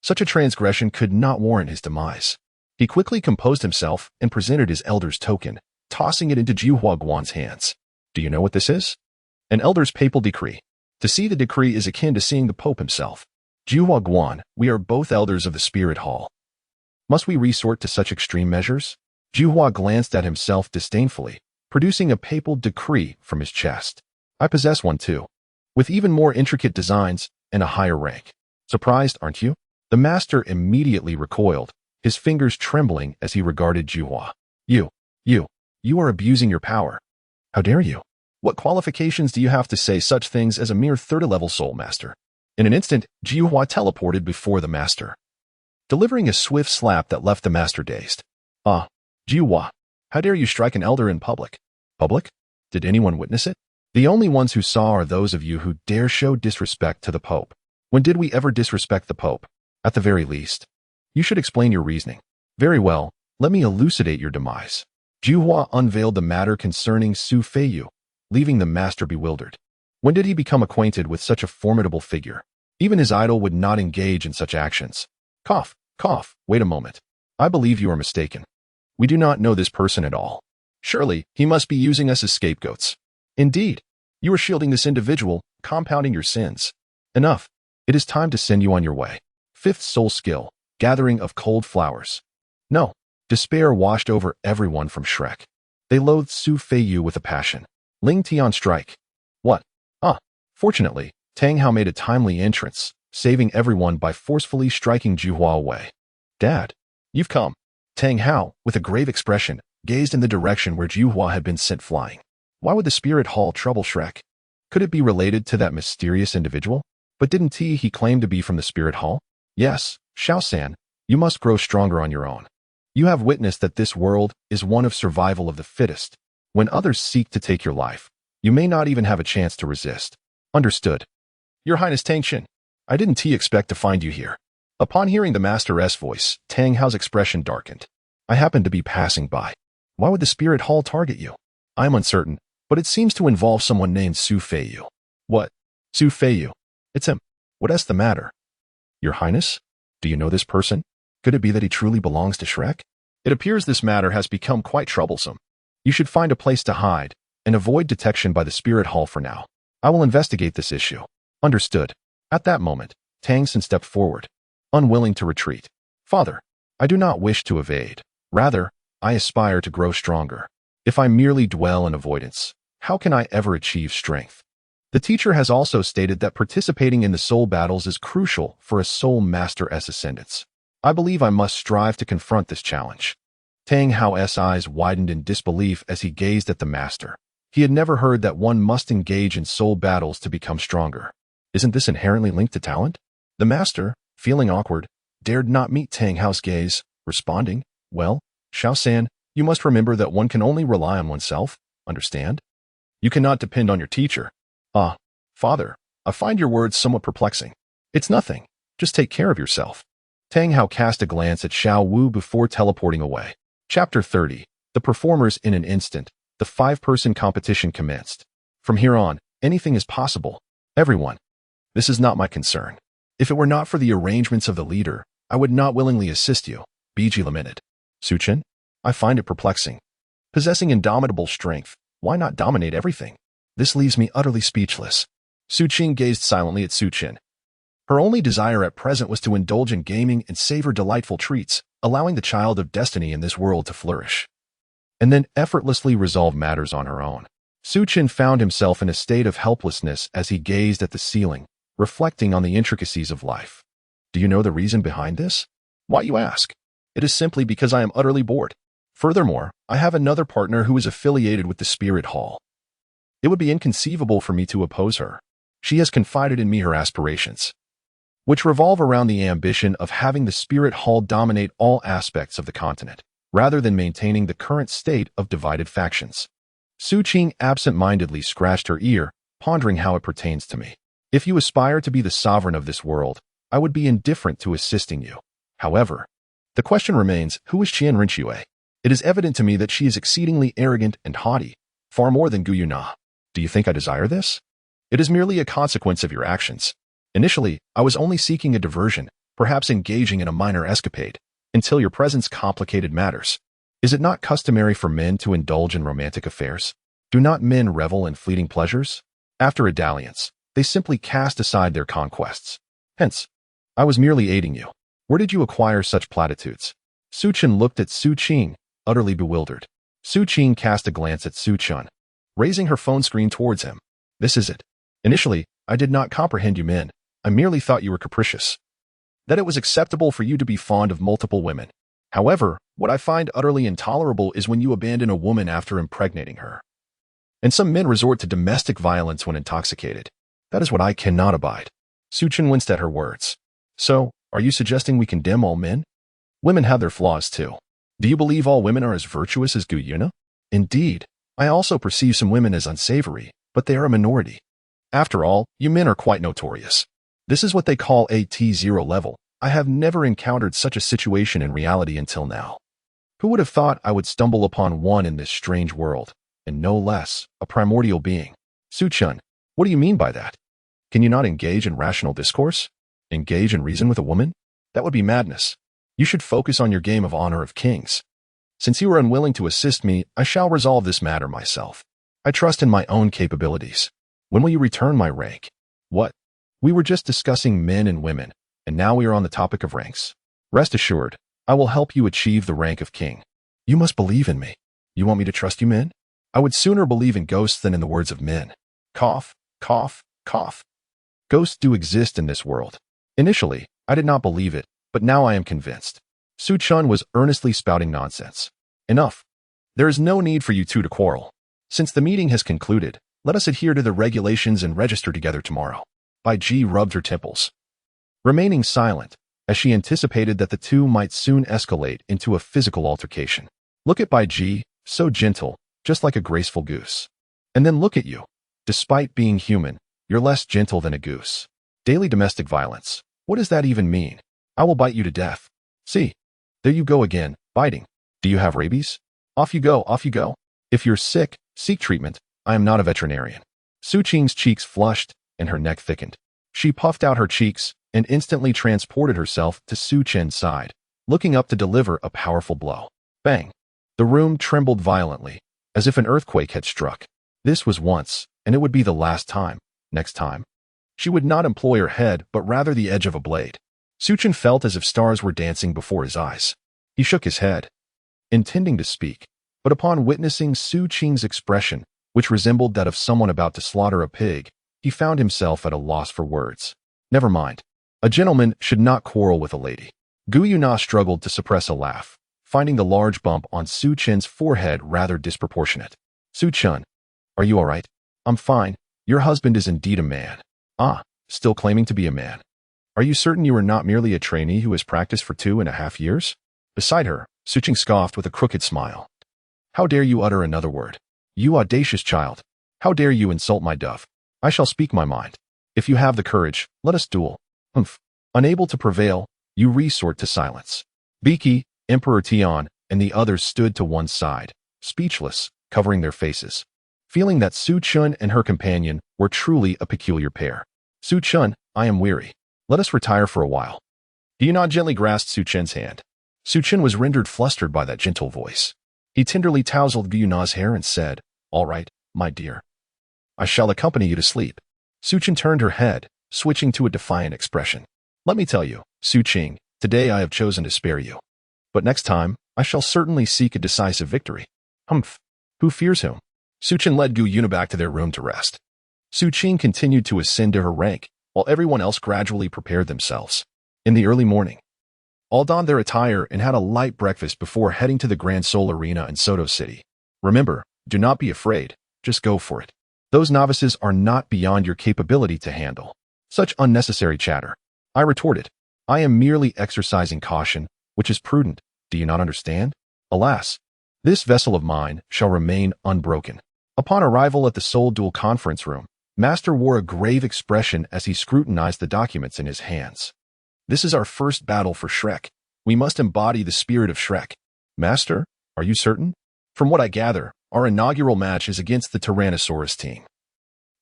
such a transgression could not warrant his demise. He quickly composed himself and presented his elder's token, tossing it into Jiuhua Guan's hands. Do you know what this is? An elder's papal decree. To see the decree is akin to seeing the Pope himself. Jiuhua Guan, we are both elders of the Spirit Hall. Must we resort to such extreme measures? Jiuhua glanced at himself disdainfully, producing a papal decree from his chest. I possess one too, with even more intricate designs and a higher rank. Surprised, aren't you? The master immediately recoiled, his fingers trembling as he regarded Jiuhua. You are abusing your power. How dare you? What qualifications do you have to say such things as a mere 30-level soul master? In an instant, Jiuhua teleported before the master, delivering a swift slap that left the master dazed. Ah, Jiuhua, how dare you strike an elder in public? Public? Did anyone witness it? The only ones who saw are those of you who dare show disrespect to the Pope. When did we ever disrespect the Pope? At the very least. You should explain your reasoning. Very well, let me elucidate your demise. Jiuhua unveiled the matter concerning Su Feiyu, leaving the master bewildered. When did he become acquainted with such a formidable figure? Even his idol would not engage in such actions. Cough, cough, wait a moment. I believe you are mistaken. We do not know this person at all. Surely, he must be using us as scapegoats. Indeed, you are shielding this individual, compounding your sins. Enough. It is time to send you on your way. 5th soul skill, gathering of cold flowers. No, despair washed over everyone from Shrek. They loathed Su Feiyu with a passion. Ling Tian strike. What? Fortunately, Tang Hao made a timely entrance, saving everyone by forcefully striking Jiuhua away. Dad, you've come. Tang Hao, with a grave expression, gazed in the direction where Jiuhua had been sent flying. Why would the Spirit Hall trouble Shrek? Could it be related to that mysterious individual? But didn't he claim to be from the Spirit Hall? Yes, Shao-san, you must grow stronger on your own. You have witnessed that this world is one of survival of the fittest. When others seek to take your life, you may not even have a chance to resist. Understood. Your Highness Tang Xin, I didn't expect to find you here. Upon hearing the Master's voice, Tang Hao's expression darkened. I happened to be passing by. Why would the Spirit Hall target you? I am uncertain, but it seems to involve someone named Su Feiyu. What? Su Feiyu? It's him. What's the matter? Your Highness? Do you know this person? Could it be that he truly belongs to Shrek? It appears this matter has become quite troublesome. You should find a place to hide and avoid detection by the Spirit Hall for now. I will investigate this issue. Understood. At that moment, Tang Xin stepped forward, unwilling to retreat. Father, I do not wish to evade. Rather, I aspire to grow stronger. If I merely dwell in avoidance, how can I ever achieve strength? The teacher has also stated that participating in the soul battles is crucial for a soul master's ascendance. I believe I must strive to confront this challenge. Tang Hao's eyes widened in disbelief as he gazed at the master. He had never heard that one must engage in soul battles to become stronger. Isn't this inherently linked to talent? The master, feeling awkward, dared not meet Tang Hao's gaze, responding, Well, Shao-san, you must remember that one can only rely on oneself, understand? You cannot depend on your teacher. Father, I find your words somewhat perplexing. It's nothing. Just take care of yourself. Tang Hao cast a glance at Xiao Wu before teleporting away. Chapter 30. The performers in an instant. The 5-person competition commenced. From here on, anything is possible. Everyone. This is not my concern. If it were not for the arrangements of the leader, I would not willingly assist you, BG lamented. Su Chen? I find it perplexing. Possessing indomitable strength, why not dominate everything? This leaves me utterly speechless. Su Qing gazed silently at Su Chen. Her only desire at present was to indulge in gaming and savor delightful treats, allowing the child of destiny in this world to flourish. And then effortlessly resolve matters on her own. Su Chen found himself in a state of helplessness as he gazed at the ceiling, reflecting on the intricacies of life. Do you know the reason behind this? Why, you ask? It is simply because I am utterly bored. Furthermore, I have another partner who is affiliated with the Spirit Hall. It would be inconceivable for me to oppose her. She has confided in me her aspirations, which revolve around the ambition of having the Spirit Hall dominate all aspects of the continent, rather than maintaining the current state of divided factions. Su Qing absent-mindedly scratched her ear, pondering how it pertains to me. If you aspire to be the sovereign of this world, I would be indifferent to assisting you. However, the question remains, who is Qian Rinxue? It is evident to me that she is exceedingly arrogant and haughty, far more than Gu Yuna. Do you think I desire this? It is merely a consequence of your actions. Initially, I was only seeking a diversion, perhaps engaging in a minor escapade, until your presence complicated matters. Is it not customary for men to indulge in romantic affairs? Do not men revel in fleeting pleasures? After a dalliance, they simply cast aside their conquests. Hence, I was merely aiding you. Where did you acquire such platitudes? Su Chen looked at Su Qing, utterly bewildered. Su Qing cast a glance at Su Chen, raising her phone screen towards him. This is it. Initially, I did not comprehend you men. I merely thought you were capricious, that it was acceptable for you to be fond of multiple women. However, what I find utterly intolerable is when you abandon a woman after impregnating her. And some men resort to domestic violence when intoxicated. That is what I cannot abide. Su Chen winced at her words. So, are you suggesting we condemn all men? Women have their flaws too. Do you believe all women are as virtuous as Gu Yuna? Indeed, I also perceive some women as unsavory, but they are a minority. After all, you men are quite notorious. This is what they call a T0 level. I have never encountered such a situation in reality until now. Who would have thought I would stumble upon one in this strange world, and no less, a primordial being? Su Chen, what do you mean by that? Can you not engage in rational discourse? Engage in reason with a woman? That would be madness. You should focus on your game of honor of kings. Since you are unwilling to assist me, I shall resolve this matter myself. I trust in my own capabilities. When will you return my rank? What? We were just discussing men and women, and now we are on the topic of ranks. Rest assured, I will help you achieve the rank of king. You must believe in me. You want me to trust you, men? I would sooner believe in ghosts than in the words of men. Cough, cough, cough. Ghosts do exist in this world. Initially, I did not believe it, but now I am convinced. Su Chen was earnestly spouting nonsense. Enough. There is no need for you two to quarrel. Since the meeting has concluded, let us adhere to the regulations and register together tomorrow. Bai Ji rubbed her temples, remaining silent, as she anticipated that the two might soon escalate into a physical altercation. Look at Bai Ji, so gentle, just like a graceful goose. And then look at you. Despite being human, you're less gentle than a goose. Daily domestic violence. What does that even mean? I will bite you to death. See, there you go again, biting. Do you have rabies? Off you go, off you go. If you're sick, seek treatment. I am not a veterinarian. Su Qing's cheeks flushed, and her neck thickened. She puffed out her cheeks and instantly transported herself to Su Chen's side, looking up to deliver a powerful blow. Bang! The room trembled violently, as if an earthquake had struck. This was once, and it would be the last time. Next time, she would not employ her head, but rather the edge of a blade. Su Chen felt as if stars were dancing before his eyes. He shook his head, intending to speak, but upon witnessing Su Qing's expression, which resembled that of someone about to slaughter a pig, he found himself at a loss for words. Never mind. A gentleman should not quarrel with a lady. Gu Yuna struggled to suppress a laugh, finding the large bump on Su Chen's forehead rather disproportionate. Su Chen, are you all right? I'm fine. Your husband is indeed a man. Ah, still claiming to be a man. Are you certain you are not merely a trainee who has practiced for 2.5 years? Beside her, Su Qing scoffed with a crooked smile. How dare you utter another word? You audacious child. How dare you insult my dove? I shall speak my mind. If you have the courage, let us duel. Humph. Unable to prevail, you resort to silence. Biki, Emperor Tian, and the others stood to one side, speechless, covering their faces, feeling that Su Chun and her companion were truly a peculiar pair. Su Chun, I am weary. Let us retire for a while. Yunnan gently grasped Su Chen's hand. Su Chen was rendered flustered by that gentle voice. He tenderly tousled Yunna's hair and said, "All right, my dear. I shall accompany you to sleep." Su Chen turned her head, switching to a defiant expression. "Let me tell you, Su Qing, today I have chosen to spare you. But next time, I shall certainly seek a decisive victory." Humph. Who fears whom? Su Chen led Gu Yuna back to their room to rest. Su Qing continued to ascend to her rank, while everyone else gradually prepared themselves. In the early morning, all donned their attire and had a light breakfast before heading to the Grand Seoul Arena in Soto City. Remember, do not be afraid, just go for it. Those novices are not beyond your capability to handle. Such unnecessary chatter. I retorted. I am merely exercising caution, which is prudent. Do you not understand? Alas, this vessel of mine shall remain unbroken. Upon arrival at the Seoul Duel conference room, Master wore a grave expression as he scrutinized the documents in his hands. This is our first battle for Shrek. We must embody the spirit of Shrek. Master, are you certain? From what I gather, our inaugural match is against the Tyrannosaurus team,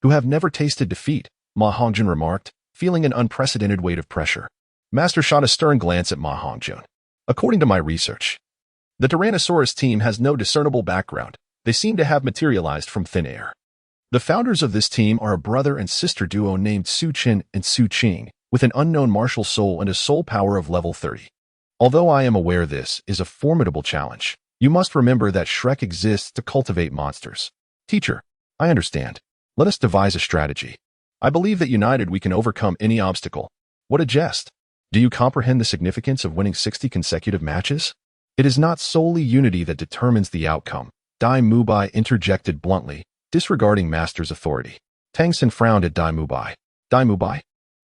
who have never tasted defeat, Ma Hongjun remarked, feeling an unprecedented weight of pressure. Master shot a stern glance at Ma Hongjun. According to my research, the Tyrannosaurus team has no discernible background. They seem to have materialized from thin air. The founders of this team are a brother and sister duo named Su Chen and Su Qing, with an unknown martial soul and a soul power of level 30. Although I am aware this is a formidable challenge, you must remember that Shrek exists to cultivate monsters. Teacher, I understand. Let us devise a strategy. I believe that united we can overcome any obstacle. What a jest. Do you comprehend the significance of winning 60 consecutive matches? It is not solely unity that determines the outcome, Dai Mubai interjected bluntly, disregarding Master's authority. Tang Xin frowned at Dai Mubai. Dai Mubai?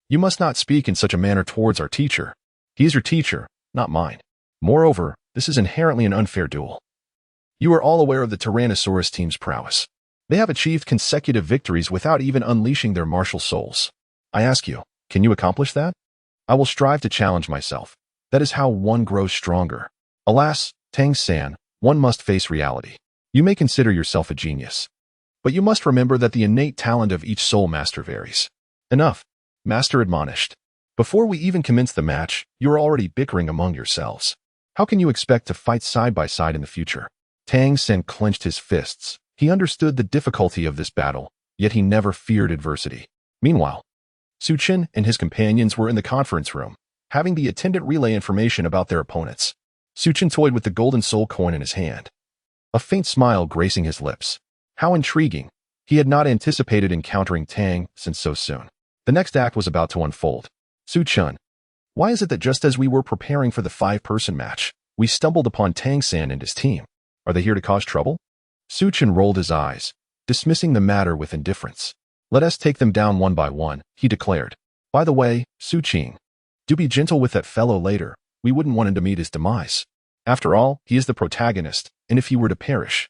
You must not speak in such a manner towards our teacher. He is your teacher, not mine. Moreover, this is inherently an unfair duel. You are all aware of the Tyrannosaurus team's prowess. They have achieved consecutive victories without even unleashing their martial souls. I ask you, can you accomplish that? I will strive to challenge myself. That is how one grows stronger. Alas, Tang San, one must face reality. You may consider yourself a genius, but you must remember that the innate talent of each soul master varies. Enough, Master admonished. Before we even commence the match, you are already bickering among yourselves. How can you expect to fight side by side in the future? Tang Sen clenched his fists. He understood the difficulty of this battle, yet he never feared adversity. Meanwhile, Su Chen and his companions were in the conference room, having the attendant relay information about their opponents. Su Chen toyed with the golden soul coin in his hand, a faint smile gracing his lips. How intriguing. He had not anticipated encountering Tang since so soon. The next act was about to unfold. Su Chen, why is it that just as we were preparing for the 5-person match, we stumbled upon Tang San and his team? Are they here to cause trouble? Su Chen rolled his eyes, dismissing the matter with indifference. Let us take them down one by one, he declared. By the way, Su Qing, do be gentle with that fellow later. We wouldn't want him to meet his demise. After all, he is the protagonist, and if he were to perish,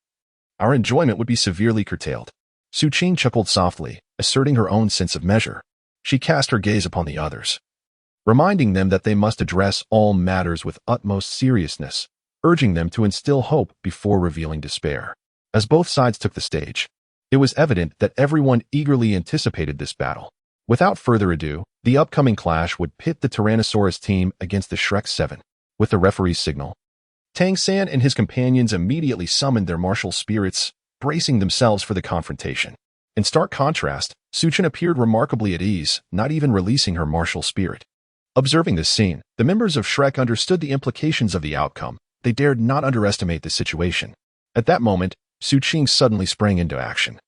our enjoyment would be severely curtailed. Su Qing chuckled softly, asserting her own sense of measure. She cast her gaze upon the others, reminding them that they must address all matters with utmost seriousness, urging them to instill hope before revealing despair. As both sides took the stage, it was evident that everyone eagerly anticipated this battle. Without further ado, the upcoming clash would pit the Tyrannosaurus team against the Shrek 7. With the referee's signal, Tang San and his companions immediately summoned their martial spirits, bracing themselves for the confrontation. In stark contrast, Su Chen appeared remarkably at ease, not even releasing her martial spirit. Observing this scene, the members of Shrek understood the implications of the outcome. They dared not underestimate the situation. At that moment, Su Qing suddenly sprang into action,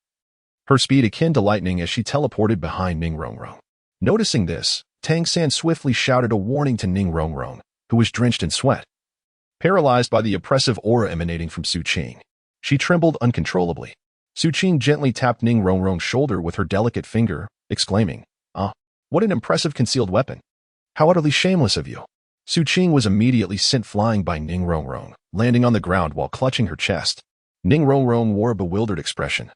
her speed akin to lightning as she teleported behind Ning Rongrong. Noticing this, Tang San swiftly shouted a warning to Ning Rongrong, who was drenched in sweat. Paralyzed by the oppressive aura emanating from Su Qing, she trembled uncontrollably. Su Qing gently tapped Ning Rongrong's shoulder with her delicate finger, exclaiming, "Ah, what an impressive concealed weapon! How utterly shameless of you!" Su Qing was immediately sent flying by Ning Rongrong, landing on the ground while clutching her chest. Ning Rongrong wore a bewildered expression,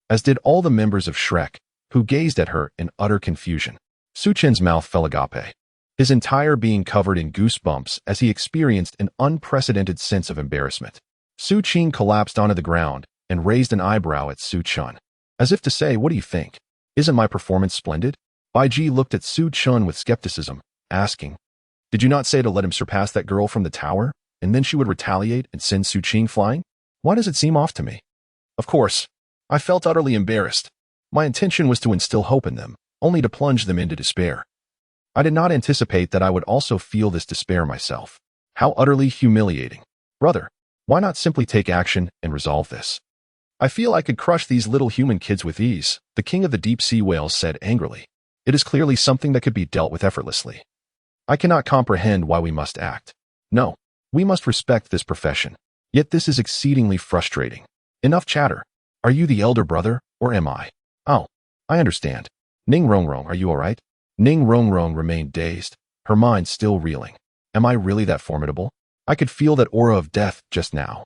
as did all the members of Shrek, who gazed at her in utter confusion. Su Chen's mouth fell agape, his entire being covered in goosebumps as he experienced an unprecedented sense of embarrassment. Su Qing collapsed onto the ground and raised an eyebrow at Su Chun, as if to say, "What do you think? Isn't my performance splendid?" Bai Ji looked at Su Chun with skepticism, asking, "Did you not say to let him surpass that girl from the tower, and then she would retaliate and send Su Qing flying? Why does it seem off to me?" Of course, I felt utterly embarrassed. My intention was to instill hope in them, only to plunge them into despair. I did not anticipate that I would also feel this despair myself. How utterly humiliating. Brother, why not simply take action and resolve this? I feel I could crush these little human kids with ease, the king of the deep-sea whales said angrily. It is clearly something that could be dealt with effortlessly. I cannot comprehend why we must act. No, we must respect this profession. Yet this is exceedingly frustrating. Enough chatter. Are you the elder brother, or am I? Oh, I understand. Ning Rongrong, are you all right? Ning Rongrong remained dazed, her mind still reeling. Am I really that formidable? I could feel that aura of death just now.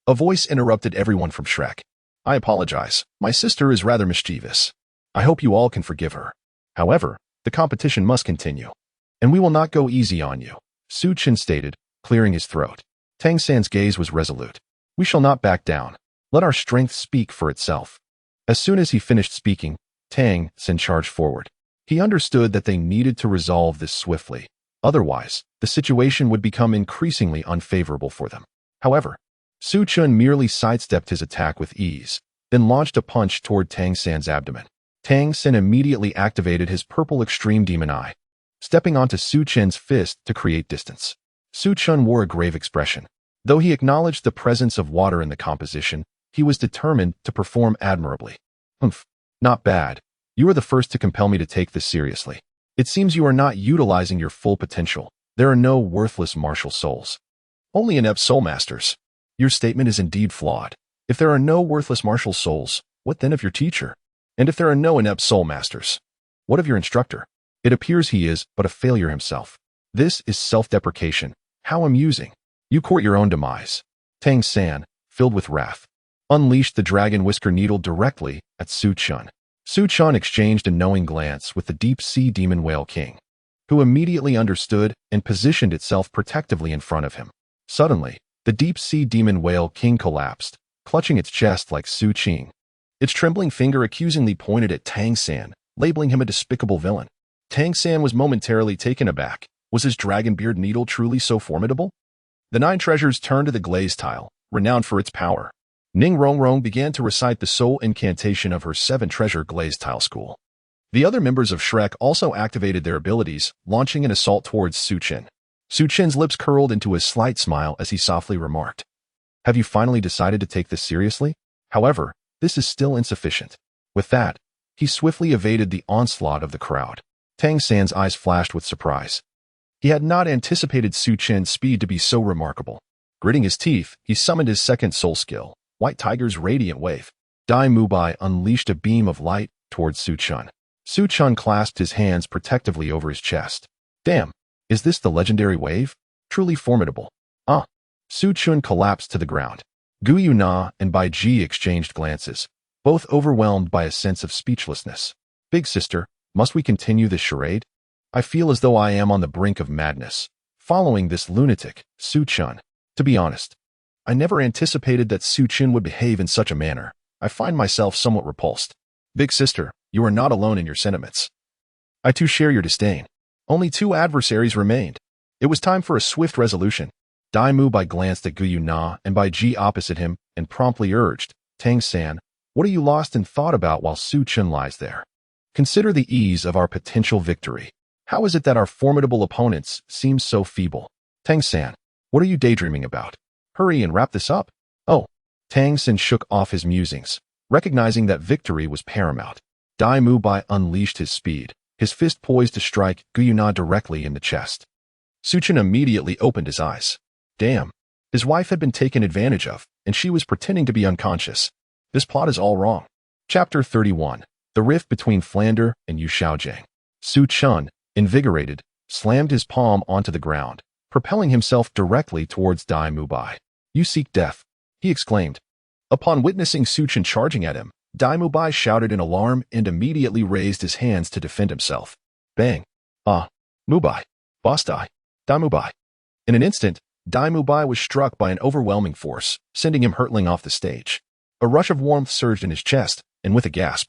A voice interrupted everyone from Shrek. I apologize. My sister is rather mischievous. I hope you all can forgive her. However, the competition must continue. And we will not go easy on you, Su Chen stated, clearing his throat. Tang San's gaze was resolute. We shall not back down. Let our strength speak for itself. As soon as he finished speaking, Tang San charged forward. He understood that they needed to resolve this swiftly. Otherwise, the situation would become increasingly unfavorable for them. However, Su Chun merely sidestepped his attack with ease, then launched a punch toward Tang San's abdomen. Tang San immediately activated his purple extreme demon eye, stepping onto Su Chen's fist to create distance. Su Chun wore a grave expression. Though he acknowledged the presence of water in the composition, he was determined to perform admirably. Humph, not bad. You are the first to compel me to take this seriously. It seems you are not utilizing your full potential. There are no worthless martial souls. Only inept soul masters. Your statement is indeed flawed. If there are no worthless martial souls, what then of your teacher? And if there are no inept soul masters, what of your instructor? It appears he is but a failure himself. This is self-deprecation. How amusing. You court your own demise. Tang San, filled with wrath, unleashed the dragon whisker needle directly at Su Chun. Su Chun exchanged a knowing glance with the deep-sea demon whale king, who immediately understood and positioned itself protectively in front of him. Suddenly, the deep-sea demon whale king collapsed, clutching its chest like Su Qing. Its trembling finger accusingly pointed at Tang San, labeling him a despicable villain. Tang San was momentarily taken aback. Was his dragon beard needle truly so formidable? The 9 treasures turned to the glaze tile, renowned for its power. Ning Rongrong began to recite the soul incantation of her 7-treasure glaze tile school. The other members of Shrek also activated their abilities, launching an assault towards Su Chen. Su Chen's lips curled into a slight smile as he softly remarked, "Have you finally decided to take this seriously? However, this is still insufficient." With that, he swiftly evaded the onslaught of the crowd. Tang San's eyes flashed with surprise. He had not anticipated Su Chen's speed to be so remarkable. Gritting his teeth, he summoned his second soul skill, White Tiger's Radiant Wave. Dai Mubai unleashed a beam of light towards Su Chun. Su Chun clasped his hands protectively over his chest. Damn, is this the legendary wave? Truly formidable. Su Chun collapsed to the ground. Gu Yuna and Bai Ji exchanged glances, both overwhelmed by a sense of speechlessness. Big sister, must we continue this charade? I feel as though I am on the brink of madness, following this lunatic, Su Chun. To be honest, I never anticipated that Su Chun would behave in such a manner. I find myself somewhat repulsed. Big sister, you are not alone in your sentiments. I too share your disdain. Only 2 adversaries remained. It was time for a swift resolution. Dai Mubai glanced at Gu Yuna and Bai Ji opposite him and promptly urged, Tang San, what are you lost in thought about while Su Chun lies there? Consider the ease of our potential victory. How is it that our formidable opponents seem so feeble? Tang San, what are you daydreaming about? Hurry and wrap this up. Oh, Tang San shook off his musings, recognizing that victory was paramount. Dai Mubai unleashed his speed, his fist poised to strike Gu Yuna directly in the chest. Su Chun immediately opened his eyes. Damn, his wife had been taken advantage of, and she was pretending to be unconscious. This plot is all wrong. Chapter 31. The Rift Between Flander and Yu Xiaojiang. Su Chun, invigorated, slammed his palm onto the ground, propelling himself directly towards Dai Mubai. You seek death, he exclaimed. Upon witnessing Su Chun charging at him, Dai Mubai shouted in alarm and immediately raised his hands to defend himself. Bang! Ah! Mubai! Boss Dai! Dai Mubai! In an instant, Dai Mubai was struck by an overwhelming force, sending him hurtling off the stage. A rush of warmth surged in his chest, and with a gasp,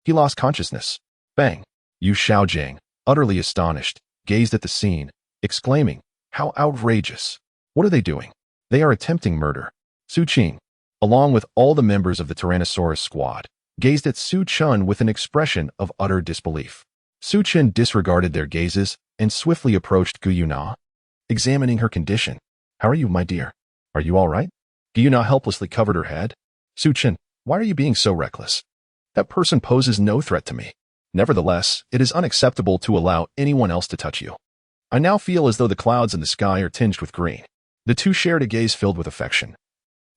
he lost consciousness. Bang! Yu Xiaojiang, utterly astonished, gazed at the scene, exclaiming, "How outrageous! What are they doing? They are attempting murder." Su Qing, along with all the members of the Tyrannosaurus squad, gazed at Su Chun with an expression of utter disbelief. Su Chun disregarded their gazes and swiftly approached Gu Yuna, examining her condition. "How are you, my dear? Are you all right?" Gu Yuna helplessly covered her head. "Su Chun, why are you being so reckless? That person poses no threat to me. Nevertheless, it is unacceptable to allow anyone else to touch you." I now feel as though the clouds in the sky are tinged with green. The two shared a gaze filled with affection.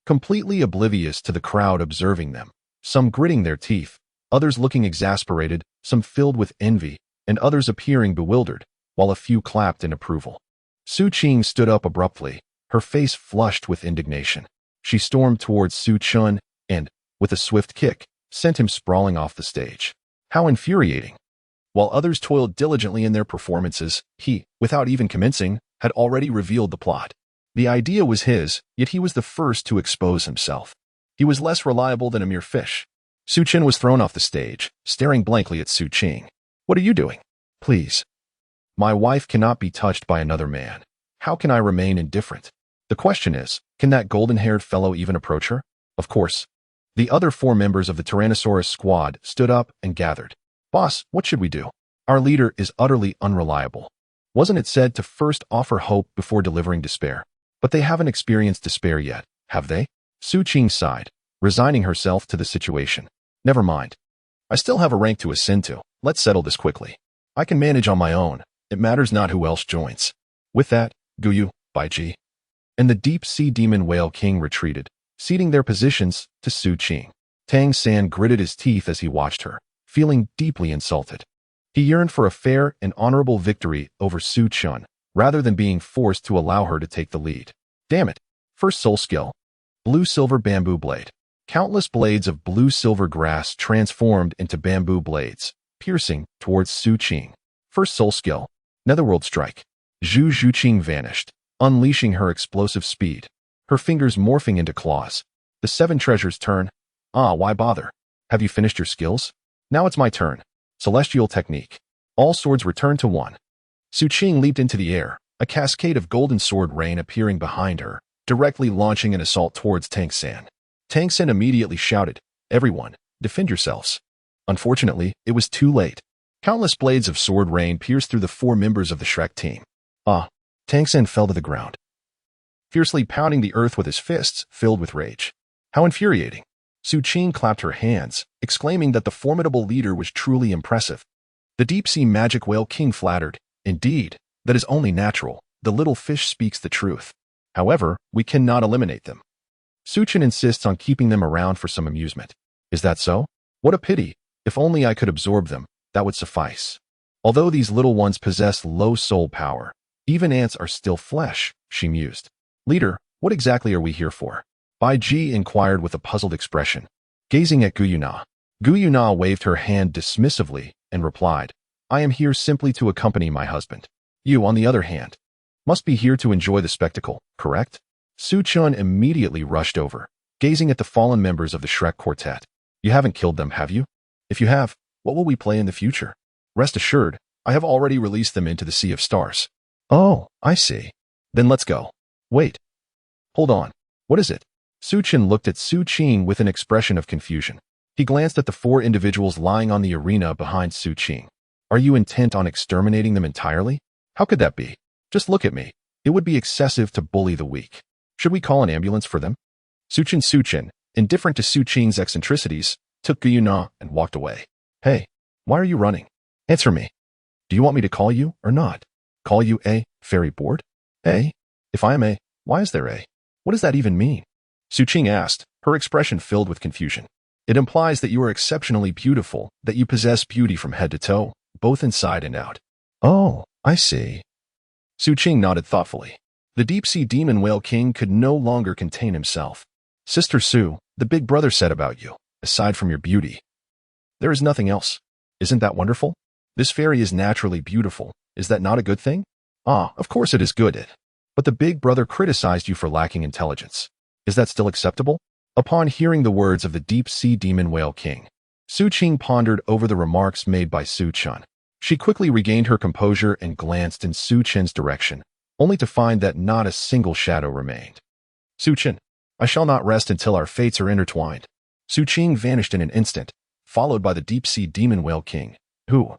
Completely oblivious to the crowd observing them, some gritting their teeth, others looking exasperated, some filled with envy, and others appearing bewildered, while a few clapped in approval. Su Qing stood up abruptly, her face flushed with indignation. She stormed towards Su Chun and, with a swift kick, sent him sprawling off the stage. How infuriating! While others toiled diligently in their performances, he, without even commencing, had already revealed the plot. The idea was his, yet he was the first to expose himself. He was less reliable than a mere fish. Su Qin was thrown off the stage, staring blankly at Su Qing. "What are you doing? Please. My wife cannot be touched by another man. How can I remain indifferent? The question is, can that golden-haired fellow even approach her?" Of course. The other 4 members of the Tyrannosaurus squad stood up and gathered. "Boss, what should we do? Our leader is utterly unreliable. Wasn't it said to first offer hope before delivering despair? But they haven't experienced despair yet, have they?" Su Qing sighed, resigning herself to the situation. "Never mind. I still have a rank to ascend to. Let's settle this quickly. I can manage on my own. It matters not who else joins." With that, Guyu, Baiji, and the deep-sea demon whale king retreated, ceding their positions to Su Qing. Tang San gritted his teeth as he watched her, feeling deeply insulted. He yearned for a fair and honorable victory over Su Chun, rather than being forced to allow her to take the lead. Damn it. First soul skill. Blue-silver bamboo blade. Countless blades of blue-silver grass transformed into bamboo blades, piercing towards Su Qing. First soul skill. Netherworld strike. Zhu Zhuqing vanished, unleashing her explosive speed, her fingers morphing into claws. The 7 treasures turn. Ah, why bother? Have you finished your skills? Now it's my turn. Celestial technique. All swords return to 1. Su Qing leaped into the air, a cascade of golden sword rain appearing behind her, directly launching an assault towards Tang San. Tang San immediately shouted, "Everyone, defend yourselves." Unfortunately, it was too late. Countless blades of sword rain pierced through the 4 members of the Shrek team. Ah! Tang San fell to the ground, fiercely pounding the earth with his fists, filled with rage. How infuriating! Su Qing clapped her hands, exclaiming that the formidable leader was truly impressive. The deep-sea magic whale king flattered, "Indeed, that is only natural. The little fish speaks the truth. However, we cannot eliminate them. Su Qin insists on keeping them around for some amusement. Is that so? What a pity. If only I could absorb them, that would suffice. Although these little ones possess low soul power, even ants are still flesh," she mused. "Leader, what exactly are we here for?" Bai Ji inquired with a puzzled expression, gazing at Gu Yuna. Gu Yuna waved her hand dismissively and replied, "I am here simply to accompany my husband. You, on the other hand, must be here to enjoy the spectacle, correct?" Su Chun immediately rushed over, gazing at the fallen members of the Shrek Quartet. "You haven't killed them, have you? If you have, what will we play in the future? Rest assured, I have already released them into the Sea of Stars." "Oh, I see. Then let's go." "Wait. Hold on. What is it?" Su Qin looked at Su Qing with an expression of confusion. He glanced at the 4 individuals lying on the arena behind Su Qing. "Are you intent on exterminating them entirely? How could that be? Just look at me. It would be excessive to bully the weak. Should we call an ambulance for them?" Su Qin, indifferent to Su Qing's eccentricities, took Gu Yuna and walked away. "Hey, why are you running? Answer me. Do you want me to call you or not? Call you a fairy board? A? If I am a, why is there a? What does that even mean?" Su Qing asked, her expression filled with confusion. "It implies that you are exceptionally beautiful, that you possess beauty from head to toe, both inside and out." "Oh, I see." Su Qing nodded thoughtfully. The deep-sea demon whale king could no longer contain himself. "Sister Su, the big brother said about you. aside from your beauty. There is nothing else. Isn't that wonderful? This fairy is naturally beautiful. Is that not a good thing? Ah, of course it is good. But the big brother criticized you for lacking intelligence. Is that still acceptable? Upon hearing the words of the deep-sea demon whale king, Su Qing pondered over the remarks made by Su Chun. She quickly regained her composure and glanced in Su Chen's direction, only to find that not a single shadow remained. Su Chen, I shall not rest until our fates are intertwined. Su Qing vanished in an instant, followed by the deep-sea demon whale king, who,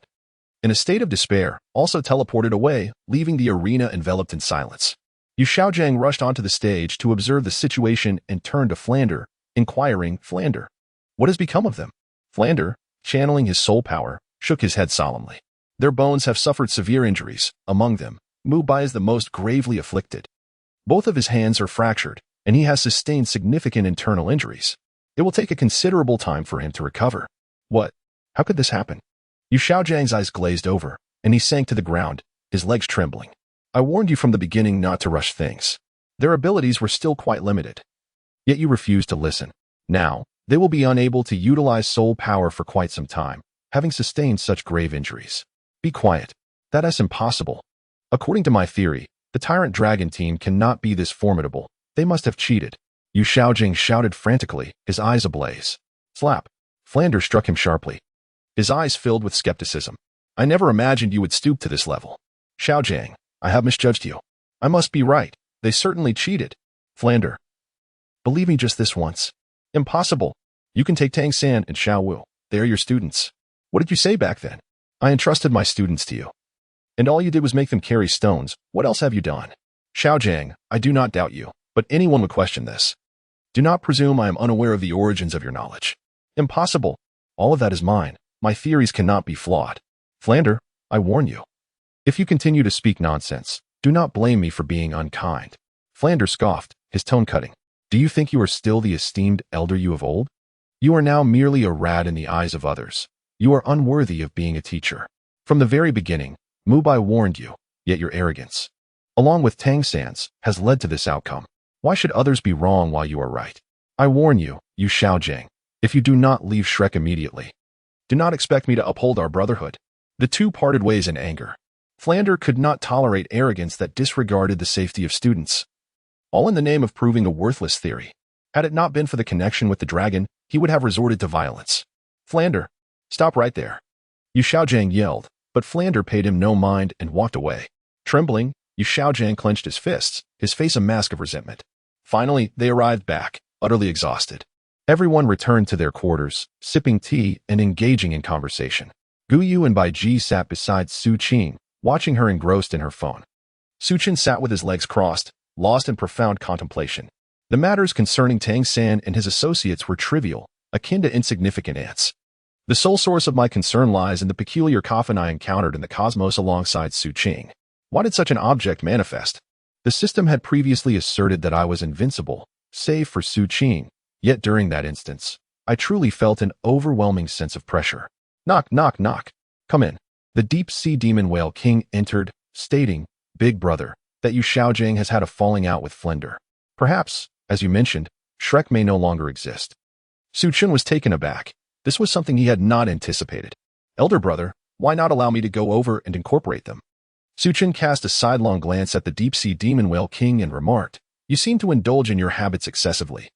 in a state of despair, also teleported away, leaving the arena enveloped in silence. Yu Xiaojiang rushed onto the stage to observe the situation and turned to Flander, inquiring, Flander, what has become of them? Flander, channeling his soul power, shook his head solemnly. Their bones have suffered severe injuries. Among them, Mu Bai is the most gravely afflicted. Both of his hands are fractured, and he has sustained significant internal injuries. It will take a considerable time for him to recover. What? How could this happen? Yu Xiaojiang's eyes glazed over, and he sank to the ground, his legs trembling. I warned you from the beginning not to rush things. Their abilities were still quite limited. Yet you refused to listen. Now, they will be unable to utilize soul power for quite some time, having sustained such grave injuries. Be quiet. That is impossible. According to my theory, the Tyrant Dragon team cannot be this formidable. They must have cheated. Yu Xiaojing shouted frantically, his eyes ablaze. Slap. Flander struck him sharply. His eyes filled with skepticism. I never imagined you would stoop to this level. Xiaojiang, I have misjudged you. I must be right. They certainly cheated. Flander. Believe me just this once. Impossible. You can take Tang San and Xiao Wu. They are your students. What did you say back then? I entrusted my students to you. And all you did was make them carry stones. What else have you done? Xiaojiang, I do not doubt you, but anyone would question this. Do not presume I am unaware of the origins of your knowledge. Impossible. All of that is mine. My theories cannot be flawed. Flander, I warn you. If you continue to speak nonsense, do not blame me for being unkind. Flander scoffed, his tone cutting. Do you think you are still the esteemed elder you of old? You are now merely a rat in the eyes of others. You are unworthy of being a teacher. From the very beginning, Mu Bai warned you, yet your arrogance, along with Tang San's, has led to this outcome. Why should others be wrong while you are right? I warn you, Yu Xiaojiang, if you do not leave Shrek immediately, do not expect me to uphold our brotherhood. The two parted ways in anger. Flander could not tolerate arrogance that disregarded the safety of students. All in the name of proving a worthless theory. Had it not been for the connection with the dragon, he would have resorted to violence. Flander, stop right there. Yu Xiaojiang yelled, but Flander paid him no mind and walked away. Trembling, Yu Xiaojiang clenched his fists, his face a mask of resentment. Finally, they arrived back, utterly exhausted. Everyone returned to their quarters, sipping tea and engaging in conversation. Gu Yu and Bai Ji sat beside Su Qing, watching her engrossed in her phone. Su Chen sat with his legs crossed, lost in profound contemplation. The matters concerning Tang San and his associates were trivial, akin to insignificant ants. The sole source of my concern lies in the peculiar coffin I encountered in the cosmos alongside Su Qing. Why did such an object manifest? The system had previously asserted that I was invincible, save for Su Qing, yet during that instance, I truly felt an overwhelming sense of pressure. Knock, knock, knock. Come in. The deep-sea demon whale king entered, stating, Big brother, that Yu Xiaojiang has had a falling out with Flander. Perhaps, as you mentioned, Shrek may no longer exist. Su Chen was taken aback. This was something he had not anticipated. Elder brother, why not allow me to go over and incorporate them? Su Chen cast a sidelong glance at the deep-sea demon whale king and remarked, You seem to indulge in your habits excessively.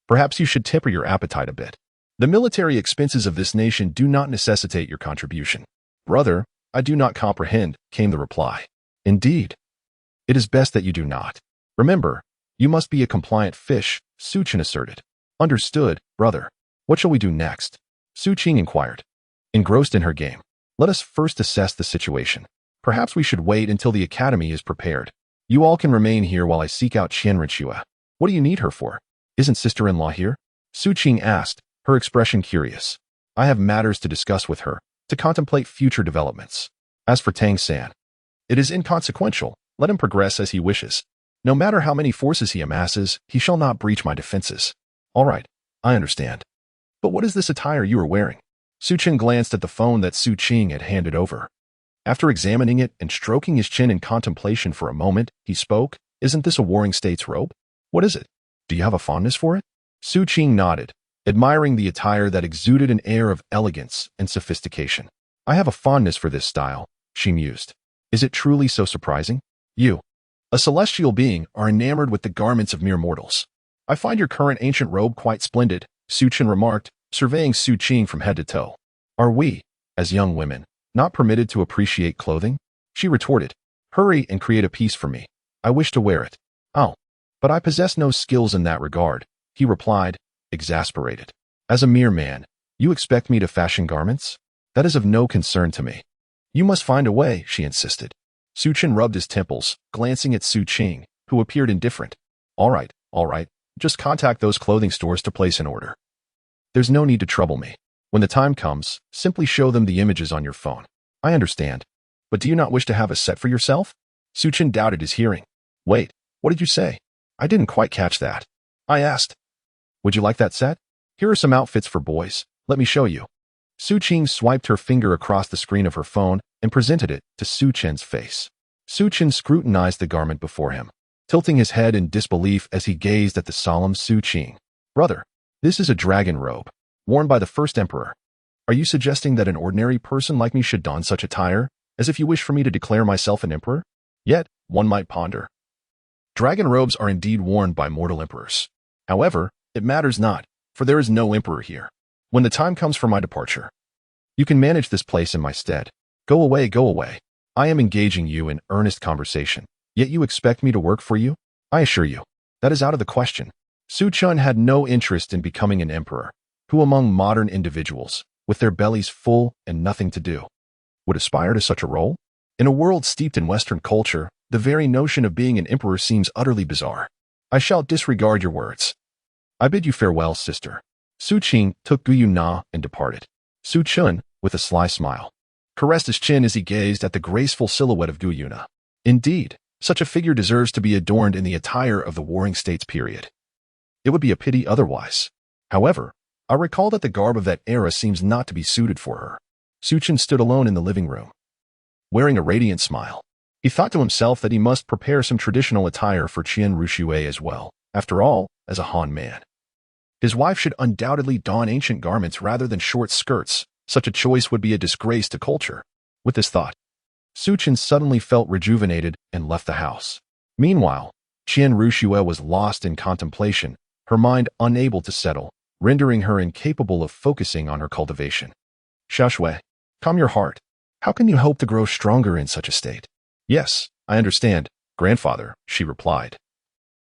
Perhaps you should temper your appetite a bit. The military expenses of this nation do not necessitate your contribution. Brother, I do not comprehend, came the reply. Indeed. It is best that you do not. Remember, you must be a compliant fish, Su Chen asserted. Understood, brother. What shall we do next? Su Qing inquired. Engrossed in her game. Let us first assess the situation. Perhaps we should wait until the academy is prepared. You all can remain here while I seek out Qianrenxua. What do you need her for? Isn't sister-in-law here? Su Qing asked, her expression curious. I have matters to discuss with her, to contemplate future developments. As for Tang San, it is inconsequential. Let him progress as he wishes. No matter how many forces he amasses, he shall not breach my defenses. All right, I understand. But what is this attire you are wearing? Su Chen glanced at the phone that Su Qing had handed over. After examining it and stroking his chin in contemplation for a moment, he spoke, Isn't this a Warring States robe? What is it? Do you have a fondness for it? Su Qing nodded, admiring the attire that exuded an air of elegance and sophistication. I have a fondness for this style, she mused. Is it truly so surprising? You, a celestial being, are enamored with the garments of mere mortals. I find your current ancient robe quite splendid, Suchin remarked, surveying Su Qing from head to toe. Are we, as young women, not permitted to appreciate clothing? She retorted. Hurry and create a piece for me. I wish to wear it. Oh, but I possess no skills in that regard, he replied, exasperated. As a mere man, you expect me to fashion garments? That is of no concern to me. You must find a way, she insisted. Suchin rubbed his temples, glancing at Su Qing, who appeared indifferent. All right, just contact those clothing stores to place an order. There's no need to trouble me. When the time comes, simply show them the images on your phone. I understand. But do you not wish to have a set for yourself? Suchin doubted his hearing. Wait, what did you say? I didn't quite catch that. I asked. Would you like that set? Here are some outfits for boys. Let me show you. Su Qing swiped her finger across the screen of her phone and presented it to Suchin's face. Suchin scrutinized the garment before him, tilting his head in disbelief as he gazed at the solemn Su Qing. Brother, this is a dragon robe, worn by the first emperor. Are you suggesting that an ordinary person like me should don such attire, as if you wish for me to declare myself an emperor? Yet, one might ponder. Dragon robes are indeed worn by mortal emperors. However, it matters not, for there is no emperor here. When the time comes for my departure, you can manage this place in my stead. Go away, go away. I am engaging you in earnest conversation, yet you expect me to work for you? I assure you, that is out of the question. Su Chun had no interest in becoming an emperor, who among modern individuals, with their bellies full and nothing to do, would aspire to such a role? In a world steeped in Western culture, the very notion of being an emperor seems utterly bizarre. I shall disregard your words. I bid you farewell, sister. Su Qing took Guyu Na and departed. Su Chun, with a sly smile, caressed his chin as he gazed at the graceful silhouette of Guyu Na. Indeed, such a figure deserves to be adorned in the attire of the Warring States period. It would be a pity otherwise. However, I recall that the garb of that era seems not to be suited for her. Su Chun stood alone in the living room, wearing a radiant smile. He thought to himself that he must prepare some traditional attire for Qian Ruxue as well. After all, as a Han man, his wife should undoubtedly don ancient garments rather than short skirts. Such a choice would be a disgrace to culture. With this thought, Su Chun suddenly felt rejuvenated and left the house. Meanwhile, Qian Ruxue was lost in contemplation, her mind unable to settle, rendering her incapable of focusing on her cultivation. Xiaoshui, calm your heart. How can you hope to grow stronger in such a state? Yes, I understand, grandfather, she replied.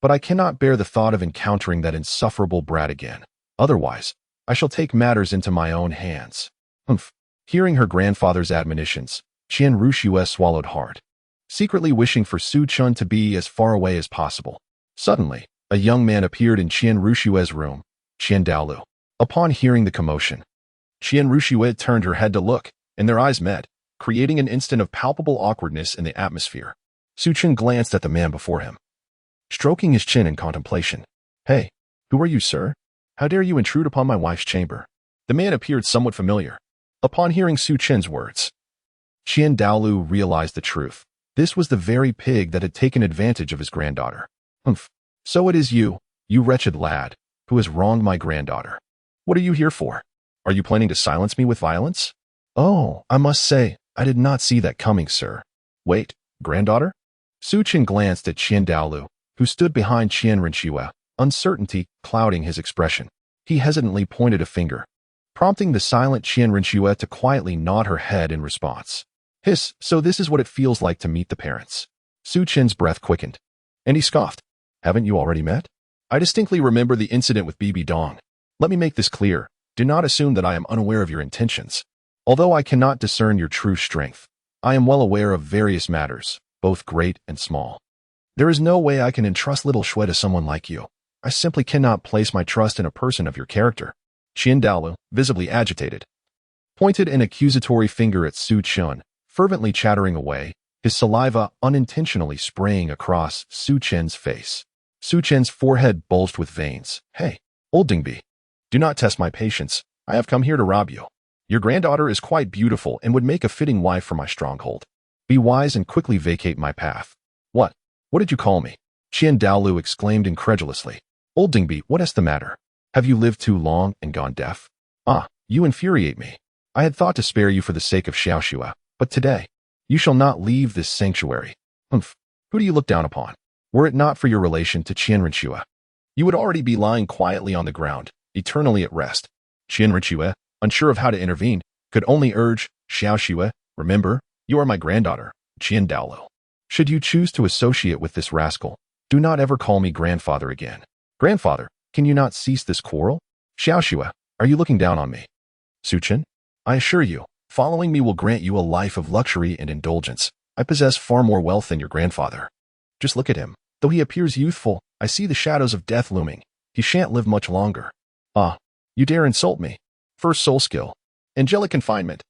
But I cannot bear the thought of encountering that insufferable brat again. Otherwise, I shall take matters into my own hands. Humph. Hearing her grandfather's admonitions, Qian Ruxue swallowed hard, secretly wishing for Su Chun to be as far away as possible. Suddenly, a young man appeared in Qian Ruxue's room, Qian Douluo. Upon hearing the commotion, Qian Ruxue turned her head to look, and their eyes met, creating an instant of palpable awkwardness in the atmosphere. Su Chun glanced at the man before him, stroking his chin in contemplation. Hey, who are you, sir? How dare you intrude upon my wife's chamber? The man appeared somewhat familiar. Upon hearing Su Chin's words, Qian Douluo realized the truth. This was the very pig that had taken advantage of his granddaughter. Humph. So it is you, you wretched lad, who has wronged my granddaughter. What are you here for? Are you planning to silence me with violence? Oh, I must say, I did not see that coming, sir. Wait, granddaughter? Su Chin glanced at Qian Douluo, who stood behind Qian Ruxue, uncertainty clouding his expression. He hesitantly pointed a finger, prompting the silent Qian Ruxue to quietly nod her head in response. Hiss, so this is what it feels like to meet the parents. Su Chin's breath quickened, and he scoffed. Haven't you already met? I distinctly remember the incident with Bibi Dong. Let me make this clear. Do not assume that I am unaware of your intentions. Although I cannot discern your true strength, I am well aware of various matters, both great and small. There is no way I can entrust little Shui to someone like you. I simply cannot place my trust in a person of your character. Qian Douluo, visibly agitated, pointed an accusatory finger at Su Chun, fervently chattering away, his saliva unintentionally spraying across Su Chen's face. Su Chen's forehead bulged with veins. Hey, old Dingbi, do not test my patience. I have come here to rob you. Your granddaughter is quite beautiful and would make a fitting wife for my stronghold. Be wise and quickly vacate my path. What? What did you call me? Qian Douluo exclaimed incredulously. Old Dingbi, what is the matter? Have you lived too long and gone deaf? Ah, you infuriate me. I had thought to spare you for the sake of Xiaoxua, but today, you shall not leave this sanctuary. Humph, who do you look down upon? Were it not for your relation to Qianrenxue, you would already be lying quietly on the ground, eternally at rest. Qianrenxue, unsure of how to intervene, could only urge, Xiaoxue, remember, you are my granddaughter, Qian Douluo. Should you choose to associate with this rascal, do not ever call me grandfather again. Grandfather, can you not cease this quarrel? Xiaoxue, are you looking down on me? Suchen, I assure you, following me will grant you a life of luxury and indulgence. I possess far more wealth than your grandfather. Just look at him. Though he appears youthful, I see the shadows of death looming. He shan't live much longer. Ah, you dare insult me. First soul skill. Angelic confinement.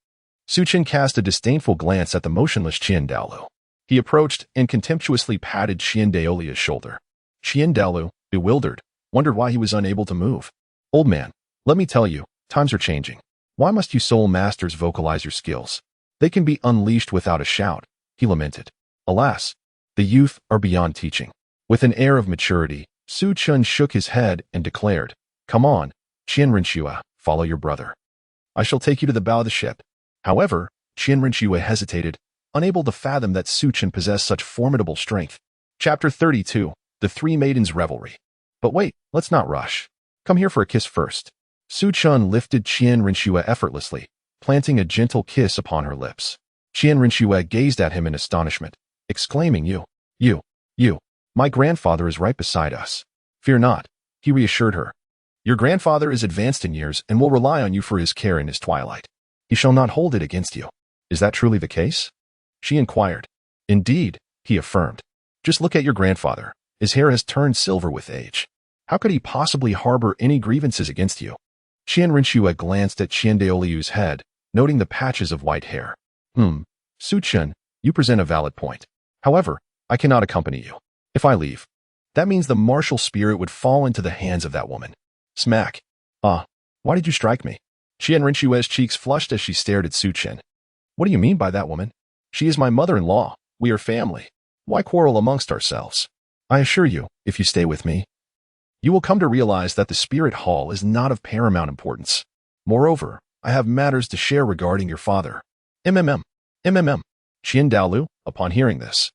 Suchen cast a disdainful glance at the motionless Qian Douluo. He approached and contemptuously patted Qian Daolia's shoulder. Qian Douluo, bewildered, wondered why he was unable to move. Old man, let me tell you, times are changing. Why must you soul masters vocalize your skills? They can be unleashed without a shout, he lamented. Alas, the youth are beyond teaching. With an air of maturity, Su Chun shook his head and declared, Come on, Qianrenxue, follow your brother. I shall take you to the bow of the ship. However, Qianrenxue hesitated, unable to fathom that Su Chun possessed such formidable strength. Chapter 32, The Three Maidens' Revelry. But wait, let's not rush. Come here for a kiss first. Su Chun lifted Qianrenxue effortlessly, planting a gentle kiss upon her lips. Qianrenxue gazed at him in astonishment, exclaiming, You, my grandfather is right beside us. Fear not, he reassured her. Your grandfather is advanced in years and will rely on you for his care in his twilight. He shall not hold it against you. Is that truly the case? She inquired. Indeed, he affirmed. Just look at your grandfather. His hair has turned silver with age. How could he possibly harbor any grievances against you? Qianrenxue glanced at Qian Daoliu's head, noting the patches of white hair. Su Chun, you present a valid point. However, I cannot accompany you. If I leave, that means the martial spirit would fall into the hands of that woman. Smack. Ah, why did you strike me? Qianrenxue's cheeks flushed as she stared at Su Chun. What do you mean by that, woman? She is my mother-in-law. We are family. Why quarrel amongst ourselves? I assure you, if you stay with me, you will come to realize that the spirit hall is not of paramount importance. Moreover, I have matters to share regarding your father. Qian Douluo, upon hearing this,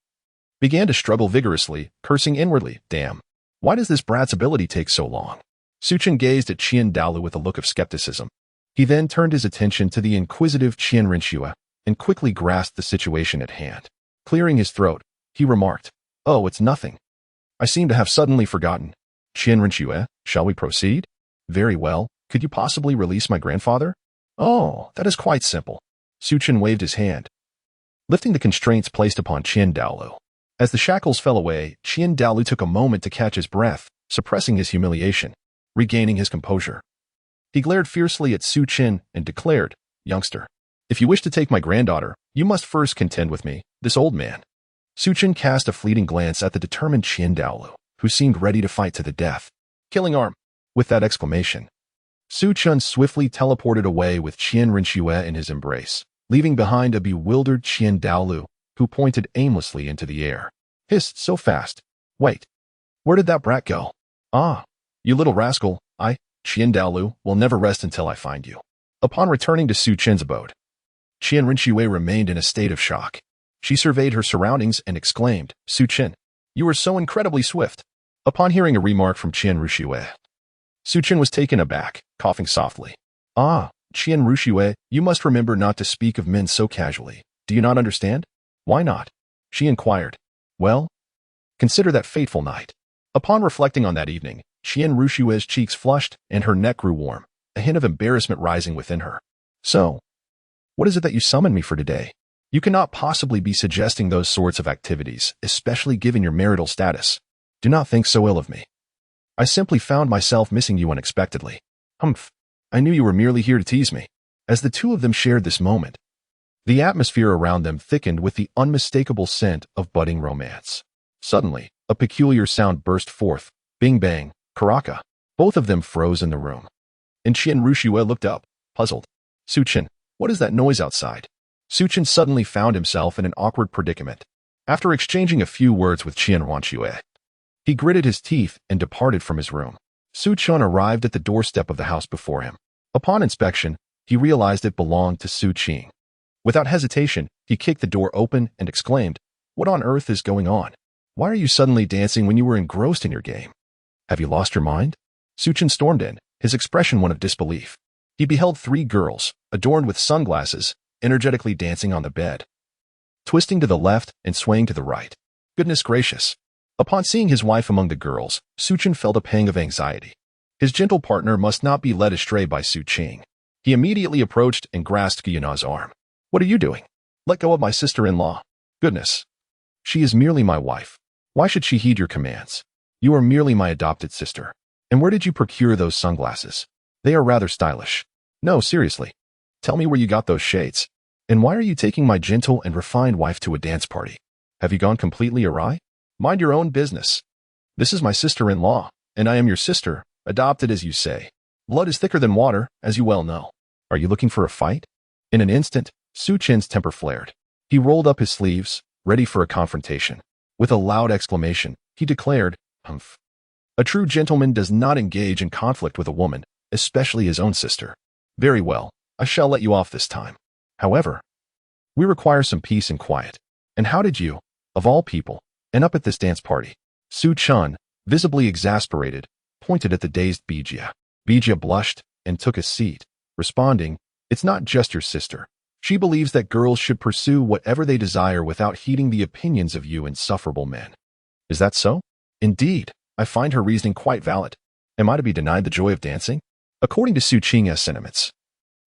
began to struggle vigorously, cursing inwardly, Damn, why does this brat's ability take so long? Su Chun gazed at Qian Douluo with a look of skepticism. He then turned his attention to the inquisitive Qianrenxue and quickly grasped the situation at hand. Clearing his throat, he remarked, Oh, it's nothing. I seem to have suddenly forgotten. Qianrenxue, shall we proceed? Very well. Could you possibly release my grandfather? Oh, that is quite simple. Su Chun waved his hand, lifting the constraints placed upon Qian Douluo. As the shackles fell away, Qian Douluo took a moment to catch his breath, suppressing his humiliation. Regaining his composure, he glared fiercely at Su Chun and declared, Youngster, if you wish to take my granddaughter, you must first contend with me, this old man. Su Chun cast a fleeting glance at the determined Qian Douluo, who seemed ready to fight to the death. Killing arm. With that exclamation, Su Chun swiftly teleported away with Qianrenxue in his embrace, leaving behind a bewildered Qian Douluo, who pointed aimlessly into the air. Hissed so fast. Wait, where did that brat go? Ah, you little rascal, Qian Douluo, will never rest until I find you. Upon returning to Su Chun's abode, Qianrenxue remained in a state of shock. She surveyed her surroundings and exclaimed, Su Chun, you are so incredibly swift. Upon hearing a remark from Qianrenxue, Su Chun was taken aback, coughing softly. Ah, Qianrenxue, you must remember not to speak of men so casually. Do you not understand? Why not? She inquired. Well, consider that fateful night. Upon reflecting on that evening, Qianrenxue's cheeks flushed and her neck grew warm, a hint of embarrassment rising within her. So, what is it that you summoned me for today? You cannot possibly be suggesting those sorts of activities, especially given your marital status. Do not think so ill of me. I simply found myself missing you unexpectedly. Humph, I knew you were merely here to tease me. As the two of them shared this moment, the atmosphere around them thickened with the unmistakable scent of budding romance. Suddenly, a peculiar sound burst forth. Bing bang, Karaka. Both of them froze in the room. And Qianrenxue looked up, puzzled. Su Chun, what is that noise outside? Su Chun suddenly found himself in an awkward predicament. After exchanging a few words with Qianrenxue, he gritted his teeth and departed from his room. Su Chun arrived at the doorstep of the house before him. Upon inspection, he realized it belonged to Su Qing. Without hesitation, he kicked the door open and exclaimed, "What on earth is going on? Why are you suddenly dancing when you were engrossed in your game? Have you lost your mind?" Su Chun stormed in, his expression one of disbelief. He beheld 3 girls, adorned with sunglasses, energetically dancing on the bed, twisting to the left and swaying to the right. Goodness gracious! Upon seeing his wife among the girls, Su Chun felt a pang of anxiety. His gentle partner must not be led astray by Su Qing. He immediately approached and grasped Guyana's arm. "What are you doing? Let go of my sister-in-law." "Goodness. She is merely my wife. Why should she heed your commands? You are merely my adopted sister. And where did you procure those sunglasses? They are rather stylish. No, seriously. Tell me where you got those shades. And why are you taking my gentle and refined wife to a dance party? Have you gone completely awry? Mind your own business. This is my sister-in-law, and I am your sister, adopted as you say. Blood is thicker than water, as you well know. Are you looking for a fight?" In an instant, Su Chin's temper flared. He rolled up his sleeves, ready for a confrontation. With a loud exclamation, he declared, "Humph. A true gentleman does not engage in conflict with a woman, especially his own sister. Very well, I shall let you off this time. However, we require some peace and quiet. And how did you, of all people, end up at this dance party?" Su Chun, visibly exasperated, pointed at the dazed Bijia. Bijia blushed and took a seat, responding, "It's not just your sister. She believes that girls should pursue whatever they desire without heeding the opinions of you insufferable men." "Is that so?" "Indeed, I find her reasoning quite valid. Am I to be denied the joy of dancing?" According to Su Qing's sentiments,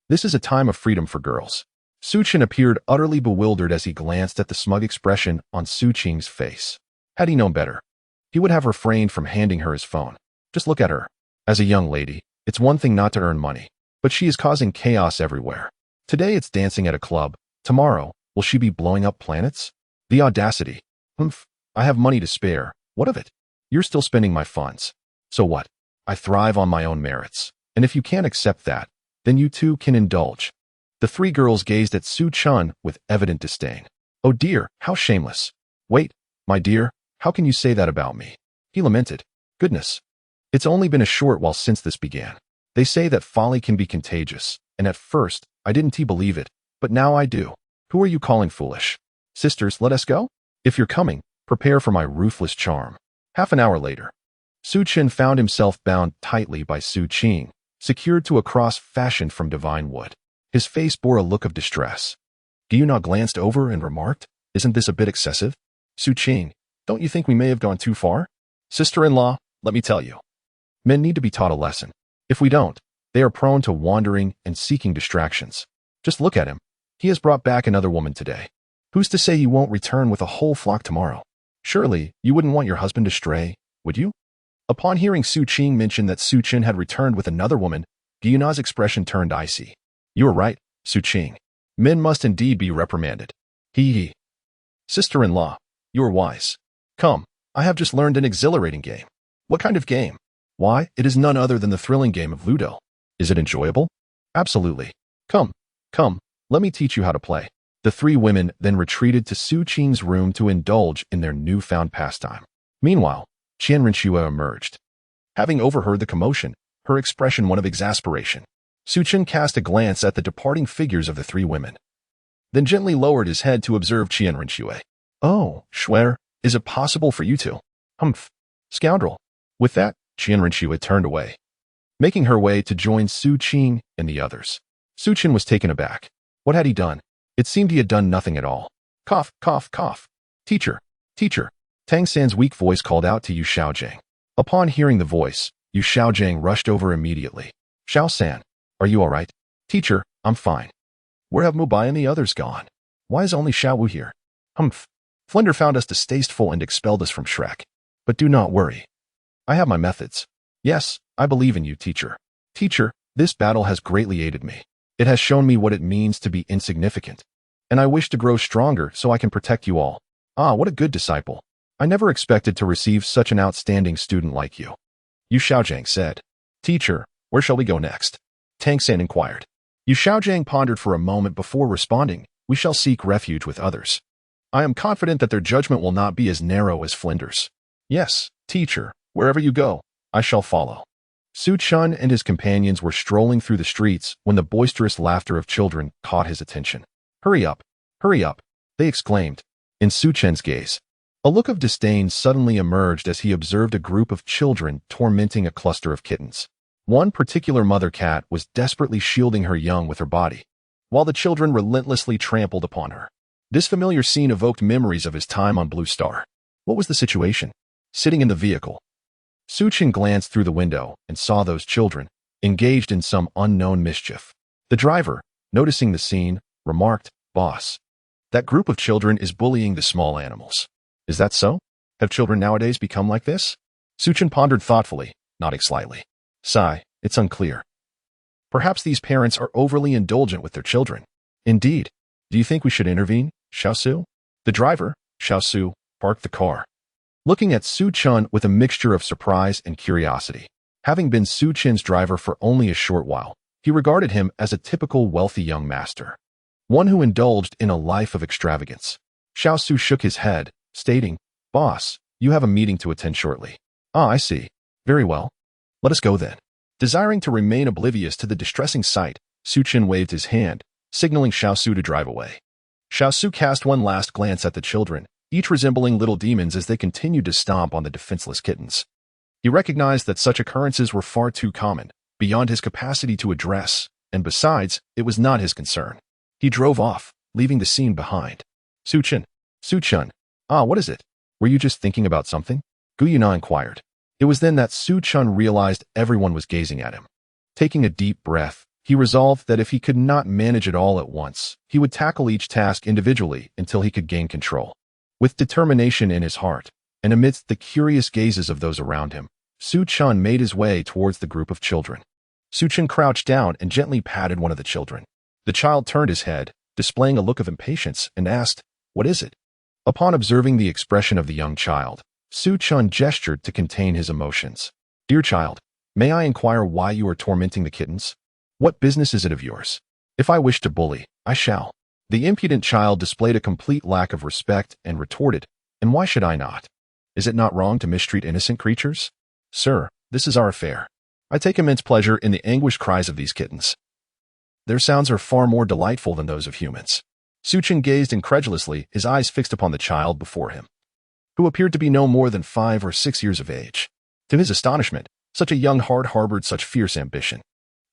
this is a time of freedom for girls. Su Chun appeared utterly bewildered as he glanced at the smug expression on Su Qing's face. Had he known better, he would have refrained from handing her his phone. Just look at her. As a young lady, it's one thing not to earn money, but she is causing chaos everywhere. Today it's dancing at a club. Tomorrow, will she be blowing up planets? The audacity. Humph, I have money to spare. What of it? You're still spending my funds. So what? I thrive on my own merits. And if you can't accept that, then you too can indulge. The 3 girls gazed at Su Chun with evident disdain. "Oh dear, how shameless. Wait, my dear, how can you say that about me?" He lamented. "Goodness. It's only been a short while since this began. They say that folly can be contagious, and at first, I didn't believe it, but now I do. Who are you calling foolish? Sisters, let us go? If you're coming, prepare for my ruthless charm." Half an hour later, Su Chun found himself bound tightly by Su Qing, secured to a cross fashioned from divine wood. His face bore a look of distress. Guyana glanced over and remarked, "Isn't this a bit excessive? Su Qing, don't you think we may have gone too far? Sister-in-law, let me tell you. Men need to be taught a lesson. If we don't, they are prone to wandering and seeking distractions. Just look at him. He has brought back another woman today. Who's to say he won't return with a whole flock tomorrow? Surely, you wouldn't want your husband to stray, would you?" Upon hearing Su Qing mention that Su Chun had returned with another woman, Guyana's expression turned icy. "You are right, Su Qing. Men must indeed be reprimanded. He. Sister-in-law, you are wise. Come, I have just learned an exhilarating game." "What kind of game?" "Why, it is none other than the thrilling game of Douluo. Is it enjoyable?" "Absolutely. Come, let me teach you how to play." The 3 women then retreated to Su Qing's room to indulge in their newfound pastime. Meanwhile, Qian Renshue emerged. Having overheard the commotion, her expression one of exasperation. Su Chun cast a glance at the departing figures of the 3 women, then gently lowered his head to observe Qian Renshue. "Oh, Schwer, is it possible for you to? Humph, scoundrel." With that, Qian Renshue turned away, making her way to join Su Qing and the others. Su Chun was taken aback. What had he done? It seemed he had done nothing at all. Cough, cough, cough. Teacher, teacher. Tang San's weak voice called out to Yu Xiaojiang. Upon hearing the voice, Yu Xiaojiang rushed over immediately. "Xiao San, are you all right?" "Teacher, I'm fine." "Where have Mubai and the others gone? Why is only Xiao Wu here?" "Humph. Flinder found us distasteful and expelled us from Shrek. But do not worry. I have my methods. Yes, I believe in you, teacher. Teacher, this battle has greatly aided me. It has shown me what it means to be insignificant. And I wish to grow stronger so I can protect you all. Ah, what a good disciple. I never expected to receive such an outstanding student like you." Yu Xiaojiang said. "Teacher, where shall we go next?" Tang San inquired. Yu Xiaojiang pondered for a moment before responding, "We shall seek refuge with others. I am confident that their judgment will not be as narrow as Flinder's. Yes, teacher, wherever you go, I shall follow." Su Chun and his companions were strolling through the streets when the boisterous laughter of children caught his attention. Hurry up! Hurry up! They exclaimed. In Su Chen's gaze, a look of disdain suddenly emerged as he observed a group of children tormenting a cluster of kittens. One particular mother cat was desperately shielding her young with her body, while the children relentlessly trampled upon her. This familiar scene evoked memories of his time on Blue Star. What was the situation? Sitting in the vehicle, Su Chen glanced through the window and saw those children, engaged in some unknown mischief. The driver, noticing the scene, remarked, "Boss, that group of children is bullying the small animals. Is that so? Have children nowadays become like this?" Su Chen pondered thoughtfully, nodding slightly. Sigh, it's unclear. Perhaps these parents are overly indulgent with their children. Indeed. Do you think we should intervene, Xiaosu? The driver, Xiaosu, parked the car, looking at Su Chun with a mixture of surprise and curiosity. Having been Su Chen's driver for only a short while, he regarded him as a typical wealthy young master, one who indulged in a life of extravagance. Xiaosu shook his head, stating, "Boss, you have a meeting to attend shortly." "Ah, I see. Very well. Let us go then." Desiring to remain oblivious to the distressing sight, Su Chen waved his hand, signaling Xiaosu to drive away. Xiaosu cast one last glance at the children, each resembling little demons as they continued to stomp on the defenseless kittens. He recognized that such occurrences were far too common, beyond his capacity to address, and besides, it was not his concern. He drove off, leaving the scene behind. Su Chun. Ah, what is it? Were you just thinking about something? Gu Yuna inquired. It was then that Su Chun realized everyone was gazing at him. Taking a deep breath, he resolved that if he could not manage it all at once, he would tackle each task individually until he could gain control. With determination in his heart, and amidst the curious gazes of those around him, Su Chun made his way towards the group of children. Su Chun crouched down and gently patted one of the children. The child turned his head, displaying a look of impatience, and asked, "What is it?" Upon observing the expression of the young child, Su Chun gestured to contain his emotions. "Dear child, may I inquire why you are tormenting the kittens? What business is it of yours? If I wish to bully, I shall." The impudent child displayed a complete lack of respect and retorted, "And why should I not? Is it not wrong to mistreat innocent creatures? Sir, this is our affair. I take immense pleasure in the anguished cries of these kittens. Their sounds are far more delightful than those of humans." Su Chen gazed incredulously, his eyes fixed upon the child before him, who appeared to be no more than 5 or 6 years of age. To his astonishment, such a young heart harbored such fierce ambition.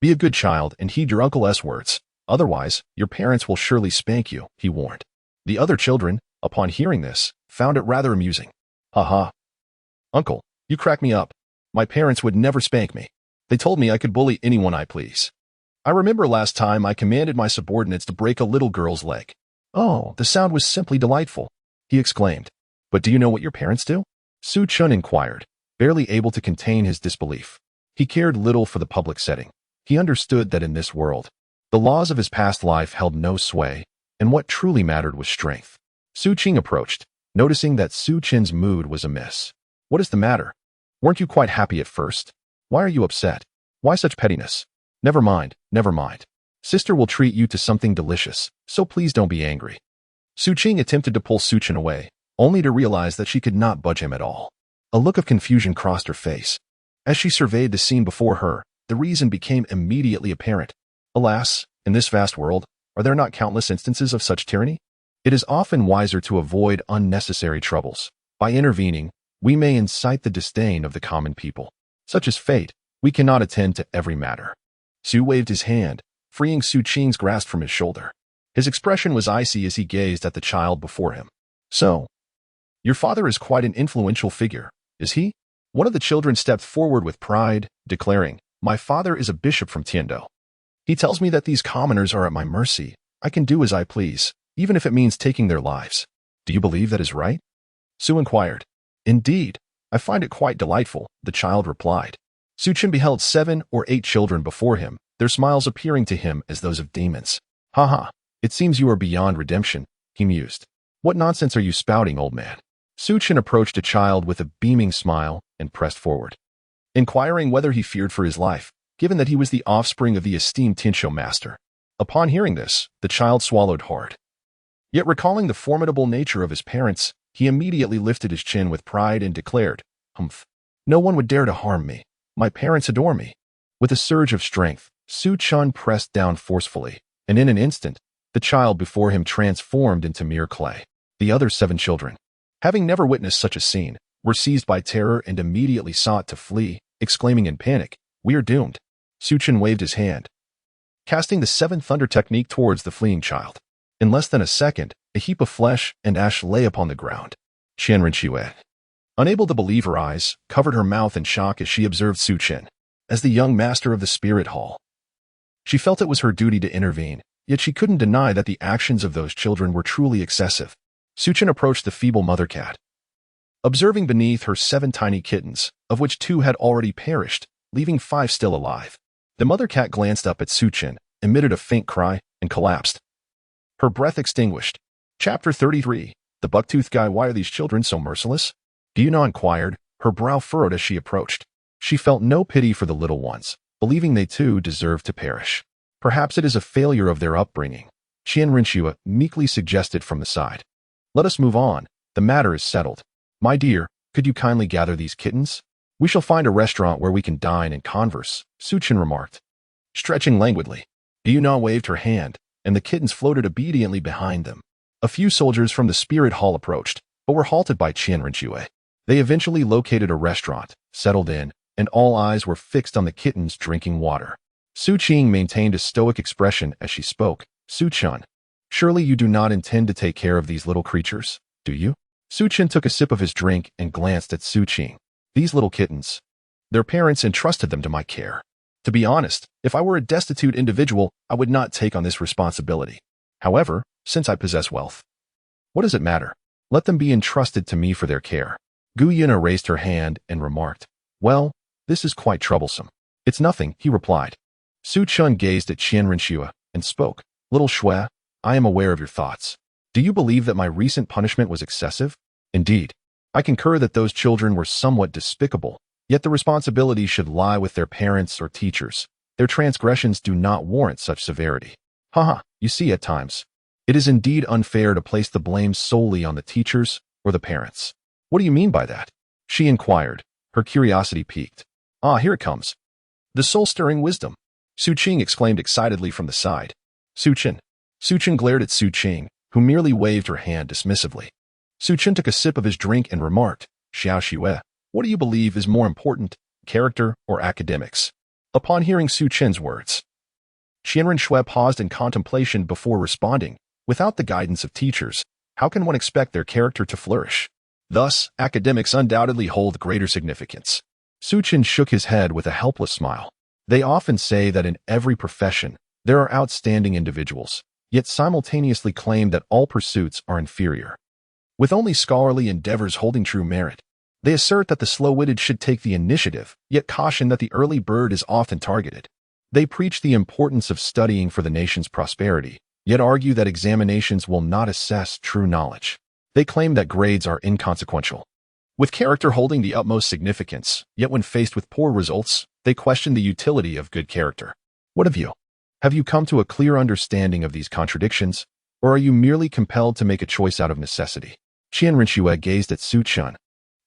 "Be a good child and heed your uncle's words. Otherwise, your parents will surely spank you," he warned. The other children, upon hearing this, found it rather amusing. "Ha ha. Uncle, you crack me up. My parents would never spank me. They told me I could bully anyone I please. I remember last time I commanded my subordinates to break a little girl's leg." "Oh, the sound was simply delightful," he exclaimed. "But do you know what your parents do?" Su Chun inquired, barely able to contain his disbelief. He cared little for the public setting. He understood that in this world, the laws of his past life held no sway, and what truly mattered was strength. Su Qing approached, noticing that Su Chen's mood was amiss. "What is the matter? Weren't you quite happy at first? Why are you upset? Why such pettiness? Never mind, never mind. Sister will treat you to something delicious, so please don't be angry." Su Qing attempted to pull Su Chen away, only to realize that she could not budge him at all. A look of confusion crossed her face. As she surveyed the scene before her, the reason became immediately apparent. Alas, in this vast world, are there not countless instances of such tyranny? It is often wiser to avoid unnecessary troubles. By intervening, we may incite the disdain of the common people. Such is fate, we cannot attend to every matter. Su waved his hand, freeing Su Qing's grasp from his shoulder. His expression was icy as he gazed at the child before him. "So, your father is quite an influential figure, is he?" One of the children stepped forward with pride, declaring, "My father is a bishop from Tiando. He tells me that these commoners are at my mercy. I can do as I please, even if it means taking their lives. Do you believe that is right?" Su inquired. "Indeed, I find it quite delightful," the child replied. Su Chen beheld 7 or 8 children before him, their smiles appearing to him as those of demons. "Ha ha, it seems you are beyond redemption," he mused. "What nonsense are you spouting, old man?" Su Chen approached a child with a beaming smile and pressed forward, inquiring whether he feared for his life, given that he was the offspring of the esteemed Tinsho master. Upon hearing this, the child swallowed hard. Yet recalling the formidable nature of his parents, he immediately lifted his chin with pride and declared, "Humph, no one would dare to harm me. My parents adore me. With a surge of strength, Su Chun pressed down forcefully, and in an instant, the child before him transformed into mere clay. The other 7 children, having never witnessed such a scene, were seized by terror and immediately sought to flee, exclaiming in panic, "We are doomed." Su Chun waved his hand, casting the 7 thunder technique towards the fleeing child. In less than a second, a heap of flesh and ash lay upon the ground. Qianren Xue, unable to believe her eyes, covered her mouth in shock as she observed Su Chen as the young master of the spirit hall. She felt it was her duty to intervene, yet she couldn't deny that the actions of those children were truly excessive. Su Chen approached the feeble mother cat, observing beneath her 7 tiny kittens, of which 2 had already perished, leaving 5 still alive. The mother cat glanced up at Su Chen, emitted a faint cry, and collapsed, her breath extinguished. Chapter 33. The Bucktooth Guy. Why are these children so merciless? Douluo inquired, her brow furrowed as she approached. She felt no pity for the little ones, believing they too deserved to perish. Perhaps it is a failure of their upbringing, Qianren Xue meekly suggested from the side. Let us move on. The matter is settled. My dear, could you kindly gather these kittens? We shall find a restaurant where we can dine and converse, Su Chen remarked, stretching languidly. Douluo waved her hand, and the kittens floated obediently behind them. A few soldiers from the spirit hall approached, but were halted by Qianren Xue. They eventually located a restaurant, settled in, and all eyes were fixed on the kittens drinking water. Su Qing maintained a stoic expression as she spoke. Su Chun, surely you do not intend to take care of these little creatures, do you? Su Chen took a sip of his drink and glanced at Su Qing. These little kittens. Their parents entrusted them to my care. To be honest, if I were a destitute individual, I would not take on this responsibility. However, since I possess wealth, what does it matter? Let them be entrusted to me for their care. Gu Yina raised her hand and remarked, well, this is quite troublesome. It's nothing, he replied. Su Chun gazed at Qianren Xue and spoke. Little Xue, I am aware of your thoughts. Do you believe that my recent punishment was excessive? Indeed, I concur that those children were somewhat despicable, yet the responsibility should lie with their parents or teachers. Their transgressions do not warrant such severity. Haha, you see at times, it is indeed unfair to place the blame solely on the teachers or the parents. What do you mean by that? She inquired, her curiosity piqued. Ah, here it comes. The soul-stirring wisdom. Su Qing exclaimed excitedly from the side. Su Chen. Su Chen glared at Su Qing, who merely waved her hand dismissively. Su Chen took a sip of his drink and remarked, Xiao Xue, what do you believe is more important, character or academics? Upon hearing Su Chen's words, Qianren Xue paused in contemplation before responding. Without the guidance of teachers, how can one expect their character to flourish? Thus, academics undoubtedly hold greater significance. Su Chen shook his head with a helpless smile. They often say that in every profession, there are outstanding individuals, yet simultaneously claim that all pursuits are inferior, with only scholarly endeavors holding true merit. They assert that the slow-witted should take the initiative, yet caution that the early bird is often targeted. They preach the importance of studying for the nation's prosperity, yet argue that examinations will not assess true knowledge. They claim that grades are inconsequential, with character holding the utmost significance, yet when faced with poor results, they question the utility of good character. What of you? Have you come to a clear understanding of these contradictions, or are you merely compelled to make a choice out of necessity? Qianren Xue gazed at Su Chun,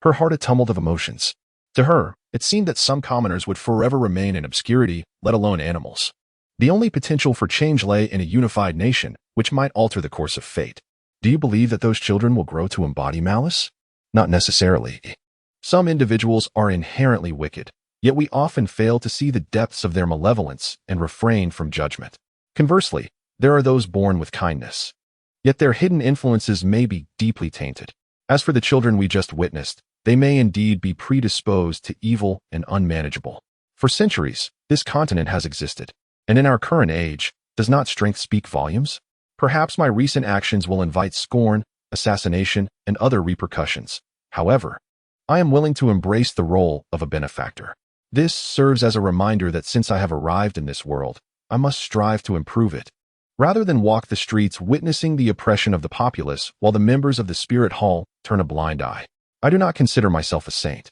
her heart a tumult of emotions. To her, it seemed that some commoners would forever remain in obscurity, let alone animals. The only potential for change lay in a unified nation, which might alter the course of fate. Do you believe that those children will grow to embody malice? Not necessarily. Some individuals are inherently wicked, yet we often fail to see the depths of their malevolence and refrain from judgment. Conversely, there are those born with kindness, yet their hidden influences may be deeply tainted. As for the children we just witnessed, they may indeed be predisposed to evil and unmanageable. For centuries, this continent has existed, and in our current age, does not strength speak volumes? Perhaps my recent actions will invite scorn, assassination, and other repercussions. However, I am willing to embrace the role of a benefactor. This serves as a reminder that since I have arrived in this world, I must strive to improve it, rather than walk the streets witnessing the oppression of the populace while the members of the Spirit Hall turn a blind eye. I do not consider myself a saint.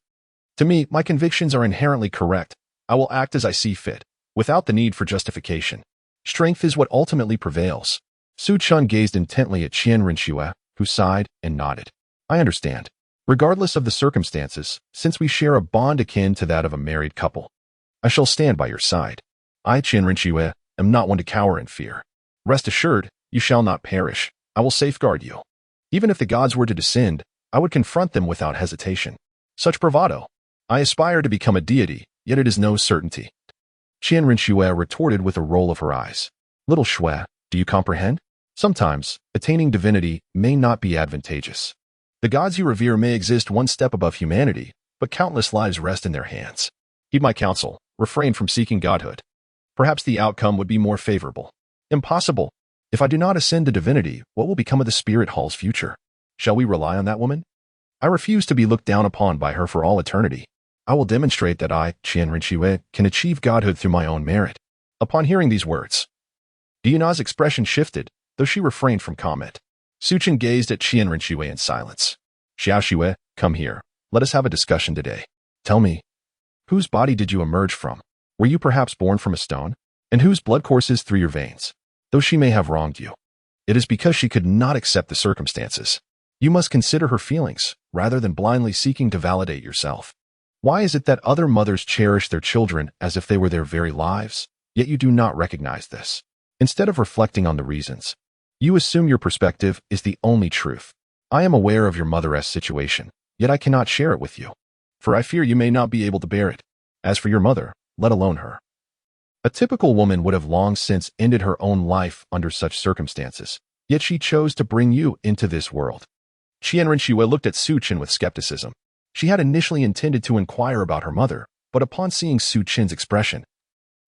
To me, my convictions are inherently correct. I will act as I see fit, without the need for justification. Strength is what ultimately prevails. Su Chun gazed intently at Qianren Xue, who sighed and nodded. I understand. Regardless of the circumstances, since we share a bond akin to that of a married couple, I shall stand by your side. I, Qian Rinxue, am not one to cower in fear. Rest assured, you shall not perish. I will safeguard you. Even if the gods were to descend, I would confront them without hesitation. Such bravado. I aspire to become a deity, yet it is no certainty. Qian Rinxue retorted with a roll of her eyes. Little Shui, do you comprehend? Sometimes, attaining divinity may not be advantageous. The gods you revere may exist one step above humanity, but countless lives rest in their hands. Heed my counsel, refrain from seeking godhood. Perhaps the outcome would be more favorable. Impossible. If I do not ascend to divinity, what will become of the spirit hall's future? Shall we rely on that woman? I refuse to be looked down upon by her for all eternity. I will demonstrate that I, Qian Rinxue, can achieve godhood through my own merit. Upon hearing these words, Diana's expression shifted, though she refrained from comment. Suchen gazed at Qian Rinxue in silence. Xiaoxue, come here. Let us have a discussion today. Tell me, whose body did you emerge from? Were you perhaps born from a stone? And whose blood courses through your veins? Though she may have wronged you, it is because she could not accept the circumstances. You must consider her feelings, rather than blindly seeking to validate yourself. Why is it that other mothers cherish their children as if they were their very lives, yet you do not recognize this? Instead of reflecting on the reasons, you assume your perspective is the only truth. I am aware of your mother's situation, yet I cannot share it with you, for I fear you may not be able to bear it. As for your mother, let alone her. A typical woman would have long since ended her own life under such circumstances, yet she chose to bring you into this world. Qian Rinxue looked at Su Qin with skepticism. She had initially intended to inquire about her mother, but upon seeing Su Qin's expression,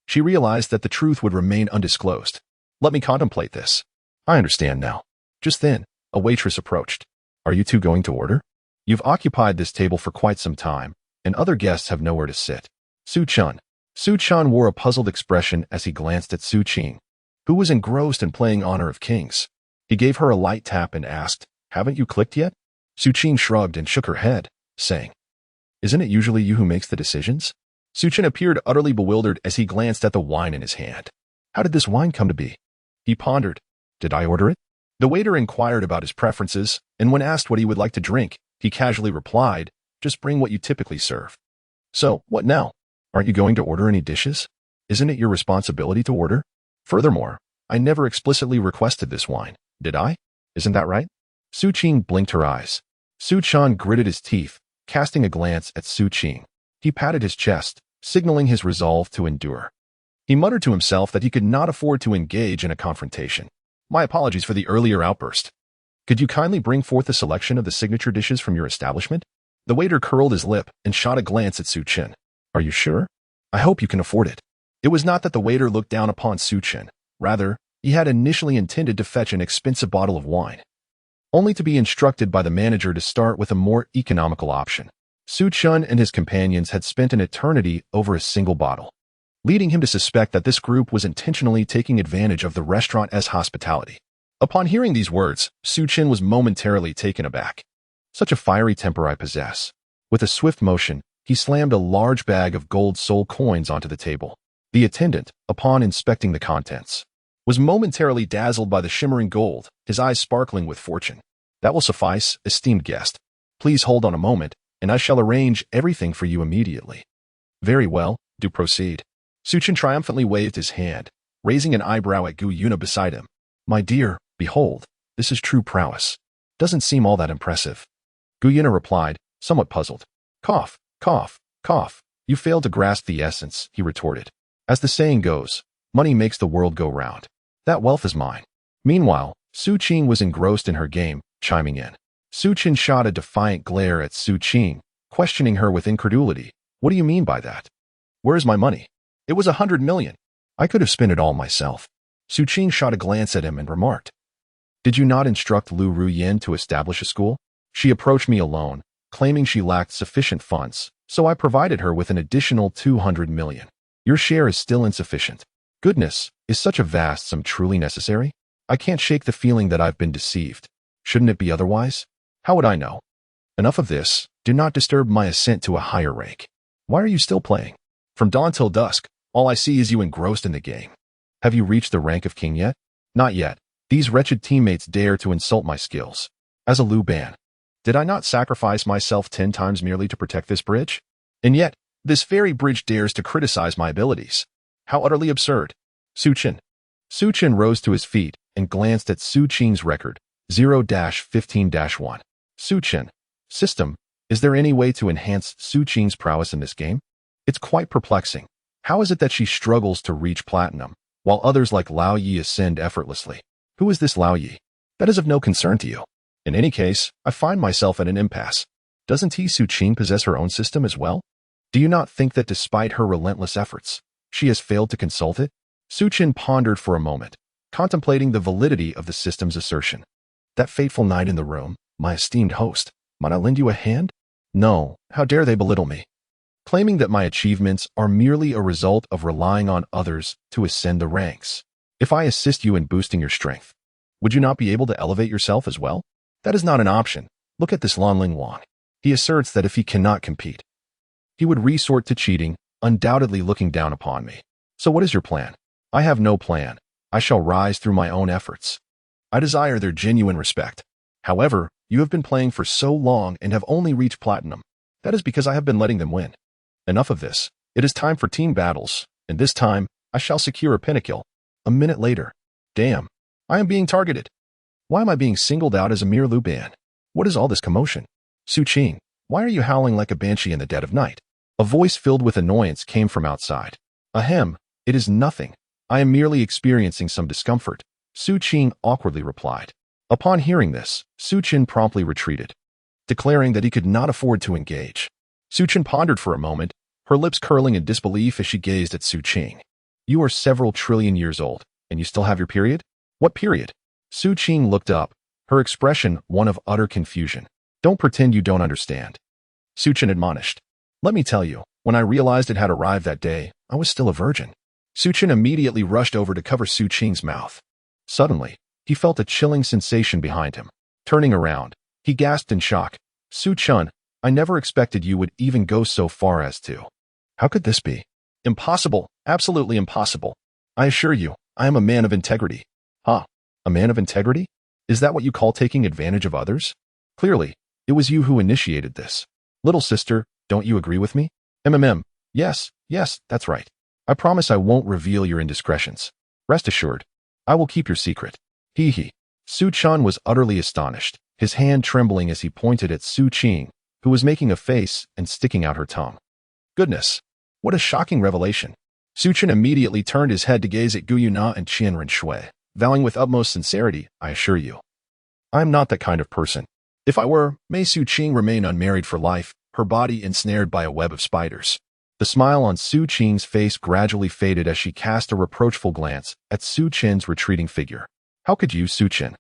she realized that the truth would remain undisclosed. Let me contemplate this. I understand now. Just then, a waitress approached. Are you two going to order? You've occupied this table for quite some time, and other guests have nowhere to sit. Su Chan wore a puzzled expression as he glanced at Su Qing, who was engrossed in playing Honor of Kings. He gave her a light tap and asked, Haven't you clicked yet? Su Qing shrugged and shook her head, saying, Isn't it usually you who makes the decisions? Su Qin appeared utterly bewildered as he glanced at the wine in his hand. How did this wine come to be? He pondered. Did I order it? The waiter inquired about his preferences, and when asked what he would like to drink, he casually replied, Just bring what you typically serve. So, what now? Aren't you going to order any dishes? Isn't it your responsibility to order? Furthermore, I never explicitly requested this wine, did I? Isn't that right? Su Qing blinked her eyes. Su Chan gritted his teeth, casting a glance at Su Qing. He patted his chest, signaling his resolve to endure. He muttered to himself that he could not afford to engage in a confrontation. My apologies for the earlier outburst. Could you kindly bring forth a selection of the signature dishes from your establishment? The waiter curled his lip and shot a glance at Su Qin. Are you sure? I hope you can afford it. It was not that the waiter looked down upon Su Qin. Rather, he had initially intended to fetch an expensive bottle of wine, only to be instructed by the manager to start with a more economical option. Su Qin and his companions had spent an eternity over a single bottle, leading him to suspect that this group was intentionally taking advantage of the restaurant's hospitality. Upon hearing these words, Su Qin was momentarily taken aback. Such a fiery temper I possess. With a swift motion, he slammed a large bag of gold soul coins onto the table. The attendant, upon inspecting the contents, was momentarily dazzled by the shimmering gold, his eyes sparkling with fortune. That will suffice, esteemed guest. Please hold on a moment, and I shall arrange everything for you immediately. Very well, do proceed. Su Qin triumphantly waved his hand, raising an eyebrow at Gu Yuna beside him. My dear, behold, this is true prowess. Doesn't seem all that impressive. Gu Yuna replied, somewhat puzzled. Cough, cough, cough. You fail to grasp the essence, he retorted. As the saying goes, money makes the world go round. That wealth is mine. Meanwhile, Su Qing was engrossed in her game, chiming in. Su Qin shot a defiant glare at Su Qing, questioning her with incredulity. What do you mean by that? Where is my money? It was 100 million. I could have spent it all myself. Su Qing shot a glance at him and remarked. Did you not instruct Lu Ruyin to establish a school? She approached me alone, claiming she lacked sufficient funds, so I provided her with an additional 200 million. Your share is still insufficient. Goodness, is such a vast sum truly necessary? I can't shake the feeling that I've been deceived. Shouldn't it be otherwise? How would I know? Enough of this. Do not disturb my ascent to a higher rank. Why are you still playing? From dawn till dusk, all I see is you engrossed in the game. Have you reached the rank of king yet? Not yet. These wretched teammates dare to insult my skills. As a Lu Ban, Did I not sacrifice myself 10 times merely to protect this bridge? And yet, this very bridge dares to criticize my abilities. How utterly absurd. Su Qin. Su Qin rose to his feet and glanced at Su Qing's record, 0-15-1. Su Qin. System, is there any way to enhance Su Qing's prowess in this game? It's quite perplexing. How is it that she struggles to reach platinum, while others like Lao Yi ascend effortlessly? Who is this Lao Yi? That is of no concern to you. In any case, I find myself at an impasse. Doesn't Su Qing possess her own system as well? Do you not think that despite her relentless efforts, she has failed to consult it? Su Qin pondered for a moment, contemplating the validity of the system's assertion. That fateful night in the room, my esteemed host, might I lend you a hand? No, how dare they belittle me? Claiming that my achievements are merely a result of relying on others to ascend the ranks. If I assist you in boosting your strength, would you not be able to elevate yourself as well? That is not an option. Look at this Lanling Wang. He asserts that if he cannot compete, he would resort to cheating, undoubtedly looking down upon me. So what is your plan? I have no plan. I shall rise through my own efforts. I desire their genuine respect. However, you have been playing for so long and have only reached platinum. That is because I have been letting them win. Enough of this. It is time for team battles, and this time, I shall secure a pinnacle. A minute later. Damn. I am being targeted. Why am I being singled out as a mere Luban? What is all this commotion? Su Qing, why are you howling like a banshee in the dead of night? A voice filled with annoyance came from outside. Ahem, it is nothing. I am merely experiencing some discomfort, Su Qing awkwardly replied. Upon hearing this, Su Qin promptly retreated, declaring that he could not afford to engage. Su Qin pondered for a moment, her lips curling in disbelief as she gazed at Su Qing. You are several trillion years old, and you still have your period? What period? Su Qing looked up, her expression one of utter confusion. Don't pretend you don't understand. Su Qin admonished. Let me tell you, when I realized it had arrived that day, I was still a virgin. Su Qin immediately rushed over to cover Su Qing's mouth. Suddenly, he felt a chilling sensation behind him. Turning around, he gasped in shock. Su Qin, I never expected you would even go so far as to. How could this be? Impossible, absolutely impossible. I assure you, I am a man of integrity. Huh, a man of integrity? Is that what you call taking advantage of others? Clearly, it was you who initiated this. Little sister, don't you agree with me? Yes, that's right. I promise I won't reveal your indiscretions. Rest assured, I will keep your secret. Hee. Su Qin was utterly astonished, his hand trembling as he pointed at Su Qing, who was making a face and sticking out her tongue. Goodness, what a shocking revelation. Su Qin immediately turned his head to gaze at Gu Yuna and Qianren Shui, vowing with utmost sincerity, I assure you. I am not that kind of person. If I were, may Su Qing remain unmarried for life, her body ensnared by a web of spiders. The smile on Su Qing's face gradually faded as she cast a reproachful glance at Su Qin's retreating figure. How could you, Su Qin?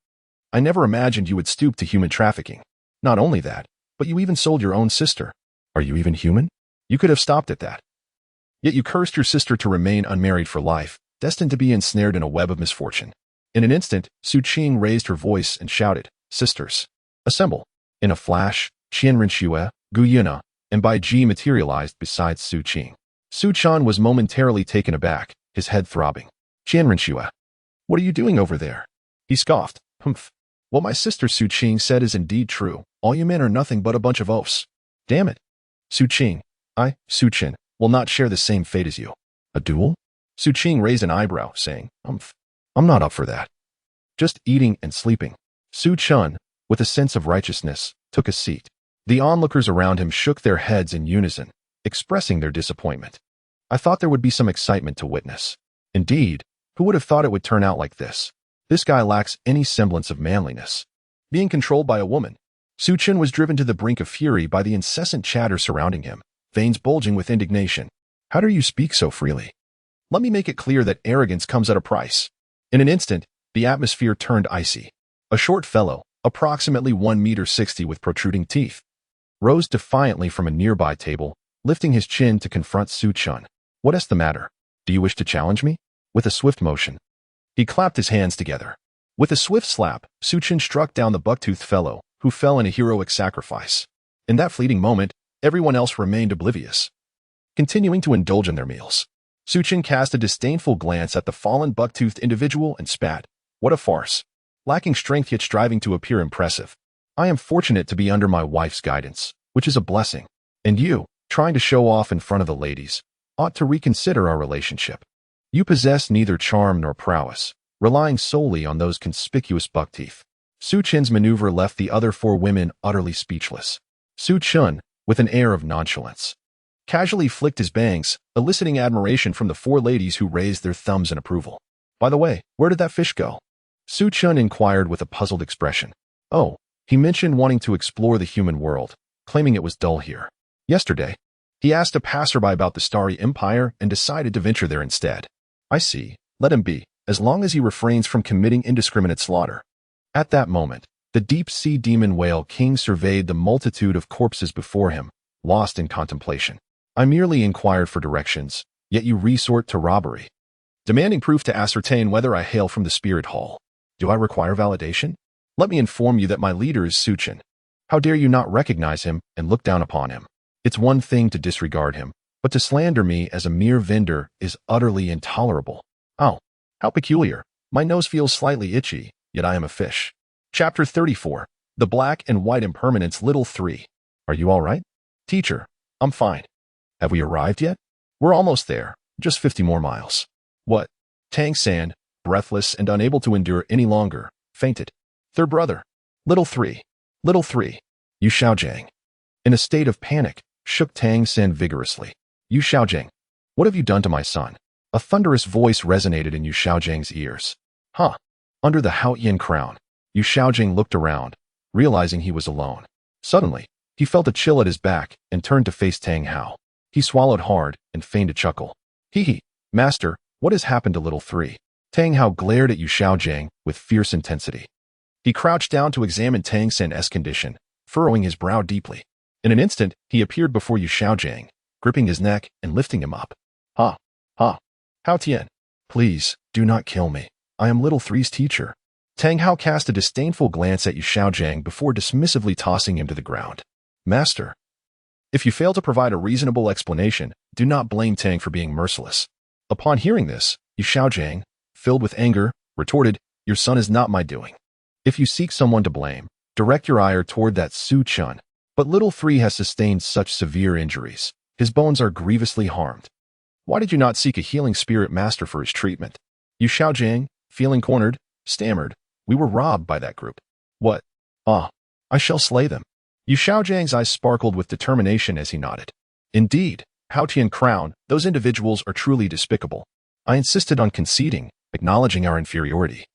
I never imagined you would stoop to human trafficking. Not only that, but you even sold your own sister. Are you even human? You could have stopped at that. Yet you cursed your sister to remain unmarried for life, destined to be ensnared in a web of misfortune. In an instant, Su Qing raised her voice and shouted, Sisters, assemble. In a flash, Qianren Shui, Gu Yuna, and Bai Ji materialized beside Su Qing. Su Qin was momentarily taken aback, his head throbbing. Qianren Shui, what are you doing over there? He scoffed. Humph. What my sister Su Qing said is indeed true. All you men are nothing but a bunch of oafs. Damn it. Su Qing, I, Su Qin, will not share the same fate as you. A duel? Su Qing raised an eyebrow, saying, Humph. I'm not up for that. Just eating and sleeping. Su Qin, with a sense of righteousness, took a seat. The onlookers around him shook their heads in unison, expressing their disappointment. I thought there would be some excitement to witness. Indeed, who would have thought it would turn out like this? This guy lacks any semblance of manliness. Being controlled by a woman, Su Qin was driven to the brink of fury by the incessant chatter surrounding him, veins bulging with indignation. How dare you speak so freely? Let me make it clear that arrogance comes at a price. In an instant, the atmosphere turned icy. A short fellow, approximately 1.60 meters with protruding teeth, rose defiantly from a nearby table, lifting his chin to confront Su Qin. What is the matter? Do you wish to challenge me? With a swift motion, he clapped his hands together. With a swift slap, Su Qin struck down the buck-toothed fellow, who fell in a heroic sacrifice. In that fleeting moment, everyone else remained oblivious, continuing to indulge in their meals. Su Qin cast a disdainful glance at the fallen buck-toothed individual and spat. What a farce. Lacking strength yet striving to appear impressive. I am fortunate to be under my wife's guidance, which is a blessing. And you, trying to show off in front of the ladies, ought to reconsider our relationship. You possess neither charm nor prowess, relying solely on those conspicuous buck teeth. Su Chen's maneuver left the other 4 women utterly speechless. Su Chen, with an air of nonchalance, casually flicked his bangs, eliciting admiration from the 4 ladies who raised their thumbs in approval. By the way, where did that fish go? Su Chen inquired with a puzzled expression. Oh, he mentioned wanting to explore the human world, claiming it was dull here. Yesterday, he asked a passerby about the Starry Empire and decided to venture there instead. I see. Let him be, as long as he refrains from committing indiscriminate slaughter. At that moment, the deep-sea demon whale king surveyed the multitude of corpses before him, lost in contemplation. I merely inquired for directions, yet you resort to robbery, demanding proof to ascertain whether I hail from the spirit hall. Do I require validation? Let me inform you that my leader is Su Chen. How dare you not recognize him and look down upon him? It's one thing to disregard him, but to slander me as a mere vendor is utterly intolerable. Oh, how peculiar. My nose feels slightly itchy, yet I am a fish. Chapter 34. The Black and White Impermanence Little 3. Are you all right? Teacher, I'm fine. Have we arrived yet? We're almost there, just 50 more miles. What? Tang San, breathless and unable to endure any longer, fainted. Their brother. Little 3. Little 3. Yu Xiaojiang. In a state of panic, shook Tang San vigorously. Yu Xiaojiang, what have you done to my son? A thunderous voice resonated in Yu Xiaojiang's ears. Huh. Under the Haotian crown, Yu Xiaojiang looked around, realizing he was alone. Suddenly, he felt a chill at his back and turned to face Tang Hao. He swallowed hard and feigned a chuckle. Hee, master, what has happened to little 3? Tang Hao glared at Yu Xiaojiang with fierce intensity. He crouched down to examine Tang San's condition, furrowing his brow deeply. In an instant, he appeared before Yu Xiaojiang, gripping his neck and lifting him up. Ha! Hao Tian, please, do not kill me. I am little 3's teacher. Tang Hao cast a disdainful glance at Yu Xiaojiang before dismissively tossing him to the ground. Master, if you fail to provide a reasonable explanation, do not blame Tang for being merciless. Upon hearing this, Yu Xiaojiang, filled with anger, retorted, Your son is not my doing. If you seek someone to blame, direct your ire toward that Su Chen. But little 3 has sustained such severe injuries. His bones are grievously harmed. Why did you not seek a healing spirit master for his treatment? Yu Xiaojiang, feeling cornered, stammered, We were robbed by that group. What? I shall slay them. Yu Xiaojiang's eyes sparkled with determination as he nodded. Indeed, Haotian Crown, those individuals are truly despicable. I insisted on conceding, acknowledging our inferiority.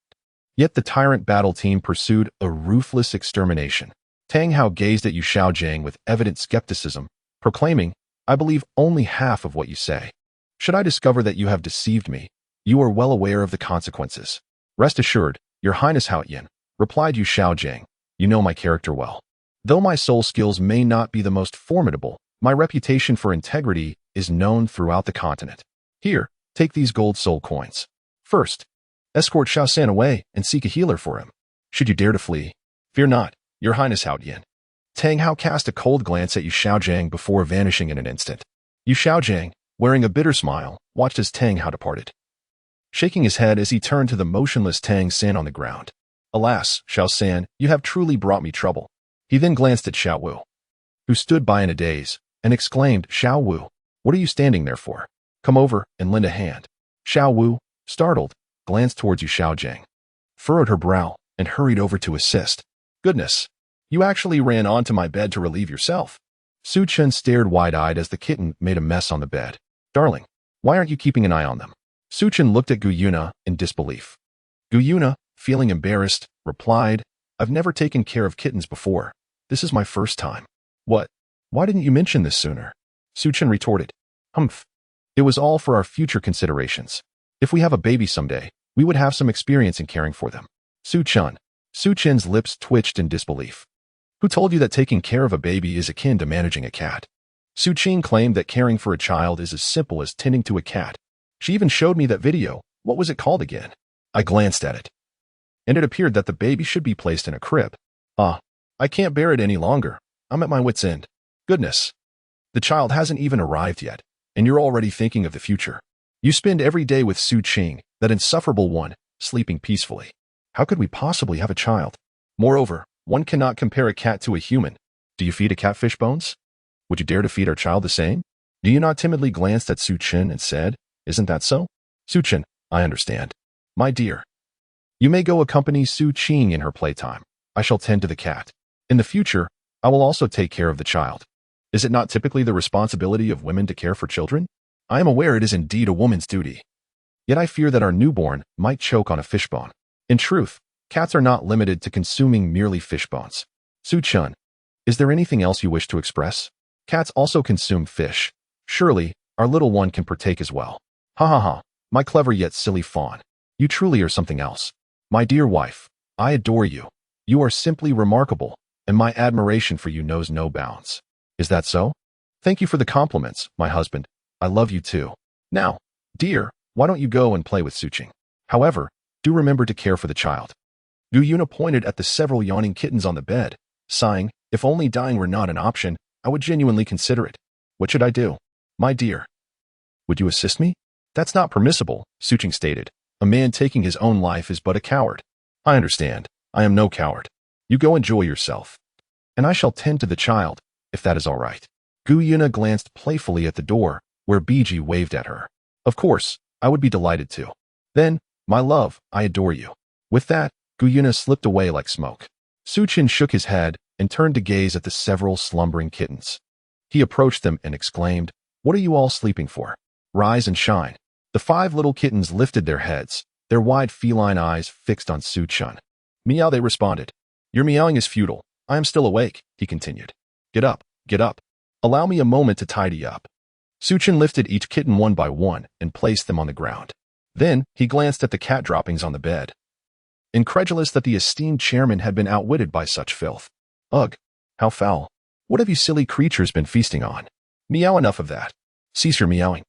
Yet the tyrant battle team pursued a ruthless extermination. Tang Hao gazed at Yu Xiaojiang with evident skepticism, proclaiming, I believe only half of what you say. Should I discover that you have deceived me, you are well aware of the consequences. Rest assured, Your Highness Haotian, replied Yu Xiaojiang, you know my character well. Though my soul skills may not be the most formidable, my reputation for integrity is known throughout the continent. Here, take these gold soul coins. First, escort Xiao San away and seek a healer for him. Should you dare to flee, fear not, Your Highness Haotian. Tang Hao cast a cold glance at Yu Xiaojiang before vanishing in an instant. Yu Xiaojiang, wearing a bitter smile, watched as Tang Hao departed, shaking his head as he turned to the motionless Tang San on the ground. Alas, Xiao San, you have truly brought me trouble. He then glanced at Xiao Wu, who stood by in a daze, and exclaimed, Xiao Wu, what are you standing there for? Come over and lend a hand. Xiao Wu, startled, glanced towards Yu Xiaojiang, furrowed her brow, and hurried over to assist. Goodness, you actually ran onto my bed to relieve yourself. Su Chen stared wide-eyed as the kitten made a mess on the bed. Darling, why aren't you keeping an eye on them? Su Chen looked at Gu Yuna in disbelief. Gu Yuna, feeling embarrassed, replied, I've never taken care of kittens before. This is my first time. What? Why didn't you mention this sooner? Su Chen retorted. Humph. It was all for our future considerations. If we have a baby someday, we would have some experience in caring for them. Su Chen's lips twitched in disbelief. Who told you that taking care of a baby is akin to managing a cat? Su Qing claimed that caring for a child is as simple as tending to a cat. She even showed me that video. What was it called again? I glanced at it, and it appeared that the baby should be placed in a crib. I can't bear it any longer. I'm at my wit's end. Goodness. The child hasn't even arrived yet, and you're already thinking of the future. You spend every day with Su Qing, that insufferable one, sleeping peacefully. How could we possibly have a child? Moreover, One cannot compare a cat to a human. Do you feed a cat fish bones? Would you dare to feed our child the same? Do you not timidly glanced at Su-chin and said, isn't that so? Su-chin, I understand. My dear, you may go accompany Su-ching in her playtime. I shall tend to the cat. In the future, I will also take care of the child. Is it not typically the responsibility of women to care for children? I am aware it is indeed a woman's duty. Yet I fear that our newborn might choke on a fishbone. In truth, cats are not limited to consuming merely fish bones. Su-chin, is there anything else you wish to express? Cats also consume fish. Surely, our little one can partake as well. Ha ha ha, my clever yet silly fawn. You truly are something else. My dear wife, I adore you. You are simply remarkable, and my admiration for you knows no bounds. Is that so? Thank you for the compliments, my husband. I love you too. Now, dear, why don't you go and play with Su-ching? However, do remember to care for the child. Gu Yuna pointed at the several yawning kittens on the bed, sighing, if only dying were not an option, I would genuinely consider it. What should I do? My dear. Would you assist me? That's not permissible, Su-ching stated. A man taking his own life is but a coward. I understand. I am no coward. You go enjoy yourself. And I shall tend to the child, if that is all right. Gu Yuna glanced playfully at the door, where Biji waved at her. Of course, I would be delighted to. Then, my love, I adore you. With that, Gu Yuna slipped away like smoke. Su-chin shook his head and turned to gaze at the several slumbering kittens. He approached them and exclaimed, what are you all sleeping for? Rise and shine. The 5 little kittens lifted their heads, their wide feline eyes fixed on Su-chin. Meow, they responded. Your meowing is futile. I am still awake, he continued. Get up, get up. Allow me a moment to tidy up. Su-chin lifted each kitten one by one and placed them on the ground. Then, he glanced at the cat droppings on the bed. Incredulous that the esteemed chairman had been outwitted by such filth. Ugh, how foul. What have you silly creatures been feasting on? Meow, enough of that. Cease your meowing.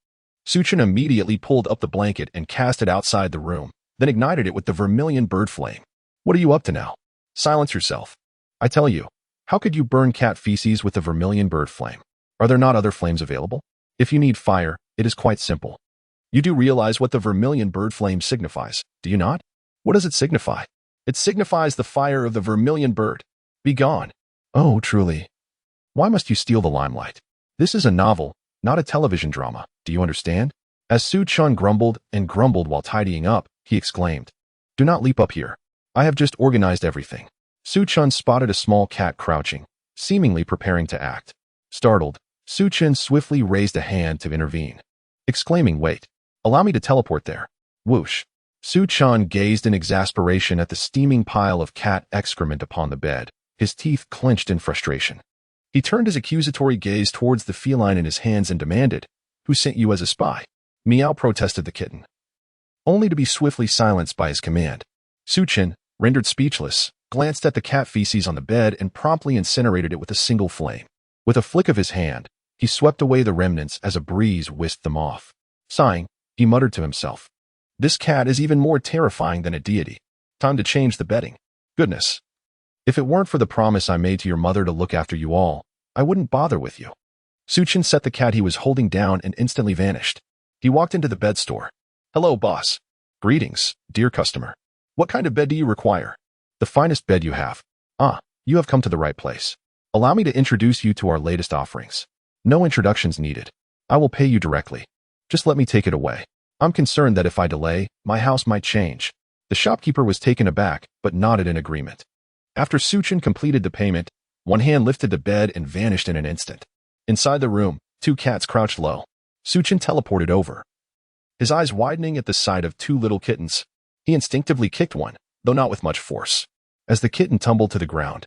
Su-chin immediately pulled up the blanket and cast it outside the room, then ignited it with the vermilion bird flame. What are you up to now? Silence yourself. I tell you, how could you burn cat feces with the vermilion bird flame? Are there not other flames available? If you need fire, it is quite simple. You do realize what the vermilion bird flame signifies, do you not? What does it signify? It signifies the fire of the vermilion bird. Be gone. Oh, truly. Why must you steal the limelight? This is a novel, not a television drama, do you understand? As Su-chin grumbled and grumbled while tidying up, he exclaimed, do not leap up here. I have just organized everything. Su-chin spotted a small cat crouching, seemingly preparing to act. Startled, Su-chin swiftly raised a hand to intervene, exclaiming, wait, allow me to teleport there. Whoosh. Su-chin gazed in exasperation at the steaming pile of cat excrement upon the bed, his teeth clenched in frustration. He turned his accusatory gaze towards the feline in his hands and demanded, who sent you as a spy? Meow, protested the kitten, only to be swiftly silenced by his command. Su-chin, rendered speechless, glanced at the cat feces on the bed and promptly incinerated it with a single flame. With a flick of his hand, he swept away the remnants as a breeze whisked them off. Sighing, he muttered to himself, this cat is even more terrifying than a deity. Time to change the bedding. Goodness. If it weren't for the promise I made to your mother to look after you all, I wouldn't bother with you. Su-chin set the cat he was holding down and instantly vanished. He walked into the bed store. Hello, boss. Greetings, dear customer. What kind of bed do you require? The finest bed you have. Ah, you have come to the right place. Allow me to introduce you to our latest offerings. No introductions needed. I will pay you directly. Just let me take it away. I'm concerned that if I delay, my house might change. The shopkeeper was taken aback, but nodded in agreement. After Su-chin completed the payment, one hand lifted the bed and vanished in an instant. Inside the room, 2 cats crouched low. Su-chin teleported over. His eyes widening at the sight of 2 little kittens, he instinctively kicked one, though not with much force. As the kitten tumbled to the ground,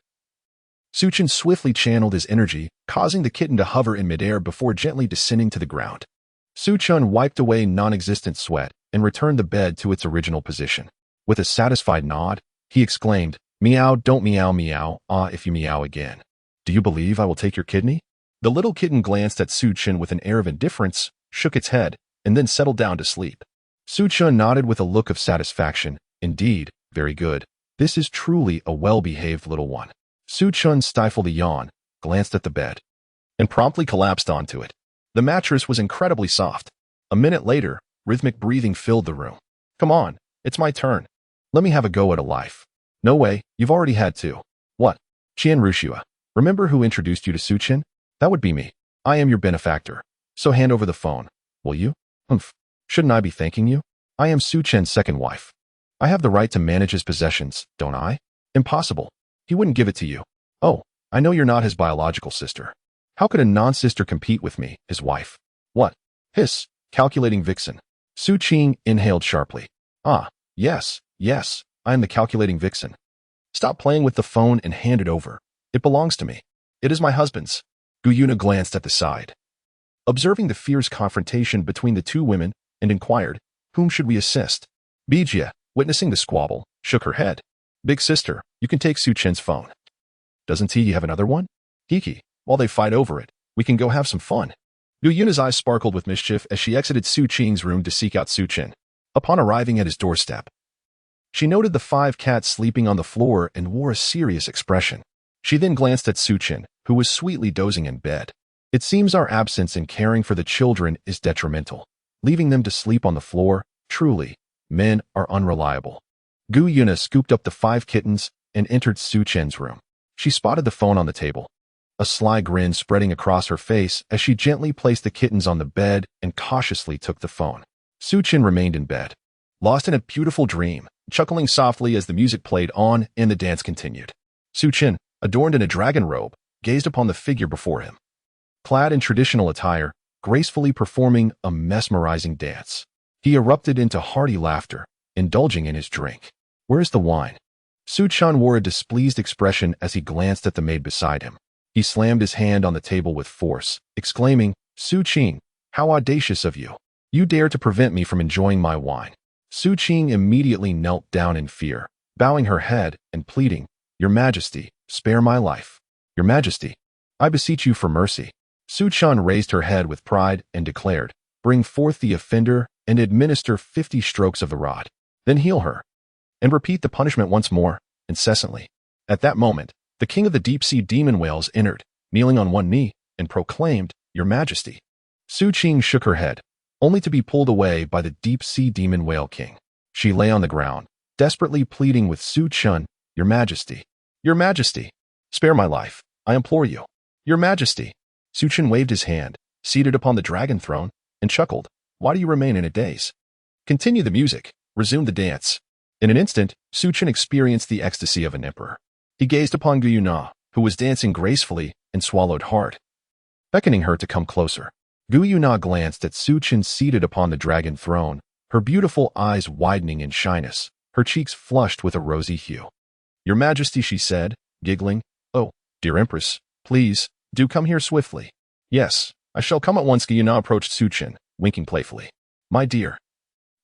Su-chin swiftly channeled his energy, causing the kitten to hover in midair before gently descending to the ground. Su-chin wiped away non-existent sweat and returned the bed to its original position. With a satisfied nod, he exclaimed, meow, don't meow, meow, ah, if you meow again. Do you believe I will take your kidney? The little kitten glanced at Su-chin with an air of indifference, shook its head, and then settled down to sleep. Su-chin nodded with a look of satisfaction. Indeed, very good. This is truly a well-behaved little one. Su-chin stifled a yawn, glanced at the bed, and promptly collapsed onto it. The mattress was incredibly soft. A minute later, rhythmic breathing filled the room. Come on, it's my turn. Let me have a go at a life. No way, you've already had 2. What? Qian Rushua. Remember who introduced you to Suchin? That would be me. I am your benefactor. So hand over the phone, will you? Humph. Shouldn't I be thanking you? I am Suchin's second wife. I have the right to manage his possessions, don't I? Impossible. He wouldn't give it to you. Oh, I know you're not his biological sister. How could a non-sister compete with me, his wife? What? Hiss, calculating vixen. Su Qing inhaled sharply. Ah, yes, I am the calculating vixen. Stop playing with the phone and hand it over. It belongs to me. It is my husband's. Guyuna glanced at the side, observing the fierce confrontation between the two women, and inquired, whom should we assist? Bijia, witnessing the squabble, shook her head. Big sister, you can take Suchin's phone. Doesn't he have another one? Hiki, while they fight over it, we can go have some fun. Guyuna's eyes sparkled with mischief as she exited Su Qing's room to seek out Suchin. Upon arriving at his doorstep, she noted the 5 cats sleeping on the floor and wore a serious expression. She then glanced at Suchin, who was sweetly dozing in bed. It seems our absence in caring for the children is detrimental. Leaving them to sleep on the floor, truly, men are unreliable. Guyuna scooped up the 5 kittens and entered Suchin's room. She spotted the phone on the table, a sly grin spreading across her face as she gently placed the kittens on the bed and cautiously took the phone. Suchin remained in bed, lost in a beautiful dream, chuckling softly as the music played on and the dance continued. Suchin, adorned in a dragon robe, gazed upon the figure before him, clad in traditional attire, gracefully performing a mesmerizing dance. He erupted into hearty laughter, indulging in his drink. Where is the wine? Suchin wore a displeased expression as he glanced at the maid beside him. He slammed his hand on the table with force, exclaiming, Su Qing, how audacious of you. You dare to prevent me from enjoying my wine. Su Qing immediately knelt down in fear, bowing her head and pleading, Your Majesty, spare my life. Your Majesty, I beseech you for mercy. Suchin raised her head with pride and declared, Bring forth the offender and administer 50 strokes of the rod. Then heal her, and repeat the punishment once more, incessantly. At that moment, the king of the deep-sea demon whales entered, kneeling on one knee, and proclaimed, Your Majesty. Su Qing shook her head, only to be pulled away by the deep-sea demon whale king. She lay on the ground, desperately pleading with Suchin, Your Majesty. Your Majesty, spare my life, I implore you. Your Majesty. Suchin waved his hand, seated upon the dragon throne, and chuckled, Why do you remain in a daze? Continue the music, resume the dance. In an instant, Suchin experienced the ecstasy of an emperor. He gazed upon Guyuna, who was dancing gracefully, and swallowed hard, beckoning her to come closer. Guyuna glanced at Suchin seated upon the dragon throne, her beautiful eyes widening in shyness, her cheeks flushed with a rosy hue. Your Majesty, she said, giggling, Oh, dear Empress, please, do come here swiftly. Yes, I shall come at once. Guyuna approached Suchin, winking playfully. My dear.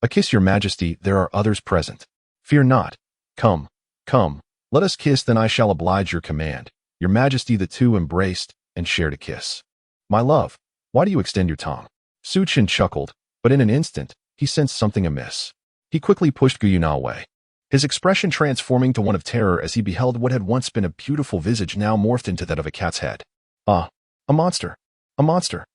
A kiss, Your Majesty, there are others present. Fear not. Come, let us kiss, then I shall oblige your command. Your Majesty. The two embraced and shared a kiss. My love, why do you extend your tongue? Suchin chuckled, but in an instant, he sensed something amiss. He quickly pushed Guyuna away, his expression transforming to one of terror as he beheld what had once been a beautiful visage now morphed into that of a cat's head. Ah, a monster, a monster.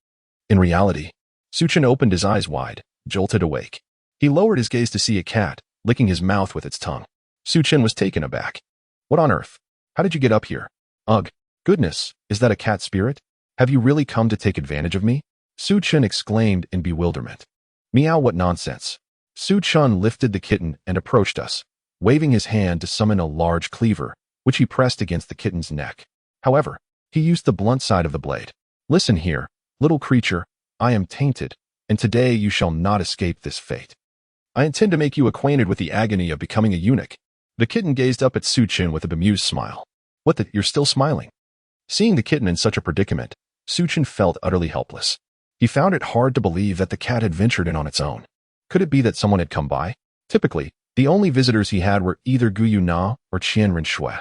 In reality, Suchin opened his eyes wide, jolted awake. He lowered his gaze to see a cat, licking his mouth with its tongue. Suchin was taken aback. What on earth? How did you get up here? Ugh, goodness, is that a cat spirit? Have you really come to take advantage of me? Suchin exclaimed in bewilderment. Meow, what nonsense. Suchin lifted the kitten and approached us, waving his hand to summon a large cleaver, which he pressed against the kitten's neck. However, he used the blunt side of the blade. Listen here, little creature, I am tainted, and today you shall not escape this fate. I intend to make you acquainted with the agony of becoming a eunuch. The kitten gazed up at Suchin with a bemused smile. What the, you're still smiling? Seeing the kitten in such a predicament, Suchin felt utterly helpless. He found it hard to believe that the cat had ventured in on its own. Could it be that someone had come by? Typically, the only visitors he had were either Guyuna or Qian Rinshui.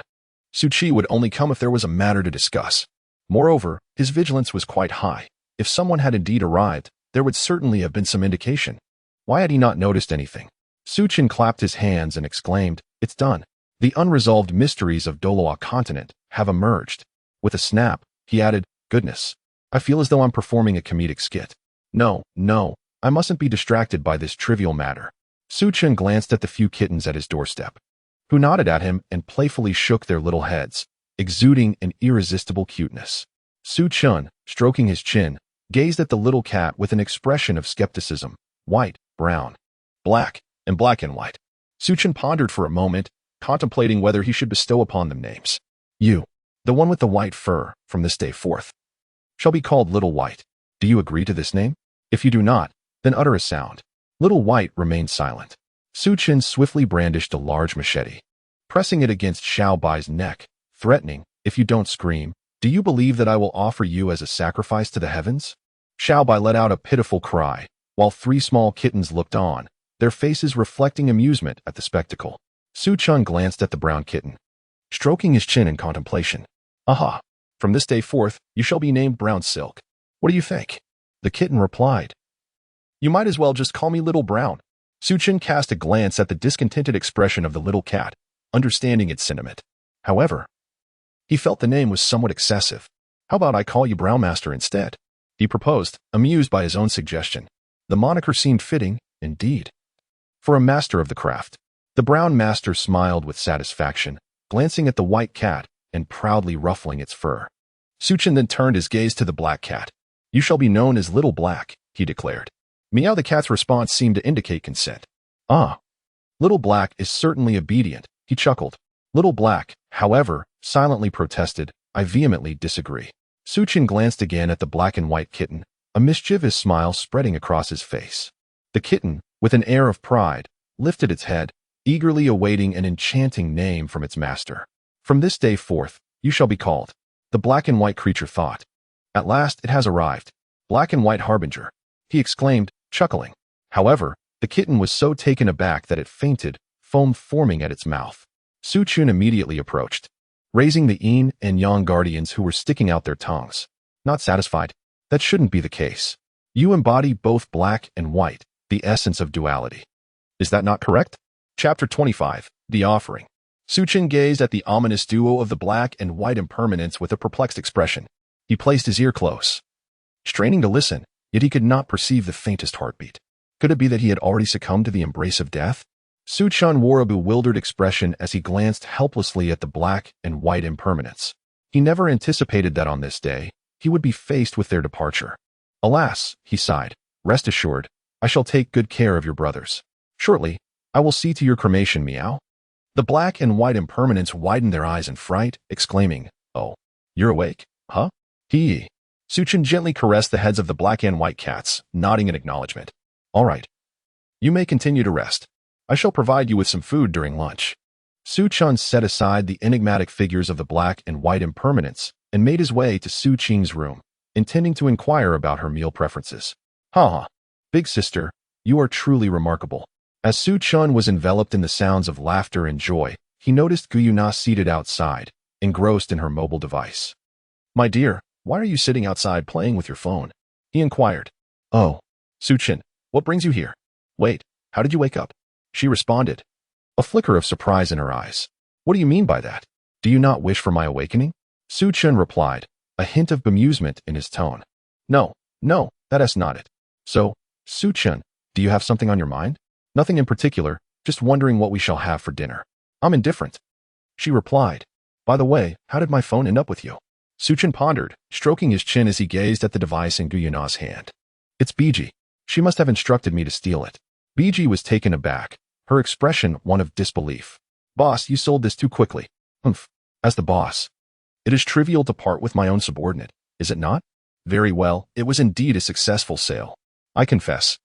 Suchi would only come if there was a matter to discuss. Moreover, his vigilance was quite high. If someone had indeed arrived, there would certainly have been some indication. Why had he not noticed anything? Suchin clapped his hands and exclaimed, It's done. The unresolved mysteries of Douluo continent have emerged. With a snap, he added, Goodness, I feel as though I'm performing a comedic skit. No, I mustn't be distracted by this trivial matter. Suchin glanced at the few kittens at his doorstep, who nodded at him and playfully shook their little heads, exuding an irresistible cuteness. Su Chun, stroking his chin, gazed at the little cat with an expression of skepticism. White, brown, black, and black and white. Su Chun pondered for a moment, contemplating whether he should bestow upon them names. You, the one with the white fur, from this day forth, shall be called Little White. Do you agree to this name? If you do not, then utter a sound. Little White remained silent. Su Chun swiftly brandished a large machete, pressing it against Xiao Bai's neck, threatening, if you don't scream, do you believe that I will offer you as a sacrifice to the heavens? Xiao Bai let out a pitiful cry, while 3 small kittens looked on, their faces reflecting amusement at the spectacle. Su Chun glanced at the brown kitten, stroking his chin in contemplation. Aha! From this day forth, you shall be named Brown Silk. What do you think? The kitten replied. You might as well just call me Little Brown. Su Chun cast a glance at the discontented expression of the little cat, understanding its sentiment. However, he felt the name was somewhat excessive. How about I call you Brown Master instead? He proposed, amused by his own suggestion. The moniker seemed fitting, indeed, for a master of the craft. The Brown Master smiled with satisfaction, glancing at the white cat and proudly ruffling its fur. Su Chun then turned his gaze to the black cat. You shall be known as Little Black, he declared. Meow, the cat's response seemed to indicate consent. Ah, Little Black is certainly obedient, he chuckled. Little Black, however, silently protested, I vehemently disagree. Su Chun glanced again at the black and white kitten, a mischievous smile spreading across his face. The kitten, with an air of pride, lifted its head, eagerly awaiting an enchanting name from its master. From this day forth, you shall be called. The black and white creature thought. At last it has arrived. Black and white harbinger, he exclaimed, chuckling. However, the kitten was so taken aback that it fainted, foam forming at its mouth. Su Chun immediately approached, raising the yin and yang guardians who were sticking out their tongues. Not satisfied. That shouldn't be the case. You embody both black and white, the essence of duality. Is that not correct? Chapter 25, The Offering. Su Chun gazed at the ominous duo of the black and white impermanence with a perplexed expression. He placed his ear close, straining to listen, yet he could not perceive the faintest heartbeat. Could it be that he had already succumbed to the embrace of death? Su Chun wore a bewildered expression as he glanced helplessly at the black and white impermanence. He never anticipated that on this day, he would be faced with their departure. Alas, he sighed, rest assured, I shall take good care of your brothers. Shortly, I will see to your cremation, meow. The black and white impermanence widened their eyes in fright, exclaiming, Oh, you're awake, huh? Hee. Su Chun gently caressed the heads of the black and white cats, nodding in acknowledgement. All right. You may continue to rest. I shall provide you with some food during lunch. Su Chun set aside the enigmatic figures of the black and white impermanence and made his way to Su Qing's room, intending to inquire about her meal preferences. Ha! Big sister, you are truly remarkable. As Su Chun was enveloped in the sounds of laughter and joy, he noticed Guyuna seated outside, engrossed in her mobile device. My dear, why are you sitting outside playing with your phone? He inquired. Oh, Su Chun, what brings you here? Wait, how did you wake up? She responded, a flicker of surprise in her eyes. What do you mean by that? Do you not wish for my awakening? Su Chun replied, a hint of bemusement in his tone. No, that is not it. So, Su Chun, do you have something on your mind? Nothing in particular, just wondering what we shall have for dinner. I'm indifferent. She replied. By the way, how did my phone end up with you? Su Chun pondered, stroking his chin as he gazed at the device in Guyuna's hand. It's Biji. She must have instructed me to steal it. Biji was taken aback, her expression one of disbelief. Boss, you sold this too quickly. Humph. As the boss, it is trivial to part with my own subordinate, is it not? Very well, it was indeed a successful sale. I confess.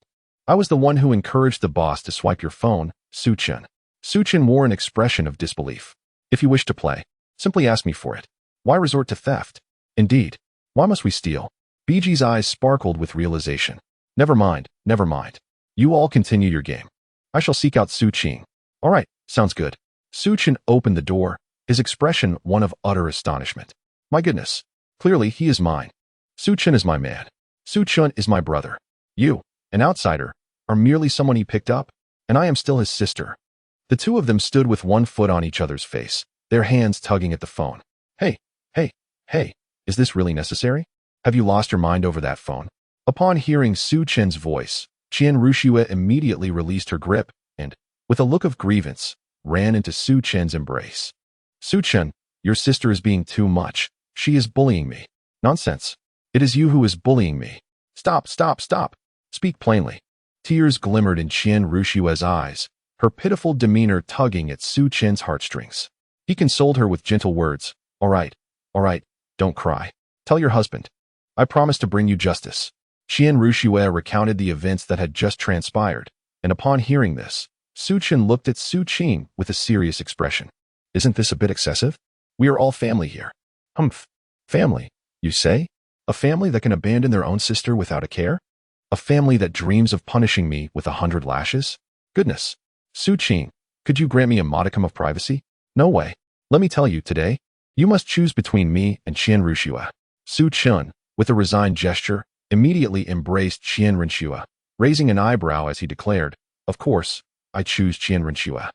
I was the one who encouraged the boss to swipe your phone, Su Chun. Su Chun wore an expression of disbelief. If you wish to play, simply ask me for it. Why resort to theft? Indeed, why must we steal? Biji's eyes sparkled with realization. Never mind. You all continue your game. I shall seek out Su Qing. All right, sounds good. Su Chun opened the door, his expression one of utter astonishment. My goodness, clearly he is mine. Su Chun is my man. Su Chun is my brother. You, an outsider, are merely someone he picked up, and I am still his sister. The two of them stood with one foot on each other's face, their hands tugging at the phone. Hey, is this really necessary? Have you lost your mind over that phone? Upon hearing Su Chen's voice, Qian Rushue immediately released her grip and, with a look of grievance, ran into Su Chen's embrace. Su Chen, Your sister is being too much. She is bullying me. Nonsense. It is you who is bullying me. Stop, stop, stop. Speak plainly. Tears glimmered in Qian Rushue's eyes, her pitiful demeanor tugging at Su Chen's heartstrings. He consoled her with gentle words. All right, don't cry. Tell your husband. I promise to bring you justice. Qian Rushue recounted the events that had just transpired, and upon hearing this, Su Chen looked at Su Qing with a serious expression. Isn't this a bit excessive? We are all family here. Humph. Family, you say? A family that can abandon their own sister without a care? A family that dreams of punishing me with 100 lashes? Goodness. Su Qing, could you grant me a modicum of privacy? No way. Let me tell you, today, you must choose between me and Qian Rushue. Su Chen, with a resigned gesture, immediately embraced Qian Rushue, raising an eyebrow as he declared, Of course, I choose Qian Rushue.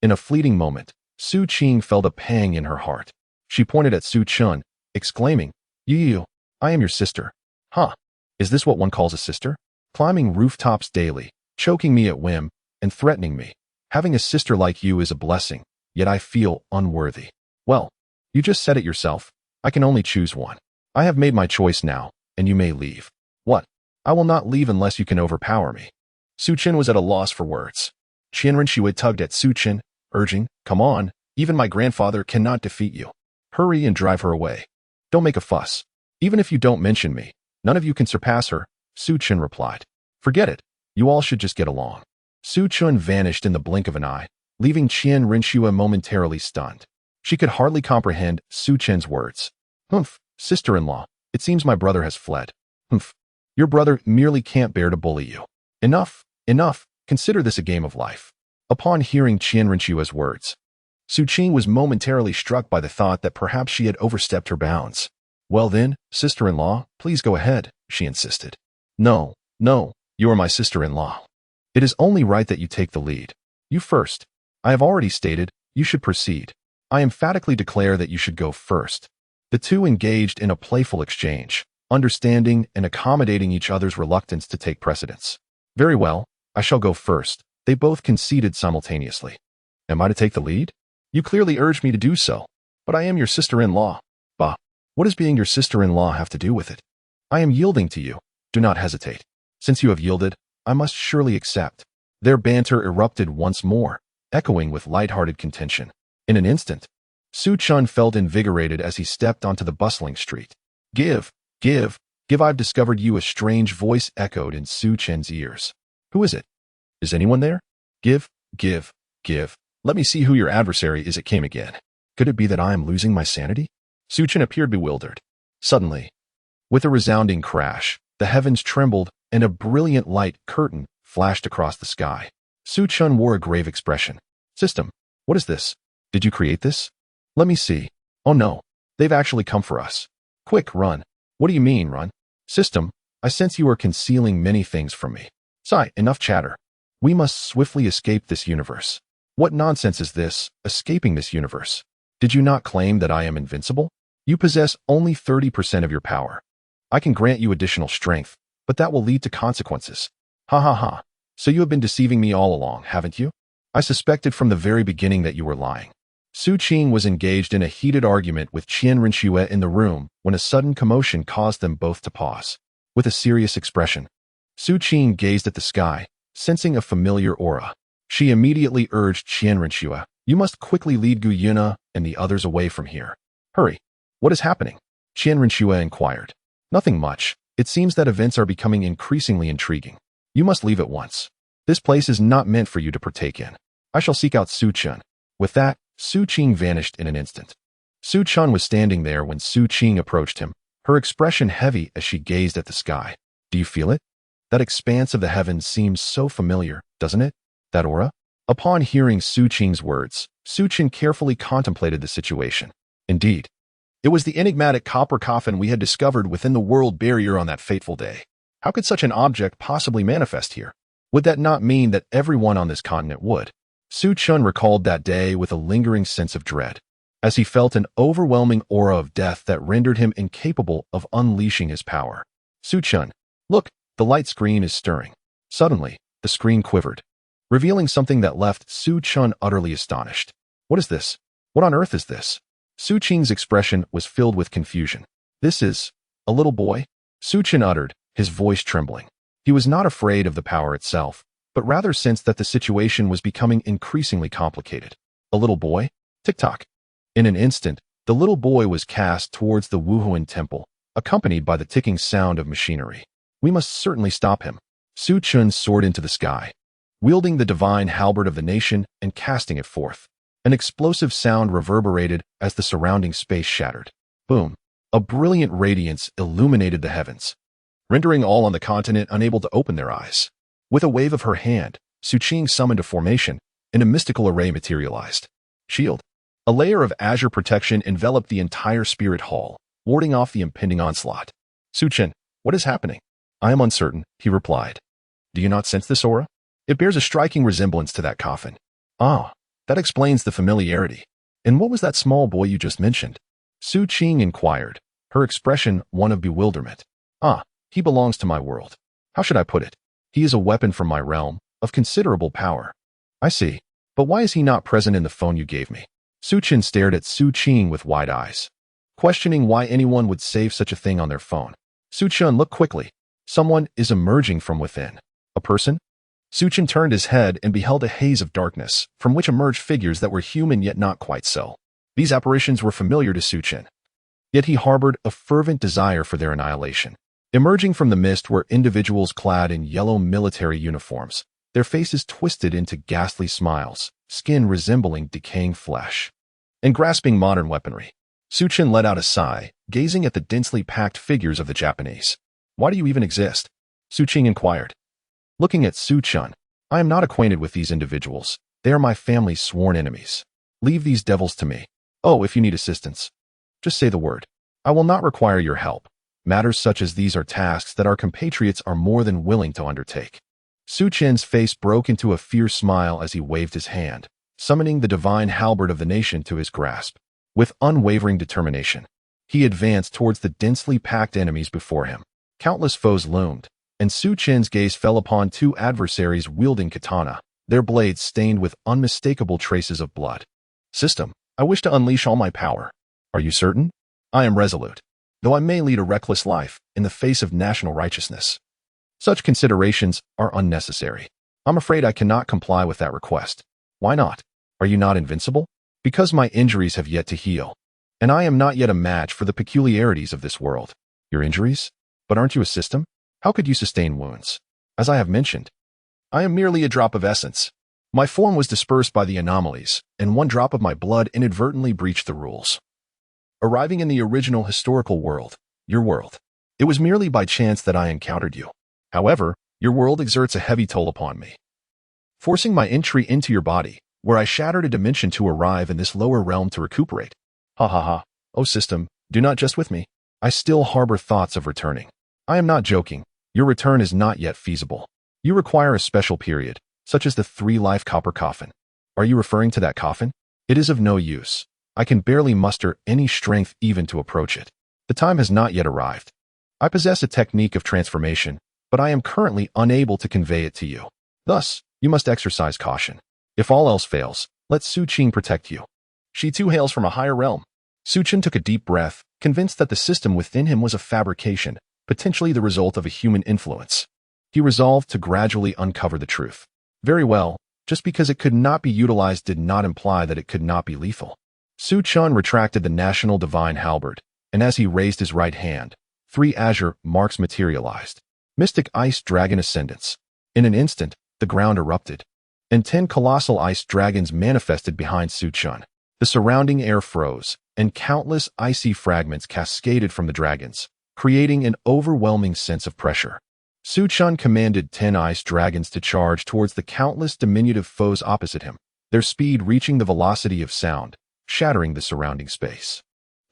In a fleeting moment, Su Qing felt a pang in her heart. She pointed at Su Chen, exclaiming, You, I am your sister. Huh? Is this what one calls a sister? Climbing rooftops daily, choking me at whim, and threatening me. Having a sister like you is a blessing, yet I feel unworthy. Well, you just said it yourself. I can only choose one. I have made my choice now, and you may leave. What? I will not leave unless you can overpower me. Su Chen was at a loss for words. Qian Rushue tugged at Su Chen, urging, Come on, even my grandfather cannot defeat you. Hurry and drive her away. Don't make a fuss. Even if you don't mention me, none of you can surpass her, Su Chen replied. Forget it. You all should just get along. Su Chen vanished in the blink of an eye, leaving Qian Rushue momentarily stunned. She could hardly comprehend Su Chen's words. Humph, sister-in-law, it seems my brother has fled. Humph, your brother merely can't bear to bully you. Enough, enough, consider this a game of life. Upon hearing Qian Runshue's words, Su Qing was momentarily struck by the thought that perhaps she had overstepped her bounds. Well then, sister-in-law, please go ahead, she insisted. No, you are my sister-in-law. It is only right that you take the lead. You first. I have already stated, you should proceed. I emphatically declare that you should go first. The two engaged in a playful exchange, understanding and accommodating each other's reluctance to take precedence. Very well, I shall go first. They both conceded simultaneously. Am I to take the lead? You clearly urge me to do so, but I am your sister-in-law. Bah, what does being your sister-in-law have to do with it? I am yielding to you. Do not hesitate. Since you have yielded, I must surely accept. Their banter erupted once more, echoing with light-hearted contention. In an instant, Su Chen felt invigorated as he stepped onto the bustling street. Give, I've discovered you, a strange voice echoed in Su Chen's ears. Who is it? Is anyone there? Give. Let me see who your adversary is. It came again. Could it be that I am losing my sanity? Su Chen appeared bewildered. Suddenly, with a resounding crash, the heavens trembled and a brilliant light curtain flashed across the sky. Su Chen wore a grave expression. System, what is this? Did you create this? Let me see. Oh no, they've actually come for us. Quick, run. What do you mean, run? System, I sense you are concealing many things from me. Sigh, enough chatter. We must swiftly escape this universe. What nonsense is this, escaping this universe? Did you not claim that I am invincible? You possess only 30% of your power. I can grant you additional strength, but that will lead to consequences. Ha. So you have been deceiving me all along, haven't you? I suspected from the very beginning that you were lying. Su Qing was engaged in a heated argument with Qian Runshuo in the room when a sudden commotion caused them both to pause. With a serious expression, Su Qing gazed at the sky, sensing a familiar aura. She immediately urged Qian Runshuo, You must quickly lead Gu Yuna and the others away from here. Hurry. What is happening? Qian Runshuo inquired. Nothing much. It seems that events are becoming increasingly intriguing. You must leave at once. This place is not meant for you to partake in. I shall seek out Su Chen. With that, Su Qing vanished in an instant. Su Chen was standing there when Su Qing approached him, her expression heavy as she gazed at the sky. Do you feel it? That expanse of the heavens seems so familiar, doesn't it? That aura? Upon hearing Su Qing's words, Su Chen carefully contemplated the situation. Indeed, it was the enigmatic copper coffin we had discovered within the world barrier on that fateful day. How could such an object possibly manifest here? Would that not mean that everyone on this continent would? Su Chen recalled that day with a lingering sense of dread, as he felt an overwhelming aura of death that rendered him incapable of unleashing his power. Su Chen, look, the light screen is stirring. Suddenly, the screen quivered, revealing something that left Su Chen utterly astonished. What is this? What on earth is this? Su Qing's expression was filled with confusion. This is a little boy? Su Qing uttered, his voice trembling. He was not afraid of the power itself, but rather sensed that the situation was becoming increasingly complicated. A little boy? Tick-tock. In an instant, the little boy was cast towards the Wuhuan temple, accompanied by the ticking sound of machinery. We must certainly stop him. Su Qing soared into the sky, wielding the divine halberd of the nation and casting it forth. An explosive sound reverberated as the surrounding space shattered. Boom! A brilliant radiance illuminated the heavens, rendering all on the continent unable to open their eyes. With a wave of her hand, Su Qing summoned a formation, and a mystical array materialized. Shield. A layer of azure protection enveloped the entire spirit hall, warding off the impending onslaught. Su Qing, what is happening? I am uncertain, he replied. Do you not sense this aura? It bears a striking resemblance to that coffin. Ah, that explains the familiarity. And what was that small boy you just mentioned? Su Qing inquired, her expression one of bewilderment. Ah, he belongs to my world. How should I put it? He is a weapon from my realm, of considerable power. I see. But why is he not present in the phone you gave me? Su Qing stared at Su Qing with wide eyes, questioning why anyone would save such a thing on their phone. Su Qing looked quickly. Someone is emerging from within. A person? Su Qing turned his head and beheld a haze of darkness, from which emerged figures that were human yet not quite so. These apparitions were familiar to Su Qing, yet he harbored a fervent desire for their annihilation. Emerging from the mist were individuals clad in yellow military uniforms, their faces twisted into ghastly smiles, skin resembling decaying flesh, and grasping modern weaponry. Su Qing let out a sigh, gazing at the densely packed figures of the Japanese. Why do you even exist? Su Qing inquired. Looking at Su Qing, I am not acquainted with these individuals. They are my family's sworn enemies. Leave these devils to me. Oh, if you need assistance, just say the word. I will not require your help. Matters such as these are tasks that our compatriots are more than willing to undertake. Su Qing's face broke into a fierce smile as he waved his hand, summoning the divine halberd of the nation to his grasp. With unwavering determination, he advanced towards the densely packed enemies before him. Countless foes loomed, and Su Qing's gaze fell upon two adversaries wielding katana, their blades stained with unmistakable traces of blood. System, I wish to unleash all my power. Are you certain? I am resolute, though I may lead a reckless life in the face of national righteousness. Such considerations are unnecessary. I'm afraid I cannot comply with that request. Why not? Are you not invincible? Because my injuries have yet to heal, and I am not yet a match for the peculiarities of this world. Your injuries? But aren't you a system? How could you sustain wounds? As I have mentioned, I am merely a drop of essence. My form was dispersed by the anomalies, and one drop of my blood inadvertently breached the rules. Arriving in the original historical world, your world, it was merely by chance that I encountered you. However, your world exerts a heavy toll upon me, forcing my entry into your body, where I shattered a dimension to arrive in this lower realm to recuperate. Ha ha ha. Oh system, do not jest with me. I still harbor thoughts of returning. I am not joking. Your return is not yet feasible. You require a special period, such as the 3-life copper coffin. Are you referring to that coffin? It is of no use. I can barely muster any strength even to approach it. The time has not yet arrived. I possess a technique of transformation, but I am currently unable to convey it to you. Thus, you must exercise caution. If all else fails, let Su Qing protect you. She too hails from a higher realm. Su Qing took a deep breath, convinced that the system within him was a fabrication, potentially the result of a human influence. He resolved to gradually uncover the truth. Very well, just because it could not be utilized did not imply that it could not be lethal. Su Qing retracted the national divine halberd, and as he raised his right hand, 3 azure marks materialized. Mystic ice dragon ascendants. In an instant, the ground erupted, and 10 colossal ice dragons manifested behind Su Qing. The surrounding air froze, and countless icy fragments cascaded from the dragons, creating an overwhelming sense of pressure. Su Qing commanded 10 ice dragons to charge towards the countless diminutive foes opposite him, their speed reaching the velocity of sound, shattering the surrounding space.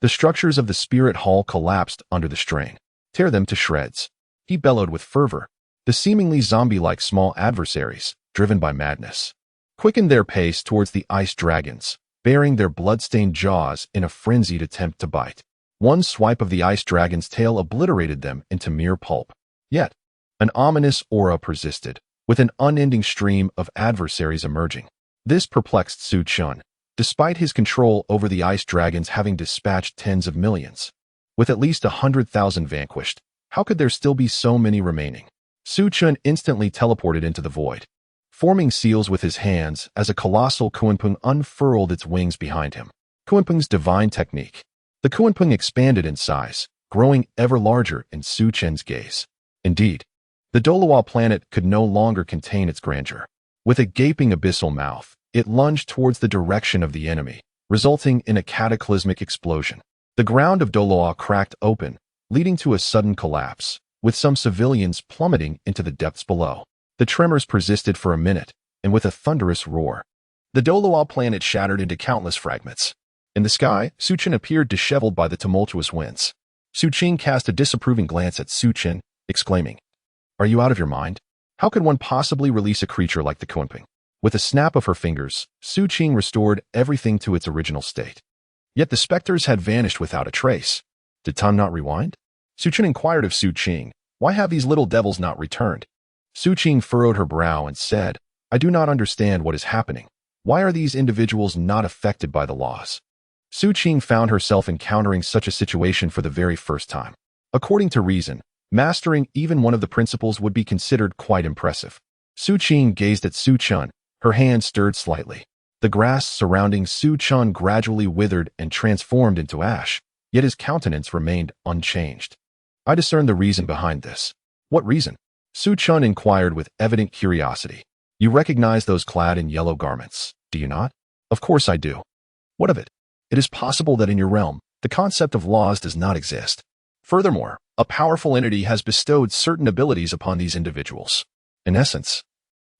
The structures of the spirit hall collapsed under the strain. Tear them to shreds, he bellowed with fervor. The seemingly zombie-like small adversaries, driven by madness, quickened their pace towards the ice dragons, baring their blood-stained jaws in a frenzied attempt to bite. One swipe of the ice dragon's tail obliterated them into mere pulp. Yet, an ominous aura persisted, with an unending stream of adversaries emerging. This perplexed Su Qing. despite his control over the ice dragons having dispatched tens of millions. With at least 100,000 vanquished, how could there still be so many remaining? Su Chun instantly teleported into the void, forming seals with his hands as a colossal Kunpeng unfurled its wings behind him. Kunpeng's divine technique. The Kunpeng expanded in size, growing ever larger in Su Chen's gaze. Indeed, the Douluo planet could no longer contain its grandeur. With a gaping abyssal mouth, it lunged towards the direction of the enemy, resulting in a cataclysmic explosion. The ground of Douluo cracked open, leading to a sudden collapse, with some civilians plummeting into the depths below. The tremors persisted for a minute, and with a thunderous roar, the Douluo planet shattered into countless fragments. In the sky, Su Chen appeared disheveled by the tumultuous winds. Su Qing cast a disapproving glance at Su Chen, exclaiming, "Are you out of your mind? How could one possibly release a creature like the Kunpeng?" With a snap of her fingers, Su Qing restored everything to its original state. Yet the specters had vanished without a trace. Did time not rewind? Su Chen inquired of Su Qing, "Why have these little devils not returned?" Su Qing furrowed her brow and said, "I do not understand what is happening. Why are these individuals not affected by the laws?" Su Qing found herself encountering such a situation for the very first time. According to reason, mastering even one of the principles would be considered quite impressive. Su Qing gazed at Su Chun, her hand stirred slightly. The grass surrounding Su Chun gradually withered and transformed into ash, yet his countenance remained unchanged. "I discern the reason behind this." "What reason?" Su Chun inquired with evident curiosity. "You recognize those clad in yellow garments, do you not?" "Of course I do." "What of it?" "It is possible that in your realm, the concept of laws does not exist. Furthermore, a powerful entity has bestowed certain abilities upon these individuals. In essence,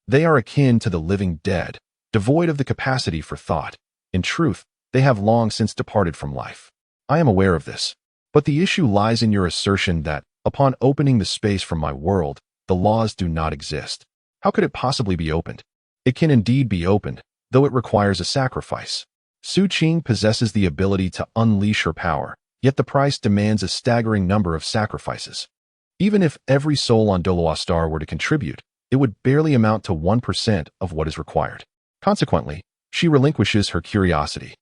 they are akin to the living dead, devoid of the capacity for thought. In truth, they have long since departed from life. I am aware of this. But the issue lies in your assertion that, upon opening the space from my world, the laws do not exist. How could it possibly be opened? It can indeed be opened, though it requires a sacrifice. Su Qing possesses the ability to unleash her power, yet the price demands a staggering number of sacrifices. Even if every soul on Douluo Star were to contribute, it would barely amount to 1% of what is required. Consequently, she relinquishes her curiosity.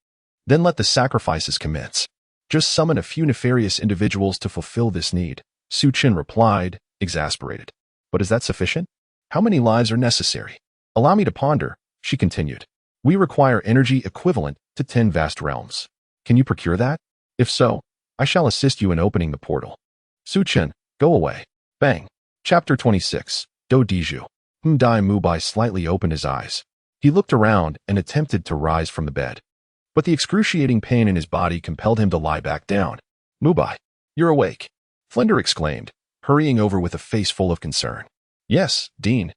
Then let the sacrifices commence. Just summon a few nefarious individuals to fulfill this need, Su Chen replied, exasperated. But is that sufficient? How many lives are necessary? Allow me to ponder, she continued. We require energy equivalent to 10 vast realms. Can you procure that? If so, I shall assist you in opening the portal. Su Chen, go away. Bang. Chapter 26. Do Diju. Dai Mubai slightly opened his eyes. He looked around and attempted to rise from the bed. But the excruciating pain in his body compelled him to lie back down. Mubai, you're awake. Flender exclaimed, hurrying over with a face full of concern. Yes, Dean.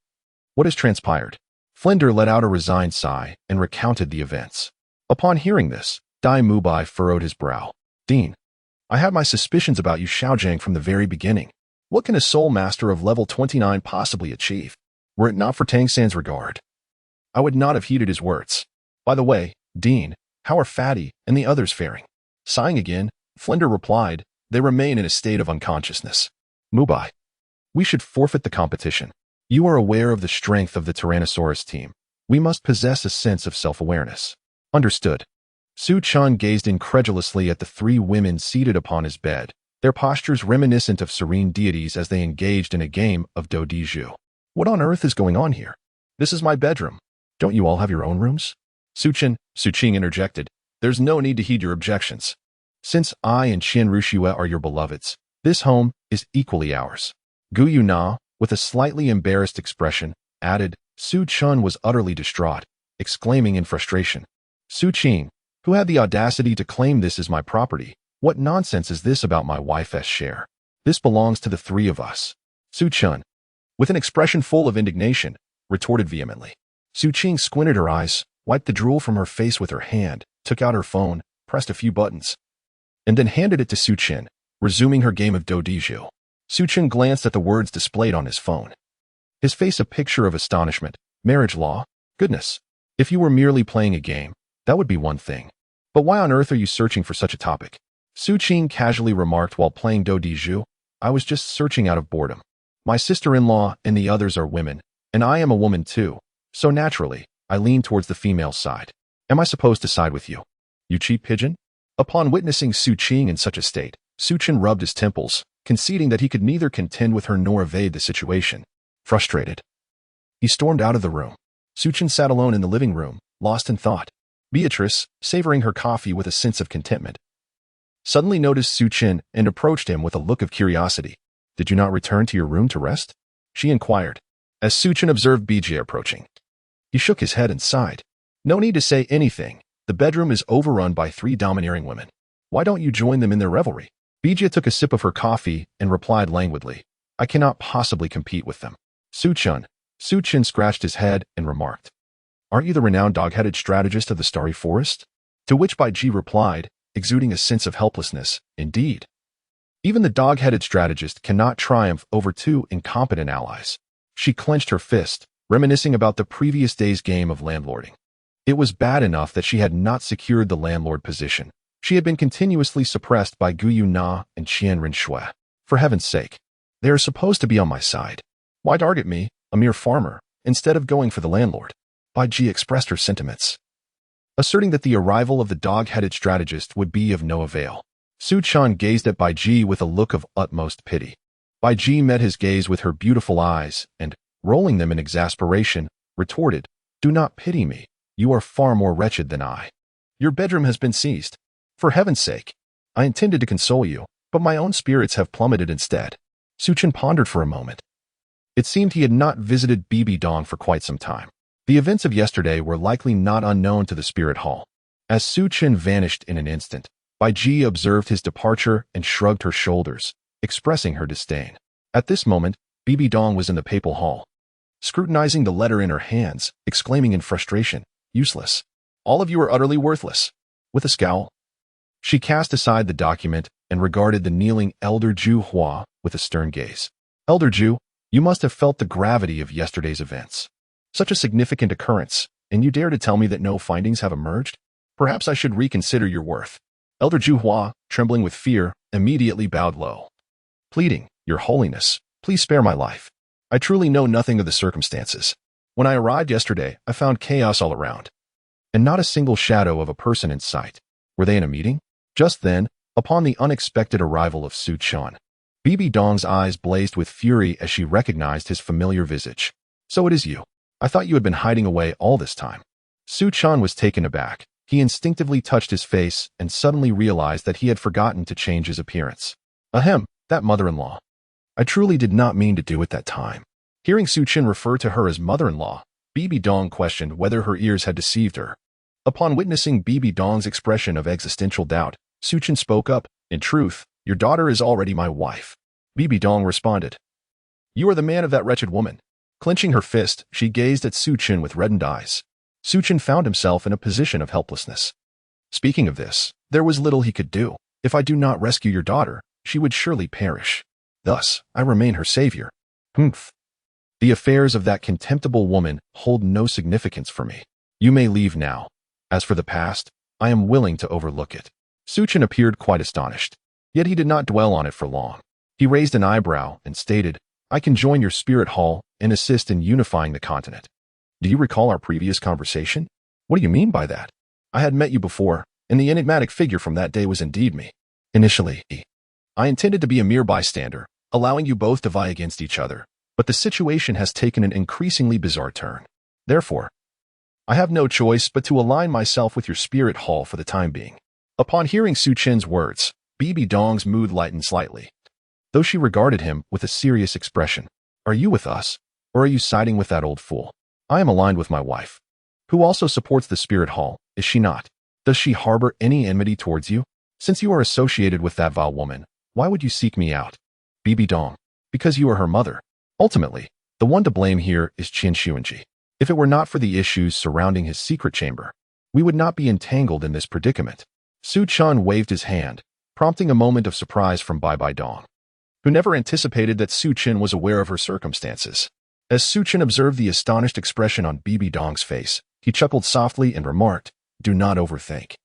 What has transpired? Flender let out a resigned sigh and recounted the events. Upon hearing this, Dai Mubai furrowed his brow. Dean, I had my suspicions about you Xiaojiang from the very beginning. What can a soul master of level 29 possibly achieve? Were it not for Tang San's regard, I would not have heeded his words. By the way, Dean, how are Fatty and the others faring? Sighing again, Flender replied, they remain in a state of unconsciousness. Mubai, we should forfeit the competition. You are aware of the strength of the Tyrannosaurus team. We must possess a sense of self-awareness. Understood. Su Chun gazed incredulously at the three women seated upon his bed, their postures reminiscent of serene deities as they engaged in a game of Do Diju. What on earth is going on here? This is my bedroom. Don't you all have your own rooms? Su Qing interjected. There's no need to heed your objections. Since I and Qian Rushue are your beloveds, this home is equally ours. Gu Yuna, with a slightly embarrassed expression, added. Su Chun was utterly distraught, exclaiming in frustration. Su Qing, who had the audacity to claim this as my property, what nonsense is this about my wife's share? This belongs to the three of us. Su Chun, with an expression full of indignation, retorted vehemently. Su Qing squinted her eyes, wiped the drool from her face with her hand, took out her phone, pressed a few buttons, and then handed it to Su Chen, resuming her game of Do Diju. Su Chen glanced at the words displayed on his phone. His face a picture of astonishment. Marriage law? Goodness. If you were merely playing a game, that would be one thing. But why on earth are you searching for such a topic? Su Qing casually remarked while playing Do Diju. I was just searching out of boredom. My sister-in-law and the others are women, and I am a woman too, so naturally, I lean towards the female side. Am I supposed to side with you? You cheap pigeon? Upon witnessing Su Qing in such a state, Su Chen rubbed his temples, conceding that he could neither contend with her nor evade the situation. Frustrated, he stormed out of the room. Su Chen sat alone in the living room, lost in thought. Beatrice, savoring her coffee with a sense of contentment, suddenly noticed Su Chen and approached him with a look of curiosity. Did you not return to your room to rest? She inquired, as Su Chen observed BJ approaching. He shook his head and sighed. No need to say anything. The bedroom is overrun by 3 domineering women. Why don't you join them in their revelry? BJ took a sip of her coffee and replied languidly, I cannot possibly compete with them. Su Chen scratched his head and remarked, Aren't you the renowned dog-headed strategist of the Starry Forest? To which Bai Ji replied, exuding a sense of helplessness, Indeed. Even the dog-headed strategist cannot triumph over 2 incompetent allies. She clenched her fist, reminiscing about the previous day's game of landlording. It was bad enough that she had not secured the landlord position. She had been continuously suppressed by Gu Yu Na and Qian Rinshui. For heaven's sake, they are supposed to be on my side. Why target me, a mere farmer, instead of going for the landlord? Bai Ji expressed her sentiments, asserting that the arrival of the dog-headed strategist would be of no avail. Su Chen gazed at Bai Ji with a look of utmost pity. Bai Ji met his gaze with her beautiful eyes and, rolling them in exasperation, retorted, Do not pity me. You are far more wretched than I. Your bedroom has been seized. For heaven's sake, I intended to console you, but my own spirits have plummeted instead. Su Chen pondered for a moment. It seemed he had not visited Bibi Dong for quite some time. The events of yesterday were likely not unknown to the spirit hall. As Su Chen vanished in an instant, Bai Ji observed his departure and shrugged her shoulders, expressing her disdain. At this moment, Bibi Dong was in the papal hall, scrutinizing the letter in her hands, exclaiming in frustration, Useless. All of you are utterly worthless. With a scowl, she cast aside the document and regarded the kneeling Elder Ju Hua with a stern gaze. Elder Ju, you must have felt the gravity of yesterday's events. Such a significant occurrence, and you dare to tell me that no findings have emerged? Perhaps I should reconsider your worth. Elder Ju Hua, trembling with fear, immediately bowed low, pleading, Your Holiness, please spare my life. I truly know nothing of the circumstances. When I arrived yesterday, I found chaos all around, and not a single shadow of a person in sight. Were they in a meeting? Just then, upon the unexpected arrival of Su Chen, Bibi Dong's eyes blazed with fury as she recognized his familiar visage. So it is you. I thought you had been hiding away all this time. Su Chen was taken aback. He instinctively touched his face and suddenly realized that he had forgotten to change his appearance. Ahem, that mother-in-law. I truly did not mean to do it that time. Hearing Su Chen refer to her as mother-in-law, Bibi Dong questioned whether her ears had deceived her. Upon witnessing Bibi Dong's expression of existential doubt, Su Chen spoke up, In truth, your daughter is already my wife. Bibi Dong responded, You are the man of that wretched woman. Clenching her fist, she gazed at Su Chen with reddened eyes. Su Chen found himself in a position of helplessness. Speaking of this, there was little he could do. If I do not rescue your daughter, she would surely perish. Thus, I remain her savior. Humph. The affairs of that contemptible woman hold no significance for me. You may leave now. As for the past, I am willing to overlook it. Su Chen appeared quite astonished. Yet he did not dwell on it for long. He raised an eyebrow and stated, I can join your spirit hall and assist in unifying the continent. Do you recall our previous conversation? What do you mean by that? I had met you before, and the enigmatic figure from that day was indeed me. Initially, I intended to be a mere bystander, allowing you both to vie against each other. But the situation has taken an increasingly bizarre turn. Therefore, I have no choice but to align myself with your spirit hall for the time being. Upon hearing Su Chen's words, Bibi Dong's mood lightened slightly, though she regarded him with a serious expression. Are you with us, or are you siding with that old fool? I am aligned with my wife, who also supports the spirit hall, is she not? Does she harbor any enmity towards you? Since you are associated with that vile woman, why would you seek me out? Bibi Dong, because you are her mother. Ultimately, the one to blame here is Qin Xuanji. If it were not for the issues surrounding his secret chamber, we would not be entangled in this predicament. Su Chen waved his hand, prompting a moment of surprise from Bai Dong, who never anticipated that Su Chen was aware of her circumstances. As Su Chen observed the astonished expression on Bibi Dong's face, he chuckled softly and remarked, Do not overthink.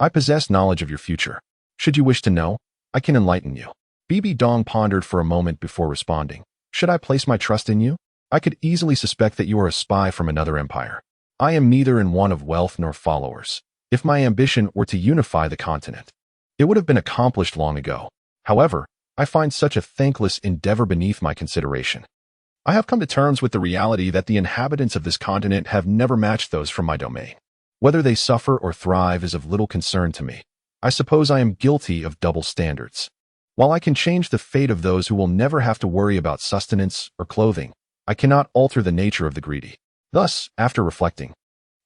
I possess knowledge of your future. Should you wish to know, I can enlighten you. Bibi Dong pondered for a moment before responding. Should I place my trust in you? I could easily suspect that you are a spy from another empire. I am neither in want of wealth nor followers. If my ambition were to unify the continent, it would have been accomplished long ago. However, I find such a thankless endeavor beneath my consideration. I have come to terms with the reality that the inhabitants of this continent have never matched those from my domain. Whether they suffer or thrive is of little concern to me. I suppose I am guilty of double standards. While I can change the fate of those who will never have to worry about sustenance or clothing, I cannot alter the nature of the greedy. Thus, after reflecting,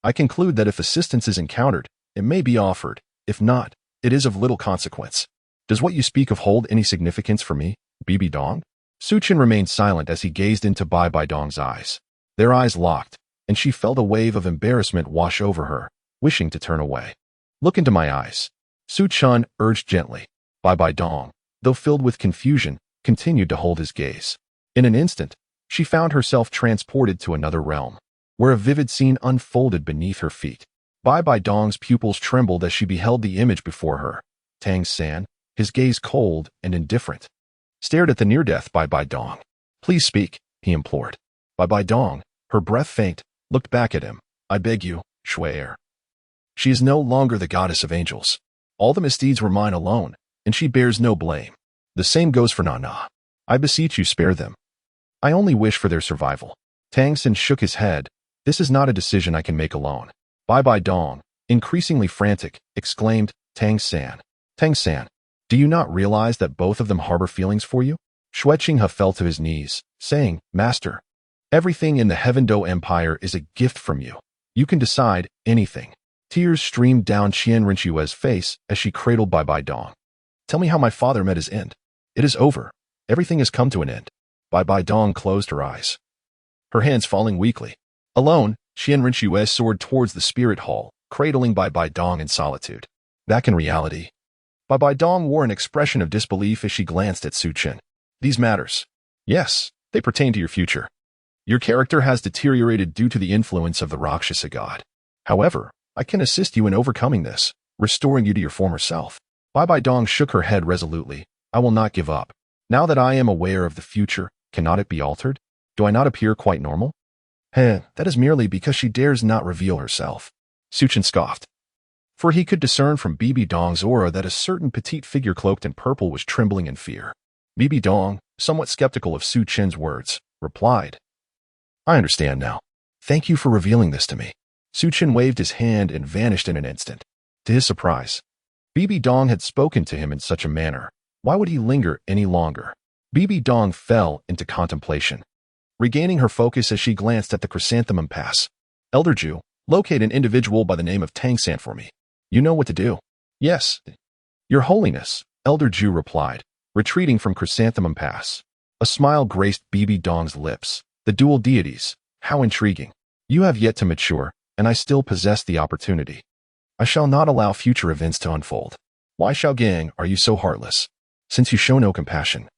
I conclude that if assistance is encountered, it may be offered. If not, it is of little consequence. Does what you speak of hold any significance for me, Bibi Dong? Suchin remained silent as he gazed into Bai Bai Dong's eyes. Their eyes locked, and she felt a wave of embarrassment wash over her, wishing to turn away. Look into my eyes, Suchun urged gently. Bai Bai Dong, though filled with confusion, continued to hold his gaze. In an instant, she found herself transported to another realm, where a vivid scene unfolded beneath her feet. Bai Bai Dong's pupils trembled as she beheld the image before her. Tang San, his gaze cold and indifferent, stared at the near-death Bai Bai Dong. Please speak, he implored. Bai Bai Dong, her breath faint, looked back at him. I beg you, Shuai. She is no longer the goddess of angels. All the misdeeds were mine alone, and she bears no blame. The same goes for Nana. I beseech you, spare them. I only wish for their survival. Tang San shook his head. This is not a decision I can make alone. Bai Bai Dong, increasingly frantic, exclaimed, Tang San. Tang San, do you not realize that both of them harbor feelings for you? Xue Qinghe fell to his knees, saying, Master, everything in the Heavendo Empire is a gift from you. You can decide anything. Tears streamed down Qian Rinchue's face as she cradled Bai Bai Dong. Tell me how my father met his end. It is over. Everything has come to an end. Bai Bai Dong closed her eyes, her hands falling weakly. Alone, Qian Rinchue soared towards the spirit hall, cradling Bai Bai Dong in solitude. Back in reality, Bai Bai Dong wore an expression of disbelief as she glanced at Su Chen. These matters. Yes, they pertain to your future. Your character has deteriorated due to the influence of the Rakshasa god. However, I can assist you in overcoming this, restoring you to your former self. Bai Bai Dong shook her head resolutely. I will not give up. Now that I am aware of the future, cannot it be altered? Do I not appear quite normal? That is merely because she dares not reveal herself. Su Chen scoffed. For he could discern from Bibi Dong's aura that a certain petite figure cloaked in purple was trembling in fear. Bibi Dong, somewhat skeptical of Su Chen's words, replied, I understand now. Thank you for revealing this to me. Su Chen waved his hand and vanished in an instant. To his surprise, Bibi Dong had spoken to him in such a manner. Why would he linger any longer? Bibi Dong fell into contemplation, regaining her focus as she glanced at the chrysanthemum pass. Elder Ju, locate an individual by the name of Tang San for me. You know what to do. Yes, Your Holiness, Elder Ju replied, retreating from chrysanthemum pass. A smile graced Bibi Dong's lips. The dual deities, how intriguing. You have yet to mature, and I still possess the opportunity. I shall not allow future events to unfold. Why, Xiaogang, are you so heartless? Since you show no compassion,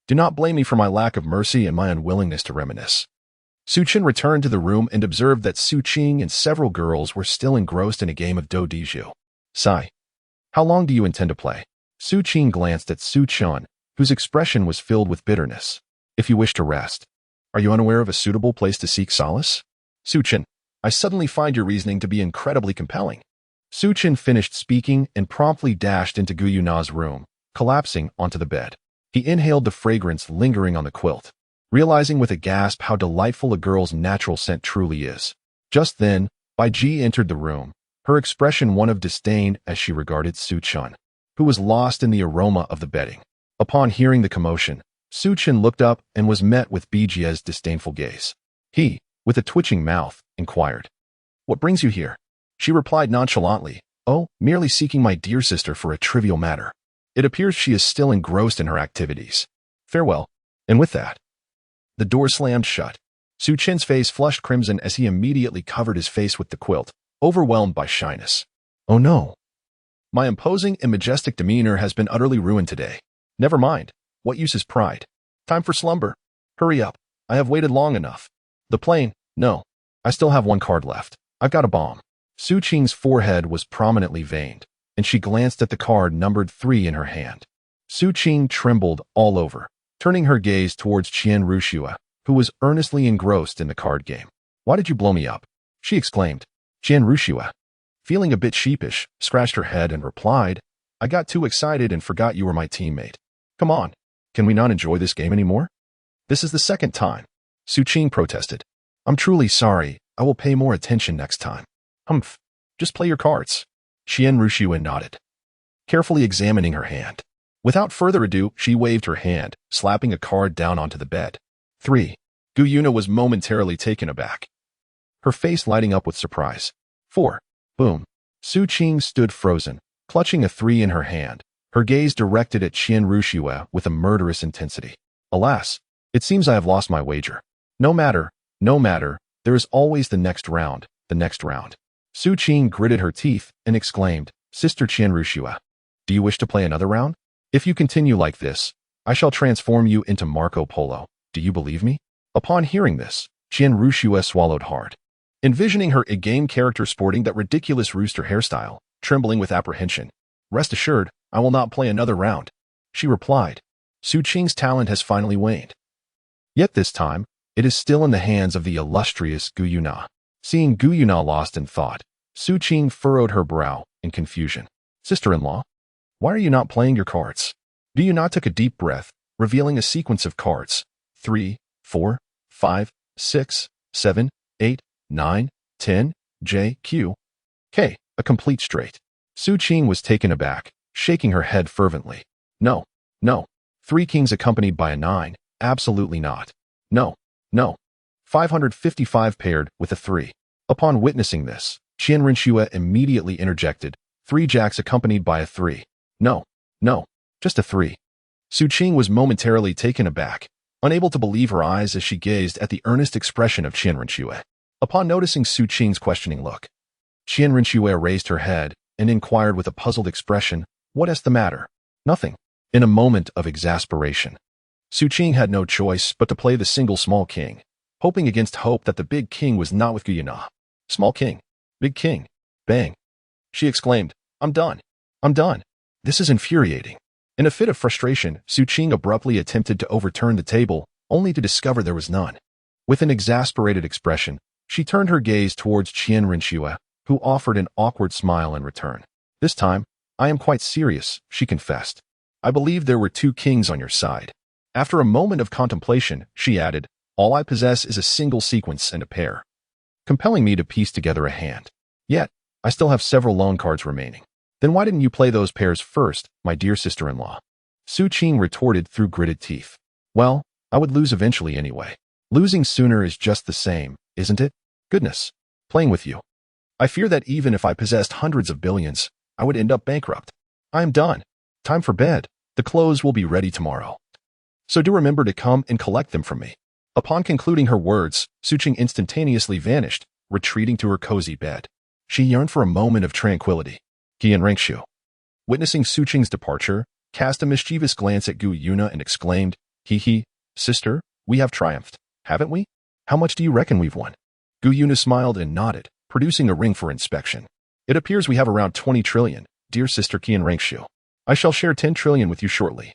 do not blame me for my lack of mercy and my unwillingness to reminisce. Su Chen returned to the room and observed that Su Qing and several girls were still engrossed in a game of Do Diju. Sigh. How long do you intend to play? Su Qing glanced at Su Chun, whose expression was filled with bitterness. If you wish to rest, are you unaware of a suitable place to seek solace? Su Chen, I suddenly find your reasoning to be incredibly compelling. Su Chen finished speaking and promptly dashed into Gu Yuna's room, collapsing onto the bed. He inhaled the fragrance lingering on the quilt, realizing with a gasp how delightful a girl's natural scent truly is. Just then, Bai Ji entered the room, her expression one of disdain as she regarded Su Chun, who was lost in the aroma of the bedding. Upon hearing the commotion, Su Chen looked up and was met with Bijie's disdainful gaze. He, with a twitching mouth, inquired, What brings you here? She replied nonchalantly, Oh, merely seeking my dear sister for a trivial matter. It appears she is still engrossed in her activities. Farewell. And with that, the door slammed shut. Su Chen's face flushed crimson as he immediately covered his face with the quilt, overwhelmed by shyness. Oh no. My imposing and majestic demeanor has been utterly ruined today. Never mind. What use is pride? Time for slumber. Hurry up. I have waited long enough. The plane, no. I still have one card left. I've got a bomb. Su Qing's forehead was prominently veined, and she glanced at the card numbered 3 in her hand. Su Qing trembled all over, turning her gaze towards Qian Rushua, who was earnestly engrossed in the card game. Why did you blow me up? she exclaimed. Jian Rushua, feeling a bit sheepish, scratched her head and replied, I got too excited and forgot you were my teammate. Come on, can we not enjoy this game anymore? This is the second time. Su Qing protested. I'm truly sorry. I will pay more attention next time. Humph. Just play your cards. Jian Rushua nodded, carefully examining her hand. Without further ado, she waved her hand, slapping a card down onto the bed. 3. Gu Yuna was momentarily taken aback, her face lighting up with surprise. 4. Boom. Su Qing stood frozen, clutching a 3 in her hand, her gaze directed at Jian Rushua with a murderous intensity. Alas, it seems I have lost my wager. No matter, there is always the next round. Su Qing gritted her teeth and exclaimed, Sister Jian Rushua, do you wish to play another round? If you continue like this, I shall transform you into Marco Polo. Do you believe me? Upon hearing this, Jian Rushua swallowed hard, envisioning her in-game character sporting that ridiculous rooster hairstyle, trembling with apprehension. Rest assured, I will not play another round, she replied. Su Qing's talent has finally waned. Yet this time, it is still in the hands of the illustrious Gu Yuna. Seeing Gu Yuna lost in thought, Su Qing furrowed her brow in confusion. Sister-in-law, why are you not playing your cards? Gu Yuna took a deep breath, revealing a sequence of cards. 3, 4, 5, 6, 7, 8, 9, 10, J, Q, K, a complete straight. Su Qing was taken aback, shaking her head fervently. No. 3 kings accompanied by a 9, absolutely not. No. 555 paired with a 3. Upon witnessing this, Jian Rushua immediately interjected, 3 jacks accompanied by a 3. No, just a 3. Su Qing was momentarily taken aback, unable to believe her eyes as she gazed at the earnest expression of Jian Rushua. Upon noticing Su Qing's questioning look, Jian Rushua raised her head and inquired with a puzzled expression, what is the matter? Nothing. In a moment of exasperation, Su Qing had no choice but to play the single small king, hoping against hope that the big king was not with Gu Yuna. Small king, big king, bang. She exclaimed, I'm done. This is infuriating. In a fit of frustration, Su Qing abruptly attempted to overturn the table, only to discover there was none. With an exasperated expression, she turned her gaze towards Jian Rushua, who offered an awkward smile in return. This time, I am quite serious, she confessed. I believe there were 2 kings on your side. After a moment of contemplation, she added, all I possess is a single sequence and a pair, compelling me to piece together a hand. Yet, I still have several loan cards remaining. Then why didn't you play those pairs first, my dear sister-in-law? Su Qing retorted through gritted teeth. Well, I would lose eventually anyway. Losing sooner is just the same, isn't it? Goodness, playing with you. I fear that even if I possessed hundreds of billions, I would end up bankrupt. I am done. Time for bed. The clothes will be ready tomorrow. So do remember to come and collect them from me. Upon concluding her words, Su Qing instantaneously vanished, retreating to her cozy bed. She yearned for a moment of tranquility. Jian Rushua, witnessing Su Qing's departure, cast a mischievous glance at Gu Yuna and exclaimed, Hee, sister, we have triumphed, haven't we? How much do you reckon we've won? Gu Yuna smiled and nodded, producing a ring for inspection. It appears we have around 20 trillion, dear sister Jian Rushua. I shall share 10 trillion with you shortly.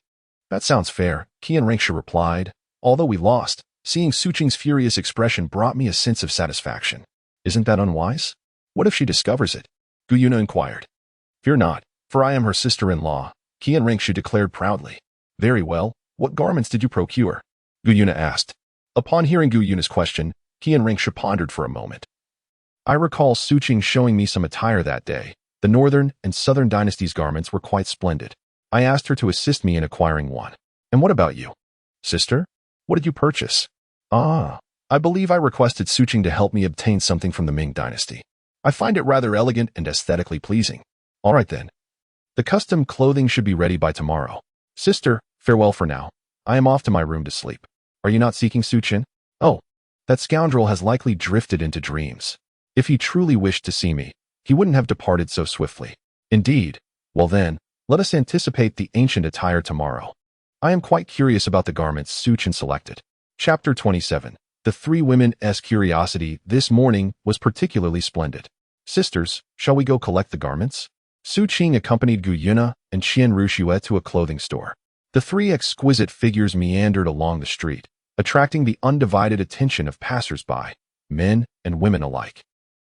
That sounds fair, Jian Rushua replied. Although we lost, seeing Su Qing's furious expression brought me a sense of satisfaction. Isn't that unwise? What if she discovers it? Gu Yuna inquired. Fear not, for I am her sister-in-law, Jian Rushua declared proudly. Very well, what garments did you procure? Gu Yuna asked. Upon hearing Gu Yuna's question, Jian Rushua pondered for a moment. I recall Su Qing showing me some attire that day. The Northern and Southern Dynasty's garments were quite splendid. I asked her to assist me in acquiring one. And what about you? Sister? What did you purchase? I believe I requested Su Qing to help me obtain something from the Ming Dynasty. I find it rather elegant and aesthetically pleasing. All right then. The custom clothing should be ready by tomorrow. Sister, farewell for now. I am off to my room to sleep. Are you not seeking Su Qing? Oh, that scoundrel has likely drifted into dreams. If he truly wished to see me, he wouldn't have departed so swiftly. Indeed. Well then, let us anticipate the ancient attire tomorrow. I am quite curious about the garments Su Qing selected. Chapter 27. The 3 women's curiosity this morning was particularly splendid. Sisters, shall we go collect the garments? Su Qing accompanied Gu Yuna and Jian Rushua to a clothing store. The 3 exquisite figures meandered along the street, attracting the undivided attention of passers-by, men and women alike.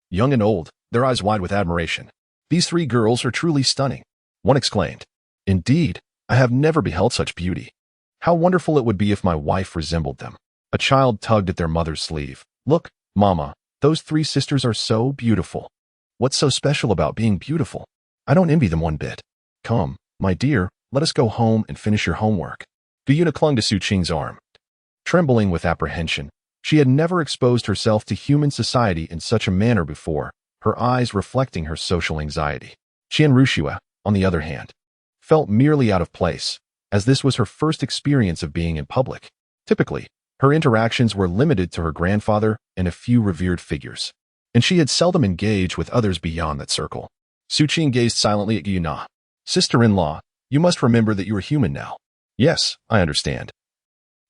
young and old, their eyes wide with admiration. These three girls are truly stunning. One exclaimed. Indeed, I have never beheld such beauty. How wonderful it would be if my wife resembled them. A child tugged at their mother's sleeve. Look, Mama, those three sisters are so beautiful. What's so special about being beautiful? I don't envy them one bit. Come, my dear, let us go home and finish your homework. Guyuna clung to Su Qing's arm. Trembling with apprehension, she had never exposed herself to human society in such a manner before, her eyes reflecting her social anxiety. Qian Ruxue, on the other hand, felt merely out of place, as this was her first experience of being in public. Typically, her interactions were limited to her grandfather and a few revered figures, and she had seldom engaged with others beyond that circle. Su Qing gazed silently at Guyuna. Sister-in-law, you must remember that you are human now. Yes, I understand.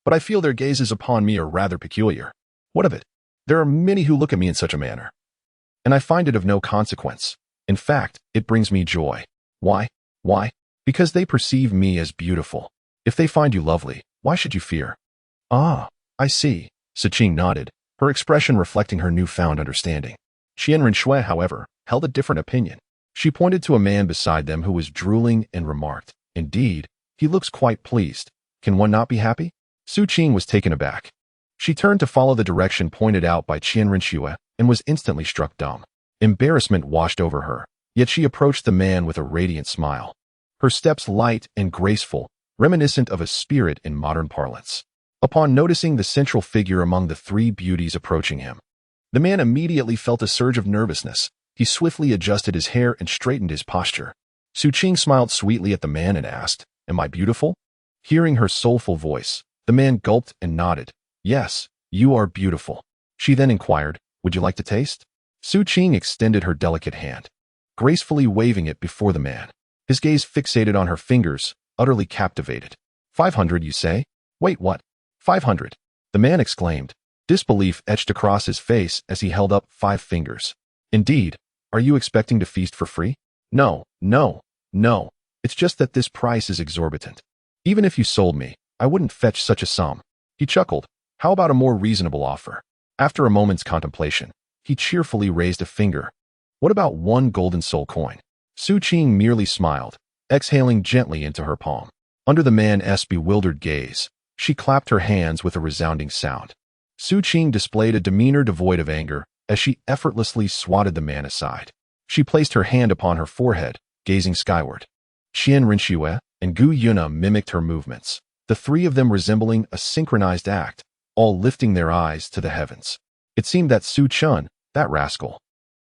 But I feel their gazes upon me are rather peculiar. What of it? There are many who look at me in such a manner, and I find it of no consequence. In fact, it brings me joy. Why? Why? Because they perceive me as beautiful. If they find you lovely, why should you fear? Ah, I see. Su Qing nodded, her expression reflecting her newfound understanding. Qian Ruxue, however, held a different opinion. She pointed to a man beside them who was drooling and remarked, Indeed, he looks quite pleased. Can one not be happy? Su Qing was taken aback. She turned to follow the direction pointed out by Qian Ruxue and was instantly struck dumb. Embarrassment washed over her, yet she approached the man with a radiant smile. Her steps light and graceful, reminiscent of a spirit in modern parlance. Upon noticing the central figure among the three beauties approaching him, the man immediately felt a surge of nervousness. He swiftly adjusted his hair and straightened his posture. Su Qing smiled sweetly at the man and asked, Am I beautiful? Hearing her soulful voice, the man gulped and nodded. Yes, you are beautiful. She then inquired, Would you like to taste? Su Qing extended her delicate hand, gracefully waving it before the man. His gaze fixated on her fingers, utterly captivated. 500, you say? Wait, what? 500. The man exclaimed. Disbelief etched across his face as he held up 5 fingers. Indeed, are you expecting to feast for free? No, no, no. It's just that this price is exorbitant. Even if you sold me, I wouldn't fetch such a sum. He chuckled. How about a more reasonable offer? After a moment's contemplation, he cheerfully raised a finger. What about 1 golden soul coin? Su Qing merely smiled, exhaling gently into her palm. Under the man's bewildered gaze, she clapped her hands with a resounding sound. Su Qing displayed a demeanor devoid of anger as she effortlessly swatted the man aside. She placed her hand upon her forehead, gazing skyward. Qian Ruxue and Guyuna mimicked her movements, the three of them resembling a synchronized act, all lifting their eyes to the heavens. It seemed that Su Qing, that rascal,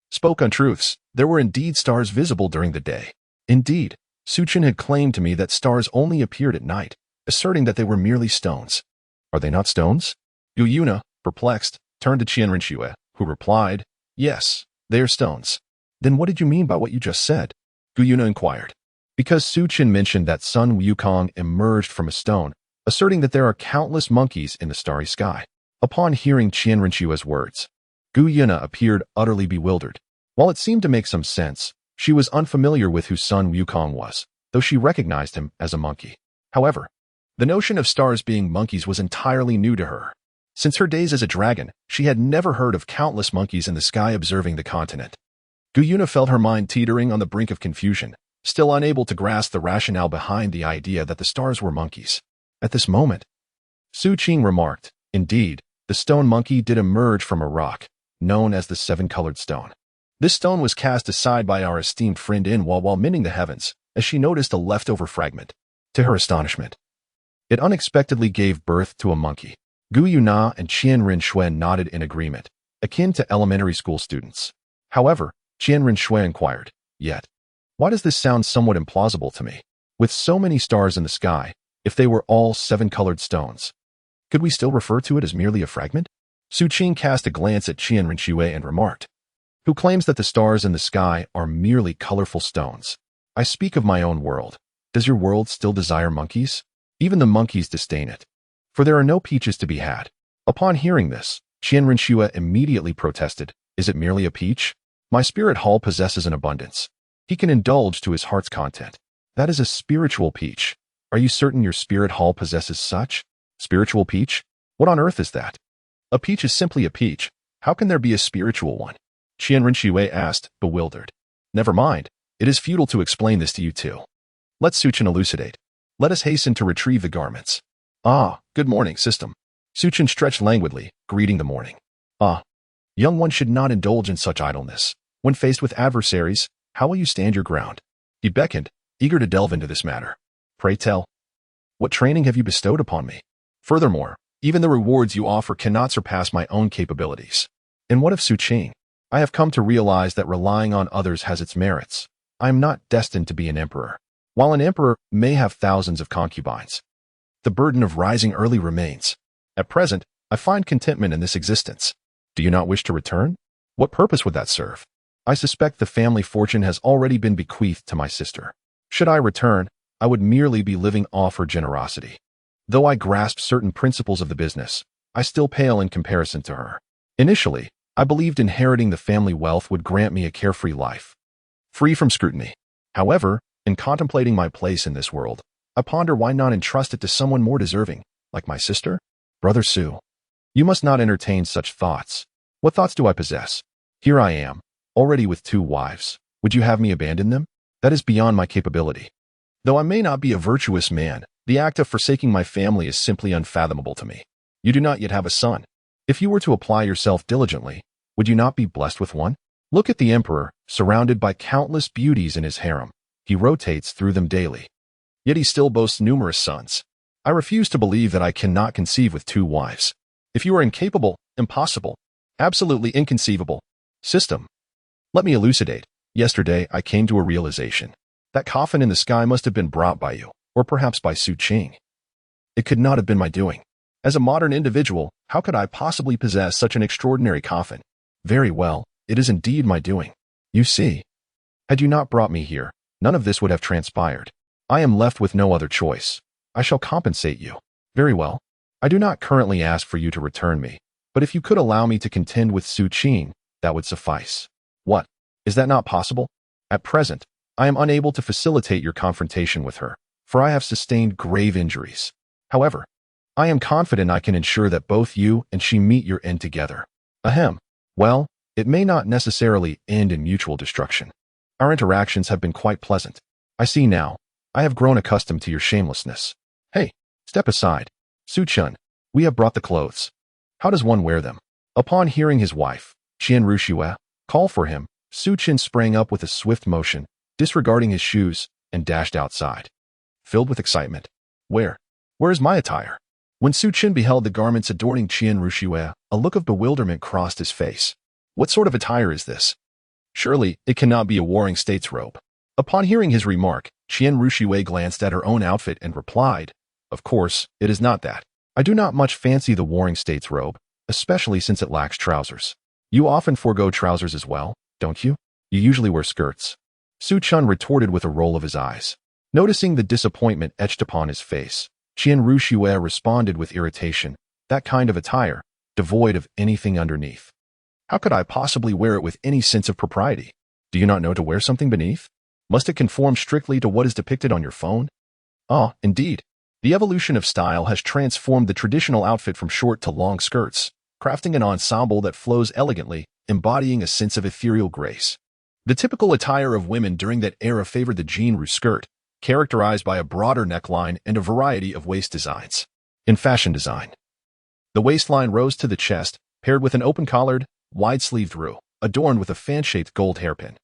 spoke untruths. There were indeed stars visible during the day. Indeed, Su Qing had claimed to me that stars only appeared at night, asserting that they were merely stones. Are they not stones? Guyuna, perplexed, turned to Qian Ruxue, who replied, Yes, they are stones. Then what did you mean by what you just said? Guyuna inquired. Because Su Qing mentioned that Sun Wukong emerged from a stone, asserting that there are countless monkeys in the starry sky. Upon hearing Qian Ruxue's words, Guyuna appeared utterly bewildered. While it seemed to make some sense, she was unfamiliar with who Sun Wukong was, though she recognized him as a monkey. However, the notion of stars being monkeys was entirely new to her. Since her days as a dragon, she had never heard of countless monkeys in the sky observing the continent. Guyuna felt her mind teetering on the brink of confusion, still unable to grasp the rationale behind the idea that the stars were monkeys. At this moment, Su Qing remarked, Indeed, the stone monkey did emerge from a rock, known as the 7-colored stone. This stone was cast aside by our esteemed friend In while mending the heavens, as she noticed a leftover fragment. To her astonishment, it unexpectedly gave birth to a monkey. Guyuna and Qian Ruxue nodded in agreement, akin to elementary school students. However, Qian Ruxue inquired, Yet, why does this sound somewhat implausible to me? With so many stars in the sky, if they were all 7-colored stones, could we still refer to it as merely a fragment? Su Qing cast a glance at Qian Ruxue and remarked, Who claims that the stars in the sky are merely colorful stones? I speak of my own world. Does your world still desire monkeys? Even the monkeys disdain it, for there are no peaches to be had. Upon hearing this, Qian Ruxue immediately protested, Is it merely a peach? My spirit hall possesses an abundance. He can indulge to his heart's content. That is a spiritual peach. Are you certain your spirit hall possesses such? Spiritual peach? What on earth is that? A peach is simply a peach. How can there be a spiritual one? Qian Rinxue asked, bewildered. Never mind. It is futile to explain this to you two. Let Suchen elucidate. Let us hasten to retrieve the garments. Ah, good morning, system. Suchen stretched languidly, greeting the morning. Ah, young one should not indulge in such idleness. When faced with adversaries, how will you stand your ground? He beckoned, eager to delve into this matter. Pray tell. What training have you bestowed upon me? Furthermore, even the rewards you offer cannot surpass my own capabilities. And what of Su Qing? I have come to realize that relying on others has its merits. I am not destined to be an emperor. While an emperor may have thousands of concubines, the burden of rising early remains. At present, I find contentment in this existence. Do you not wish to return? What purpose would that serve? I suspect the family fortune has already been bequeathed to my sister. Should I return, I would merely be living off her generosity. Though I grasp certain principles of the business, I still pale in comparison to her. Initially, I believed inheriting the family wealth would grant me a carefree life, free from scrutiny. However, in contemplating my place in this world, I ponder why not entrust it to someone more deserving, like my sister? Brother Su. You must not entertain such thoughts. What thoughts do I possess? Here I am, already with 2 wives. Would you have me abandon them? That is beyond my capability. Though I may not be a virtuous man, the act of forsaking my family is simply unfathomable to me. You do not yet have a son. If you were to apply yourself diligently, would you not be blessed with one? Look at the emperor, surrounded by countless beauties in his harem. He rotates through them daily. Yet he still boasts numerous sons. I refuse to believe that I cannot conceive with 2 wives. If you are incapable, impossible, absolutely inconceivable. System. Let me elucidate. Yesterday, I came to a realization. That coffin in the sky must have been brought by you, or perhaps by Su Qing. It could not have been my doing. As a modern individual, how could I possibly possess such an extraordinary coffin? Very well, it is indeed my doing. You see, had you not brought me here, none of this would have transpired. I am left with no other choice. I shall compensate you. Very well. I do not currently ask for you to return me, but if you could allow me to contend with Su Qing, that would suffice. What? Is that not possible? At present, I am unable to facilitate your confrontation with her, for I have sustained grave injuries. However, I am confident I can ensure that both you and she meet your end together. Ahem. Well, it may not necessarily end in mutual destruction. Our interactions have been quite pleasant. I see now. I have grown accustomed to your shamelessness. Hey, step aside. Su-chun, we have brought the clothes. How does one wear them? Upon hearing his wife, Qian Ruxue, call for him, Su-chun sprang up with a swift motion, disregarding his shoes, and dashed outside. Filled with excitement. Where is my attire? When Su-chun beheld the garments adorning Qian Ruxue, a look of bewilderment crossed his face. What sort of attire is this? Surely, it cannot be a warring state's robe. Upon hearing his remark, Qian Ruxue glanced at her own outfit and replied, Of course, it is not that. I do not much fancy the warring state's robe, especially since it lacks trousers. You often forego trousers as well, don't you? You usually wear skirts. Su-chun retorted with a roll of his eyes. Noticing the disappointment etched upon his face, Qian Ruxue responded with irritation. That kind of attire, devoid of anything underneath. How could I possibly wear it with any sense of propriety? Do you not know to wear something beneath? Must it conform strictly to what is depicted on your phone? Ah, indeed. The evolution of style has transformed the traditional outfit from short to long skirts, crafting an ensemble that flows elegantly, embodying a sense of ethereal grace. The typical attire of women during that era favored the jean roux skirt, characterized by a broader neckline and a variety of waist designs. In fashion design, the waistline rose to the chest, paired with an open-collared, wide-sleeved roux, adorned with a fan-shaped gold hairpin.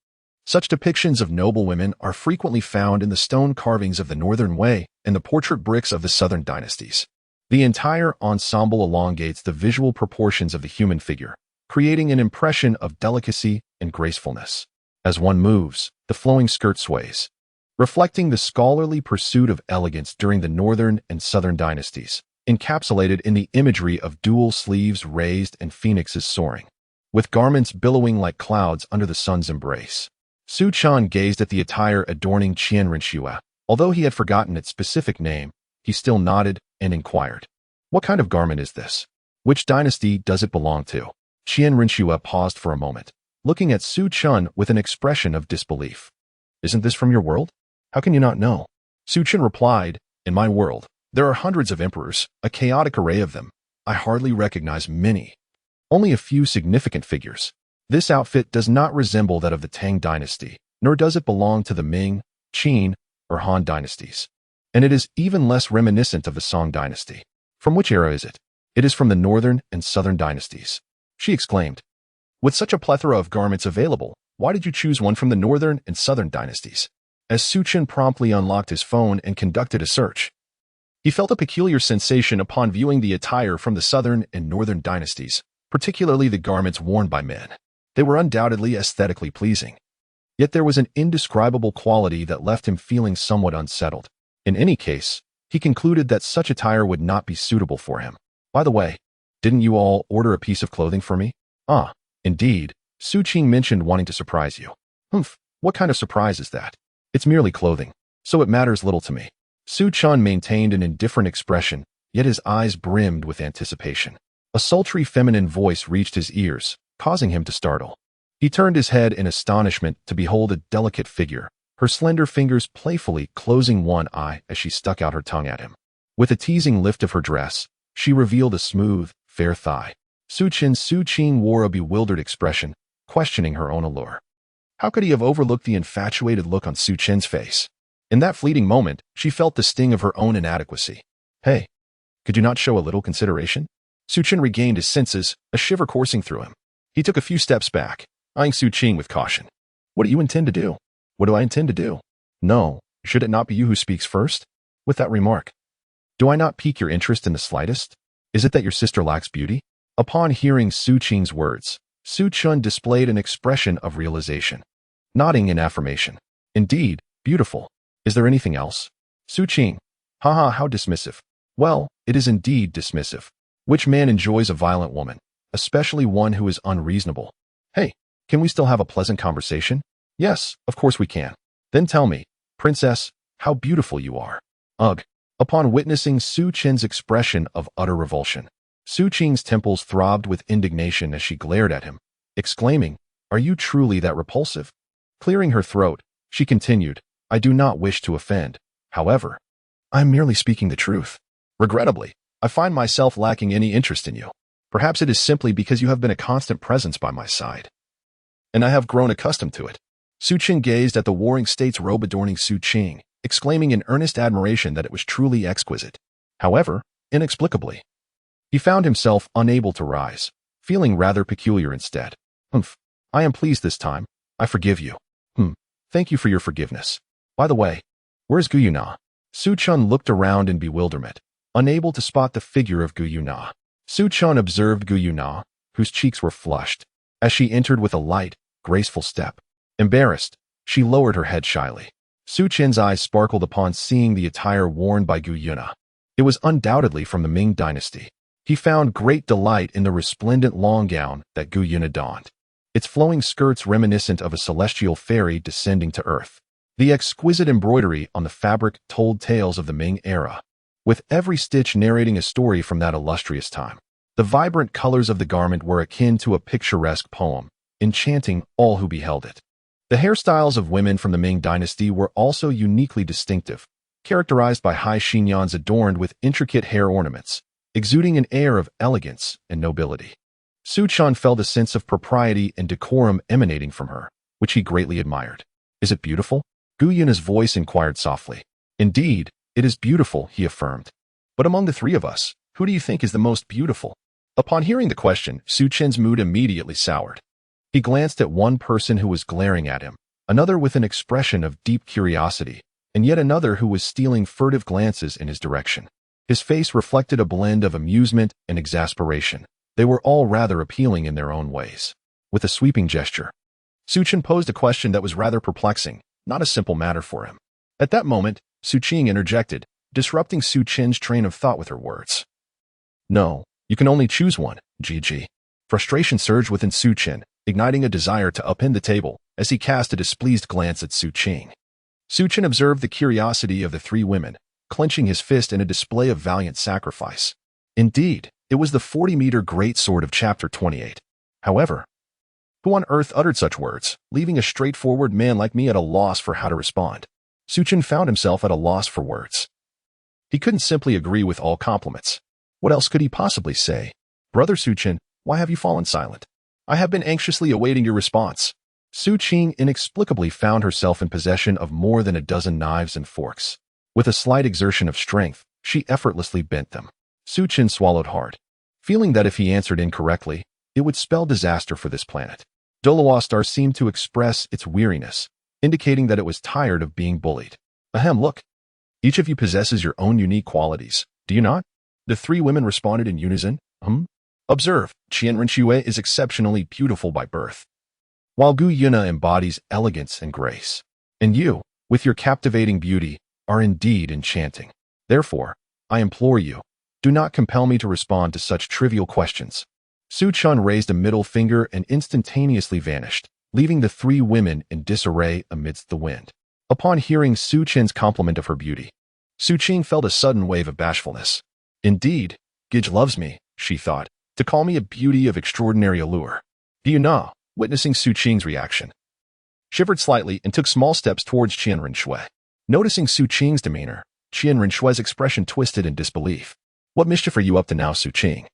Such depictions of noble women are frequently found in the stone carvings of the Northern Wei and the portrait bricks of the Southern dynasties. The entire ensemble elongates the visual proportions of the human figure, creating an impression of delicacy and gracefulness. As one moves, the flowing skirt sways, reflecting the scholarly pursuit of elegance during the Northern and Southern dynasties, encapsulated in the imagery of dual sleeves raised and phoenixes soaring, with garments billowing like clouds under the sun's embrace. Su-chun gazed at the attire adorning Qian Rinxue. Although he had forgotten its specific name, he still nodded and inquired, What kind of garment is this? Which dynasty does it belong to? Qian Rinxue paused for a moment, looking at Su-chun with an expression of disbelief. Isn't this from your world? How can you not know? Su-chun replied, In my world, there are hundreds of emperors, a chaotic array of them. I hardly recognize many. Only a few significant figures. This outfit does not resemble that of the Tang dynasty, nor does it belong to the Ming, Qin, or Han dynasties. And it is even less reminiscent of the Song dynasty. From which era is it? It is from the northern and southern dynasties. She exclaimed. With such a plethora of garments available, why did you choose one from the northern and southern dynasties? As Su Chen promptly unlocked his phone and conducted a search, he felt a peculiar sensation upon viewing the attire from the southern and northern dynasties, particularly the garments worn by men. They were undoubtedly aesthetically pleasing. Yet there was an indescribable quality that left him feeling somewhat unsettled. In any case, he concluded that such attire would not be suitable for him. By the way, didn't you all order a piece of clothing for me? Ah, indeed. Su Qing mentioned wanting to surprise you. Humph, what kind of surprise is that? It's merely clothing, so it matters little to me. Su Chun maintained an indifferent expression, yet his eyes brimmed with anticipation. A sultry feminine voice reached his ears, causing him to startle. He turned his head in astonishment to behold a delicate figure, her slender fingers playfully closing one eye as she stuck out her tongue at him. With a teasing lift of her dress, she revealed a smooth, fair thigh. Su Qing wore a bewildered expression, questioning her own allure. How could he have overlooked the infatuated look on Su Chen's face? In that fleeting moment, she felt the sting of her own inadequacy. Hey, could you not show a little consideration? Su Chen regained his senses, a shiver coursing through him. He took a few steps back, eyeing Su Qing with caution. What do you intend to do? What do I intend to do? No, should it not be you who speaks first? With that remark, do I not pique your interest in the slightest? Is it that your sister lacks beauty? Upon hearing Su Qing's words, Su Chun displayed an expression of realization, nodding in affirmation. Indeed, beautiful. Is there anything else? Su Qing. Haha, how dismissive. Well, it is indeed dismissive. Which man enjoys a violent woman, especially one who is unreasonable? Hey, can we still have a pleasant conversation? Yes, of course we can. Then tell me, princess, how beautiful you are. Ugh. Upon witnessing Su Chen's expression of utter revulsion, Su Qing's temples throbbed with indignation as she glared at him, exclaiming, Are you truly that repulsive? Clearing her throat, she continued, I do not wish to offend. However, I am merely speaking the truth. Regrettably, I find myself lacking any interest in you. Perhaps it is simply because you have been a constant presence by my side, and I have grown accustomed to it. Su Chen gazed at the warring state's robe adorning Su Qing, exclaiming in earnest admiration that it was truly exquisite. However, inexplicably, he found himself unable to rise, feeling rather peculiar instead. Humph, I am pleased this time. I forgive you. Thank you for your forgiveness. By the way, where's Gu Yuna? Su Chun looked around in bewilderment, unable to spot the figure of Gu Yuna. Su Chun observed Gu Yuna, whose cheeks were flushed, as she entered with a light, graceful step. Embarrassed, she lowered her head shyly. Su Chen's eyes sparkled upon seeing the attire worn by Gu Yuna. It was undoubtedly from the Ming dynasty. He found great delight in the resplendent long gown that Gu Yuna donned, its flowing skirts reminiscent of a celestial fairy descending to earth. The exquisite embroidery on the fabric told tales of the Ming era, with every stitch narrating a story from that illustrious time. The vibrant colors of the garment were akin to a picturesque poem, enchanting all who beheld it. The hairstyles of women from the Ming dynasty were also uniquely distinctive, characterized by high chignons adorned with intricate hair ornaments, exuding an air of elegance and nobility. Su Chun felt a sense of propriety and decorum emanating from her, which he greatly admired. Is it beautiful? Gu Yuna's voice inquired softly. Indeed, it is beautiful, he affirmed. But among the three of us, who do you think is the most beautiful? Upon hearing the question, Su Chen's mood immediately soured. He glanced at one person who was glaring at him, another with an expression of deep curiosity, and yet another who was stealing furtive glances in his direction. His face reflected a blend of amusement and exasperation. They were all rather appealing in their own ways. With a sweeping gesture, Su Chen posed a question that was rather perplexing, not a simple matter for him. At that moment, Su Qing interjected, disrupting Su Chen's train of thought with her words. No, you can only choose one, GG. Frustration surged within Su Chen, igniting a desire to upend the table as he cast a displeased glance at Su Qing. Su Chen observed the curiosity of the three women, clenching his fist in a display of valiant sacrifice. Indeed, it was the 40-meter great sword of Chapter 28. However, who on earth uttered such words, leaving a straightforward man like me at a loss for how to respond? Su Chen found himself at a loss for words. He couldn't simply agree with all compliments. What else could he possibly say? Brother Su Chen, why have you fallen silent? I have been anxiously awaiting your response. Su Qing inexplicably found herself in possession of more than a dozen knives and forks. With a slight exertion of strength, she effortlessly bent them. Su Qin swallowed hard, feeling that if he answered incorrectly, it would spell disaster for this planet. Douluo star seemed to express its weariness, indicating that it was tired of being bullied. Ahem, look. Each of you possesses your own unique qualities, do you not? The three women responded in unison. Observe, Qian Renxue is exceptionally beautiful by birth, while Gu Yuna embodies elegance and grace. And you, with your captivating beauty, are indeed enchanting. Therefore, I implore you, do not compel me to respond to such trivial questions. Su Chun raised a middle finger and instantaneously vanished, leaving the three women in disarray amidst the wind. Upon hearing Su Chin's compliment of her beauty, Su Qing felt a sudden wave of bashfulness. Indeed, Gij loves me, she thought, to call me a beauty of extraordinary allure. Gu Yuna, witnessing Su Qing's reaction, shivered slightly and took small steps towards Qian Renxue. Noticing Su Qing's demeanor, Qian Renxue's expression twisted in disbelief. What mischief are you up to now, Su Qing?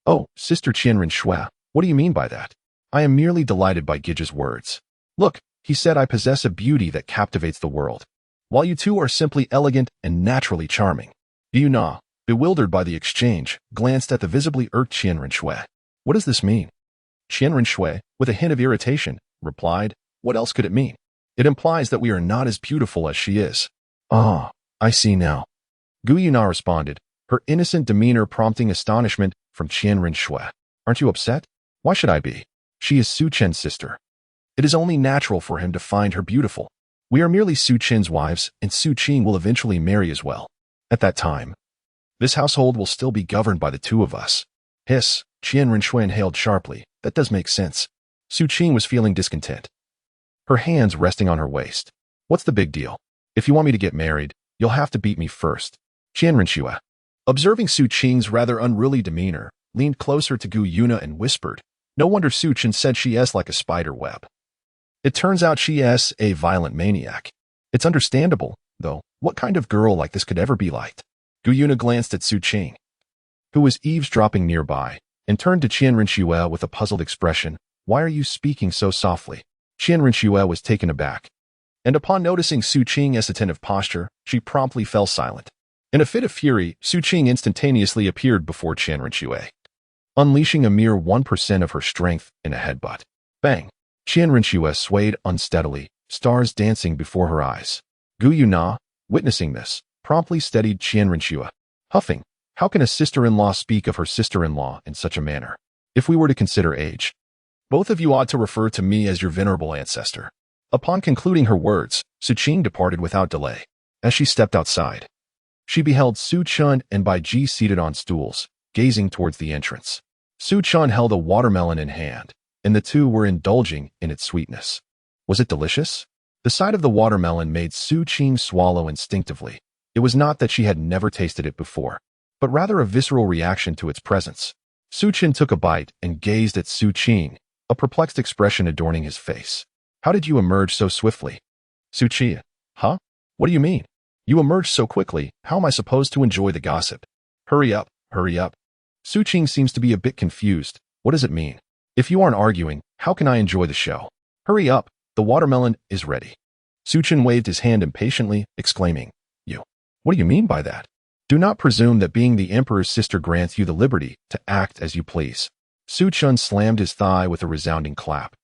Oh, Sister Qian Renxue, what do you mean by that? I am merely delighted by Gij's words. Look, he said I possess a beauty that captivates the world, while you two are simply elegant and naturally charming. Gu Yuna, bewildered by the exchange, glanced at the visibly irked Qian Renxue. What does this mean? Qian Renxue, with a hint of irritation, replied, what else could it mean? It implies that we are not as beautiful as she is. Ah, I see now. Gu Yuna responded, her innocent demeanor prompting astonishment from Qian Renxue. Aren't you upset? Why should I be? She is Su Chen's sister. It is only natural for him to find her beautiful. We are merely Su Chen's wives, and Su Qing will eventually marry as well. At that time, this household will still be governed by the two of us. Hiss, Qian Renxue inhaled sharply. That does make sense. Su Qing was feeling discontent, her hands resting on her waist. What's the big deal? If you want me to get married, you'll have to beat me first. Qian Renxue, observing Su Qing's rather unruly demeanor, leaned closer to Gu Yuna and whispered, no wonder Su Qin said she is like a spider web. It turns out she is a violent maniac. It's understandable, though. What kind of girl like this could ever be liked? Gu Yuna glanced at Su Qing, who was eavesdropping nearby, and turned to Qian Renxue with a puzzled expression. Why are you speaking so softly? Qian Renxue was taken aback, and upon noticing Su Qing's attentive posture, she promptly fell silent. In a fit of fury, Su Qing instantaneously appeared before Qian Renxue, unleashing a mere 1% of her strength in a headbutt. Bang! Qian Renxue swayed unsteadily, stars dancing before her eyes. Gu Yuna, witnessing this, promptly steadied Qian Renxue, huffing, how can a sister-in-law speak of her sister-in-law in such a manner? If we were to consider age, both of you ought to refer to me as your venerable ancestor. Upon concluding her words, Su Qing departed without delay. As she stepped outside, she beheld Su Chun and Bai Ji seated on stools, gazing towards the entrance. Su Chun held a watermelon in hand, and the two were indulging in its sweetness. Was it delicious? The sight of the watermelon made Su Qing swallow instinctively. It was not that she had never tasted it before, but rather a visceral reaction to its presence. Su Qin took a bite and gazed at Su Qing, a perplexed expression adorning his face. How did you emerge so swiftly? Su Qi, huh? What do you mean? You emerged so quickly, how am I supposed to enjoy the gossip? Hurry up, hurry up. Su Qing seems to be a bit confused. What does it mean? If you aren't arguing, how can I enjoy the show? Hurry up, the watermelon is ready. Su Qin waved his hand impatiently, exclaiming, You, what do you mean by that? Do not presume that being the emperor's sister grants you the liberty to act as you please. Su Chun slammed his thigh with a resounding clap,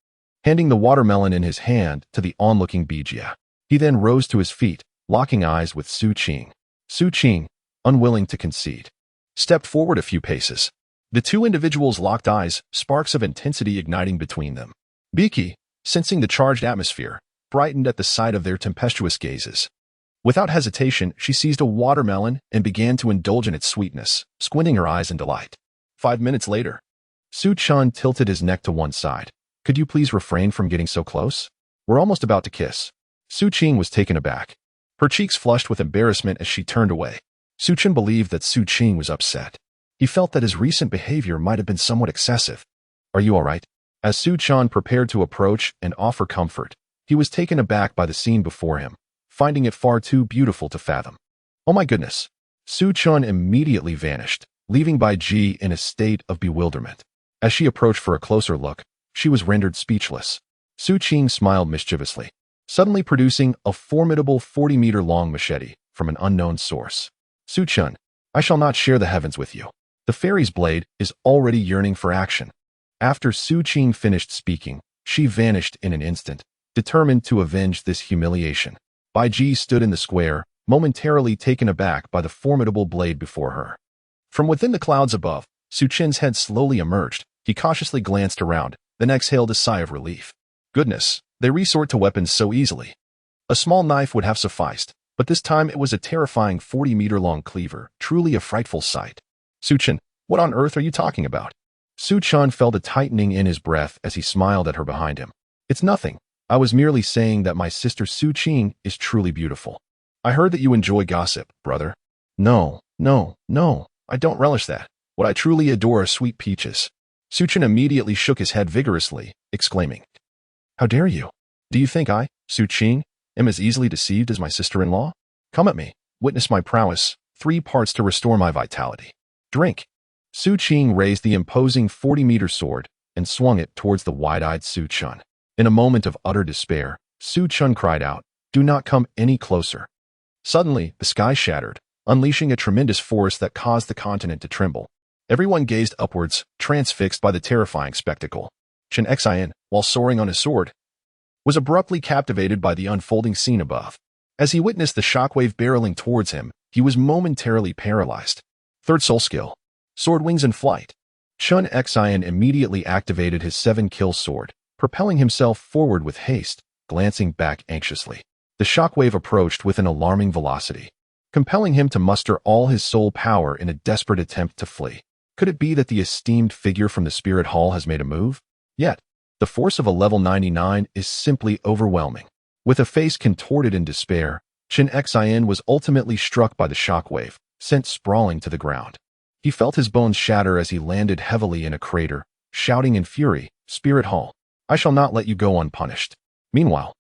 handing the watermelon in his hand to the onlooking Bijia. He then rose to his feet, locking eyes with Su Qing. Su Qing, unwilling to concede, stepped forward a few paces. The two individuals locked eyes, sparks of intensity igniting between them. Biki, sensing the charged atmosphere, brightened at the sight of their tempestuous gazes. Without hesitation, she seized a watermelon and began to indulge in its sweetness, squinting her eyes in delight. 5 minutes later, Su Chun tilted his neck to one side. Could you please refrain from getting so close? We're almost about to kiss. Su Qing was taken aback. Her cheeks flushed with embarrassment as she turned away. Su Chun believed that Su Qing was upset. He felt that his recent behavior might have been somewhat excessive. Are you all right? As Su Chun prepared to approach and offer comfort, he was taken aback by the scene before him, finding it far too beautiful to fathom. Oh my goodness. Su Chun immediately vanished, leaving Bai Ji in a state of bewilderment. As she approached for a closer look, she was rendered speechless. Su Qing smiled mischievously, suddenly producing a formidable 40-meter-long machete from an unknown source. Su Chun, I shall not share the heavens with you. The fairy's blade is already yearning for action. After Su Qing finished speaking, she vanished in an instant, determined to avenge this humiliation. Bai Ji stood in the square, momentarily taken aback by the formidable blade before her. From within the clouds above, Su Qin's head slowly emerged. He cautiously glanced around, then exhaled a sigh of relief. Goodness, they resort to weapons so easily. A small knife would have sufficed, but this time it was a terrifying 40-meter-long cleaver, truly a frightful sight. Su Qin, what on earth are you talking about? Su Chun felt a tightening in his breath as he smiled at her behind him. It's nothing. I was merely saying that my sister Su Qing is truly beautiful. I heard that you enjoy gossip, brother. No, I don't relish that. What I truly adore are sweet peaches. Su Qin immediately shook his head vigorously, exclaiming, How dare you? Do you think I, Su Qing, am as easily deceived as my sister-in-law? Come at me, witness my prowess, 3 parts to restore my vitality. Drink. Su Qing raised the imposing 40-meter sword and swung it towards the wide-eyed Su Chun. In a moment of utter despair, Su Chun cried out, Do not come any closer. Suddenly, the sky shattered, unleashing a tremendous force that caused the continent to tremble. Everyone gazed upwards, transfixed by the terrifying spectacle. Chen Xian, while soaring on his sword, was abruptly captivated by the unfolding scene above. As he witnessed the shockwave barreling towards him, he was momentarily paralyzed. Third soul skill. Sword wings in flight. Chen Xian immediately activated his 7-kill sword, propelling himself forward with haste, glancing back anxiously. The shockwave approached with an alarming velocity, compelling him to muster all his soul power in a desperate attempt to flee. Could it be that the esteemed figure from the spirit hall has made a move? Yet, the force of a level 99 is simply overwhelming. With a face contorted in despair, Chen Xian was ultimately struck by the shockwave, sent sprawling to the ground. He felt his bones shatter as he landed heavily in a crater, shouting in fury, Spirit Hall, I shall not let you go unpunished. Meanwhile,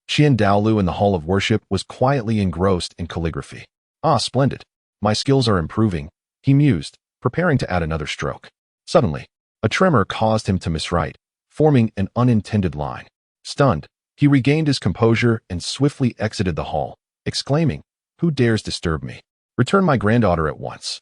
Qian Douluo in the Hall of Worship was quietly engrossed in calligraphy. Ah, splendid. My skills are improving, he mused, preparing to add another stroke. Suddenly, a tremor caused him to miswrite, forming an unintended line. Stunned, he regained his composure and swiftly exited the hall, exclaiming, Who dares disturb me? Return my granddaughter at once.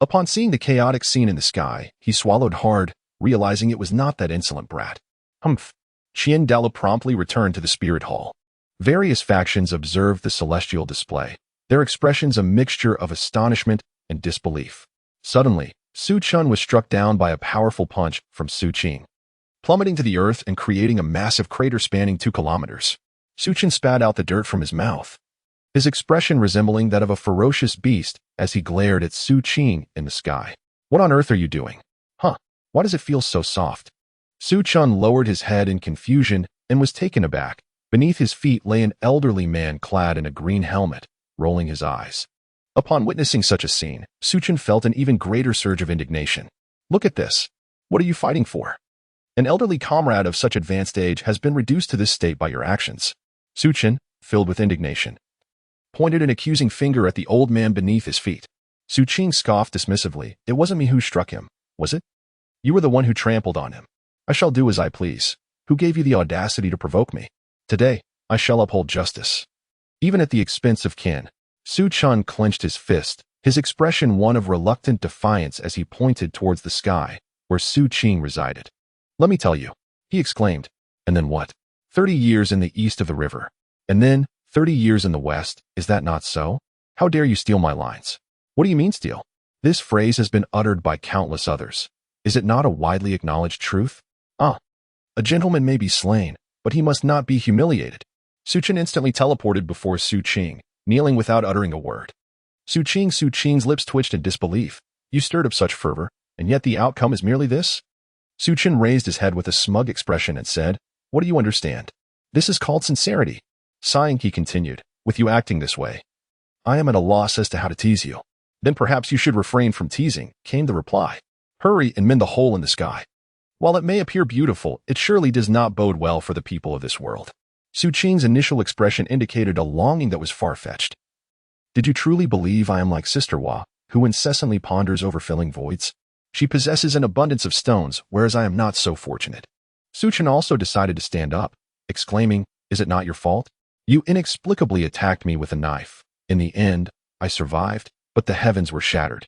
Upon seeing the chaotic scene in the sky, he swallowed hard, realizing it was not that insolent brat. Humph. Qian Douluo promptly returned to the spirit hall. Various factions observed the celestial display, their expressions a mixture of astonishment and disbelief. Suddenly, Su Chun was struck down by a powerful punch from Su Qing, plummeting to the earth and creating a massive crater spanning 2 kilometers. Su Chun spat out the dirt from his mouth, his expression resembling that of a ferocious beast as he glared at Su Qing in the sky. What on earth are you doing? Huh, why does it feel so soft? Su Chun lowered his head in confusion and was taken aback. Beneath his feet lay an elderly man clad in a green helmet, rolling his eyes. Upon witnessing such a scene, Su Chun felt an even greater surge of indignation. Look at this. What are you fighting for? An elderly comrade of such advanced age has been reduced to this state by your actions. Su Chun, filled with indignation, pointed an accusing finger at the old man beneath his feet. Su Qing scoffed dismissively. It wasn't me who struck him, was it? You were the one who trampled on him. I shall do as I please. Who gave you the audacity to provoke me? Today, I shall uphold justice. Even at the expense of kin, Su Chun clenched his fist, his expression one of reluctant defiance as he pointed towards the sky, where Su Qing resided. Let me tell you, he exclaimed. And then what? 30 years in the east of the river. And then 30 years in the west, is that not so? How dare you steal my lines? What do you mean steal? This phrase has been uttered by countless others. Is it not a widely acknowledged truth? A gentleman may be slain, but he must not be humiliated. Su Chun instantly teleported before Su Qing, kneeling without uttering a word. Su Qing's lips twitched in disbelief. You stirred up such fervor, and yet the outcome is merely this? Su Chun raised his head with a smug expression and said, What do you understand? This is called sincerity. Sighing, he continued, with you acting this way, I am at a loss as to how to tease you. Then perhaps you should refrain from teasing, came the reply. Hurry and mend the hole in the sky. While it may appear beautiful, it surely does not bode well for the people of this world. Su Qing's initial expression indicated a longing that was far-fetched. Did you truly believe I am like Sister Hua, who incessantly ponders over filling voids? She possesses an abundance of stones, whereas I am not so fortunate. Suchin also decided to stand up, exclaiming, "Is it not your fault? You inexplicably attacked me with a knife. In the end, I survived, but the heavens were shattered.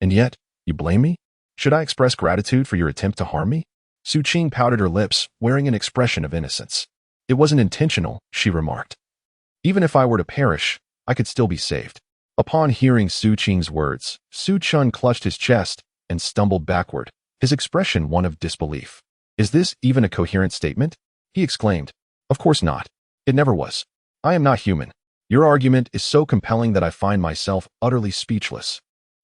And yet, you blame me? Should I express gratitude for your attempt to harm me?" Suchin pouted her lips, wearing an expression of innocence. "It wasn't intentional," she remarked. "Even if I were to perish, I could still be saved." Upon hearing Suchin's words, Suchun clutched his chest and stumbled backward, his expression one of disbelief. "Is this even a coherent statement?" he exclaimed. "Of course not. It never was. I am not human. Your argument is so compelling that I find myself utterly speechless."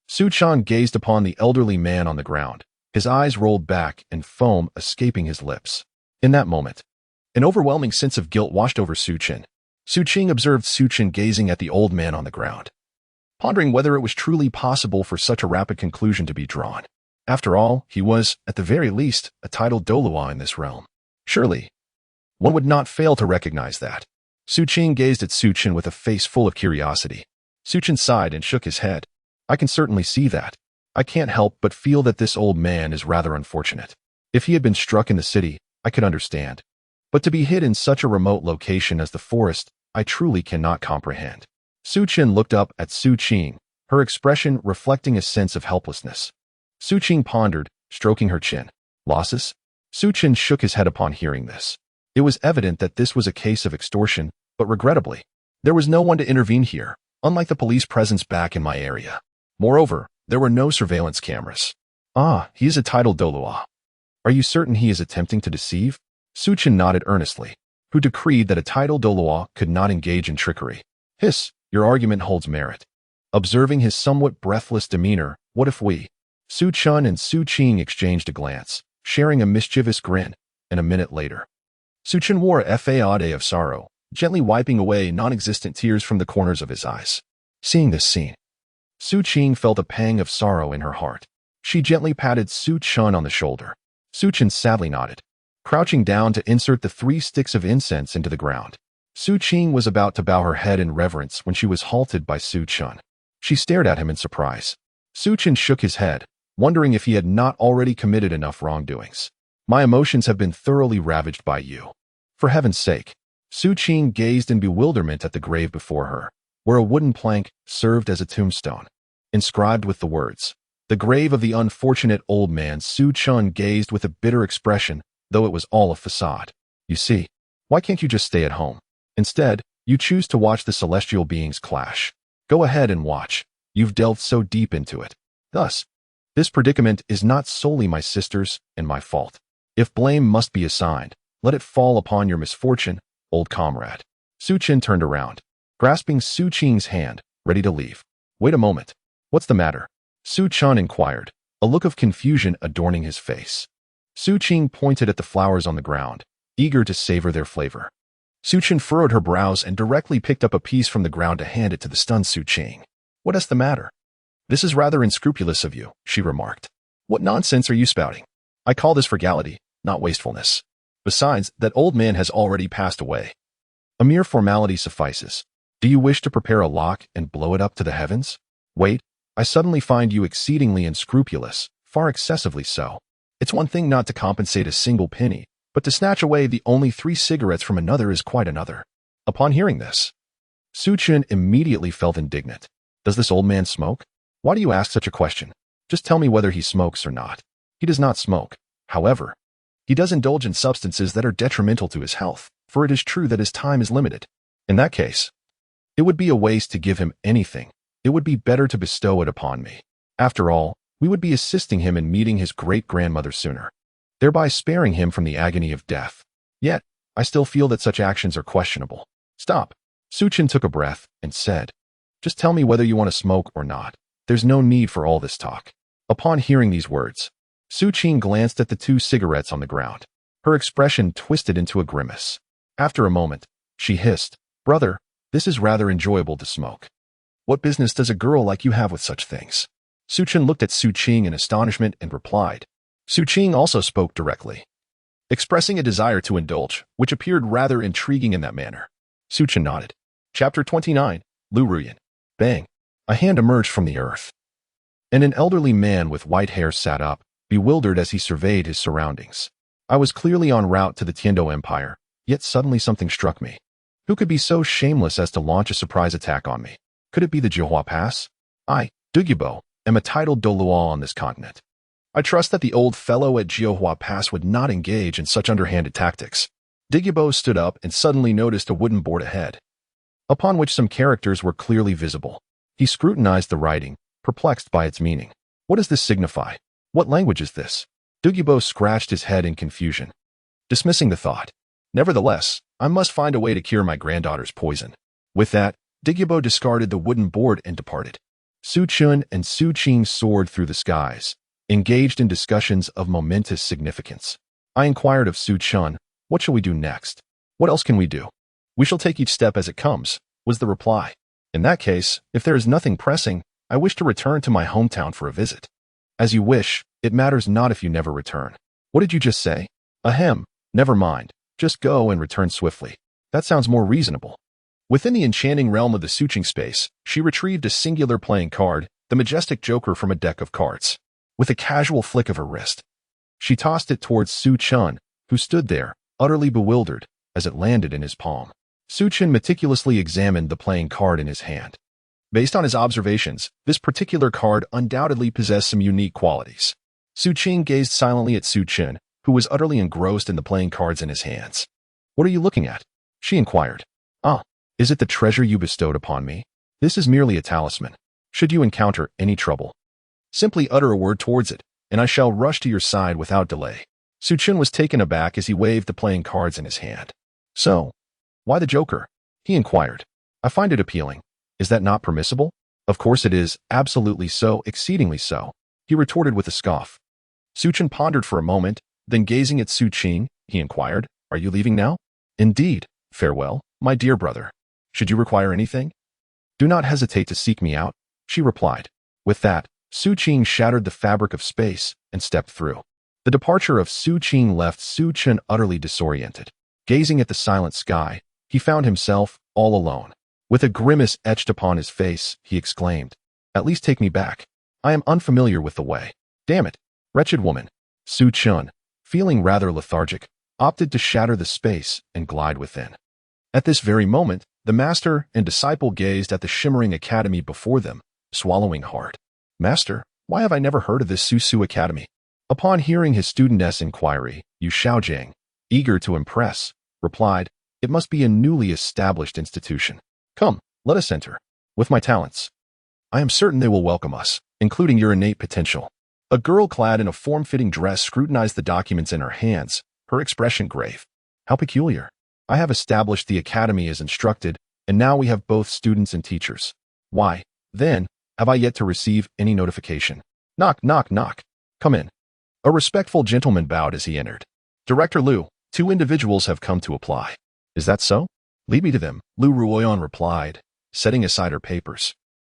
Suchun gazed upon the elderly man on the ground, his eyes rolled back and foam escaping his lips. In that moment, an overwhelming sense of guilt washed over Suchin. Suchin observed Suchin gazing at the old man on the ground, pondering whether it was truly possible for such a rapid conclusion to be drawn. After all, he was, at the very least, a titled Douluo in this realm. Surely, one would not fail to recognize that. Suchin gazed at Suchin with a face full of curiosity. Suchin sighed and shook his head. "I can certainly see that. I can't help but feel that this old man is rather unfortunate. If he had been struck in the city, I could understand. But to be hid in such a remote location as the forest, I truly cannot comprehend." Suchin looked up at Suchin, her expression reflecting a sense of helplessness. Suchin pondered, stroking her chin. "Losses?" Suchin shook his head upon hearing this. It was evident that this was a case of extortion, but regrettably, there was no one to intervene here, unlike the police presence back in my area. Moreover, there were no surveillance cameras. "Ah, he is a titled Douluo. Are you certain he is attempting to deceive?" Suchin nodded earnestly, who decreed that a titled Douluo could not engage in trickery. "Hiss, your argument holds merit." Observing his somewhat breathless demeanor, "What if we?" Suchun and Suchin exchanged a glance, sharing a mischievous grin, and a minute later, Suchin wore a facade of sorrow, gently wiping away non-existent tears from the corners of his eyes. Seeing this scene, Suchin felt a pang of sorrow in her heart. She gently patted Suchun on the shoulder. Suchin sadly nodded, crouching down to insert the 3 sticks of incense into the ground. Suchin was about to bow her head in reverence when she was halted by Suchun. She stared at him in surprise. Suchin shook his head, wondering if he had not already committed enough wrongdoings. "My emotions have been thoroughly ravaged by you. For heaven's sake." Suchin gazed in bewilderment at the grave before her, where a wooden plank served as a tombstone, inscribed with the words, "The grave of the unfortunate old man." Suchun gazed with a bitter expression, though it was all a facade. "You see, why can't you just stay at home? Instead, you choose to watch the celestial beings clash. Go ahead and watch. You've delved so deep into it. Thus, this predicament is not solely my sister's and my fault. If blame must be assigned, let it fall upon your misfortune, old comrade." Suchin turned around, grasping Suchin's hand, ready to leave. "Wait a moment. What's the matter?" Suchun inquired, a look of confusion adorning his face. Suchin pointed at the flowers on the ground, eager to savor their flavor. Suchin furrowed her brows and directly picked up a piece from the ground to hand it to the stunned Suchin. "What is the matter?" "This is rather unscrupulous of you," she remarked. "What nonsense are you spouting? I call this frugality, not wastefulness. Besides, that old man has already passed away. A mere formality suffices. Do you wish to prepare a lock and blow it up to the heavens? Wait, I suddenly find you exceedingly unscrupulous, far excessively so. It's one thing not to compensate a single penny, but to snatch away the only 3 cigarettes from another is quite another." Upon hearing this, Suchin immediately felt indignant. "Does this old man smoke? Why do you ask such a question? Just tell me whether he smokes or not." "He does not smoke. However, he does indulge in substances that are detrimental to his health, for it is true that his time is limited. In that case, it would be a waste to give him anything. It would be better to bestow it upon me. After all, we would be assisting him in meeting his great-grandmother sooner, thereby sparing him from the agony of death. Yet, I still feel that such actions are questionable." "Stop." Suchin took a breath and said, "Just tell me whether you want to smoke or not. There's no need for all this talk." Upon hearing these words, Suchin glanced at the 2 cigarettes on the ground. Her expression twisted into a grimace. After a moment, she hissed, "Brother, this is rather enjoyable to smoke. What business does a girl like you have with such things?" Suchin looked at Suchin in astonishment and replied. Suchin also spoke directly, expressing a desire to indulge, which appeared rather intriguing in that manner. Suchin nodded. Chapter 29, Luruyan. Bang! A hand emerged from the earth, and an elderly man with white hair sat up, bewildered as he surveyed his surroundings. I was clearly en route to the Tiando Empire, yet suddenly something struck me. Who could be so shameless as to launch a surprise attack on me? Could it be the Jiuhua Pass? I, Douluo, am a titled Douluo on this continent. I trust that the old fellow at Jiuhua Pass would not engage in such underhanded tactics. Douluo stood up and suddenly noticed a wooden board ahead, upon which some characters were clearly visible. He scrutinized the writing, perplexed by its meaning. What does this signify? What language is this? Douluo scratched his head in confusion, dismissing the thought. Nevertheless, I must find a way to cure my granddaughter's poison. With that, Douluo discarded the wooden board and departed. Su Chun and Su Qing soared through the skies, engaged in discussions of momentous significance. I inquired of Su Chun, what shall we do next? What else can we do? We shall take each step as it comes, was the reply. In that case, if there is nothing pressing, I wish to return to my hometown for a visit. As you wish, it matters not if you never return. What did you just say? Ahem, never mind. Just go and return swiftly. That sounds more reasonable. Within the enchanting realm of the Suqing space, she retrieved a singular playing card, the majestic joker from a deck of cards. With a casual flick of her wrist, she tossed it towards Su Chun, who stood there, utterly bewildered, as it landed in his palm. Su Chun meticulously examined the playing card in his hand. Based on his observations, this particular card undoubtedly possessed some unique qualities. Su Qing gazed silently at Su Chun, who was utterly engrossed in the playing cards in his hands. What are you looking at? She inquired. Ah, is it the treasure you bestowed upon me? This is merely a talisman. Should you encounter any trouble, simply utter a word towards it, and I shall rush to your side without delay. Su Chun was taken aback as he waved the playing cards in his hand. So, why the joker? He inquired. I find it appealing. Is that not permissible? Of course it is, absolutely so, exceedingly so, he retorted with a scoff. Su Chun pondered for a moment, then gazing at Su Qing, he inquired, are you leaving now? Indeed. Farewell, my dear brother. Should you require anything? Do not hesitate to seek me out, she replied. With that, Su Qing shattered the fabric of space and stepped through. The departure of Su Qing left Su Chun utterly disoriented. Gazing at the silent sky, he found himself all alone. With a grimace etched upon his face, he exclaimed, at least take me back. I am unfamiliar with the way. Damn it, wretched woman. Su Chun, feeling rather lethargic, opted to shatter the space and glide within. At this very moment, the master and disciple gazed at the shimmering academy before them, swallowing hard. Master, why have I never heard of this Su Academy? Upon hearing his studentess' inquiry, Yu Xiaojiang, eager to impress, replied, it must be a newly established institution. Come, let us enter. With my talents, I am certain they will welcome us, including your innate potential. A girl clad in a form-fitting dress scrutinized the documents in her hands, her expression grave. How peculiar. I have established the academy as instructed, and now we have both students and teachers. Why, then, have I yet to receive any notification? Knock, knock, knock. Come in. A respectful gentleman bowed as he entered. Director Liu, 2 individuals have come to apply. Is that so? Lead me to them, Lu Ruoyan replied, setting aside her papers.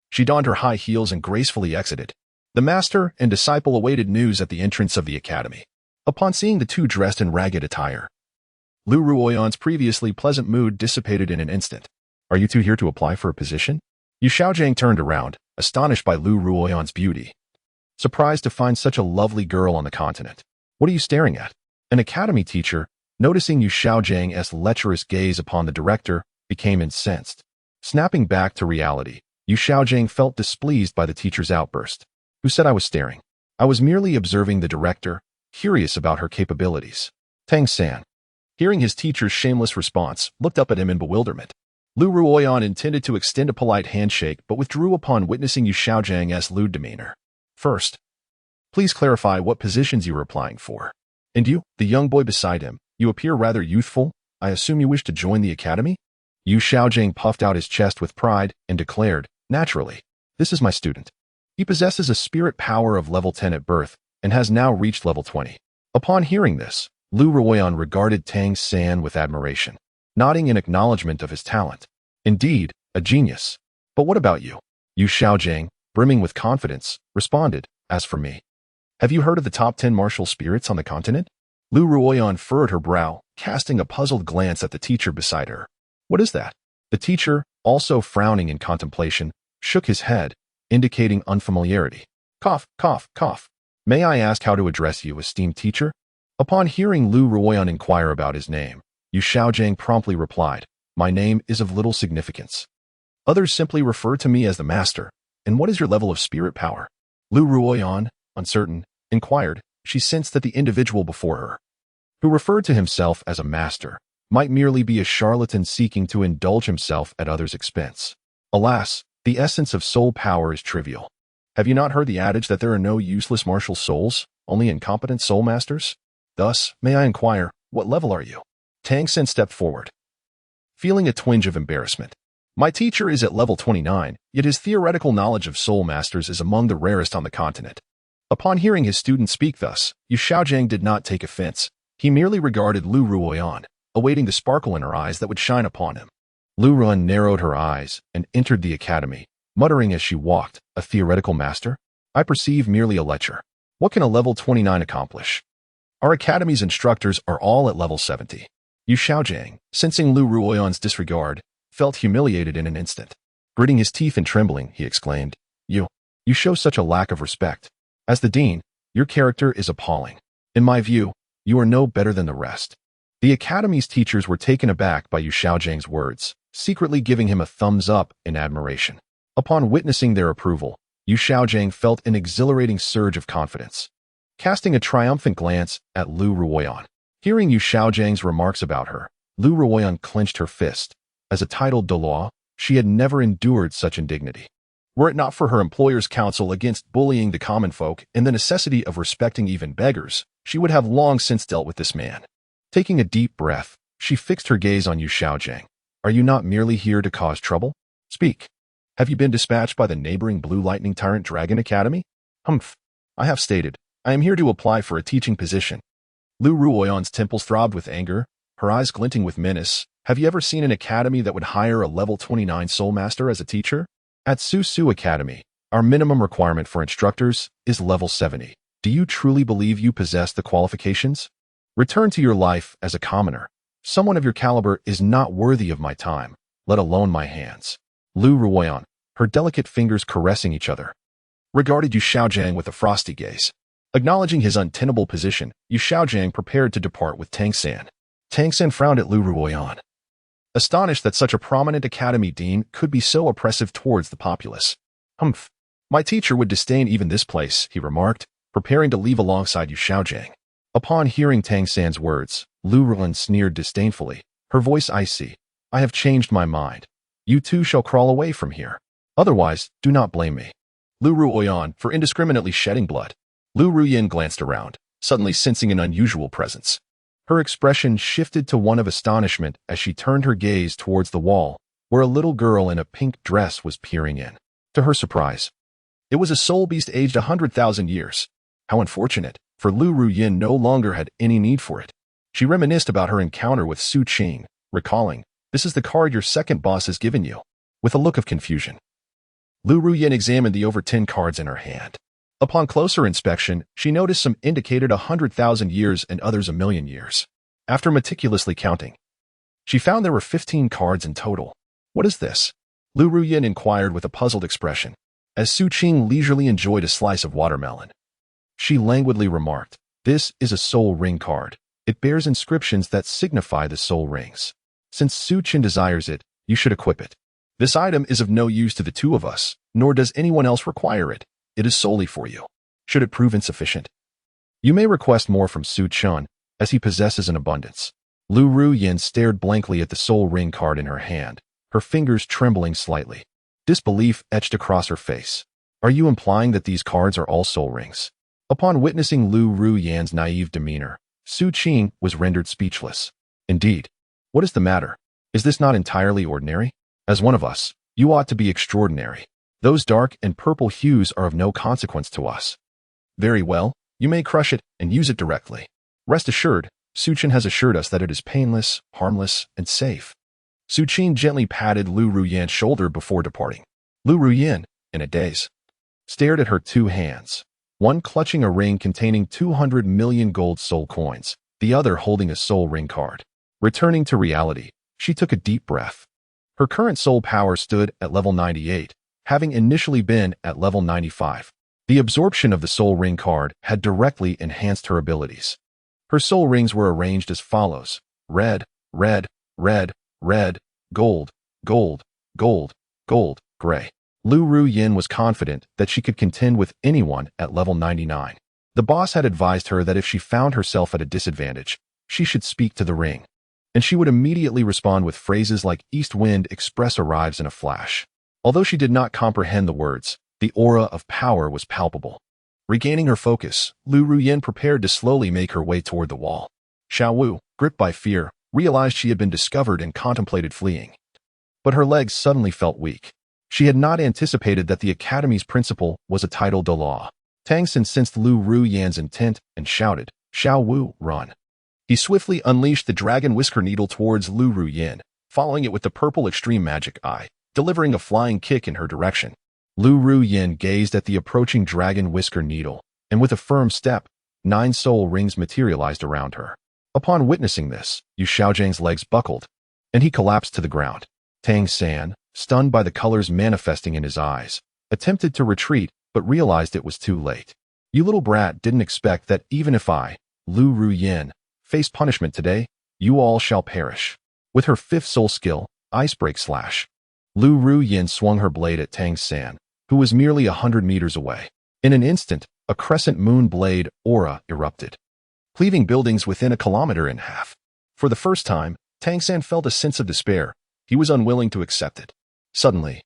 She donned her high heels and gracefully exited. The master and disciple awaited news at the entrance of the academy. Upon seeing the 2 dressed in ragged attire, Lu Ruoyan's previously pleasant mood dissipated in an instant. Are you 2 here to apply for a position? Yu Xiaojiang turned around, astonished by Lu Ruoyan's beauty. Surprised to find such a lovely girl on the continent. What are you staring at? An academy teacher, noticing Yu Xiaojiang's lecherous gaze upon the director, became incensed. Snapping back to reality, Yu Xiaojiang felt displeased by the teacher's outburst. Who said I was staring? I was merely observing the director, curious about her capabilities. Tang San, hearing his teacher's shameless response, looked up at him in bewilderment. Lu Ruoyan intended to extend a polite handshake but withdrew upon witnessing Yu Xiaojiang's lewd demeanor. First, please clarify what positions you were applying for. And you, the young boy beside him, you appear rather youthful. I assume you wish to join the academy? Yu Xiaojiang puffed out his chest with pride and declared, naturally, this is my student. He possesses a spirit power of level 10 at birth and has now reached level 20. Upon hearing this, Lu Ruoyan regarded Tang San with admiration, nodding in acknowledgement of his talent. Indeed, a genius. But what about you? Yu Xiaojiang, brimming with confidence, responded, as for me. Have you heard of the top 10 martial spirits on the continent? Lu Ruoyan furrowed her brow, casting a puzzled glance at the teacher beside her. What is that? The teacher, also frowning in contemplation, shook his head, indicating unfamiliarity. Cough, cough, cough. May I ask how to address you, esteemed teacher? Upon hearing Lu Ruoyan inquire about his name, Yu Xiaojiang promptly replied, "My name is of little significance. Others simply refer to me as the master. And what is your level of spirit power?" Lu Ruoyan, uncertain, inquired. She sensed that the individual before her, who referred to himself as a master, might merely be a charlatan seeking to indulge himself at others' expense. Alas, the essence of soul power is trivial. Have you not heard the adage that there are no useless martial souls, only incompetent soul masters? Thus, may I inquire, what level are you? Tang Sen stepped forward, feeling a twinge of embarrassment. My teacher is at level 29, yet his theoretical knowledge of soul masters is among the rarest on the continent. Upon hearing his student speak thus, Yu Xiaojiang did not take offense. He merely regarded Lu Ruoyan, awaiting the sparkle in her eyes that would shine upon him. Lu Ruoyan narrowed her eyes and entered the academy, muttering as she walked, "A theoretical master? I perceive merely a lecher. What can a level 29 accomplish? Our academy's instructors are all at level 70. Yu Xiaojiang, sensing Lu Ruoyan's disregard, felt humiliated in an instant. Gritting his teeth and trembling, he exclaimed, You show such a lack of respect. As the dean, your character is appalling. In my view, you are no better than the rest." The academy's teachers were taken aback by Yu Xiaojiang's words, secretly giving him a thumbs up in admiration. Upon witnessing their approval, Yu Xiaojiang felt an exhilarating surge of confidence. Casting a triumphant glance at Lu Ruoyan, hearing Yu Xiaojiang's remarks about her, Lu Ruoyan clenched her fist. As a titled Douluo, she had never endured such indignity. Were it not for her employer's counsel against bullying the common folk and the necessity of respecting even beggars, she would have long since dealt with this man. Taking a deep breath, she fixed her gaze on Yu Xiaojiang. "Are you not merely here to cause trouble? Speak. Have you been dispatched by the neighboring Blue Lightning Tyrant Dragon Academy?" "Humph. I have stated. I am here to apply for a teaching position." Lu Ruoyan's temples throbbed with anger, her eyes glinting with menace. "Have you ever seen an academy that would hire a level 29 soul master as a teacher? At Su Su Academy, our minimum requirement for instructors is level 70. Do you truly believe you possess the qualifications? Return to your life as a commoner. Someone of your caliber is not worthy of my time, let alone my hands." Lu Ruoyan, her delicate fingers caressing each other, regarded Yu Xiaojiang with a frosty gaze. Acknowledging his untenable position, Yu Xiaojiang prepared to depart with Tang San. Tang San frowned at Lu Ruoyan, astonished that such a prominent academy dean could be so oppressive towards the populace. "Humph. My teacher would disdain even this place," he remarked, preparing to leave alongside Yu Xiaojiang. Upon hearing Tang San's words, Lu Ruoyan sneered disdainfully, her voice icy. "I have changed my mind. You too shall crawl away from here. Otherwise, do not blame me." Lu Ruoyan, for indiscriminately shedding blood. Lu Ruoyan glanced around, suddenly sensing an unusual presence. Her expression shifted to one of astonishment as she turned her gaze towards the wall, where a little girl in a pink dress was peering in. To her surprise, it was a soul beast aged 100,000 years. How unfortunate, for Lu Ruoyan no longer had any need for it. She reminisced about her encounter with Su Qing, recalling, "This is the card your second boss has given you," with a look of confusion. Lu Ruoyan examined the over 10 cards in her hand. Upon closer inspection, she noticed some indicated 100,000 years and others a million years. After meticulously counting, she found there were 15 cards in total. "What is this?" Lu Ruoyan inquired with a puzzled expression, as Su Qing leisurely enjoyed a slice of watermelon. She languidly remarked, "This is a soul ring card. It bears inscriptions that signify the soul rings. Since Su Qing desires it, you should equip it. This item is of no use to the two of us, nor does anyone else require it. It is solely for you. Should it prove insufficient, you may request more from Su Chun, as he possesses an abundance." Lu Ruoyan stared blankly at the soul ring card in her hand, her fingers trembling slightly. Disbelief etched across her face. "Are you implying that these cards are all soul rings?" Upon witnessing Lu Ruoyan's naive demeanor, Su Qing was rendered speechless. "Indeed. What is the matter? Is this not entirely ordinary? As one of us, you ought to be extraordinary. Those dark and purple hues are of no consequence to us." "Very well, you may crush it and use it directly. Rest assured, Su Qin has assured us that it is painless, harmless, and safe." Su Qin gently patted Lu Ruoyan's shoulder before departing. Lu Ruoyan, in a daze, stared at her two hands, one clutching a ring containing 200 million gold soul coins, the other holding a soul ring card. Returning to reality, she took a deep breath. Her current soul power stood at level 98, having initially been at level 95. The absorption of the soul ring card had directly enhanced her abilities. Her soul rings were arranged as follows: red, red, red, red, gold, gold, gold, gold, gray. Lu Ruyin was confident that she could contend with anyone at level 99. The boss had advised her that if she found herself at a disadvantage, she should speak to the ring, and she would immediately respond with phrases like "East Wind Express arrives in a flash." Although she did not comprehend the words, the aura of power was palpable. Regaining her focus, Lu Ruyin prepared to slowly make her way toward the wall. Xiao Wu, gripped by fear, realized she had been discovered and contemplated fleeing. But her legs suddenly felt weak. She had not anticipated that the academy's principal was a titled Douluo. Tang Xin sensed Lu Ruyin's intent and shouted, "Xiao Wu, run." He swiftly unleashed the dragon whisker needle towards Lu Ruyin, following it with the purple extreme magic eye, delivering a flying kick in her direction. Lu Ruyin gazed at the approaching dragon whisker needle, and with a firm step, 9 soul rings materialized around her. Upon witnessing this, Yu Xiaozhang's legs buckled, and he collapsed to the ground. Tang San, stunned by the colors manifesting in his eyes, attempted to retreat but realized it was too late. "You little brat didn't expect that even if I, Lu Ruyin, face punishment today, you all shall perish." With her 5th soul skill, Ice Break Slash, Lu Ruyin swung her blade at Tang San, who was merely 100 meters away. In an instant, a crescent moon blade aura erupted, cleaving buildings within a kilometer in half. For the first time, Tang San felt a sense of despair. He was unwilling to accept it. Suddenly,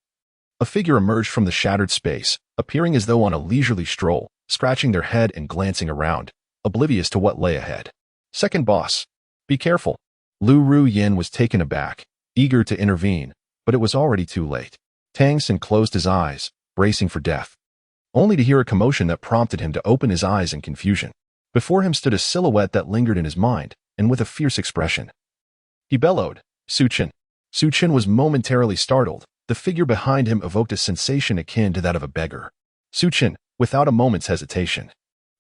a figure emerged from the shattered space, appearing as though on a leisurely stroll, scratching their head and glancing around, oblivious to what lay ahead. "Second boss, be careful." Lu Ruyin was taken aback, eager to intervene, but it was already too late. Tang Xin closed his eyes, bracing for death, only to hear a commotion that prompted him to open his eyes in confusion. Before him stood a silhouette that lingered in his mind, and with a fierce expression. He bellowed, "Su Chen." Su Chen was momentarily startled. The figure behind him evoked a sensation akin to that of a beggar. Su Chen, without a moment's hesitation,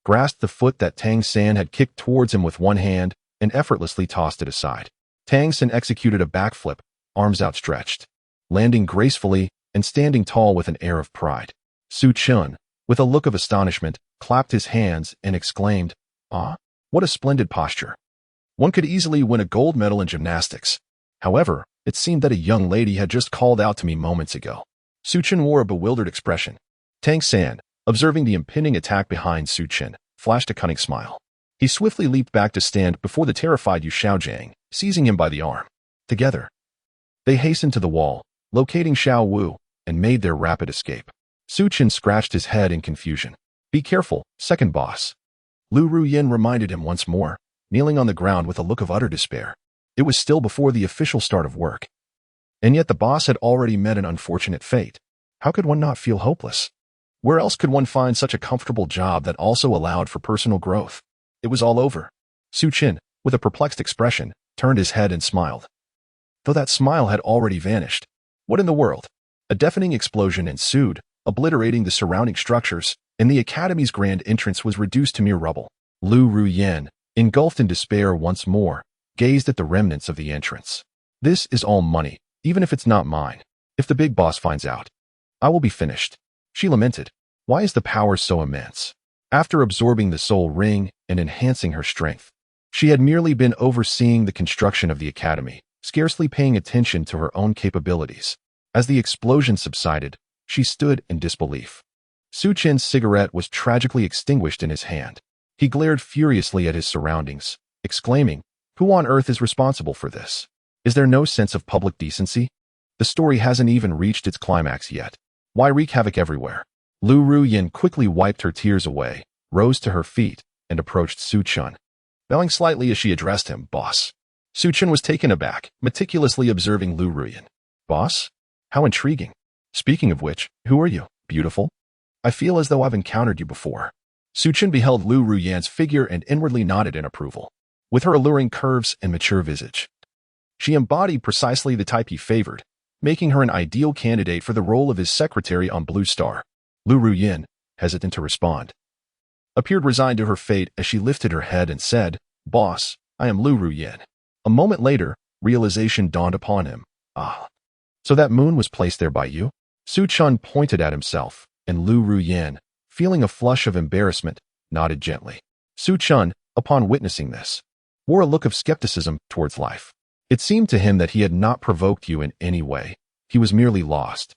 grasped the foot that Tang San had kicked towards him with one hand and effortlessly tossed it aside. Tang San executed a backflip, arms outstretched, landing gracefully and standing tall with an air of pride. Su Chen, with a look of astonishment, clapped his hands and exclaimed, "Ah, what a splendid posture. One could easily win a gold medal in gymnastics." However, it seemed that a young lady had just called out to me moments ago. Su Chen wore a bewildered expression. Tang San, observing the impending attack behind Su Chen, flashed a cunning smile. He swiftly leaped back to stand before the terrified Yu Xiaozhang, seizing him by the arm. Together, they hastened to the wall, locating Xiao Wu, and made their rapid escape. Su Chen scratched his head in confusion. "Be careful, second boss." Lu Ruyin reminded him once more, kneeling on the ground with a look of utter despair. It was still before the official start of work, and yet the boss had already met an unfortunate fate. How could one not feel hopeless? Where else could one find such a comfortable job that also allowed for personal growth? It was all over. Su Chen, with a perplexed expression, turned his head and smiled. Though that smile had already vanished. What in the world? A deafening explosion ensued, obliterating the surrounding structures, and the academy's grand entrance was reduced to mere rubble. Lu Ruyin, engulfed in despair once more, gazed at the remnants of the entrance. "This is all money, even if it's not mine. If the big boss finds out, I will be finished," she lamented. Why is the power so immense? After absorbing the soul ring and enhancing her strength, she had merely been overseeing the construction of the academy, scarcely paying attention to her own capabilities. As the explosion subsided, she stood in disbelief. Su Chen's cigarette was tragically extinguished in his hand. He glared furiously at his surroundings, exclaiming, "Who on earth is responsible for this? Is there no sense of public decency? The story hasn't even reached its climax yet. Why wreak havoc everywhere?" Lu Ruyin quickly wiped her tears away, rose to her feet, and approached Su Chen, bowing slightly as she addressed him, "Boss." Su Chen was taken aback, meticulously observing Lu Ruyin. "Boss? How intriguing. Speaking of which, who are you, beautiful? I feel as though I've encountered you before." Su Chen beheld Lu Ruyin's figure and inwardly nodded in approval. With her alluring curves and mature visage, she embodied precisely the type he favored, making her an ideal candidate for the role of his secretary on Blue Star. Lu Ruyin, hesitant to respond, appeared resigned to her fate as she lifted her head and said, "Boss, I am Lu Ruyin." A moment later, realization dawned upon him. "Ah, so that moon was placed there by you?" Su Chen pointed at himself, and Lu Ruyin, feeling a flush of embarrassment, nodded gently. Su Chen, upon witnessing this, wore a look of skepticism towards life. It seemed to him that he had not provoked you in any way. He was merely lost.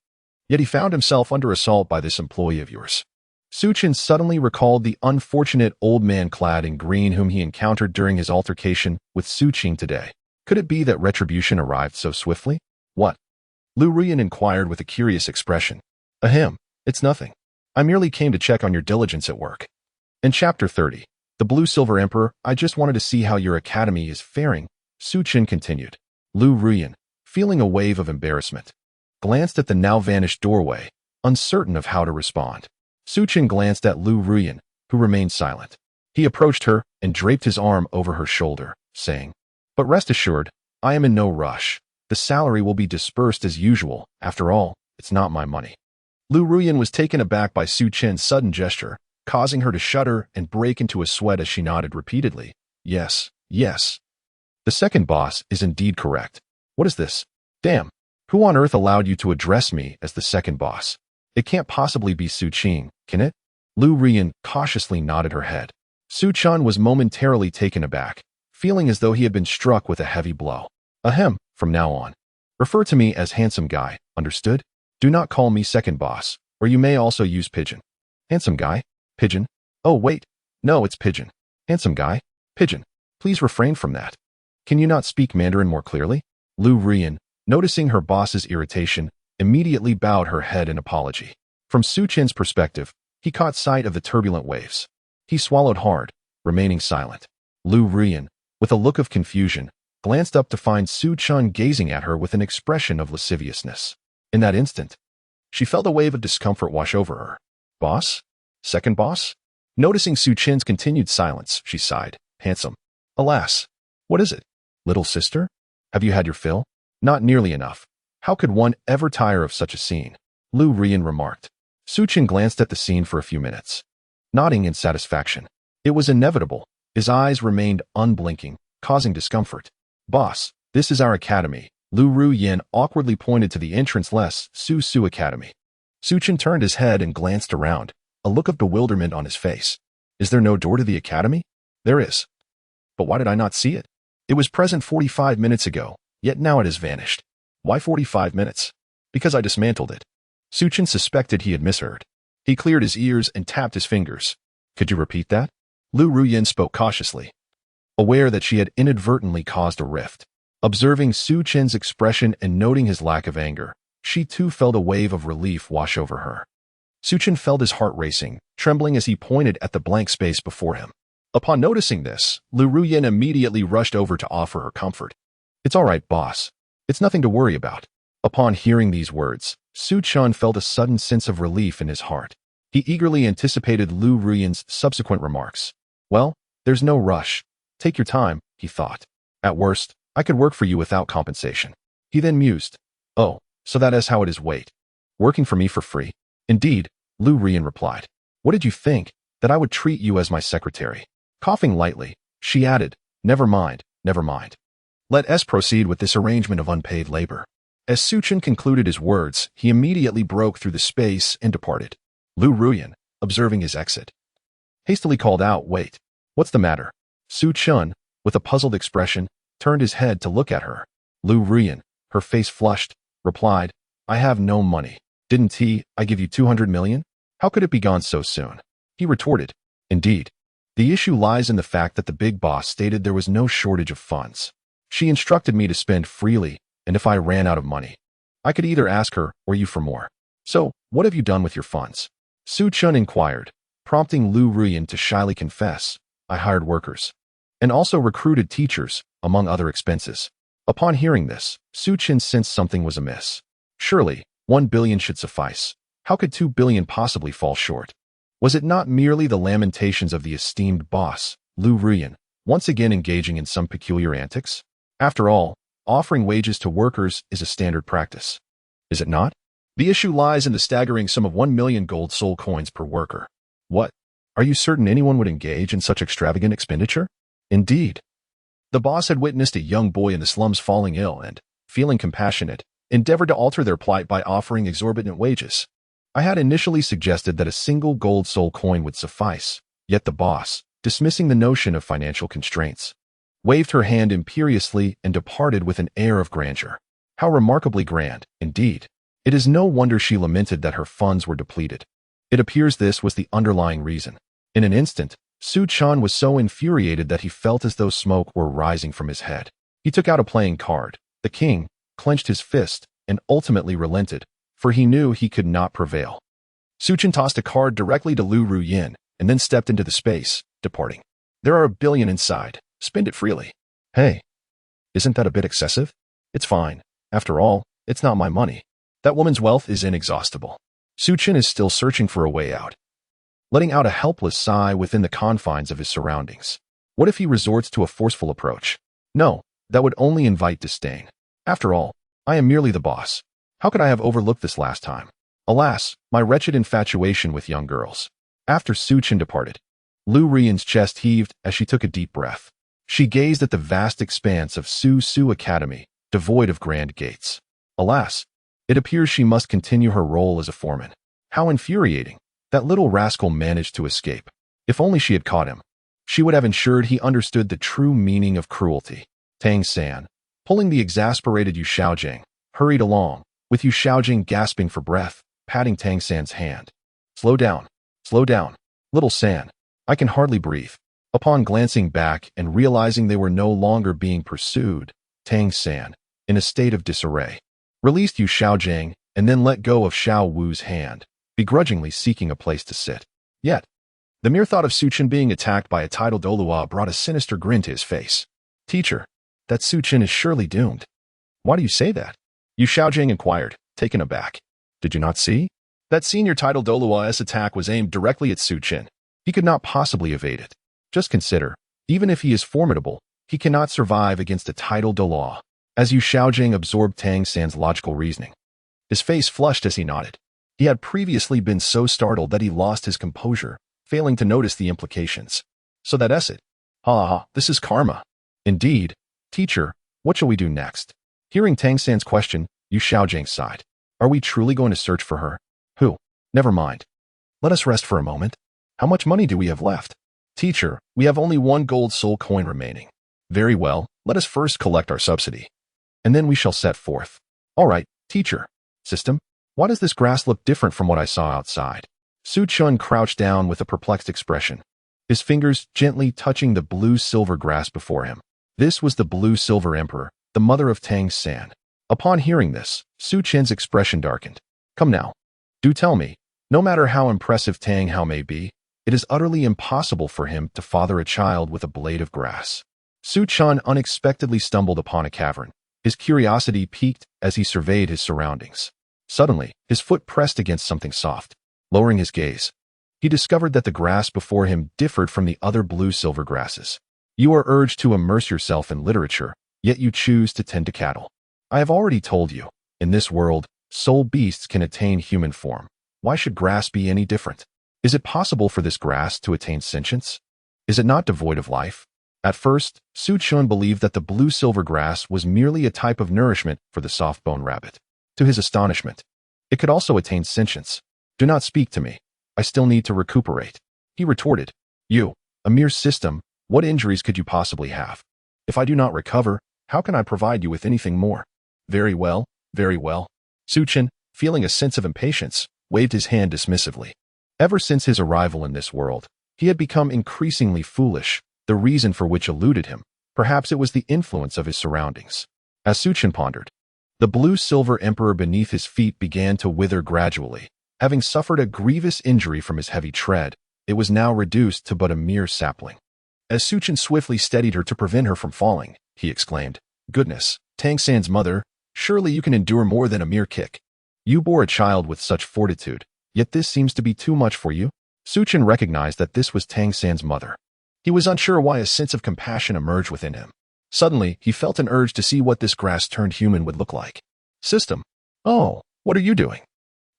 Yet he found himself under assault by this employee of yours. Suchin suddenly recalled the unfortunate old man clad in green whom he encountered during his altercation with Suqing today. Could it be that retribution arrived so swiftly? What? Lu Ruyan inquired with a curious expression. Ahem, it's nothing. I merely came to check on your diligence at work. In Chapter 30, The Blue Silver Emperor, I just wanted to see how your academy is faring, Suqin continued. Lu Ruyan, feeling a wave of embarrassment, glanced at the now-vanished doorway, uncertain of how to respond. Suqin glanced at Lu Ruyan, who remained silent. He approached her and draped his arm over her shoulder, saying, But rest assured, I am in no rush. The salary will be dispersed as usual. After all, it's not my money. Lu Ruyan was taken aback by Suqin's sudden gesture, causing her to shudder and break into a sweat as she nodded repeatedly. Yes, yes. The second boss is indeed correct. What is this? Damn. Who on earth allowed you to address me as the second boss? It can't possibly be Suqing, can it? Lu Ruyan cautiously nodded her head. Suchan was momentarily taken aback, feeling as though he had been struck with a heavy blow. Ahem, from now on. Refer to me as handsome guy, understood? Do not call me second boss, or you may also use pigeon. Handsome guy? Pigeon? Oh, wait. No, it's pigeon. Handsome guy? Pigeon. Please refrain from that. Can you not speak Mandarin more clearly? Lu Ruyan, noticing her boss's irritation, immediately bowed her head in apology. From Suqin's perspective, he caught sight of the turbulent waves. He swallowed hard, remaining silent. Lu Ruyan, with a look of confusion, glanced up to find Suqin gazing at her with an expression of lasciviousness. In that instant, she felt a wave of discomfort wash over her. Boss? Second boss? Noticing Suqin's continued silence, she sighed. Handsome. Alas. What is it? Little sister? Have you had your fill? Not nearly enough. How could one ever tire of such a scene? Lu Ruyan remarked. Suqin glanced at the scene for a few minutes, nodding in satisfaction. It was inevitable. His eyes remained unblinking, causing discomfort. Boss, this is our academy. Lu Ruyan awkwardly pointed to the entrance-less Su Academy. Suqin turned his head and glanced around, a look of bewilderment on his face. Is there no door to the academy? There is. But why did I not see it? It was present 45 minutes ago, yet now it has vanished. Why 45 minutes? Because I dismantled it. Suqin suspected he had misheard. He cleared his ears and tapped his fingers. Could you repeat that? Lu Ruyan spoke cautiously, aware that she had inadvertently caused a rift. Observing Suqin's expression and noting his lack of anger, she too felt a wave of relief wash over her. Suqin felt his heart racing, trembling as he pointed at the blank space before him. Upon noticing this, Lu Ruyan immediately rushed over to offer her comfort. It's all right, boss. It's nothing to worry about. Upon hearing these words, Suqin felt a sudden sense of relief in his heart. He eagerly anticipated Lu Ruyan's subsequent remarks. Well, there's no rush. Take your time, he thought. At worst, I could work for you without compensation. He then mused. Oh, so that is how it is. Wait. Working for me for free? Indeed, Lu Ruyan replied. What did you think, that I would treat you as my secretary? Coughing lightly, she added, Never mind, never mind. Let us proceed with this arrangement of unpaid labor. As Suqin concluded his words, he immediately broke through the space and departed. Lu Ruyan, observing his exit, hastily called out, Wait, what's the matter? Suqin, with a puzzled expression, turned his head to look at her. Lu Ruyan, her face flushed, replied, I have no money. Didn't I give you 200 million? How could it be gone so soon? He retorted, Indeed. The issue lies in the fact that the big boss stated there was no shortage of funds. She instructed me to spend freely, and if I ran out of money, I could either ask her or you for more. So, what have you done with your funds? Suqin inquired, prompting Lu Ruyan to shyly confess, I hired workers, and also recruited teachers, among other expenses. Upon hearing this, Suqin sensed something was amiss. Surely, 1 billion should suffice. How could 2 billion possibly fall short? Was it not merely the lamentations of the esteemed boss, Lu Ruyan, once again engaging in some peculiar antics? After all, offering wages to workers is a standard practice. Is it not? The issue lies in the staggering sum of 1 million gold soul coins per worker. What? Are you certain anyone would engage in such extravagant expenditure? Indeed. The boss had witnessed a young boy in the slums falling ill and, feeling compassionate, endeavored to alter their plight by offering exorbitant wages. I had initially suggested that a single gold soul coin would suffice, yet the boss, dismissing the notion of financial constraints, waved her hand imperiously and departed with an air of grandeur. How remarkably grand, indeed. It is no wonder she lamented that her funds were depleted. It appears this was the underlying reason. In an instant, Su Chan was so infuriated that he felt as though smoke were rising from his head. He took out a playing card, the king, clenched his fist, and ultimately relented, for he knew he could not prevail. Su Chan tossed a card directly to Lu Ruyin, and then stepped into the space, departing. There are $1 billion inside. Spend it freely. Hey, isn't that a bit excessive? It's fine. After all, it's not my money. That woman's wealth is inexhaustible. Su Chan is still searching for a way out, letting out a helpless sigh within the confines of his surroundings. What if he resorts to a forceful approach? No, that would only invite disdain. After all, I am merely the boss. How could I have overlooked this last time? Alas, my wretched infatuation with young girls. After Su Chan departed, Lu Ruyin's chest heaved as she took a deep breath. She gazed at the vast expanse of Su Su Academy, devoid of grand gates. Alas, it appears she must continue her role as a foreman. How infuriating. That little rascal managed to escape. If only she had caught him, she would have ensured he understood the true meaning of cruelty. Tang San, pulling the exasperated Yu Xiaojing, hurried along, with Yu Xiaojing gasping for breath, patting Tang San's hand. Slow down, little San. I can hardly breathe. Upon glancing back and realizing they were no longer being pursued, Tang San, in a state of disarray, released Yu Xiaojing and then let go of Xiao Wu's hand, begrudgingly seeking a place to sit. Yet, the mere thought of Su Chan being attacked by a tidal Douluo brought a sinister grin to his face. Teacher, that Su Chan is surely doomed. Why do you say that? Yu Xiaojing inquired, taken aback. Did you not see? That senior tidal Douluo's attack was aimed directly at Su Chan. He could not possibly evade it. Just consider, even if he is formidable, he cannot survive against a tidal Douluo. As Yu Xiaojing absorbed Tang San's logical reasoning, his face flushed as he nodded. He had previously been so startled that he lost his composure, failing to notice the implications. So that's it. This is karma. Indeed. Teacher, what shall we do next? Hearing Tang San's question, Yu Xiaojing sighed. Are we truly going to search for her? Who? Never mind. Let us rest for a moment. How much money do we have left? Teacher, we have only 1 gold soul coin remaining. Very well, let us first collect our subsidy. And then we shall set forth. All right, teacher. System, why does this grass look different from what I saw outside? Su Chan crouched down with a perplexed expression, his fingers gently touching the blue-silver grass before him. This was the blue-silver emperor, the mother of Tang San. Upon hearing this, Su Chan's expression darkened. Come now. Do tell me, no matter how impressive Tang Hao may be, it is utterly impossible for him to father a child with a blade of grass. Su Chan unexpectedly stumbled upon a cavern. His curiosity piqued as he surveyed his surroundings. Suddenly, his foot pressed against something soft. Lowering his gaze, he discovered that the grass before him differed from the other blue-silver grasses. You are urged to immerse yourself in literature, yet you choose to tend to cattle. I have already told you, in this world, soul beasts can attain human form. Why should grass be any different? Is it possible for this grass to attain sentience? Is it not devoid of life? At first, Su Chan believed that the blue-silver grass was merely a type of nourishment for the soft-bone rabbit. To his astonishment, it could also attain sentience. Do not speak to me. I still need to recuperate. He retorted. You, a mere system, what injuries could you possibly have? If I do not recover, how can I provide you with anything more? Very well, very well. Su Chan, feeling a sense of impatience, waved his hand dismissively. Ever since his arrival in this world, he had become increasingly foolish, the reason for which eluded him. Perhaps it was the influence of his surroundings. As Su Chan pondered, the blue-silver emperor beneath his feet began to wither gradually. Having suffered a grievous injury from his heavy tread, it was now reduced to but a mere sapling. As Su Chan swiftly steadied her to prevent her from falling, he exclaimed, Goodness, Tang San's mother, surely you can endure more than a mere kick. You bore a child with such fortitude, yet this seems to be too much for you. Su Chan recognized that this was Tang San's mother. He was unsure why a sense of compassion emerged within him. Suddenly, he felt an urge to see what this grass-turned human would look like. System. Oh, what are you doing?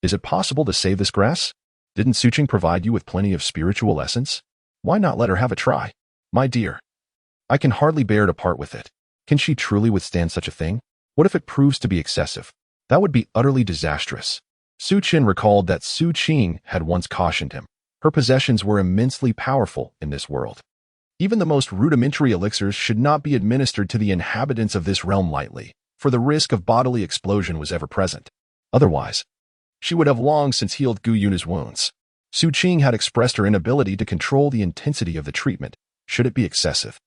Is it possible to save this grass? Didn't Su Chan provide you with plenty of spiritual essence? Why not let her have a try? My dear, I can hardly bear to part with it. Can she truly withstand such a thing? What if it proves to be excessive? That would be utterly disastrous. Su Chan recalled that Su Qing had once cautioned him. Her possessions were immensely powerful in this world. Even the most rudimentary elixirs should not be administered to the inhabitants of this realm lightly, for the risk of bodily explosion was ever present. Otherwise, she would have long since healed Gu Yuna's wounds. Su Qing had expressed her inability to control the intensity of the treatment, should it be excessive.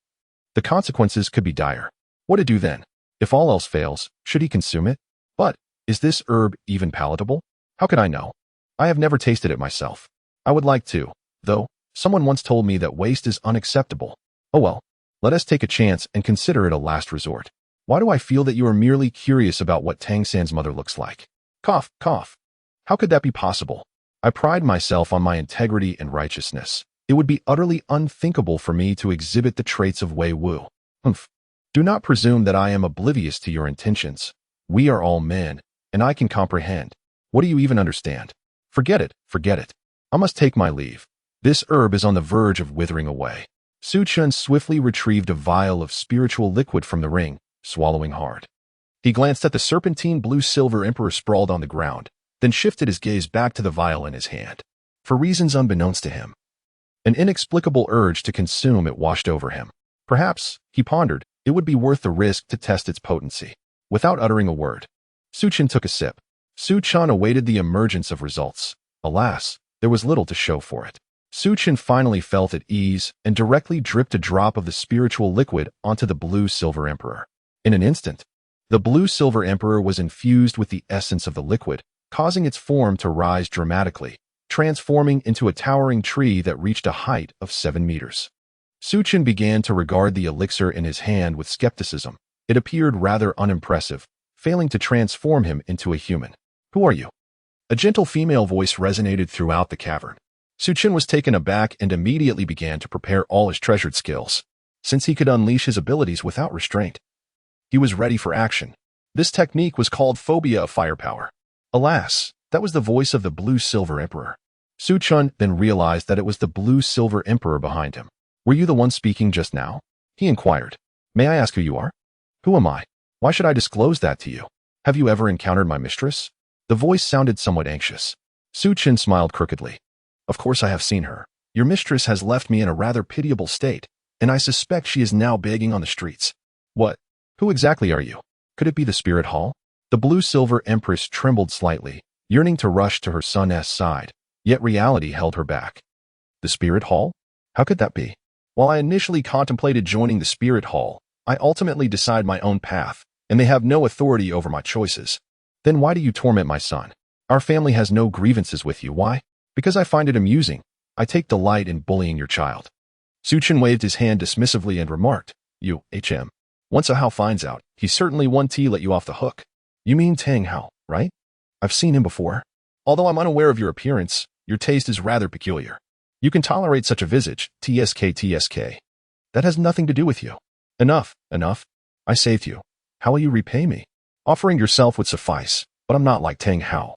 The consequences could be dire. What to do then? If all else fails, should he consume it? But, is this herb even palatable? How could I know? I have never tasted it myself. I would like to, though. Someone once told me that waste is unacceptable. Oh well, let us take a chance and consider it a last resort. Why do I feel that you are merely curious about what Tang San's mother looks like? Cough, cough. How could that be possible? I pride myself on my integrity and righteousness. It would be utterly unthinkable for me to exhibit the traits of Wei Wu. Humph. Do not presume that I am oblivious to your intentions. We are all men, and I can comprehend. What do you even understand? Forget it, forget it. I must take my leave. This herb is on the verge of withering away. Su Chun swiftly retrieved a vial of spiritual liquid from the ring, swallowing hard. He glanced at the serpentine blue-silver emperor sprawled on the ground, then shifted his gaze back to the vial in his hand. For reasons unbeknownst to him, an inexplicable urge to consume it washed over him. Perhaps, he pondered, it would be worth the risk to test its potency. Without uttering a word, Su Chun took a sip. Su Chun awaited the emergence of results. Alas, there was little to show for it. Su Chun finally felt at ease and directly dripped a drop of the spiritual liquid onto the blue-silver emperor. In an instant, the blue-silver emperor was infused with the essence of the liquid, causing its form to rise dramatically, transforming into a towering tree that reached a height of 7 meters. Su Chun began to regard the elixir in his hand with skepticism. It appeared rather unimpressive, failing to transform him into a human. Who are you? A gentle female voice resonated throughout the cavern. Su Chun was taken aback and immediately began to prepare all his treasured skills. Since he could unleash his abilities without restraint, he was ready for action. This technique was called Phobia of Firepower. Alas, that was the voice of the blue-silver emperor. Su Chun then realized that it was the blue-silver emperor behind him. Were you the one speaking just now? He inquired. May I ask who you are? Who am I? Why should I disclose that to you? Have you ever encountered my mistress? The voice sounded somewhat anxious. Su Chun smiled crookedly. Of course I have seen her. Your mistress has left me in a rather pitiable state, and I suspect she is now begging on the streets. What? Who exactly are you? Could it be the Spirit Hall? The blue-silver empress trembled slightly, yearning to rush to her son's side, yet reality held her back. The Spirit Hall? How could that be? While I initially contemplated joining the Spirit Hall, I ultimately decide my own path, and they have no authority over my choices. Then why do you torment my son? Our family has no grievances with you. Why? Because I find it amusing. I take delight in bullying your child. Su Chun waved his hand dismissively and remarked, You, HM. Once a Hao finds out, he certainly won't let you off the hook. You mean Tang Hao, right? I've seen him before. Although I'm unaware of your appearance, your taste is rather peculiar. You can tolerate such a visage, TSK. That has nothing to do with you. Enough, enough. I saved you. How will you repay me? Offering yourself would suffice, but I'm not like Tang Hao,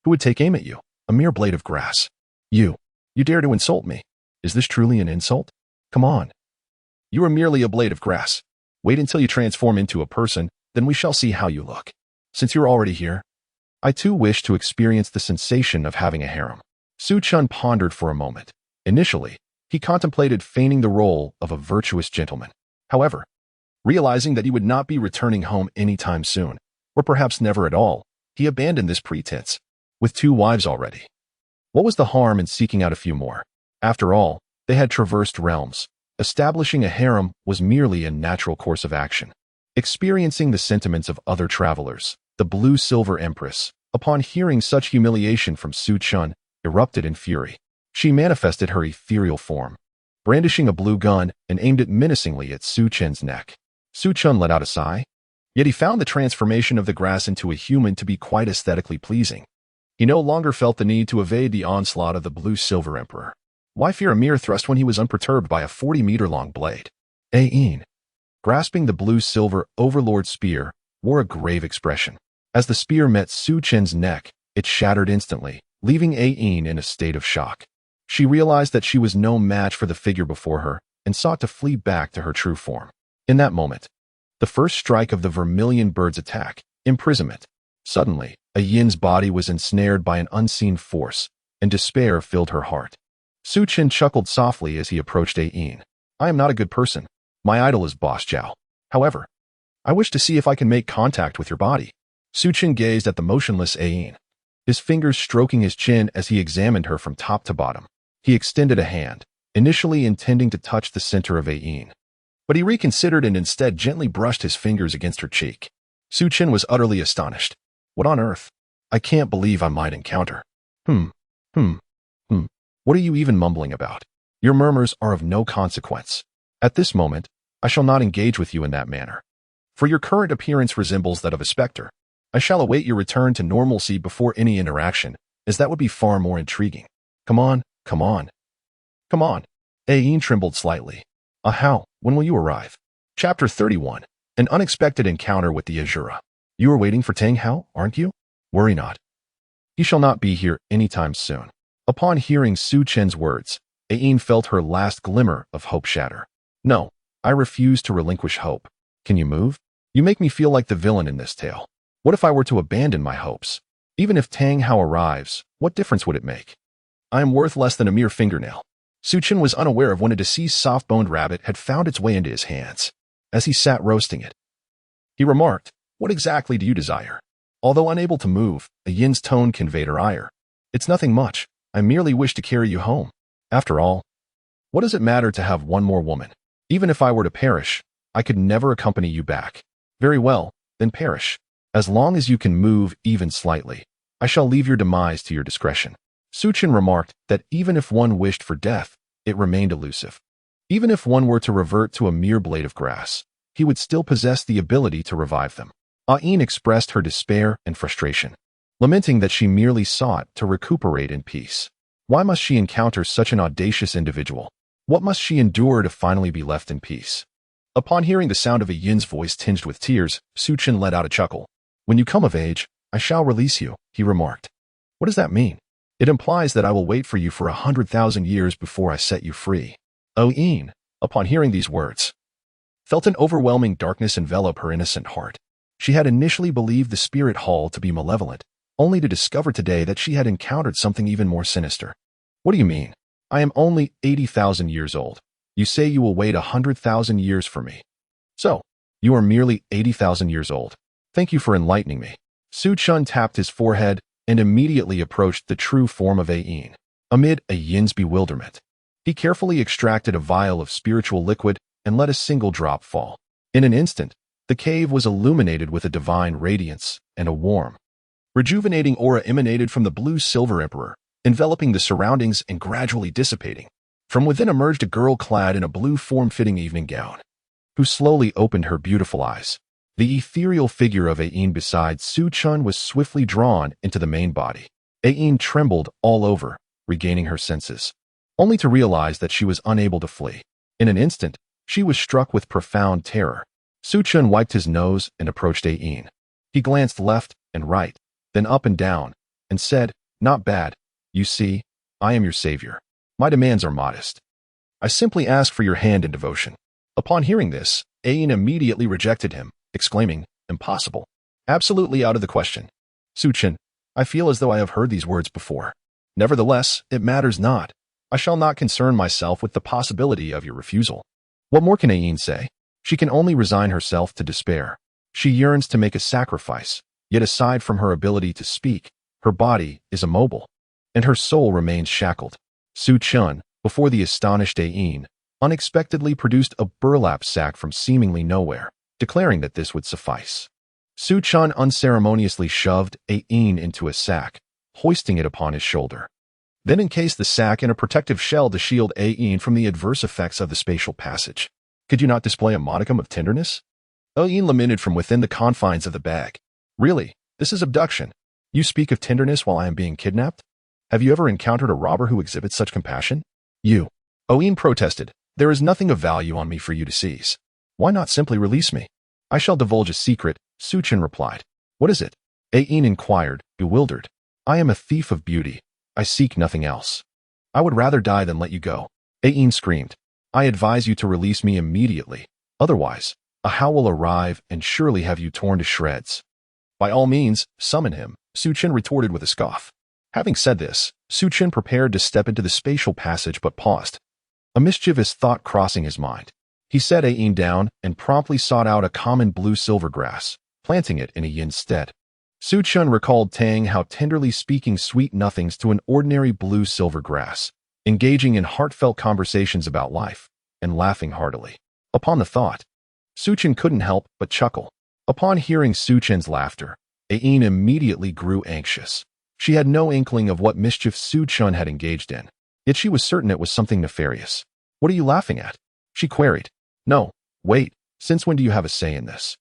who would take aim at you, a mere blade of grass. You dare to insult me. Is this truly an insult? Come on. You are merely a blade of grass. Wait until you transform into a person, then we shall see how you look. Since you're already here, I too wish to experience the sensation of having a harem. Su Chun pondered for a moment. Initially, he contemplated feigning the role of a virtuous gentleman. However, realizing that he would not be returning home anytime soon, or perhaps never at all, he abandoned this pretense. With 2 wives already, what was the harm in seeking out a few more? After all, they had traversed realms. Establishing a harem was merely a natural course of action. Experiencing the sentiments of other travelers, the blue-silver empress, upon hearing such humiliation from Su Chun, erupted in fury. She manifested her ethereal form, brandishing a blue gun and aimed it menacingly at Su Chun's neck. Su Chun let out a sigh, yet he found the transformation of the grass into a human to be quite aesthetically pleasing. He no longer felt the need to evade the onslaught of the blue-silver emperor. Why fear a mere thrust when he was unperturbed by a 40-meter-long blade? Ain, grasping the blue-silver overlord spear, wore a grave expression. As the spear met Su Chen's neck, it shattered instantly, leaving Ain in a state of shock. She realized that she was no match for the figure before her and sought to flee back to her true form. In that moment, the first strike of the vermilion bird's attack, imprisonment. Suddenly, a yin's body was ensnared by an unseen force, and despair filled her heart. Su Chen chuckled softly as he approached Ain. I am not a good person. My idol is Boss Zhao. However, I wish to see if I can make contact with your body. Su Chen gazed at the motionless Ayin, his fingers stroking his chin as he examined her from top to bottom. He extended a hand, initially intending to touch the center of Ayin, but he reconsidered and instead gently brushed his fingers against her cheek. Su Chen was utterly astonished. What on earth? I can't believe I might encounter. What are you even mumbling about? Your murmurs are of no consequence. At this moment, I shall not engage with you in that manner. For your current appearance resembles that of a specter. I shall await your return to normalcy before any interaction, as that would be far more intriguing. Come on, come on. Come on. Ayin trembled slightly. How? When will you arrive? Chapter 31. An unexpected encounter with the Azura. You are waiting for Tang Hao, aren't you? Worry not. He shall not be here anytime soon. Upon hearing Su Chen's words, Ayin felt her last glimmer of hope shatter. No, I refuse to relinquish hope. Can you move? You make me feel like the villain in this tale. What if I were to abandon my hopes? Even if Tang Hao arrives, what difference would it make? I am worth less than a mere fingernail. Su Chen was unaware of when a deceased soft-boned rabbit had found its way into his hands. As he sat roasting it, he remarked, What exactly do you desire? Although unable to move, Ayin's tone conveyed her ire. It's nothing much. I merely wish to carry you home. After all, what does it matter to have one more woman? Even if I were to perish, I could never accompany you back. Very well, then perish. As long as you can move even slightly, I shall leave your demise to your discretion. Su Chen remarked that even if one wished for death, it remained elusive. Even if one were to revert to a mere blade of grass, he would still possess the ability to revive them. Ayin expressed her despair and frustration, lamenting that she merely sought to recuperate in peace. Why must she encounter such an audacious individual? What must she endure to finally be left in peace? Upon hearing the sound of Ayin's voice tinged with tears, Su Chen let out a chuckle. When you come of age, I shall release you, he remarked. What does that mean? It implies that I will wait for you for 100,000 years before I set you free. Ayin, upon hearing these words, felt an overwhelming darkness envelop her innocent heart. She had initially believed the spirit hall to be malevolent, only to discover today that she had encountered something even more sinister. What do you mean? I am only 80,000 years old. You say you will wait 100,000 years for me. So, you are merely 80,000 years old. Thank you for enlightening me. Su Chen tapped his forehead and immediately approached the true form of Ayin. Amid Ayin's bewilderment, he carefully extracted a vial of spiritual liquid and let a single drop fall. In an instant, the cave was illuminated with a divine radiance, and a warm, rejuvenating aura emanated from the blue-silver emperor, enveloping the surroundings and gradually dissipating. From within emerged a girl clad in a blue form-fitting evening gown, who slowly opened her beautiful eyes. The ethereal figure of Ayin beside Su Chen was swiftly drawn into the main body. Ayin trembled all over, regaining her senses, only to realize that she was unable to flee. In an instant, she was struck with profound terror. Su Chen wiped his nose and approached Ayin. He glanced left and right, then up and down, and said, Not bad. You see, I am your savior. My demands are modest. I simply ask for your hand in devotion. Upon hearing this, Ayin immediately rejected him, exclaiming, Impossible. Absolutely out of the question. Su Chen, I feel as though I have heard these words before. Nevertheless, it matters not. I shall not concern myself with the possibility of your refusal. What more can Ayin say? She can only resign herself to despair. She yearns to make a sacrifice, yet aside from her ability to speak, her body is immobile, and her soul remains shackled. Su Chen, before the astonished Ayin, unexpectedly produced a burlap sack from seemingly nowhere, declaring that this would suffice. Su Chen unceremoniously shoved Ayin into a sack, hoisting it upon his shoulder. Then encased the sack in a protective shell to shield Ayin from the adverse effects of the spatial passage. Could you not display a modicum of tenderness? Ayin lamented from within the confines of the bag. Really, this is abduction. You speak of tenderness while I am being kidnapped? Have you ever encountered a robber who exhibits such compassion? You. Ayin protested. There is nothing of value on me for you to seize. Why not simply release me? I shall divulge a secret, Su Chen replied. What is it? Ayin inquired, bewildered. I am a thief of beauty. I seek nothing else. I would rather die than let you go. Ayin screamed. I advise you to release me immediately. Otherwise, a Hao will arrive and surely have you torn to shreds. By all means, summon him, Su Chen retorted with a scoff. Having said this, Su Chen prepared to step into the spatial passage but paused. a mischievous thought crossing his mind. He set Ain down and promptly sought out a common blue silver grass, planting it in a yin's stead. Su Chun recalled Tang how tenderly speaking sweet nothings to an ordinary blue silver grass, engaging in heartfelt conversations about life, and laughing heartily. Upon the thought, Su Chun couldn't help but chuckle. Upon hearing Su Chun's laughter, Ain immediately grew anxious. She had no inkling of what mischief Su Chun had engaged in, yet she was certain it was something nefarious. "What are you laughing at?" she queried. "No, wait, since when do you have a say in this?"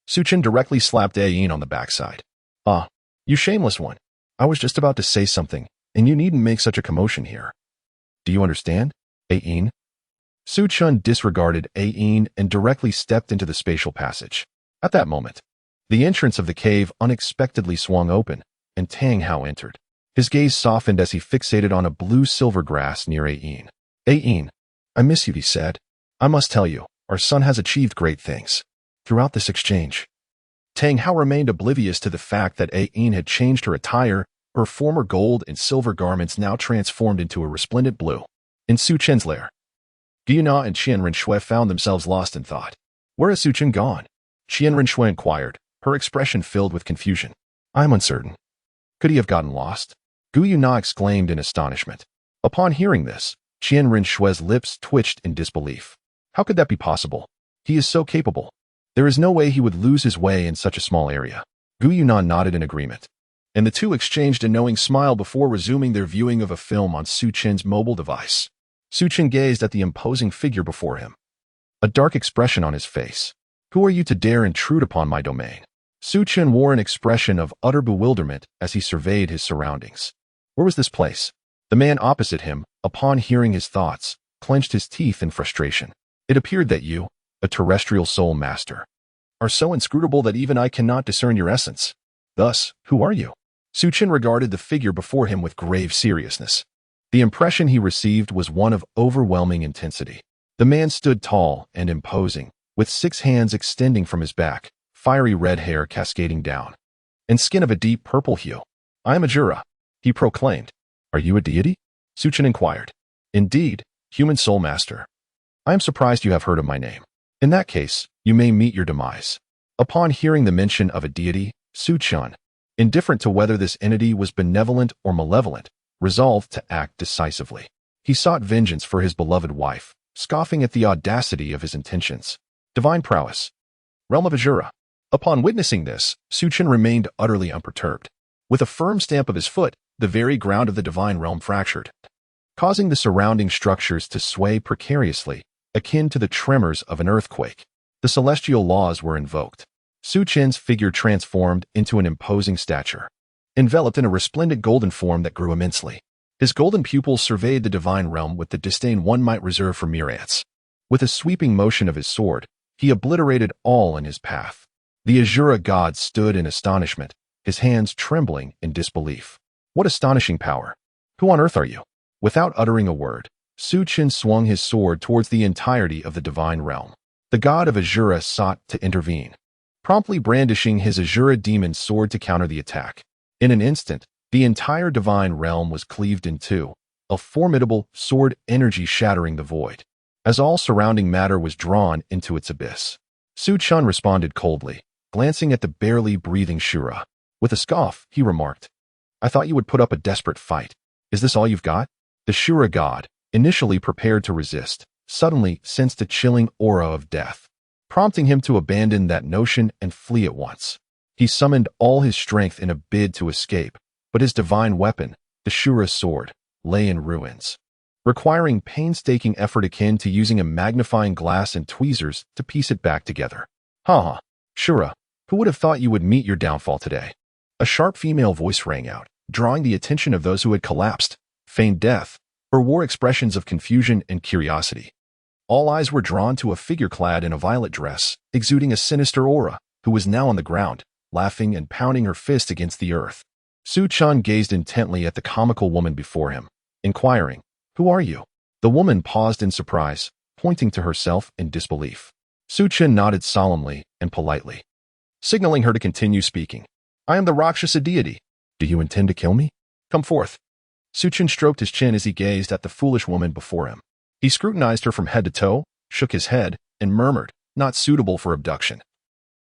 Su Chun directly slapped Ain on the backside. "Ah, you shameless one. I was just about to say something, and you needn't make such a commotion here. Do you understand, Ain?" Su Chun disregarded Ain and directly stepped into the spatial passage. At that moment, the entrance of the cave unexpectedly swung open, and Tang Hao entered. His gaze softened as he fixated on a blue-silver grass near Ain. "Ain, I miss you," he said. "I must tell you, our son has achieved great things." Throughout this exchange, Tang Hao remained oblivious to the fact that Ain had changed her attire, her former gold and silver garments now transformed into a resplendent blue. In Su Chen's lair, Guiyuna and Qian Renshui found themselves lost in thought. "Where has Su Chen gone?" Qian Renshui inquired, her expression filled with confusion. "I'm uncertain. Could he have gotten lost?" Guiyuna exclaimed in astonishment. Upon hearing this, Qian Renshui's lips twitched in disbelief. How could that be possible? He is so capable. There is no way he would lose his way in such a small area. Guiyuna nodded in agreement, and the two exchanged a knowing smile before resuming their viewing of a film on Su Chen's mobile device. Su Chen gazed at the imposing figure before him, a dark expression on his face. "Who are you to dare intrude upon my domain?" Su Chen wore an expression of utter bewilderment as he surveyed his surroundings. Where was this place? The man opposite him, upon hearing his thoughts, clenched his teeth in frustration. "It appeared that you, a terrestrial soul master, are so inscrutable that even I cannot discern your essence. Thus, who are you?" Su Chen regarded the figure before him with grave seriousness. The impression he received was one of overwhelming intensity. The man stood tall and imposing, with 6 hands extending from his back, fiery red hair cascading down, and skin of a deep purple hue. "I am a Jura," he proclaimed. "Are you a deity?" Su Chen inquired. "Indeed, human soul master. I am surprised you have heard of my name. In that case, you may meet your demise." Upon hearing the mention of a deity, Su Chen, indifferent to whether this entity was benevolent or malevolent, resolved to act decisively. He sought vengeance for his beloved wife, scoffing at the audacity of his intentions. Divine prowess. Realm of Azura. Upon witnessing this, Su Chen remained utterly unperturbed. With a firm stamp of his foot, the very ground of the divine realm fractured, causing the surrounding structures to sway precariously, akin to the tremors of an earthquake. The celestial laws were invoked. Su Chen's figure transformed into an imposing stature, enveloped in a resplendent golden form that grew immensely. His golden pupils surveyed the divine realm with the disdain one might reserve for mere ants. With a sweeping motion of his sword, he obliterated all in his path. The Azura god stood in astonishment, his hands trembling in disbelief. What astonishing power! Who on earth are you? Without uttering a word, Su Chen swung his sword towards the entirety of the divine realm. The god of Azura sought to intervene, promptly brandishing his Azura demon sword to counter the attack. In an instant, the entire divine realm was cleaved in two, a formidable sword energy shattering the void, as all surrounding matter was drawn into its abyss. Su Chen responded coldly, glancing at the barely breathing Shura. With a scoff, he remarked, "I thought you would put up a desperate fight. Is this all you've got?" The Shura god, initially prepared to resist, suddenly sensed a chilling aura of death, prompting him to abandon that notion and flee at once. He summoned all his strength in a bid to escape, but his divine weapon, the Shura sword, lay in ruins, requiring painstaking effort akin to using a magnifying glass and tweezers to piece it back together. "Ha! Shura, who would have thought you would meet your downfall today?" A sharp female voice rang out, drawing the attention of those who had collapsed, feigned death, or wore expressions of confusion and curiosity. All eyes were drawn to a figure clad in a violet dress, exuding a sinister aura, who was now on the ground, laughing and pounding her fist against the earth. Su Chen gazed intently at the comical woman before him, inquiring, "Who are you?" The woman paused in surprise, pointing to herself in disbelief. Su Chen nodded solemnly and politely, signaling her to continue speaking. "I am the Rakshasa deity. Do you intend to kill me? Come forth." Su Chen stroked his chin as he gazed at the foolish woman before him. He scrutinized her from head to toe, shook his head, and murmured, "Not suitable for abduction.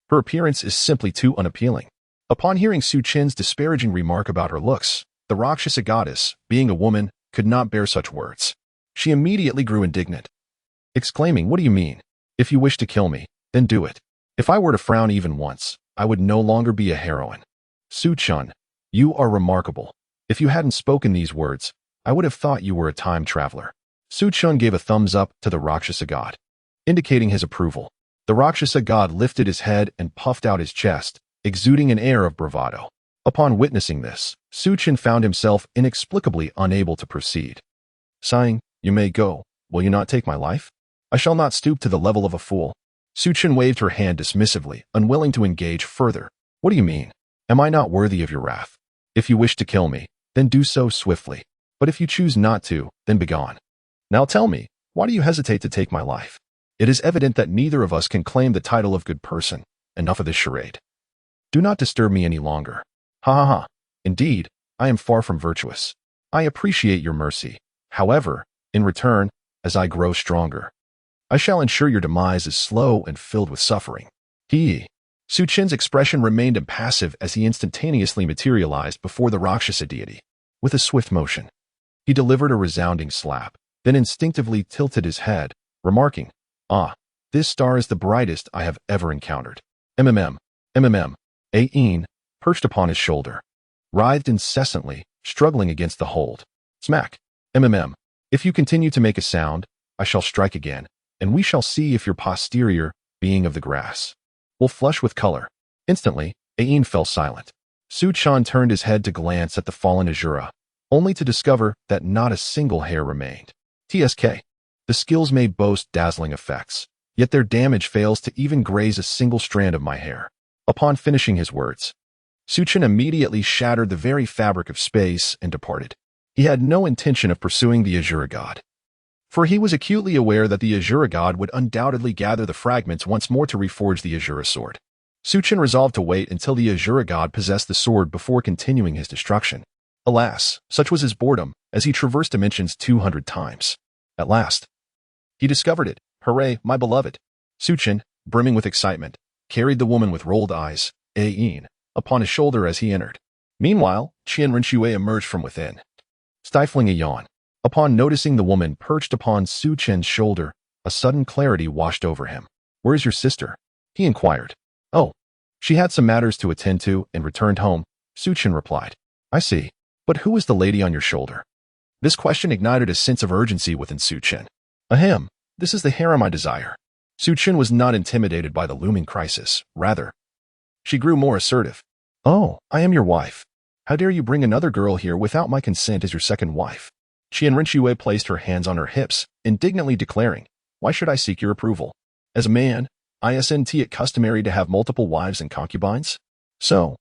Her appearance is simply too unappealing." Upon hearing Su Chen's disparaging remark about her looks, the Rakshasa goddess, being a woman, could not bear such words. She immediately grew indignant, exclaiming, "What do you mean? If you wish to kill me, then do it. If I were to frown even once, I would no longer be a heroine. Su Chen, you are remarkable. If you hadn't spoken these words, I would have thought you were a time traveler." Su Chen gave a thumbs up to the Rakshasa god, indicating his approval. The Rakshasa god lifted his head and puffed out his chest, exuding an air of bravado. Upon witnessing this, Su Chen found himself inexplicably unable to proceed. Sighing, "You may go. Will you not take my life? I shall not stoop to the level of a fool." Su Chen waved her hand dismissively, unwilling to engage further. "What do you mean? Am I not worthy of your wrath? If you wish to kill me, then do so swiftly. But if you choose not to, then begone. Now tell me, why do you hesitate to take my life? It is evident that neither of us can claim the title of good person. Enough of this charade. Do not disturb me any longer. Ha ha ha. Indeed, I am far from virtuous. I appreciate your mercy. However, in return, as I grow stronger, I shall ensure your demise is slow and filled with suffering." Su Chen's expression remained impassive as he instantaneously materialized before the Rakshasa deity. With a swift motion, he delivered a resounding slap, then instinctively tilted his head, remarking, "Ah, this star is the brightest I have ever encountered." Ain, perched upon his shoulder, writhed incessantly, struggling against the hold. Smack. If you continue to make a sound, I shall strike again, and we shall see if your posterior, being of the grass, will flush with color. Instantly, Ain fell silent. Su Chen turned his head to glance at the fallen Azura, only to discover that not a single hair remained. TSK. The skills may boast dazzling effects, yet their damage fails to even graze a single strand of my hair. Upon finishing his words, Su Chen immediately shattered the very fabric of space and departed. He had no intention of pursuing the Azura god, for he was acutely aware that the Azura god would undoubtedly gather the fragments once more to reforge the Azura sword. Su Chen resolved to wait until the Azura god possessed the sword before continuing his destruction. Alas, such was his boredom, as he traversed dimensions 200 times. At last, he discovered it. Hooray, my beloved! Su Chen, brimming with excitement, carried the woman with rolled eyes, Ain, upon his shoulder as he entered. Meanwhile, Qian Rinxue emerged from within, stifling a yawn. Upon noticing the woman perched upon Su Chen's shoulder, a sudden clarity washed over him. "Where is your sister?" he inquired. "Oh, she had some matters to attend to and returned home," Su Chen replied. "I see. But who is the lady on your shoulder?" This question ignited a sense of urgency within Su Chen. "Ahem, this is the harem I desire." Su Chen was not intimidated by the looming crisis. Rather, she grew more assertive. "Oh, I am your wife. How dare you bring another girl here without my consent as your second wife?" Qian Rinxue placed her hands on her hips, indignantly declaring, "Why should I seek your approval? As a man, isn't it customary to have multiple wives and concubines? So,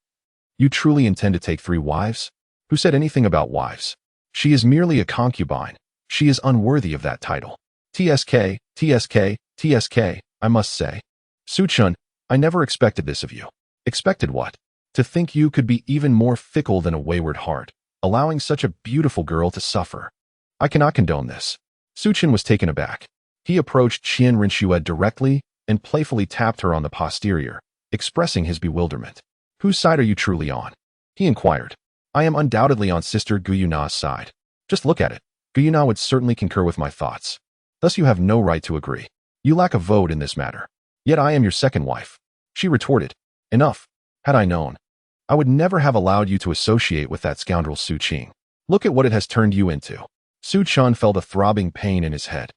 you truly intend to take 3 wives? Who said anything about wives? She is merely a concubine. She is unworthy of that title. TSK, TSK, TSK, I must say. Su Chen, I never expected this of you." "Expected what?" "To think you could be even more fickle than a wayward heart, allowing such a beautiful girl to suffer. I cannot condone this." Su Chen was taken aback. He approached Qian Rinxue directly and playfully tapped her on the posterior, expressing his bewilderment. "Whose side are you truly on?" he inquired. "I am undoubtedly on Sister Guyuna's side. Just look at it. Guyuna would certainly concur with my thoughts. Thus you have no right to agree. You lack a vote in this matter. Yet I am your second wife." She retorted. "Enough. Had I known, I would never have allowed you to associate with that scoundrel Su Qing. Look at what it has turned you into." Su Chen felt a throbbing pain in his head.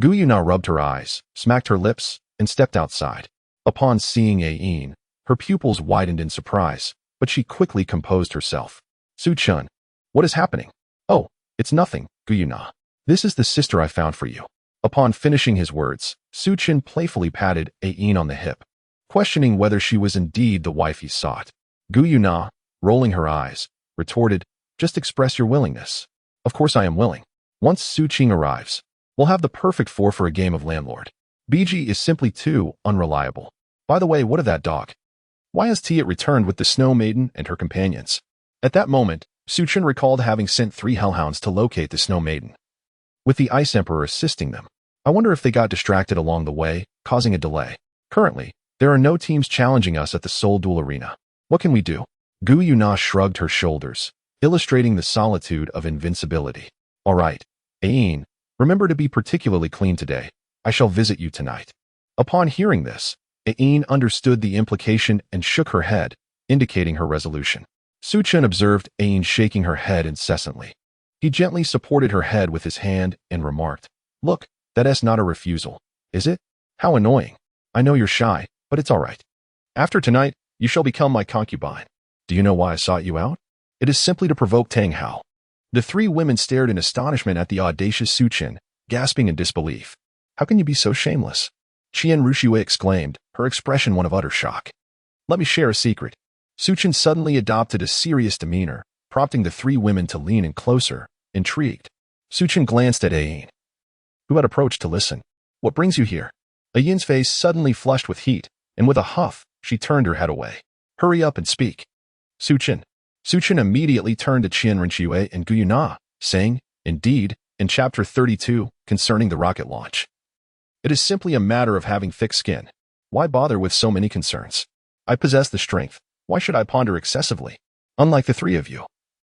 Guyuna rubbed her eyes, smacked her lips, and stepped outside. Upon seeing Ain, her pupils widened in surprise, but she quickly composed herself. "Su Chen, what is happening?" "Oh, it's nothing, Guyuna. This is the sister I found for you." Upon finishing his words, Su Chen playfully patted Ain on the hip, questioning whether she was indeed the wife he sought. Guyuna, rolling her eyes, retorted, "Just express your willingness." "Of course I am willing. Once Su Qing arrives, we'll have the perfect 4 for a game of landlord. BG is simply too unreliable. By the way, what of that dog? Why has Tiet returned with the Snow Maiden and her companions?" At that moment, Su Chen recalled having sent 3 hellhounds to locate the Snow Maiden. with the Ice Emperor assisting them. I wonder if they got distracted along the way, causing a delay. Currently, there are no teams challenging us at the Seoul Duel Arena. What can we do? Gu Yuna shrugged her shoulders, illustrating the solitude of invincibility. All right, Ain, remember to be particularly clean today. I shall visit you tonight. Upon hearing this, Ain understood the implication and shook her head, indicating her resolution. Suchun observed Ain shaking her head incessantly. He gently supported her head with his hand and remarked, "Look, that's not a refusal, is it? How annoying. I know you're shy, but it's all right. After tonight, you shall become my concubine. Do you know why I sought you out? It is simply to provoke Tang Hao." The three women stared in astonishment at the audacious Suchun, gasping in disbelief. "How can you be so shameless?" Qian Ruxue exclaimed, her expression one of utter shock. "Let me share a secret." Suchun suddenly adopted a serious demeanor, prompting the three women to lean in closer, intrigued. Suchun glanced at Ayin, who had approached to listen. "What brings you here?" Ayin's face suddenly flushed with heat, and with a huff, she turned her head away. "Hurry up and speak." Suchun. Suchun immediately turned to Qian Renxue and Gu Yuna, saying, "Indeed, in Chapter 32, concerning the rocket launch. It is simply a matter of having thick skin. Why bother with so many concerns? I possess the strength. Why should I ponder excessively? Unlike the three of you.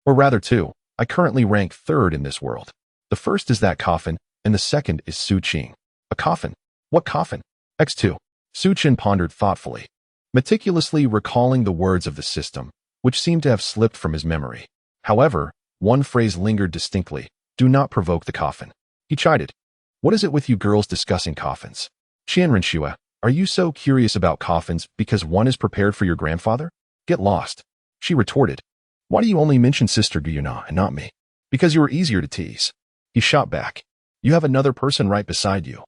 Or rather two, I currently rank third in this world. The first is that coffin, and the second is Su Qing." "A coffin? What coffin?" X2. Suchun pondered thoughtfully, meticulously recalling the words of the system, which seemed to have slipped from his memory. However, one phrase lingered distinctly: "Do not provoke the coffin." He chided. "What is it with you girls discussing coffins? Qian Renxue, are you so curious about coffins because one is prepared for your grandfather? Get lost." She retorted. "Why do you only mention Sister Gu Yuna and not me?" "Because you are easier to tease." He shot back. "You have another person right beside you,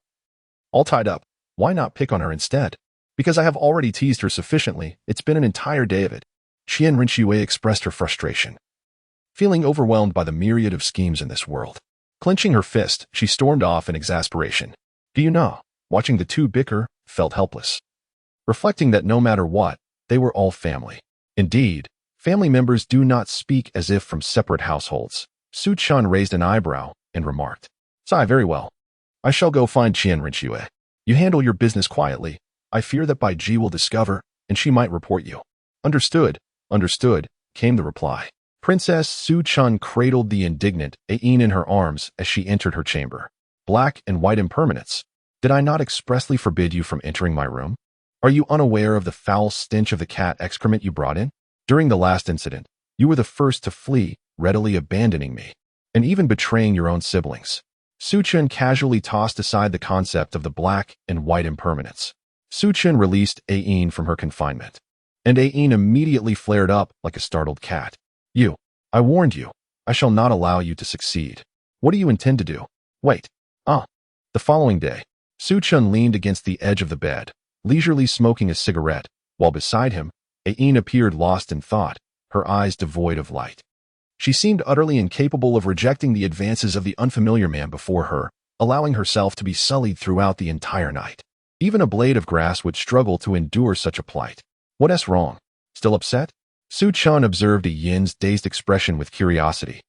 all tied up. Why not pick on her instead?" "Because I have already teased her sufficiently. It's been an entire day of it." Qian Renxue expressed her frustration, feeling overwhelmed by the myriad of schemes in this world. Clenching her fist, she stormed off in exasperation. Gu Yuna, watching the two bicker, felt helpless, reflecting that no matter what, they were all family. Indeed, family members do not speak as if from separate households. Suchun raised an eyebrow and remarked, "Sigh, very well. I shall go find Qian Renxue. You handle your business quietly. I fear that Bai Ji will discover, and she might report you." "Understood, understood," came the reply. Princess Suchun cradled the indignant Ain in her arms as she entered her chamber. "Black and white impermanence. Did I not expressly forbid you from entering my room? Are you unaware of the foul stench of the cat excrement you brought in? During the last incident, you were the first to flee, readily abandoning me, and even betraying your own siblings." Suchun casually tossed aside the concept of the black and white impermanence. Suchun released Ain from her confinement, and Ain immediately flared up like a startled cat. I warned you. I shall not allow you to succeed. What do you intend to do?" "Wait. The following day, Suchun leaned against the edge of the bed, leisurely smoking a cigarette, while beside him, Ain appeared lost in thought, her eyes devoid of light. She seemed utterly incapable of rejecting the advances of the unfamiliar man before her, allowing herself to be sullied throughout the entire night. Even a blade of grass would struggle to endure such a plight. "What's wrong? Still upset?" Suchun observed Yin's dazed expression with curiosity,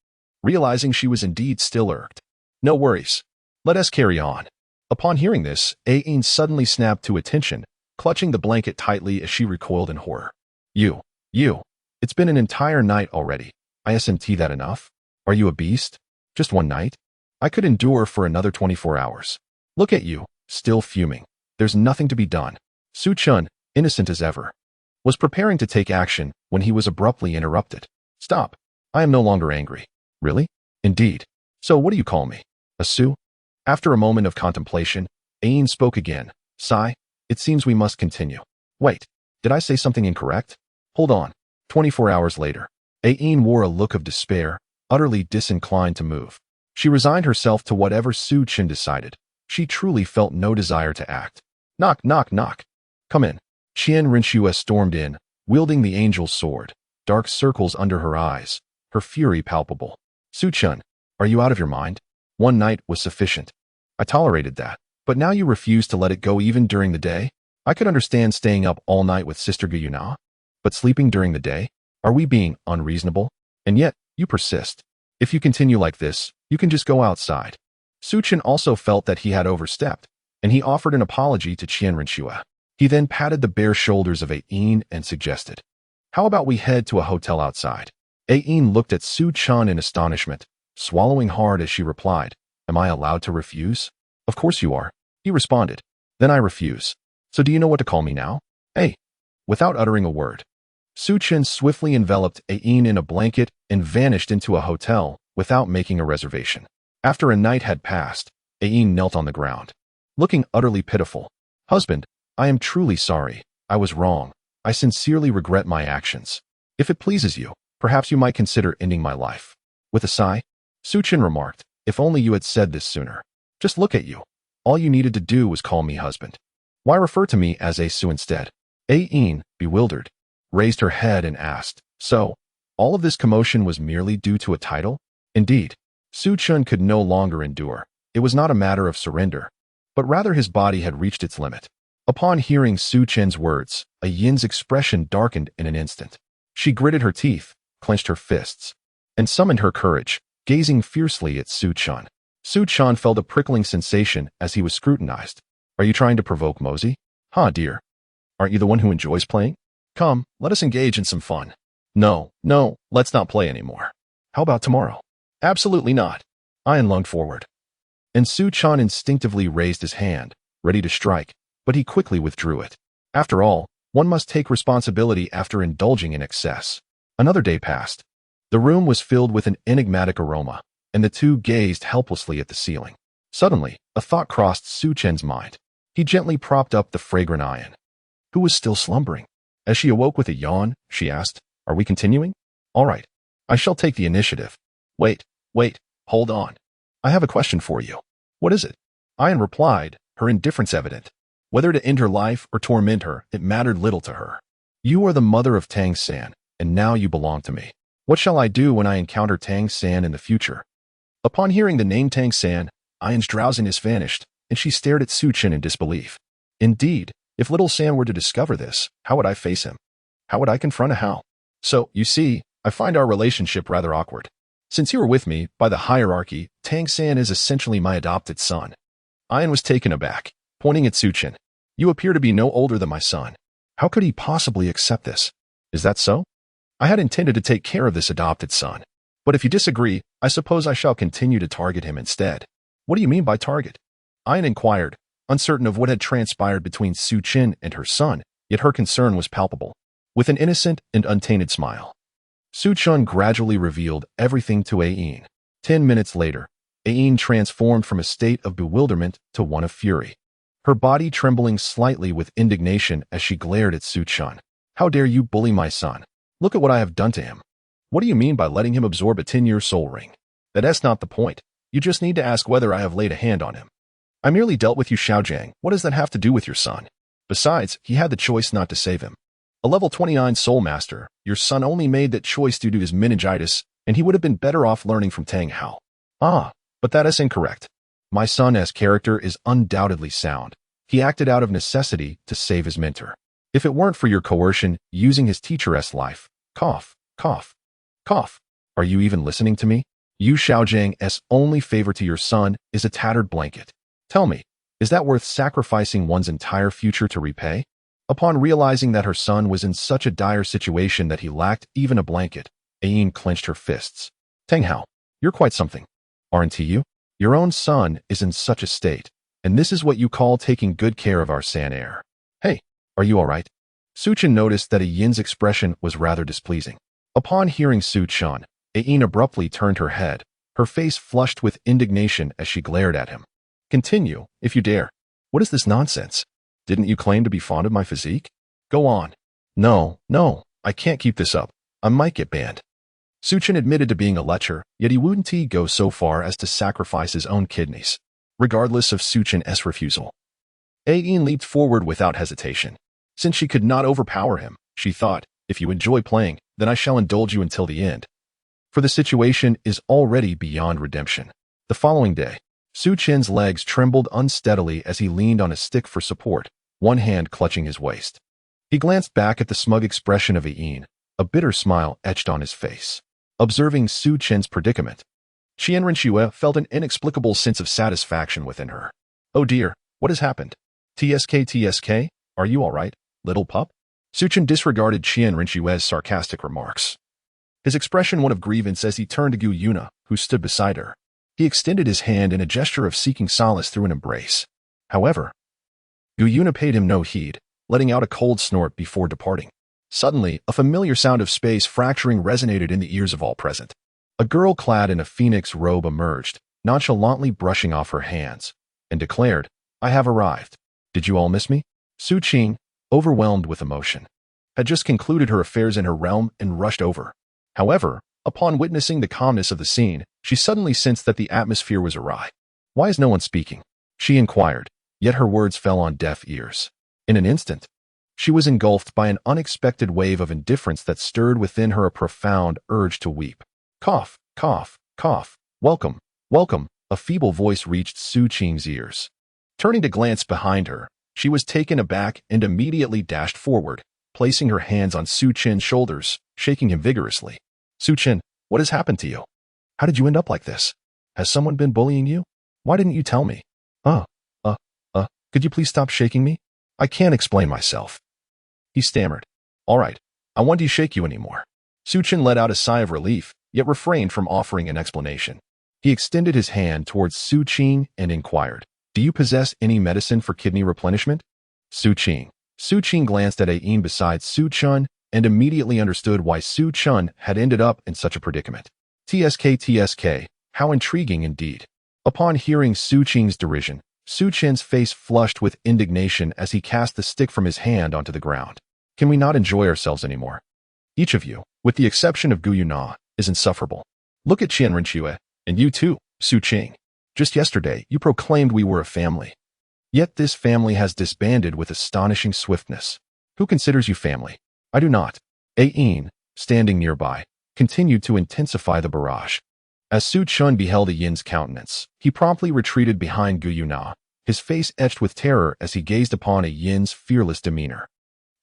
realizing she was indeed still irked. "No worries. Let us carry on." Upon hearing this, Ain suddenly snapped to attention, clutching the blanket tightly as she recoiled in horror. You. It's been an entire night already. Isn't that enough? Are you a beast? Just one night? I could endure for another 24 hours. Look at you, still fuming. There's nothing to be done." Suchun, innocent as ever, was preparing to take action when he was abruptly interrupted. "Stop. I am no longer angry." "Really?" "Indeed. So what do you call me? A Su?" After a moment of contemplation, Ain spoke again. "Sigh, it seems we must continue." "Wait, did I say something incorrect? Hold on." 24 hours later, Ain wore a look of despair, utterly disinclined to move. She resigned herself to whatever Suchun decided. She truly felt no desire to act. Knock, knock, knock. "Come in." Qian Renxue stormed in, wielding the angel's sword, dark circles under her eyes, her fury palpable. "Suchun, are you out of your mind? One night was sufficient. I tolerated that, but now you refuse to let it go even during the day? I could understand staying up all night with Sister Gu Yuna, but sleeping during the day? Are we being unreasonable? And yet, you persist. If you continue like this, you can just go outside." Su Chen also felt that he had overstepped, and he offered an apology to Qian Renxue. He then patted the bare shoulders of Ain and suggested, "How about we head to a hotel outside?" Ain looked at Su Chen in astonishment, swallowing hard as she replied, "Am I allowed to refuse?" "Of course you are," he responded. "Then I refuse. So do you know what to call me now?" "Hey." Without uttering a word, Su Chen swiftly enveloped Ain in a blanket and vanished into a hotel without making a reservation. After a night had passed, Ain knelt on the ground, looking utterly pitiful. "Husband, I am truly sorry. I was wrong. I sincerely regret my actions. If it pleases you, perhaps you might consider ending my life." With a sigh, Su Chen remarked, "If only you had said this sooner. Just look at you. All you needed to do was call me husband. Why refer to me as a Su instead?" Ain, bewildered, raised her head and asked, "So, all of this commotion was merely due to a title?" Indeed, Su Chen could no longer endure. It was not a matter of surrender, but rather his body had reached its limit. Upon hearing Su Chen's words, a Yin's expression darkened in an instant. She gritted her teeth, clenched her fists, and summoned her courage, gazing fiercely at Su Chen. Su Chen felt a prickling sensation as he was scrutinized. "Are you trying to provoke Mosey?" "Huh, dear. Aren't you the one who enjoys playing? Come, let us engage in some fun." No, let's not play anymore." "How about tomorrow?" "Absolutely not." Ian lunged forward, and Su Chen instinctively raised his hand, ready to strike, but he quickly withdrew it. After all, one must take responsibility after indulging in excess. Another day passed. The room was filled with an enigmatic aroma, and the two gazed helplessly at the ceiling. Suddenly, a thought crossed Su Chen's mind. He gently propped up the fragrant Ian, who was still slumbering. As she awoke with a yawn, she asked, "Are we continuing?" "All right. I shall take the initiative." Wait, hold on. I have a question for you." "What is it?" Ian replied, her indifference evident. Whether to end her life or torment her, it mattered little to her. "You are the mother of Tang San, and now you belong to me. What shall I do when I encounter Tang San in the future?" Upon hearing the name Tang San, Ian's drowsiness vanished, and she stared at Su Chen in disbelief. Indeed, if little San were to discover this, how would I face him? How would I confront a Hao? So, you see, I find our relationship rather awkward. Since you are with me, by the hierarchy, Tang San is essentially my adopted son. Ian was taken aback, pointing at Su Chen. "You appear to be no older than my son. How could he possibly accept this? Is that so? I had intended to take care of this adopted son. But if you disagree, I suppose I shall continue to target him instead." "What do you mean by target?" Ian inquired, uncertain of what had transpired between Su Chen and her son, yet her concern was palpable. With an innocent and untainted smile, Su Chen gradually revealed everything to Ain. 10 minutes later, Ain transformed from a state of bewilderment to one of fury, her body trembling slightly with indignation as she glared at Su Chen. "How dare you bully my son? Look at what I have done to him. What do you mean by letting him absorb a 10-year soul ring? That's not the point. You just need to ask whether I have laid a hand on him. I merely dealt with you, Xiaojiang. What does that have to do with your son? Besides, he had the choice not to save him. A level 29 soul master, your son only made that choice due to his meningitis, and he would have been better off learning from Tang Hao." "Ah, but that is incorrect. My son as character is undoubtedly sound. He acted out of necessity to save his mentor. If it weren't for your coercion using his teacheress life, cough, cough, cough. Are you even listening to me? You Xiaojiang's only favor to your son is a tattered blanket. Tell me, is that worth sacrificing one's entire future to repay?" Upon realizing that her son was in such a dire situation that he lacked even a blanket, Ain clenched her fists. "Tang Hao, you're quite something. Aren't you? Your own son is in such a state, and this is what you call taking good care of our San heir. Hey, are you all right?" Su Chen noticed that Yin's expression was rather displeasing. Upon hearing Su Chen, Ain abruptly turned her head, her face flushed with indignation as she glared at him. "Continue, if you dare. What is this nonsense? Didn't you claim to be fond of my physique? Go on." No, I can't keep this up. I might get banned." Su Chen admitted to being a lecher, yet he wouldn't go so far as to sacrifice his own kidneys, regardless of Su Chen's refusal. Ain leaped forward without hesitation. Since she could not overpower him, she thought, "If you enjoy playing, then I shall indulge you until the end." For the situation is already beyond redemption. The following day, Su Chen's legs trembled unsteadily as he leaned on a stick for support, one hand clutching his waist. He glanced back at the smug expression of Ain, a bitter smile etched on his face. Observing Su Chen's predicament, Qian Renxue felt an inexplicable sense of satisfaction within her. Oh dear, what has happened? TSK, are you all right, little pup? Suchen disregarded Qian Renxue's sarcastic remarks. His expression one of grievance as he turned to Gu Yuna, who stood beside her. He extended his hand in a gesture of seeking solace through an embrace. However, Gu Yuna paid him no heed, letting out a cold snort before departing. Suddenly, a familiar sound of space fracturing resonated in the ears of all present. A girl clad in a phoenix robe emerged, nonchalantly brushing off her hands, and declared, "I have arrived. Did you all miss me?" Su Qing, overwhelmed with emotion, had just concluded her affairs in her realm and rushed over. However, upon witnessing the calmness of the scene, she suddenly sensed that the atmosphere was awry. "Why is no one speaking?" she inquired, yet her words fell on deaf ears. In an instant, she was engulfed by an unexpected wave of indifference that stirred within her a profound urge to weep. Cough, cough, cough. Welcome, welcome, a feeble voice reached Su Qing's ears. Turning to glance behind her, she was taken aback and immediately dashed forward, placing her hands on Su Qin's shoulders, shaking him vigorously. "Su Qin, what has happened to you? How did you end up like this? Has someone been bullying you? Why didn't you tell me? Could you please stop shaking me? I can't explain myself." He stammered. "All right, I won't shake you anymore." Su Qin let out a sigh of relief, yet refrained from offering an explanation. He extended his hand towards Su Qing and inquired, "Do you possess any medicine for kidney replenishment?" Su Qing glanced at Ain beside Su Chun and immediately understood why Su Chun had ended up in such a predicament. TSK, how intriguing indeed. Upon hearing Su Qing's derision, Su Chin's face flushed with indignation as he cast the stick from his hand onto the ground. "Can we not enjoy ourselves anymore? Each of you, with the exception of Gu Yuna, is insufferable. Look at Qian Renxue, and you too, Su Qing. Just yesterday, you proclaimed we were a family. Yet this family has disbanded with astonishing swiftness. Who considers you family? I do not." Ain, standing nearby, continued to intensify the barrage. As Su Chun beheld Yin's countenance, he promptly retreated behind Gu Yuna, his face etched with terror as he gazed upon Yin's fearless demeanor.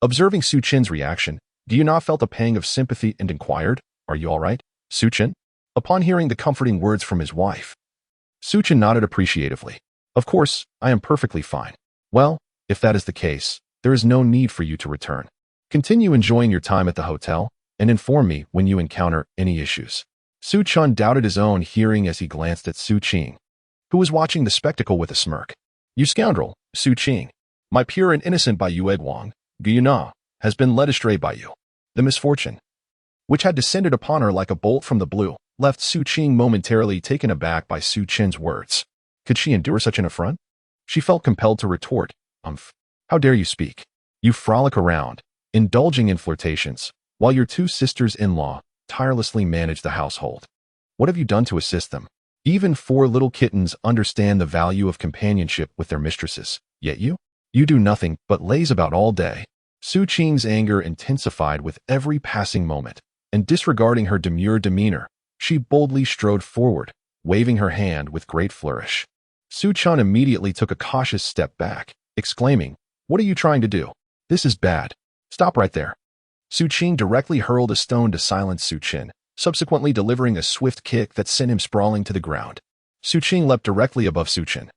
Observing Su Chin's reaction, Gu Yuna felt a pang of sympathy and inquired, "Are you all right, Su Chin?" Upon hearing the comforting words from his wife, Su Chin nodded appreciatively. "Of course, I am perfectly fine." "Well, if that is the case, there is no need for you to return. Continue enjoying your time at the hotel, and inform me when you encounter any issues." Su Chun doubted his own hearing as he glanced at Su Qing, who was watching the spectacle with a smirk. "You scoundrel, Su Qing, my pure and innocent Bai Yue Guang, Gu Yuna, has been led astray by you." The misfortune, which had descended upon her like a bolt from the blue, left Su Qing momentarily taken aback by Su Chin's words. Could she endure such an affront? She felt compelled to retort, "How dare you speak? You frolic around, indulging in flirtations, while your two sisters-in-law tirelessly manage the household. What have you done to assist them? Even 4 little kittens understand the value of companionship with their mistresses, yet you do nothing but laze about all day." Su Qing's anger intensified with every passing moment, and disregarding her demure demeanor, she boldly strode forward, waving her hand with great flourish. Su Chun immediately took a cautious step back, exclaiming, "What are you trying to do? This is bad. Stop right there." Su Qing directly hurled a stone to silence Su Chin, subsequently delivering a swift kick that sent him sprawling to the ground. Su Qing leapt directly above Su Chin,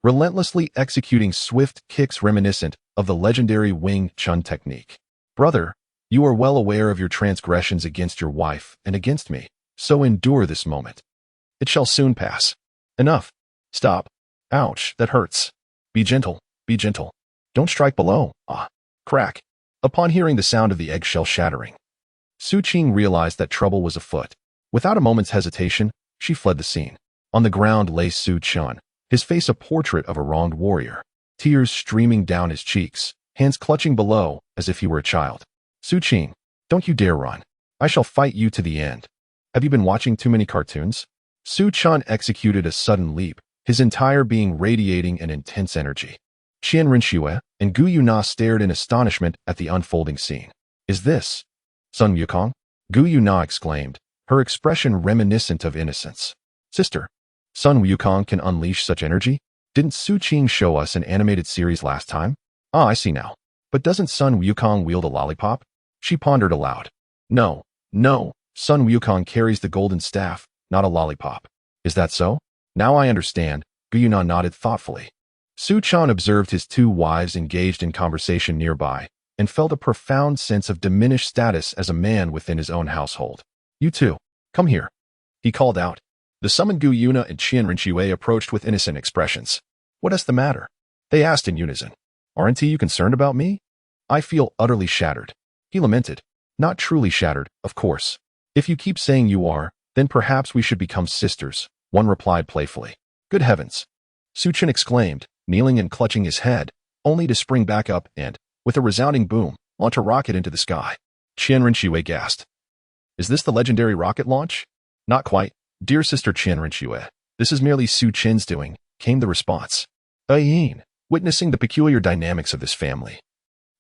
relentlessly executing swift kicks reminiscent of the legendary Wing Chun technique. "Brother, you are well aware of your transgressions against your wife and against me, so endure this moment. It shall soon pass. Enough. Stop. Ouch, that hurts. Be gentle, be gentle. Don't strike below. Ah." Crack. Upon hearing the sound of the eggshell shattering, Su Qing realized that trouble was afoot. Without a moment's hesitation, she fled the scene. On the ground lay Su Chun, his face a portrait of a wronged warrior, tears streaming down his cheeks, hands clutching below as if he were a child. "Su Qing, don't you dare run. I shall fight you to the end. Have you been watching too many cartoons?" Su Chun executed a sudden leap, his entire being radiating an intense energy. Qian Renxue and Gu Yuna stared in astonishment at the unfolding scene. "Is this Sun Wukong?" Gu Yuna exclaimed, her expression reminiscent of innocence. "Sister, Sun Wukong can unleash such energy? Didn't Su Qing show us an animated series last time? Ah, I see now. But doesn't Sun Wukong wield a lollipop?" She pondered aloud. No, Sun Wukong carries the golden staff, not a lollipop." Is that so? Now I understand. Guyuna nodded thoughtfully. Su Chan observed his two wives engaged in conversation nearby and felt a profound sense of diminished status as a man within his own household. You two, come here, he called out. The summoned Guyuna and Qian Rinqiwei approached with innocent expressions. What is the matter? They asked in unison. Aren't you concerned about me? I feel utterly shattered. He lamented. Not truly shattered, of course. If you keep saying you are, then perhaps we should become sisters, one replied playfully. Good heavens! Su Chen exclaimed, kneeling and clutching his head, only to spring back up and, with a resounding boom, launch a rocket into the sky. Qian Rinqiwei gasped. Is this the legendary rocket launch? Not quite, dear sister Qian Rinqiwei. This is merely Su Chen's doing, came the response. Yin, witnessing the peculiar dynamics of this family,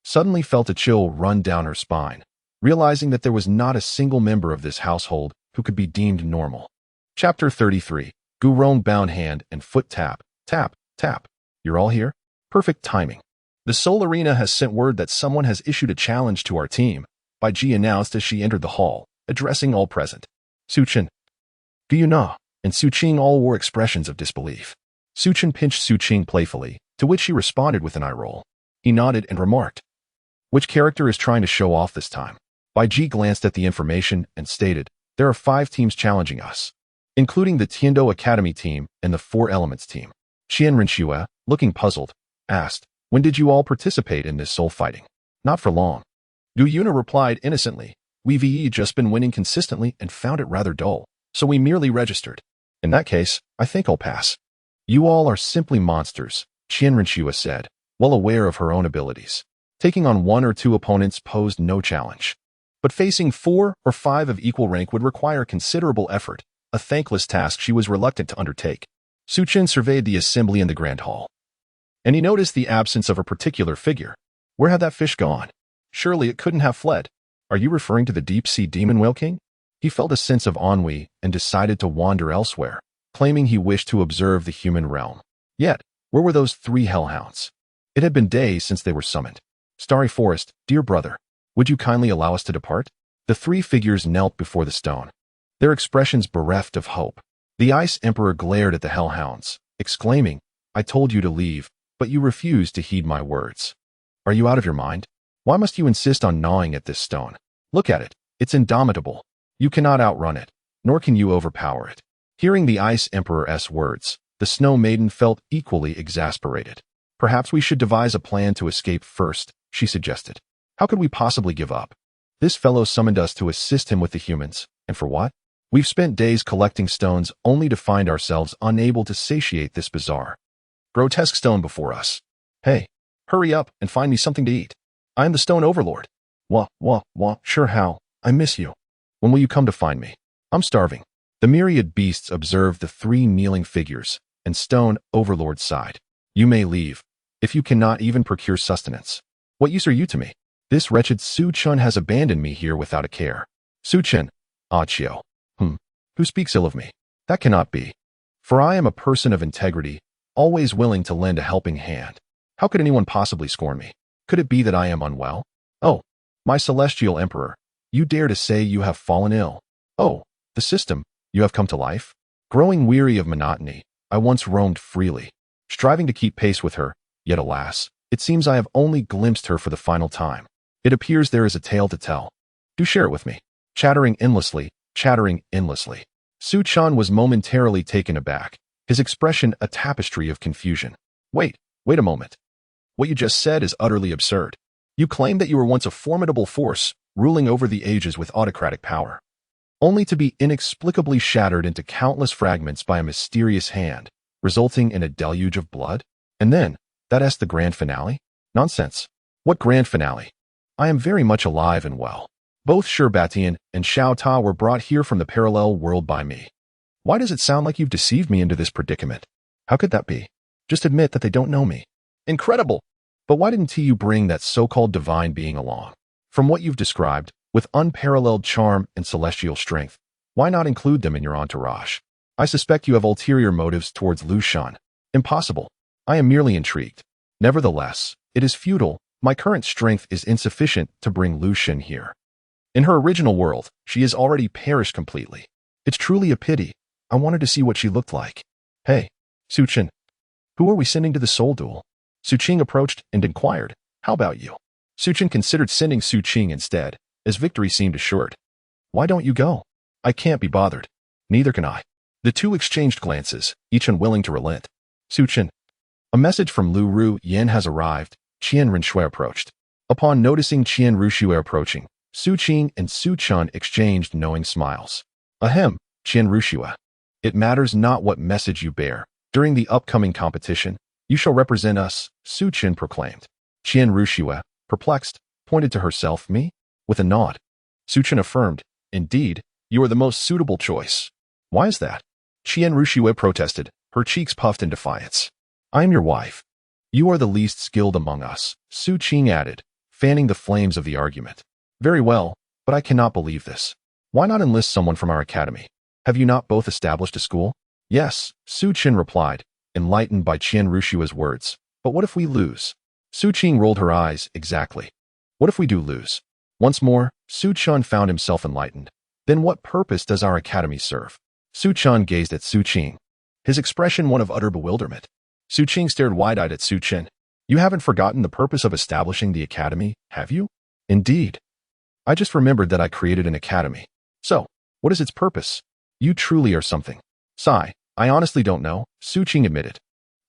suddenly felt a chill run down her spine, realizing that there was not a single member of this household who could be deemed normal. Chapter 33. Gurong bound hand and foot tap, tap, tap. You're all here? Perfect timing. The Seoul Arena has sent word that someone has issued a challenge to our team, Bai Ji announced as she entered the hall, addressing all present. Su Chen, Guyuna, and Su Qing all wore expressions of disbelief. Su Chen pinched Su Qing playfully, to which she responded with an eye roll. He nodded and remarked, which character is trying to show off this time? Bai Ji glanced at the information and stated, there are 5 teams challenging us, including the Tiando Academy team and the 4 Elements team. Qian Rinqiwei, looking puzzled, asked, when did you all participate in this soul fighting? Not for long. Guyuna replied innocently, we've just been winning consistently and found it rather dull, so we merely registered. In that case, I think I'll pass. You all are simply monsters, Qian Rinqiwei said, well aware of her own abilities. Taking on 1 or 2 opponents posed no challenge. But facing 4 or 5 of equal rank would require considerable effort, a thankless task she was reluctant to undertake. Su Chen surveyed the assembly in the grand hall, and he noticed the absence of a particular figure. Where had that fish gone? Surely it couldn't have fled. Are you referring to the deep-sea demon whale king? He felt a sense of ennui and decided to wander elsewhere, claiming he wished to observe the human realm. Yet, where were those 3 hellhounds? It had been days since they were summoned. Starry Forest, dear brother, would you kindly allow us to depart? The 3 figures knelt before the stone, their expressions bereft of hope. The Ice Emperor glared at the hellhounds, exclaiming, I told you to leave, but you refused to heed my words. Are you out of your mind? Why must you insist on gnawing at this stone? Look at it. It's indomitable. You cannot outrun it, nor can you overpower it. Hearing the Ice Emperor's words, the Snow Maiden felt equally exasperated. Perhaps we should devise a plan to escape first, she suggested. How could we possibly give up? This fellow summoned us to assist him with the humans, and for what? We've spent days collecting stones only to find ourselves unable to satiate this bizarre, grotesque stone before us. Hey, hurry up and find me something to eat. I am the Stone Overlord. Wah, sure how, I miss you. When will you come to find me? I'm starving. The myriad beasts observed the 3 kneeling figures, and Stone Overlord sighed. You may leave, if you cannot even procure sustenance. What use are you to me? This wretched Su Chen has abandoned me here without a care. Su Chen, Chio. Who speaks ill of me? That cannot be. For I am a person of integrity, always willing to lend a helping hand. How could anyone possibly scorn me? Could it be that I am unwell? Oh, my celestial emperor, you dare to say you have fallen ill. Oh, the system, you have come to life? Growing weary of monotony, I once roamed freely, striving to keep pace with her, yet alas, it seems I have only glimpsed her for the final time. It appears there is a tale to tell. Do share it with me. Chattering endlessly. Su Chan was momentarily taken aback, his expression a tapestry of confusion. Wait a moment. What you just said is utterly absurd. You claim that you were once a formidable force, ruling over the ages with autocratic power, only to be inexplicably shattered into countless fragments by a mysterious hand, resulting in a deluge of blood? And then, that's the grand finale? Nonsense. What grand finale? I am very much alive and well. Both Shi Batian and Xiao Ta were brought here from the parallel world by me. Why does it sound like you've deceived me into this predicament? How could that be? Just admit that they don't know me. Incredible! But why didn't you bring that so-called divine being along? From what you've described, with unparalleled charm and celestial strength, why not include them in your entourage? I suspect you have ulterior motives towards Lu Shan. Impossible. I am merely intrigued. Nevertheless, it is futile. My current strength is insufficient to bring Lu Shan here. In her original world, she has already perished completely. It's truly a pity. I wanted to see what she looked like. Hey, Suchin, who are we sending to the soul duel? Suqing approached and inquired, how about you? Suchin considered sending Suqing instead, as victory seemed assured. Why don't you go? I can't be bothered. Neither can I. The two exchanged glances, each unwilling to relent. Suchin, a message from Lu Ru Yan has arrived. Qian Renshui approached. Upon noticing Qian Rushui approaching, Su Qing and Su Chun exchanged knowing smiles. Ahem, Qian Rushui. It matters not what message you bear. During the upcoming competition, you shall represent us, Su Qin proclaimed. Qian Rushui, perplexed, pointed to herself, me? With a nod. Su Qin affirmed, indeed, you are the most suitable choice. Why is that? Qian Rushui protested, her cheeks puffed in defiance. I am your wife. You are the least skilled among us, Su Qing added, fanning the flames of the argument. Very well, but I cannot believe this. Why not enlist someone from our academy? Have you not both established a school? Yes, Su Qin replied, enlightened by Qian Rushui's words. But what if we lose? Su Qing rolled her eyes, exactly. What if we do lose? Once more, Su Chun found himself enlightened. Then what purpose does our academy serve? Su Chun gazed at Su Qing, his expression one of utter bewilderment. Su Qing stared wide-eyed at Su Qin. You haven't forgotten the purpose of establishing the academy, have you? Indeed. I just remembered that I created an academy. So, what is its purpose? You truly are something. Sigh, I honestly don't know, Su Qing admitted,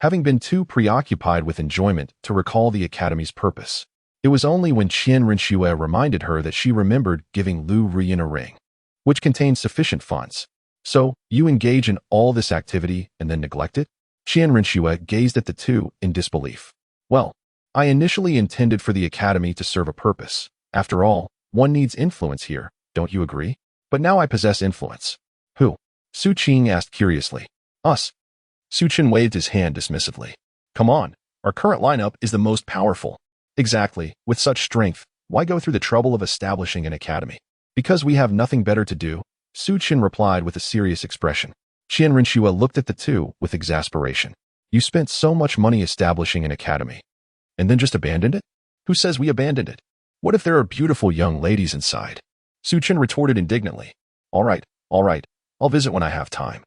having been too preoccupied with enjoyment to recall the academy's purpose. It was only when Qian Renshui reminded her that she remembered giving Lu Ruyin a ring, which contained sufficient funds. So, you engage in all this activity and then neglect it? Qian Renshui gazed at the two in disbelief. Well, I initially intended for the academy to serve a purpose. After all, one needs influence here, don't you agree? But now I possess influence. Who? Su Qing asked curiously. Us. Su Qin waved his hand dismissively. Come on, our current lineup is the most powerful. Exactly, with such strength, why go through the trouble of establishing an academy? Because we have nothing better to do, Su Qin replied with a serious expression. Qian Renshui looked at the two with exasperation. You spent so much money establishing an academy, and then just abandoned it? Who says we abandoned it? What if there are beautiful young ladies inside? Su Qin retorted indignantly. All right, I'll visit when I have time.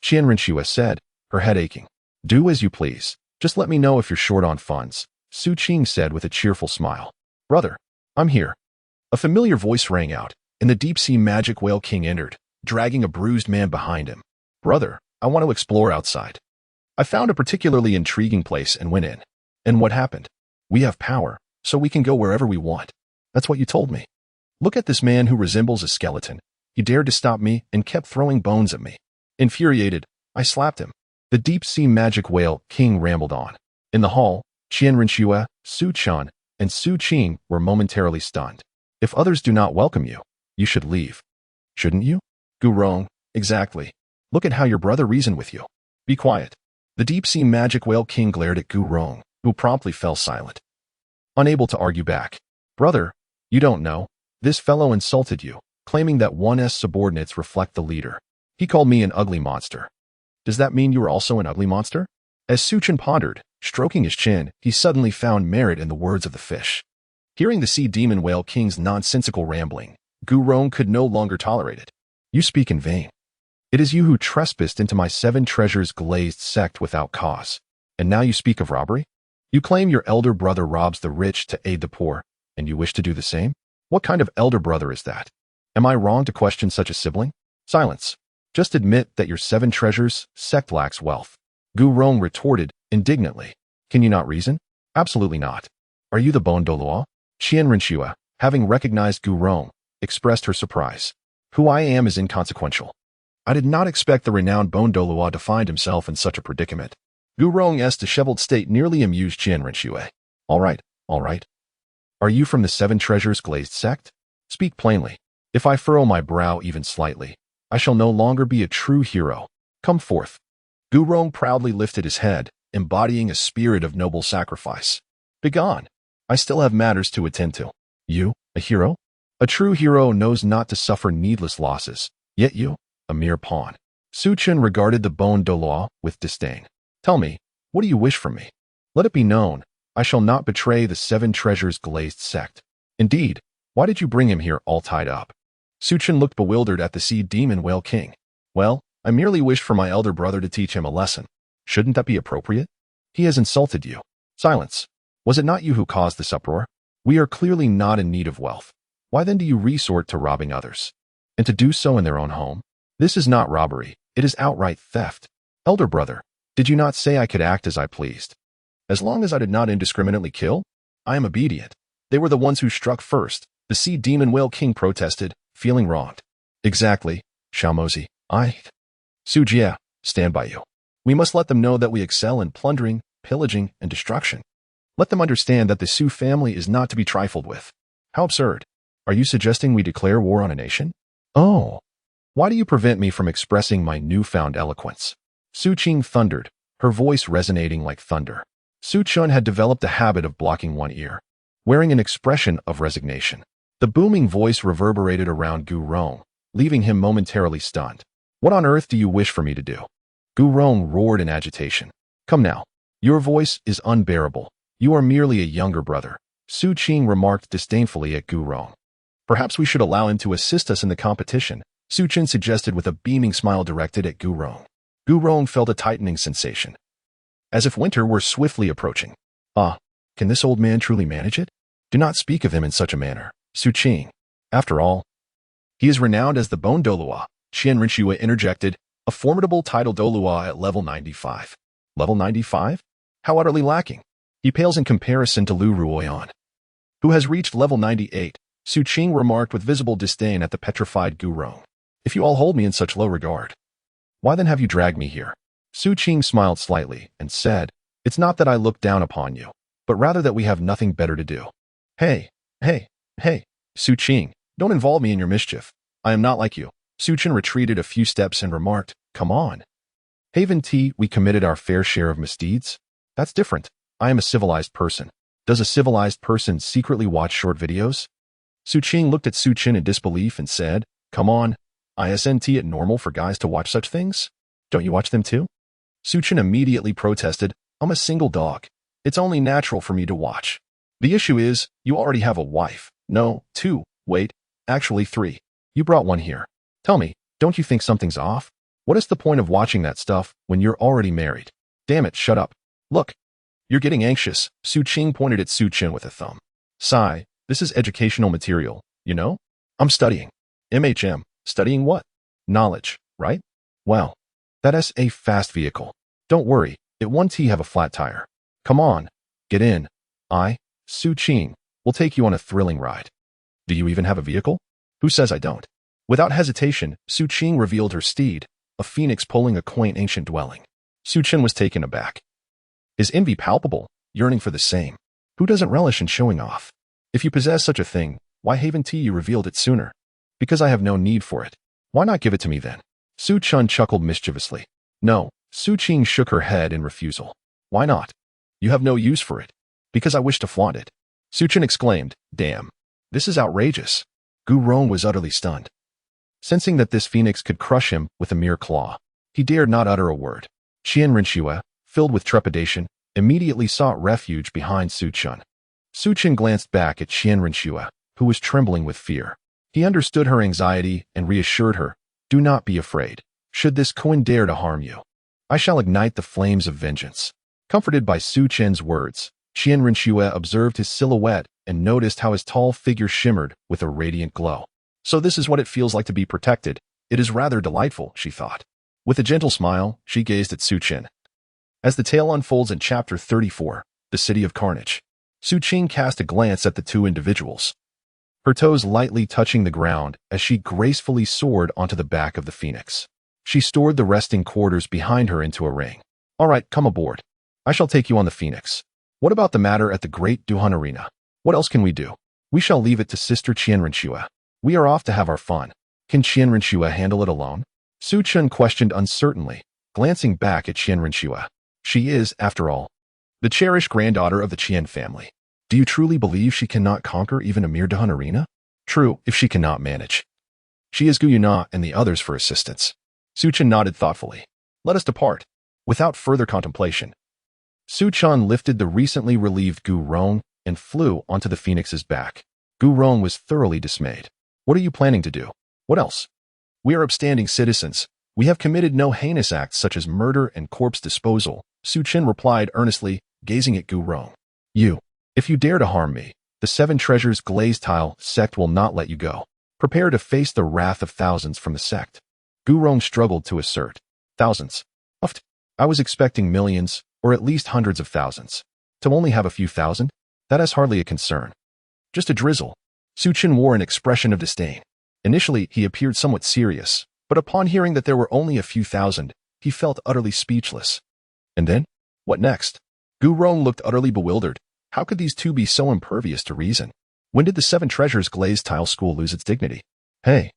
Qian Renshui said, her head aching. Do as you please. Just let me know if you're short on funds, Su Qing said with a cheerful smile. Brother, I'm here. A familiar voice rang out, and the deep-sea magic whale king entered, dragging a bruised man behind him. Brother, I want to explore outside. I found a particularly intriguing place and went in. And what happened? We have power, so we can go wherever we want. That's what you told me. Look at this man who resembles a skeleton. He dared to stop me and kept throwing bones at me. Infuriated, I slapped him. The deep-sea magic whale king rambled on. In the hall, Qian Renshui, Su Chun, and Su Qing were momentarily stunned. If others do not welcome you, you should leave. Shouldn't you? Gu Rong, exactly. Look at how your brother reasoned with you. Be quiet. The deep-sea magic whale king glared at Gu Rong, who promptly fell silent. Unable to argue back. Brother, you don't know. This fellow insulted you, claiming that 1's subordinates reflect the leader. He called me an ugly monster. Does that mean you are also an ugly monster? As Su Qin pondered, stroking his chin, he suddenly found merit in the words of the fish. Hearing the sea demon whale king's nonsensical rambling, Gu Rong could no longer tolerate it. You speak in vain. It is you who trespassed into my 7 treasures glazed sect without cause. And now you speak of robbery? You claim your elder brother robs the rich to aid the poor, and you wish to do the same? What kind of elder brother is that? Am I wrong to question such a sibling? Silence. Just admit that your 7 treasures sect lacks wealth. Gu Rong retorted indignantly. Can you not reason? Absolutely not. Are you the Bon Douluo? Qian Renshui, having recognized Gu Rong, expressed her surprise. Who I am is inconsequential. I did not expect the renowned Bon Douluo to find himself in such a predicament. Gu Rong's disheveled state nearly amused Qian Renshui. All right. Are you from the 7 treasures glazed sect? Speak plainly. If I furrow my brow even slightly, I shall no longer be a true hero. Come forth. Gu Rong proudly lifted his head, embodying a spirit of noble sacrifice. Begone. I still have matters to attend to. You, a hero? A true hero knows not to suffer needless losses. Yet you, a mere pawn. Su Qin regarded the Bon Douluo with disdain. Tell me, what do you wish from me? Let it be known, I shall not betray the 7 treasures glazed sect. Indeed, why did you bring him here all tied up? Su Qin looked bewildered at the sea demon whale king. Well, I merely wished for my elder brother to teach him a lesson. Shouldn't that be appropriate? He has insulted you. Silence. Was it not you who caused this uproar? We are clearly not in need of wealth. Why then do you resort to robbing others? And to do so in their own home? This is not robbery. It is outright theft. Elder brother, did you not say I could act as I pleased? As long as I did not indiscriminately kill, I am obedient. They were the ones who struck first. The Sea Demon Whale King protested, feeling wronged. Exactly, Xiaomozi. Su Jie, stand by you. We must let them know that we excel in plundering, pillaging, and destruction. Let them understand that the Su family is not to be trifled with. How absurd. Are you suggesting we declare war on a nation? Oh. Why do you prevent me from expressing my newfound eloquence? Su Qing thundered, her voice resonating like thunder. Su Chun had developed a habit of blocking one ear, wearing an expression of resignation. The booming voice reverberated around Gu Rong, leaving him momentarily stunned. What on earth do you wish for me to do? Gu Rong roared in agitation. Come now. Your voice is unbearable. You are merely a younger brother. Su Qing remarked disdainfully at Gu Rong. Perhaps we should allow him to assist us in the competition, Su Qin suggested with a beaming smile directed at Gu Rong. Gu Rong felt a tightening sensation, as if winter were swiftly approaching. Can this old man truly manage it? Do not speak of him in such a manner, Su Qing. After all, he is renowned as the Bone Douluo, Qian Rinxue interjected, a formidable title Douluo at level 95. Level 95? How utterly lacking. He pales in comparison to Lu Ruoyan, who has reached level 98, Su Qing remarked with visible disdain at the petrified Gu Rong. If you all hold me in such low regard, why then have you dragged me here? Su Qing smiled slightly and said, It's not that I look down upon you, but rather that we have nothing better to do. Hey, Su Qing, don't involve me in your mischief. I am not like you. Su Qin retreated a few steps and remarked, Come on. Haven T, we committed our fair share of misdeeds. That's different. I am a civilized person. Does a civilized person secretly watch short videos? Su Qing looked at Su Qin in disbelief and said, Come on. Isn't it normal for guys to watch such things? Don't you watch them too? Su Qin immediately protested, I'm a single dog. It's only natural for me to watch. The issue is, you already have a wife. No, 2. Wait, actually 3. You brought one here. Tell me, don't you think something's off? What is the point of watching that stuff when you're already married? Damn it, shut up. Look. You're getting anxious, Su Qing pointed at Su Qin with a thumb. Sigh, this is educational material, you know? I'm studying. MHM. Studying what? Knowledge, right? Well, that's a fast vehicle. Don't worry, it won't have a flat tire. Come on, get in. Su Qing, will take you on a thrilling ride. Do you even have a vehicle? Who says I don't? Without hesitation, Su Qing revealed her steed, a phoenix pulling a quaint ancient dwelling. Su Qin was taken aback. His envy palpable, yearning for the same. Who doesn't relish in showing off? If you possess such a thing, why haven't you revealed it sooner? Because I have no need for it. Why not give it to me then? Su Chun chuckled mischievously. No, Su Qing shook her head in refusal. Why not? You have no use for it. Because I wish to flaunt it. Su Qin exclaimed, Damn. This is outrageous. Gu Rong was utterly stunned. Sensing that this phoenix could crush him with a mere claw, he dared not utter a word. Qian Rinxue, filled with trepidation, immediately sought refuge behind Su Chun. Su Qin glanced back at Qian Rinxue, who was trembling with fear. He understood her anxiety and reassured her, Do not be afraid. Should this Coin dare to harm you, I shall ignite the flames of vengeance. Comforted by Su Qin's words, Qian Rinxue observed his silhouette and noticed how his tall figure shimmered with a radiant glow. So this is what it feels like to be protected. It is rather delightful, she thought. With a gentle smile, she gazed at Su Qin. As the tale unfolds in Chapter 34, The City of Carnage, Su Qing cast a glance at the two individuals, her toes lightly touching the ground as she gracefully soared onto the back of the phoenix. She stored the resting quarters behind her into a ring. All right, come aboard. I shall take you on the phoenix. What about the matter at the Great Duhan Arena? What else can we do? We shall leave it to Sister Qian Rinxue. We are off to have our fun. Can Qian Rinxue handle it alone? Su Chun questioned uncertainly, glancing back at Qian Rinxue. She is, after all, the cherished granddaughter of the Qian family. Do you truly believe she cannot conquer even a mere Duhan Arena? True, if she cannot manage. She has Gu Yuna and the others for assistance. Su Chun nodded thoughtfully. Let us depart. Without further contemplation, Su Chun lifted the recently relieved Gu Rong and flew onto the phoenix's back. Gu Rong was thoroughly dismayed. What are you planning to do? What else? We are upstanding citizens, We have committed no heinous acts such as murder and corpse disposal, Su Chen replied earnestly, gazing at Gu Rong. If you dare to harm me, the Seven Treasures Glazed Tile sect will not let you go. Prepare to face the wrath of thousands from the sect. Gu Rong struggled to assert. Thousands. Uft. I was expecting millions, or at least hundreds of thousands. To only have a few thousand? That is hardly a concern. Just a drizzle. Su Chen wore an expression of disdain. Initially, he appeared somewhat serious, but upon hearing that there were only a few thousand, he felt utterly speechless. And then? What next? Gu Rong looked utterly bewildered. How could these two be so impervious to reason? When did the Seven Treasures Glazed Tile School lose its dignity? Hey.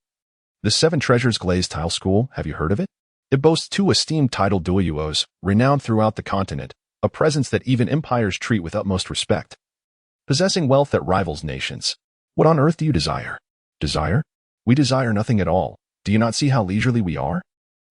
The Seven Treasures Glazed Tile School, have you heard of it? It boasts two esteemed titled Douluos, renowned throughout the continent, a presence that even empires treat with utmost respect. Possessing wealth that rivals nations. What on earth do you desire? Desire? We desire nothing at all. Do you not see how leisurely we are?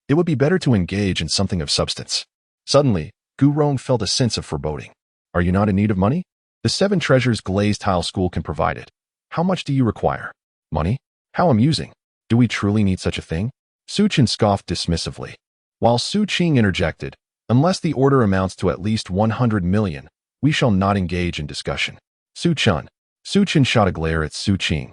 It would be better to engage in something of substance. Suddenly, Gu Rong felt a sense of foreboding. Are you not in need of money? The Seven Treasures Glazed Tile School can provide it. How much do you require? Money? How amusing. Do we truly need such a thing? Su Chen scoffed dismissively. While Su Qing interjected, unless the order amounts to at least 100 million, we shall not engage in discussion. Su Chen shot a glare at Su Qing,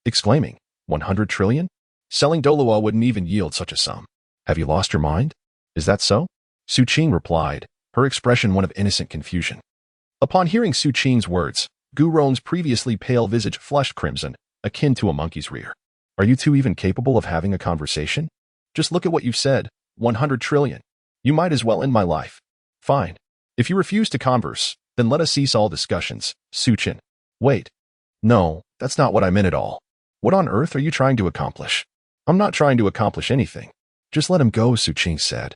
exclaiming, 100 trillion? Selling Douluo wouldn't even yield such a sum. Have you lost your mind? Is that so? Su Qing replied, her expression one of innocent confusion. Upon hearing Su Qing's words, Gu Rong's previously pale visage flushed crimson, akin to a monkey's rear. Are you two even capable of having a conversation? Just look at what you've said, 100 trillion. You might as well end my life. Fine. If you refuse to converse, then let us cease all discussions, Su Chen. Wait. No, that's not what I meant at all. What on earth are you trying to accomplish? I'm not trying to accomplish anything. Just let him go, Su Qing said.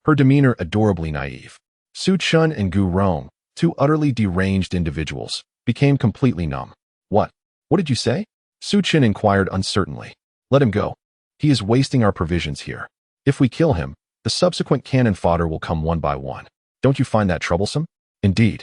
Her demeanor adorably naive. Su Chen and Gu Rong, two utterly deranged individuals, became completely numb. What? What did you say? Su Chen inquired uncertainly. Let him go. He is wasting our provisions here. If we kill him, the subsequent cannon fodder will come one by one. Don't you find that troublesome? Indeed.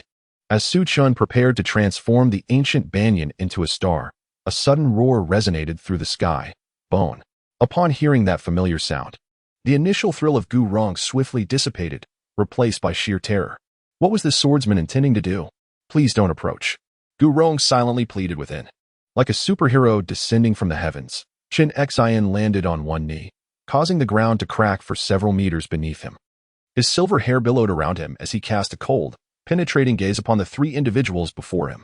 As Su Chen prepared to transform the ancient banyan into a star, a sudden roar resonated through the sky. Bone. Upon hearing that familiar sound, the initial thrill of Gu Rong swiftly dissipated, replaced by sheer terror. What was the swordsman intending to do? Please don't approach. Gu Rong silently pleaded within. Like a superhero descending from the heavens, Chen Xian landed on one knee, causing the ground to crack for several meters beneath him. His silver hair billowed around him as he cast a cold, penetrating gaze upon the three individuals before him.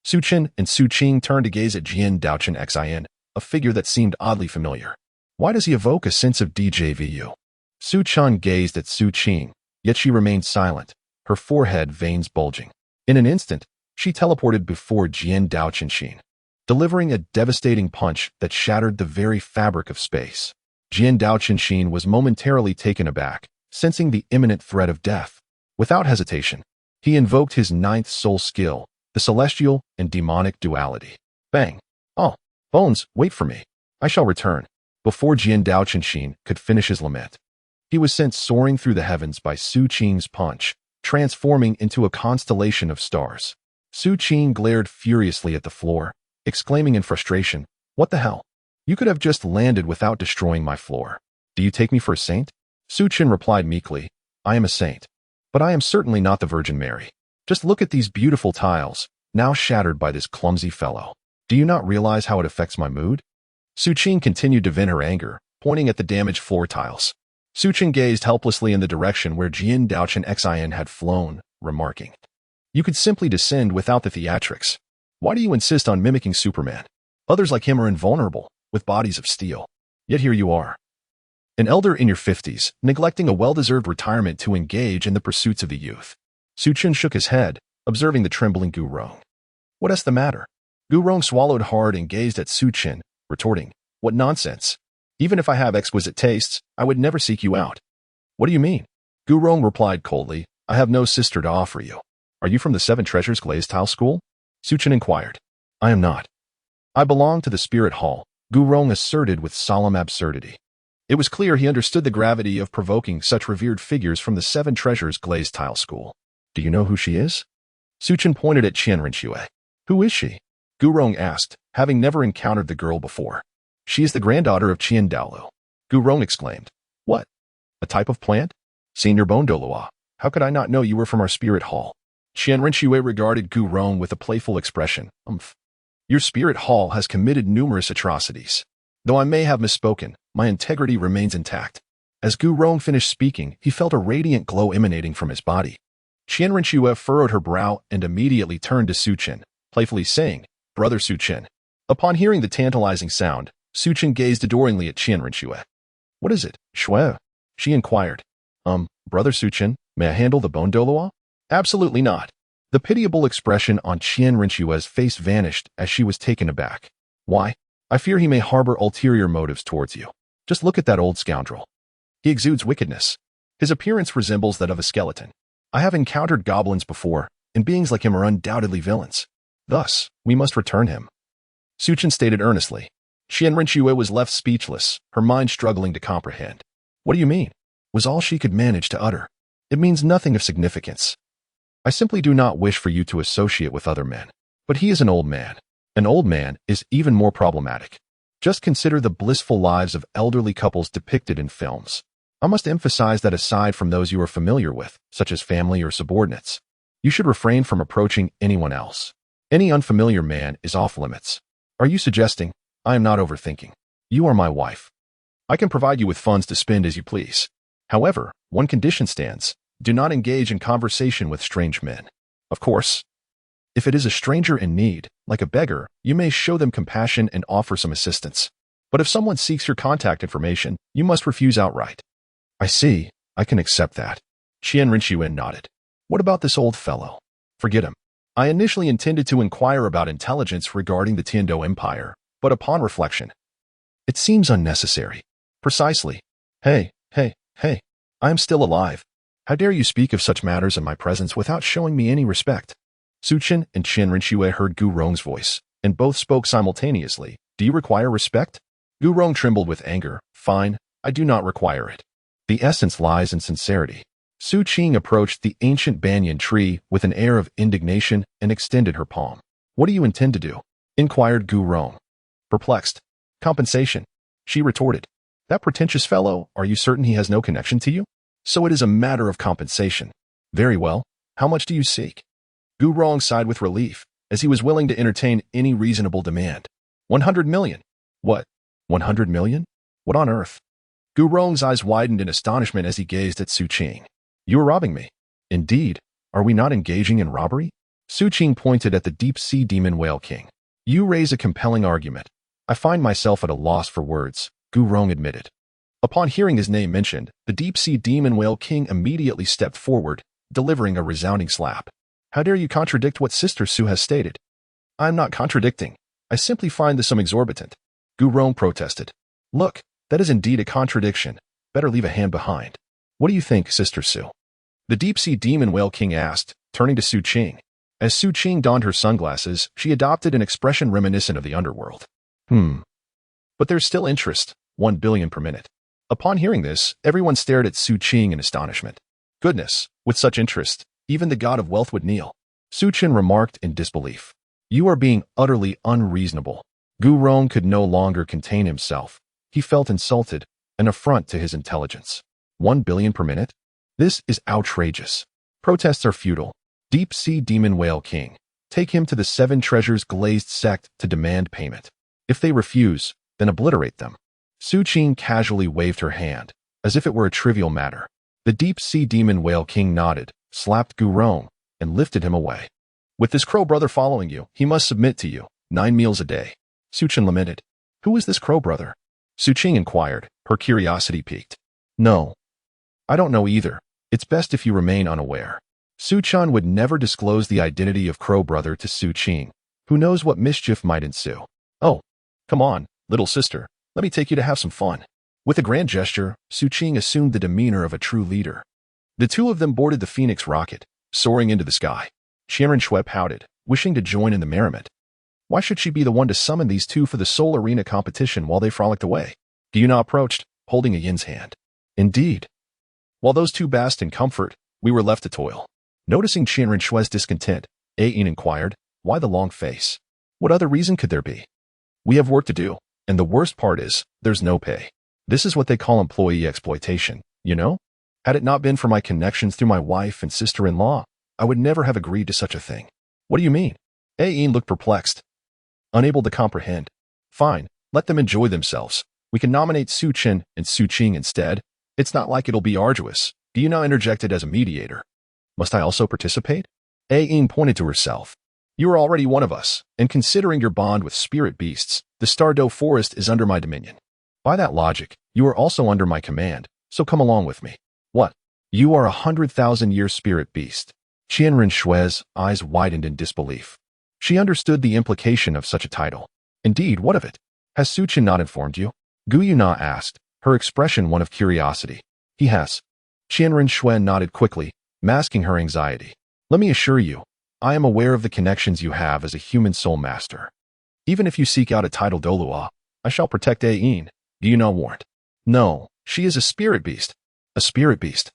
Su Chen and Su Qing turned to gaze at Jian Daochen Xian, a figure that seemed oddly familiar. Why does he evoke a sense of déjà vu? Su Chen gazed at Su Qing, yet she remained silent, her forehead veins bulging. In an instant, she teleported before Jian Daochen, delivering a devastating punch that shattered the very fabric of space. Jian Daochen was momentarily taken aback, sensing the imminent threat of death. Without hesitation, he invoked his ninth soul skill, the celestial and demonic duality. Bang! Oh, Bones, wait for me. I shall return. Before Jian Daochen could finish his lament, he was sent soaring through the heavens by Su Qing's punch, transforming into a constellation of stars. Su Qing glared furiously at the floor, exclaiming in frustration, What the hell? You could have just landed without destroying my floor. Do you take me for a saint? Su Chen replied meekly, I am a saint. But I am certainly not the Virgin Mary. Just look at these beautiful tiles, now shattered by this clumsy fellow. Do you not realize how it affects my mood? Su Qing continued to vent her anger, pointing at the damaged floor tiles. Su Chen gazed helplessly in the direction where Jian Daochen Xian had flown, remarking, You could simply descend without the theatrics. Why do you insist on mimicking Superman? Others like him are invulnerable, with bodies of steel. Yet here you are. An elder in your 50s, neglecting a well-deserved retirement to engage in the pursuits of the youth. Su Chen shook his head, observing the trembling Gu Rong. What is the matter? Gu Rong swallowed hard and gazed at Su Chen, retorting, What nonsense. Even if I have exquisite tastes, I would never seek you out. What do you mean? Gu Rong replied coldly, I have no sister to offer you. Are you from the Seven Treasures Glazed Tile School? Su Chen inquired. I am not. I belong to the Spirit Hall, Gu Rong asserted with solemn absurdity. It was clear he understood the gravity of provoking such revered figures from the Seven Treasures Glazed Tile School. Do you know who she is? Su Chen pointed at Qian Renxue. Who is she? Gu Rong asked, having never encountered the girl before. She is the granddaughter of Qian Douluo. Gu Rong exclaimed. What? A type of plant? Senior Bone Douluo, how could I not know you were from our spirit hall? Qian Rinxue regarded Gu Rong with a playful expression. Your spirit hall has committed numerous atrocities. Though I may have misspoken, my integrity remains intact. As Gu Rong finished speaking, he felt a radiant glow emanating from his body. Qian Rinxue furrowed her brow and immediately turned to Su Chen, playfully saying, Brother Su Chen. Upon hearing the tantalizing sound, Su Chen gazed adoringly at Qian Rinxue. What is it, Shui? She inquired. Brother Su Chen, may I handle the bone Douluo? Absolutely not. The pitiable expression on Qian Rinxue's face vanished as she was taken aback. Why? I fear he may harbor ulterior motives towards you. Just look at that old scoundrel. He exudes wickedness. His appearance resembles that of a skeleton. I have encountered goblins before, and beings like him are undoubtedly villains. Thus, we must return him. Su Chen stated earnestly. Qian Rinxue was left speechless, her mind struggling to comprehend. What do you mean? Was all she could manage to utter. It means nothing of significance. I simply do not wish for you to associate with other men. But he is an old man. An old man is even more problematic. Just consider the blissful lives of elderly couples depicted in films. I must emphasize that aside from those you are familiar with, such as family or subordinates, you should refrain from approaching anyone else. Any unfamiliar man is off limits. Are you suggesting? I am not overthinking. You are my wife. I can provide you with funds to spend as you please. However, one condition stands. Do not engage in conversation with strange men. Of course, if it is a stranger in need, like a beggar, you may show them compassion and offer some assistance. But if someone seeks your contact information, you must refuse outright. I see. I can accept that. Qian Rinxue nodded. What about this old fellow? Forget him. I initially intended to inquire about intelligence regarding the Tiando Empire, but upon reflection, it seems unnecessary. Precisely. Hey, I am still alive. How dare you speak of such matters in my presence without showing me any respect? Su Chen and Qian Rinxue heard Gu Rong's voice, and both spoke simultaneously. Do you require respect? Gu Rong trembled with anger. Fine, I do not require it. The essence lies in sincerity. Su Qing approached the ancient banyan tree with an air of indignation and extended her palm. What do you intend to do? Inquired Gu Rong. Perplexed. Compensation. She retorted. That pretentious fellow, are you certain he has no connection to you? So it is a matter of compensation. Very well. How much do you seek? Gu Rong sighed with relief, as he was willing to entertain any reasonable demand. 100 million. What? 100 million? What on earth? Gu Rong's eyes widened in astonishment as he gazed at Su Qing. You are robbing me. Indeed. Are we not engaging in robbery? Su Qing pointed at the deep-sea demon whale king. You raise a compelling argument. I find myself at a loss for words, Gu Rong admitted. Upon hearing his name mentioned, the deep-sea demon whale king immediately stepped forward, delivering a resounding slap. How dare you contradict what Sister Su has stated? I am not contradicting. I simply find this some exorbitant. Gu Rong protested. Look, that is indeed a contradiction. Better leave a hand behind. What do you think, Sister Su? The deep-sea demon whale king asked, turning to Su Qing. As Su Qing donned her sunglasses, she adopted an expression reminiscent of the underworld. But there's still interest, 1 billion per minute. Upon hearing this, everyone stared at Su Qing in astonishment. Goodness, with such interest, even the god of wealth would kneel. Su Chen remarked in disbelief. You are being utterly unreasonable. Gu Rong could no longer contain himself. He felt insulted, an affront to his intelligence. 1 billion per minute? This is outrageous. Protests are futile. Deep-sea demon whale king. Take him to the 7 treasures glazed sect to demand payment. If they refuse, then obliterate them. Su Qing casually waved her hand, as if it were a trivial matter. The deep-sea demon whale king nodded, slapped Gu Rong, and lifted him away. With this crow brother following you, he must submit to you, 9 meals a day. Su Chen lamented. Who is this crow brother? Su Qing inquired, her curiosity piqued. No. I don't know either. It's best if you remain unaware. Su Chen would never disclose the identity of crow brother to Su Qing. Who knows what mischief might ensue? Oh, come on, little sister. Let me take you to have some fun. With a grand gesture, Su Qing assumed the demeanor of a true leader. The two of them boarded the Phoenix rocket, soaring into the sky. Qian Rinxue pouted, wishing to join in the merriment. Why should she be the one to summon these two for the Soul Arena competition while they frolicked away? Gyuna approached, holding a yin's hand. Indeed. While those two basked in comfort, we were left to toil. Noticing Qian Rinxue's discontent, Yin inquired, why the long face? What other reason could there be? We have work to do, and the worst part is, there's no pay. This is what they call employee exploitation, you know? Had it not been for my connections through my wife and sister-in-law, I would never have agreed to such a thing. What do you mean? Ain looked perplexed, unable to comprehend. Fine, let them enjoy themselves. We can nominate Su Chen and Su Qing instead. It's not like it'll be arduous. You now interjected as a mediator. Must I also participate? Ain pointed to herself. You are already one of us, and considering your bond with spirit beasts, the Stardow Forest is under my dominion. By that logic, you are also under my command, so come along with me. What? You are 100,000-year spirit beast. Qianren Shui's eyes widened in disbelief. She understood the implication of such a title. Indeed, what of it? Has Su Chen not informed you? Gu Yuna asked, her expression one of curiosity. He has. Qianren Shui nodded quickly, masking her anxiety. Let me assure you, I am aware of the connections you have as a human soul master. Even if you seek out a title Douluo, I shall protect Ain. Gu Yuna warned. No, she is a spirit beast. A spirit beast.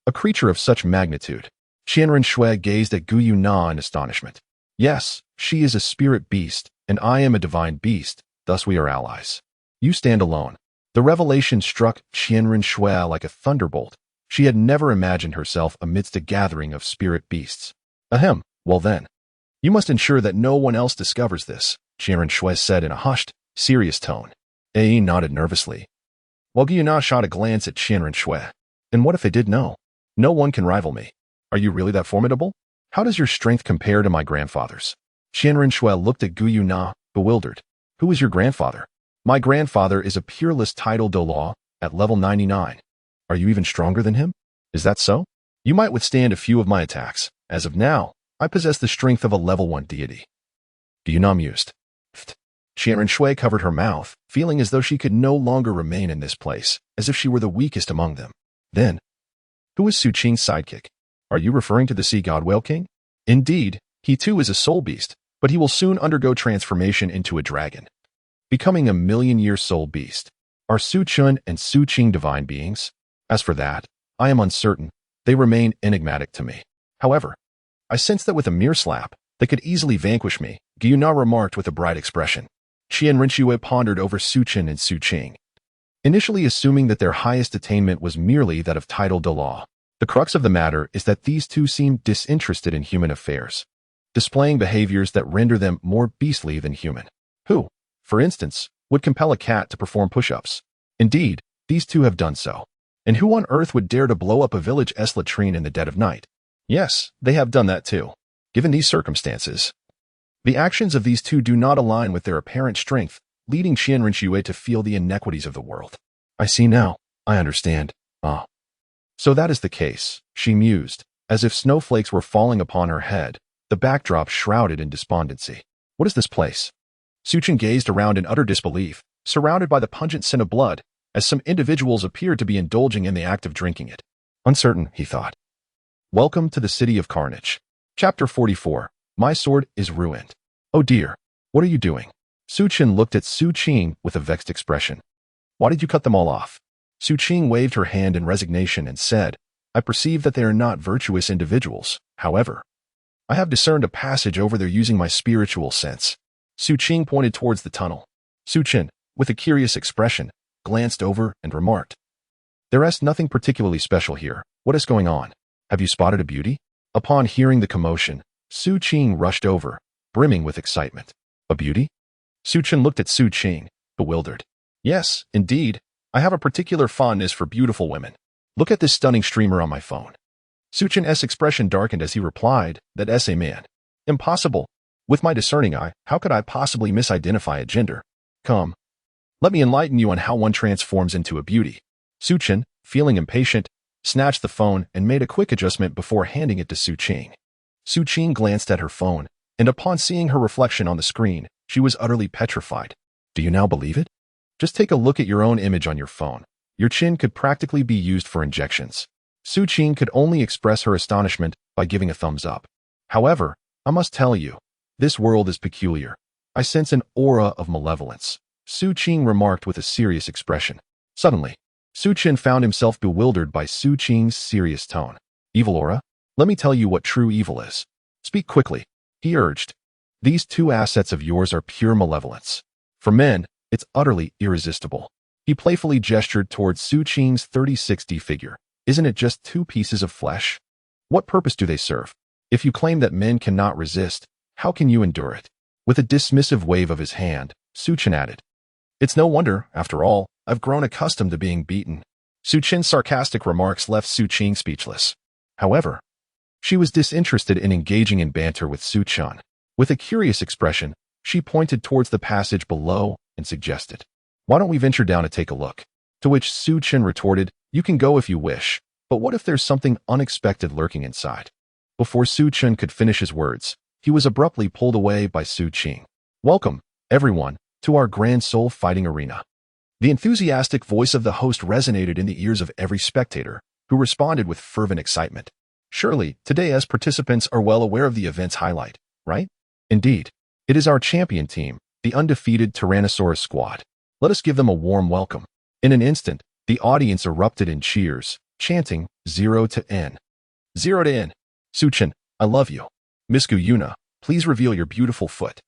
A creature of such magnitude. Qianren Shui gazed at Gu Yuna in astonishment. Yes, she is a spirit beast, and I am a divine beast, thus we are allies. You stand alone. The revelation struck Qianren Shui like a thunderbolt. She had never imagined herself amidst a gathering of spirit beasts. Ahem, well then. You must ensure that no one else discovers this, Qianren Shui said in a hushed, serious tone. Ain nodded nervously, while Gu Yuna shot a glance at Qianren Shui. And what if they did know? No one can rival me. Are you really that formidable? How does your strength compare to my grandfather's? Qianren Shui looked at Gu Yuna, bewildered. Who is your grandfather? My grandfather is a peerless title Douluo at level 99. Are you even stronger than him? Is that so? You might withstand a few of my attacks. As of now, I possess the strength of a level 1 deity. Gu Yuna mused. Qianren Shui covered her mouth, feeling as though she could no longer remain in this place, as if she were the weakest among them. Then, who is Su Qing's sidekick? Are you referring to the Sea God Whale King? Indeed, he too is a soul beast, but he will soon undergo transformation into a dragon, becoming a million-year soul beast. Are Su Chen and Su Qing divine beings? As for that, I am uncertain. They remain enigmatic to me. However, I sense that with a mere slap, they could easily vanquish me, Gu Yuna remarked with a bright expression. Qianren Shui pondered over Su Chen and Su Qing, initially assuming that their highest attainment was merely that of title Douluo. The crux of the matter is that these two seem disinterested in human affairs, displaying behaviors that render them more beastly than human. Who, for instance, would compel a cat to perform push-ups? Indeed, these two have done so. And who on earth would dare to blow up a village latrine in the dead of night? Yes, they have done that too. Given these circumstances, the actions of these two do not align with their apparent strength, leading Qianren Shui to feel the inequities of the world. I see now. I understand. Ah. So that is the case, she mused, as if snowflakes were falling upon her head, the backdrop shrouded in despondency. What is this place? Su Chen gazed around in utter disbelief, surrounded by the pungent scent of blood, as some individuals appeared to be indulging in the act of drinking it. Uncertain, he thought. Welcome to the City of Carnage. Chapter 44. My sword is ruined. Oh dear. What are you doing? Su Chen looked at Su Qing with a vexed expression. Why did you cut them all off? Su Qing waved her hand in resignation and said, I perceive that they are not virtuous individuals. However, I have discerned a passage over there using my spiritual sense. Su Qing pointed towards the tunnel. Su Chen, with a curious expression, glanced over and remarked, There is nothing particularly special here. What is going on? Have you spotted a beauty? Upon hearing the commotion, Su Qing rushed over, brimming with excitement. A beauty? Su Chen looked at Su Qing, bewildered. Yes, indeed. I have a particular fondness for beautiful women. Look at this stunning streamer on my phone. Su Chen's expression darkened as he replied, That is a man. Impossible. With my discerning eye, how could I possibly misidentify a gender? Come. Let me enlighten you on how one transforms into a beauty. Su Chen, feeling impatient, snatched the phone and made a quick adjustment before handing it to Su Qing. Su Qing glanced at her phone, and upon seeing her reflection on the screen, she was utterly petrified. Do you now believe it? Just take a look at your own image on your phone. Your chin could practically be used for injections. Su Qing could only express her astonishment by giving a thumbs up. However, I must tell you, this world is peculiar. I sense an aura of malevolence, Su Qing remarked with a serious expression. Suddenly, Su Chen found himself bewildered by Su Qing's serious tone. Evil aura? Let me tell you what true evil is. Speak quickly, he urged. These two assets of yours are pure malevolence. For men, it's utterly irresistible. He playfully gestured towards Su Qing's 3060 figure. Isn't it just two pieces of flesh? What purpose do they serve? If you claim that men cannot resist, how can you endure it? With a dismissive wave of his hand, Su Qin added, It's no wonder, after all, I've grown accustomed to being beaten. Su Qin's sarcastic remarks left Su Qing speechless. However, she was disinterested in engaging in banter with Su Qin. With a curious expression, she pointed towards the passage below and suggested, Why don't we venture down to take a look? To which Su Qin retorted, You can go if you wish, but what if there's something unexpected lurking inside? Before Su Qin could finish his words, he was abruptly pulled away by Su Qing. Welcome, everyone, to our grand soul fighting arena. The enthusiastic voice of the host resonated in the ears of every spectator, who responded with fervent excitement. Surely, today's participants are well aware of the event's highlight, right? Indeed, it is our champion team, the undefeated Tyrannosaurus squad. Let us give them a warm welcome. In an instant, the audience erupted in cheers, chanting, 0 to N. 0 to N. Su Qin, I love you. Misku Yuna, please reveal your beautiful foot.